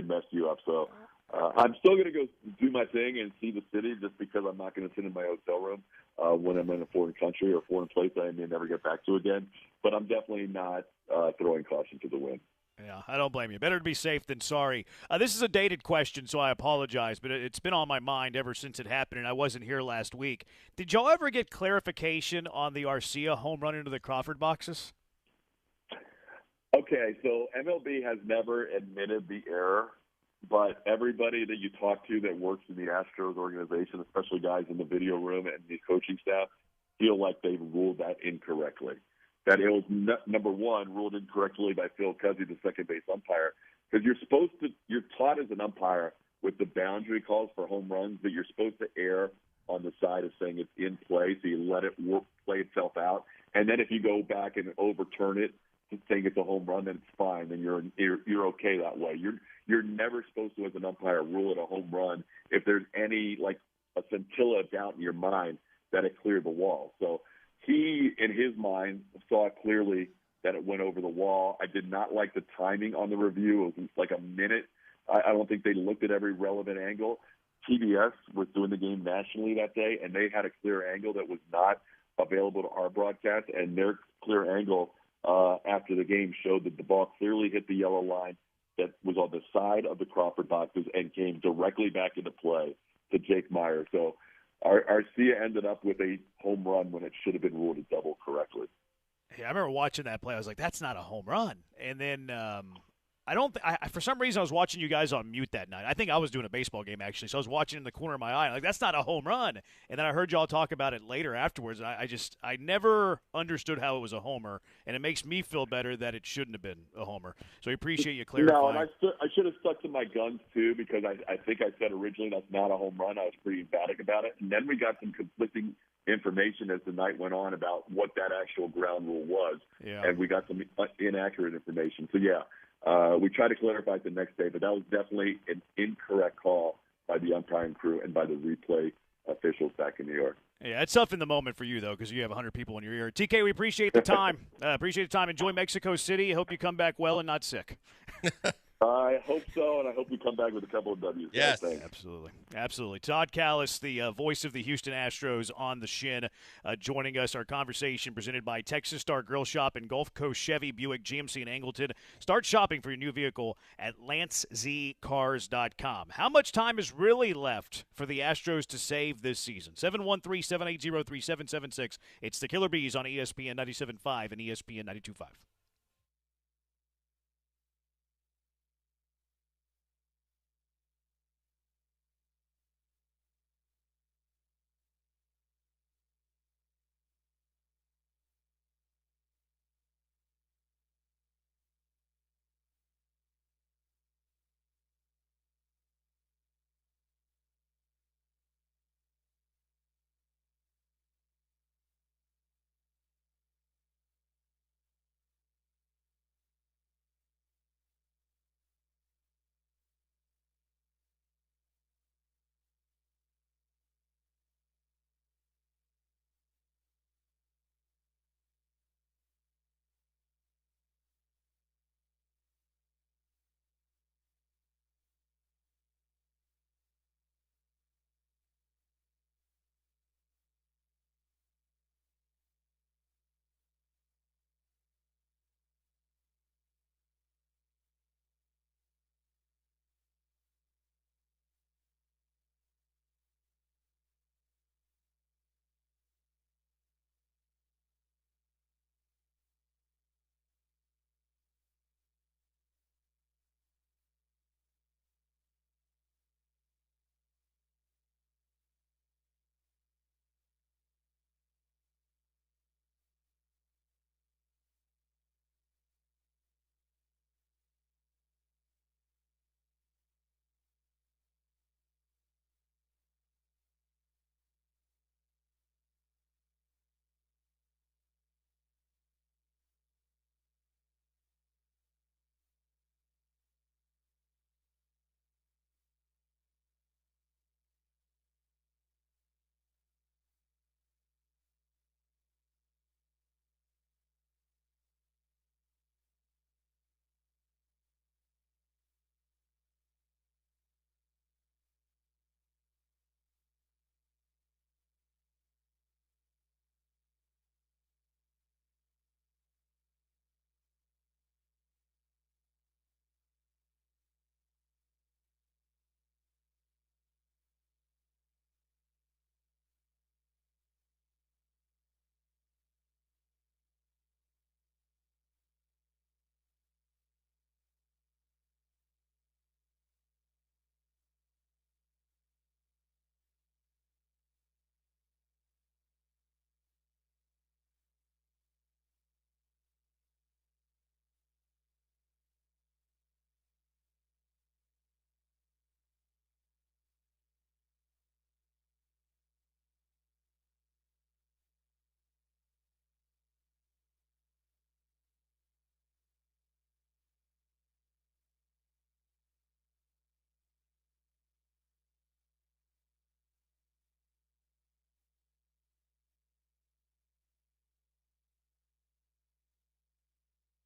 mess you up. So I'm still going to go do my thing and see the city just because I'm not going to sit in my hotel room when I'm in a foreign country or foreign place that I may never get back to again. But I'm definitely not throwing caution to the wind. Yeah, I don't blame you. Better to be safe than sorry. This is a dated question, so I apologize, but it's been on my mind ever since it happened, and I wasn't here last week. Did y'all ever get clarification on the Arcia home run into the Crawford boxes? Okay, so MLB has never admitted the error, but everybody that you talk to that works in the Astros organization, especially guys in the video room and the coaching staff, feel like they've ruled that incorrectly. That it was, number one, ruled incorrectly by Phil Cuzzy, the second base umpire, because you're taught as an umpire with the boundary calls for home runs that you're supposed to err on the side of saying it's in play, so you let it play itself out. And then if you go back and overturn it, saying it's a home run, then it's fine. Then you're okay that way. You're never supposed to, as an umpire, rule it a home run if there's any like a scintilla of doubt in your mind that it cleared the wall. So he, in his mind, saw clearly that it went over the wall. I did not like the timing on the review. It was like a minute. I don't think they looked at every relevant angle. TBS was doing the game nationally that day, and they had a clear angle that was not available to our broadcast, and their clear angle after the game showed that the ball clearly hit the yellow line that was on the side of the Crawford boxes and came directly back into play to Jake Meyer. So Arcia ended up with a home run when it should have been ruled a double correctly. Hey, I remember watching that play. I was like, that's not a home run. And then for some reason, I was watching you guys on mute that night. I think I was doing a baseball game, actually. So I was watching in the corner of my eye. Like, that's not a home run. And then I heard y'all talk about it later afterwards. And I never understood how it was a homer. And it makes me feel better that it shouldn't have been a homer. So I appreciate you clarifying. No, and I should have stuck to my guns, too, because I think I said originally that's not a home run. I was pretty emphatic about it. And then we got some conflicting information as the night went on about what that actual ground rule was. Yeah. And we got some inaccurate information. So, yeah. We tried to clarify it the next day, but that was definitely an incorrect call by the umpiring crew and by the replay officials back in New York. Yeah, it's tough in the moment for you, though, because you have 100 people in your ear. TK, we appreciate the time. Enjoy Mexico City. I hope you come back well and not sick. I hope so, and I hope we come back with a couple of W's. Yes, absolutely. Todd Callis, the voice of the Houston Astros on the Shin, joining us. Our conversation presented by Texas Star Grill Shop and Gulf Coast Chevy, Buick, GMC, and Angleton. Start shopping for your new vehicle at LanceZCars.com. How much time is really left for the Astros to save this season? 713-780-3776. It's the Killer Bees on ESPN 97.5 and ESPN 92.5.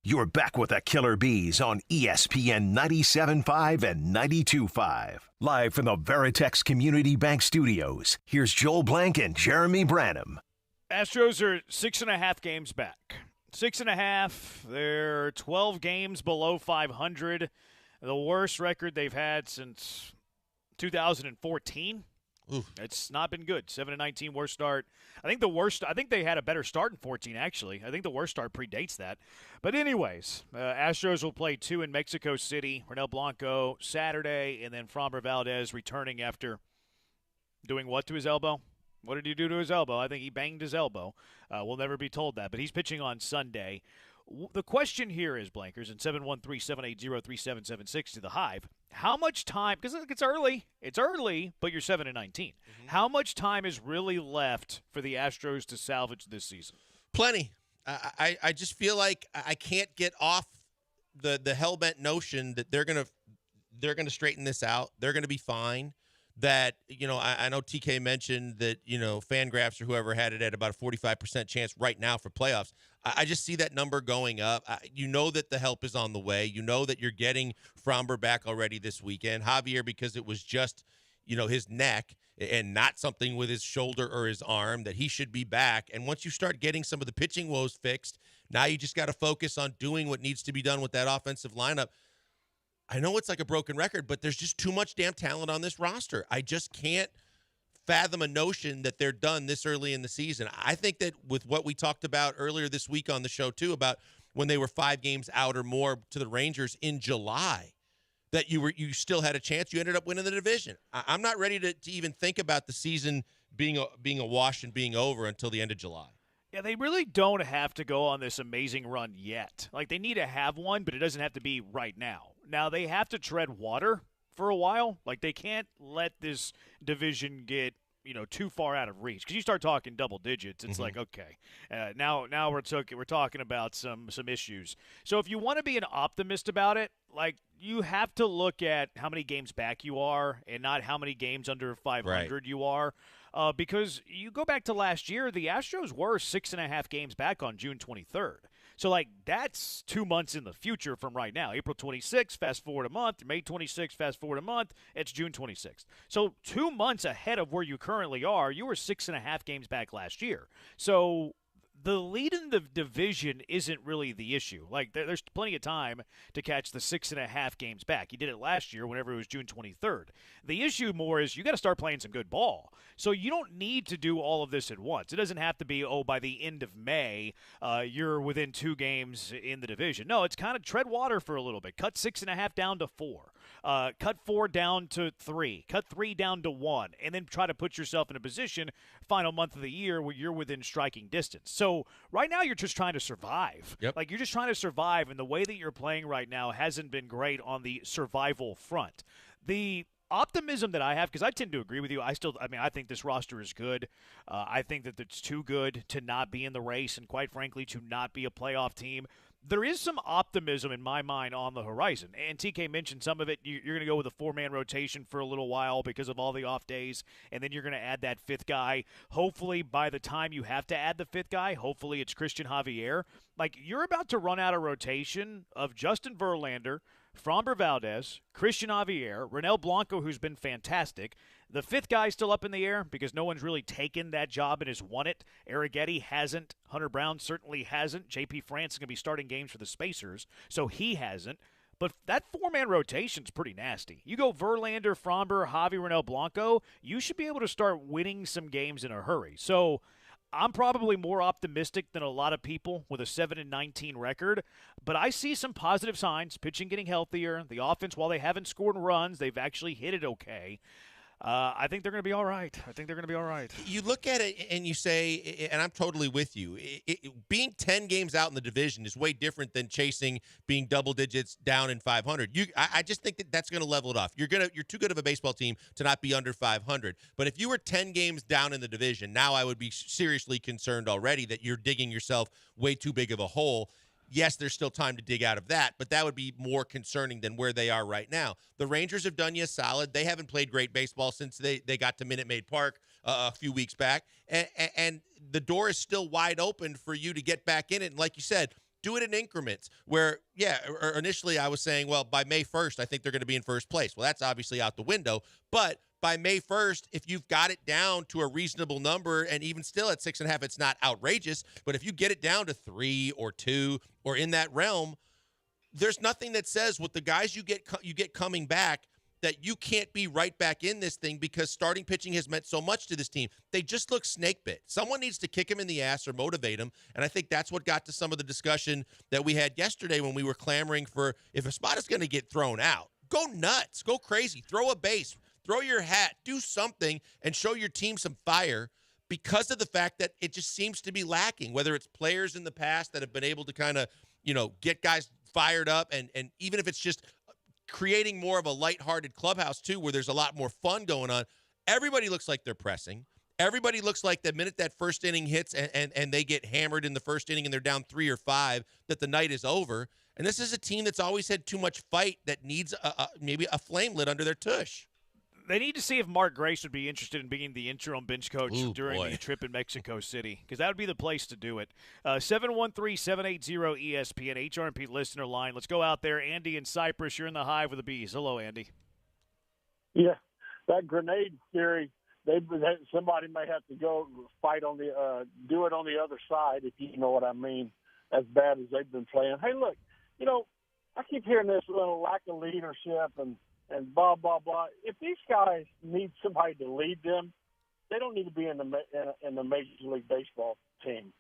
You're back with the Killer Bees on ESPN 97.5 and 92.5. Live from the Veritex Community Bank Studios, here's Joel Blank and Jeremy Branham. Astros are 6.5 games back. 6.5. They're 12 games below 500. The worst record they've had since 2014. Oof. It's not been good. 7-19 worst start. I think they had a better start in 14, actually. I think the worst start predates that. But anyways, Astros will play 2 in Mexico City. Renel Blanco Saturday, and then Framber Valdez returning after doing what to his elbow? What did he do to his elbow? I think he banged his elbow. We'll never be told that. But he's pitching on Sunday. The question here is, Blankers, and 713-780-3776 to the Hive, how much time, because it's early, but you're 7-19. Mm-hmm. How much time is really left for the Astros to salvage this season? Plenty. I just feel like I can't get off the hell-bent notion that they're gonna straighten this out. They're gonna be fine. That, I know TK mentioned that, Fangraphs or whoever had it at about a 45% chance right now for playoffs. I just see that number going up. You know that the help is on the way. You know that you're getting Framber back already this weekend. Javier, because it was just, his neck and not something with his shoulder or his arm, that he should be back. And once you start getting some of the pitching woes fixed, now you just got to focus on doing what needs to be done with that offensive lineup. I know it's like a broken record, but there's just too much damn talent on this roster. I just can't fathom a notion that they're done this early in the season. I think that with what we talked about earlier this week on the show, too, about when they were 5 games out or more to the Rangers in July, that you still had a chance. You ended up winning the division. I'm not ready to even think about the season being a wash and being over until the end of July. Yeah, they really don't have to go on this amazing run yet. Like, they need to have one, but it doesn't have to be right now. Now, they have to tread water for a while. Like, they can't let this division get, too far out of reach. Because you start talking double digits, it's like, okay, now we're talking about some issues. So if you want to be an optimist about it, like, you have to look at how many games back you are and not how many games under 500 you are. Because you go back to last year, the Astros were 6.5 games back on June 23rd. So, that's 2 months in the future from right now. April 26th, fast forward a month. May 26th, fast forward a month. It's June 26th. So, 2 months ahead of where you currently are, you were 6.5 games back last year. So, the lead in the division isn't really the issue. There's plenty of time to catch the 6.5 games back. You did it last year whenever it was June 23rd. The issue more is you got to start playing some good ball. So you don't need to do all of this at once. It doesn't have to be, by the end of May, you're within 2 games in the division. No, it's kind of tread water for a little bit. Cut 6.5 down to 4. Cut 4 down to 3. Cut 3 down to 1. And then try to put yourself in a position, final month of the year, where you're within striking distance. So right now you're just trying to survive. Yep. You're just trying to survive, and the way that you're playing right now hasn't been great on the survival front. The optimism that I have, because I tend to agree with you, I think this roster is good. I think that it's too good to not be in the race and, quite frankly, to not be a playoff team. There is some optimism in my mind on the horizon. And TK mentioned some of it. You're going to go with a 4-man rotation for a little while because of all the off days, and then you're going to add that 5th guy. Hopefully, by the time you have to add the 5th guy, hopefully it's Christian Javier. You're about to run out of rotation of Justin Verlander, Framber Valdez, Christian Javier, Renel Blanco, who's been fantastic. The 5th guy's still up in the air because no one's really taken that job and has won it. Arrighetti hasn't. Hunter Brown certainly hasn't. J.P. France is going to be starting games for the Spacers, so he hasn't. But that 4-man rotation's pretty nasty. You go Verlander, Framber, Javi, Renel Blanco, you should be able to start winning some games in a hurry. So I'm probably more optimistic than a lot of people with a 7-19 record, but I see some positive signs. Pitching getting healthier. The offense, while they haven't scored runs, they've actually hit it okay. I think they're going to be all right. You look at it and you say, and I'm totally with you, being 10 games out in the division is way different than chasing being double digits down in 500. I just think that's going to level it off. You're too good of a baseball team to not be under 500. But if you were 10 games down in the division, now I would be seriously concerned already that you're digging yourself way too big of a hole. Yes, there's still time to dig out of that, but that would be more concerning than where they are right now. The Rangers have done you solid. They haven't played great baseball since they got to Minute Maid Park a few weeks back, and the door is still wide open for you to get back in it. And like you said, Do it in increments where, or initially I was saying, well, by May 1st, I think they're going to be in first place. Well, that's obviously out the window. But by May 1st, if you've got it down to a reasonable number, and even still at 6.5, it's not outrageous. But if you get it down to 3 or 2 or in that realm, there's nothing that says with the guys you get coming back that you can't be right back in this thing, because starting pitching has meant so much to this team. They just look snake bit. Someone needs to kick him in the ass or motivate him, and I think that's what got to some of the discussion that we had yesterday when we were clamoring for, if a spot is going to get thrown out, go nuts, go crazy, throw a base, throw your hat, do something, and show your team some fire, because of the fact that it just seems to be lacking, whether it's players in the past that have been able to kind of, get guys fired up, and even if it's just creating more of a lighthearted clubhouse too, where there's a lot more fun going on. Everybody looks like they're pressing. Everybody looks like the minute that first inning hits and they get hammered in the first inning and they're down 3 or 5, that the night is over. And this is a team that's always had too much fight, that needs maybe a flame lit under their tush. They need to see if Mark Grace would be interested in being the interim bench coach during the trip in Mexico City, because that would be the place to do it. 713-780-ESPN, HRMP listener line. Let's go out there. Andy in Cyprus, you're in the hive with the bees. Hello, Andy. Yeah, that grenade theory, somebody may have to go fight on do it on the other side, if you know what I mean, as bad as they've been playing. Hey, look, I keep hearing this little lack of leadership and blah, blah, blah. If these guys need somebody to lead them, they don't need to be in the Major League Baseball team.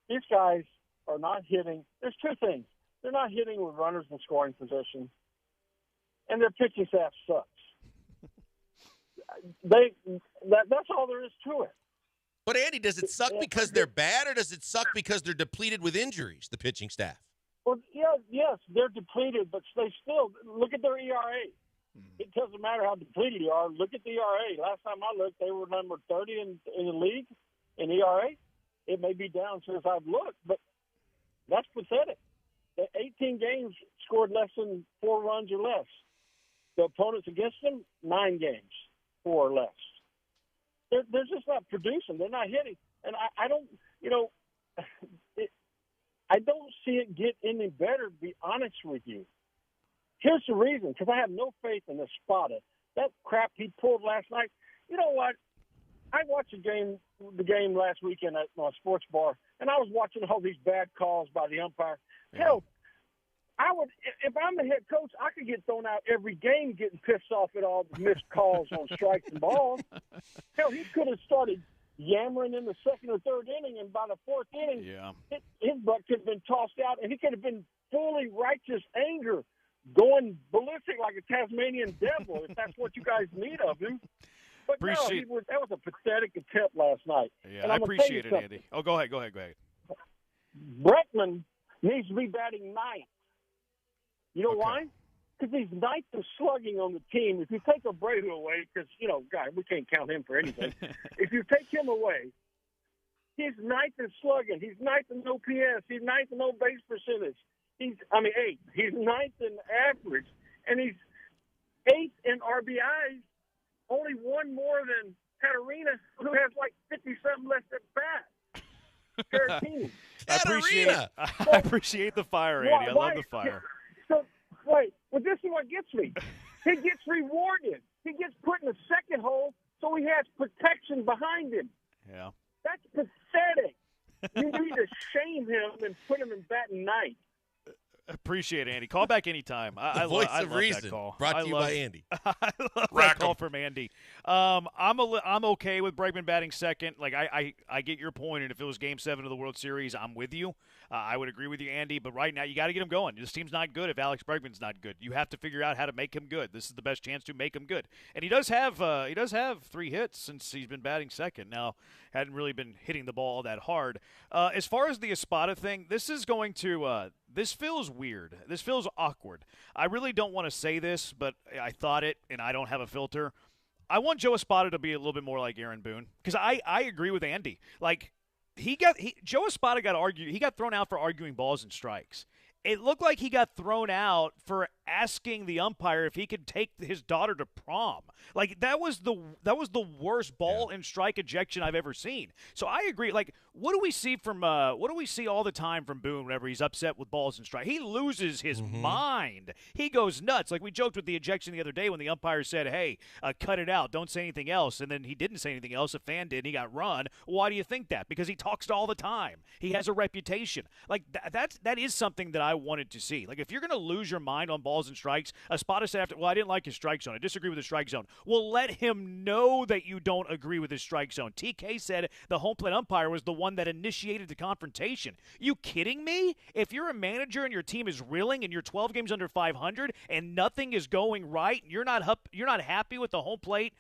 These guys are not hitting. There's two things. They're not hitting with runners in scoring position, and their pitching staff sucks. That's all there is to it. But, Andy, does it suck because they're bad, or does it suck because they're depleted with injuries, the pitching staff? Well, yes, they're depleted, but they still – look at their ERA. It doesn't matter how depleted you are. Look at the ERA. Last time I looked, they were number 30 in the league in ERA. It may be down since I've looked, but that's pathetic. The 18 games scored less than 4 runs or less. The opponents against them, 9 games, 4 or less. They're just not producing. They're not hitting. And I don't, I don't see it get any better, to be honest with you. Here's the reason, because I have no faith in this spotter. That crap he pulled last night. You know what? I watched the game last weekend at my sports bar, and I was watching all these bad calls by the umpire. Yeah. Hell, if I'm the head coach, I could get thrown out every game getting pissed off at all the missed calls on strikes and balls. Hell, he could have started yammering in the second or third inning, and by the fourth inning, his butt could have been tossed out, and he could have been fully righteous anger, going ballistic like a Tasmanian devil, if that's what you guys need of him. But that was a pathetic attempt last night. Yeah, I appreciate it, Andy. Oh, go ahead. Breckman needs to be batting ninth. You know why? Because he's ninth in slugging on the team. If you take Abreu away, because, God, we can't count him for anything. If you take him away, he's ninth in slugging. He's ninth in OPS. He's ninth in no-base percentage. He's 8th. He's ninth in average, and he's 8th in RBIs, only one more than Katarina, who has like 50-something less at bat. I appreciate the fire, Andy. I love the fire. So, this is what gets me. He gets rewarded. He gets put in the second hole, so he has protection behind him. Yeah. That's pathetic. You need to shame him and put him in batting ninth. Appreciate it, Andy. Call back anytime. I voice love of reason. That call. Brought to you by Andy. I love that call from Andy. I'm okay with Bregman batting second. Like I get your point, and if it was Game 7 of the World Series, I'm with you. I would agree with you, Andy. But right now, you got to get him going. This team's not good if Alex Bregman's not good. You have to figure out how to make him good. This is the best chance to make him good. And he does have 3 hits since he's been batting second. Now, hadn't really been hitting the ball that hard. As far as the Espada thing, this is going to this feels weird. This feels awkward. I really don't want to say this, but I thought it, and I don't have a filter. I want Joe Espada to be a little bit more like Aaron Boone, because I agree with Andy. Like Joe Espada got thrown out for arguing balls and strikes. It looked like he got thrown out for asking the umpire if he could take his daughter to prom. Like, that was the worst ball and strike ejection I've ever seen. So I agree. Like, what do we see all the time from Boone whenever he's upset with balls and strike? He loses his mind. He goes nuts. Like, we joked with the ejection the other day when the umpire said, hey, cut it out, don't say anything else, and then he didn't say anything else. A fan did, and he got run. Why do you think that? Because he talks all the time. He has a reputation. Like, that is something that I wanted to see. Like, if you're going to lose your mind on balls and strikes, Espada said after, well, I didn't like his strike zone. I disagree with his strike zone. Well, let him know that you don't agree with his strike zone. TK said the home plate umpire was the one that initiated the confrontation. You kidding me? If you're a manager and your team is reeling and you're 12 games under 500 and nothing is going right, and you're not happy with the home plate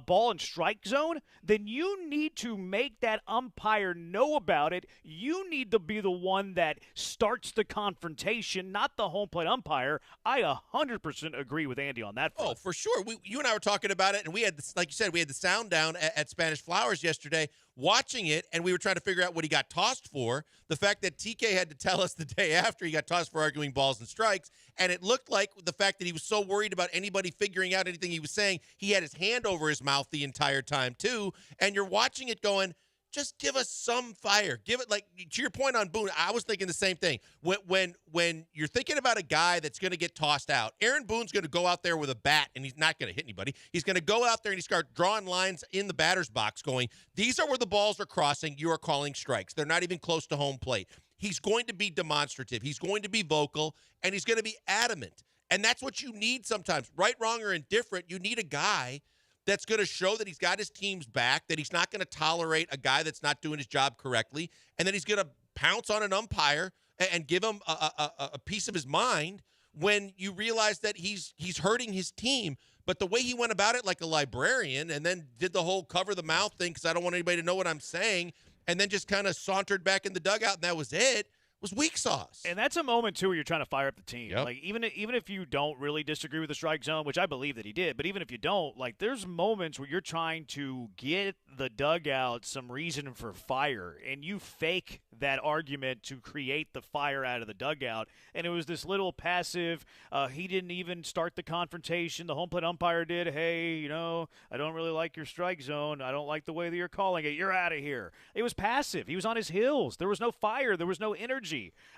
ball and strike zone, then you need to make that umpire know about it. You need to be the one that starts the confrontation, not the home plate umpire. I 100% agree with Andy on that front. Oh, for sure. You and I were talking about it, and we had, like you said, we had the sound down at Spanish Flowers yesterday watching it, and we were trying to figure out what he got tossed for. The fact that TK had to tell us the day after he got tossed for arguing balls and strikes, and it looked like the fact that he was so worried about anybody figuring out anything he was saying, he had his hand over his mouth the entire time too, and you're watching it going, just give us some fire. Give it, like, to your point on Boone, I was thinking the same thing. When you're thinking about a guy that's going to get tossed out, Aaron Boone's going to go out there with a bat, and he's not going to hit anybody. He's going to go out there and he start drawing lines in the batter's box going, these are where the balls are crossing. You are calling strikes. They're not even close to home plate. He's going to be demonstrative. He's going to be vocal, and he's going to be adamant. And that's what you need sometimes. Right, wrong, or indifferent, you need a guy that's going to show that he's got his team's back, that he's not going to tolerate a guy that's not doing his job correctly, and that he's going to pounce on an umpire and give him a piece of his mind when you realize that he's hurting his team. But the way he went about it like a librarian and then did the whole cover the mouth thing because I don't want anybody to know what I'm saying, and then just kind of sauntered back in the dugout and that was it, was weak sauce. And that's a moment, too, where you're trying to fire up the team. Yep. Like, even if you don't really disagree with the strike zone, which I believe that he did, but even if you don't, like, there's moments where you're trying to get the dugout some reason for fire, and you fake that argument to create the fire out of the dugout. And it was this little passive, he didn't even start the confrontation. The home plate umpire did. Hey, I don't really like your strike zone. I don't like the way that you're calling it. You're out of here. It was passive. He was on his heels. There was no fire. There was no energy.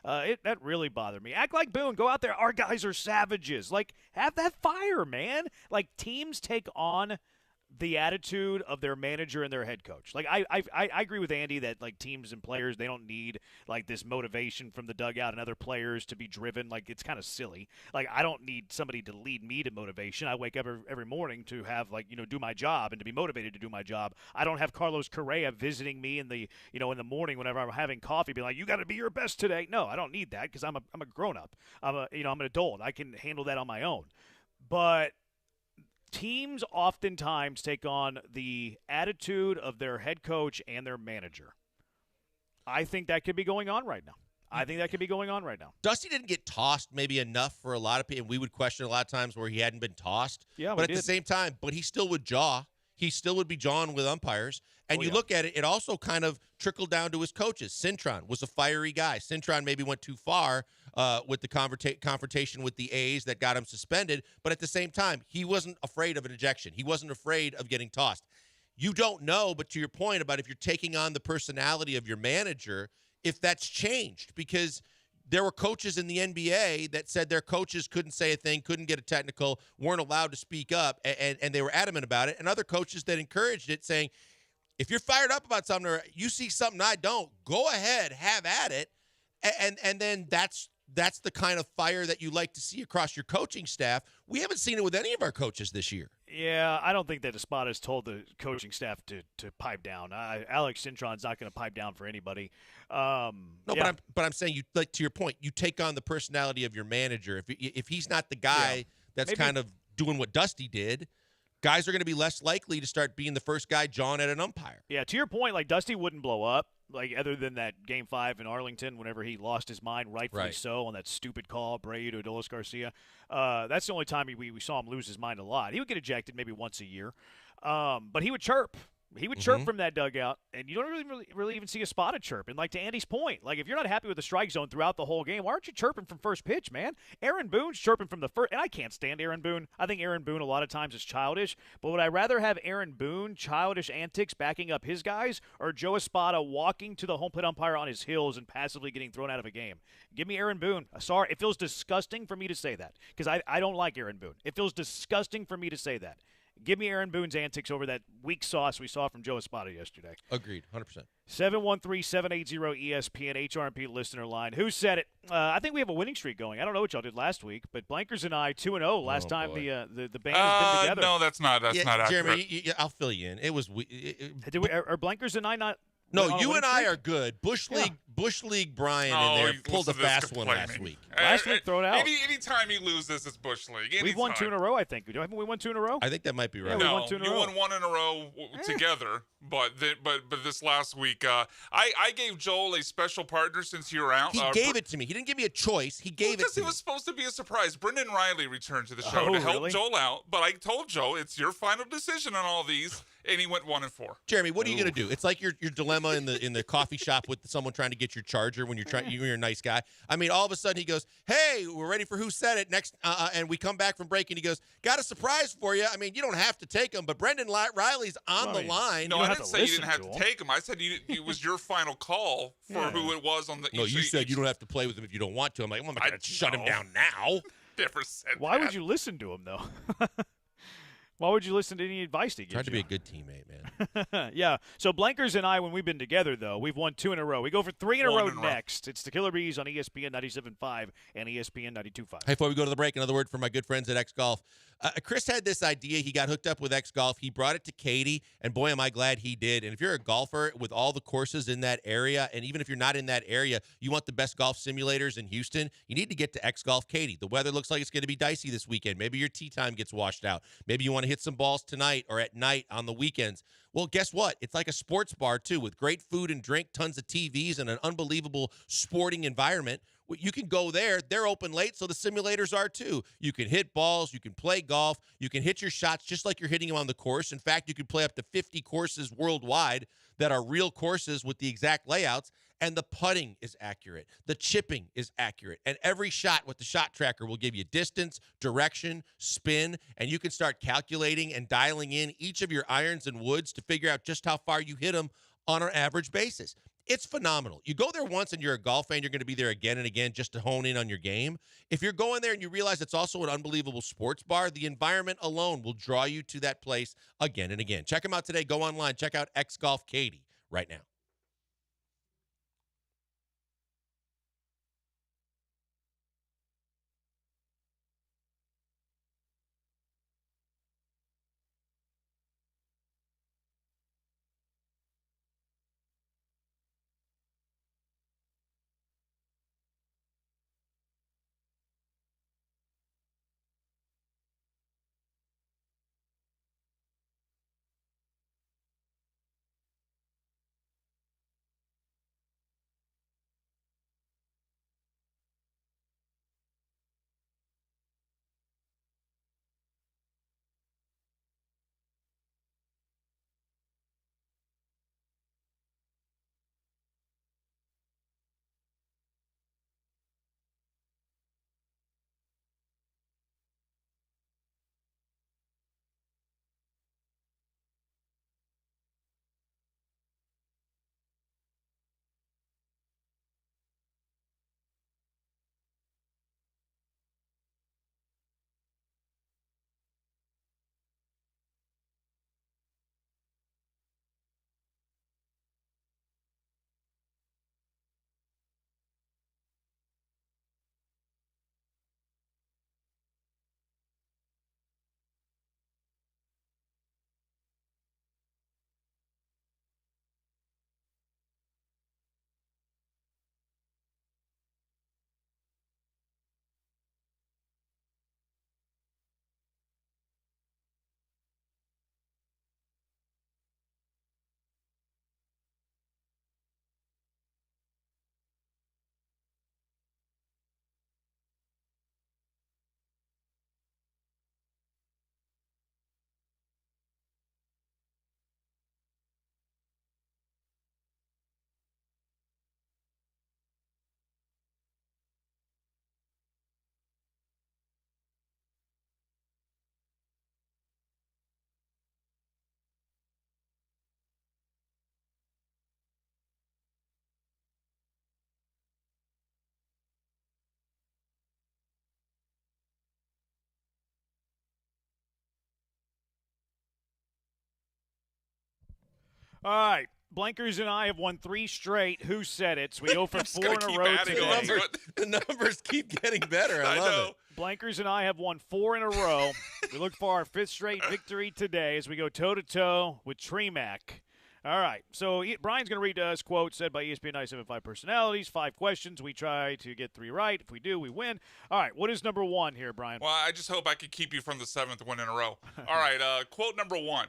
That really bothered me. Act like Boone. Go out there. Our guys are savages. Like, have that fire, man. Like, teams take on the attitude of their manager and their head coach. Like, I agree with Andy that, like, teams and players, they don't need, like, this motivation from the dugout and other players to be driven. Like, it's kind of silly. Like, I don't need somebody to lead me to motivation. I wake up every morning to have, like, do my job and to be motivated to do my job. I don't have Carlos Correa visiting me in the, in the morning whenever I'm having coffee, being like, you got to be your best today. No, I don't need that because I'm a grown-up. I'm an adult. I can handle that on my own. But teams oftentimes take on the attitude of their head coach and their manager. I think that could be going on right now. Dusty didn't get tossed maybe enough for a lot of people. And we would question a lot of times where he hadn't been tossed. Yeah, but at the same time, he still would jaw. He still would be jawing with umpires. And you look at it, it also kind of trickled down to his coaches. Cintron was a fiery guy. Cintron maybe went too far with the confrontation with the A's that got him suspended. But at the same time, he wasn't afraid of an ejection. He wasn't afraid of getting tossed. You don't know, but to your point about if you're taking on the personality of your manager, if that's changed, because there were coaches in the NBA that said their coaches couldn't say a thing, couldn't get a technical, weren't allowed to speak up, and they were adamant about it. And other coaches that encouraged it, saying, if you're fired up about something or you see something I don't, go ahead, have at it. And then that's the kind of fire that you like to see across your coaching staff. We haven't seen it with any of our coaches this year. Yeah, I don't think that Espada's told the coaching staff to pipe down. Alex Cintron's not going to pipe down for anybody. But I'm saying, you, like, to your point, you take on the personality of your manager. If he's not the guy that's kind of doing what Dusty did, guys are going to be less likely to start being the first guy jawing at an umpire. Yeah, to your point, like, Dusty wouldn't blow up, like, other than that Game 5 in Arlington whenever he lost his mind, rightfully so, on that stupid call, Breu to Adolis Garcia. That's the only time we saw him lose his mind a lot. He would get ejected maybe once a year, but he would chirp. He would chirp from that dugout, and you don't really even see a spotted chirp. And, like, to Andy's point, like, if you're not happy with the strike zone throughout the whole game, why aren't you chirping from first pitch, man? Aaron Boone's chirping from the first – and I can't stand Aaron Boone. I think Aaron Boone a lot of times is childish. But would I rather have Aaron Boone, childish antics, backing up his guys, or Joe Espada walking to the home plate umpire on his heels and passively getting thrown out of a game? Give me Aaron Boone. Sorry, it feels disgusting for me to say that because I don't like Aaron Boone. It feels disgusting for me to say that. Give me Aaron Boone's antics over that weak sauce we saw from Joe Espada yesterday. Agreed, 100%. 713-780-ESPN HRP listener line. Who said it? I think we have a winning streak going. I don't know what y'all did last week, but Blankers and I 2-0 last time the band has been together. No, that's not accurate. Jeremy, I'll fill you in. It was are Blankers and I not? No, you and I are good. Bush League Brian in there pulled a fast one last week. Last week, throw it out. Anytime you lose this, it's Bush League. We've won 2 in a row, I think. Haven't we won 2 in a row? I think that might be right. Yeah, we won 2 in a row. You won 1 in a row together, but this last week, I gave Joel a special partner since you were out. He gave it to me. He didn't give me a choice. He gave it to me. It was supposed to be a surprise. Brendan Riley returned to the show to help Joel out, but I told Joe it's your final decision on all these, and he went 1 and 4. Jeremy, what are you going to do? It's like your dilemma in the coffee shop with someone trying to get your charger when you're a nice guy. I mean, all of a sudden he goes, "Hey, we're ready for Who Said It next," and we come back from break and he goes, "Got a surprise for you." I mean, you don't have to take him, but Brendan Riley's on the line. No, I didn't say you didn't have to take him. I said it was your final call for who it was on the. No, you said you don't have to play with him if you don't want to. I'm like, well, I'm not going to shut him down now. Never said. Why would you listen to him though? Why would you listen to any advice he gives you? Tried to be a good teammate, man. Yeah. So Blankers and I, when we've been together, though, we've won 2 in a row. We go for 3 in a row next. It's the Killer Bees on ESPN 97.5 and ESPN 92.5. Hey, before we go to the break, another word from my good friends at X Golf. Chris had this idea. He got hooked up with X Golf. He brought it to Katie, and boy, am I glad he did. And if you're a golfer with all the courses in that area, and even if you're not in that area, you want the best golf simulators in Houston, you need to get to X Golf Katie. The weather looks like it's going to be dicey this weekend. Maybe your tee time gets washed out. Maybe you want to hit some balls tonight or at night on the weekends. Well, guess what? It's like a sports bar, too, with great food and drink, tons of TVs, and an unbelievable sporting environment. You can go there. They're open late, so the simulators are, too. You can hit balls. You can play golf. You can hit your shots just like you're hitting them on the course. In fact, you can play up to 50 courses worldwide that are real courses with the exact layouts, and the putting is accurate. The chipping is accurate, and every shot with the shot tracker will give you distance, direction, spin, and you can start calculating and dialing in each of your irons and woods to figure out just how far you hit them on an average basis. It's phenomenal. You go there once and you're a golf fan, you're going to be there again and again just to hone in on your game. If you're going there and you realize it's also an unbelievable sports bar, the environment alone will draw you to that place again and again. Check them out today. Go online. Check out X Golf Katie right now. All right. Blankers and I have won 3 straight. Who said it? So we go for 4 in a row today. The numbers keep getting better. I love it. Blankers and I have won 4 in a row. We look for our 5th straight victory today as we go toe-to-toe with Tremac. All right. So Brian's going to read to us quotes said by ESPN 975 personalities. 5 questions. We try to get 3 right. If we do, we win. All right. What is number 1 here, Brian? Well, I just hope I can keep you from the 7th win in a row. All right. Quote number 1.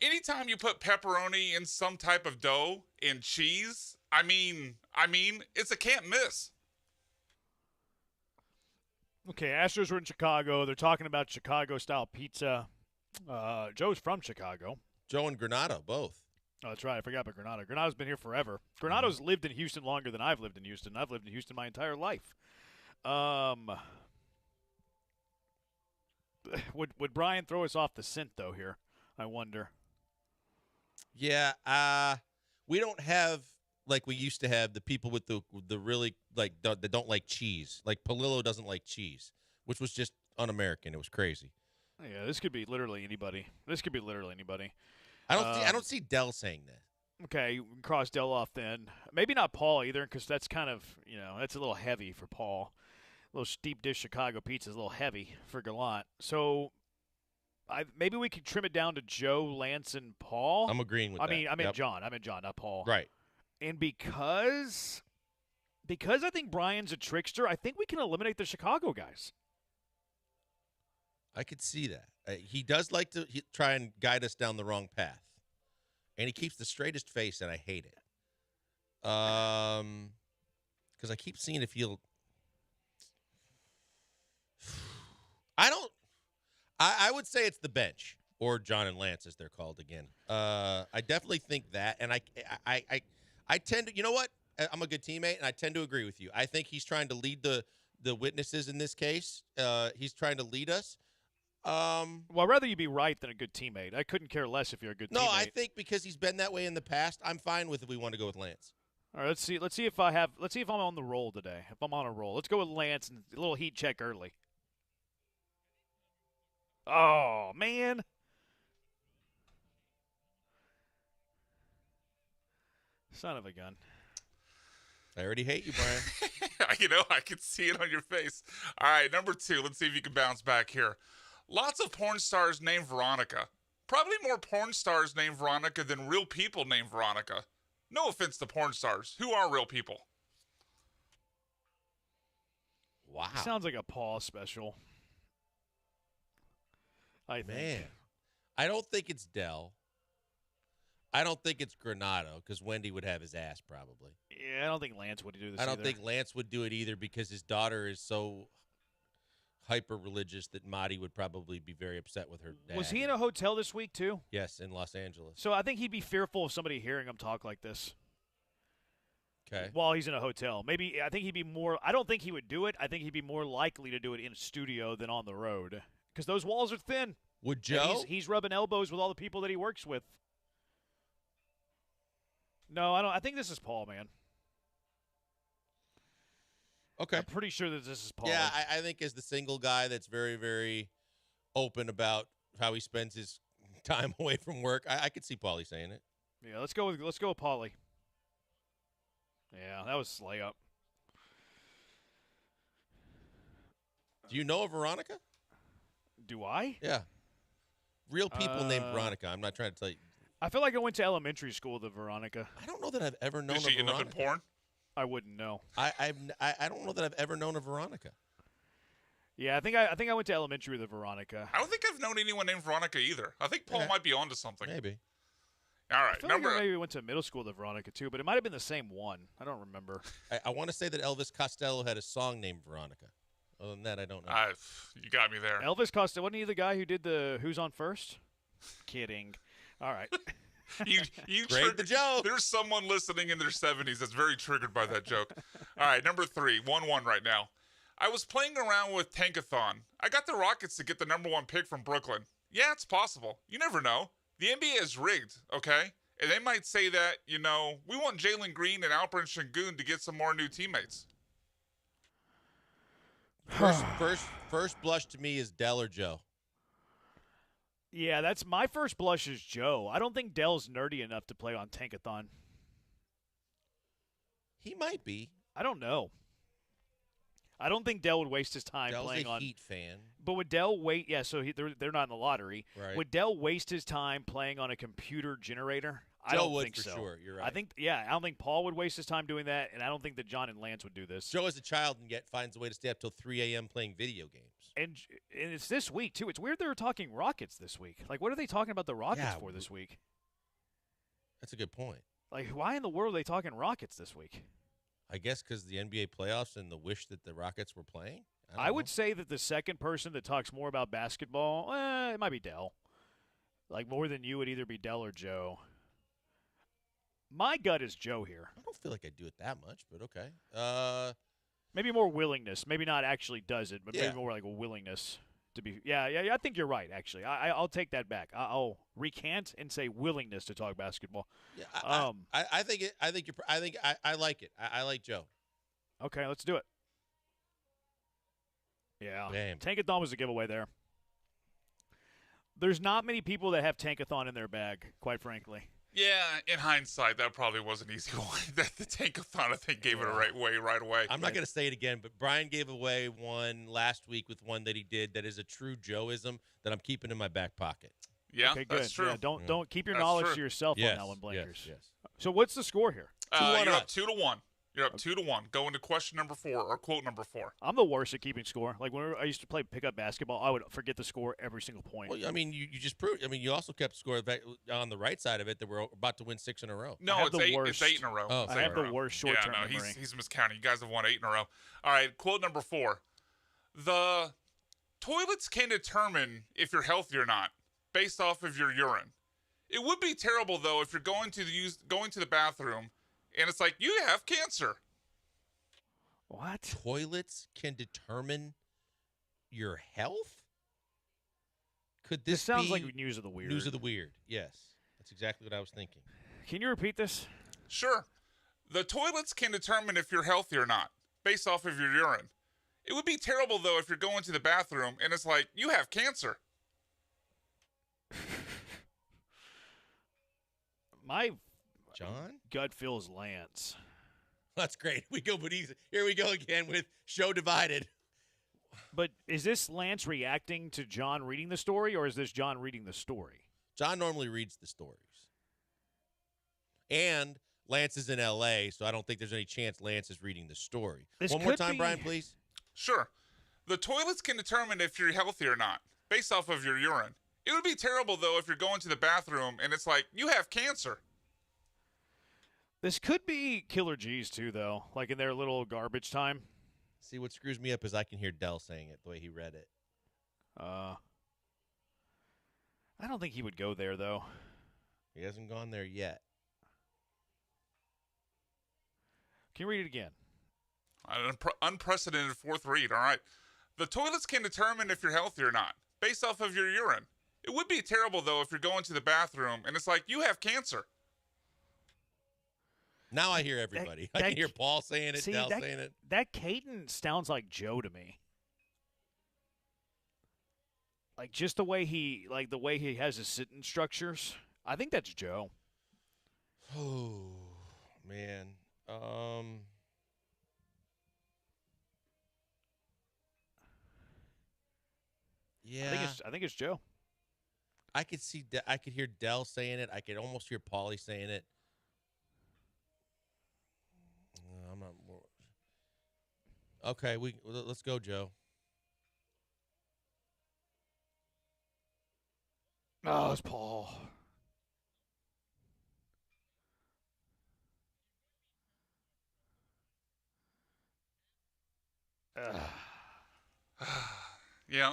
Anytime you put pepperoni in some type of dough and cheese, I mean, it's a can't miss. Okay, Astros are in Chicago. They're talking about Chicago-style pizza. Joe's from Chicago. Joe and Granado, both. Oh, that's right. I forgot about Granado. Granato's been here forever. Granado's lived in Houston longer than I've lived in Houston. I've lived in Houston my entire life. Would Brian throw us off the scent, though, here? I wonder. Yeah, we don't have, like we used to have, the people with the really, like, that don't like cheese. Like, Palillo doesn't like cheese, which was just un-American. It was crazy. Yeah, this could be literally anybody. I don't see Dell saying that. Okay, you can cross Dell off then. Maybe not Paul either, because that's kind of, that's a little heavy for Paul. A little deep dish Chicago pizza is a little heavy for Gallant. So maybe we could trim it down to Joe, Lance, and Paul. I'm agreeing with that. I meant John. I meant John, not Paul. Right. And because I think Brian's a trickster, I think we can eliminate the Chicago guys. I could see that. He does like to try and guide us down the wrong path. And he keeps the straightest face, and I hate it. Because I keep seeing if he'll – I would say it's the bench, or John and Lance, as they're called again. I definitely think that, and I tend to – you know what? I'm a good teammate, and I tend to agree with you. I think he's trying to lead the witnesses in this case. He's trying to lead us. Well, I'd rather you be right than a good teammate. I couldn't care less if you're a good teammate. No, I think because he's been that way in the past, I'm fine with if we want to go with Lance. All right, let's see if I'm on the roll today. If I'm on a roll, let's go with Lance and a little heat check early. Oh man. Son of a gun. I already hate you, Brian. I can see it on your face. All right, number 2. Let's see if you can bounce back here. Lots of porn stars named Veronica. Probably more porn stars named Veronica than real people named Veronica. No offense to porn stars. Who are real people? Wow. Sounds like a Paul special. Man, I don't think it's Dell. I don't think it's Granado, because Wendy would have his ass probably. Yeah, I don't think Lance would do this I don't either. think Lance would do it either, because his daughter is so hyper-religious that Marty would probably be very upset with her dad. Was he in a hotel this week, too? Yes, in Los Angeles. So I think he'd be fearful of somebody hearing him talk like this. Okay. While he's in a hotel. I think he'd be more – I don't think he would do it. I think he'd be more likely to do it in a studio than on the road, because those walls are thin. Would Joe? He's rubbing elbows with all the people that he works with. No, I don't. I think this is Paul, man. Okay. I'm pretty sure that this is Paul. Yeah, I think as the single guy that's very, very open about how he spends his time away from work, I could see Paulie saying it. Yeah, let's go with Paulie. Yeah, that was slay up. Do you know of Veronica? Do I? Yeah. Real people named Veronica. I'm not trying to tell you. I feel like I went to elementary school with Veronica. I don't know that I've ever known Did she a end up Veronica. in porn? I wouldn't know. I don't know that I've ever known a Veronica. Yeah, I think I went to elementary with a Veronica. I don't think I've known anyone named Veronica either. I think Paul might be onto something. Maybe. All right. I feel like I maybe went to middle school with a Veronica too, but it might have been the same one. I don't remember. I want to say that Elvis Costello had a song named Veronica. Other than that, I don't know. You got me there. Elvis Costello, wasn't he the guy who did the Who's on First? Kidding. All right. You Grade the joke. There's someone listening in their 70s that's very triggered by that joke. All right, number 3, 1-1 right now. I was playing around with Tankathon. I got the Rockets to get the number 1 pick from Brooklyn. Yeah, it's possible. You never know. The NBA is rigged, okay? And they might say that, we want Jalen Green and Alperen Sengun to get some more new teammates. First blush to me is Dell or Joe. Yeah, that's my first blush is Joe. I don't think Dell's nerdy enough to play on Tankathon. He might be. I don't know. I don't think Dell would waste his time Dell's playing a on Heat fan. But would Dell wait? Yeah, so they're not in the lottery. Right. Would Dell waste his time playing on a computer generator? I Joe don't would think for so. sure. You're right. I don't think Paul would waste his time doing that, and I don't think that John and Lance would do this. Joe is a child and yet finds a way to stay up till 3 a.m. playing video games. And it's this week too. It's weird they were talking Rockets this week. Like, what are they talking about the Rockets Yeah, for this week? That's a good point. Like, why in the world are they talking Rockets this week? I guess because the NBA playoffs and the wish that the Rockets were playing. I would say that the second person that talks more about basketball, it might be Dell. Like, more than you would either be Dell or Joe. My gut is Joe here. I don't feel like I do it that much, but okay. Maybe more willingness. Maybe not actually does it, but Yeah. maybe more like a willingness to be. Yeah. I think you're right. Actually, I'll take that back. I'll recant and say willingness to talk basketball. Yeah, I think I like it. I like Joe. Okay, let's do it. Yeah, Bam. Tankathon was a giveaway there. There's not many people that have Tankathon in their bag, quite frankly. Yeah, in hindsight, that probably was an easy one. The Tankathon, I think, gave it right away. I'm not going to say it again, but Brian gave away one last week with one that he did that is a true Joeism that I'm keeping in my back pocket. Yeah, okay, good. that's true. Yeah, don't keep your That's knowledge true. to yourself Yes, on that one, Blankers. yes. So what's the score here? You're up 2-1. You're up 2-1. Going to question number 4 or quote number 4. I'm the worst at keeping score. Like, when I used to play pickup basketball, I would forget the score every single point. Well, I mean, you just proved. I mean, you also kept score back on the right side of it that we're about to win 6 in a row. No, it's 8. It's 8 in a row. Oh, It's I 8 have in a the row. worst short-term Yeah, no, memory. he's miscounting. You guys have won 8 in a row. All right, quote number 4. The toilets can determine if you're healthy or not based off of your urine. It would be terrible though if you're going to the bathroom and it's like you have cancer. What? Toilets can determine your health? Could This this sounds be like news of the weird. News of the weird. Yes. That's exactly what I was thinking. Can you repeat this? Sure. The toilets can determine if you're healthy or not based off of your urine. It would be terrible though if you're going to the bathroom and it's like you have cancer. My John? gut feels Lance. That's great. We go, but here we go again with show divided. But is this Lance reacting to John reading the story, or is this John reading the story? John normally reads the stories. And Lance is in L.A., so I don't think there's any chance Lance is reading the story. This One more could time, be- Brian, please. Sure. The toilets can determine if you're healthy or not based off of your urine. It would be terrible, though, if you're going to the bathroom and it's like, you have cancer. This could be Killer G's, too, though, like in their little garbage time. See, what screws me up is I can hear Dell saying it the way he read it. I don't think he would go there, though. He hasn't gone there yet. Can you read it again? An unprecedented fourth read, all right. The toilets can determine if you're healthy or not based off of your urine. It would be terrible, though, if you're going to the bathroom and it's like, you have cancer. Now I hear everybody. I can hear Paul saying it, Dell saying it. That cadence sounds like Joe to me. Like just the way he has his sentence structures. I think that's Joe. Oh man. Yeah. I think it's Joe. I could see. I could hear Dell saying it. I could almost hear Paulie saying it. I'm not more. Okay, let's go, Joe. Oh, it's Paul. Yeah.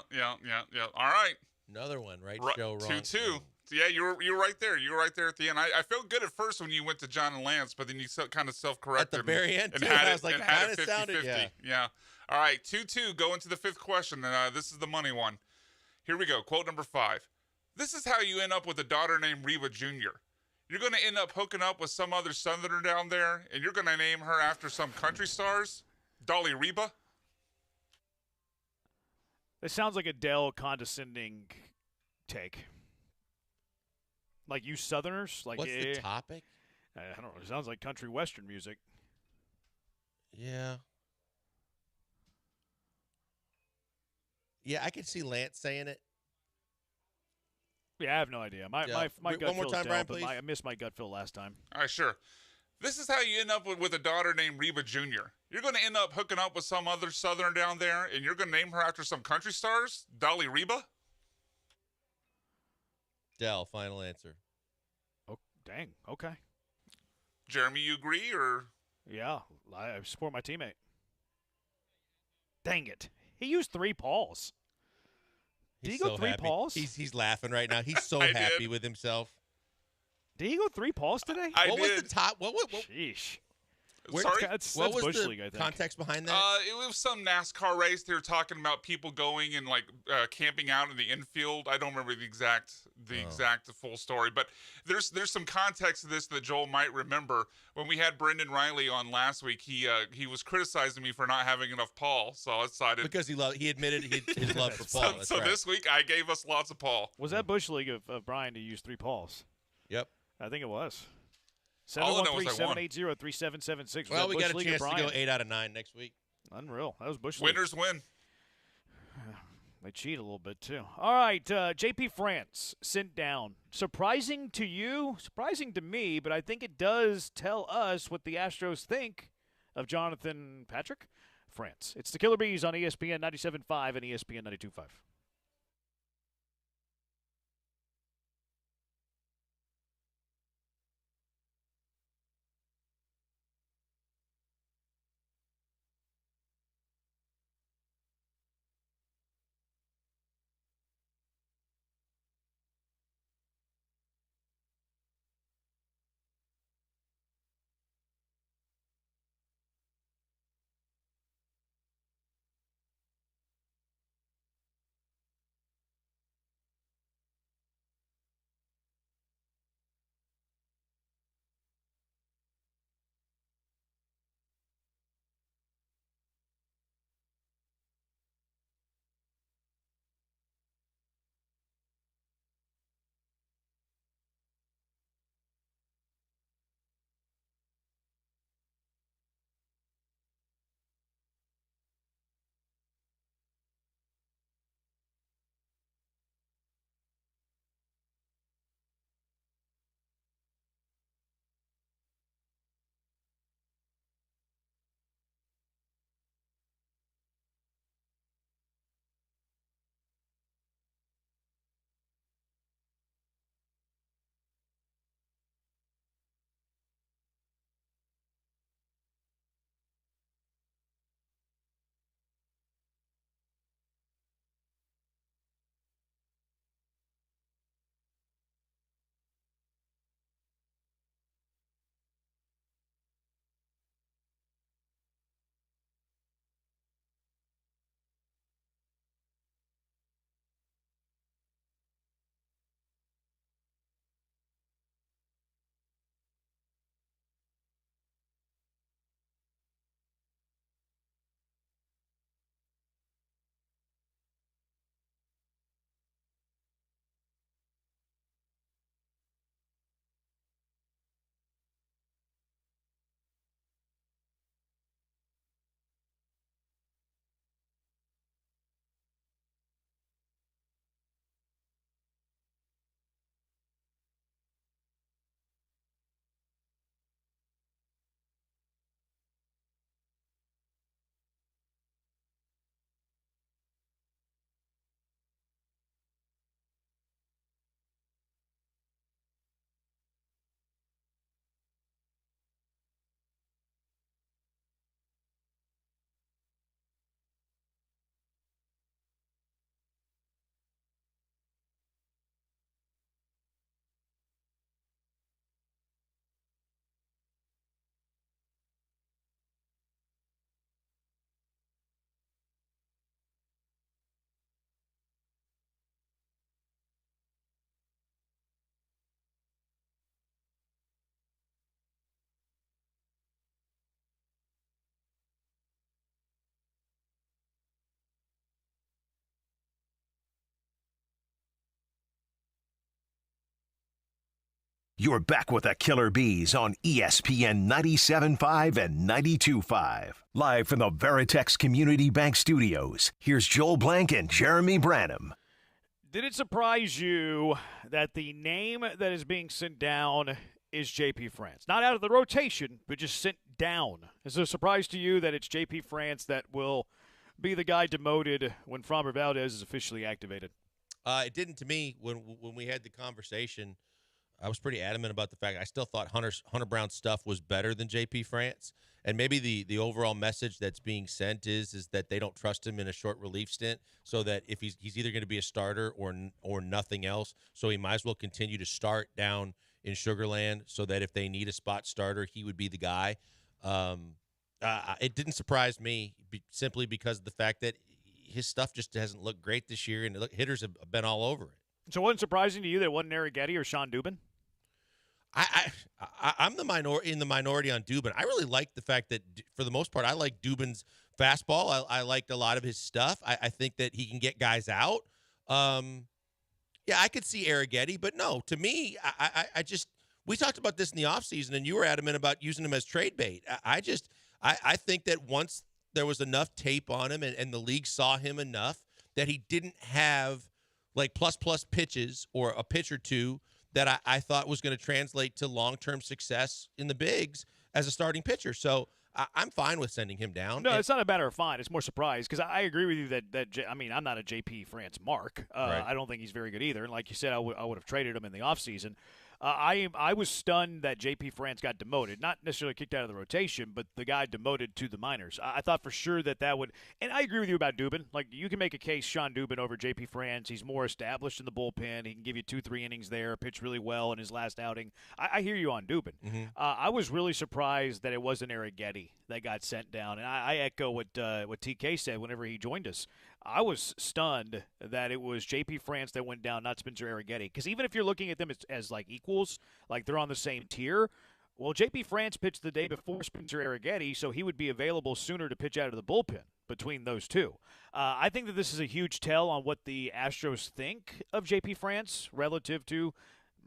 All right. Another one, right? Show wrong. 2-2. So yeah, you were right there. You were right there at the end. I felt good at first when you went to John and Lance, but then you kind of self-corrected. At the very end, and too, had I it, was like, and had it kinda sounded, 50-50. Yeah. All right, 2-2. Go into the fifth question. This is the money one. Here we go. Quote number 5. This is how you end up with a daughter named Reba Jr. You're going to end up hooking up with some other Southerner down there, and you're going to name her after some country stars? Dolly Reba? It sounds like a Dell condescending take. Like you Southerners? Like What's the topic? I don't know. It sounds like country western music. Yeah. Yeah, I could see Lance saying it. Yeah, I have no idea. My gut One more feels time, down, Brian, but please. I missed my gut feel last time. All right, sure. This is how you end up with a daughter named Reba Jr. You're going to end up hooking up with some other Southerner down there, and you're going to name her after some country stars? Dolly Reba? Dell, final answer. Oh, dang. Okay. Jeremy, you agree, or? Yeah, I support my teammate. Dang it. He used 3 Pauls. Did he go 3 happy. Pauls? He's laughing right now. He's so happy with himself. Did he go 3 Pauls today? What was the top? What? Sheesh. Sorry? What was Bush the League, I think. context behind that? It was some NASCAR race. They were talking about people going and camping out in the infield. I don't remember the exact full story, but there's some context to this that Joel might remember. When we had Brendan Riley on last week, he was criticizing me for not having enough Paul, so I decided because he admitted his love for Paul. That's so right. this week I gave us lots of Paul. Was that Bush League of Brian to use 3 Pauls? Yep. I think it was. All I know is I won. 713-780-3776. Well, we got a chance to go 8 out of 9 next week. Unreal. That was Bush League. Winners win. They cheat a little bit, too. All right, JP France sent down. Surprising to you, surprising to me, but I think it does tell us what the Astros think of Jonathan Patrick France. It's the Killer Bees on ESPN 97.5 and ESPN 92.5. You're back with the Killer Bees on ESPN 97.5 and 92.5. Live from the Veritex Community Bank Studios, here's Joel Blank and Jeremy Branham. Did it surprise you that the name that is being sent down is JP France? Not out of the rotation, but just sent down. Is it a surprise to you that it's JP France that will be the guy demoted when Framber Valdez is officially activated? It didn't to me when we had the conversation. I was pretty adamant about the fact I still thought Hunter Brown's stuff was better than JP France. And maybe the overall message that's being sent is that they don't trust him in a short relief stint, so that if he's either going to be a starter or nothing else, so he might as well continue to start down in Sugar Land, so that if they need a spot starter, he would be the guy. It didn't surprise me simply because of the fact that his stuff just hasn't looked great this year, and hitters have been all over it. So it wasn't surprising to you that it wasn't Arrighetti or Sean Dubin? I'm in the minority on Dubin. I really like the fact that, for the most part, I like Dubin's fastball. I liked a lot of his stuff. I think that he can get guys out. Yeah, I could see Arrighetti, but no, to me, we talked about this in the offseason, and you were adamant about using him as trade bait. I think that once there was enough tape on him and the league saw him enough that he didn't have like plus pitches or a pitch or two that I thought was going to translate to long-term success in the bigs as a starting pitcher. So I'm fine with sending him down. No, it's not a matter of fine. It's more surprise, because I agree with you that I'm not a JP France mark. Right. I don't think he's very good either. And like you said, I would have traded him in the offseason. I was stunned that JP France got demoted, not necessarily kicked out of the rotation, but the guy demoted to the minors. I thought for sure that would, and I agree with you about Dubin. Like, you can make a case Sean Dubin over JP France. He's more established in the bullpen. He can give you 2-3 innings there, pitch really well in his last outing. I hear you on Dubin. Mm-hmm. I was really surprised that it wasn't Arrighetti that got sent down, and I echo what TK said whenever he joined us. I was stunned that it was JP France that went down, not Spencer Arrighetti. Because even if you're looking at them as like equals, like they're on the same tier, well, JP France pitched the day before Spencer Arrighetti, so he would be available sooner to pitch out of the bullpen between those two. I think that this is a huge tell on what the Astros think of JP France relative to,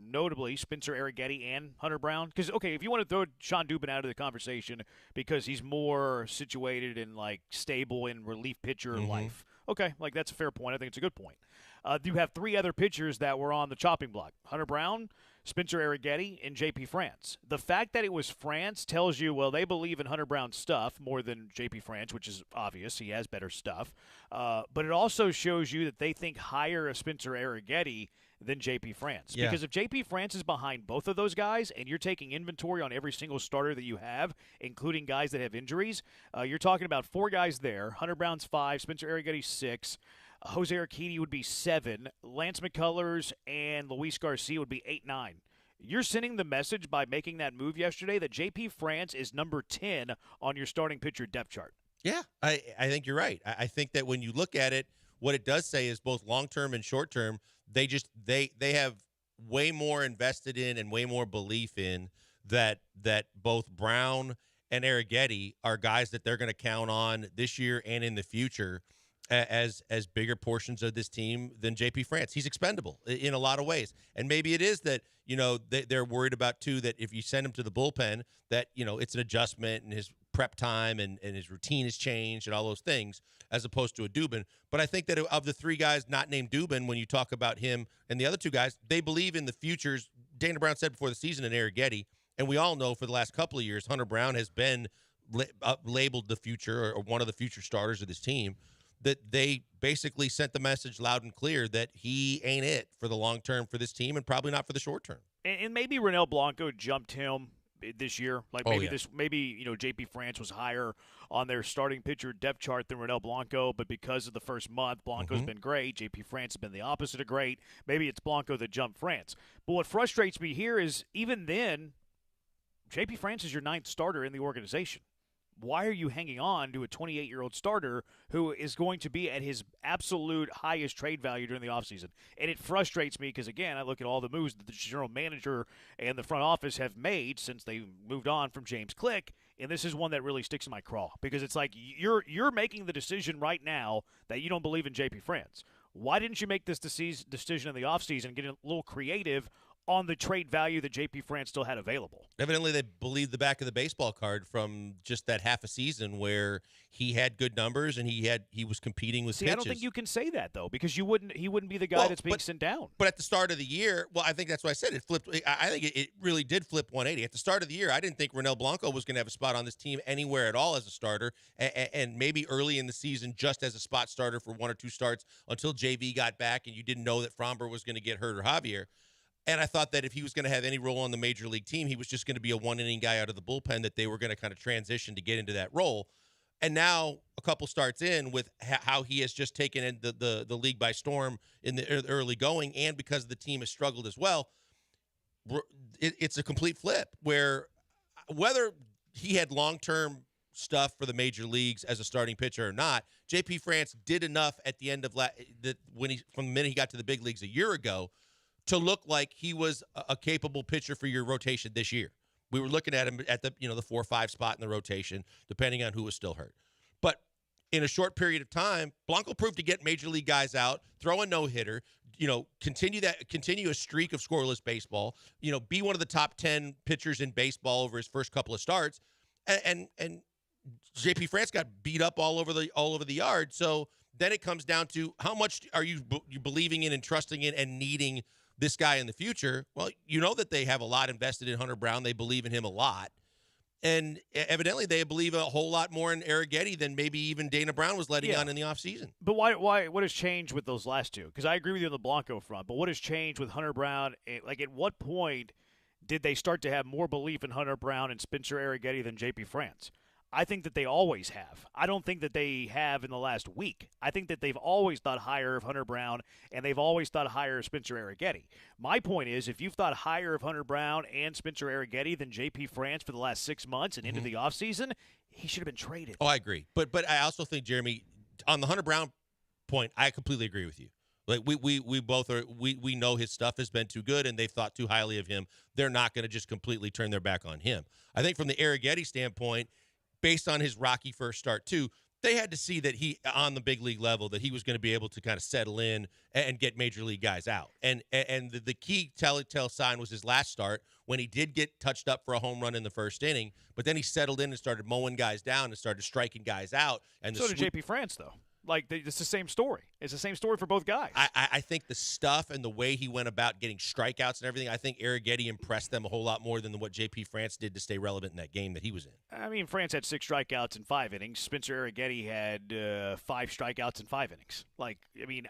notably, Spencer Arrighetti and Hunter Brown. Because, okay, if you want to throw Sean Dubin out of the conversation because he's more situated and, like, stable in relief pitcher life, okay, like, that's a fair point. I think it's a good point. You have three other pitchers that were on the chopping block: Hunter Brown, Spencer Arrighetti, and JP France. The fact that it was France tells you, well, they believe in Hunter Brown's stuff more than JP France, which is obvious. He has better stuff. But it also shows you that they think higher of Spencer Arrighetti than JP France. Yeah. Because if JP France is behind both of those guys and you're taking inventory on every single starter that you have, including guys that have injuries, you're talking about 4 guys there. Hunter Brown's 5, Spencer Arrighetti's 6, Jose Urquidy would be 7, Lance McCullers and Luis Garcia would be 8-9. You're sending the message by making that move yesterday that JP France is number 10 on your starting pitcher depth chart. Yeah, I think you're right. I think that when you look at it, what it does say is both long-term and short-term, they have way more invested in and way more belief in that both Brown and Arrighetti are guys that they're going to count on this year and in the future as bigger portions of this team than JP France. He's expendable in a lot of ways. And maybe it is that, they're worried about, too, that if you send him to the bullpen, that, it's an adjustment and his prep time and his routine has changed and all those things, as opposed to a Dubin. But I think that of the 3 guys not named Dubin, when you talk about him and the other 2 guys, they believe in the futures. Dana Brown said before the season in Arrighetti, and we all know for the last couple of years, Hunter Brown has been labeled the future or one of the future starters of this team, that they basically sent the message loud and clear that he ain't it for the long term for this team and probably not for the short term. And maybe Ronel Blanco jumped him this year. Like maybe JP France was higher on their starting pitcher depth chart than Ronel Blanco, but because of the first month, Blanco's been great. JP France has been the opposite of great. Maybe it's Blanco that jumped France. But what frustrates me here is even then, JP France is your 9th starter in the organization. Why are you hanging on to a 28-year-old starter who is going to be at his absolute highest trade value during the offseason? And it frustrates me because, again, I look at all the moves that the general manager and the front office have made since they moved on from James Click, and this is one that really sticks in my craw because it's like you're making the decision right now that you don't believe in JP France. Why didn't you make this decision in the offseason and get a little creative on the trade value that J.P. France still had available. Evidently, they believed the back of the baseball card from just that half a season where he had good numbers and he was competing with pitches. I don't think you can say that, though, because he wouldn't be the guy that's being sent down. But at the start of the year, I think that's why I said it flipped. I think it really did flip 180. At the start of the year, I didn't think Ronel Blanco was going to have a spot on this team anywhere at all as a starter, and maybe early in the season just as a spot starter for 1 or 2 starts until JV got back and you didn't know that Fromber was going to get hurt or Javier. And I thought that if he was going to have any role on the major league team, he was just going to be a one-inning guy out of the bullpen that they were going to kind of transition to get into that role. And now a couple starts in with how he has just taken the league by storm in the early going, and because the team has struggled as well, it's a complete flip where whether he had long-term stuff for the major leagues as a starting pitcher or not, J.P. France did enough at the end of from the minute he got to the big leagues a year ago to look like he was a capable pitcher for your rotation this year. We were looking at him at the 4 or 5 spot in the rotation, depending on who was still hurt. But in a short period of time, Blanco proved to get major league guys out, throw a no-hitter, continue a streak of scoreless baseball, be one of the top 10 pitchers in baseball over his first couple of starts, and J.P. France got beat up all over the yard. So then it comes down to how much are you believing in and trusting in and needing this guy in the future. Well, that they have a lot invested in Hunter Brown. They believe in him a lot. And evidently they believe a whole lot more in Arrighetti than maybe even Dana Brown was letting on in the offseason. But why? What has changed with those last two? Because I agree with you on the Blanco front, but what has changed with Hunter Brown? Like, at what point did they start to have more belief in Hunter Brown and Spencer Arrighetti than J.P. France? I think that they always have. I don't think that they have in the last week. I think that they've always thought higher of Hunter Brown, and they've always thought higher of Spencer Arrighetti. My point is, if you've thought higher of Hunter Brown and Spencer Arrighetti than J.P. France for the last 6 months and into the offseason, he should have been traded. Oh, I agree. But I also think, Jeremy, on the Hunter Brown point, I completely agree with you. Like we both are. We know his stuff has been too good, and they've thought too highly of him. They're not going to just completely turn their back on him. I think from the Arrighetti standpoint, based on his rocky first start too, they had to see that he, on the big league level, that he was going to be able to kind of settle in and get major league guys out. And the key telltale sign was his last start when he did get touched up for a home run in the first inning, but then he settled in and started mowing guys down and started striking guys out. And so did J.P. France, though. Like, it's the same story. It's the same story for both guys. I think the stuff and the way he went about getting strikeouts and everything, I think Arrighetti impressed them a whole lot more than what J.P. France did to stay relevant in that game that he was in. I mean, France had 6 strikeouts in 5 innings. Spencer Arrighetti had 5 strikeouts in 5 innings. Like, I mean,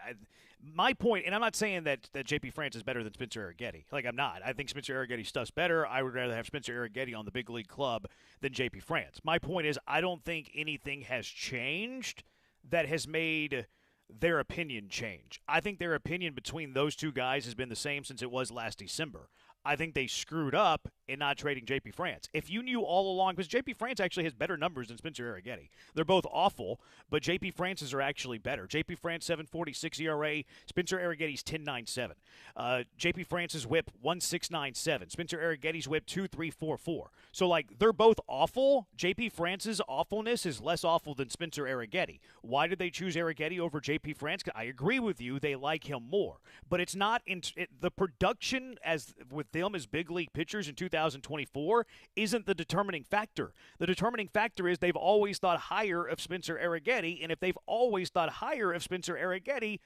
my point, and I'm not saying that J.P. France is better than Spencer Arrighetti. Like, I'm not. I think Spencer Arrighetti stuff's better. I would rather have Spencer Arrighetti on the big league club than J.P. France. My point is, I don't think anything has changed that has made their opinion change. I think their opinion between those two guys has been the same since it was last December. I think they screwed up in not trading J.P. France. If you knew all along, because J.P. France actually has better numbers than Spencer Arrighetti. They're both awful, but J.P. France's are actually better. J.P. France 7.46 ERA, Spencer Arrighetti's 10.97. J.P. France's whip 1.697. Spencer Arrighetti's whip 2.344. So, like, they're both awful. J.P. France's awfulness is less awful than Spencer Arrighetti. Why did they choose Arrighetti over J.P. France? I agree with you. They like him more. But it's not the production as with them as big league pitchers in 2024 isn't the determining factor. The determining factor is they've always thought higher of Spencer Arrighetti, and if they've always thought higher of Spencer Arrighetti,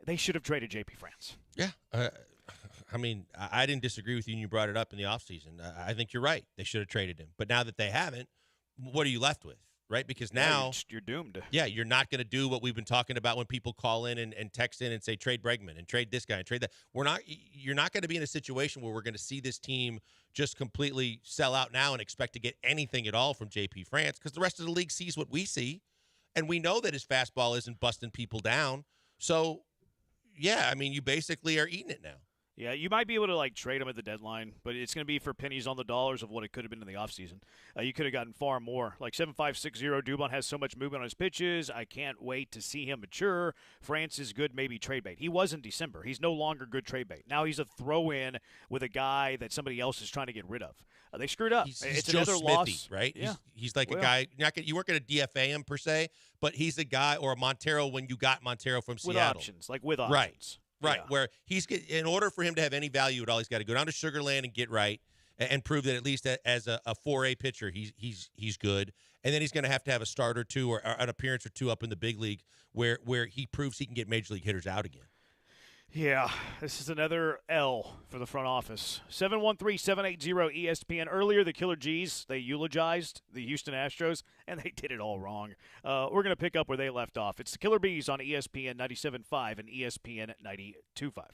they should have traded J.P. France. Yeah. I mean, I didn't disagree with you when you brought it up in the offseason. I think you're right. They should have traded him. But now that they haven't, what are you left with? Right? Because now you're doomed. Yeah, you're not going to do what we've been talking about when people call in and text in and say trade Bregman and trade this guy and trade that. You're not going to be in a situation where we're going to see this team just completely sell out now and expect to get anything at all from J.P. France, because the rest of the league sees what we see, and we know that his fastball isn't busting people down. So, yeah, I mean, you basically are eating it now. Yeah, you might be able to, like, trade him at the deadline, but it's going to be for pennies on the dollars of what it could have been in the offseason. You could have gotten far more. Like 7.560, Dubon has so much movement on his pitches. I can't wait to see him mature. France is good, maybe trade bait. He was in December. He's no longer good trade bait. Now he's a throw-in with a guy that somebody else is trying to get rid of. They screwed up. He's it's Joe another Smithy, loss, right? Yeah. He's like a guy. You weren't going to DFA him per se, but he's a guy, or a Montero when you got Montero from Seattle. With options, like with options. Right. Right, where in order for him to have any value at all, he's got to go down to Sugar Land and get right and prove that at least as a 4A pitcher, he's good. And then he's going to have a start or two or an appearance or two up in the big league where he proves he can get major league hitters out again. Yeah, this is another L for the front office. 713-780-ESPN. Earlier, the Killer G's, they eulogized the Houston Astros, and they did it all wrong. We're going to pick up where they left off. It's the Killer Bees on ESPN 97.5 and ESPN 92.5.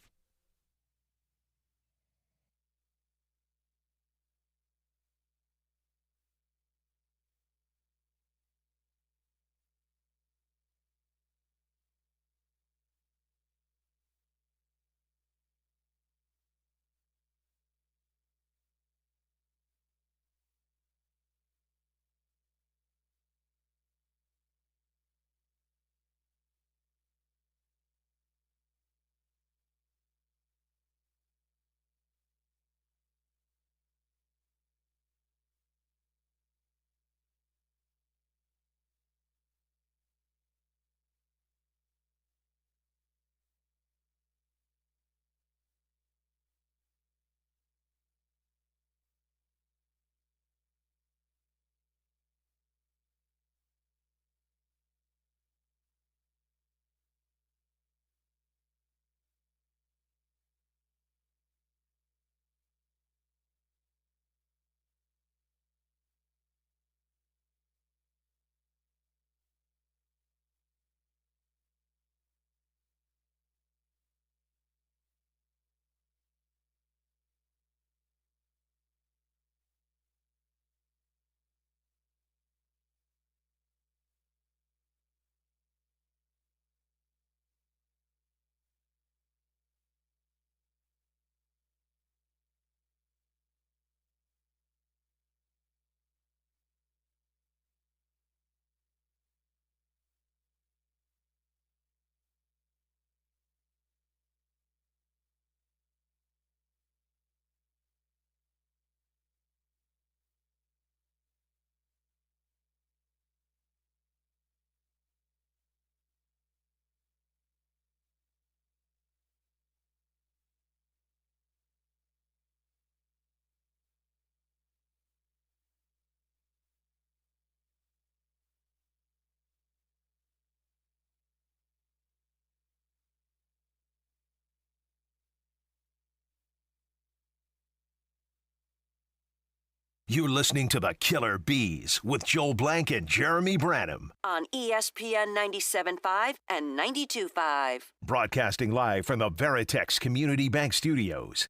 You're listening to the Killer Bees with Joel Blank and Jeremy Branham. On ESPN 97.5 and 92.5. Broadcasting live from the Veritex Community Bank Studios.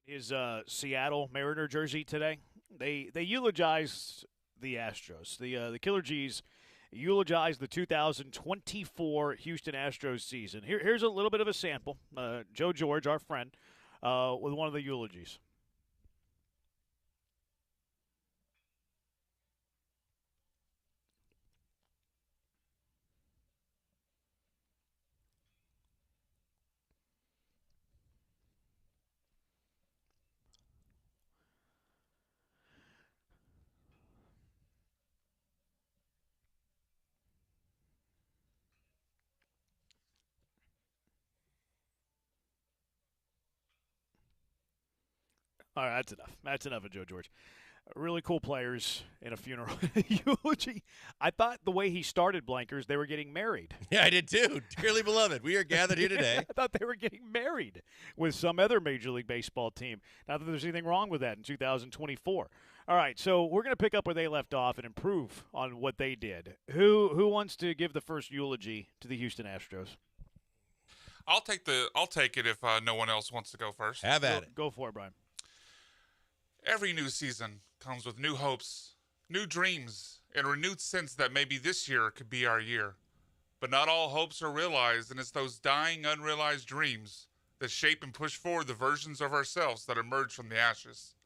His Seattle Mariner jersey today, they eulogized the Astros. The Killer G's eulogized the 2024 Houston Astros season. Here's a little bit of a sample. Joe George, our friend, with one of the eulogies. All right, that's enough. That's enough of Joe George. Really cool players in a funeral eulogy. I thought the way he started Blankers, they were getting married. Yeah, I did too. Dearly beloved, we are gathered here today. I thought they were getting married with some other Major League Baseball team. Not that there's anything wrong with that in 2024. All right, so we're going to pick up where they left off and improve on what they did. Who wants to give the first eulogy to the Houston Astros? I'll take it if no one else wants to go first. Have at it. Go for it, Brian. Every new season comes with new hopes, new dreams, and a renewed sense that maybe this year could be our year. But not all hopes are realized, and it's those dying, unrealized dreams that shape and push forward the versions of ourselves that emerge from the ashes.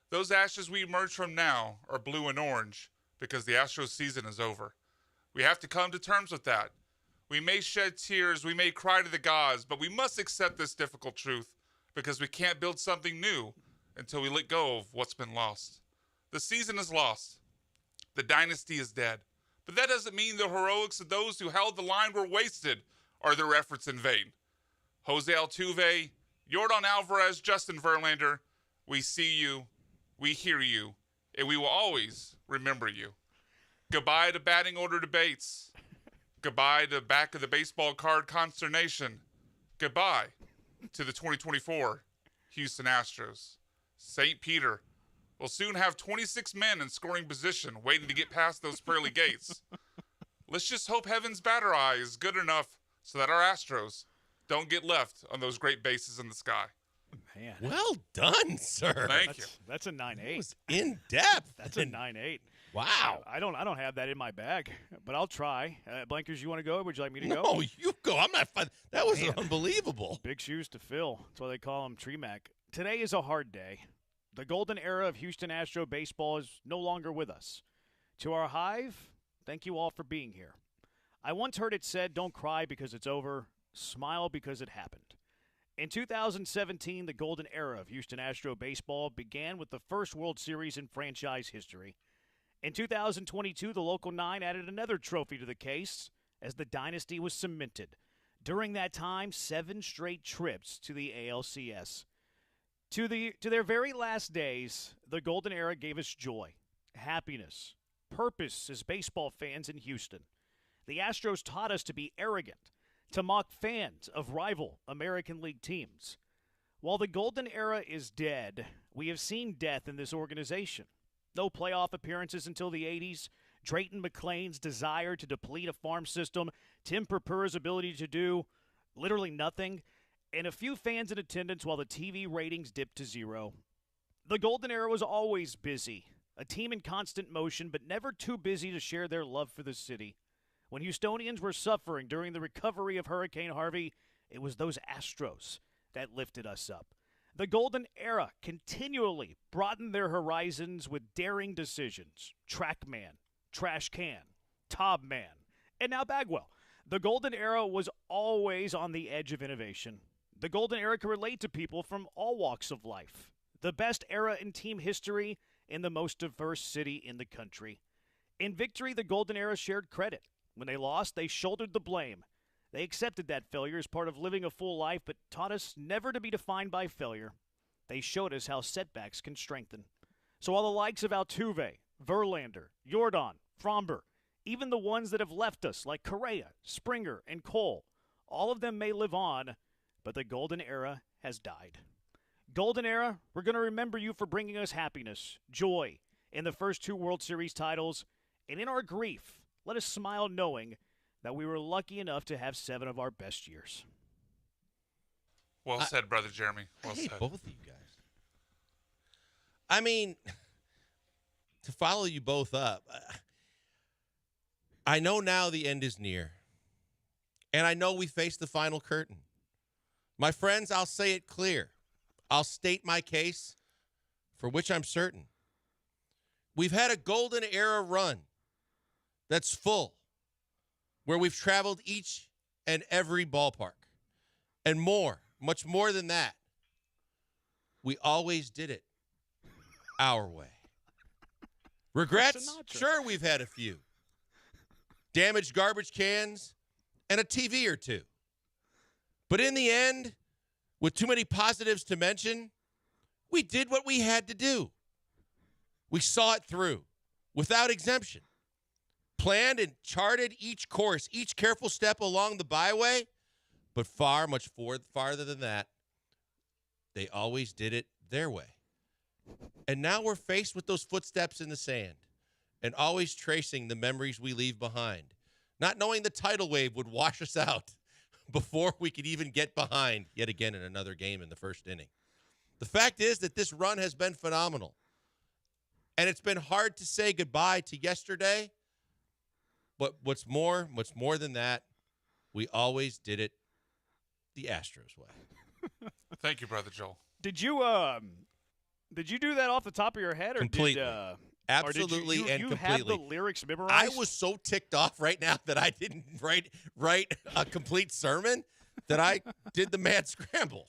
Those ashes we emerge from now are blue and orange because the Astros season is over. We have to come to terms with that. We may shed tears, we may cry to the gods, but we must accept this difficult truth because we can't build something new until we let go of what's been lost. The season is lost. The dynasty is dead. But that doesn't mean the heroics of those who held the line were wasted are their efforts in vain. Jose Altuve, Yordan Alvarez, Justin Verlander, we see you, we hear you, and we will always remember you. Goodbye to batting order debates. Goodbye to back of the baseball card consternation. Goodbye to the 2024 Houston Astros. St. Peter will soon have 26 men in scoring position waiting to get past those pearly gates. Let's just hope heaven's batter eye is good enough so that our Astros don't get left on those great bases in the sky. Man. Well done, sir. Thank you. That's a 9-8. That was in depth. That's a 9-8. Wow. I don't have that in my bag, but I'll try. Blankers, you want to go? Would you like me to go? No, you go. I'm not fun. That was unbelievable. Big shoes to fill. That's why they call him Tree Mac. Today is a hard day. The golden era of Houston Astro baseball is no longer with us. To our hive, thank you all for being here. I once heard it said, don't cry because it's over, smile because it happened. In 2017, the golden era of Houston Astro baseball began with the first World Series in franchise history. In 2022, the local 9 added another trophy to the case as the dynasty was cemented. During that time, 7 straight trips to the ALCS. To their very last days, the golden era gave us joy, happiness, purpose as baseball fans in Houston. The Astros taught us to be arrogant, to mock fans of rival American League teams. While the golden era is dead, we have seen death in this organization. No playoff appearances until the 80s, Drayton McClain's desire to deplete a farm system, Tim Perpur's ability to do literally nothing, and a few fans in attendance while the TV ratings dipped to 0. The golden era was always busy, a team in constant motion, but never too busy to share their love for the city. When Houstonians were suffering during the recovery of Hurricane Harvey, it was those Astros that lifted us up. The golden era continually broadened their horizons with daring decisions. Trackman, Trash Can, Tob Man, and now Bagwell. The golden era was always on the edge of innovation. The golden era can relate to people from all walks of life. The best era in team history in the most diverse city in the country. In victory, the golden era shared credit. When they lost, they shouldered the blame. They accepted that failure as part of living a full life, but taught us never to be defined by failure. They showed us how setbacks can strengthen. So while the likes of Altuve, Verlander, Yordan, Fromber, even the ones that have left us like Correa, Springer, and Cole, all of them may live on, but the golden era has died. Golden era, we're going to remember you for bringing us happiness, joy in the first 2 World Series titles, and in our grief, let us smile knowing that we were lucky enough to have 7 of our best years. Well said, Brother Jeremy. Well I hate said. both of you guys. I mean, to follow you both up, I know now the end is near. And I know we face the final curtain. My friends, I'll say it clear. I'll state my case, for which I'm certain. We've had a golden era run that's full, where we've traveled each and every ballpark. And more, much more than that, we always did it our way. Regrets? Sure, we've had a few. Damaged garbage cans and a TV or two. But in the end, with too many positives to mention, we did what we had to do. We saw it through without exemption. Planned and charted each course, each careful step along the byway, but much farther than that, they always did it their way. And now we're faced with those footsteps in the sand and always tracing the memories we leave behind, not knowing the tidal wave would wash us out before we could even get behind yet again in another game in the first inning. The fact is that this run has been phenomenal, and it's been hard to say goodbye to yesterday. But what's more than that, we always did it the Astros way. Thank you, Brother Joel. Did you do that off the top of your head, or completely? or Absolutely, did you and completely. have the lyrics memorized? I was so ticked off right now that I didn't write a complete sermon that I did the mad scramble.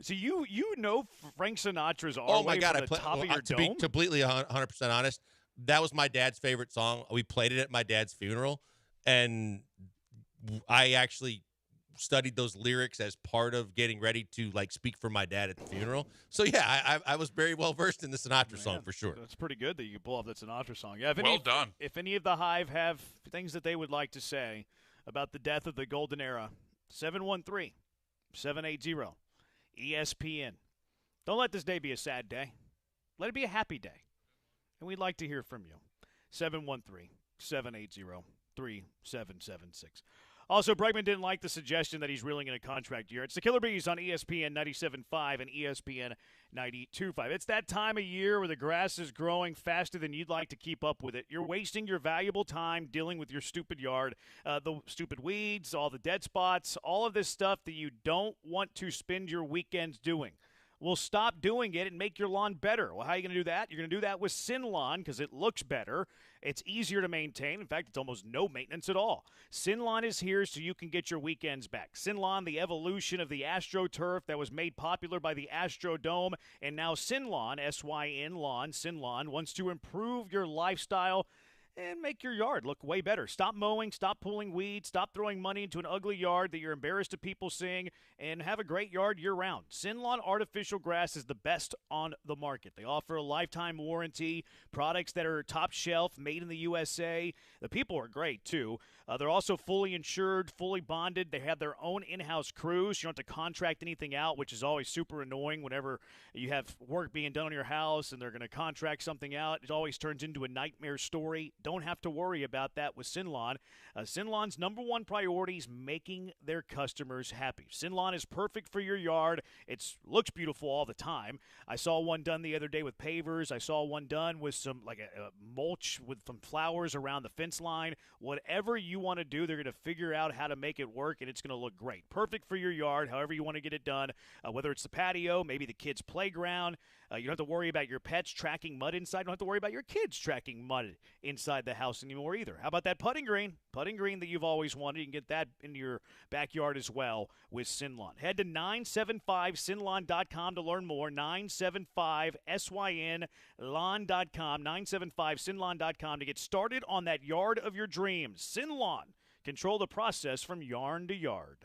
So you know Frank Sinatra's "Our Oh my Way" God! from the top of your to dome? be completely 100% honest, that was my dad's favorite song. We played it at my dad's funeral, and I actually studied those lyrics as part of getting ready to like speak for my dad at the funeral. So yeah, I was very well versed in the Sinatra song for sure. That's pretty good that you pull off that Sinatra song. Yeah, well done. If any of the Hive have things that they would like to say about the death of the golden era, 713-780-ESPN. Don't let this day be a sad day. Let it be a happy day. And we'd like to hear from you. 713-780-3776. Also, Bregman didn't like the suggestion that he's reeling in a contract year. It's the Killer Bees on ESPN 97.5 and ESPN 92.5. It's that time of year where the grass is growing faster than you'd like to keep up with it. You're wasting your valuable time dealing with your stupid yard, the stupid weeds, all the dead spots, all of this stuff that you don't want to spend your weekends doing. Well, stop doing it and make your lawn better. Well, how are you going to do that? You're going to do that with Sin Lawn because it looks better. It's easier to maintain. In fact, it's almost no maintenance at all. Sin Lawn is here so you can get your weekends back. Sin Lawn, the evolution of the AstroTurf that was made popular by the Astrodome, and now Sin Lawn, S-Y-N Lawn, Sin Lawn, wants to improve your lifestyle and make your yard look way better. Stop mowing, stop pulling weeds, stop throwing money into an ugly yard that you're embarrassed of people seeing, and have a great yard year-round. Sin Lawn Artificial Grass is the best on the market. They offer a lifetime warranty, products that are top shelf, made in the USA. The people are great, too. They're also fully insured, fully bonded. They have their own in-house crews. You don't have to contract anything out, which is always super annoying whenever you have work being done on your house and they're going to contract something out. It always turns into a nightmare story. Don't have to worry about that with Sin Lawn. Sin Lawn's number one priority is making their customers happy. Sin Lawn is perfect for your yard. It looks beautiful all the time. I saw one done the other day with pavers. I saw one done with some like a mulch with some flowers around the fence line. Whatever you want to do, they're going to figure out how to make it work, and it's going to look great. Perfect for your yard, however you want to get it done, whether it's the patio, maybe the kids' playground. You don't have to worry about your pets tracking mud inside. You don't have to worry about your kids tracking mud inside the house anymore either. How about that putting green? Putting green that you've always wanted. You can get that into your backyard as well with Sin Lawn. Head to 975sinlawn.com to learn more. 975SYN-lawn.com. 975sinlawn.com to get started on that yard of your dreams. Sin Lawn. Control the process from yarn to yard.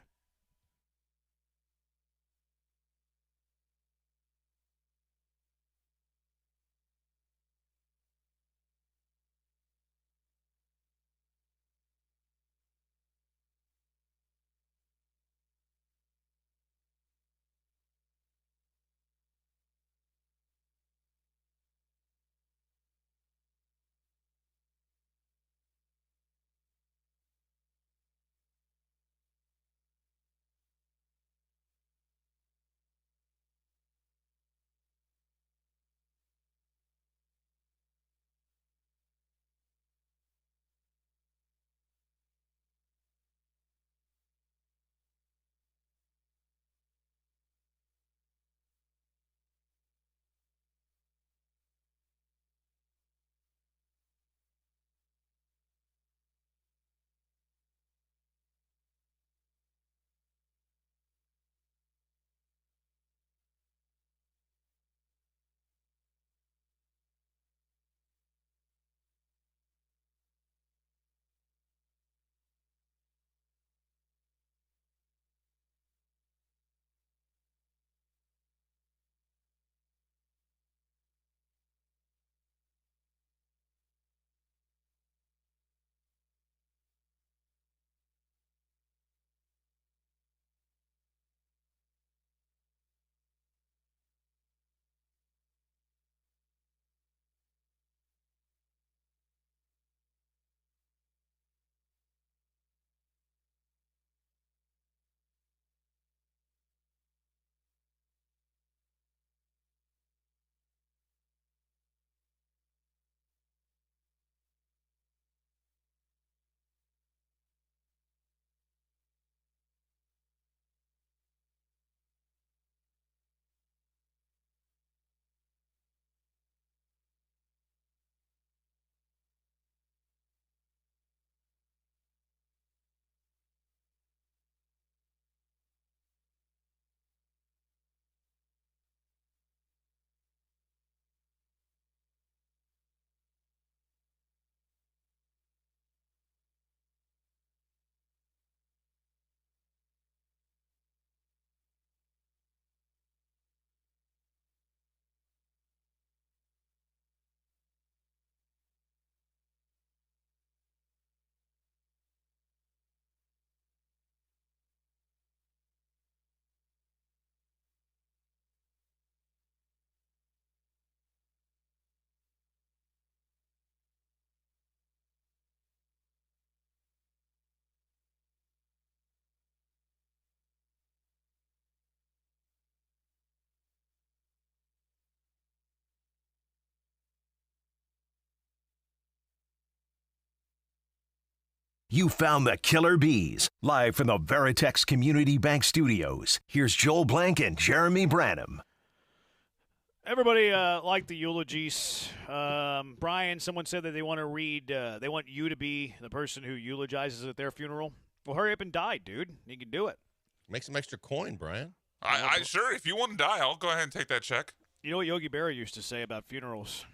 You found the killer bees. Live from the Veritex Community Bank Studios, here's Joel Blank and Jeremy Branham. Everybody liked the eulogies. Brian, someone said that they want to read, they want you to be the person who eulogizes at their funeral. Well, hurry up and die, dude. You can do it. Make some extra coin, Brian. I sure, if you want to die, I'll go ahead and take that check. You know what Yogi Berra used to say about funerals?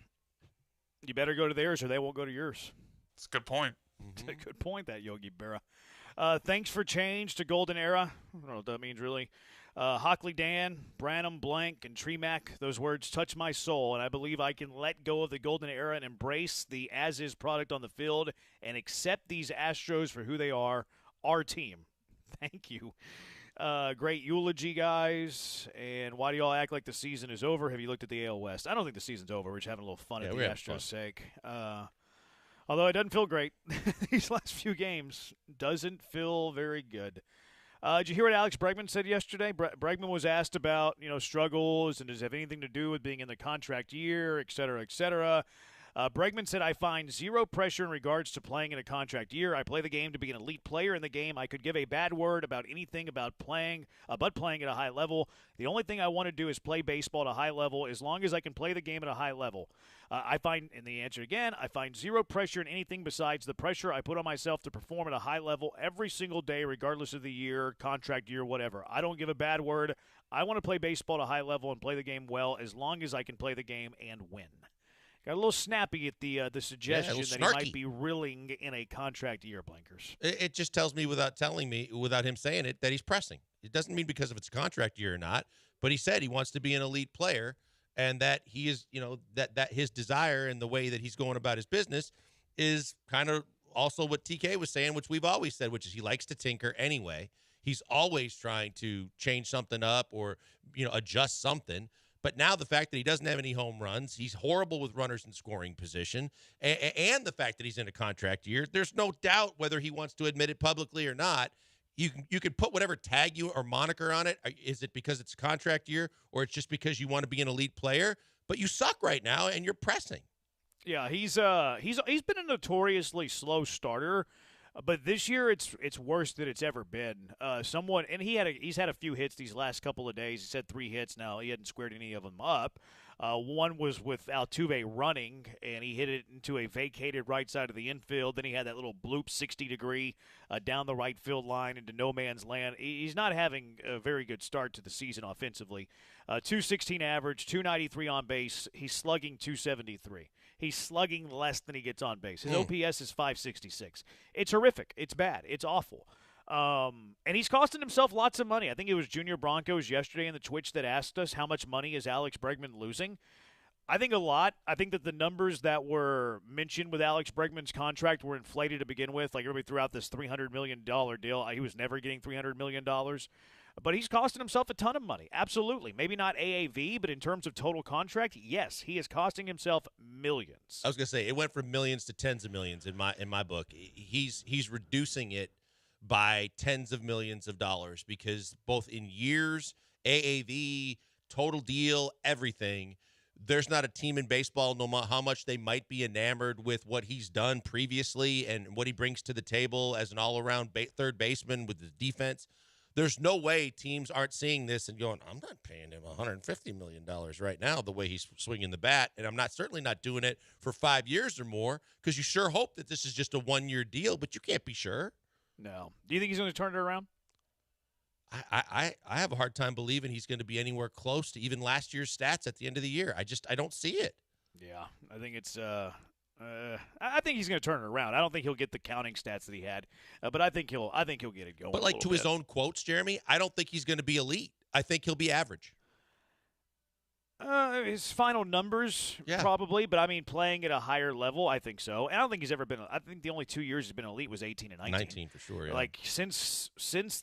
You better go to theirs or they won't go to yours. That's a good point. It's a good point, that Yogi Berra. Thanks for change to Golden Era. I don't know what that means, really. Hockley Dan, Branham, Blank, and Tremac, those words touch my soul, and I believe I can let go of the Golden Era and embrace the as-is product on the field and accept these Astros for who they are, our team. Thank you. Great eulogy, guys. And why do y'all act like the season is over? Have you looked at the AL West? I don't think the season's over. We're just having a little fun at the Astros' sake. Although it doesn't feel great. These last few games doesn't feel very good. Did you hear what Alex Bregman said yesterday? Bregman was asked about, struggles and does it have anything to do with being in the contract year, et cetera, et cetera. Bregman said, I find zero pressure in regards to playing in a contract year. I play the game to be an elite player in the game. I could give a bad word about anything about playing, but playing at a high level. The only thing I want to do is play baseball at a high level as long as I can play the game at a high level. I find zero pressure in anything besides the pressure I put on myself to perform at a high level every single day, regardless of the year, contract year, whatever. I don't give a bad word. I want to play baseball at a high level and play the game well as long as I can play the game and win. Got a little snappy at the suggestion that he might be reeling in a contract year, Blankers. It just tells me without him saying it, that he's pressing. It doesn't mean because of it's a contract year or not, but he said he wants to be an elite player and that he is, that his desire and the way that he's going about his business is kind of also what TK was saying, which we've always said, which is he likes to tinker anyway. He's always trying to change something up or, adjust something. But now the fact that he doesn't have any home runs, he's horrible with runners in scoring position, and the fact that he's in a contract year, there's no doubt whether he wants to admit it publicly or not. You can put whatever tag or moniker on it. Is it because it's a contract year or it's just because you want to be an elite player? But you suck right now and you're pressing. Yeah, he's been a notoriously slow starter. But this year, it's worse than it's ever been. He's had a few hits these last couple of days. He's had 3 hits now. He hadn't squared any of them up. One was with Altuve running, and he hit it into a vacated right side of the infield. Then he had that little bloop 60-degree down the right field line into no man's land. He's not having a very good start to the season offensively. 216 average, 293 on base. He's slugging 273. He's slugging less than he gets on base. His OPS is 566. It's horrific. It's bad. It's awful. And he's costing himself lots of money. I think it was Junior Broncos yesterday in the Twitch that asked us how much money is Alex Bregman losing. I think a lot. I think that the numbers that were mentioned with Alex Bregman's contract were inflated to begin with. Like everybody threw out this $300 million deal. He was never getting $300 million. But he's costing himself a ton of money. Absolutely. Maybe not AAV, but in terms of total contract, yes, he is costing himself millions. I was going to say, it went from millions to tens of millions in my book. He's reducing it by tens of millions of dollars because both in years, AAV, total deal, everything, there's not a team in baseball, no matter how much they might be enamored with what he's done previously and what he brings to the table as an all-around third baseman with the defense. There's no way teams aren't seeing this and going, I'm not paying him $150 million right now the way he's swinging the bat, and I'm certainly not doing it for 5 years or more because you sure hope that this is just a one-year deal, but you can't be sure. No. Do you think he's going to turn it around? I have a hard time believing he's going to be anywhere close to even last year's stats at the end of the year. I don't see it. Yeah, I think it's I think he's going to turn it around. I don't think he'll get the counting stats that he had, but I think he'll get it going. But like to his own quotes, Jeremy, I don't think he's going to be elite. I think he'll be average. His final numbers, probably, but I mean, playing at a higher level, I think so. And I don't think he's ever been. I think the only 2 years he's been elite was 18 and 19. 19 for sure. Yeah. Like since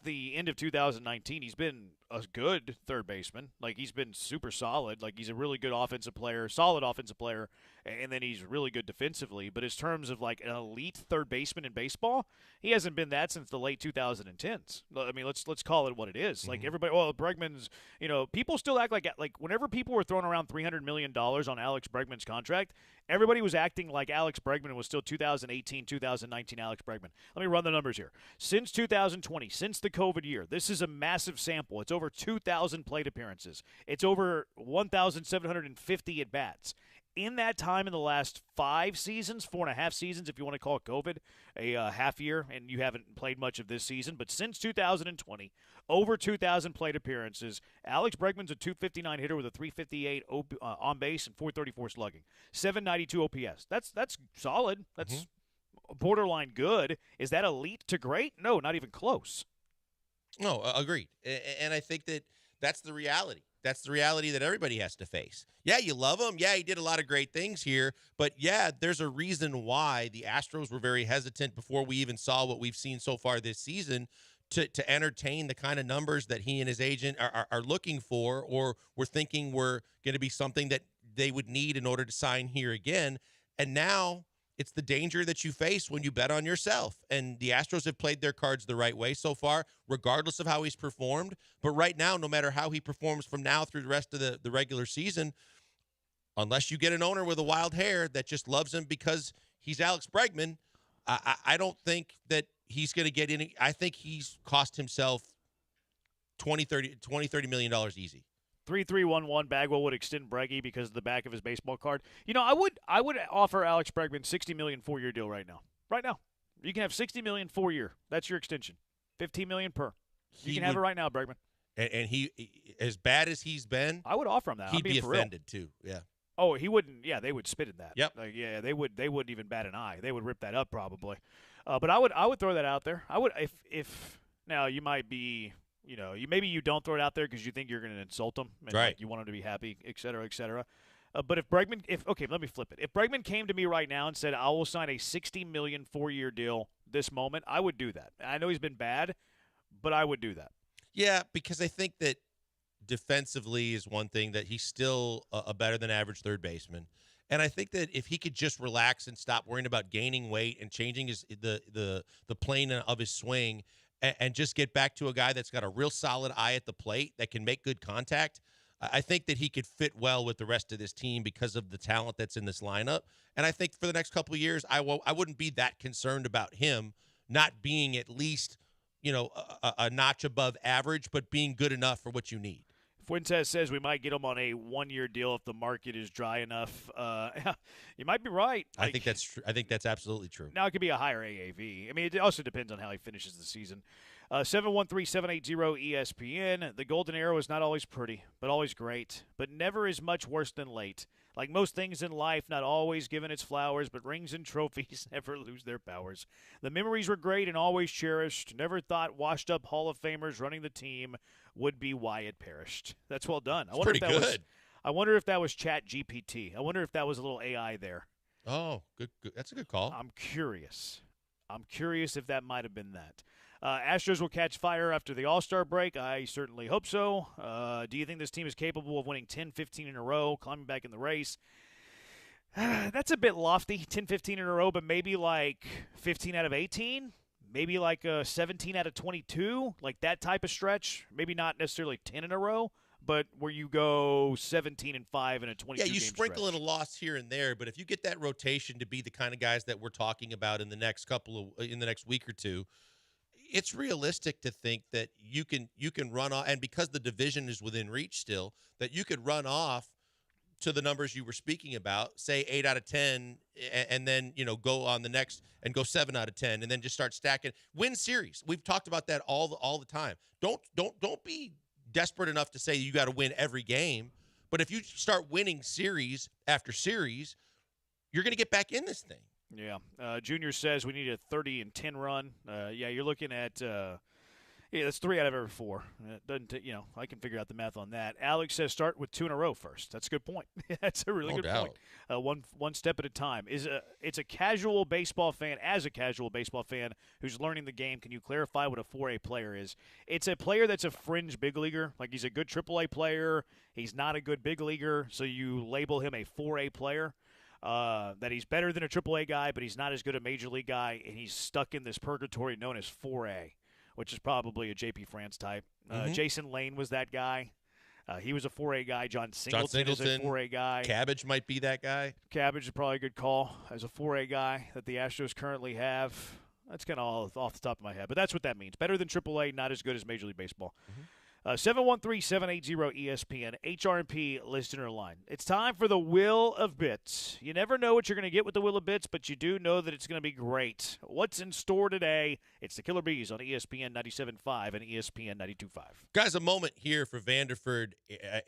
the end of 2019, he's been a good third baseman. Like, he's been super solid. Like, he's a really good offensive player, solid offensive player, and then he's really good defensively. But in terms of, like, an elite third baseman in baseball, he hasn't been that since the late 2010s. I mean, let's call it what it is. Like, everybody, well, Bregman's, people still act like whenever people were throwing around $300 million on Alex Bregman's contract, everybody was acting like Alex Bregman was still 2018, 2019 Alex Bregman. Let me run the numbers here. Since 2020, since the COVID year, this is a massive sample. It's over 2,000 plate appearances. It's over 1,750 at-bats. In that time, in the last 5 seasons, 4.5 seasons, if you want to call it COVID, a half year, and you haven't played much of this season, but since 2020, over 2,000 plate appearances. Alex Bregman's a 259 hitter with a 358 on base and 434 slugging, 792 OPS. That's solid. That's borderline good. Is that elite to great? No, not even close. No, agreed. And I think that's the reality. That's the reality that everybody has to face. Yeah, you love him. Yeah, he did a lot of great things here. But, yeah, there's a reason why the Astros were very hesitant before we even saw what we've seen so far this season to entertain the kind of numbers that he and his agent are looking for, or were thinking were going to be something that they would need in order to sign here again. And now it's the danger that you face when you bet on yourself. And the Astros have played their cards the right way so far, regardless of how he's performed. But right now, no matter how he performs from now through the rest of the regular season, unless you get an owner with a wild hair that just loves him because he's Alex Bregman, I don't think that he's going to get any. I think he's cost himself $20-30 million easy. 3311 Bagwell would extend Breggy because of the back of his baseball card. I would offer Alex Bregman $60 million 4-year deal right now. Right now, you can have $60 million 4-year. That's your extension. $15 million per. You can have it right now, Bregman. And he, as bad as he's been, I would offer him that. He'd be offended too. Yeah. Oh, he wouldn't. Yeah, they would spit at that. Yep. Like, yeah, they would. They wouldn't even bat an eye. They would rip that up probably. But I would throw that out there. I would if now you might be. Maybe you don't throw it out there because you think you're going to insult him, and right? You want him to be happy, et cetera, et cetera. But if Bregman, let me flip it. If Bregman came to me right now and said, "I will sign a $60 million 4-year deal this moment," I would do that. I know he's been bad, but I would do that. Yeah, because I think that defensively is one thing, that he's still a better than average third baseman. And I think that if he could just relax and stop worrying about gaining weight and changing the plane of his swing, and just get back to a guy that's got a real solid eye at the plate that can make good contact, I think that he could fit well with the rest of this team because of the talent that's in this lineup. And I think for the next couple of years, I wouldn't be that concerned about him not being at least, a notch above average, but being good enough for what you need. Fuentes says we might get him on a 1-year deal if the market is dry enough. You might be right. I think that's true. I think that's absolutely true. Now it could be a higher AAV. I mean, it also depends on how he finishes the season. 713-780-ESPN. The golden arrow is not always pretty, but always great, but never is much worse than late. Like most things in life, not always given its flowers, but rings and trophies never lose their powers. The memories were great and always cherished. Never thought washed-up Hall of Famers running the team would be why it perished. That's well done. I wonder pretty good. I wonder if that was Chat GPT. I wonder if that was a little AI there. Oh, good. That's a good call. I'm curious if that might have been that. Astros will catch fire after the All-Star break. I certainly hope so. Do you think this team is capable of winning 10, 15 in a row, climbing back in the race? That's a bit lofty, 10, 15 in a row, but maybe like 15 out of 18? Maybe like 17 out of 22? Like that type of stretch? Maybe not necessarily 10 in a row, but where you go 17-5 in a 22-game Yeah, you sprinkle stretch. in a loss here and there, but if you get that rotation to be the kind of guys that we're talking about in the next week or two, it's realistic to think that you can run off, and because the division is within reach still, that you could run off to the numbers you were speaking about, say 8 out of 10, and then go on the next and go 7 out of 10, and then just start stacking. Win series. We've talked about that all the time. Don't be desperate enough to say you got to win every game, but if you start winning series after series, you're going to get back in this thing. Yeah. Junior says we need a 30-10 run. Yeah, you're looking at Yeah, that's 3 out of every 4. It doesn't I can figure out the math on that. Alex says start with 2 in a row first. That's a good point. That's a really No good doubt. point. One step at a time. It's a casual baseball fan. As a casual baseball fan who's learning the game, can you clarify what a 4A player is? It's a player that's a fringe big leaguer. Like he's a good AAA player. He's not a good big leaguer, so you label him a 4A player. That he's better than a AAA guy, but he's not as good a major league guy, and he's stuck in this purgatory known as 4A. Which is probably a JP France type. Jason Lane was that guy. He was a 4A guy. John Singleton is a 4A guy. Cabbage might be that guy. Cabbage is probably a good call as a 4A guy that the Astros currently have. That's kind of all off the top of my head, but that's what that means. Better than AAA, not as good as Major League Baseball. 713-780-ESPN, HRP listener line. It's time for the Wheel of Bits. You never know what you're going to get with the Wheel of Bits, but you do know that it's going to be great. What's in store today? It's the Killer Bees on ESPN 97.5 and ESPN 92.5. Guys, a moment here for Vanderford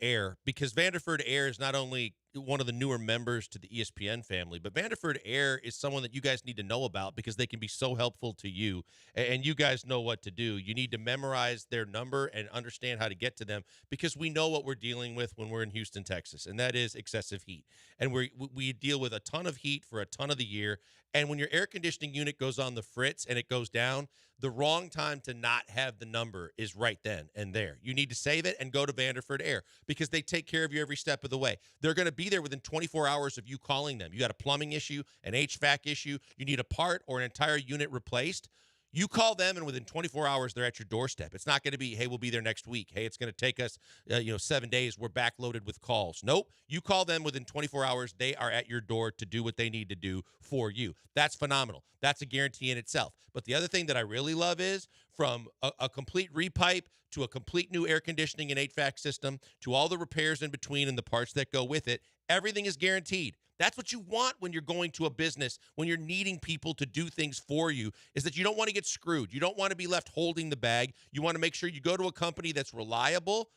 Air, because Vanderford Air is not only one of the newer members to the ESPN family, but Vanderford Air is someone that you guys need to know about because they can be so helpful to you, and you guys know what to do. You need to memorize their number and understand how to get to them because we know what we're dealing with when we're in Houston, Texas, and that is excessive heat. And we deal with a ton of heat for a ton of the year, and when your air conditioning unit goes on the fritz and it goes down, the wrong time to not have the number is right then and there. You need to save it and go to Vanderford Air because they take care of you every step of the way. They're going to be there within 24 hours of you calling them. You got a plumbing issue, an HVAC issue, you need a part or an entire unit replaced. You call them, and within 24 hours, they're at your doorstep. It's not going to be, hey, we'll be there next week. Hey, it's going to take us, 7 days. We're backloaded with calls. Nope. You call them within 24 hours. They are at your door to do what they need to do for you. That's phenomenal. That's a guarantee in itself. But the other thing that I really love is from a complete repipe to a complete new air conditioning and HVAC system to all the repairs in between and the parts that go with it, everything is guaranteed. That's what you want when you're going to a business, when you're needing people to do things for you, is that you don't want to get screwed. You don't want to be left holding the bag. You want to make sure you go to a company that's reliable,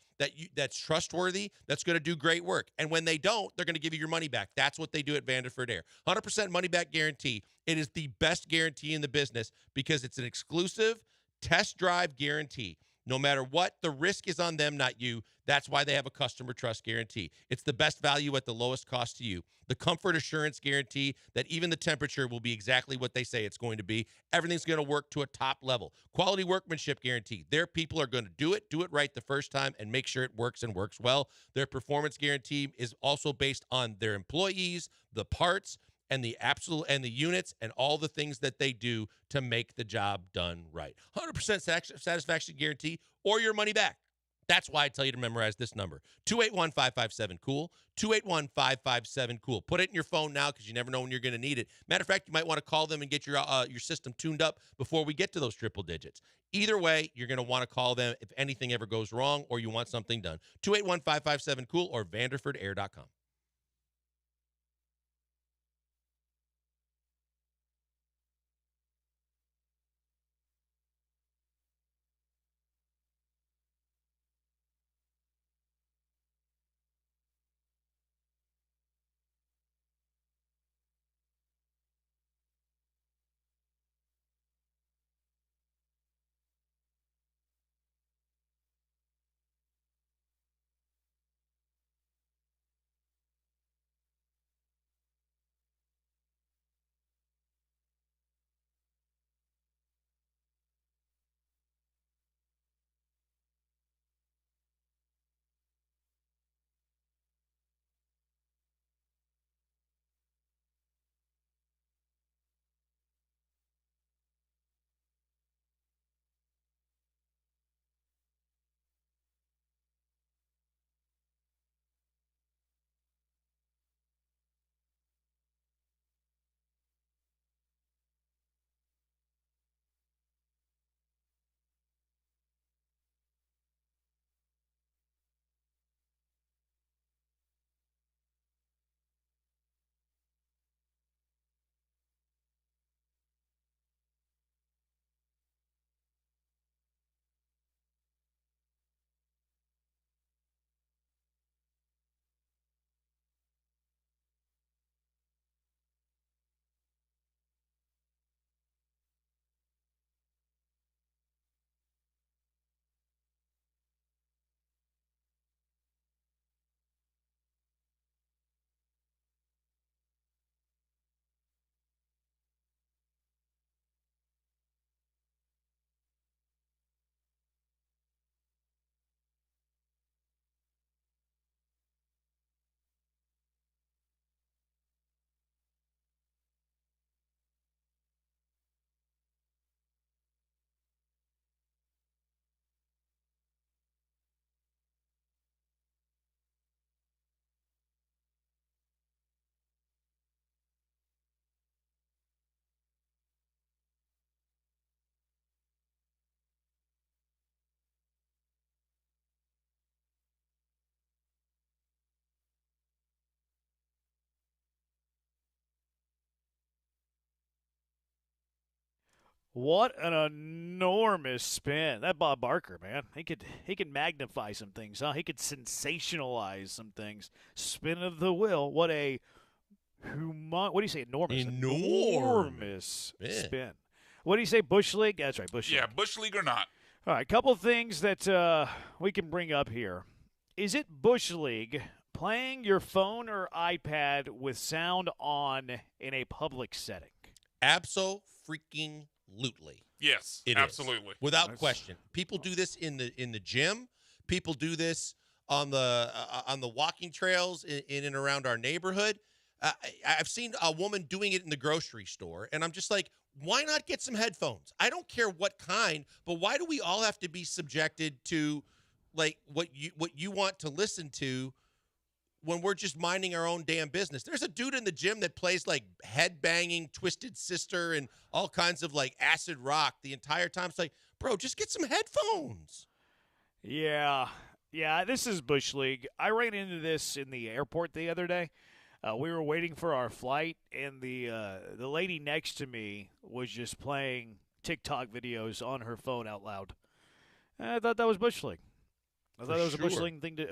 that's trustworthy, that's going to do great work. And when they don't, they're going to give you your money back. That's what they do at Vanderford Air. 100% money back guarantee. It is the best guarantee in the business because it's an exclusive test drive guarantee. No matter what, the risk is on them, not you. That's why they have a customer trust guarantee. It's the best value at the lowest cost to you. The comfort assurance guarantee that even the temperature will be exactly what they say it's going to be. Everything's going to work to a top level. Quality workmanship guarantee. Their people are going to do it right the first time, and make sure it works and works well. Their performance guarantee is also based on their employees, the parts, and the units and all the things that they do to make the job done right. 100% satisfaction guarantee or your money back. That's why I tell you to memorize this number. 281-557-COOL. 281-557-COOL. Put it in your phone now because you never know when you're going to need it. Matter of fact, you might want to call them and get your system tuned up before we get to those triple digits. Either way, you're going to want to call them if anything ever goes wrong or you want something done. 281-557-COOL or vanderfordair.com. What an enormous spin. That Bob Barker, man. He could magnify some things, huh? He could sensationalize some things. Spin of the wheel. What a what do you say? Enormous. Enormous spin. What do you say? Bush League? That's right, Bush League. Yeah, Bush League or not. All right, couple of things that we can bring up here. Is it Bush League playing your phone or iPad with sound on in a public setting? Absolutely. Yes, It absolutely. is, without question. People do this in the gym. People do this on the walking trails in and around our neighborhood. I've seen a woman doing it in the grocery store, and I'm just like, why not get some headphones? I don't care what kind, but why do we all have to be subjected to like what you want to listen to when we're just minding our own damn business? There's a dude in the gym that plays like headbanging Twisted Sister and all kinds of like acid rock the entire time. It's like, bro, just get some headphones. Yeah, this is Bush League. I ran into this in the airport the other day. We were waiting for our flight, and the lady next to me was just playing TikTok videos on her phone out loud. I thought that was Bush League. I thought that was a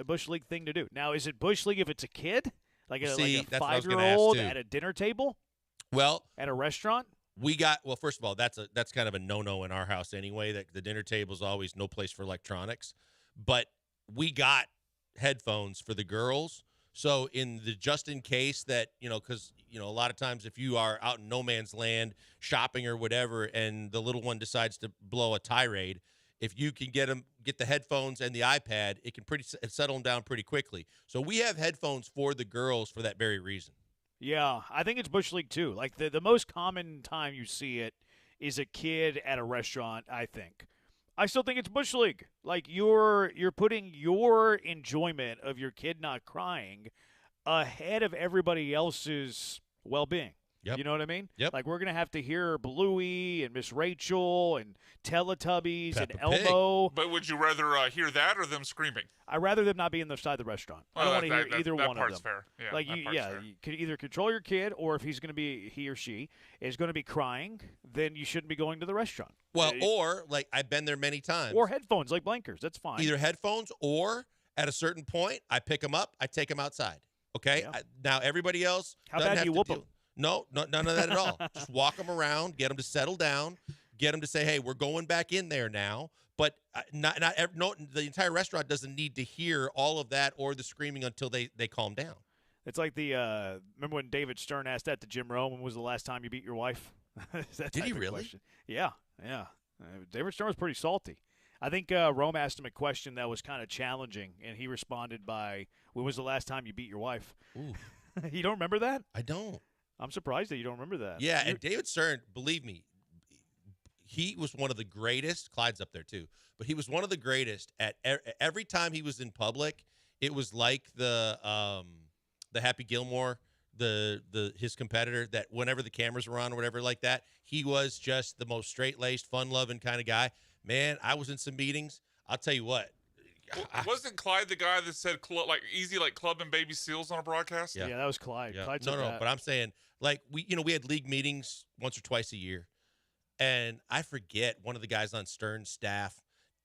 Bush League thing to do. Now, is it Bush League if it's a kid, like a 5-year-old at a dinner table? Well, at a restaurant. First of all, that's kind of a no-no in our house anyway. That the dinner table is always no place for electronics, but we got headphones for the girls. So just in case that, because, a lot of times if you are out in no man's land shopping or whatever, and the little one decides to blow a tirade, if you can get the headphones and the iPad, it can settle them down pretty quickly. So we have headphones for the girls for that very reason. Yeah, I think it's Bush League too. Like the most common time you see it is a kid at a restaurant, I think. I still think it's Bush League. Like you're putting your enjoyment of your kid not crying ahead of everybody else's well-being. Yep. You know what I mean? Yep. Like we're going to have to hear Bluey and Miss Rachel and Teletubbies Peppa and Elmo. But would you rather hear that or them screaming? I'd rather them not be inside the restaurant. I don't want to hear either one of them. That part's fair. Yeah, like you could either control your kid, or if he or she is going to be crying, then you shouldn't be going to the restaurant. Well, or like I've been there many times. Or headphones, like blankers. That's fine. Either headphones, or at a certain point, I pick them up, I take them outside. Okay. Yeah. Now everybody else. How bad do you whoop them? No, none of that at all. Just walk them around, get them to settle down, get them to say, "Hey, we're going back in there now." But the entire restaurant doesn't need to hear all of that or the screaming until they calm down. It's like remember when David Stern asked that to Jim Rome, when was the last time you beat your wife? Did he really? Question. Yeah. David Stern was pretty salty. I think Rome asked him a question that was kind of challenging, and he responded by, "When was the last time you beat your wife?" Ooh. You don't remember that? I don't. I'm surprised that you don't remember that. Yeah, and David Stern, believe me, he was one of the greatest. Clyde's up there too, but he was one of the greatest at every time he was in public. It was like the Happy Gilmore, his competitor, that whenever the cameras were on or whatever like that, he was just the most straight-laced, fun-loving kind of guy. Man, I was in some meetings. I'll tell you what. Wasn't Clyde the guy that said easy like club and baby seals on a broadcast? Yeah, that was Clyde. Yeah. Clyde No, said that. but I'm saying, like, we had league meetings once or twice a year, and I forget, one of the guys on Stern's staff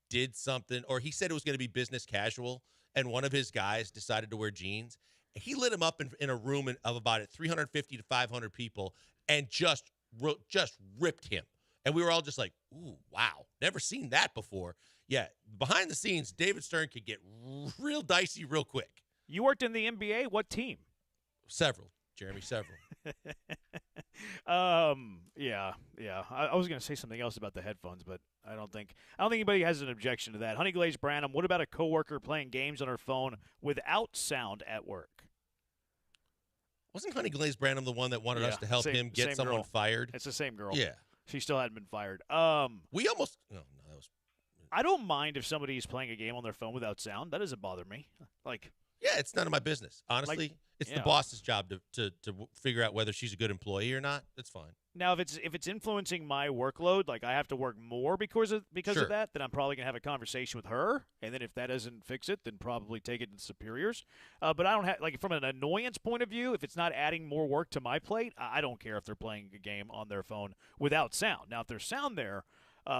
did something, or he said it was going to be business casual, and one of his guys decided to wear jeans. He lit him up in a room of about 350 to 500 people, and just ripped him. And we were all just like, "Ooh, wow, never seen that before." Yeah, behind the scenes, David Stern could get real dicey real quick. You worked in the NBA. What team? Several, Jeremy, several. Yeah. I was going to say something else about the headphones, but I don't think anybody has an objection to that. Honey Glazed Branham, what about a coworker playing games on her phone without sound at work? Wasn't Honey Glazed Branham the one that wanted us to help him get someone girl. fired? It's the same girl. Yeah. She still hadn't been fired. We almost – no, that was – I don't mind if somebody is playing a game on their phone without sound. That doesn't bother me. Like, Yeah, it's none of my business. Honestly, it's the boss's job to figure out whether she's a good employee or not. That's fine. Now, if it's influencing my workload, like I have to work more because of that, then I'm probably gonna have a conversation with her, and then if that doesn't fix it, then probably take it to the superiors. But I don't have from an annoyance point of view, if it's not adding more work to my plate, I don't care if they're playing a game on their phone without sound. Now, if there's sound there,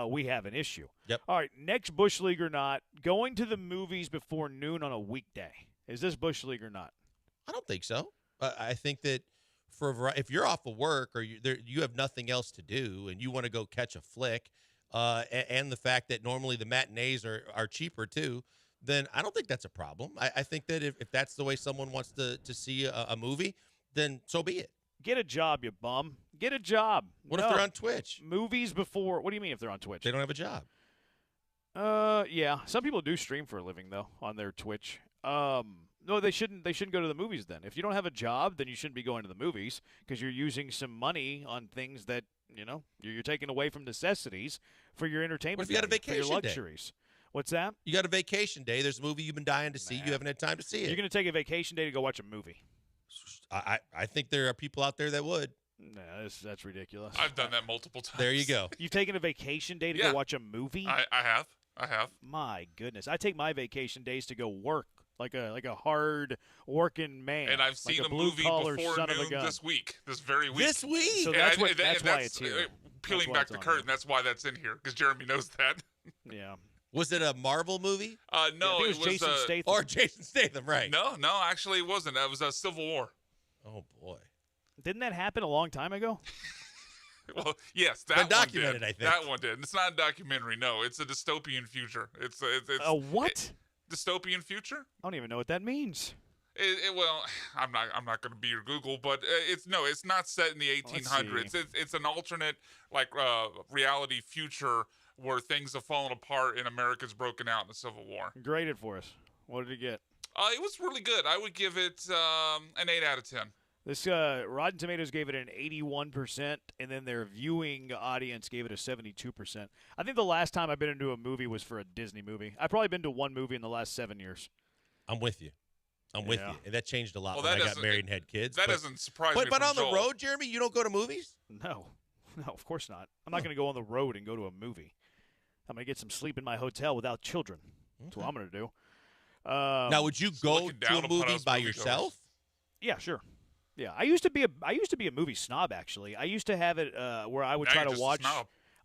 we have an issue. Yep. All right, next Bush League or not, going to the movies before noon on a weekday. Is this Bush League or not? I don't think so. I think that if you're off of work or you have nothing else to do and you want to go catch a flick, and the fact that normally the matinees are cheaper too, then I don't think that's a problem. I think that if that's the way someone wants to see a movie, then so be it. Get a job, you bum. Get a job. What if they're on Twitch? Movies before. What do you mean if they're on Twitch? They don't have a job. Yeah. Some people do stream for a living though on their Twitch. No, they shouldn't go to the movies then. If you don't have a job, then you shouldn't be going to the movies because you're using some money on things that, you're taking away from necessities for your entertainment. What if you got a vacation for your luxuries? day? What's that? You got a vacation day. There's a movie you've been dying to see. You haven't had time to see it. You're going to take a vacation day to go watch a movie. I think there are people out there that would. No, that's ridiculous. I've done that multiple times. There you go. You've taken a vacation day to go watch a movie? I have. My goodness. I take my vacation days to go work like a hard working man. And I've seen like a movie blue-collar before son of a noon gun. this very week. This week? So that's why it's here. Peeling back the curtain, that's why that's in here, because Jeremy knows that. Yeah. Was it a Marvel movie? No, it was Jason Statham. Or Jason Statham, right? No, actually it wasn't. That was a Civil War. Oh, boy. Didn't that happen a long time ago? Well, yes, that one documented, did. I think. That one did. It's not a documentary. No, it's a dystopian future. It's a what? Dystopian future? I don't even know what that means. Well, I'm not going to be your Google, but it's not set in the 1800s. It's an alternate reality future where things have fallen apart and America's broken out in the Civil War. Grade it for us. What did it get? It was really good. I would give it an 8 out of 10. This Rotten Tomatoes gave it an 81%, and then their viewing audience gave it a 72%. I think the last time I've been into a movie was for a Disney movie. I've probably been to one movie in the last 7 years. I'm with you. And that changed a lot Well, when I got married and had kids. That doesn't surprise me. But on Joel. the road, Jeremy, you don't go to movies? No, of course not. I'm not going to go on the road and go to a movie. I'm going to get some sleep in my hotel without children. That's what I'm going to do. Now, would you go to a movie by yourself? Yeah, sure. Yeah, I used to be a movie snob. Actually, I used to have it where I would try to watch.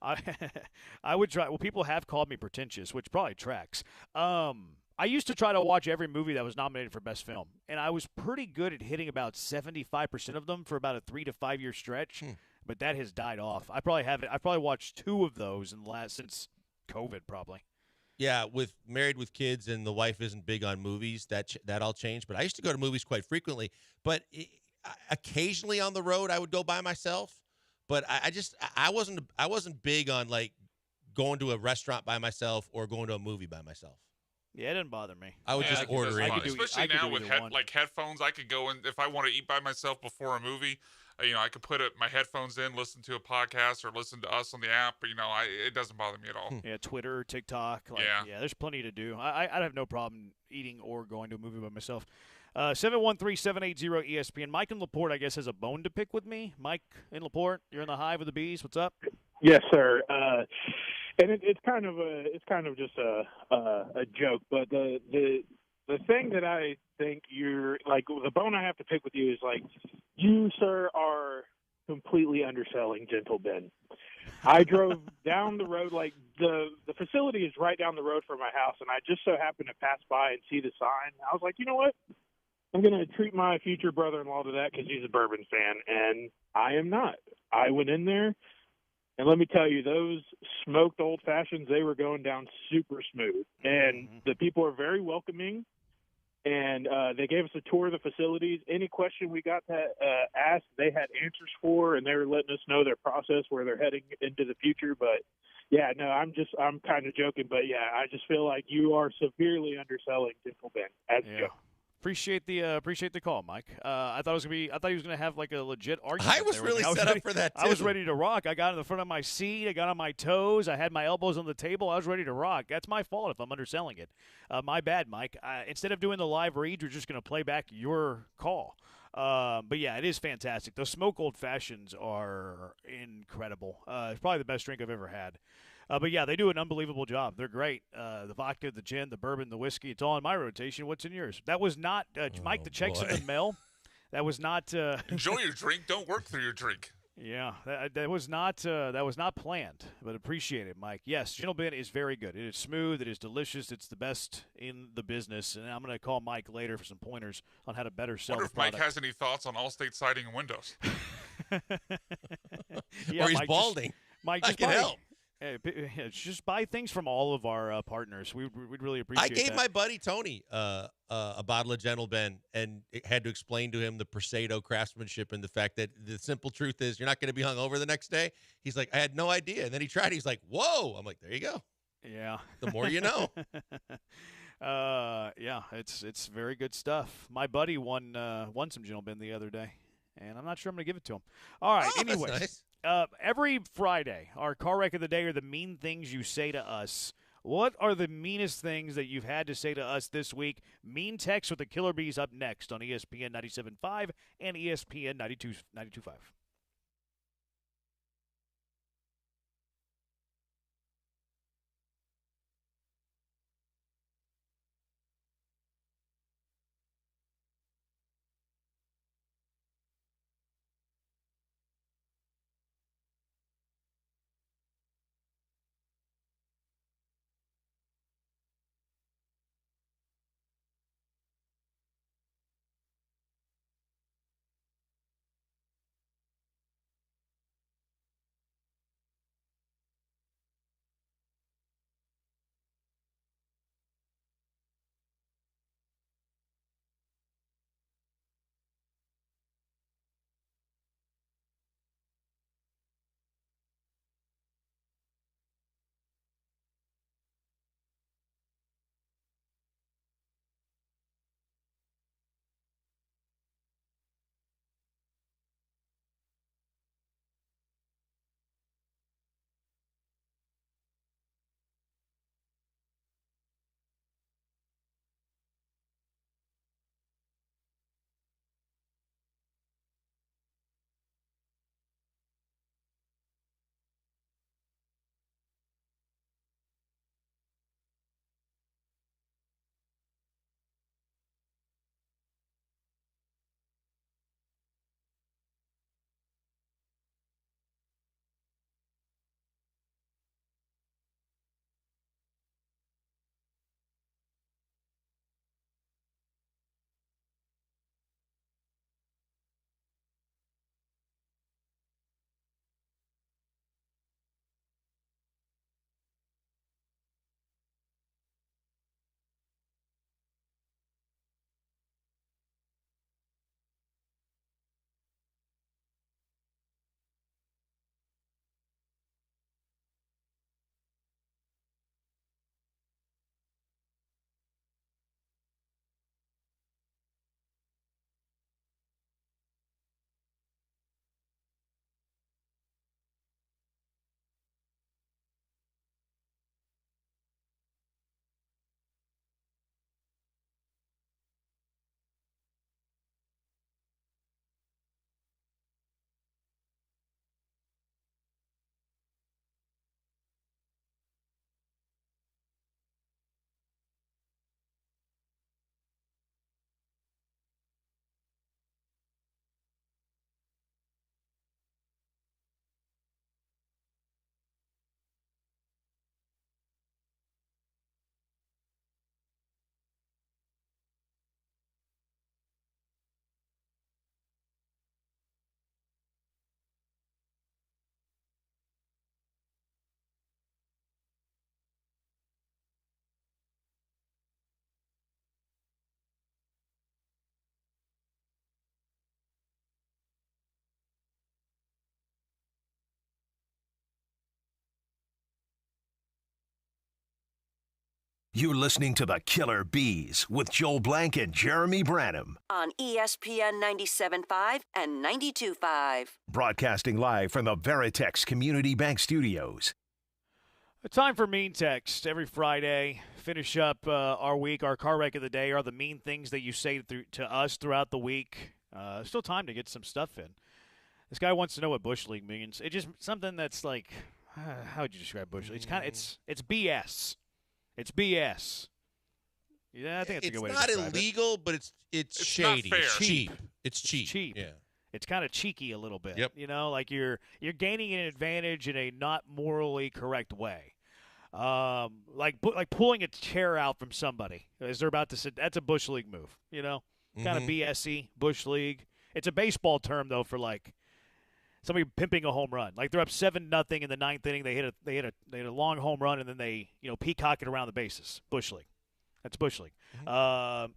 I would try. Well, people have called me pretentious, which probably tracks. I used to try to watch every movie that was nominated for Best Film, and I was pretty good at hitting about 75% of them for about a 3 to 5 year stretch. But that has died off. I probably watched 2 of those since COVID, probably. Yeah, with married with kids and the wife isn't big on movies, that all changed. But I used to go to movies quite frequently. But occasionally on the road, I would go by myself. But I wasn't big on like going to a restaurant by myself or going to a movie by myself. Yeah, it didn't bother me. I would just order in. Especially now with headphones, I could go in if I want to eat by myself before a movie. I could put my headphones in, listen to a podcast, or listen to us on the app. It doesn't bother me at all. Yeah, Twitter, TikTok. Yeah, there's plenty to do. I'd have no problem eating or going to a movie by myself. 713-780-ESPN. Mike in LaPorte, I guess, has a bone to pick with me. Mike in LaPorte, you're in the hive with the bees. What's up? Yes, sir. And it's kind of just a joke, but the thing that I think you're like, the bone I have to pick with you is like, you, sir, are completely underselling Gentle Ben. I drove down the road, like the facility is right down the road from my house, and I just so happened to pass by and see the sign. I was like, you know what? I'm going to treat my future brother-in-law to that because he's a bourbon fan, and I am not. I went in there, and let me tell you, those smoked old fashions, they were going down super smooth. And the people are very welcoming, and they gave us a tour of the facilities. Any question we got to ask, they had answers for, and they were letting us know their process, where they're heading into the future. But, yeah, no, I'm kind of joking. But, yeah, I just feel like you are severely underselling Gentle Ben as a joke. Appreciate the call, Mike. I thought he was gonna have like a legit argument. I was really set up for that too. I was ready to rock. I got in the front of my seat. I got on my toes. I had my elbows on the table. I was ready to rock. That's my fault if I'm underselling it. My bad, Mike. Instead of doing the live read, we're just gonna play back your call. But yeah, it is fantastic. Those smoked old fashions are incredible. It's probably the best drink I've ever had. But yeah, they do an unbelievable job. They're great. The vodka, the gin, the bourbon, the whiskey. It's all in my rotation. What's in yours? That was not Mike. The check's in the mail. That was not. Enjoy your drink. Don't work through your drink. Yeah, that was not planned, but appreciate it, Mike. Yes, Gentleman is very good. It is smooth. It is delicious. It's the best in the business. And I'm going to call Mike later for some pointers on how to better sell the wonder if product. Mike has any thoughts on Allstate siding and windows. Yeah, or he's Mike, balding. Mike, I can help. Just buy things from all of our partners. We'd really appreciate I gave that. my buddy Tony a bottle of Gentleman and had to explain to him the Prosecco craftsmanship and the fact that the simple truth is you're not going to be hungover the next day. He's like, I had no idea. And then he tried. He's like, whoa. I'm like, there you go. Yeah. The more you know. Yeah, it's very good stuff. My buddy won some Gentleman the other day, and I'm not sure I'm going to give it to him. All right. Anyway. That's nice. Every Friday, our car wreck of the day are the mean things you say to us. What are the meanest things that you've had to say to us this week? Mean text with the Killer Bees up next on ESPN 97.5 and ESPN 92.5. You're listening to the Killer Bees with Joel Blank and Jeremy Branham. On ESPN 97.5 and 92.5. Broadcasting live from the Veritex Community Bank Studios. A time for Mean Text every Friday. Finish up our week. Our car wreck of the day are the mean things that you say to us throughout the week. Still time to get some stuff in. This guy wants to know what Bush League means. It's just something that's like, how would you describe Bush League? It's BS. It's BS. Yeah, I think that's a good way to describe it. It's not illegal, but it's shady. Not fair. It's cheap. It's cheap. Yeah. It's kind of cheeky a little bit. Yep. You know, like you're gaining an advantage in a not morally correct way. Like pulling a chair out from somebody as they're about to sit. That's a Bush League move. You know, kind of BS-y, Bush League. It's a baseball term though for like somebody pimping a home run. Like they're up 7-0 in the ninth inning. They hit a long home run and then they peacock it around the bases. Bush League. That's Bush League.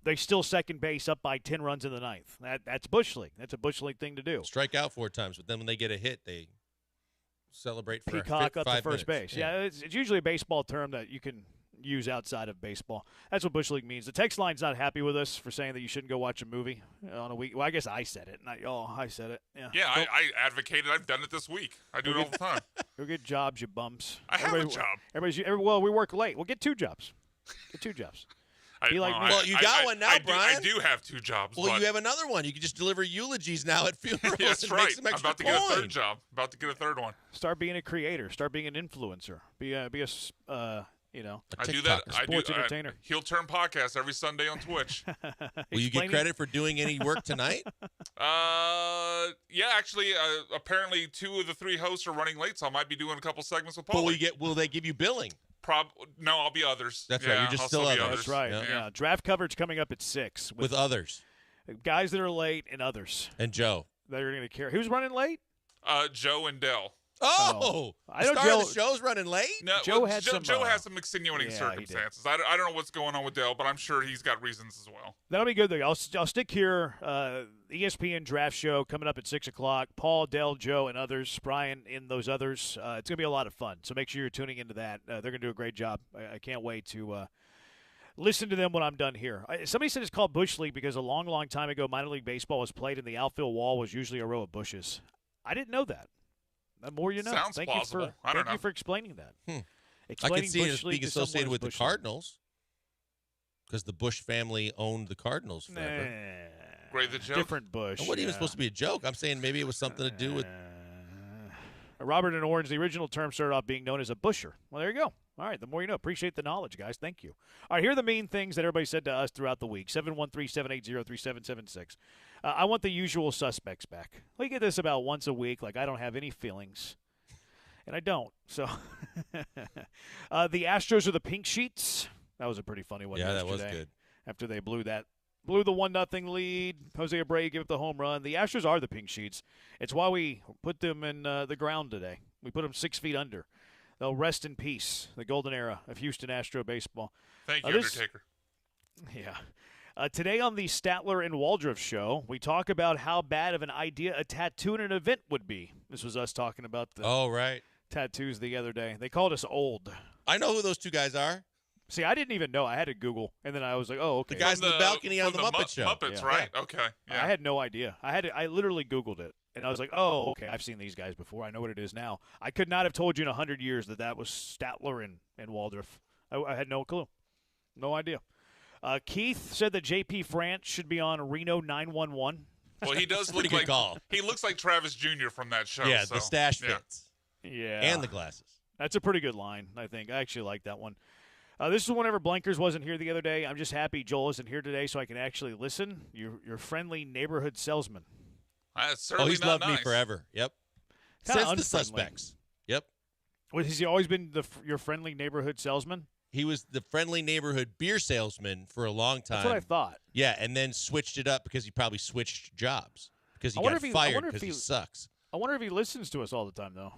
They still second base up by 10 runs in the ninth. That's Bush League. That's a Bush League thing to do. Strike out 4 times, but then when they get a hit, they celebrate for peacock up to 5 first minutes. base. Yeah, it's usually a baseball term that you can use outside of baseball. That's what Bush League means. The text line's not happy with us for saying that you shouldn't go watch a movie on a week. Well, I guess I said it, not y'all. I said it. Yeah. Yeah, I advocated. I've done it this week. I do it all the time. Go get jobs, you bums. I have a job. Well, we work late. Well, get 2 jobs. Get 2 jobs. You got one now, Brian. I do have 2 jobs. Well, you have another one. You can just deliver eulogies now at funerals. That's and right. Make some I'm extra about to get a third job. About to get a third one. Start being a creator. Start being an influencer. Be a I do that. Sports entertainer. Heel Turn podcast every Sunday on Twitch. Will you get credit for doing any work tonight? Yeah, actually, apparently 2 of the 3 hosts are running late, so I might be doing a couple segments with Paul. Will they give you billing? No, I'll be others. That's right. You're just still others. That's right. Yeah. Draft coverage coming up at 6 with others, guys that are late and others. And Joe, that are going to carry. Who's running late? Joe and Dell. I know Joe. Joe. The show's running late. No, Joe Joe has some extenuating circumstances. I don't know what's going on with Dell, but I'm sure he's got reasons as well. That'll be good. Though. I'll stick here. ESPN Draft Show coming up at 6 o'clock. Paul, Dell, Joe, and others. Brian in those others. It's gonna be a lot of fun. So make sure you're tuning into that. They're gonna do a great job. I can't wait to listen to them when I'm done here. Somebody said it's called Bush League because a long, long time ago, minor league baseball was played and the outfield wall was usually a row of bushes. I didn't know that. The more you know. Sounds thank plausible. Thank you for explaining that. I can see it being associated with the Cardinals because the Bush family owned the Cardinals forever. Great, the joke. Different Bush. It wasn't even supposed to be a joke. I'm saying maybe it was something to do with Robert and Orange. The original term started off being known as a busher. Well, there you go. All right, the more you know. Appreciate the knowledge, guys. Thank you. All right, here are the mean things that everybody said to us throughout the week. 713-780-3776. I want the usual suspects back. We get this about once a week. Like, I don't have any feelings. And I don't. So, the Astros are the pink sheets. That was a pretty funny one yesterday. That was good. After they blew the 1-0 lead. Jose Abreu gave up the home run. The Astros are the pink sheets. It's why we put them in the ground today. We put them 6 feet under. They'll rest in peace, the golden era of Houston Astro baseball. Thank you, Undertaker. Yeah. Today on the Statler and Waldrop show, we talk about how bad of an idea a tattoo in an event would be. This was us talking about the tattoos the other day. They called us old. I know who those 2 guys are. See, I didn't even know. I had to Google, and then I was like, "Oh, okay." The guys in the balcony on the Muppet Show. Muppets, right? Okay. Yeah. I had no idea. I literally Googled it, and I was like, "Oh, okay. I've seen these guys before. I know what it is now." I could not have told you in 100 years that was Statler and Waldrop. I had no clue, no idea. Keith said that J.P. France should be on Reno 911. Well, he does look like he looks like Travis Jr. from that show. Yeah, so, the stash fits. Yeah, and the glasses. That's a pretty good line, I think. I actually like that one. This is whenever Blankers wasn't here the other day. I'm just happy Joel isn't here today so I can actually listen. Your friendly neighborhood salesman. He's loved me forever. Yep. Since the Suspects. Yep. Has he always been your friendly neighborhood salesman? He was the friendly neighborhood beer salesman for a long time. That's what I thought. Yeah, and then switched it up because he probably switched jobs because he got fired because he sucks. I wonder if he listens to us all the time, though.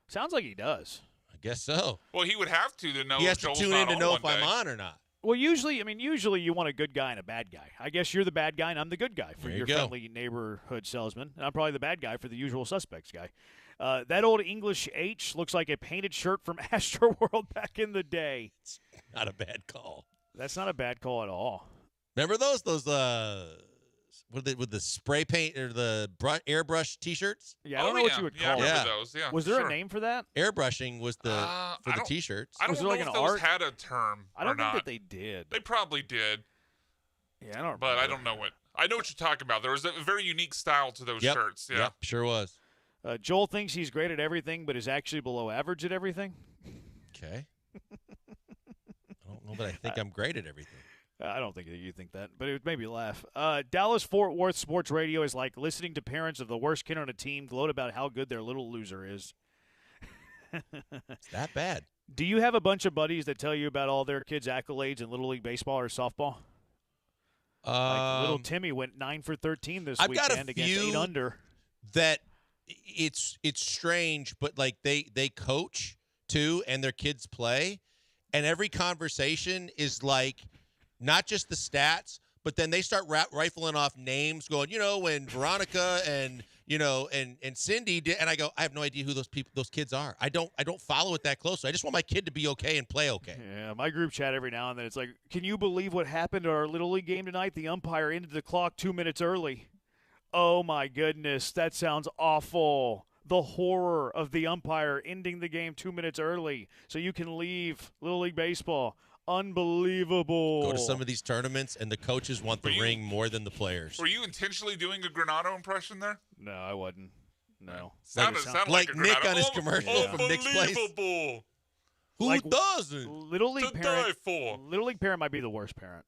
Sounds like he does. I guess so. Well, he would have to know. He has if Joel's to tune not in to know if one I'm day. on or not. Well, usually you want a good guy and a bad guy. I guess you're the bad guy and I'm the good guy for your friendly neighborhood salesman. And I'm probably the bad guy for the usual suspects guy. That old English H looks like a painted shirt from Astroworld back in the day. It's not a bad call. That's not a bad call at all. Remember those with the spray paint or the airbrush T-shirts? Yeah, I don't know what you would call it. it. Those. Yeah, was there a name for that? Airbrushing was for the T-shirts. I don't know if those had a term. I don't think that they did. They probably did. Yeah, I don't. But I don't know what. I know what you're talking about. There was a very unique style to those shirts. Yeah, yep, sure was. Joel thinks he's great at everything, but is actually below average at everything. Okay. I don't know that I think I'm great at everything. I don't think that you think that, but it made me laugh. Dallas-Fort Worth sports radio is like listening to parents of the worst kid on a team gloat about how good their little loser is. It's that bad. Do you have a bunch of buddies that tell you about all their kids' accolades in Little League baseball or softball? Like little Timmy went 9 for 13 this I've got weekend a against few 8 under. That it's strange, but like they coach too, and their kids play, and every conversation is like not just the stats, but then they start rifling off names, going, when Veronica and and Cindy did, and I go, I have no idea who those kids are. I don't follow it that closely. I just want my kid to be okay and play okay. Yeah, my group chat every now and then, it's like, can you believe what happened at our Little League game tonight? The umpire ended the clock 2 minutes early. Oh, my goodness. That sounds awful. The horror of the umpire ending the game 2 minutes early so you can leave Little League baseball. Unbelievable. Go to some of these tournaments, and the coaches want the ring more than the players. Were you intentionally doing a Granado impression there? No, I wasn't. No. Sounded like a Nick Granado. on his commercial from Nick's Place. Unbelievable. Who doesn't? Little League parent might be the worst parent.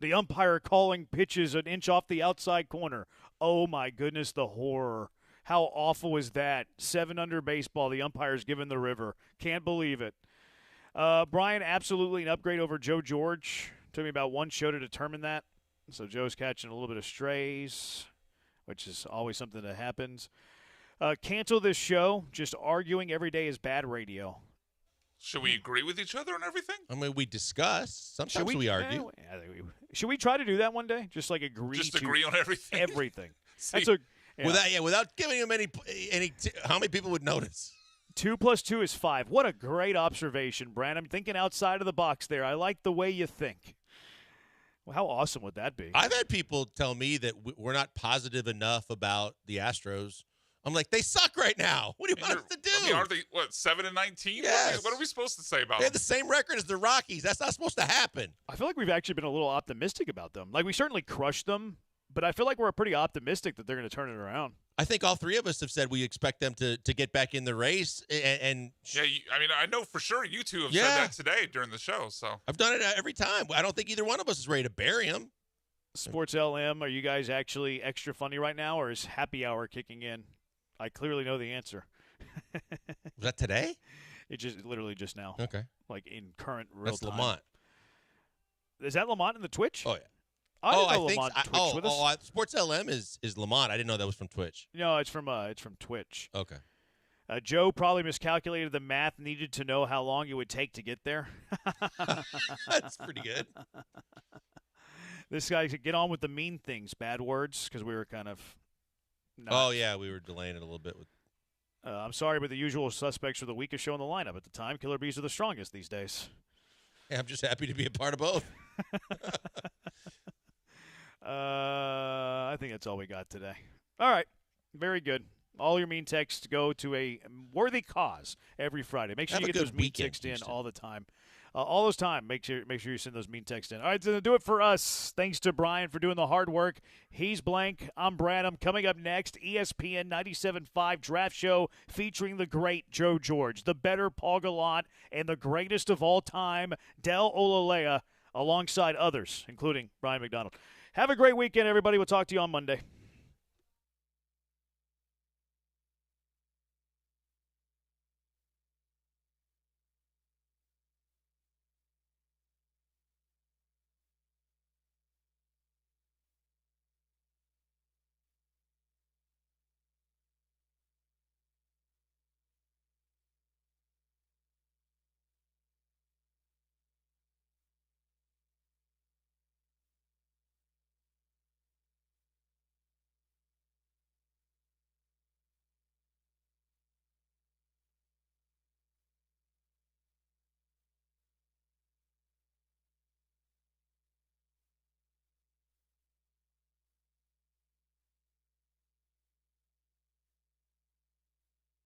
The umpire calling pitches an inch off the outside corner. Oh, my goodness, the horror. How awful is that? 7 under baseball. The umpire's given the river. Can't believe it. Brian, absolutely an upgrade over Joe George. Took me about one show to determine that. So Joe's catching a little bit of strays, which is always something that happens. Cancel this show. Just arguing every day is bad radio. Should we agree with each other on everything? I mean, we discuss. Sometimes we argue. Should we try to do that one day? Just like agree on everything. Everything. See, without giving him any how many people would notice? 2 + 2 is 5. What a great observation, Brand. I'm thinking outside of the box there. I like the way you think. Well, how awesome would that be? I've had people tell me that we're not positive enough about the Astros. I'm like, they suck right now. What do you want us to do? I mean, are they, 7-19? Yes. What are we supposed to say about They have them? the same record as the Rockies. That's not supposed to happen. I feel like we've actually been a little optimistic about them. Like, we certainly crushed them, but I feel like we're pretty optimistic that they're going to turn it around. I think all three of us have said we expect them to get back in the race. And yeah, I mean, I know for sure you two have said that today during the show. So I've done it every time. I don't think either one of us is ready to bury them. Sports LM, are you guys actually extra funny right now, or is happy hour kicking in? I clearly know the answer. Was that today? It just literally just now. Okay. Like in current real That's time. Lamont. Is that Lamont in the Twitch? Oh, yeah. I didn't know think Lamont Twitch with us. Sports LM is Lamont. I didn't know that was from Twitch. No, it's from Twitch. Okay. Joe probably miscalculated the math needed to know how long it would take to get there. That's pretty good. This guy could get on with the mean things, bad words, because we were kind of. Oh yeah, we were delaying it a little bit with. I'm sorry, but the usual suspects were the weakest show in the lineup at the time. Killer Bees are the strongest these days. Hey, I'm just happy to be a part of both. I think that's all we got today. All right. Very good. All your mean texts go to a worthy cause every Friday. Make sure you get those mean texts in all the time. All those time, make sure you send those mean texts in. All right, so do it for us. Thanks to Brian for doing the hard work. He's Blank. I'm Branham. Coming up next, ESPN 97.5 Draft Show featuring the great Joe George, the better Paul Gallant, and the greatest of all time, Del Olaleye, alongside others, including Brian McDonald. Have a great weekend, everybody. We'll talk to you on Monday.